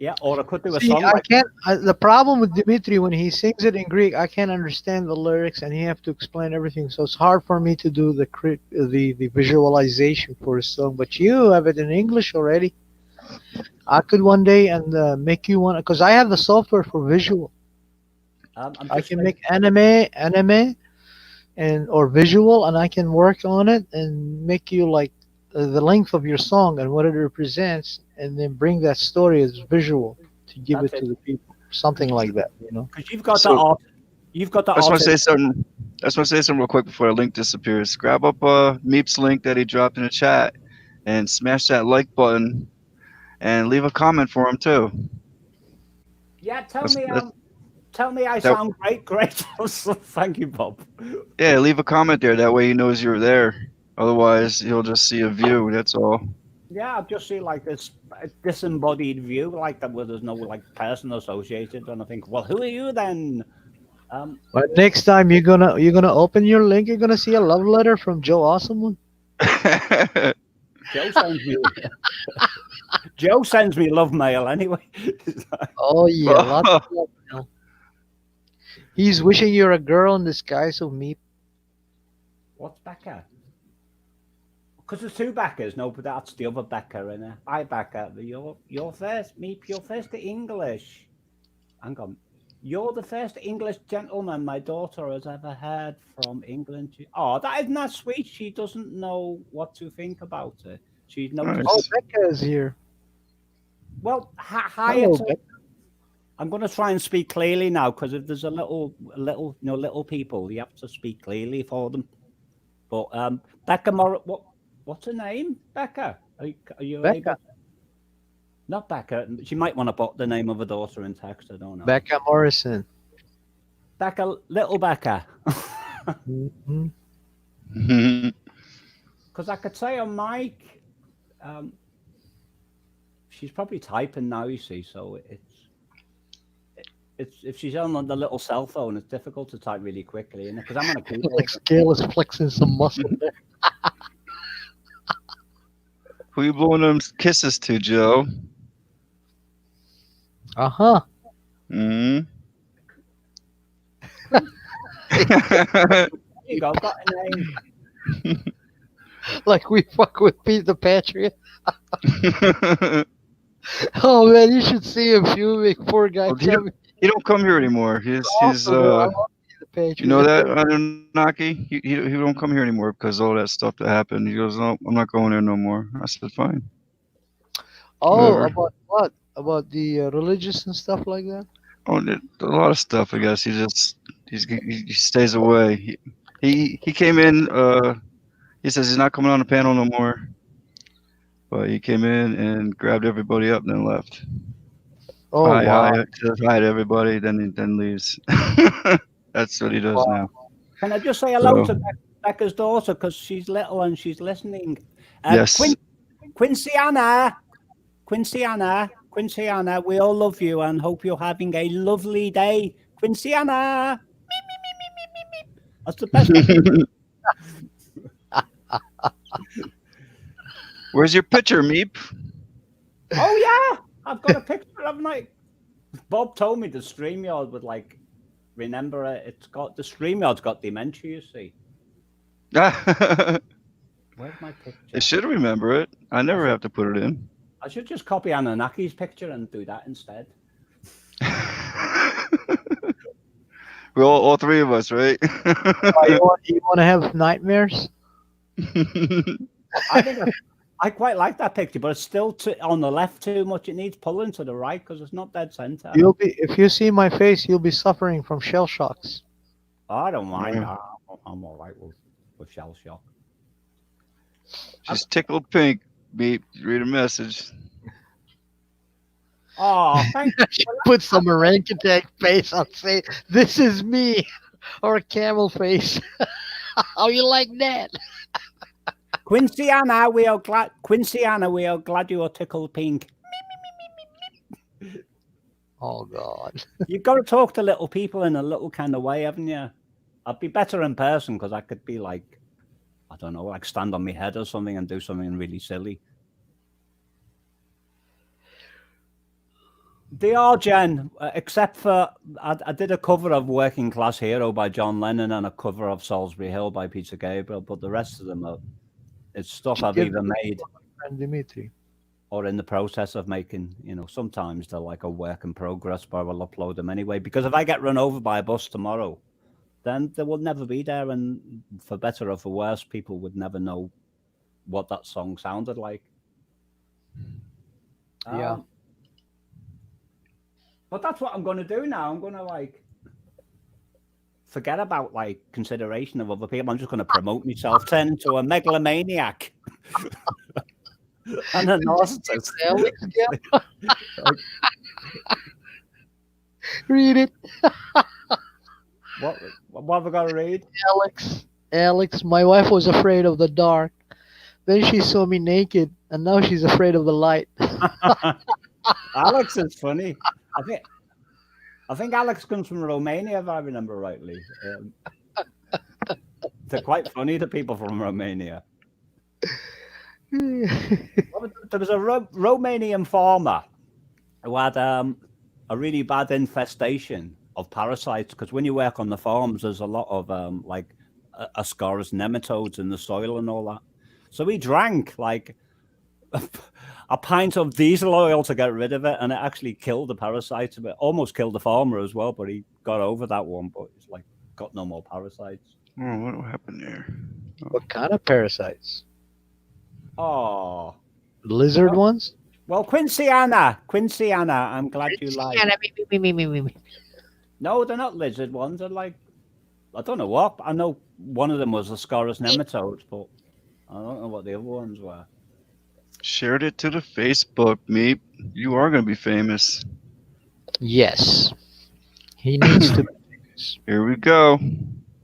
Yeah, or I could do a See, song. I can't. The problem with Dimitri when he sings it in Greek, I can't understand the lyrics, and he have to explain everything. So it's hard for me to do the visualization for a song. But you have it in English already. I could one day and make you one, because I have the software for visual. I can make anime, or visual, and I can work on it and make you like the length of your song and what it represents, and then bring that story as visual to give it to the people, something like that, Because you've got the art. You've got the. I just want to say something. Real quick before the link disappears. Grab up Meep's link that he dropped in the chat, and smash that like button, and leave a comment for him too. Yeah, tell me I sound great. Thank you, Bob. Yeah, leave a comment there. That way he knows you're there. Otherwise, he'll just see a view. That's all. Yeah, I'll just see like this disembodied view, like that, where there's no like person associated, and I think, well, who are you then? But next time you're gonna open your link, you're gonna see a love letter from Joe Awesomeone. Joe sends me love mail anyway. Oh yeah, lots of love mail. He's wishing you're a girl in disguise of Meep. What's Becca? Because there's two Beccas. No, but that's the other Becca in there. Hi, Becca. You're first, Meep. You're first to English. Hang on. You're the first English gentleman my daughter has ever heard from England. Oh, isn't that sweet? She doesn't know what to think about it. She knows. Oh, Becca is here. Well, hi. I'm going to try and speak clearly now, because if there's a little people, you have to speak clearly for them. But Becca what's her name? Becca. Are you Becca? Not Becca. She might want to put the name of her daughter in text. I don't know. Becca Morrison. Becca, little Becca. Because I could say on mic, she's probably typing now. You see, so it's if she's on the little cell phone, it's difficult to type really quickly. Because I'm on a keyboard. Like Scale is flexing some muscle there. Who you blowing them kisses to, Joe? Uh-huh. There you go, got a name. Like we fuck with Pete the Patriot. Oh man, you should see him fuming. Poor guy. He don't come here anymore. He's you know that, Anunnaki? He don't come here anymore because all that stuff that happened. He goes, no, I'm not going there no more. I said, fine. Oh, Whatever. about what? About the religious and stuff like that? Oh, a lot of stuff, I guess. He stays away. He came in. He says he's not coming on the panel no more. But he came in and grabbed everybody up and then left. Oh, wow. Says hi to everybody, then leaves. That's what he does now. Can I just say hello to Becca? Becca's daughter because she's little and she's listening. Yes. Quincy Anna, we all love you and hope you're having a lovely day. Quincy Anna. That's the best I can do. Where's your picture, Meep? Oh, yeah. I've got a picture of my. Bob told me the StreamYard would like remember it. It's got the StreamYard's got dementia, you see. Where's my picture? It should remember it. I never have to put it in. I should just copy Ananaki's picture and do that instead. We're all three of us, right? You want to have nightmares? I quite like that picture, but it's still on the left too much. It needs pulling to the right because it's not dead center. If you see my face, you'll be suffering from shell shocks. I don't mind. I'm all right with shell shock. Just tickled pink, Meep. Read a message. Oh, thank you. Put some orangutan face on, say, "This is me," or a camel face. How you like that? Quincy Anna, we are glad you are tickled pink. Oh God! You've got to talk to little people in a little kind of way, haven't you? I'd be better in person because I could be like, I don't know, like stand on my head or something and do something really silly. They are, Jen, except for I did a cover of Working Class Hero by John Lennon and a cover of Salisbury Hill by Peter Gabriel, but the rest of them it's stuff I've either made Dimitri, or in the process of making. You know, sometimes they're like a work in progress, but I will upload them anyway. Because if I get run over by a bus tomorrow, then they will never be there, and for better or for worse, people would never know what that song sounded like. Yeah. But that's what I'm going to do now. I'm going to like forget about like consideration of other people. I'm just going to promote myself, turn into a megalomaniac and a narcissist. Read it. What have I got to read? Alex, my wife was afraid of the dark. Then she saw me naked, and now she's afraid of the light. Alex is funny. I think Alex comes from Romania, if I remember rightly. They're quite funny, the people from Romania. There was a Romanian farmer who had a really bad infestation of parasites, because when you work on the farms, there's a lot of like Ascaris nematodes in the soil and all that. So he drank like a pint of diesel oil to get rid of it, and it actually killed the parasites. It almost killed the farmer as well, but he got over that one. But he's like got no more parasites. Oh, what happened there? What kind of parasites? Oh, lizard ones? Well, Quincy Anna, I'm glad you like. Me. No, they're not lizard ones. They're like, I don't know what. I know one of them was Ascaris nematodes, but I don't know what the other ones were. Shared it to the Facebook, Meep. You are going to be famous. Yes. He needs to be famous. Here we go.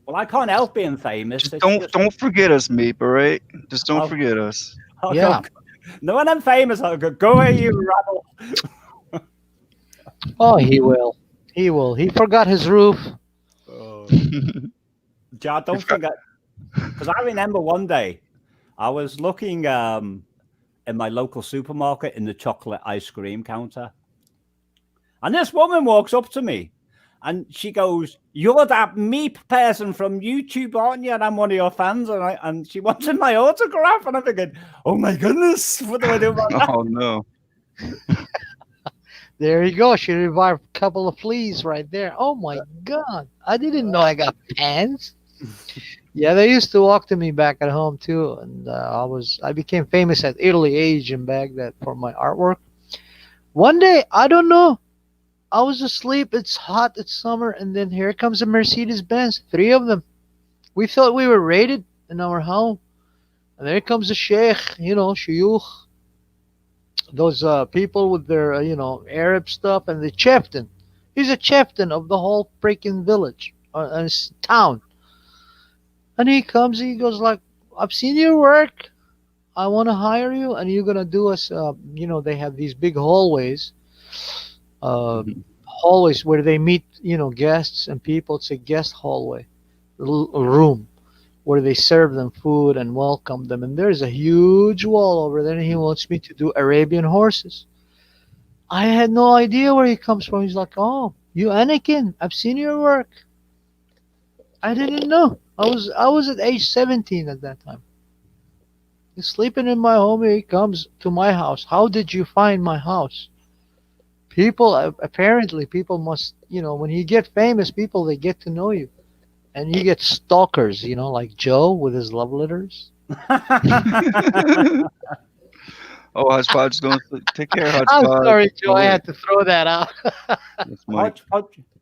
Well, I can't help being famous. Just don't forget us, Meep, all right? Just don't forget us. Yeah. No, when I'm famous, I'll go away, you rabble. Oh, he will. He will. He forgot his roof. Ja, don't forget. Because I remember one day, I was looking in my local supermarket in the chocolate ice cream counter. And this woman walks up to me and she goes, "You're that Meep person from YouTube, aren't you? And I'm one of your fans." And she wanted my autograph. And I'm thinking, oh my goodness, what do I do about that? Oh, no. There you go. She revived a couple of fleas right there. Oh my God. I didn't know I got pants. Yeah, they used to walk to me back at home too, and I became famous at early age in Baghdad for my artwork. One day, I don't know, I was asleep. It's hot, it's summer, and then here comes a Mercedes Benz, 3 of them. We thought we were raided in our home, and there comes a sheikh, shuyukh, those people with their Arab stuff, and the chieftain. He's a chieftain of the whole freaking village, town. And he comes, he goes like, I've seen your work. I want to hire you, and you're gonna do us. They have these big hallways, hallways where they meet, guests and people. It's a guest hallway, a room where they serve them food and welcome them. And there's a huge wall over there, and he wants me to do Arabian horses. I had no idea where he comes from. He's like, "Oh, you Anakin? I've seen your work." I didn't know. I was at age 17 at that time. He's sleeping in my home. He comes to my house. How did you find my house? People apparently people must, when you get famous, people they get to know you, and you get stalkers. Like Joe with his love letters. Oh, Hodgepodge going to take care, I'm Hodgepodge. sorry, Joe. Oh, I wait. had to throw that out. That's Mike.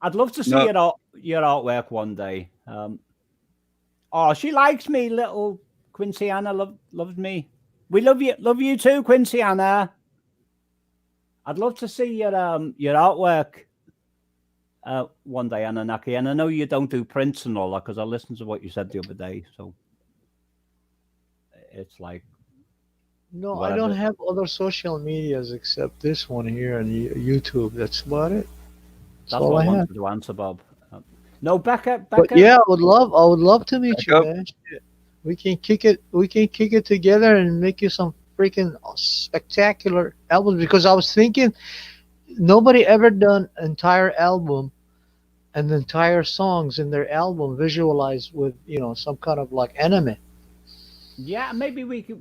I'd love to see No. your artwork one day. Oh, she likes me, little Quincy Anna loves me. We love you too, Quincy Anna. I'd love to see your artwork one day, Anunnaki. And I know you don't do prints and all that because I listened to what you said the other day. So it's like. No, whatever. I don't have other social medias except this one here and YouTube. That's about it. That's all what I I have. wanted to answer, Bob. No, Becca. But yeah, I would love to meet you, man. Shit. We can kick it together and make you some freaking spectacular albums. Because I was thinking, nobody ever done entire album and the entire songs in their album visualized with some kind of like anime. Yeah, maybe we could.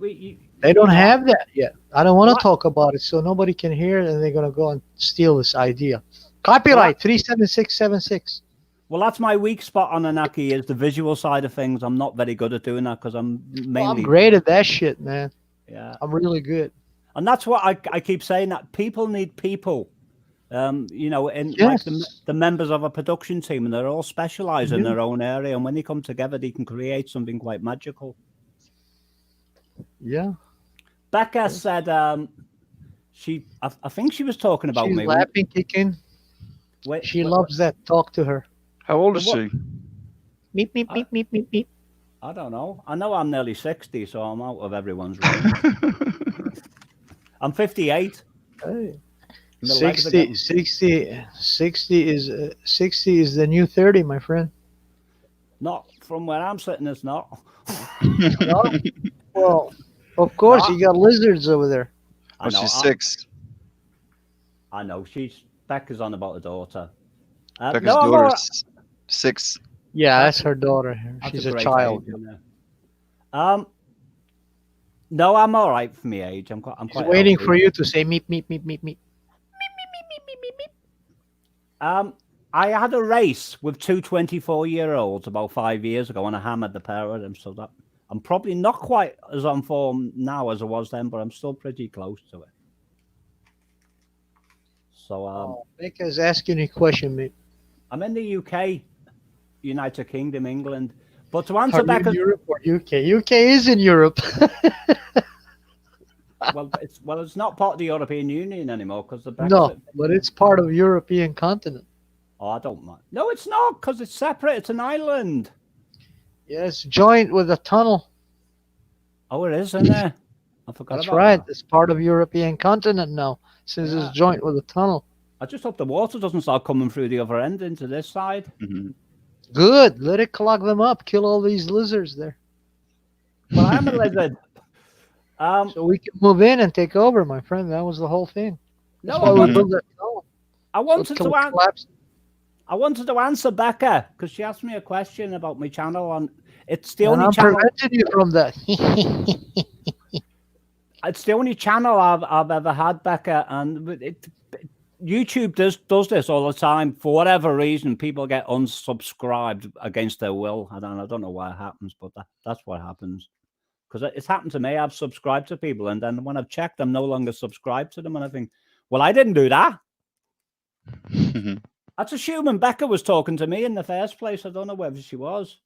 They don't have that yet. I don't want to talk about it, so nobody can hear it, and they're gonna go and steal this idea. Copyright 37676. Well, that's my weak spot on Anunnaki is the visual side of things. I'm not very good at doing that because I'm mainly. I'm great at that shit, man. Yeah, I'm really good. And that's what I keep saying, that people need people. And Yes. like the members of a production team, and they're all specialized in their own area. And when they come together, they can create something quite magical. Yeah. Becca said I think she was talking about She's me. laughing, kicking. She loves that. Talk to her. How old is she? Meep, meep, meep, meep, meep, meep. I don't know. I know I'm nearly 60, so I'm out of everyone's range. I'm 58. Hey. My legs are getting- 60 is the new 30, my friend. Not from where I'm sitting, it's not. No? Well, of course, you got lizards over there. Oh, she's 6. I know. Becca's on about a daughter. Becca's daughter's 6. Yeah, that's her daughter. She's a great child. age, isn't it? No, I'm all right for my age. I'm quite. She's waiting for you to say meep, meep, meep, meep, meep. I had a race with two 24-year-olds about 5 years ago, and I hammered the pair of them. So that I'm probably not quite as on form now as I was then, but I'm still pretty close to it. So, Becca's asking a question, mate. I'm in the UK, United Kingdom, England. But to answer back, Europe or UK? UK is in Europe. well, it's not part of the European Union anymore because the Brexit. No, but it's part of European continent. Oh, I don't mind. No, it's not because it's separate. It's an island. Yes, joint with a tunnel. Oh, it is, isn't it? I forgot That's about right. that. It's part of European continent now, since it's joint with a tunnel. I just hope the water doesn't start coming through the other end into this side. Good. Let it clog them up. Kill all these lizards there. Well, I am a lizard. So we can move in and take over, my friend. That was the whole thing. That's No, why I we wanted- built that tunnel. I wanted So it to can collapse. I wanted to answer Becca because she asked me a question about my channel, and it's the And only I'm channel. preventing you from that. It's the only channel I've ever had, Becca, and YouTube does this all the time. For whatever reason, people get unsubscribed against their will. I don't know why it happens, but that's what happens. Because it's happened to me. I've subscribed to people, and then when I've checked, I'm no longer subscribed to them, and I think, well, I didn't do that. That's assuming Becca was talking to me in the first place. I don't know whether she was.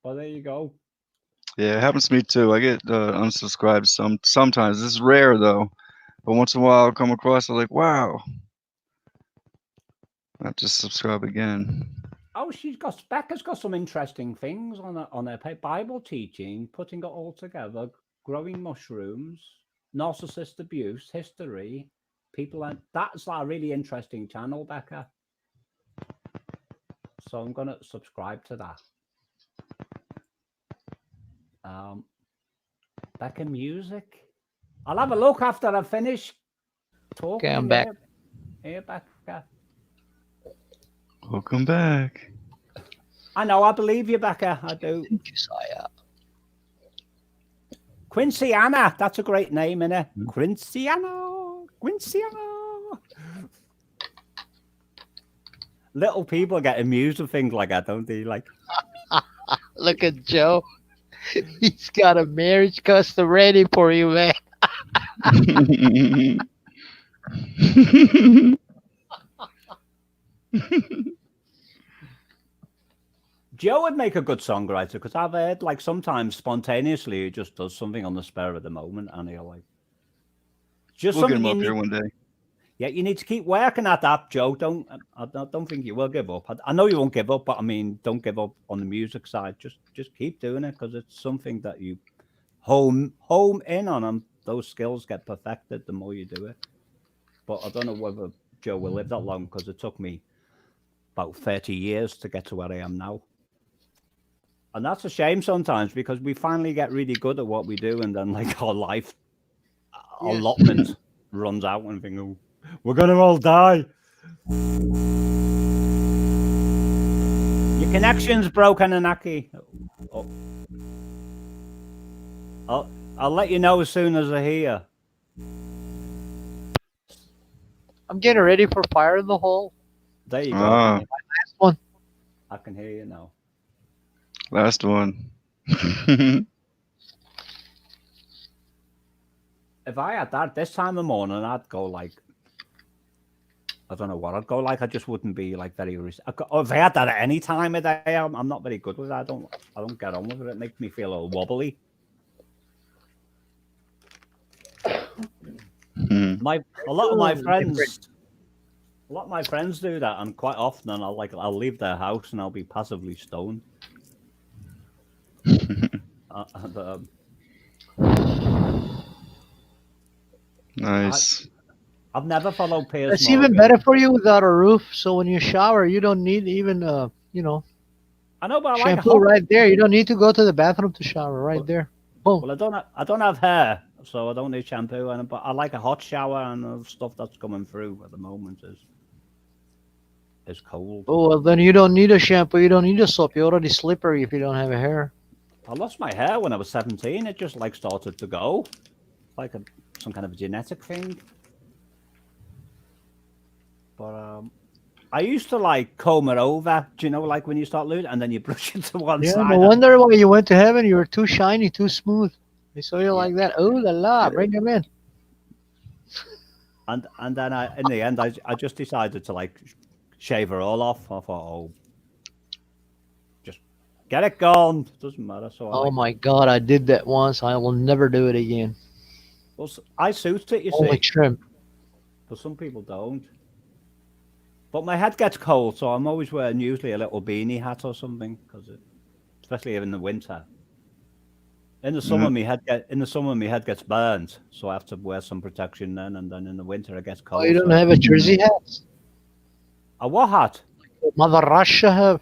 Well, there you go. Yeah, it happens to me too. I get unsubscribed sometimes. This is rare though, but once in a while I'll come across. I'm like, wow. I just subscribe again. Oh, Becca's got some interesting things on her Bible teaching, putting it all together, growing mushrooms, narcissist abuse, history, people, and that's like a really interesting channel, Becca. So I'm gonna subscribe to that. Becca music. I'll have a look after I finish talking. Okay, I'm back. Here, Becca. Welcome back. I know, I believe you, Becca. I do. Thank you, Saya. Quincy Anna. That's a great name, innit? Quincy Anna. Quincy Anna. Little people get amused with things like that, don't they? Like, look at Joe. He's got a marriage custom ready for you, man. Joe would make a good songwriter because I've heard like sometimes spontaneously he just does something on the spur of the moment and he'll like just we'll get something him up here one day. Yeah, you need to keep working at that, Joe. I don't think you will give up. I know you won't give up, but I mean, don't give up on the music side. Just keep doing it because it's something that you home in on, and those skills get perfected the more you do it. But I don't know whether Joe will live that long because it took me about 30 years to get to where I am now. And that's a shame sometimes because we finally get really good at what we do, and then like our life allotment runs out and think, oh, we're gonna all die. Your connection's broken, Anaki. Oh. I'll let you know as soon as I hear. I'm getting ready for Fire in the Hole. There you go. My last one. I can hear you now. Last one. If I had that this time of morning, I'd go like, I don't know what I'd go like. I just wouldn't be like very. If I had that at any time of day, I'm not very good with that. I don't get on with it. It makes me feel a little wobbly. A lot of my friends do that, and quite often I'll leave their house and I'll be passively stoned. Nice. I've never followed Piers. It's even better for you without a roof. So when you shower, you don't need even I know, but I shampoo like right there. You don't need to go to the bathroom to shower right there. Boom. Well, I don't have hair, so I don't need shampoo. But I like a hot shower, and the stuff that's coming through at the moment is cold. Oh well, then you don't need a shampoo. You don't need a soap. You're already slippery if you don't have a hair. I lost my hair when I was 17. It just like started to go, like some kind of a genetic thing. But I used to like comb it over. Do you know, like when you start losing, and then you brush it to one side. Yeah, no wonder why you went to heaven. You were too shiny, too smooth. They saw you like that. Oh la la, bring him in. And then in the end, I just decided to like shave her all off. I thought, oh, just get it gone. Doesn't matter. So Oh my God, I did that once. I will never do it again. Well, I suit it, you Only see. trim. But some people don't. But my head gets cold, so I'm always wearing usually a little beanie hat or something, especially in the winter. In the summer, my head gets burned, so I have to wear some protection then. And then in the winter, it gets cold. Oh, you don't have a Jersey hat? A what hat? Mother Russia have.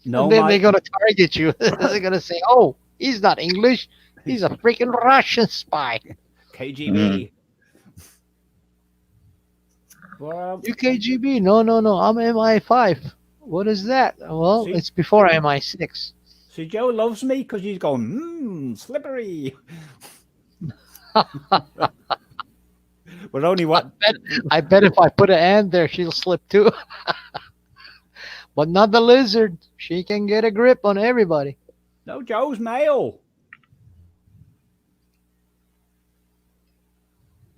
No, and then they're gonna target you. They're gonna say, "Oh, he's not English. He's a freaking Russian spy." KGB. Well, You KGB? No. I'm MI5. What is that? Well, see, it's before MI6. See, Joe loves me because he's going, slippery. But only what? I bet if I put an "and" there, she'll slip too. But not the lizard. She can get a grip on everybody. No, Joe's male.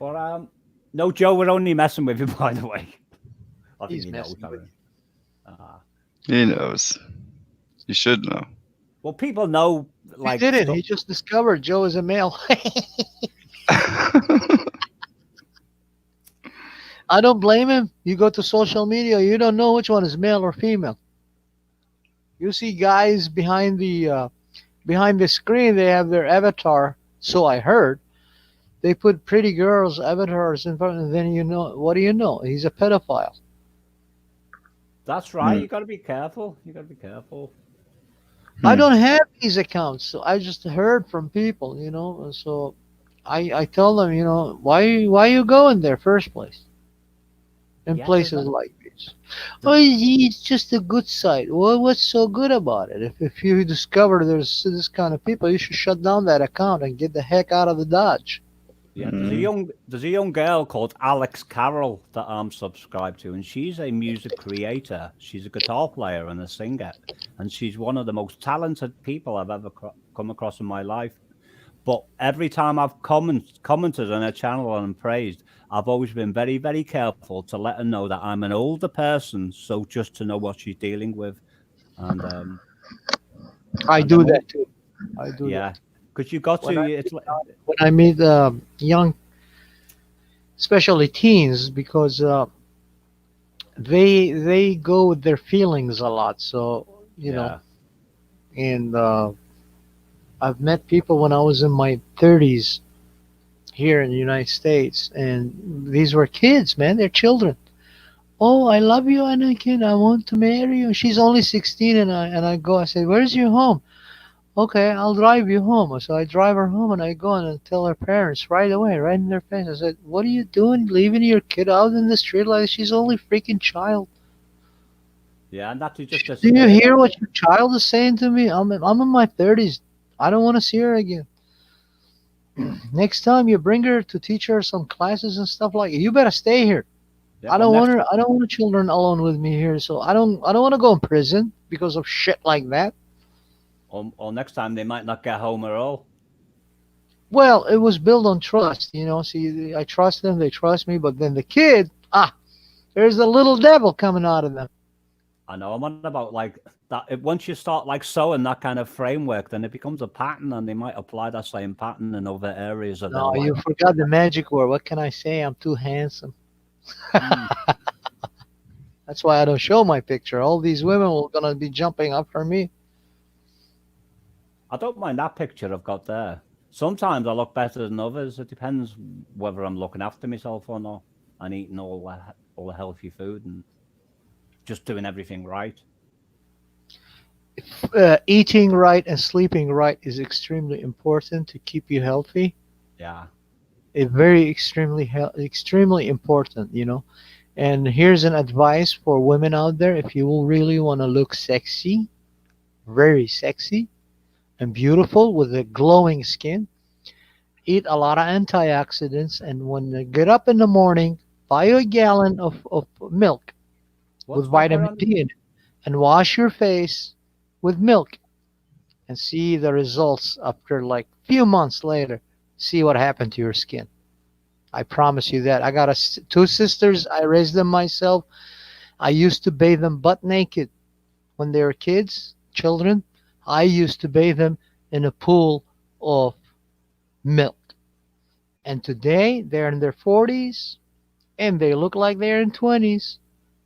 But no, Joe, we're only messing with you, by the way. I think he knows. He knows. You should know. Well, people know. Like, he didn't. He just discovered Joe is a male. I don't blame him. You go to social media, you don't know which one is male or female. You see guys behind the screen, they have their avatar. So I heard they put pretty girls avatars in front, and then you know what do you know? He's a pedophile. That's right. You got to be careful. You got to be careful. I don't have these accounts, so I just heard from people, So I tell them, why you go in there first place in Yeah, places like this? Oh, it's just a good site. Well, what's so good about it? If you discover there's this kind of people, you should shut down that account and get the heck out of the Dodge. Yeah, there's a young girl called Alex Carroll that I'm subscribed to, and she's a music creator. She's a guitar player and a singer, and she's one of the most talented people I've ever come across in my life. But every time I've commented on her channel and praised, I've always been very, very careful to let her know that I'm an older person, so just to know what she's dealing with. And I do that too. I do yeah, that. because you got to. It's like when I meet young, especially teens, because they go with their feelings a lot. So and I've met people when I was in my 30s here in the United States, and these were kids, man. They're children. Oh, I love you, Anakin. I want to marry you. She's only 16, and I go. I said, "Where's your home?" Okay, I'll drive you home. So I drive her home, and I go and tell her parents right away, right in their face. I said, "What are you doing, leaving your kid out in the street like she's only a freaking child?" yeah, and that's just Do you hear what your child is saying to me? I'm in my 30s. I don't want to see her again. Next time you bring her to teach her some classes and stuff like, you better stay here. Yeah, I don't want her. I don't want children alone with me here. So I don't want to go in prison because of shit like that. Or next time they might not get home at all. Well, it was built on trust, See, I trust them, they trust me, but then the kid, there's a little devil coming out of them. I know. I'm on about like that. Once you start like sewing that kind of framework, then it becomes a pattern, and they might apply that same pattern in other areas of their No, life. you forgot the magic word. What can I say? I'm too handsome. That's why I don't show my picture. All these women are gonna be jumping up for me. I don't mind that picture I've got there. Sometimes I look better than others. It depends whether I'm looking after myself or not, and eating all the healthy food and just doing everything right. Eating right and sleeping right is extremely important to keep you healthy. Yeah. It's very extremely important, And here's an advice for women out there: if you will really want to look sexy, very sexy and beautiful with a glowing skin, eat a lot of antioxidants, and when you get up in the morning, buy a gallon of milk with vitamin D in it, and wash your face with milk, and see the results after like few months later. See what happened to your skin. I promise you that. I got two sisters. I raised them myself. I used to bathe them butt naked when they were kids, children. I used to bathe them in a pool of milk. And today they're in their 40s and they look like they're in 20s,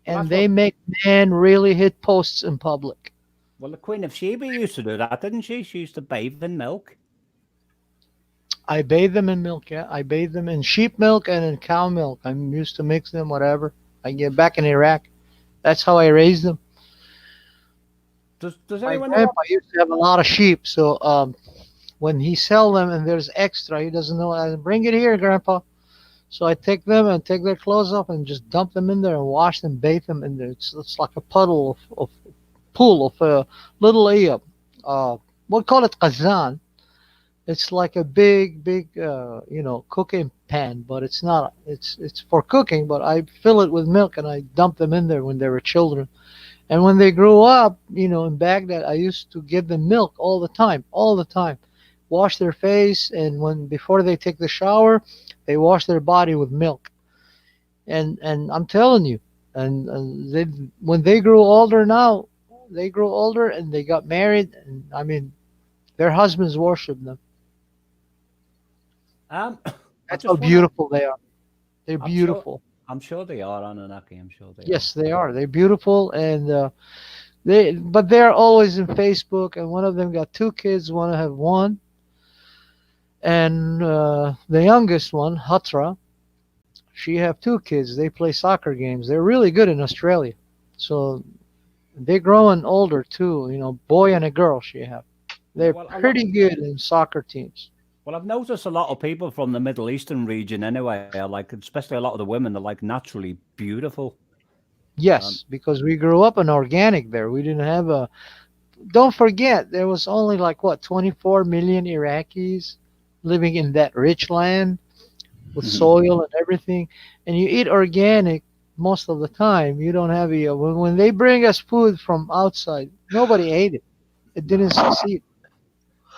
and they make men really hit posts in public. Well, the Queen of Sheba used to do that, didn't she? She used to bathe in milk. I bathe them in milk, yeah. I bathe them in sheep milk and in cow milk. I'm used to mix them, whatever. I get back in Iraq. That's how I raised them. Does My anyone grandpa used to have a lot of sheep, so when he sell them and there's extra, he doesn't know. I bring it here, Grandpa. So I take them and take their clothes off and just dump them in there and wash them, bathe them in there. It's like a puddle of pool of a little we'll call it kazan. It's like a big cooking pan, but it's not. It's for cooking, but I fill it with milk and I dump them in there when they were children. And when they grew up, in Baghdad, I used to give them milk all the time, all the time. Wash their face, and before they take the shower, they wash their body with milk. And I'm telling you, and when they grew older now, they grew older and they got married, and I mean, their husbands worship them. That's how beautiful they are. They're beautiful. I'm sure they are, Anunnaki. I'm sure they Yes, they are. They're beautiful, and but they're always in Facebook. And one of them got 2 kids. One have one, and the youngest one, Hatra, she have 2 kids. They play soccer games. They're really good in Australia. So they're growing older too. You know, boy and a girl she have. They're well, pretty good in soccer teams. Well, I've noticed a lot of people from the Middle Eastern region anyway, are like, especially a lot of the women, are like naturally beautiful. Yes, because we grew up in organic there. We didn't have a. Don't forget, there was only like what 24 million Iraqis living in that rich land with soil and everything, and you eat organic most of the time. You don't have a when they bring us food from outside, nobody ate it. It didn't succeed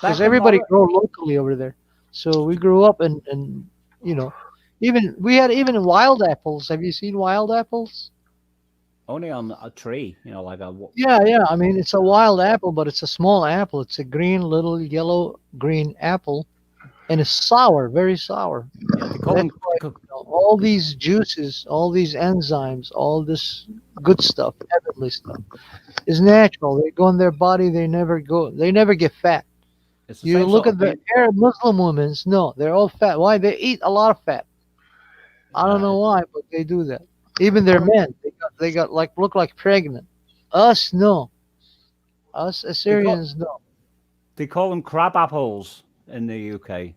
because everybody grow locally over there. So we grew up and you know, even we had even wild apples. Have you seen wild apples? Only on a tree, like a. Yeah, yeah. I mean, it's a wild apple, but it's a small apple. It's a green, little yellow green apple, and it's sour, very sour. Yeah, they call That's them. why, all these juices, all these enzymes, all this good stuff, heavenly stuff, is natural. They go in their body. They never get fat. It's the You same look sort at of the thing. Arab Muslim women. No, they're all fat. Why? They eat a lot of fat. I don't know why, but they do that. Even their men, they got like look like pregnant. Us, no. Us Assyrians, no. They call them crab apples in the UK.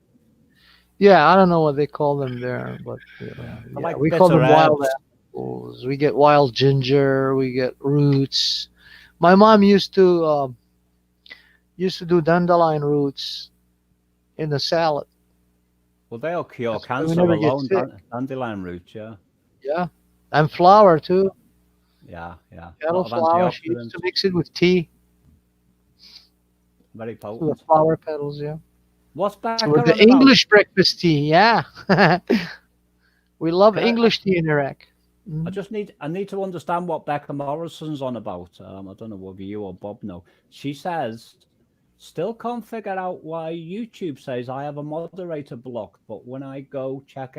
Yeah, I don't know what they call them there, but They're yeah, like we call bitter them wild herbs. apples. We get wild ginger. We get roots. My mom used to do dandelion roots in the salad. Well, they'll cure That's why we cancer never get alone. sick. Dandelion roots, yeah. Yeah, and flour too. Yeah. A Cattle lot of flour. She used antioxidants. to mix it with tea. Very So the potent. flower petals, yeah. What's Becca With the on about? English breakfast tea, yeah. We love Can I- English tea in Iraq. I need to understand what Becca Morrison's on about. I don't know whether you or Bob know. She says, still can't figure out why YouTube says I have a moderator blocked, but when I go check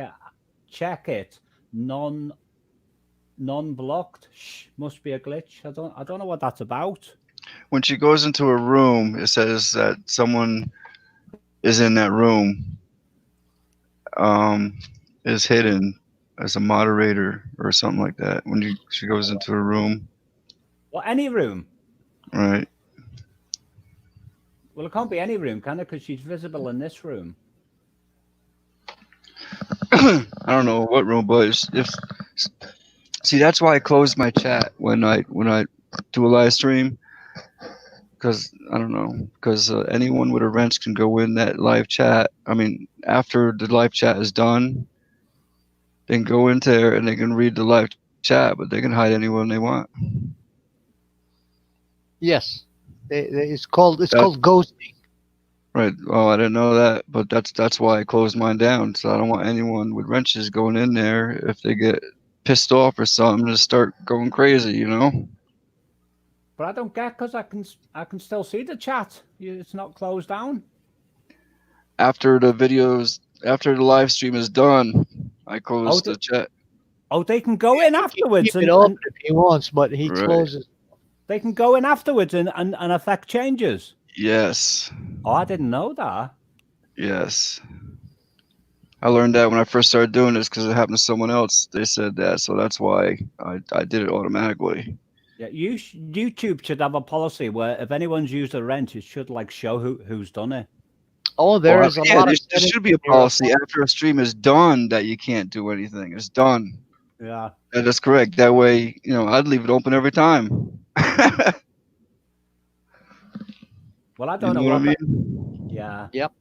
it, non-blocked. Must be a glitch. I don't know what that's about. When she goes into a room, it says that someone is in that room, is hidden as a moderator or something like that. When she goes into a room, Well, any room. right? Well, it can't be any room, can it? Because she's visible in this room. I don't know what room, but see, that's why I closed my chat when I do a live stream, because I don't know, because anyone with a wrench can go in that live chat. I mean, after the live chat is done, they can go in there and they can read the live chat, but they can hide anyone they want. Yes, it's called ghosting. Right. Well, I didn't know that, but that's why I closed mine down. So I don't want anyone with wrenches going in there if they get pissed off or something to start going crazy, you know? But I don't get, because I can still see the chat. It's not closed down. After the live stream is done, I close the chat. Oh, they can go in afterwards Keep it open if he wants, but he Right. closes. They can go in afterwards and affect changes. Yes. Oh, I didn't know that. Yes. I learned that when I first started doing this because it happened to someone else. They said that, so that's why I did it automatically. Yeah, YouTube should have a policy where if anyone's used a wrench, it should like show who's done it. Oh, there is a lot there of should be a policy after a stream is done that you can't do anything. It's done. Yeah. That's correct. That way, I'd leave it open every time. Well, I don't know what I what. mean? Yeah. Yep.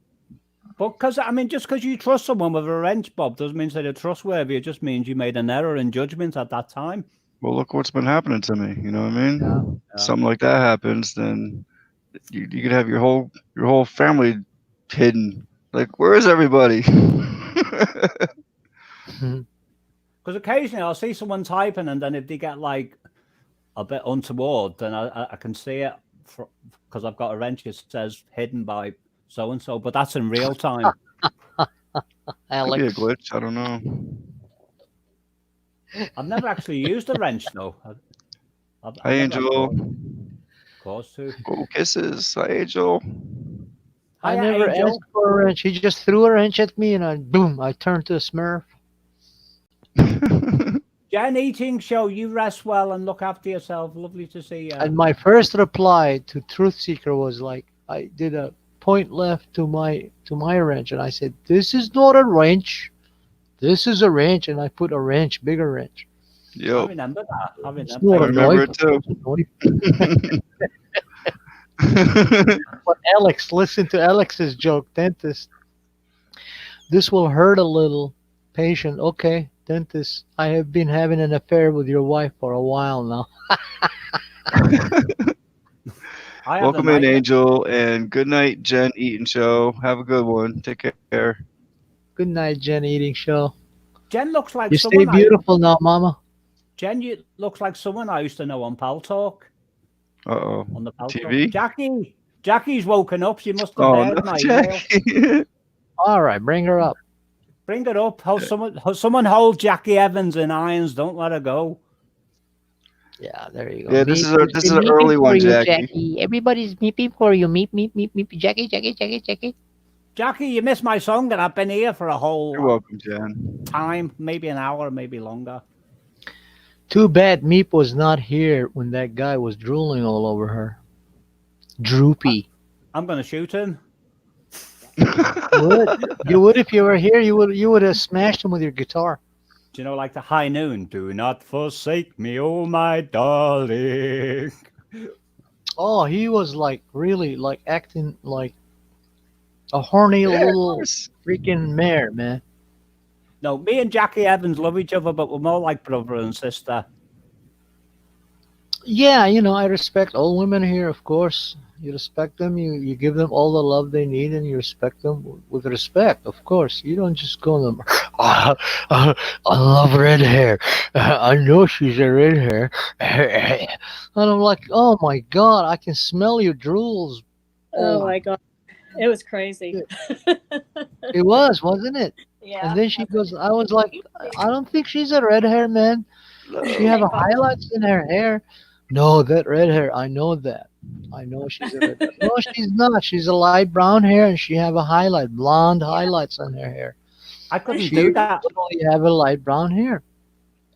But just because you trust someone with a wrench, Bob, doesn't mean they're trustworthy. It just means you made an error in judgment at that time. Well, look what's been happening to me. You know what I mean? Yeah. Something like that happens, then you could have your whole family hidden. Like, where is everybody? Because occasionally I'll see someone typing, and then if they get like a bit untoward, then I can see it because I've got a wrench. It says hidden by so and so, but that's in real time. Could be a glitch. I don't know. I've never actually used a wrench though. I've Hi, never had Angel. cause to. Oh, kisses. Hi, Angel. I Hiya, never Angel. asked for a wrench. He just threw a wrench at me, and boom, I turned to a Smurf. Jen Eating Show, you rest well and look after yourself. Lovely to see you. And my first reply to Truth Seeker was like, I did a point left to my wrench, and I said, "This is not a wrench. This is a wrench," and I put a wrench, bigger wrench. Yo. I remember that. I remember, It's not I a remember knife. it too. But Alex, listen to Alex's joke, dentist. This will hurt a little. Patient, okay, dentist. I have been having an affair with your wife for a while now. Welcome in, Angel, and good night, Jen Eaton Show. Have a good one. Take care. Good night, Jen Eating Show. Jen looks like You someone. stay beautiful now, Mama. Jen, you looks like someone I used to know on Pal Talk. Uh-oh. On the Pal TV? Talk. Jackie's woken up. She must have heard my Jackie. All right, bring her up. Bring her up. Someone hold Jackie Evans in irons. Don't let her go. Yeah, there you go. Yeah, this is an early one, Jackie. Everybody's meeping for you. Meep, Jackie. Jackie, you missed my song, and I've been here for a whole. You're welcome, Jen. Time, maybe an hour, maybe longer. Too bad Meep was not here when that guy was drooling all over her. Droopy. I'm gonna shoot him. You would if you were here. You would have smashed him with your guitar. Do you know, like the High Noon? Do not forsake me, oh my darling. Oh, he was like really like acting like a horny little freaking mare, man. No, me and Jackie Evans love each other, but we're more like brother and sister. Yeah, I respect all women here, of course. You respect them, you give them all the love they need, and you respect them with respect, of course. You don't just go to them, I love red hair. I know she's a red hair. And I'm like, oh my God, I can smell your drools. Oh my God. It was crazy. It was, wasn't it? Yeah. And then she goes, I was like, I don't think she's a red hair, man. She have a highlights in her hair. No, that red hair, I know that. I know she's a red hair. No, she's not. She's a light brown hair, and she have a highlight, blonde highlights on her hair. I couldn't do that. She have a light brown hair.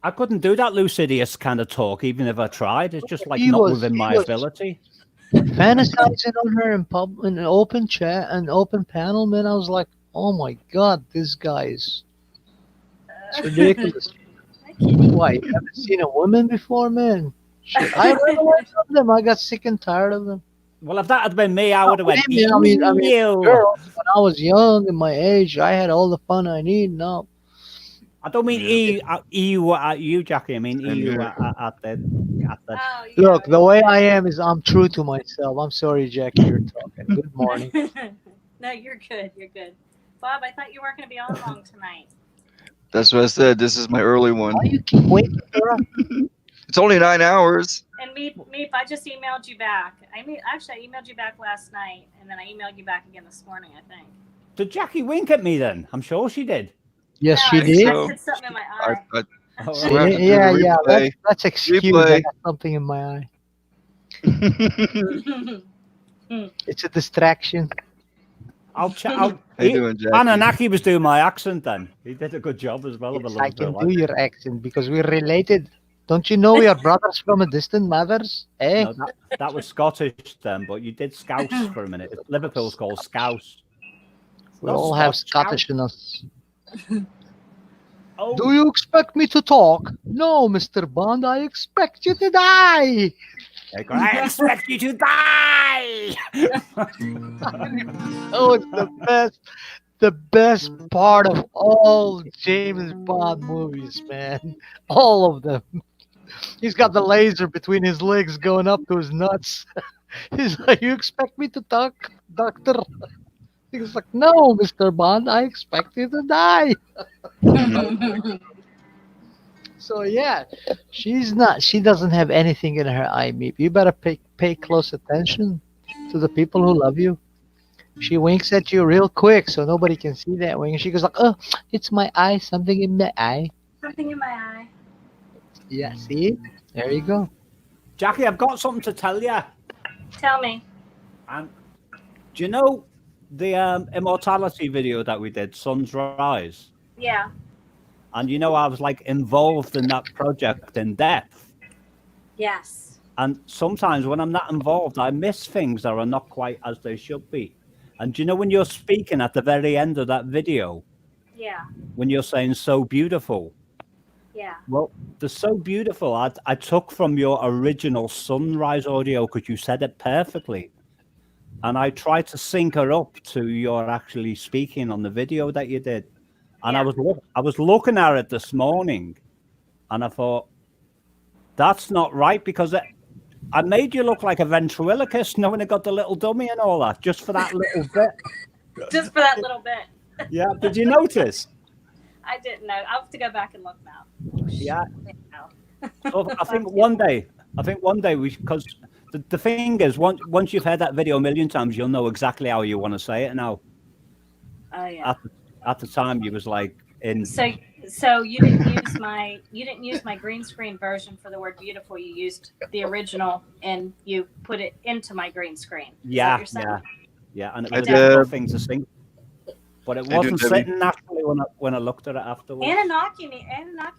I couldn't do that Lucidious kind of talk, even if I tried. It's just like not within my ability. Fantasizing on her in an open chat, an open panel, man. I was like, oh my God, this guy is it's ridiculous. Why, you haven't seen a woman before, man? Shit. I ran away from them. I got sick and tired of them. Well, if that had been me, I would have went. I mean, girls, when I was young in my age, I had all the fun I need. Now, I don't mean you at you, Jackie. I mean you at the. Look, the way I am is I'm true to myself. I'm sorry, Jackie, you're talking. Good morning. No, you're good. You're good. Bob, I thought you weren't going to be on long tonight. That's what I said. This is my early one. Why you keep waking her up? It's only 9 hours. And Meep, I just emailed you back. I emailed you back last night, and then I emailed you back again this morning, I think. Did Jackie wink at me then? I'm sure she did. Yes, she did. I had something in my eye. Yeah. That's excuse. I got something in my eye. It's a distraction. How you doing, Jackie? Anunnaki was doing my accent then. He did a good job as well. Yes, I can do your accent because we're related. Don't you know we are brothers from a distant mothers? Eh? No, that was Scottish then, but you did Scouse for a minute. Liverpool's called Scouse. We all have Scottish in us. Oh. Do you expect me to talk? No, Mr. Bond, I expect you to die. I expect you to die. Oh, it's the best part of all James Bond movies, man. All of them. He's got the laser between his legs going up to his nuts. He's like, you expect me to talk, doctor? He's like, no, Mr. Bond, I expect you to die. So yeah, she doesn't have anything in her eye, Meep. You better pay close attention to the people who love you. She winks at you real quick so nobody can see that wink. She goes like, oh, it's my eye, something in my eye. Something in my eye. Yeah, see? There you go. Jackie, I've got something to tell you. Tell me. Do you know the immortality video that we did, Sun's Rise? Yeah. And you know, I was like involved in that project in depth. Yes. And sometimes when I'm not involved, I miss things that are not quite as they should be. And do you know when you're speaking at the very end of that video, Yeah. when you're saying so beautiful? Yeah. Well, the so beautiful I took from your original Sunrise audio because you said it perfectly. And I tried to sync her up to your actually speaking on the video that you did. And Yeah. I was looking at it this morning and I thought, that's not right, because I made you look like a ventriloquist, knowing it got the little dummy and all that, just for that little bit. Just for that little bit. Yeah, did you notice? I didn't know. I'll have to go back and look now. Yeah. So I think one day because the thing is, once you've heard that video a million times, you'll know exactly how you want to say it now. Oh yeah. At the time, you was like in. So you didn't use my green screen version for the word beautiful. You used the original and you put it into my green screen. Yeah, and it was a difficult thing to sing, but it wasn't sitting naturally when I looked at it afterwards. Anunnaki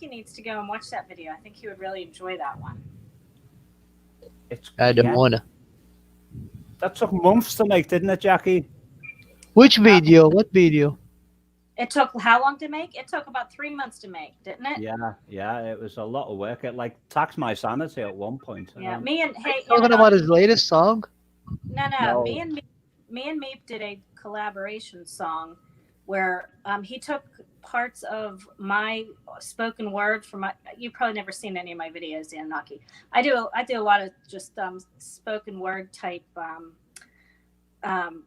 needs to go and watch that video. I think he would really enjoy that one. I don't wanna. That took months to make, didn't it, Jackie? Which video? What video? It took how long to make? It took about 3 months to make, didn't it? Yeah, it was a lot of work. It like taxed my sanity at one point. Yeah, Talking about his latest song? No. Me and Meep did a collaboration song where he took parts of my spoken word from my. You've probably never seen any of my videos, Anunnaki. I do a lot of just spoken word type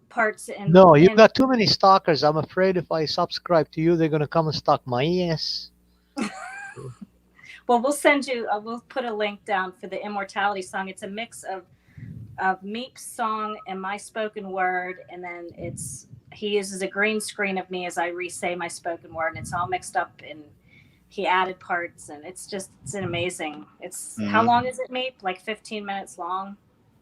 parts. No, you've got too many stalkers. I'm afraid if I subscribe to you, they're gonna come and stalk my ass. Well, we'll send you. We'll put a link down for the immortality song. It's a mix of Meep's song and my spoken word, and then he uses a green screen of me as I re-say my spoken word, and it's all mixed up, and he added parts, and it's an amazing. How long is it, Meep? Like 15 minutes long.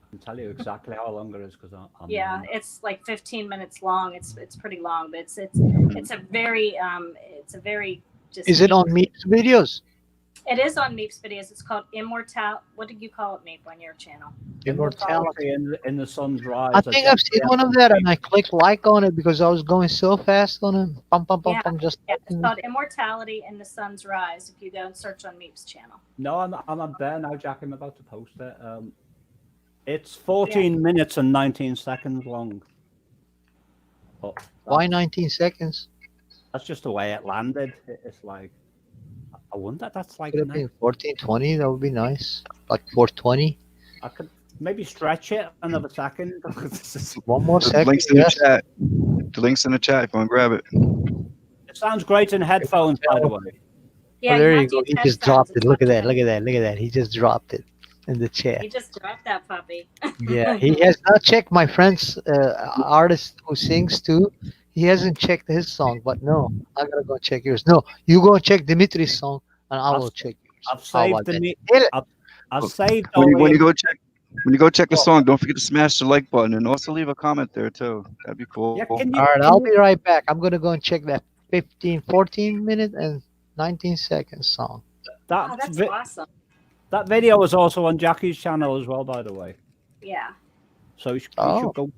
I can tell you exactly how long it is because I'm. Yeah, it's like 15 minutes long. It's pretty long, but it's a very just. Is it on Meep's videos? It is on Meep's videos. It's called What did you call it, Meep, on your channel? Immortality in the Sun's Rise. I think I've seen one of that, and I clicked like on it because I was going so fast on it. Just. It's called Immortality in the Sun's Rise. If you go and search on Meep's channel. No, I'm up there now, Jack. I'm about to post it. It's 14 minutes and 19 seconds long. But why 19 seconds? That's just the way it landed. It's like. I wonder that's like. Could have been 1420. That would be nice. Like 420. I could maybe stretch it another second. One more second. Links in the chat. The links in the chat if you want to grab it. It sounds great in headphones, by the way. Yeah, there you go. He just dropped it. Look at that. Look at that. Look at that. He just dropped it in the chat. He just dropped that puppy. Yeah, he has not checked my friend's artist who sings too. He hasn't checked his song, but no, I'm gonna go check yours. No, you go and check Dimitri's song, and I will check yours. I've saved I've saved. When you go check the song, don't forget to smash the like button and also leave a comment there too. That'd be cool. All right, I'll be right back. I'm gonna go and check that 14 minute and 19 seconds song. That's awesome. That video was also on Jackie's channel as well, by the way. Yeah. So you should go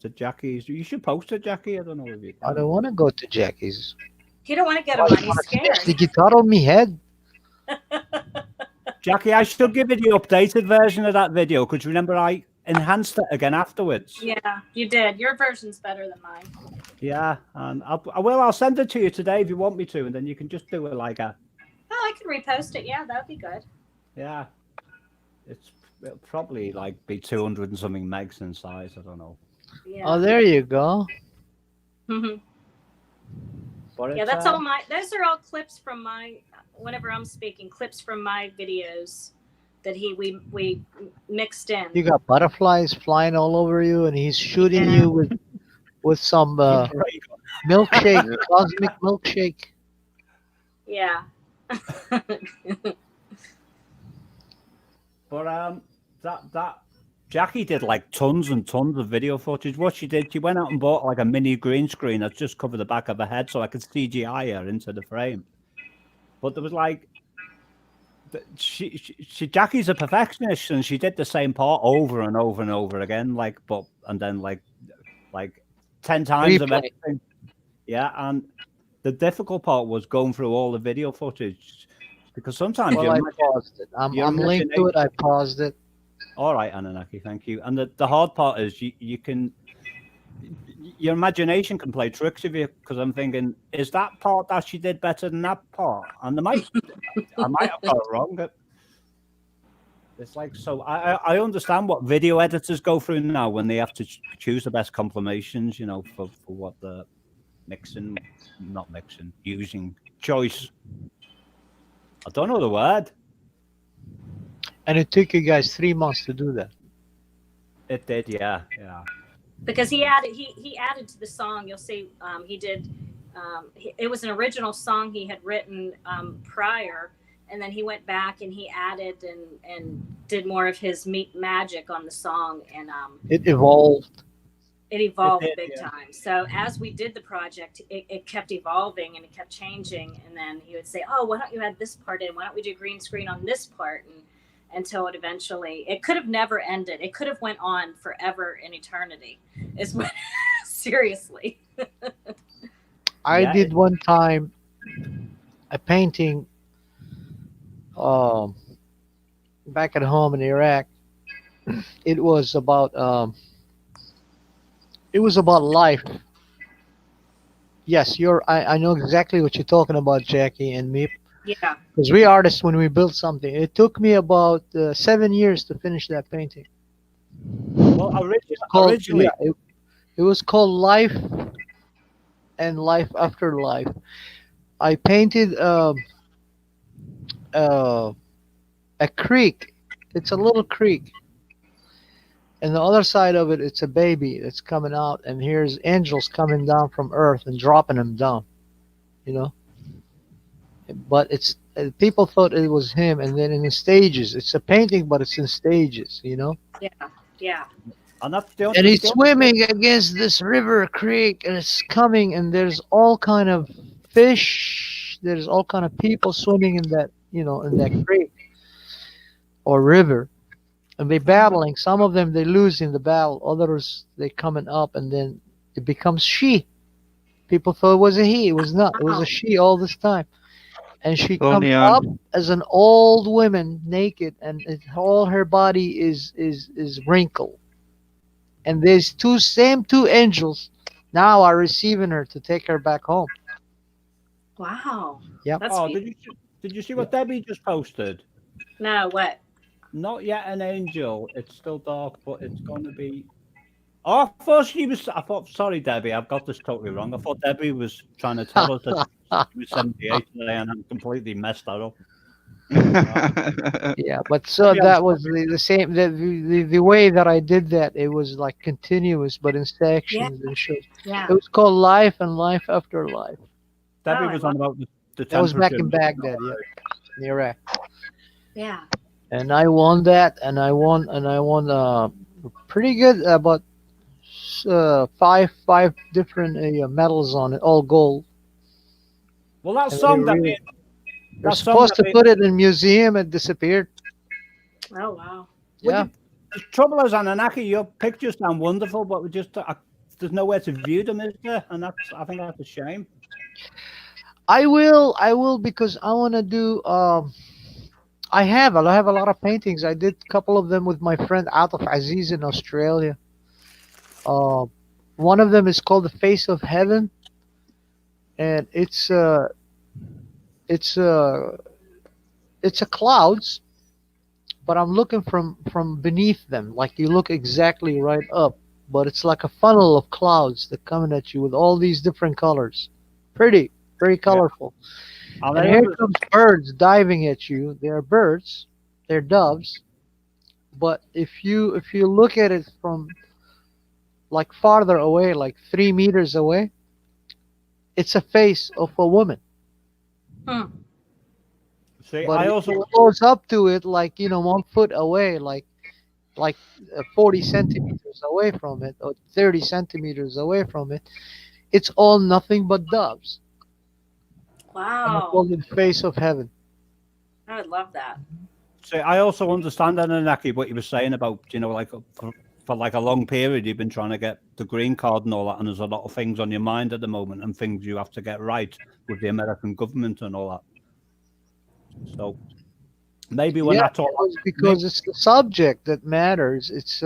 to Jackie's. You should post it, Jackie. I don't know if you can. I don't want to go to Jackie's. You don't want to get him on. He's scared. The guitar on me head. Jackie, I should give you the updated version of that video because remember I enhanced it again afterwards. Yeah, you did. Your version's better than mine. Yeah, and I'll send it to you today if you want me to, and then you can just do it like a. Oh, I can repost it. Yeah, that'd be good. Yeah, it'll probably like be 200 and something megs in size. I don't know. Yeah. Oh, there you go. Yeah, that's all my. Those are all clips from my. Whenever I'm speaking, clips from my videos that we mixed in. You got butterflies flying all over you, and he's shooting you with some milkshake, cosmic milkshake. Yeah. But that Jackie did like tons and tons of video footage. What she did, she went out and bought like a mini green screen that just covered the back of her head, so I could CGI her into the frame. But there was like, she Jackie's a perfectionist, and she did the same part over and over and over again, and then like 10 times of everything. Yeah, and the difficult part was going through all the video footage, because sometimes I paused it. I'm linked to it. I paused it. All right, Anunnaki, thank you. And the hard part is you can, your imagination can play tricks with you, because I'm thinking, is that part that she did better than that part? And I might have got it wrong. It's like, so I understand what video editors go through now when they have to choose the best compilations, for what the using choice. I don't know the word. And it took you guys 3 months to do that. It did, yeah. Because he added to the song. You'll see, he did. It was an original song he had written prior, and then he went back and he added and did more of his magic on the song, and it evolved. It evolved big time. So as we did the project, it kept evolving and it kept changing. And then he would say, "Oh, why don't you add this part in? Why don't we do green screen on this part?" And until it eventually, it could have never ended. It could have went on forever in eternity. Seriously. I did one time a painting back at home in Iraq. It was about life. Yes, I know exactly what you're talking about, Jackie and me. Yeah. Because we artists, when we build something, it took me about 7 years to finish that painting. Well, originally, it was called Life and Life After Life. I painted a creek. It's a little creek. And the other side of it, it's a baby that's coming out, and here's angels coming down from Earth and dropping them down, But it's people thought it was him, and then in the stages, it's a painting, but it's in stages, Yeah. And he's swimming against this river creek, and it's coming, and there's all kind of fish, there's all kind of people swimming in that, in that creek or river. And they battling. Some of them they lose in the battle. Others they coming up, and then it becomes she. People thought it was a he. It was not. It was a she all this time. And she comes up as an old woman, naked, and all her body is wrinkled. And these same two angels now are receiving her to take her back home. Wow. Yep. Did you see what Debbie just posted? No, what? Not yet an angel. It's still dark, but it's going to be. Oh, I thought, sorry, Debbie, I've got this totally wrong. I thought Debbie was trying to tell us that she was 78 today, and I'm completely messed that up. Yeah, but so that was the same. The way that I did that, it was like continuous, but in sections and shows. Yeah. It was called Life and Life After Life. Debbie was on about the that was back in Baghdad, in Iraq. Yeah. And I won that, and I won pretty good, about five different medals on it, all gold. Well, that song they're supposed to put it in museum. It disappeared. Oh wow! Yeah. The trouble is, Anunnaki, your pictures sound wonderful, but we just there's nowhere to view them, is there? And I think that's a shame. I will because I want to do. I have a lot of paintings. I did a couple of them with my friend out of Aziz in Australia. One of them is called The Face of Heaven, and it's a clouds, but I'm looking from beneath them. Like you look exactly right up, but it's like a funnel of clouds that coming at you with all these different colors. Pretty, very colorful. Yeah. And here comes birds diving at you. They're birds, they're doves. But if you look at it from like farther away, like 3 meters away, it's a face of a woman. See, but I if also it goes up to it, like 1 foot away, like 40 centimeters away from it, or 30 centimeters away from it, it's all nothing but doves on the Wow. golden face of heaven. I would love that. see, I also understand, Anunnaki, what you were saying about, like for like a long period, you've been trying to get the green card and all that, and there's a lot of things on your mind at the moment and things you have to get right with the American government and all that. So maybe when Yeah, that's all, because it's the subject that matters. It's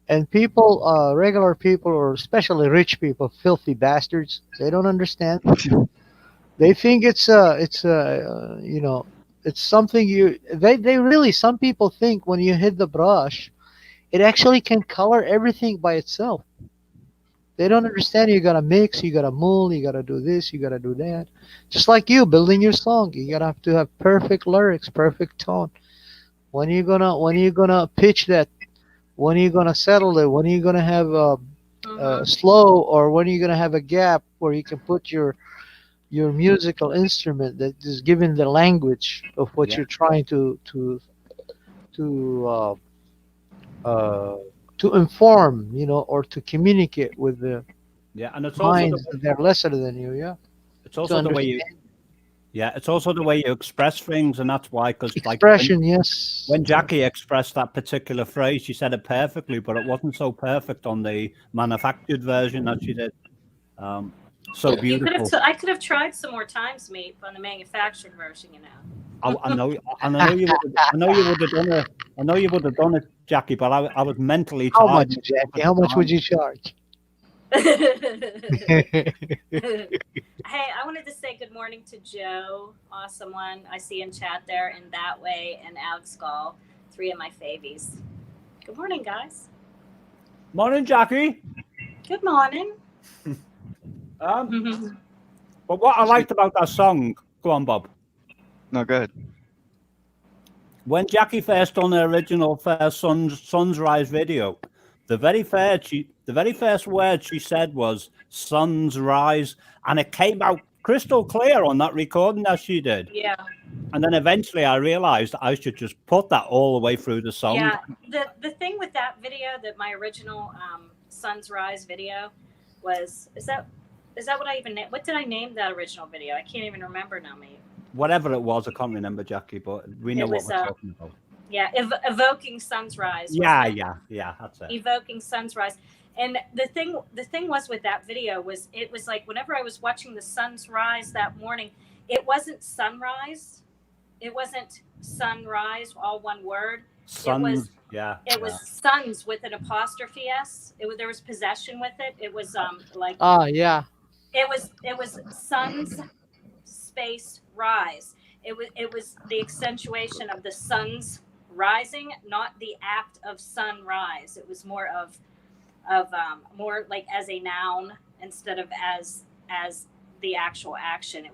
and people, regular people, or especially rich people, filthy bastards. They don't understand. They think it's something they really, some people think when you hit the brush, it actually can color everything by itself. They don't understand. You gotta mix, you gotta mold, you gotta do this, you gotta do that. Just like you building your song, you gotta have to have perfect lyrics, perfect tone. When you gonna pitch that? When are you gonna settle it? When are you gonna have slow, or when are you gonna have a gap where you can put your musical instrument that is given the language of what Yeah. you're trying to uh, uh, to inform, or to communicate with the yeah, and it's also minds that they're lesser than you. Yeah, it's to also the way you understand it's also the way you express things, and that's why, because like expression. Yes. when Jackie expressed that particular phrase, she said it perfectly, but it wasn't so perfect on the manufactured version that she did. So You could beautiful. have. I could have tried some more times, mate, on the manufactured version. I know, and I know you would. I know you would have done it. I know you would have done it, Jackie. But I was mentally How tired. much, Jackie? How much would you charge? Hey, I wanted to say good morning to Joe, awesome one. I see in chat there, in that way, and Alex Gall, 3 of my favies. Good morning, guys. Morning, Jackie. Good morning. But what I liked about that song, go on, Bob. No, go ahead. When Jackie first done the original first Sunrise video, the very first word she said was "Suns Rise," and it came out crystal clear on that recording that she did. Yeah. And then eventually I realized I should just put that all the way through the song. Yeah. The thing with that video, that my original Suns Rise video was, is that what I even named? What did I name that original video? I can't even remember now, mate. Whatever it was, I can't remember, Jackie, but we know what we're talking about. Yeah, evoking sunrise. Yeah, that's it. Evoking sunrise. And the thing was with that video was, it was like whenever I was watching the sun's rise that morning, it wasn't sunrise, it wasn't sunrise, all one word. Suns, it was suns with an apostrophe s. There was possession with it. It was like yeah. It was suns space rise. It was the accentuation of the sun's rising, not the act of sunrise. It was more of more like as a noun instead of as the actual action.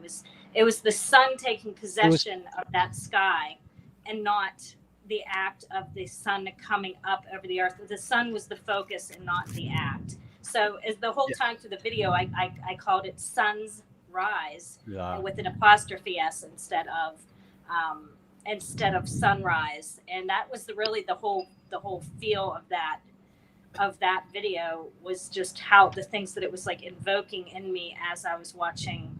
It was the sun taking possession of that sky, and not the act of the sun coming up over the earth. The sun was the focus and not the act. So as the whole time through the video, I called it Sun's Rise, with an apostrophe s instead of sunrise. And that was really the whole feel of that video, was just how the things that it was like invoking in me as I was watching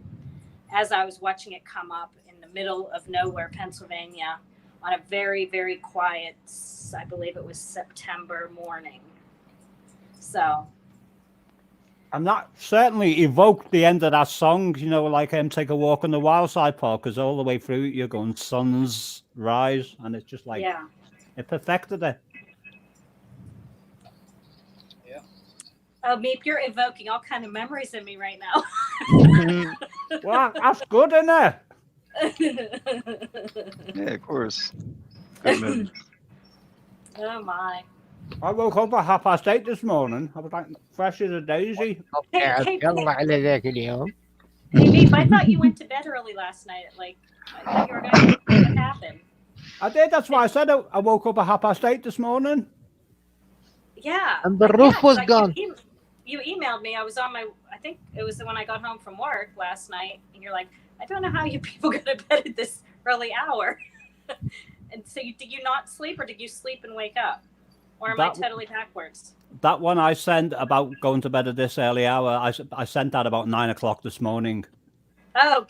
it come up in the middle of nowhere, Pennsylvania, on a very, very quiet, I believe it was September morning. So And that certainly evoked the end of that song, like Take a Walk on the Wild Side Park, because all the way through you're going suns rise, and it's just like, it perfected it. Yeah. Oh, Meep, you're evoking all kind of memories in me right now. Well, that's good, isn't it? Yeah, of course. Good memories. Oh my. I woke up at 8:30 this morning. I was like fresh as a daisy. Hey, Meep, I thought you went to bed early last night. I thought you were going to. What happened? I did. That's why I said I woke up at 8:30 this morning. Yeah. And the roof was gone. You emailed me. I was on I think it was when I got home from work last night, and you're like, I don't know how you people go to bed at this early hour. And so did you not sleep, or did you sleep and wake up? Or am I totally backwards? That one I sent about going to bed at this early hour, I sent that about 9 o'clock this morning. Oh,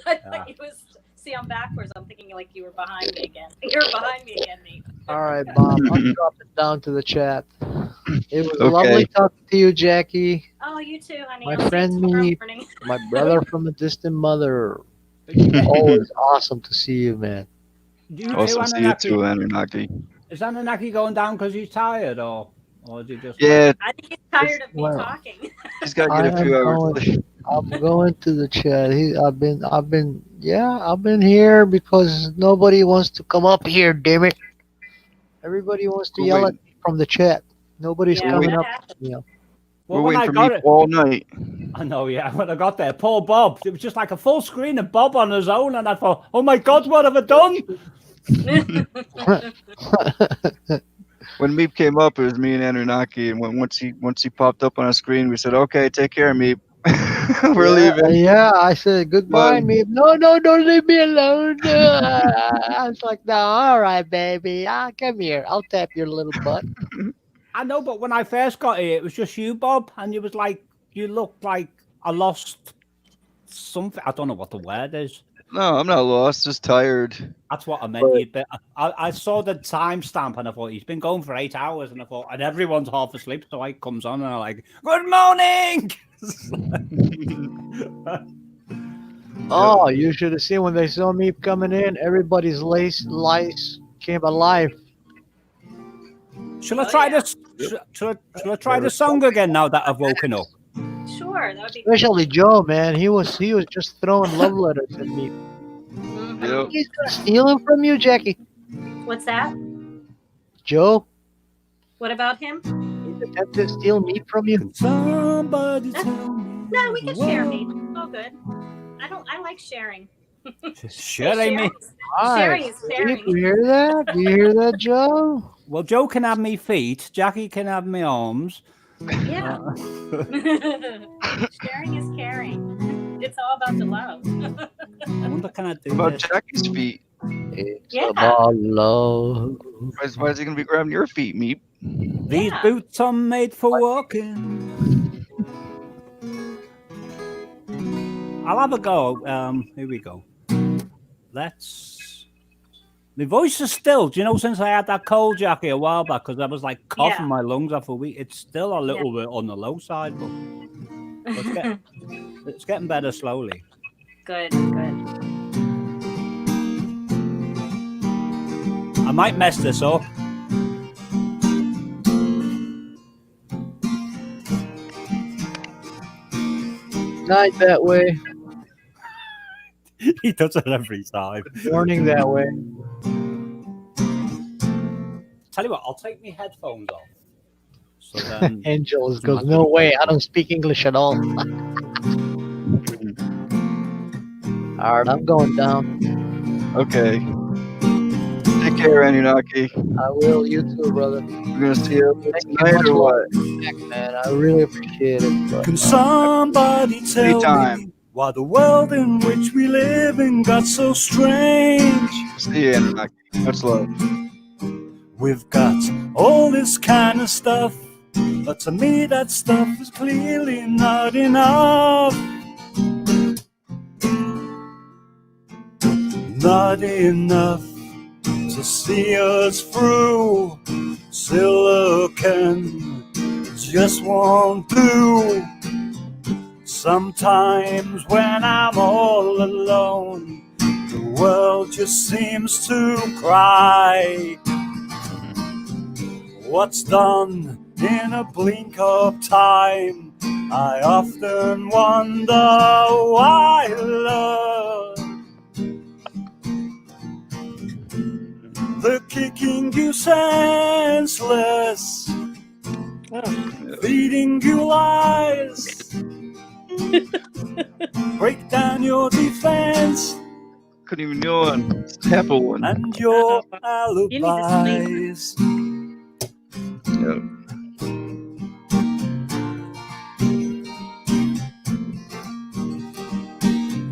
I thought you was. See, I'm backwards. I'm thinking like you were behind me again. You're behind me again, Nate. All right, Bob. I'm dropping down to the chat. It was Okay. lovely talking to you, Jackie. Oh, you too, honey. My I'll friend see you tomorrow me, morning. my brother from a distant mother. Always awesome to see you, man. You Awesome too, to see you too, Anunnaki. Anunnaki. Is Anunnaki going down because he's tired, or is he just? Yeah. I think he's tired of me talking. He's got to get a few hours. I'm going to the chat. I've been here because nobody wants to come up here. Damn it! Everybody wants to yell at me from the chat. Nobody's coming up. Well, we're waiting for me all night. I know, yeah. When I got there, poor Bob. It was just like a full screen of Bob on his own, and I thought, "Oh my God, what have I done?" When Meep came up, it was me and Anunnaki, and once he popped up on our screen, we said, "Okay, take care, Meep. We're leaving." Yeah, I said goodbye, Meep. No, don't leave me alone. I was like, no, all right, baby. Come here. I'll tap your little butt. I know, but when I first got here, it was just you, Bob, and you looked like I lost something. I don't know what the word is. No, I'm not lost, just tired. That's what I meant. I saw the timestamp and I thought he's been going for 8 hours, and I thought, and everyone's half asleep, so I comes on and I'm like, "Good morning." Oh, you should have seen when they saw me coming in. Everybody's lice came alive. Shall I try this? Shall I try the song again now that I've woken up? Sure, that would be. Especially Joe, man. He was just throwing love letters at me. Yep. He's gonna steal them from you, Jackie. What's that? Joe. What about him? He's attempting to steal meat from you. Somebody tell me. No, we can share meat. It's all good. I like sharing. Sharing me. Sharing is caring. Do you hear that? Do you hear that, Joe? Well, Joe can have me feet. Jackie can have me arms. Yeah. Sharing is caring. It's all about the love. I wonder, can I do about this? Jackie's feet? It's about love. Why is he gonna be grabbing your feet, Meep? These boots are made for walking. I'll have a go. Here we go. My voice is still. Do you know, since I had that cold, Jackie, a while back, because I was like coughing my lungs off a week. It's still a little bit on the low side, but it's getting better slowly. Good. I might mess this up. Night that way. He does it every time. Morning that way. Tell you what, I'll take my headphones off. So then Angels goes, no way, I don't speak English at all. Alright, I'm going down. Okay. Take care, Anunnaki. I will. You too, brother. We're gonna see you tonight or what? Back, man. I really appreciate it. But, can somebody tell me why the world in which we live in got so strange? See you, Anunnaki. Much love. We've got all this kind of stuff, but to me that stuff is clearly not enough. Not enough to see us through. Silicon just won't do. Sometimes when I'm all alone, the world just seems to cry. What's done in a blink of time, I often wonder why, love. They're kicking you senseless, feeding you lies, break down your defense. Couldn't even know one. Half of one. And your alibis. Yep.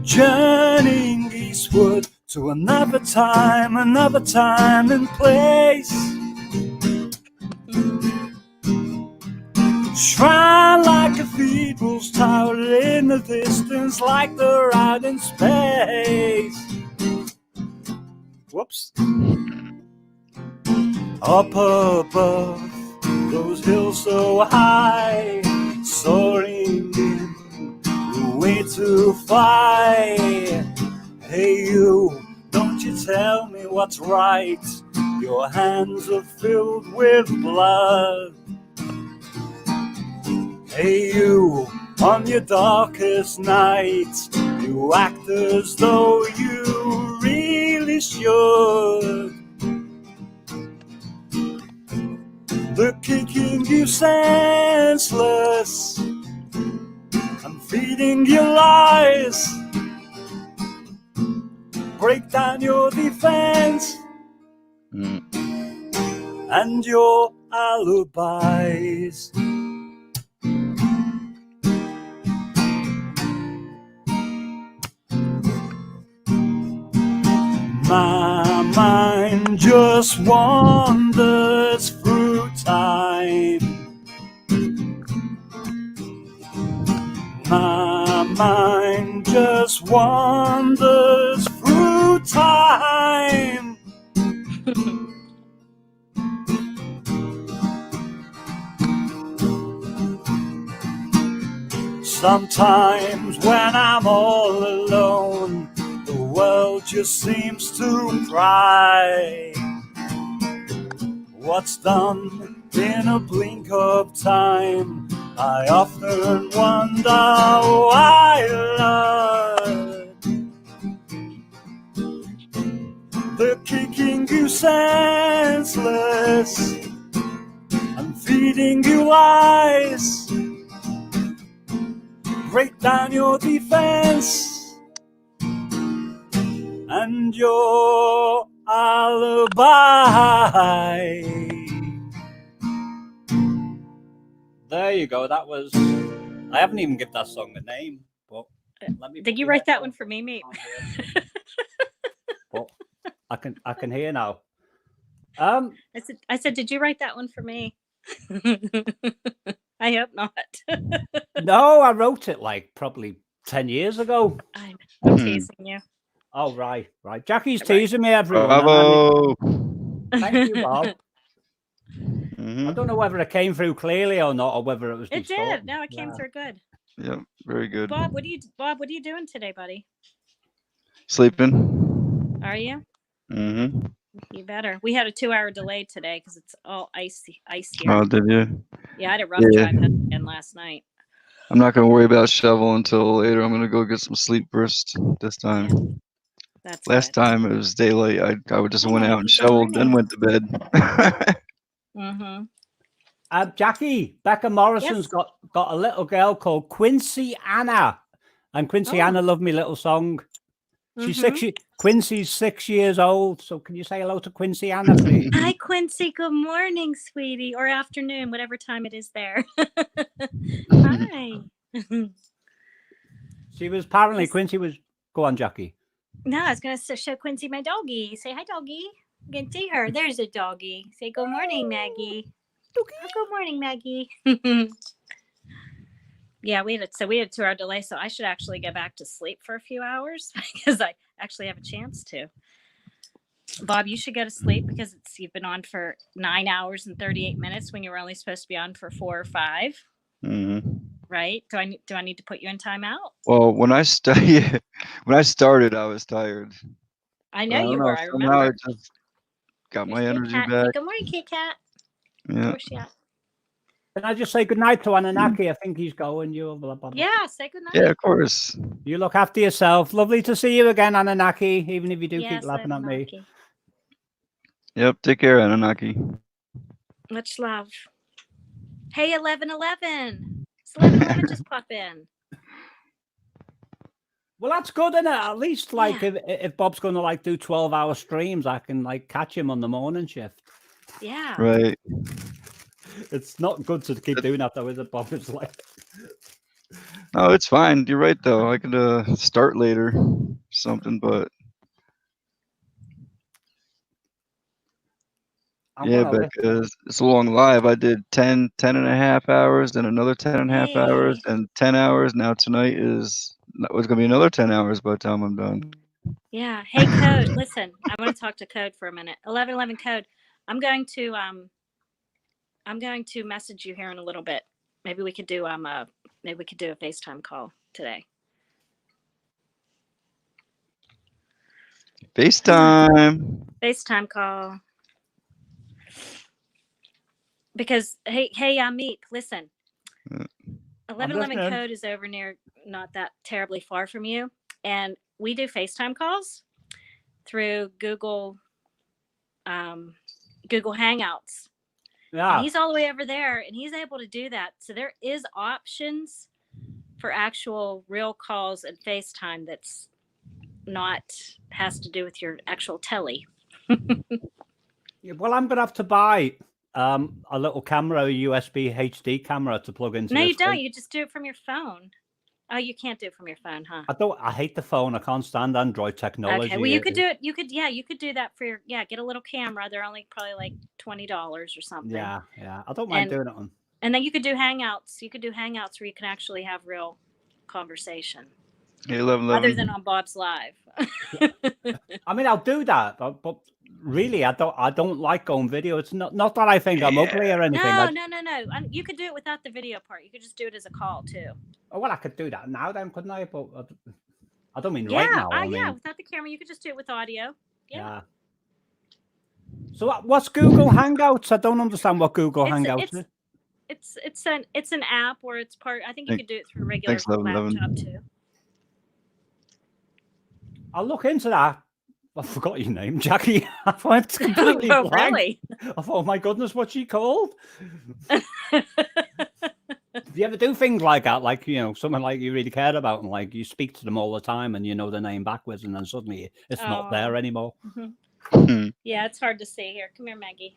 Journeying eastward to another time and place. Shrine like cathedrals towered in the distance, like they're out in space. Whoops. Up above those hills so high, soaring in the way to fly. Hey you, don't you tell me what's right. Your hands are filled with blood. Hey you, on your darkest nights, you act as though you really should. They're kicking you senseless and feeding you lies. Break down your defense and your alibis. My mind just wanders through time. My mind just wanders through time. Sometimes when I'm all alone, the world just seems to cry. What's done in a blink of time, I often wonder why, Lord. They're kicking you senseless and feeding you lies. Break down your defense and your alibi. There you go. That was. I haven't even given that song a name, but let me. Did you write that one for me, mate? But I can hear now. I said, did you write that one for me? I hope not. No, I wrote it like probably 10 years ago. I'm teasing you. Oh, right. Jackie's teasing me, everyone. Bravo. Thank you, Bob. I don't know whether it came through clearly or not, or whether it was. It did. No, it came through good. Yep, very good. Bob, what are you doing today, buddy? Sleeping. Are you? Mm-hmm. You better. We had a 2-hour delay today because it's all icy here. Oh, did you? Yeah, I had a rough drive again last night. I'm not going to worry about shovel until later. I'm going to go get some sleep first this time. Yeah, that's Last good. time it was daylight. I would just went out and shoveled, then went to bed. Mm-hmm. Jackie, Becca Morrison's got a little girl called Quincy Anna, and Quincy Anna loved me little song. She's Quincy's 6 years old, so can you say hello to Quincy Anna, please? Hi, Quincy. Good morning, sweetie, or afternoon, whatever time it is there. Hi. She was apparently Quincy was. Go on, Jackie. No, I was gonna show Quincy my doggie. Say hi, doggie. You can see her. There's a doggie. Say good morning, Maggie. Oh, good morning, Maggie. Yeah, we had a 2-hour delay, so I should actually go back to sleep for a few hours because I actually have a chance to. Bob, you should go to sleep because you've been on for 9 hours and 38 minutes when you were only supposed to be on for 4 or 5. Mm-hmm. Right? Do I need to put you in timeout? Well, when I started, I was tired. I know you were. I remember. Somehow I just got my energy back. Good morning, Kit Kat. Yeah. Can I just say goodnight to Anunnaki? I think he's going. Yeah, say goodnight. Yeah, of course. You look after yourself. Lovely to see you again, Anunnaki, even if you do keep laughing Anunnaki. at me. Yep, take care, Anunnaki. Much love. Hey, 1111. It's 1111 just pop in. Well, that's good, isn't it? At least, if Bob's going to do 12-hour streams, I can catch him on the morning shift. Yeah. Right. It's not good to keep doing that, though, is it, Bob? It's like. No, it's fine. You're right, though. I could start later, something, but Yeah, because it's a long live. I did 10 and a half hours, then another 10 and a half hours, and 10 hours. Now tonight is going to be another 10 hours by the time I'm done. Yeah. Hey, Code, listen, I want to talk to Code for a minute. 1111 Code. I'm going to message you here in a little bit. Maybe we could do a FaceTime call today. FaceTime call. Because hey, Meep, listen. 1111 Code is over near, not that terribly far from you, and we do FaceTime calls through Google Hangouts. Yeah. And he's all the way over there, and he's able to do that. So there is options for actual real calls and FaceTime that's not has to do with your actual telly. Yeah, well, I'm gonna have to buy a little camera, a USB HD camera to plug into. No, you don't. You just do it from your phone. Oh, you can't do it from your phone, huh? I hate the phone. I can't stand Android technology. Okay, well, you could do it. You could do that for your, get a little camera. They're only probably like $20 or something. Yeah. I don't mind doing it on. And then you could do Hangouts. You could do Hangouts where you can actually have real conversation. Hey, 11. Other than on Bob's Live. I mean, I'll do that, but really, I don't like going video. It's not that I think I'm ugly or anything. No. You could do it without the video part. You could just do it as a call too. Oh, well, I could do that now then, couldn't I? But I don't mean right now. Yeah, without the camera, you could just do it with audio. Yeah. So what's Google Hangouts? I don't understand what Google Hangouts is. It's an app where it's part. I think you could do it through a regular laptop too. I'll look into that. I forgot your name, Jackie. I went completely blank. Really? I thought, oh my goodness, what's she called? Do you ever do things like that? Like, something like you really care about, and like you speak to them all the time and you know the name backwards, and then suddenly it's not there anymore. Mm-hmm. Yeah, it's hard to see here. Come here, Maggie.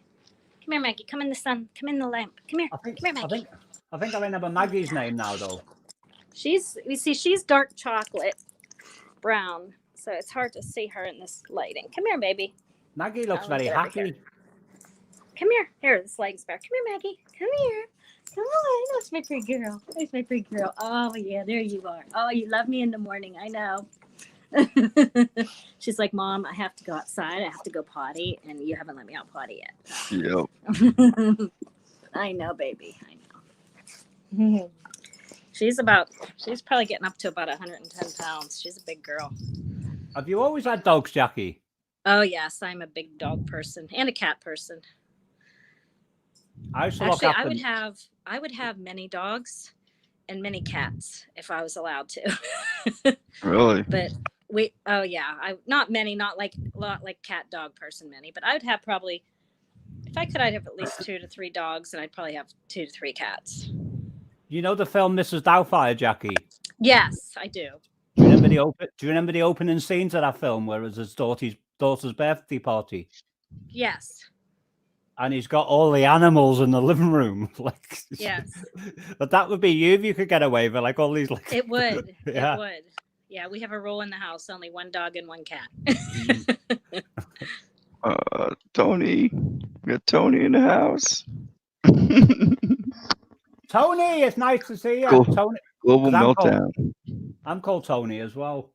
Come here, Maggie. Come in the sun. Come in the lamp. Come here. Come here, Maggie. I think I remember Maggie's name now, though. She's dark chocolate brown. So it's hard to see her in this lighting. Come here, baby. Maggie looks very happy. Come here. Here, this lighting's better. Come here, Maggie. Come here. Come on. That's my pretty girl. That's my pretty girl. Oh, yeah, there you are. Oh, you love me in the morning. I know. She's like, Mom, I have to go outside. I have to go potty, and you haven't let me out potty yet. Yep. I know, baby. I know. She's probably getting up to about 110 pounds. She's a big girl. Have you always had dogs, Jackie? Oh, yes. I'm a big dog person and a cat person. I would have many dogs and many cats if I was allowed to. Really? But not many, not like cat dog person many, but I would have probably, if I could, I'd have at least 2 to 3 dogs, and I'd probably have 2 to 3 cats. You know the film Mrs. Doubtfire, Jackie? Yes, I do. Do you remember the opening scenes of that film where it was his daughter's birthday party? Yes. And he's got all the animals in the living room. Yes. But that would be you if you could get away with all these. It would. Yeah. It would. Yeah, we have a rule in the house: only 1 dog and 1 cat. Tony, we got Tony in the house. Tony, it's nice to see you. Cool. Tony. Global meltdown. I'm called Tony as well.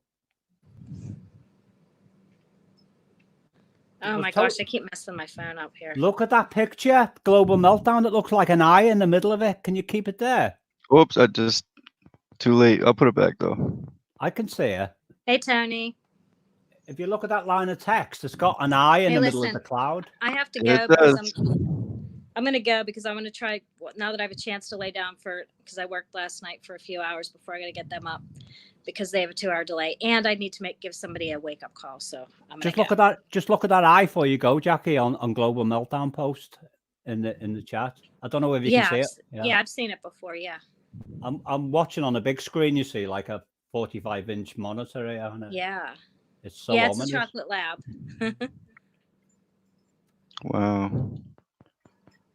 Oh my gosh, I keep messing my phone up here. Look at that picture. Global meltdown. It looks like an eye in the middle of it. Can you keep it there? Oops, too late. I'll put it back though. I can see it. Hey, Tony. If you look at that line of text, it's got an eye in the middle of the cloud. I have to go because I'm going to go because I want to try, now that I have a chance to lay down because I worked last night for a few hours before I got to get them up because they have a 2-hour delay, and I need to give somebody a wake up call. So I'm just look at that. Just look at that eye before you go, Jackie, on Global Meltdown post in the chat. I don't know if you can see it. Yeah, I've seen it before. Yeah. I'm watching on a big screen. You see, like a 45-inch monitor here. Yeah. It's so ominous. It's a chocolate lab. Wow.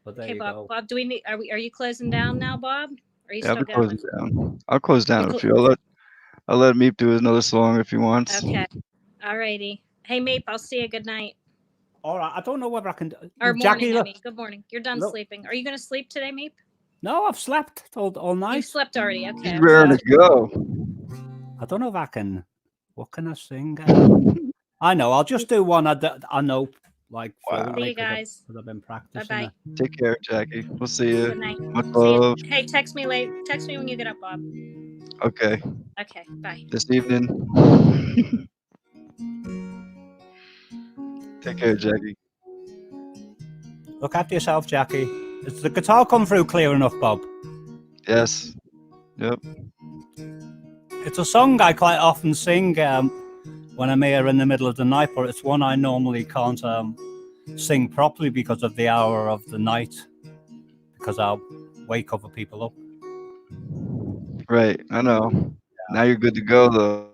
But there okay, you Bob. go. Bob, are you closing down now, Bob? Are you still I'll going? close it down. I'll close down if you. I'll let Meep do another song if he wants. Okay. All righty. Hey, Meep, I'll see you. Good night. All right. I don't know whether I can. Or Jackie, morning, I mean. Good morning. You're done look. sleeping. Are you going to sleep today, Meep? No, I've slept all night. You slept already. Okay. He's ready to go. I don't know if I can. What can I sing? I know. I'll just do one. I know, like, Wow. See you guys. Because I've been practicing. Bye-bye. Take care, Jackie. We'll see you. Good night. Much See you. love. Hey, text me late. Text me when you get up, Bob. Okay. Okay. Bye. This evening. Take care, Jackie. Look after yourself, Jackie. Does the guitar come through clear enough, Bob? Yes. Yep. It's a song I quite often sing when I'm here in the middle of the night, but it's one I normally can't sing properly because of the hour of the night, because I'll wake other people up. Right. I know. Now you're good to go, though.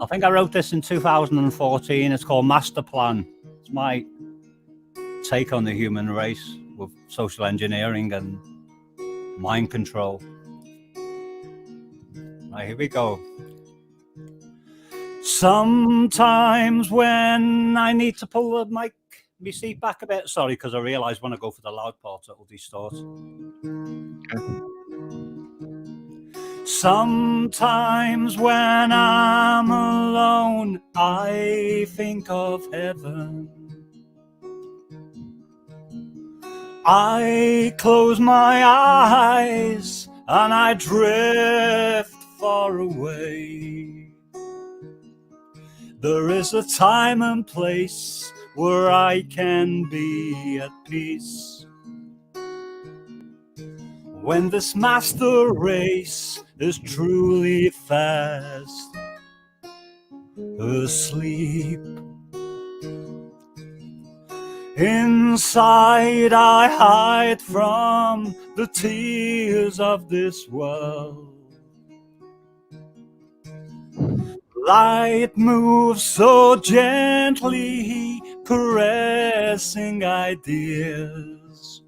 I think I wrote this in 2014. It's called Master Plan. It's my take on the human race with social engineering and mind control. Right, here we go. Sometimes when I need to pull my seat back a bit, sorry, because I realise when I go for the loud part, it'll distort. Okay. Sometimes when I'm alone, I think of heaven. I close my eyes and I drift far away. There is a time and place where I can be at peace. When this master race is truly fast asleep. Inside I hide from the tears of this world. Light moves so gently, caressing ideas.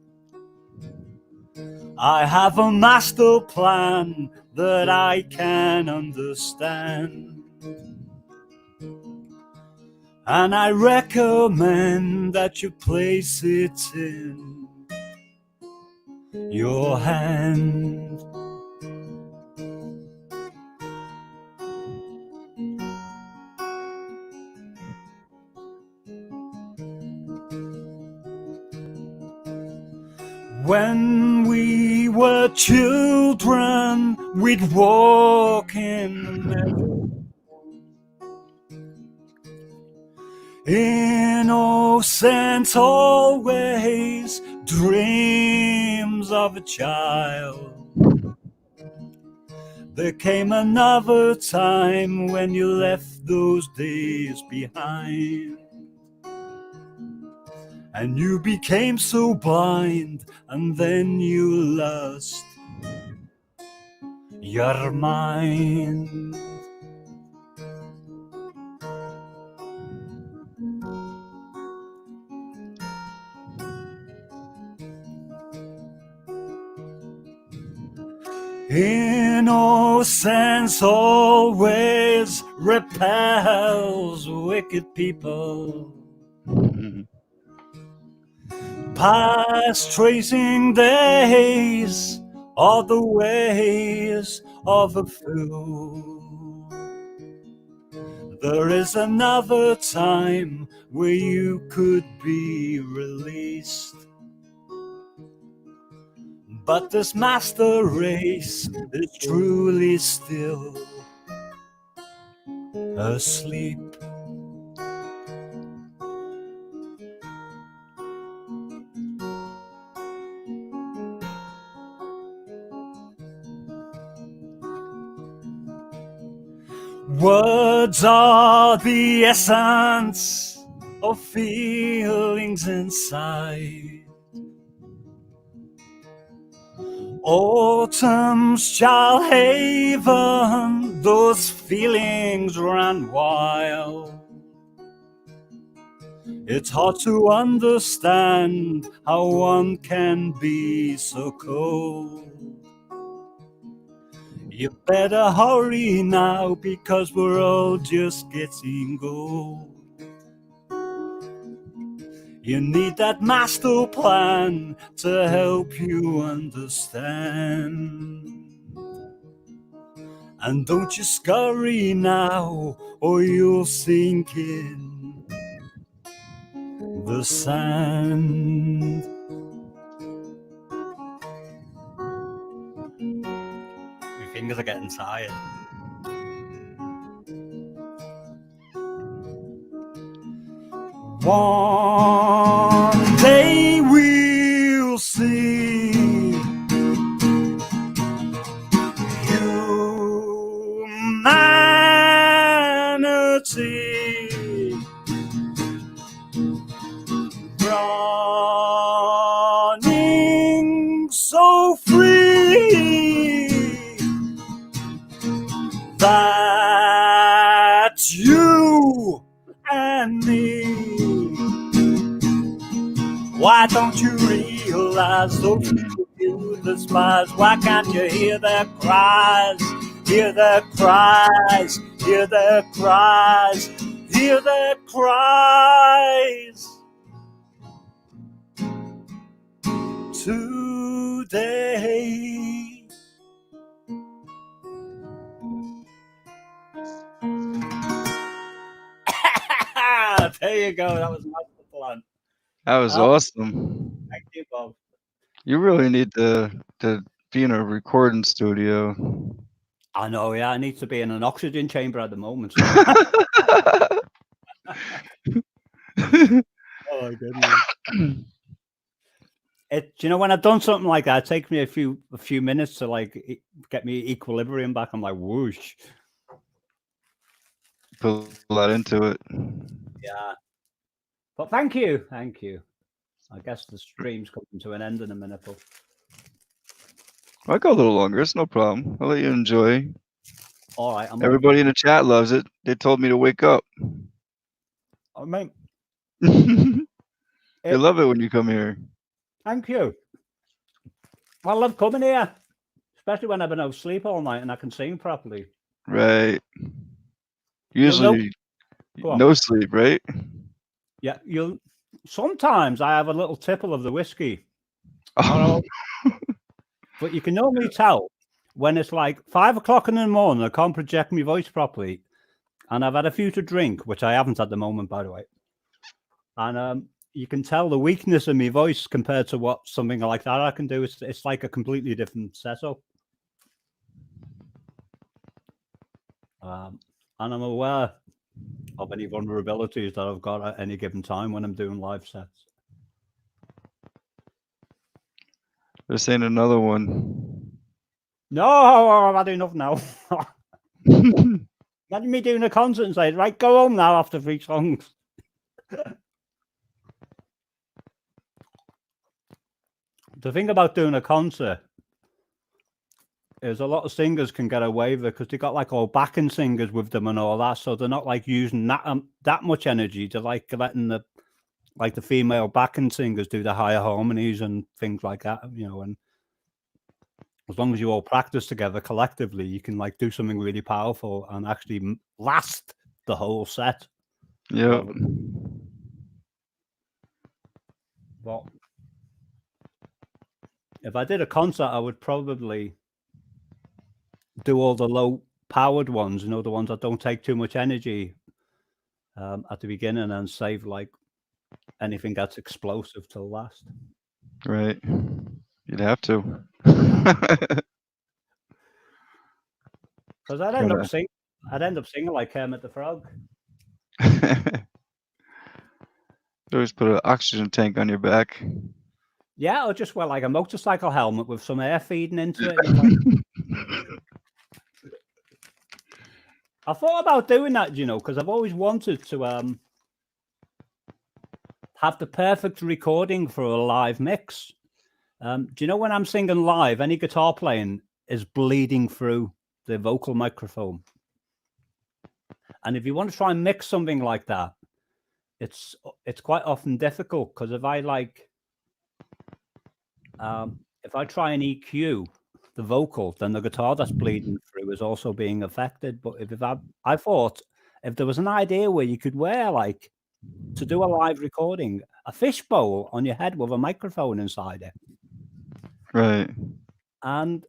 I have a master plan that I can understand. And I recommend that you place it in your hand. When we were children, we'd walk in the meadow. Innocent always, dreams of a child. There came another time when you left those days behind. And you became so blind, and then you lost your mind. Innocence always repels wicked people. Past tracing days are the ways of a fool. There is another time where you could be released. But this master race is truly still asleep. Words are the essence of feelings inside. Autumn's child haven, those feelings ran wild. It's hard to understand how one can be so cold. You better hurry now, because we're all just getting old. You need that master plan to help you understand. And don't you scurry now, or you'll sink in the sand. My fingers are getting tired. One day we'll see humanity running so free that you and me. Why don't you realize those people you despise? Why can't you hear their cries? Hear their cries, hear their cries, hear their cries. Today. There you go. That was master plan. That was awesome. Thank you, Bob. You really need to be in a recording studio. I know, yeah. I need to be in an oxygen chamber at the moment. Oh my goodness. Do you know, when I've done something like that, it takes me a few minutes to like get me equilibrium back. I'm like, whoosh. Put a lot into it. Yeah. But thank you. I guess the stream's coming to an end in a minute. But I'll go a little longer. It's no problem. I'll let you enjoy. All right. Everybody in the chat loves it. They told me to wake up. I mean, they love it when you come here. Thank you. I love coming here, especially when I've been out sleep all night and I can sing properly. Right. Usually, no sleep, right? Yeah. Sometimes I have a little tipple of the whiskey. Oh. But you can normally tell when it's like 5 o'clock in the morning, I can't project my voice properly. And I've had a few to drink, which I haven't at the moment, by the way. And you can tell the weakness in my voice compared to what something like that I can do. It's like a completely different setup. And I'm aware of any vulnerabilities that I've got at any given time when I'm doing live sets. This ain't another one. No, I've had enough now. Imagine me doing a concert and saying, right, go home now after 3 songs. The thing about doing a concert is a lot of singers can get away with it because they got like all backing singers with them and all that, so they're not like using that much energy. They're like letting the female backing singers do the higher harmonies and things like that, you know. And as long as you all practice together collectively, you can like do something really powerful and actually last the whole set. Yeah. But if I did a concert, I would probably do all the low-powered ones, you know, the ones that don't take too much energy at the beginning, and save like anything that's explosive till last. Right. You'd have to. Because I'd end up singing like Kermit the Frog. Always put an oxygen tank on your back. Yeah, or just wear like a motorcycle helmet with some air feeding into it. I thought about doing that, you know, because I've always wanted to have the perfect recording for a live mix. Do you know, when I'm singing live, any guitar playing is bleeding through the vocal microphone. And if you want to try and mix something like that, it's quite often difficult, because if I try and EQ the vocal, then the guitar that's bleeding through is also being affected. But I thought if there was an idea where you could wear like to do a live recording, a fishbowl on your head with a microphone inside it. Right. And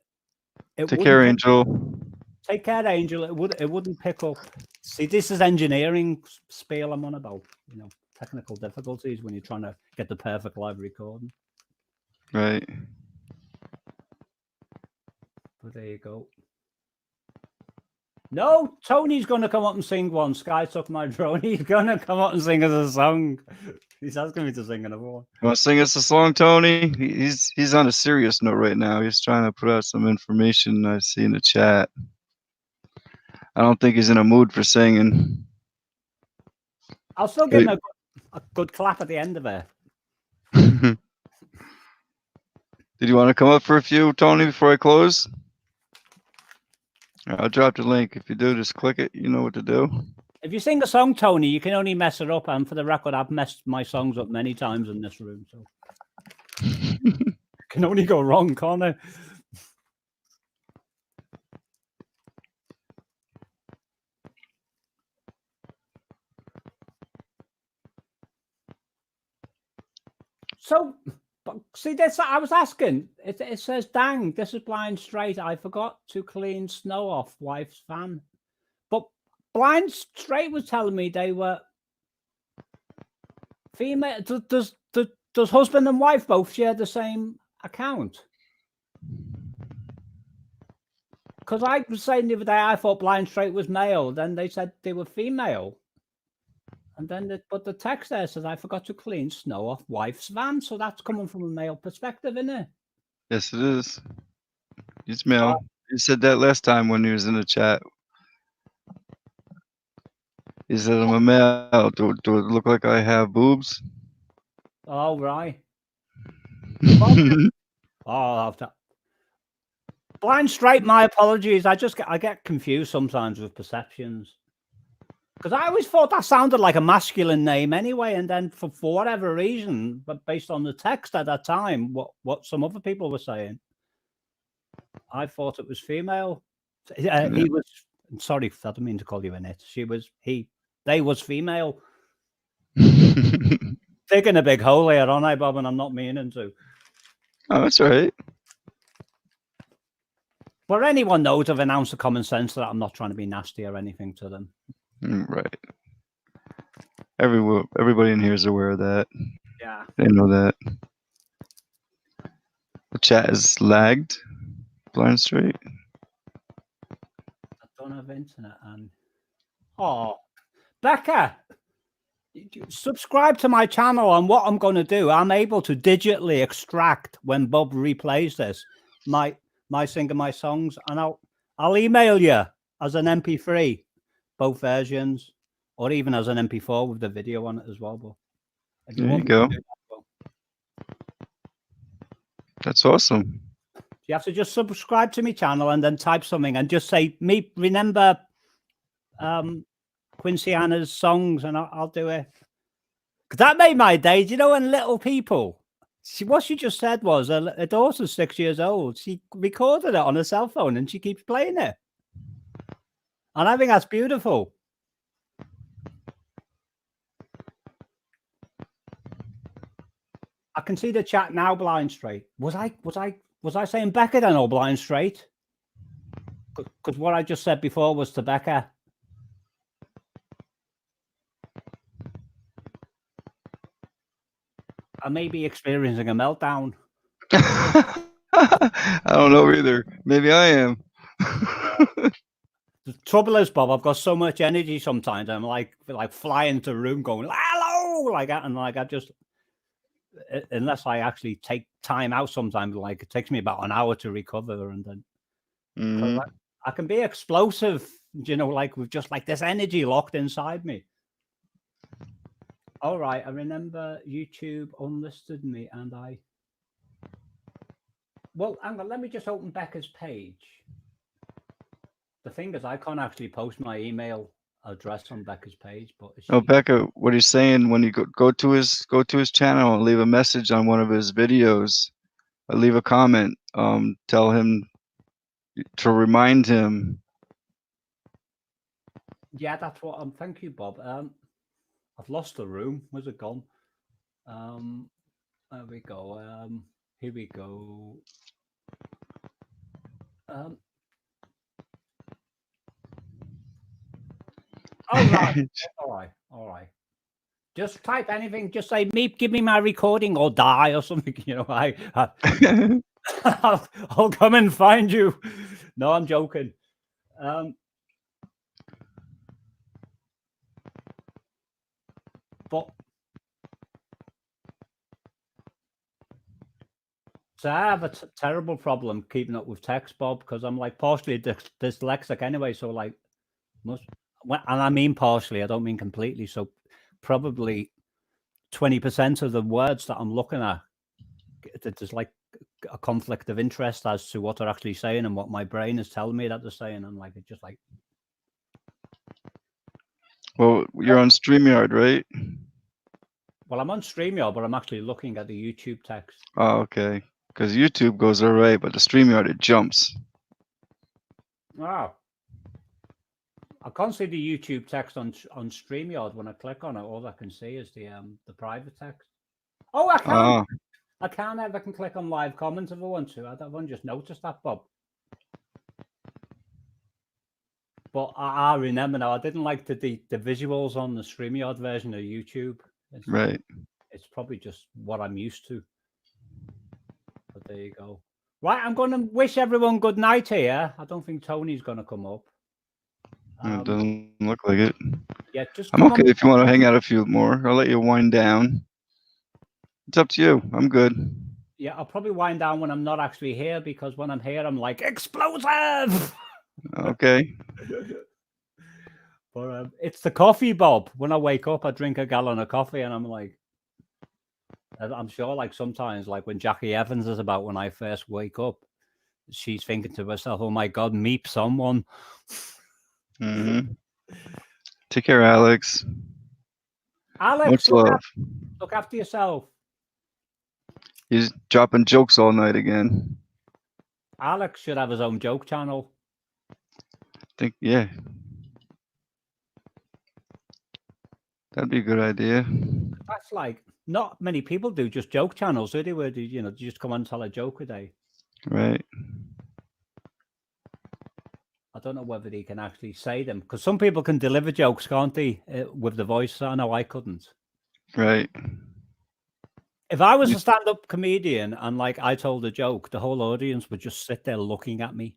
it Take wouldn't care, pick- Angel. Take care, Angel. It wouldn't pick up. See, this is engineering spiel I'm on about. You know, technical difficulties when you're trying to get the perfect live recording. Right. But there you go. No, Tony's going to come up and sing one. Sky Took My Drone. He's going to come up and sing us a song. He's asking me to sing another one. You want to sing us a song, Tony? He's on a serious note right now. He's trying to put out some information I see in the chat. I don't think he's in a mood for singing. I'll still give him a good clap at the end of it. Did you want to come up for a few, Tony, before I close? I'll drop the link. If you do, just click it. You know what to do. If you sing a song, Tony, you can only mess it up. And for the record, I've messed my songs up many times in this room. So can only go wrong, can't it? So, see, this I was asking. It says, "Dang, this is Blind Straight. I forgot to clean snow off wife's fan." But Blind Straight was telling me they were female. Does husband and wife both share the same account? Because I was saying the other day I thought Blind Straight was male. Then they said they were female. And then, but the text there says, "I forgot to clean snow off wife's van." So that's coming from a male perspective, isn't it? Yes, it is. He's male. He said that last time when he was in the chat. He said, "I'm a male. Do it look like I have boobs?" Oh, right. Oh, I'll have to. Blind Straight, my apologies. I get confused sometimes with perceptions. Because I always thought that sounded like a masculine name anyway, and then for whatever reason, but based on the text at that time, what some other people were saying, I thought it was female. He was. Sorry, I didn't mean to call you in it. She was. They was female. Digging a big hole here, aren't I, Bob? And I'm not meaning to. Oh, that's right. But anyone knows of an ounce of common sense that I'm not trying to be nasty or anything to them. Right. Everybody in here is aware of that. Yeah. They know that. The chat is lagged. Blind Straight. I don't have internet. And oh, Becca, subscribe to my channel. And what I'm going to do, I'm able to digitally extract when Bob replays this my singing my songs, and I'll email you as an MP3, both versions, or even as an MP4 with the video on it as well. But if you There want you go. to do that, well, That's awesome. you have to just subscribe to my channel and then type something and just say, "Me remember Quincy Anna's songs," and I'll do it. Because that made my day. Do you know when little people? What she just said was her daughter's 6 years old. She recorded it on her cell phone and she keeps playing it. And I think that's beautiful. I can see the chat now, Blind Straight. Was I saying Becca then or Blind Straight? Because what I just said before was to Becca. I may be experiencing a meltdown. I don't know either. Maybe I am. The trouble is, Bob, I've got so much energy sometimes. I'm like flying into a room going, "Hello," like that. And like, I just, unless I actually take time out sometimes, like it takes me about an hour to recover. And then I can be explosive, you know, like with just like this energy locked inside me. All right, I remember YouTube unlisted me and well, hang on, let me just open Becca's page. The thing is, I can't actually post my email address on Becca's page, but Oh, Becca, what he's saying, when you go to his channel and leave a message on one of his videos, or leave a comment, tell him to remind him. Yeah, that's what thank you, Bob. I've lost the room. Where's it gone? There we go. Here we go. Oh, right. All right. Just type anything. Just say, "Meep, give me my recording or die," or something. You know, I'll come and find you. No, I'm joking. But so I have a terrible problem keeping up with text, Bob, because I'm like partially dyslexic anyway. So like, and I mean partially. I don't mean completely. So probably 20% of the words that I'm looking at, there's like a conflict of interest as to what they're actually saying and what my brain is telling me that they're saying. I'm like, it's just like. Well, you're on StreamYard, right? Well, I'm on StreamYard, but I'm actually looking at the YouTube text. Oh, okay. Because YouTube goes all right, but the StreamYard, it jumps. Wow. I can't see the YouTube text on StreamYard when I click on it. All I can see is the private text. Oh, I can. I can. I can click on live comments if I want to. I've just noticed that, Bob. But I remember now. I didn't like the visuals on the StreamYard version of YouTube. Right. It's probably just what I'm used to. But there you go. Right, I'm going to wish everyone good night here. I don't think Tony's going to come up. It doesn't look like it. Yeah, just I'm okay if you want to hang out a few more. I'll let you wind down. It's up to you. I'm good. Yeah, I'll probably wind down when I'm not actually here, because when I'm here, I'm like, explosive! Okay. But it's the coffee, Bob. When I wake up, I drink a gallon of coffee, and I'm like, I'm sure, like sometimes, like when Jackie Evans is about when I first wake up, she's thinking to herself, "Oh my God, meep someone." Take care, Alex. Alex, much look after yourself. He's dropping jokes all night again. Alex should have his own joke channel. Yeah. That'd be a good idea. That's like, not many people do just joke channels, do they? Where do you just come on and tell a joke a day? Right. I don't know whether they can actually say them, because some people can deliver jokes, can't they, with the voice? I know I couldn't. Right. If I was a stand-up comedian and like I told a joke, the whole audience would just sit there looking at me.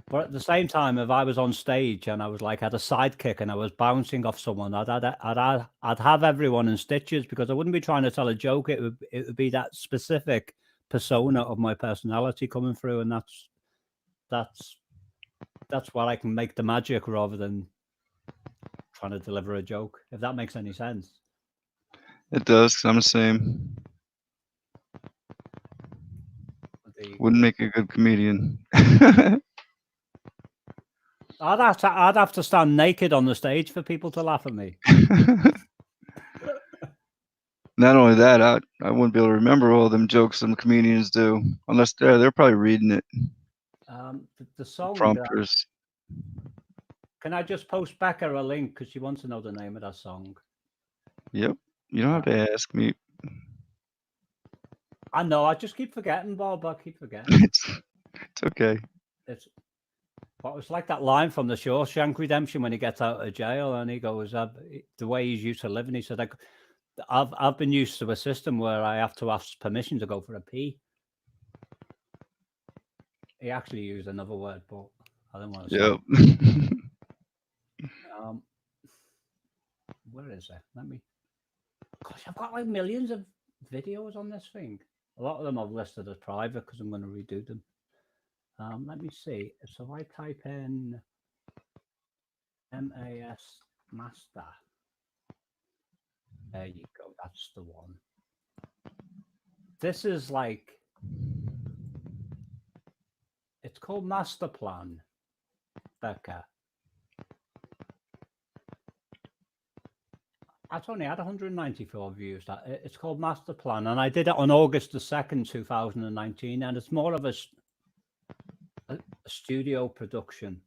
But at the same time, if I was on stage and I was like had a sidekick and I was bouncing off someone, I'd have everyone in stitches, because I wouldn't be trying to tell a joke. It would be that specific persona of my personality coming through, and that's why I can make the magic rather than trying to deliver a joke. If that makes any sense. It does. 'Cause I'm the same. Wouldn't make a good comedian. I'd have to stand naked on the stage for people to laugh at me. Not only that, I wouldn't be able to remember all them jokes some comedians do, unless they're probably reading it. The song. Prompters. Can I just post Becca a link, because she wants to know the name of that song? Yep. You don't have to ask me. I know. I just keep forgetting, Bob. I keep forgetting. It's okay. But it's like that line from the Shawshank Redemption when he gets out of jail and he goes, the way he's used to living, he said, I've been used to a system where I have to ask permission to go for a pee. He actually used another word, but I don't want to say. Where is it? Gosh, I've got like millions of videos on this thing. A lot of them I've listed as private because I'm going to redo them. Let me see. So I type in MAS Master. There you go. That's the one. This is like, it's called Master Plan, Becca. That's only had 194 views. It's called Master Plan, and I did it on August the 2nd, 2019, and it's more of a studio production.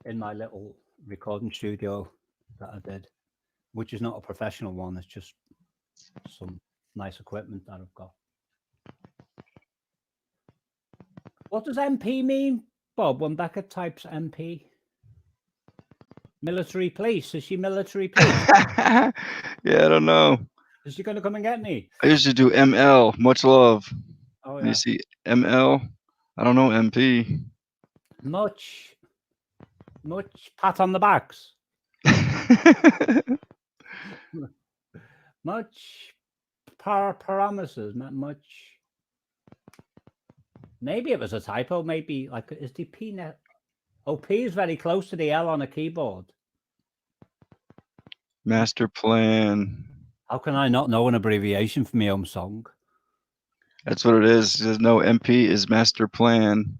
in my little recording studio that I did, which is not a professional one. It's just some nice equipment that I've got. What does MP mean, Bob, when Becca types MP? Military police. Is she military police? Yeah, I don't know. Is she going to come and get me? I usually do ML, much love. Oh, You yeah. see ML? I don't know MP. Much pat on the backs. Much promises. Much. Maybe it was a typo. Maybe like, is the P net? Oh, P is very close to the L on a keyboard. Master plan. How can I not know an abbreviation for my own song? That's what it is. There's no MP is master plan.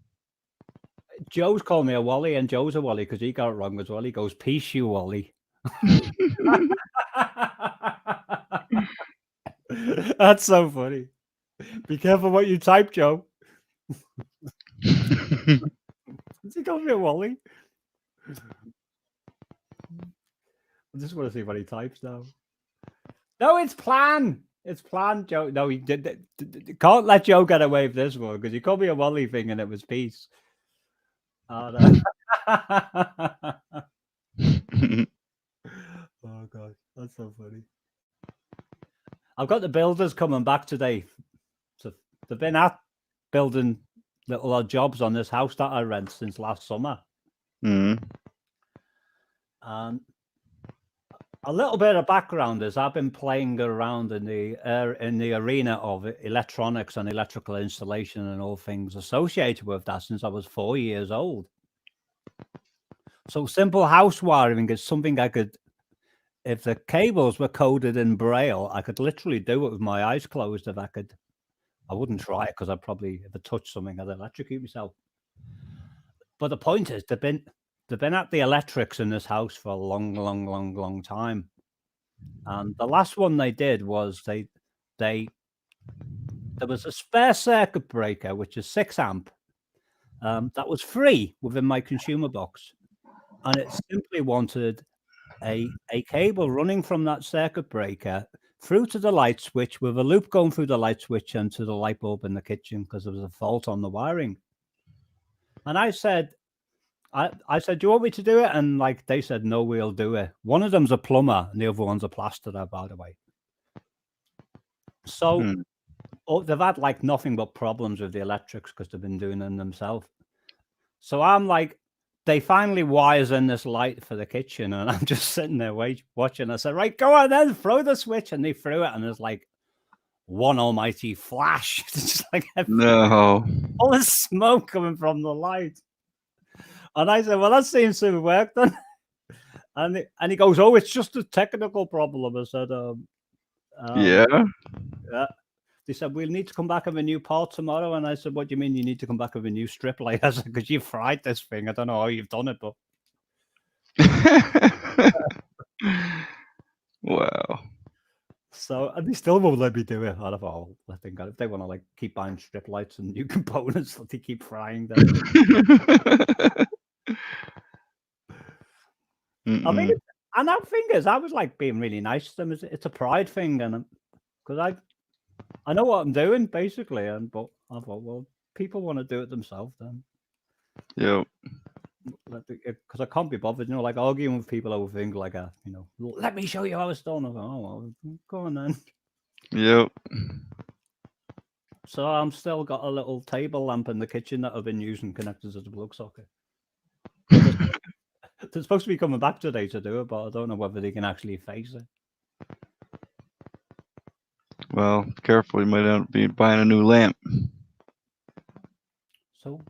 Joe's called me a Wally, and Joe's a Wally because he got it wrong as well. He goes, "Peace, you Wally." That's so funny. Be careful what you type, Joe. Has he called me a Wally? I just want to see what he types now. No, it's plan. It's plan, Joe. No, he did. Can't let Joe get away with this one because he called me a Wally thing and it was peace. Oh, no. Oh god, that's so funny. I've got the builders coming back today. So they've been at building little odd jobs on this house that I rent since last summer. Mm. And a little bit of background is I've been playing around in the arena of electronics and electrical installation and all things associated with that since I was 4 years old. So simple house wiring is something I could, if the cables were coded in Braille, I could literally do it with my eyes closed. If I could, I wouldn't try it because I'd probably, if I touched something, I'd electrocute myself. But the point is, they've been at the electrics in this house for a long time. And the last one they did was there was a spare circuit breaker, which is 6 amp, that was free within my consumer box. And it simply wanted a cable running from that circuit breaker through to the light switch with a loop going through the light switch and to the light bulb in the kitchen because there was a fault on the wiring. And I said, I said, do you want me to do it? And like they said, no, we'll do it. One of them's a plumber and the other one's a plasterer, by the way. So they've had like nothing but problems with the electrics because they've been doing them themselves. So I'm like, they finally wires in this light for the kitchen and I'm just sitting there watching. I said, right, go on then, throw the switch. And they threw it and there's like one almighty flash. It's just like no, all this smoke coming from the light. And I said, well, that seems to have worked then. And he goes, oh, it's just a technical problem. I said, yeah. They said, we'll need to come back with a new part tomorrow. And I said, what do you mean you need to come back with a new strip light? I said, because you fried this thing. I don't know how you've done it, but. Wow. So, and they still won't let me do it. I thought, oh, I think if they want to like keep buying strip lights and new components, they keep frying them. I mean, and that thing is, I was like being really nice to them. It's a pride thing, and because I know what I'm doing basically, but I thought, well, people want to do it themselves then. Yep. Because I can't be bothered, like arguing with people over things like let me show you how it's done. I go, oh, well, go on then. Yep. So I'm still got a little table lamp in the kitchen that I've been using connected to the plug socket. They're supposed to be coming back today to do it, but I don't know whether they can actually face it. Well, careful, you might end up buying a new lamp. So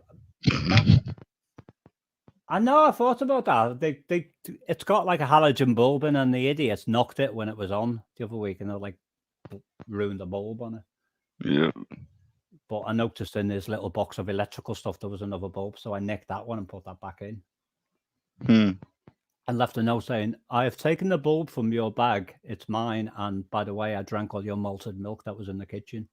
I know, I thought about that. It's got like a halogen bulb in, and the idiots knocked it when it was on the other week, and they like ruined the bulb on it. Yeah. But I noticed in this little box of electrical stuff there was another bulb, so I nicked that one and put that back in. And left a note saying, I have taken the bulb from your bag. It's mine. And by the way, I drank all your malted milk that was in the kitchen.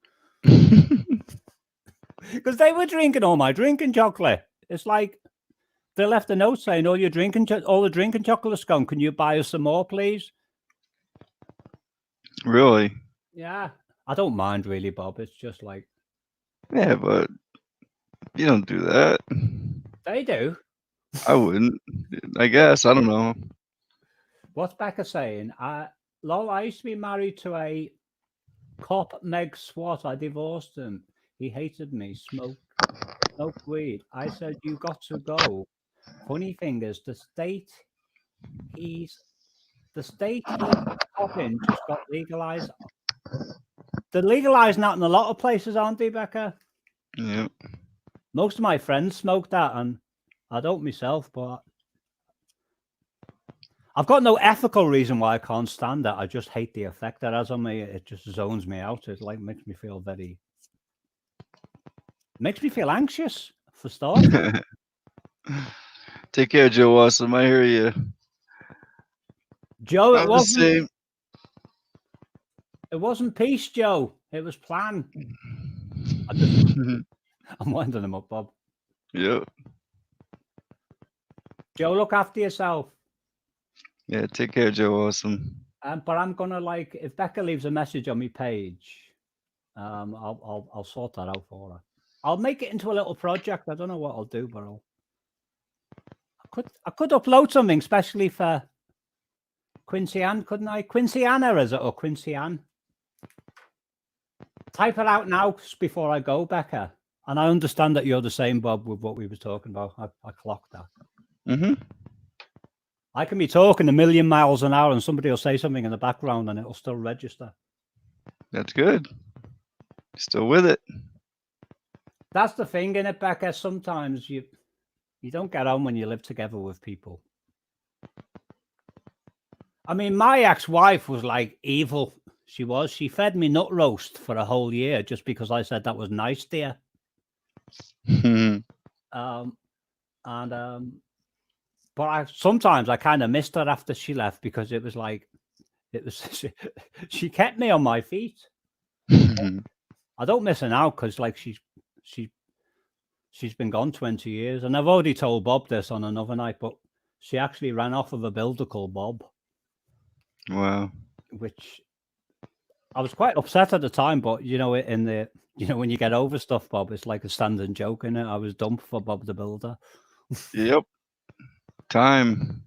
Because they were drinking all my drinking chocolate. It's like, They left a note saying, all the drinking chocolate's gone. Can you buy us some more, please? Really? Yeah. I don't mind really, Bob. It's just like... Yeah, but you don't do that. They do. I wouldn't. I guess. I don't know. What's Becca saying? Lol, I used to be married to a cop, Meg Swat. I divorced him. He hated me. Smoked weed. I said, you got to go. Funny thing is, the state he's cop in just got legalized. They're legalizing that in a lot of places, aren't they, Becca? Yeah. Most of my friends smoke that, and I don't myself, but I've got no ethical reason why I can't stand it. I just hate the effect that has on me. It just zones me out. It like makes me feel anxious for starters. Take care, Joe Awesome. I hear you. Joe, it wasn't peace, Joe. It was plan. I'm winding him up, Bob. Yep. Joe, look after yourself. Yeah, take care, Joe Awesome. But I'm gonna if Becca leaves a message on my page, I'll sort that out for her. I'll make it into a little project. I don't know what I'll do, but I could upload something, especially for Quincy Ann, couldn't I? Quincy Anna, is it, or Quincy Ann? Type it out now before I go, Becca. And I understand that you're the same, Bob, with what we were talking about. I clocked that. Mm-hmm. I can be talking a million miles an hour and somebody will say something in the background and it'll still register. That's good. Still with it. That's the thing, innit, Becca? Sometimes you don't get on when you live together with people. I mean, my ex-wife was like evil. She fed me nut roast for a whole year just because I said that was nice, dear. But sometimes I kind of missed her after she left because it was she kept me on my feet. I don't miss her now because like she's been gone 20 years, and I've already told Bob this on another night, but she actually ran off of a builder called Bob. Wow. Which I was quite upset at the time, but when you get over stuff, Bob, it's like a standing joke, innit? I was dumped for Bob the Builder. Yep. Time.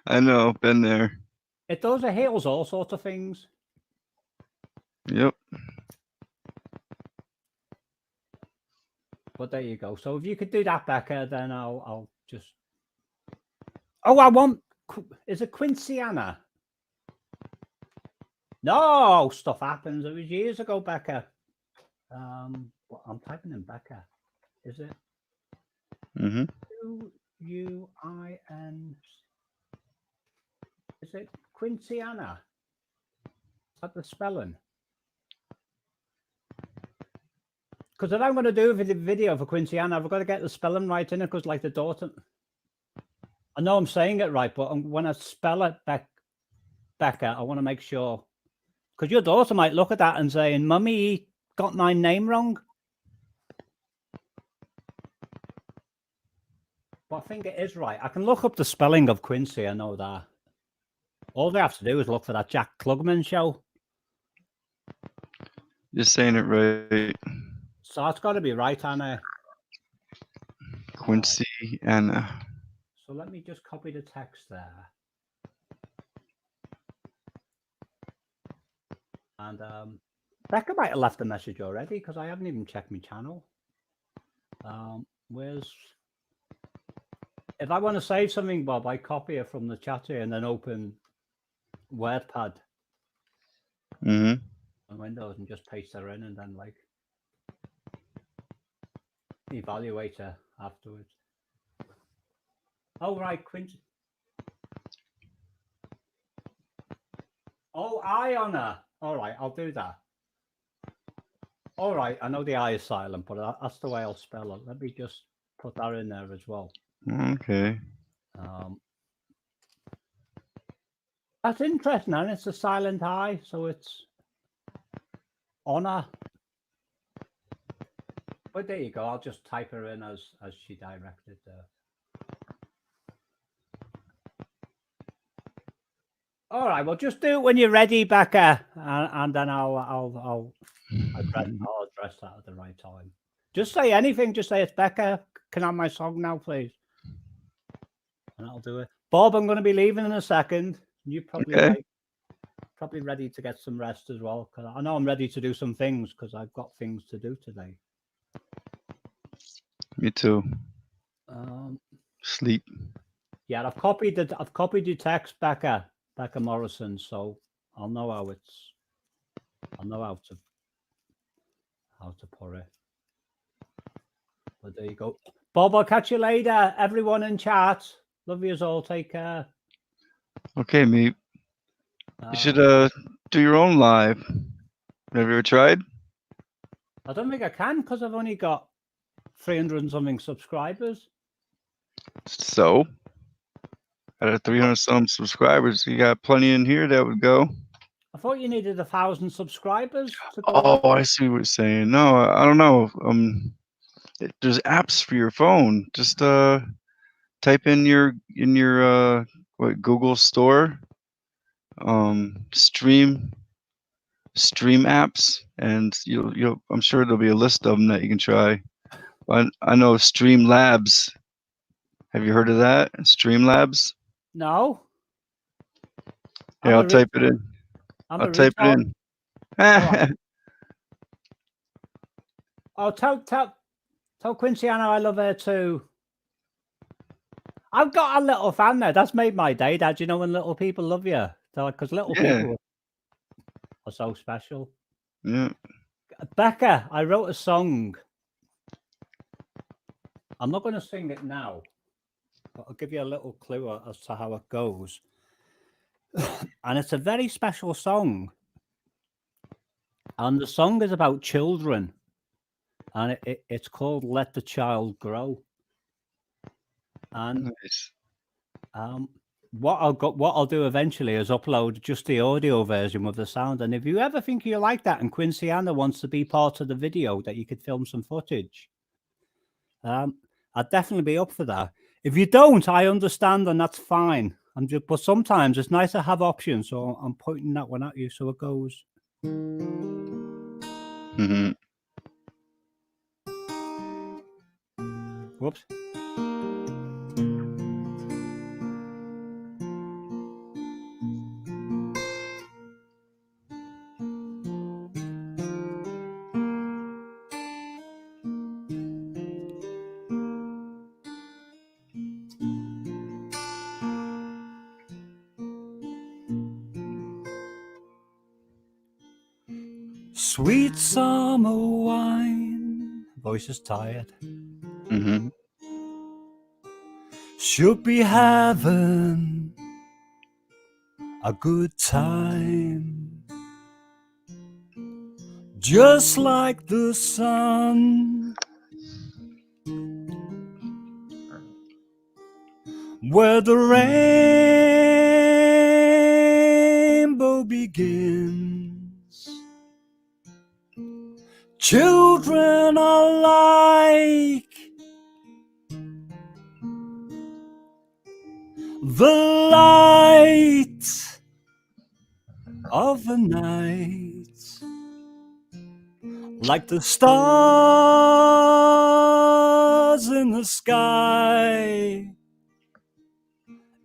I know. Been there. It does. It heals all sorts of things. Yep. But there you go. So if you could do that, Becca, then I'll just... Oh, I want... Is it Quincy Anna? No, stuff happens. It was years ago, Becca. I'm typing in Becca. Is it? Mm-hmm. Q-U-I-N... Is it Quincy Anna? Is that the spelling? Because if I'm going to do a video for Quincy Anna, I've got to get the spelling right in it, because like the daughter... I know I'm saying it right, but when I spell it, Becca, I want to make sure... Because your daughter might look at that and say, Mummy got my name wrong. But I think it is right. I can look up the spelling of Quincy, I know that. All they have to do is look for that Jack Klugman show. You're saying it right. So that's got to be right, Anna. Quincy Anna. So let me just copy the text there. And Becca might have left a message already because I haven't even checked my channel. If I want to save something, Bob, I copy it from the chat here and then open WordPad on Windows and just paste her in and then like evaluate her afterwards. Oh, right, Quincy. Oh, I on her. All right, I'll do that. All right, I know the I is silent, but that's the way I'll spell it. Let me just put that in there as well. Okay. That's interesting, and it's a silent I, so it's honor. But there you go. I'll just type her in as she directed there. All right, well, just do it when you're ready, Becca, and then I'll address that at the right time. Just say anything. Just say it's Becca. Can I have my song now, please? And I'll do it. Bob, I'm going to be leaving in a second. You're probably probably ready to get some rest as well. Because I know I'm ready to do some things because I've got things to do today. Me too. Sleep. Yeah, I've copied your text, Becca Morrison, so I'll know how to put it. But there you go. Bob, I'll catch you later. Everyone in chat. Love you all. Take care. Okay, Meep. You should do your own live. Have you ever tried? I don't think I can because I've only got 300 and something subscribers. So, out of 300 some subscribers, you got plenty in here that would go. I thought you needed 1,000 subscribers to go. Oh, I see what you're saying. No, I don't know. There's apps for your phone. Just type in your Google Store, stream apps, and you'll I'm sure there'll be a list of them that you can try. I know Streamlabs. Have you heard of that? Streamlabs? No. Yeah, I'll type it in. I'll type it in. Oh, tell Quincy Anna I love her too. I've got a little fan there. That's made my day, Dad. You know when little people love you, because little people are so special. Yeah. Becca, I wrote a song. I'm not going to sing it now, but I'll give you a little clue as to how it goes. And it's a very special song. And the song is about children. And it's called Let the Child Grow. And nice. what I'll do eventually is upload just the audio version with the sound. And if you ever think you like that and Quincy Anna wants to be part of the video, that you could film some footage, I'd definitely be up for that. If you don't, I understand, and that's fine. But sometimes it's nice to have options. So I'm pointing that one at you. So it goes. Mm-hmm. Whoops. Sweet summer wine, voice is tired. Mm-hmm. Should be having a good time, just like the sun, where the rainbow begins. Children are like the light of the night, like the stars in the sky.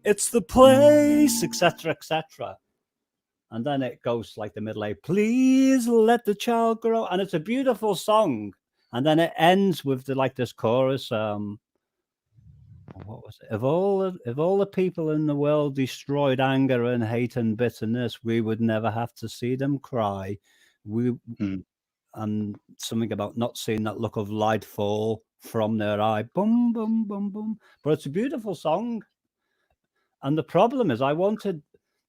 It's the place, etc., etc. And then it goes like the middle A, please let the child grow. And it's a beautiful song. And then it ends with this chorus. What was it? If all the people in the world destroyed anger and hate and bitterness, we would never have to see them cry. And something about not seeing that look of light fall from their eye. Boom, boom, boom, boom. But it's a beautiful song. And the problem is I wanted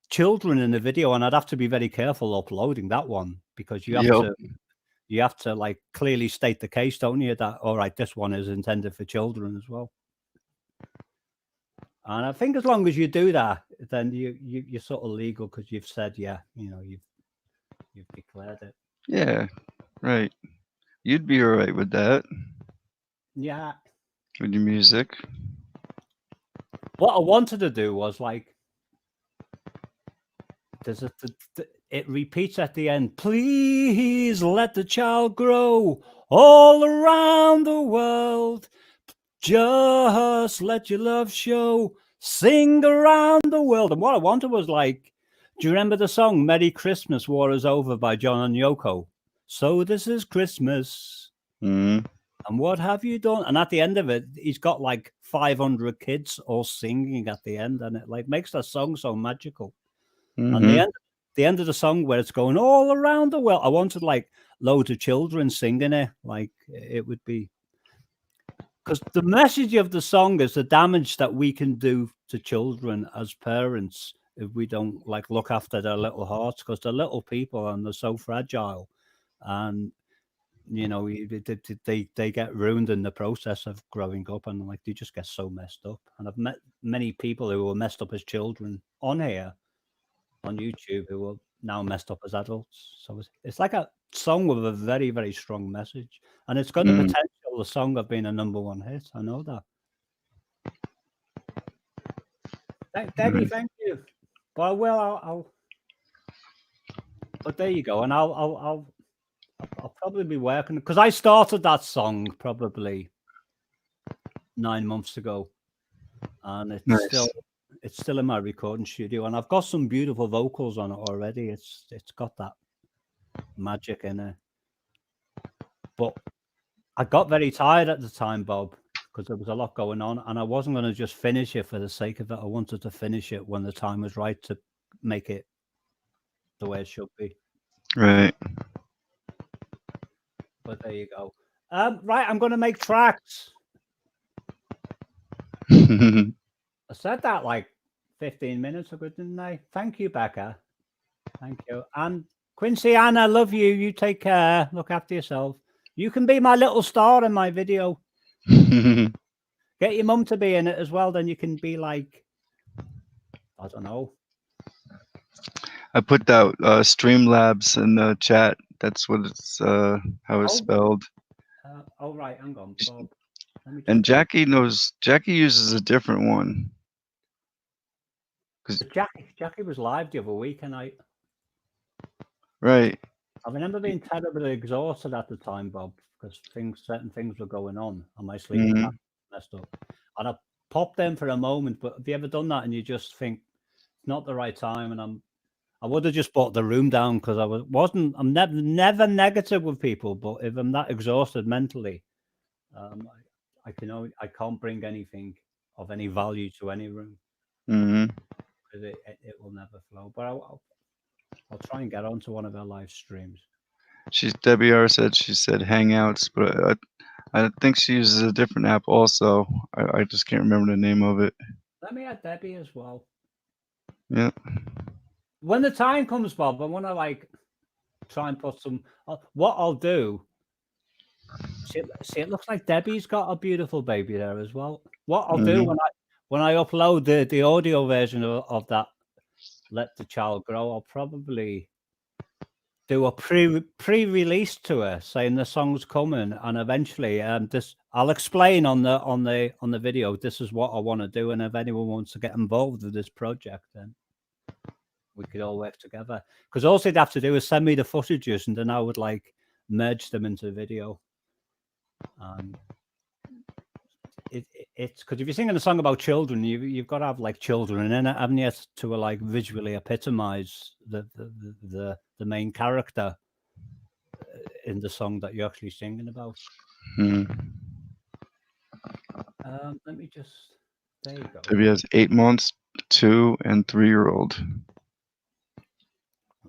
children in the video, and I'd have to be very careful uploading that one because you have to like clearly state the case, don't you? That all right, this one is intended for children as well. And I think as long as you do that, then you're sort of legal because you've said you've declared it. Yeah, right. You'd be all right with that. Yeah. With your music. What I wanted to do was like it repeats at the end. Please let the child grow all around the world. Just let your love show. Sing around the world. And what I wanted was like, do you remember the song Merry Christmas, War is Over by John and Yoko? So this is Christmas. Mm-hmm. And what have you done? And at the end of it, he's got like 500 kids all singing at the end. And it like makes that song so magical. Mm-hmm. And the end of the song where it's going all around the world, I wanted like loads of children singing it. Like it would be, because the message of the song is the damage that we can do to children as parents if we don't like look after their little hearts, because they're little people and they're so fragile, and you know they get ruined in the process of growing up, and like they just get so messed up. And I've met many people who were messed up as children on here on YouTube who are now messed up as adults. So it's like a song with a very, very strong message, and it's got the potential, the song, of being a #1 hit. I know that. Debbie, thank you. But I'll. But there you go, and I'll probably be working, because I started that song probably 9 months ago, and it's still in my recording studio, and I've got some beautiful vocals on it already. It's got that magic in it. But I got very tired at the time, Bob, because there was a lot going on, and I wasn't going to just finish it for the sake of it. I wanted to finish it when the time was right to make it the way it should be. Right. But there you go. Right, I'm going to make tracks. I said that like 15 minutes ago, didn't I? Thank you, Becca. Thank you. And Quincy, Ann, I love you. You take care. Look after yourself. You can be my little star in my video. Get your mum to be in it as well. Then you can be like, I don't know. I put that Streamlabs in the chat. That's what it's how it's spelled. Oh right, hang on, Bob. And Jackie uses a different one. Jackie was live the other week, and right. I remember being terribly exhausted at the time, Bob, because certain things were going on, and my sleep was messed up. And I popped in for a moment, but have you ever done that and you just think it's not the right time? And I would have just brought the room down, because I'm never negative with people, but if I'm that exhausted mentally, I can't bring anything of any value to any room. Because it will never flow. But I'll try and get onto one of her live streams. Debbie R said she said Hangouts, but I think she uses a different app also. I just can't remember the name of it. Let me add Debbie as well. Yeah. When the time comes, Bob, I want to like try and put some. What I'll do. See, it looks like Debbie's got a beautiful baby there as well. What I'll do when I upload the audio version of that Let the Child Grow, I'll probably do a pre-release to her saying the song's coming, and eventually I'll explain on the video, this is what I want to do, and if anyone wants to get involved with this project, then we could all work together. Because all they'd have to do is send me the footages, and then I would like merge them into the video. It's because if you're singing a song about children, you've got to have like children in it, haven't you, to like visually epitomize the main character in the song that you're actually singing about. Let me just. There you go. Debbie has 8 months, 2 and 3-year-old.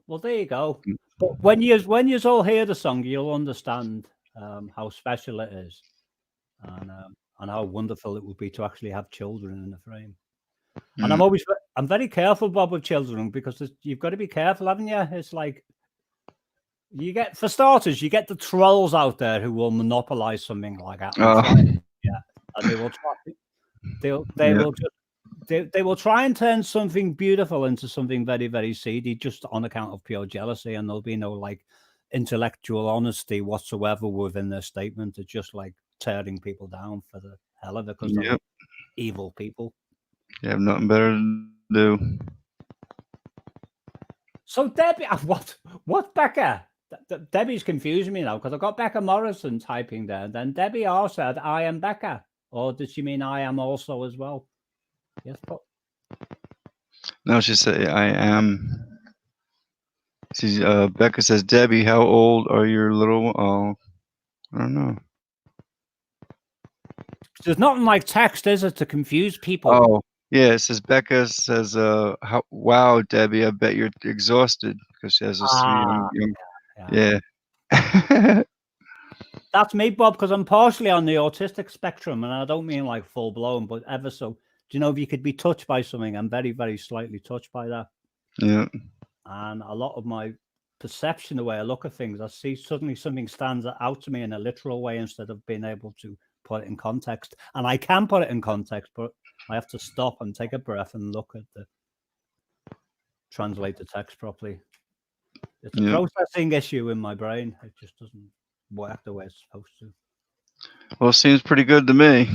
Well, there you go. But when you all hear the song, you'll understand how special it is, and how wonderful it would be to actually have children in the frame. And I'm very careful, Bob, with children, because you've got to be careful, haven't you? It's like for starters, you get the trolls out there who will monopolize something like that. And they will try. They will try and turn something beautiful into something very, very seedy, just on account of pure jealousy, and there'll be no like intellectual honesty whatsoever within their statement. It's just like tearing people down for the hell of it, because they're like evil people. You have nothing better to do. So Debbie, what Becca? Debbie's confusing me now because I've got Becca Morrison typing there. Then Debbie R said, "I am Becca," or did she mean I am also as well? Yes, but No, she said I am. She's Becca says, Debbie, how old are your little? Oh, I don't know. There's nothing like text, is it, to confuse people? Oh, yeah. It says Becca says, wow, Debbie, I bet you're exhausted because she has those three young. Yeah. That's me, Bob, because I'm partially on the autistic spectrum, and I don't mean like full blown, but ever so. Do you know if you could be touched by something? I'm very, very slightly touched by that. Yeah. And a lot of my perception, the way I look at things, I see suddenly something stands out to me in a literal way instead of being able to put it in context. And I can put it in context, but I have to stop and take a breath and look at translate the text properly. It's a processing issue in my brain. It just doesn't work the way it's supposed to. Well, it seems pretty good to me.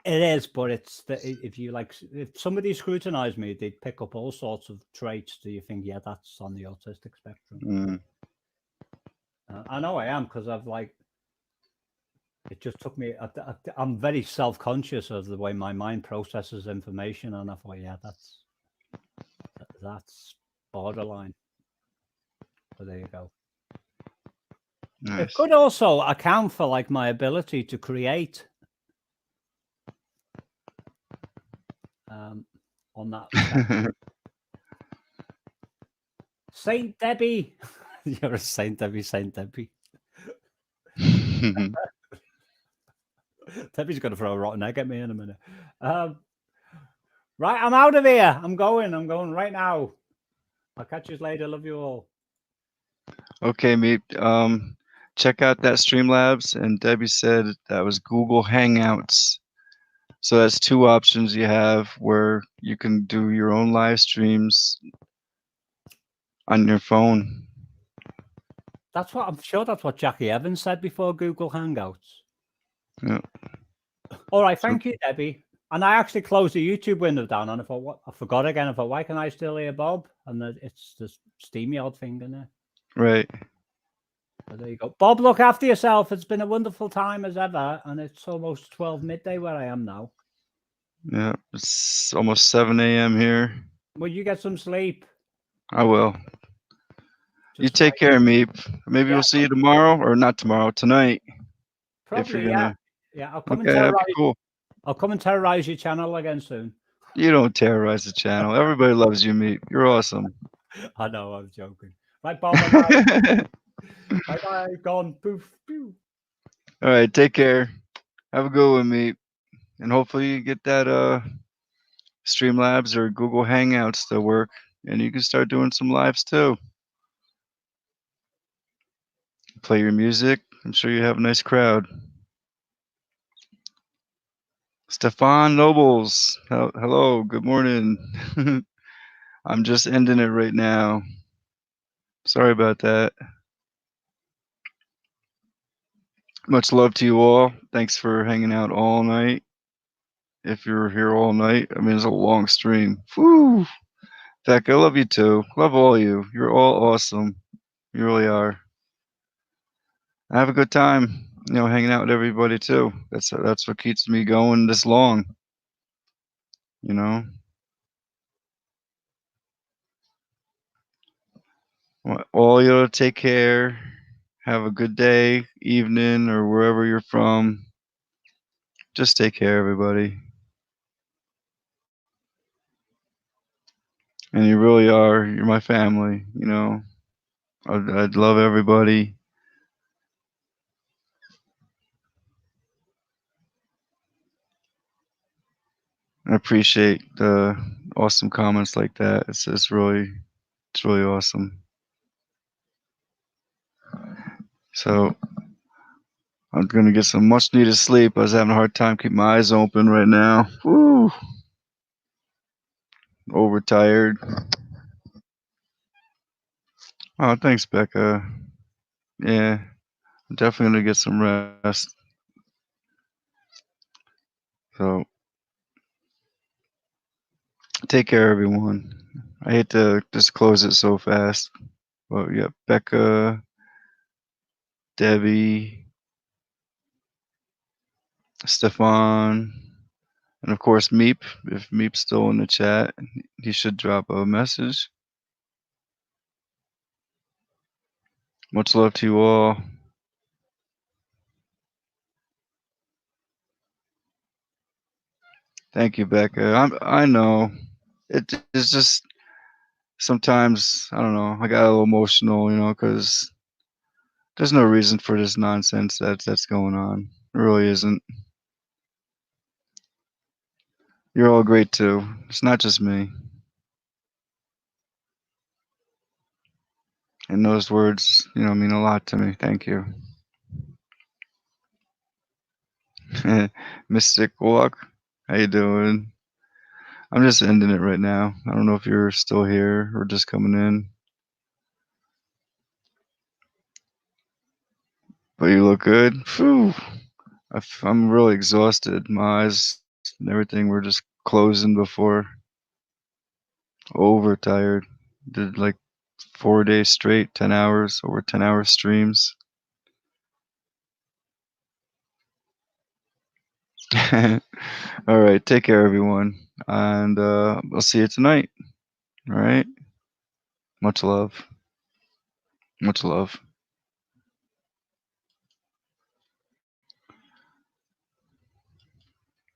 It is, but it's if somebody scrutinized me, they'd pick up all sorts of traits. Do you think, yeah, that's on the autistic spectrum? I know I am because I've it just took me. I'm very self-conscious of the way my mind processes information, and I thought, yeah, that's borderline. So there you go. Nice. It could also account for my ability to create. On that. Saint Debbie. You're a Saint Debbie, Saint Debbie. Debbie's going to throw a rotten egg at me in a minute. Right, I'm out of here. I'm going right now. I'll catch you later. Love you all. Okay, Meep. Check out that Streamlabs, and Debbie said that was Google Hangouts. So that's two options you have where you can do your own live streams on your phone. That's what I'm sure that's what Jackie Evans said before Google Hangouts. Yeah. All right, thank you, Debbie. And I actually closed the YouTube window down, and I thought, what? I forgot again. I thought, why can I still hear Bob? And it's the SteamYard thing in there. Right. So there you go. Bob, look after yourself. It's been a wonderful time as ever, and it's almost 12 midday where I am now. Yeah, it's almost 7 a.m. here. Will you get some sleep? I will. You take care, Meep. Maybe we'll see you tomorrow, or not tomorrow, tonight. Probably, if you're gonna... yeah. I'll come and terrorize. Cool. I'll come and terrorize your channel again soon. You don't terrorize the channel. Everybody loves you, Meep. You're awesome. I know, I'm joking. Right, Bob. Bye-bye. Gone. Poof. Pew. All right, take care. Have a good one, Meep. And hopefully you get that Streamlabs or Google Hangouts to work, and you can start doing some lives too. Play your music. I'm sure you have a nice crowd. Stefan Nobles, hello, good morning. I'm just ending it right now. Sorry about that. Much love to you all. Thanks for hanging out all night. If you're here all night, I mean, it's a long stream. Woo! Beck, I love you too. Love all of you. You're all awesome. You really are. I have a good time, hanging out with everybody too. That's what keeps me going this long. All you take care. Have a good day, evening, or wherever you're from. Just take care, everybody. And you really are. You're my family. I'd love everybody. I appreciate the awesome comments like that. It's really awesome. So I'm gonna get some much needed sleep. I was having a hard time keeping my eyes open right now. Woo! Overtired. Oh, thanks, Becca. Yeah, I'm definitely gonna get some rest. So take care, everyone. I hate to just close it so fast. But yeah, Becca, Debbie, Stefan, and of course Meep. If Meep's still in the chat, he should drop a message. Much love to you all. Thank you, Becca. I know it's just sometimes I don't know. I got a little emotional, because there's no reason for this nonsense that's going on. There really isn't. You're all great too. It's not just me. And those words, mean a lot to me. Thank you. Mystic Walk, how you doing? I'm just ending it right now. I don't know if you're still here or just coming in. But you look good. Phew. I'm really exhausted. My eyes and everything were just closing before. Overtired. Did like 4 days straight, 10 hours, over 10-hour streams. All right, take care, everyone. And I'll see you tonight. All right. Much love. Much love.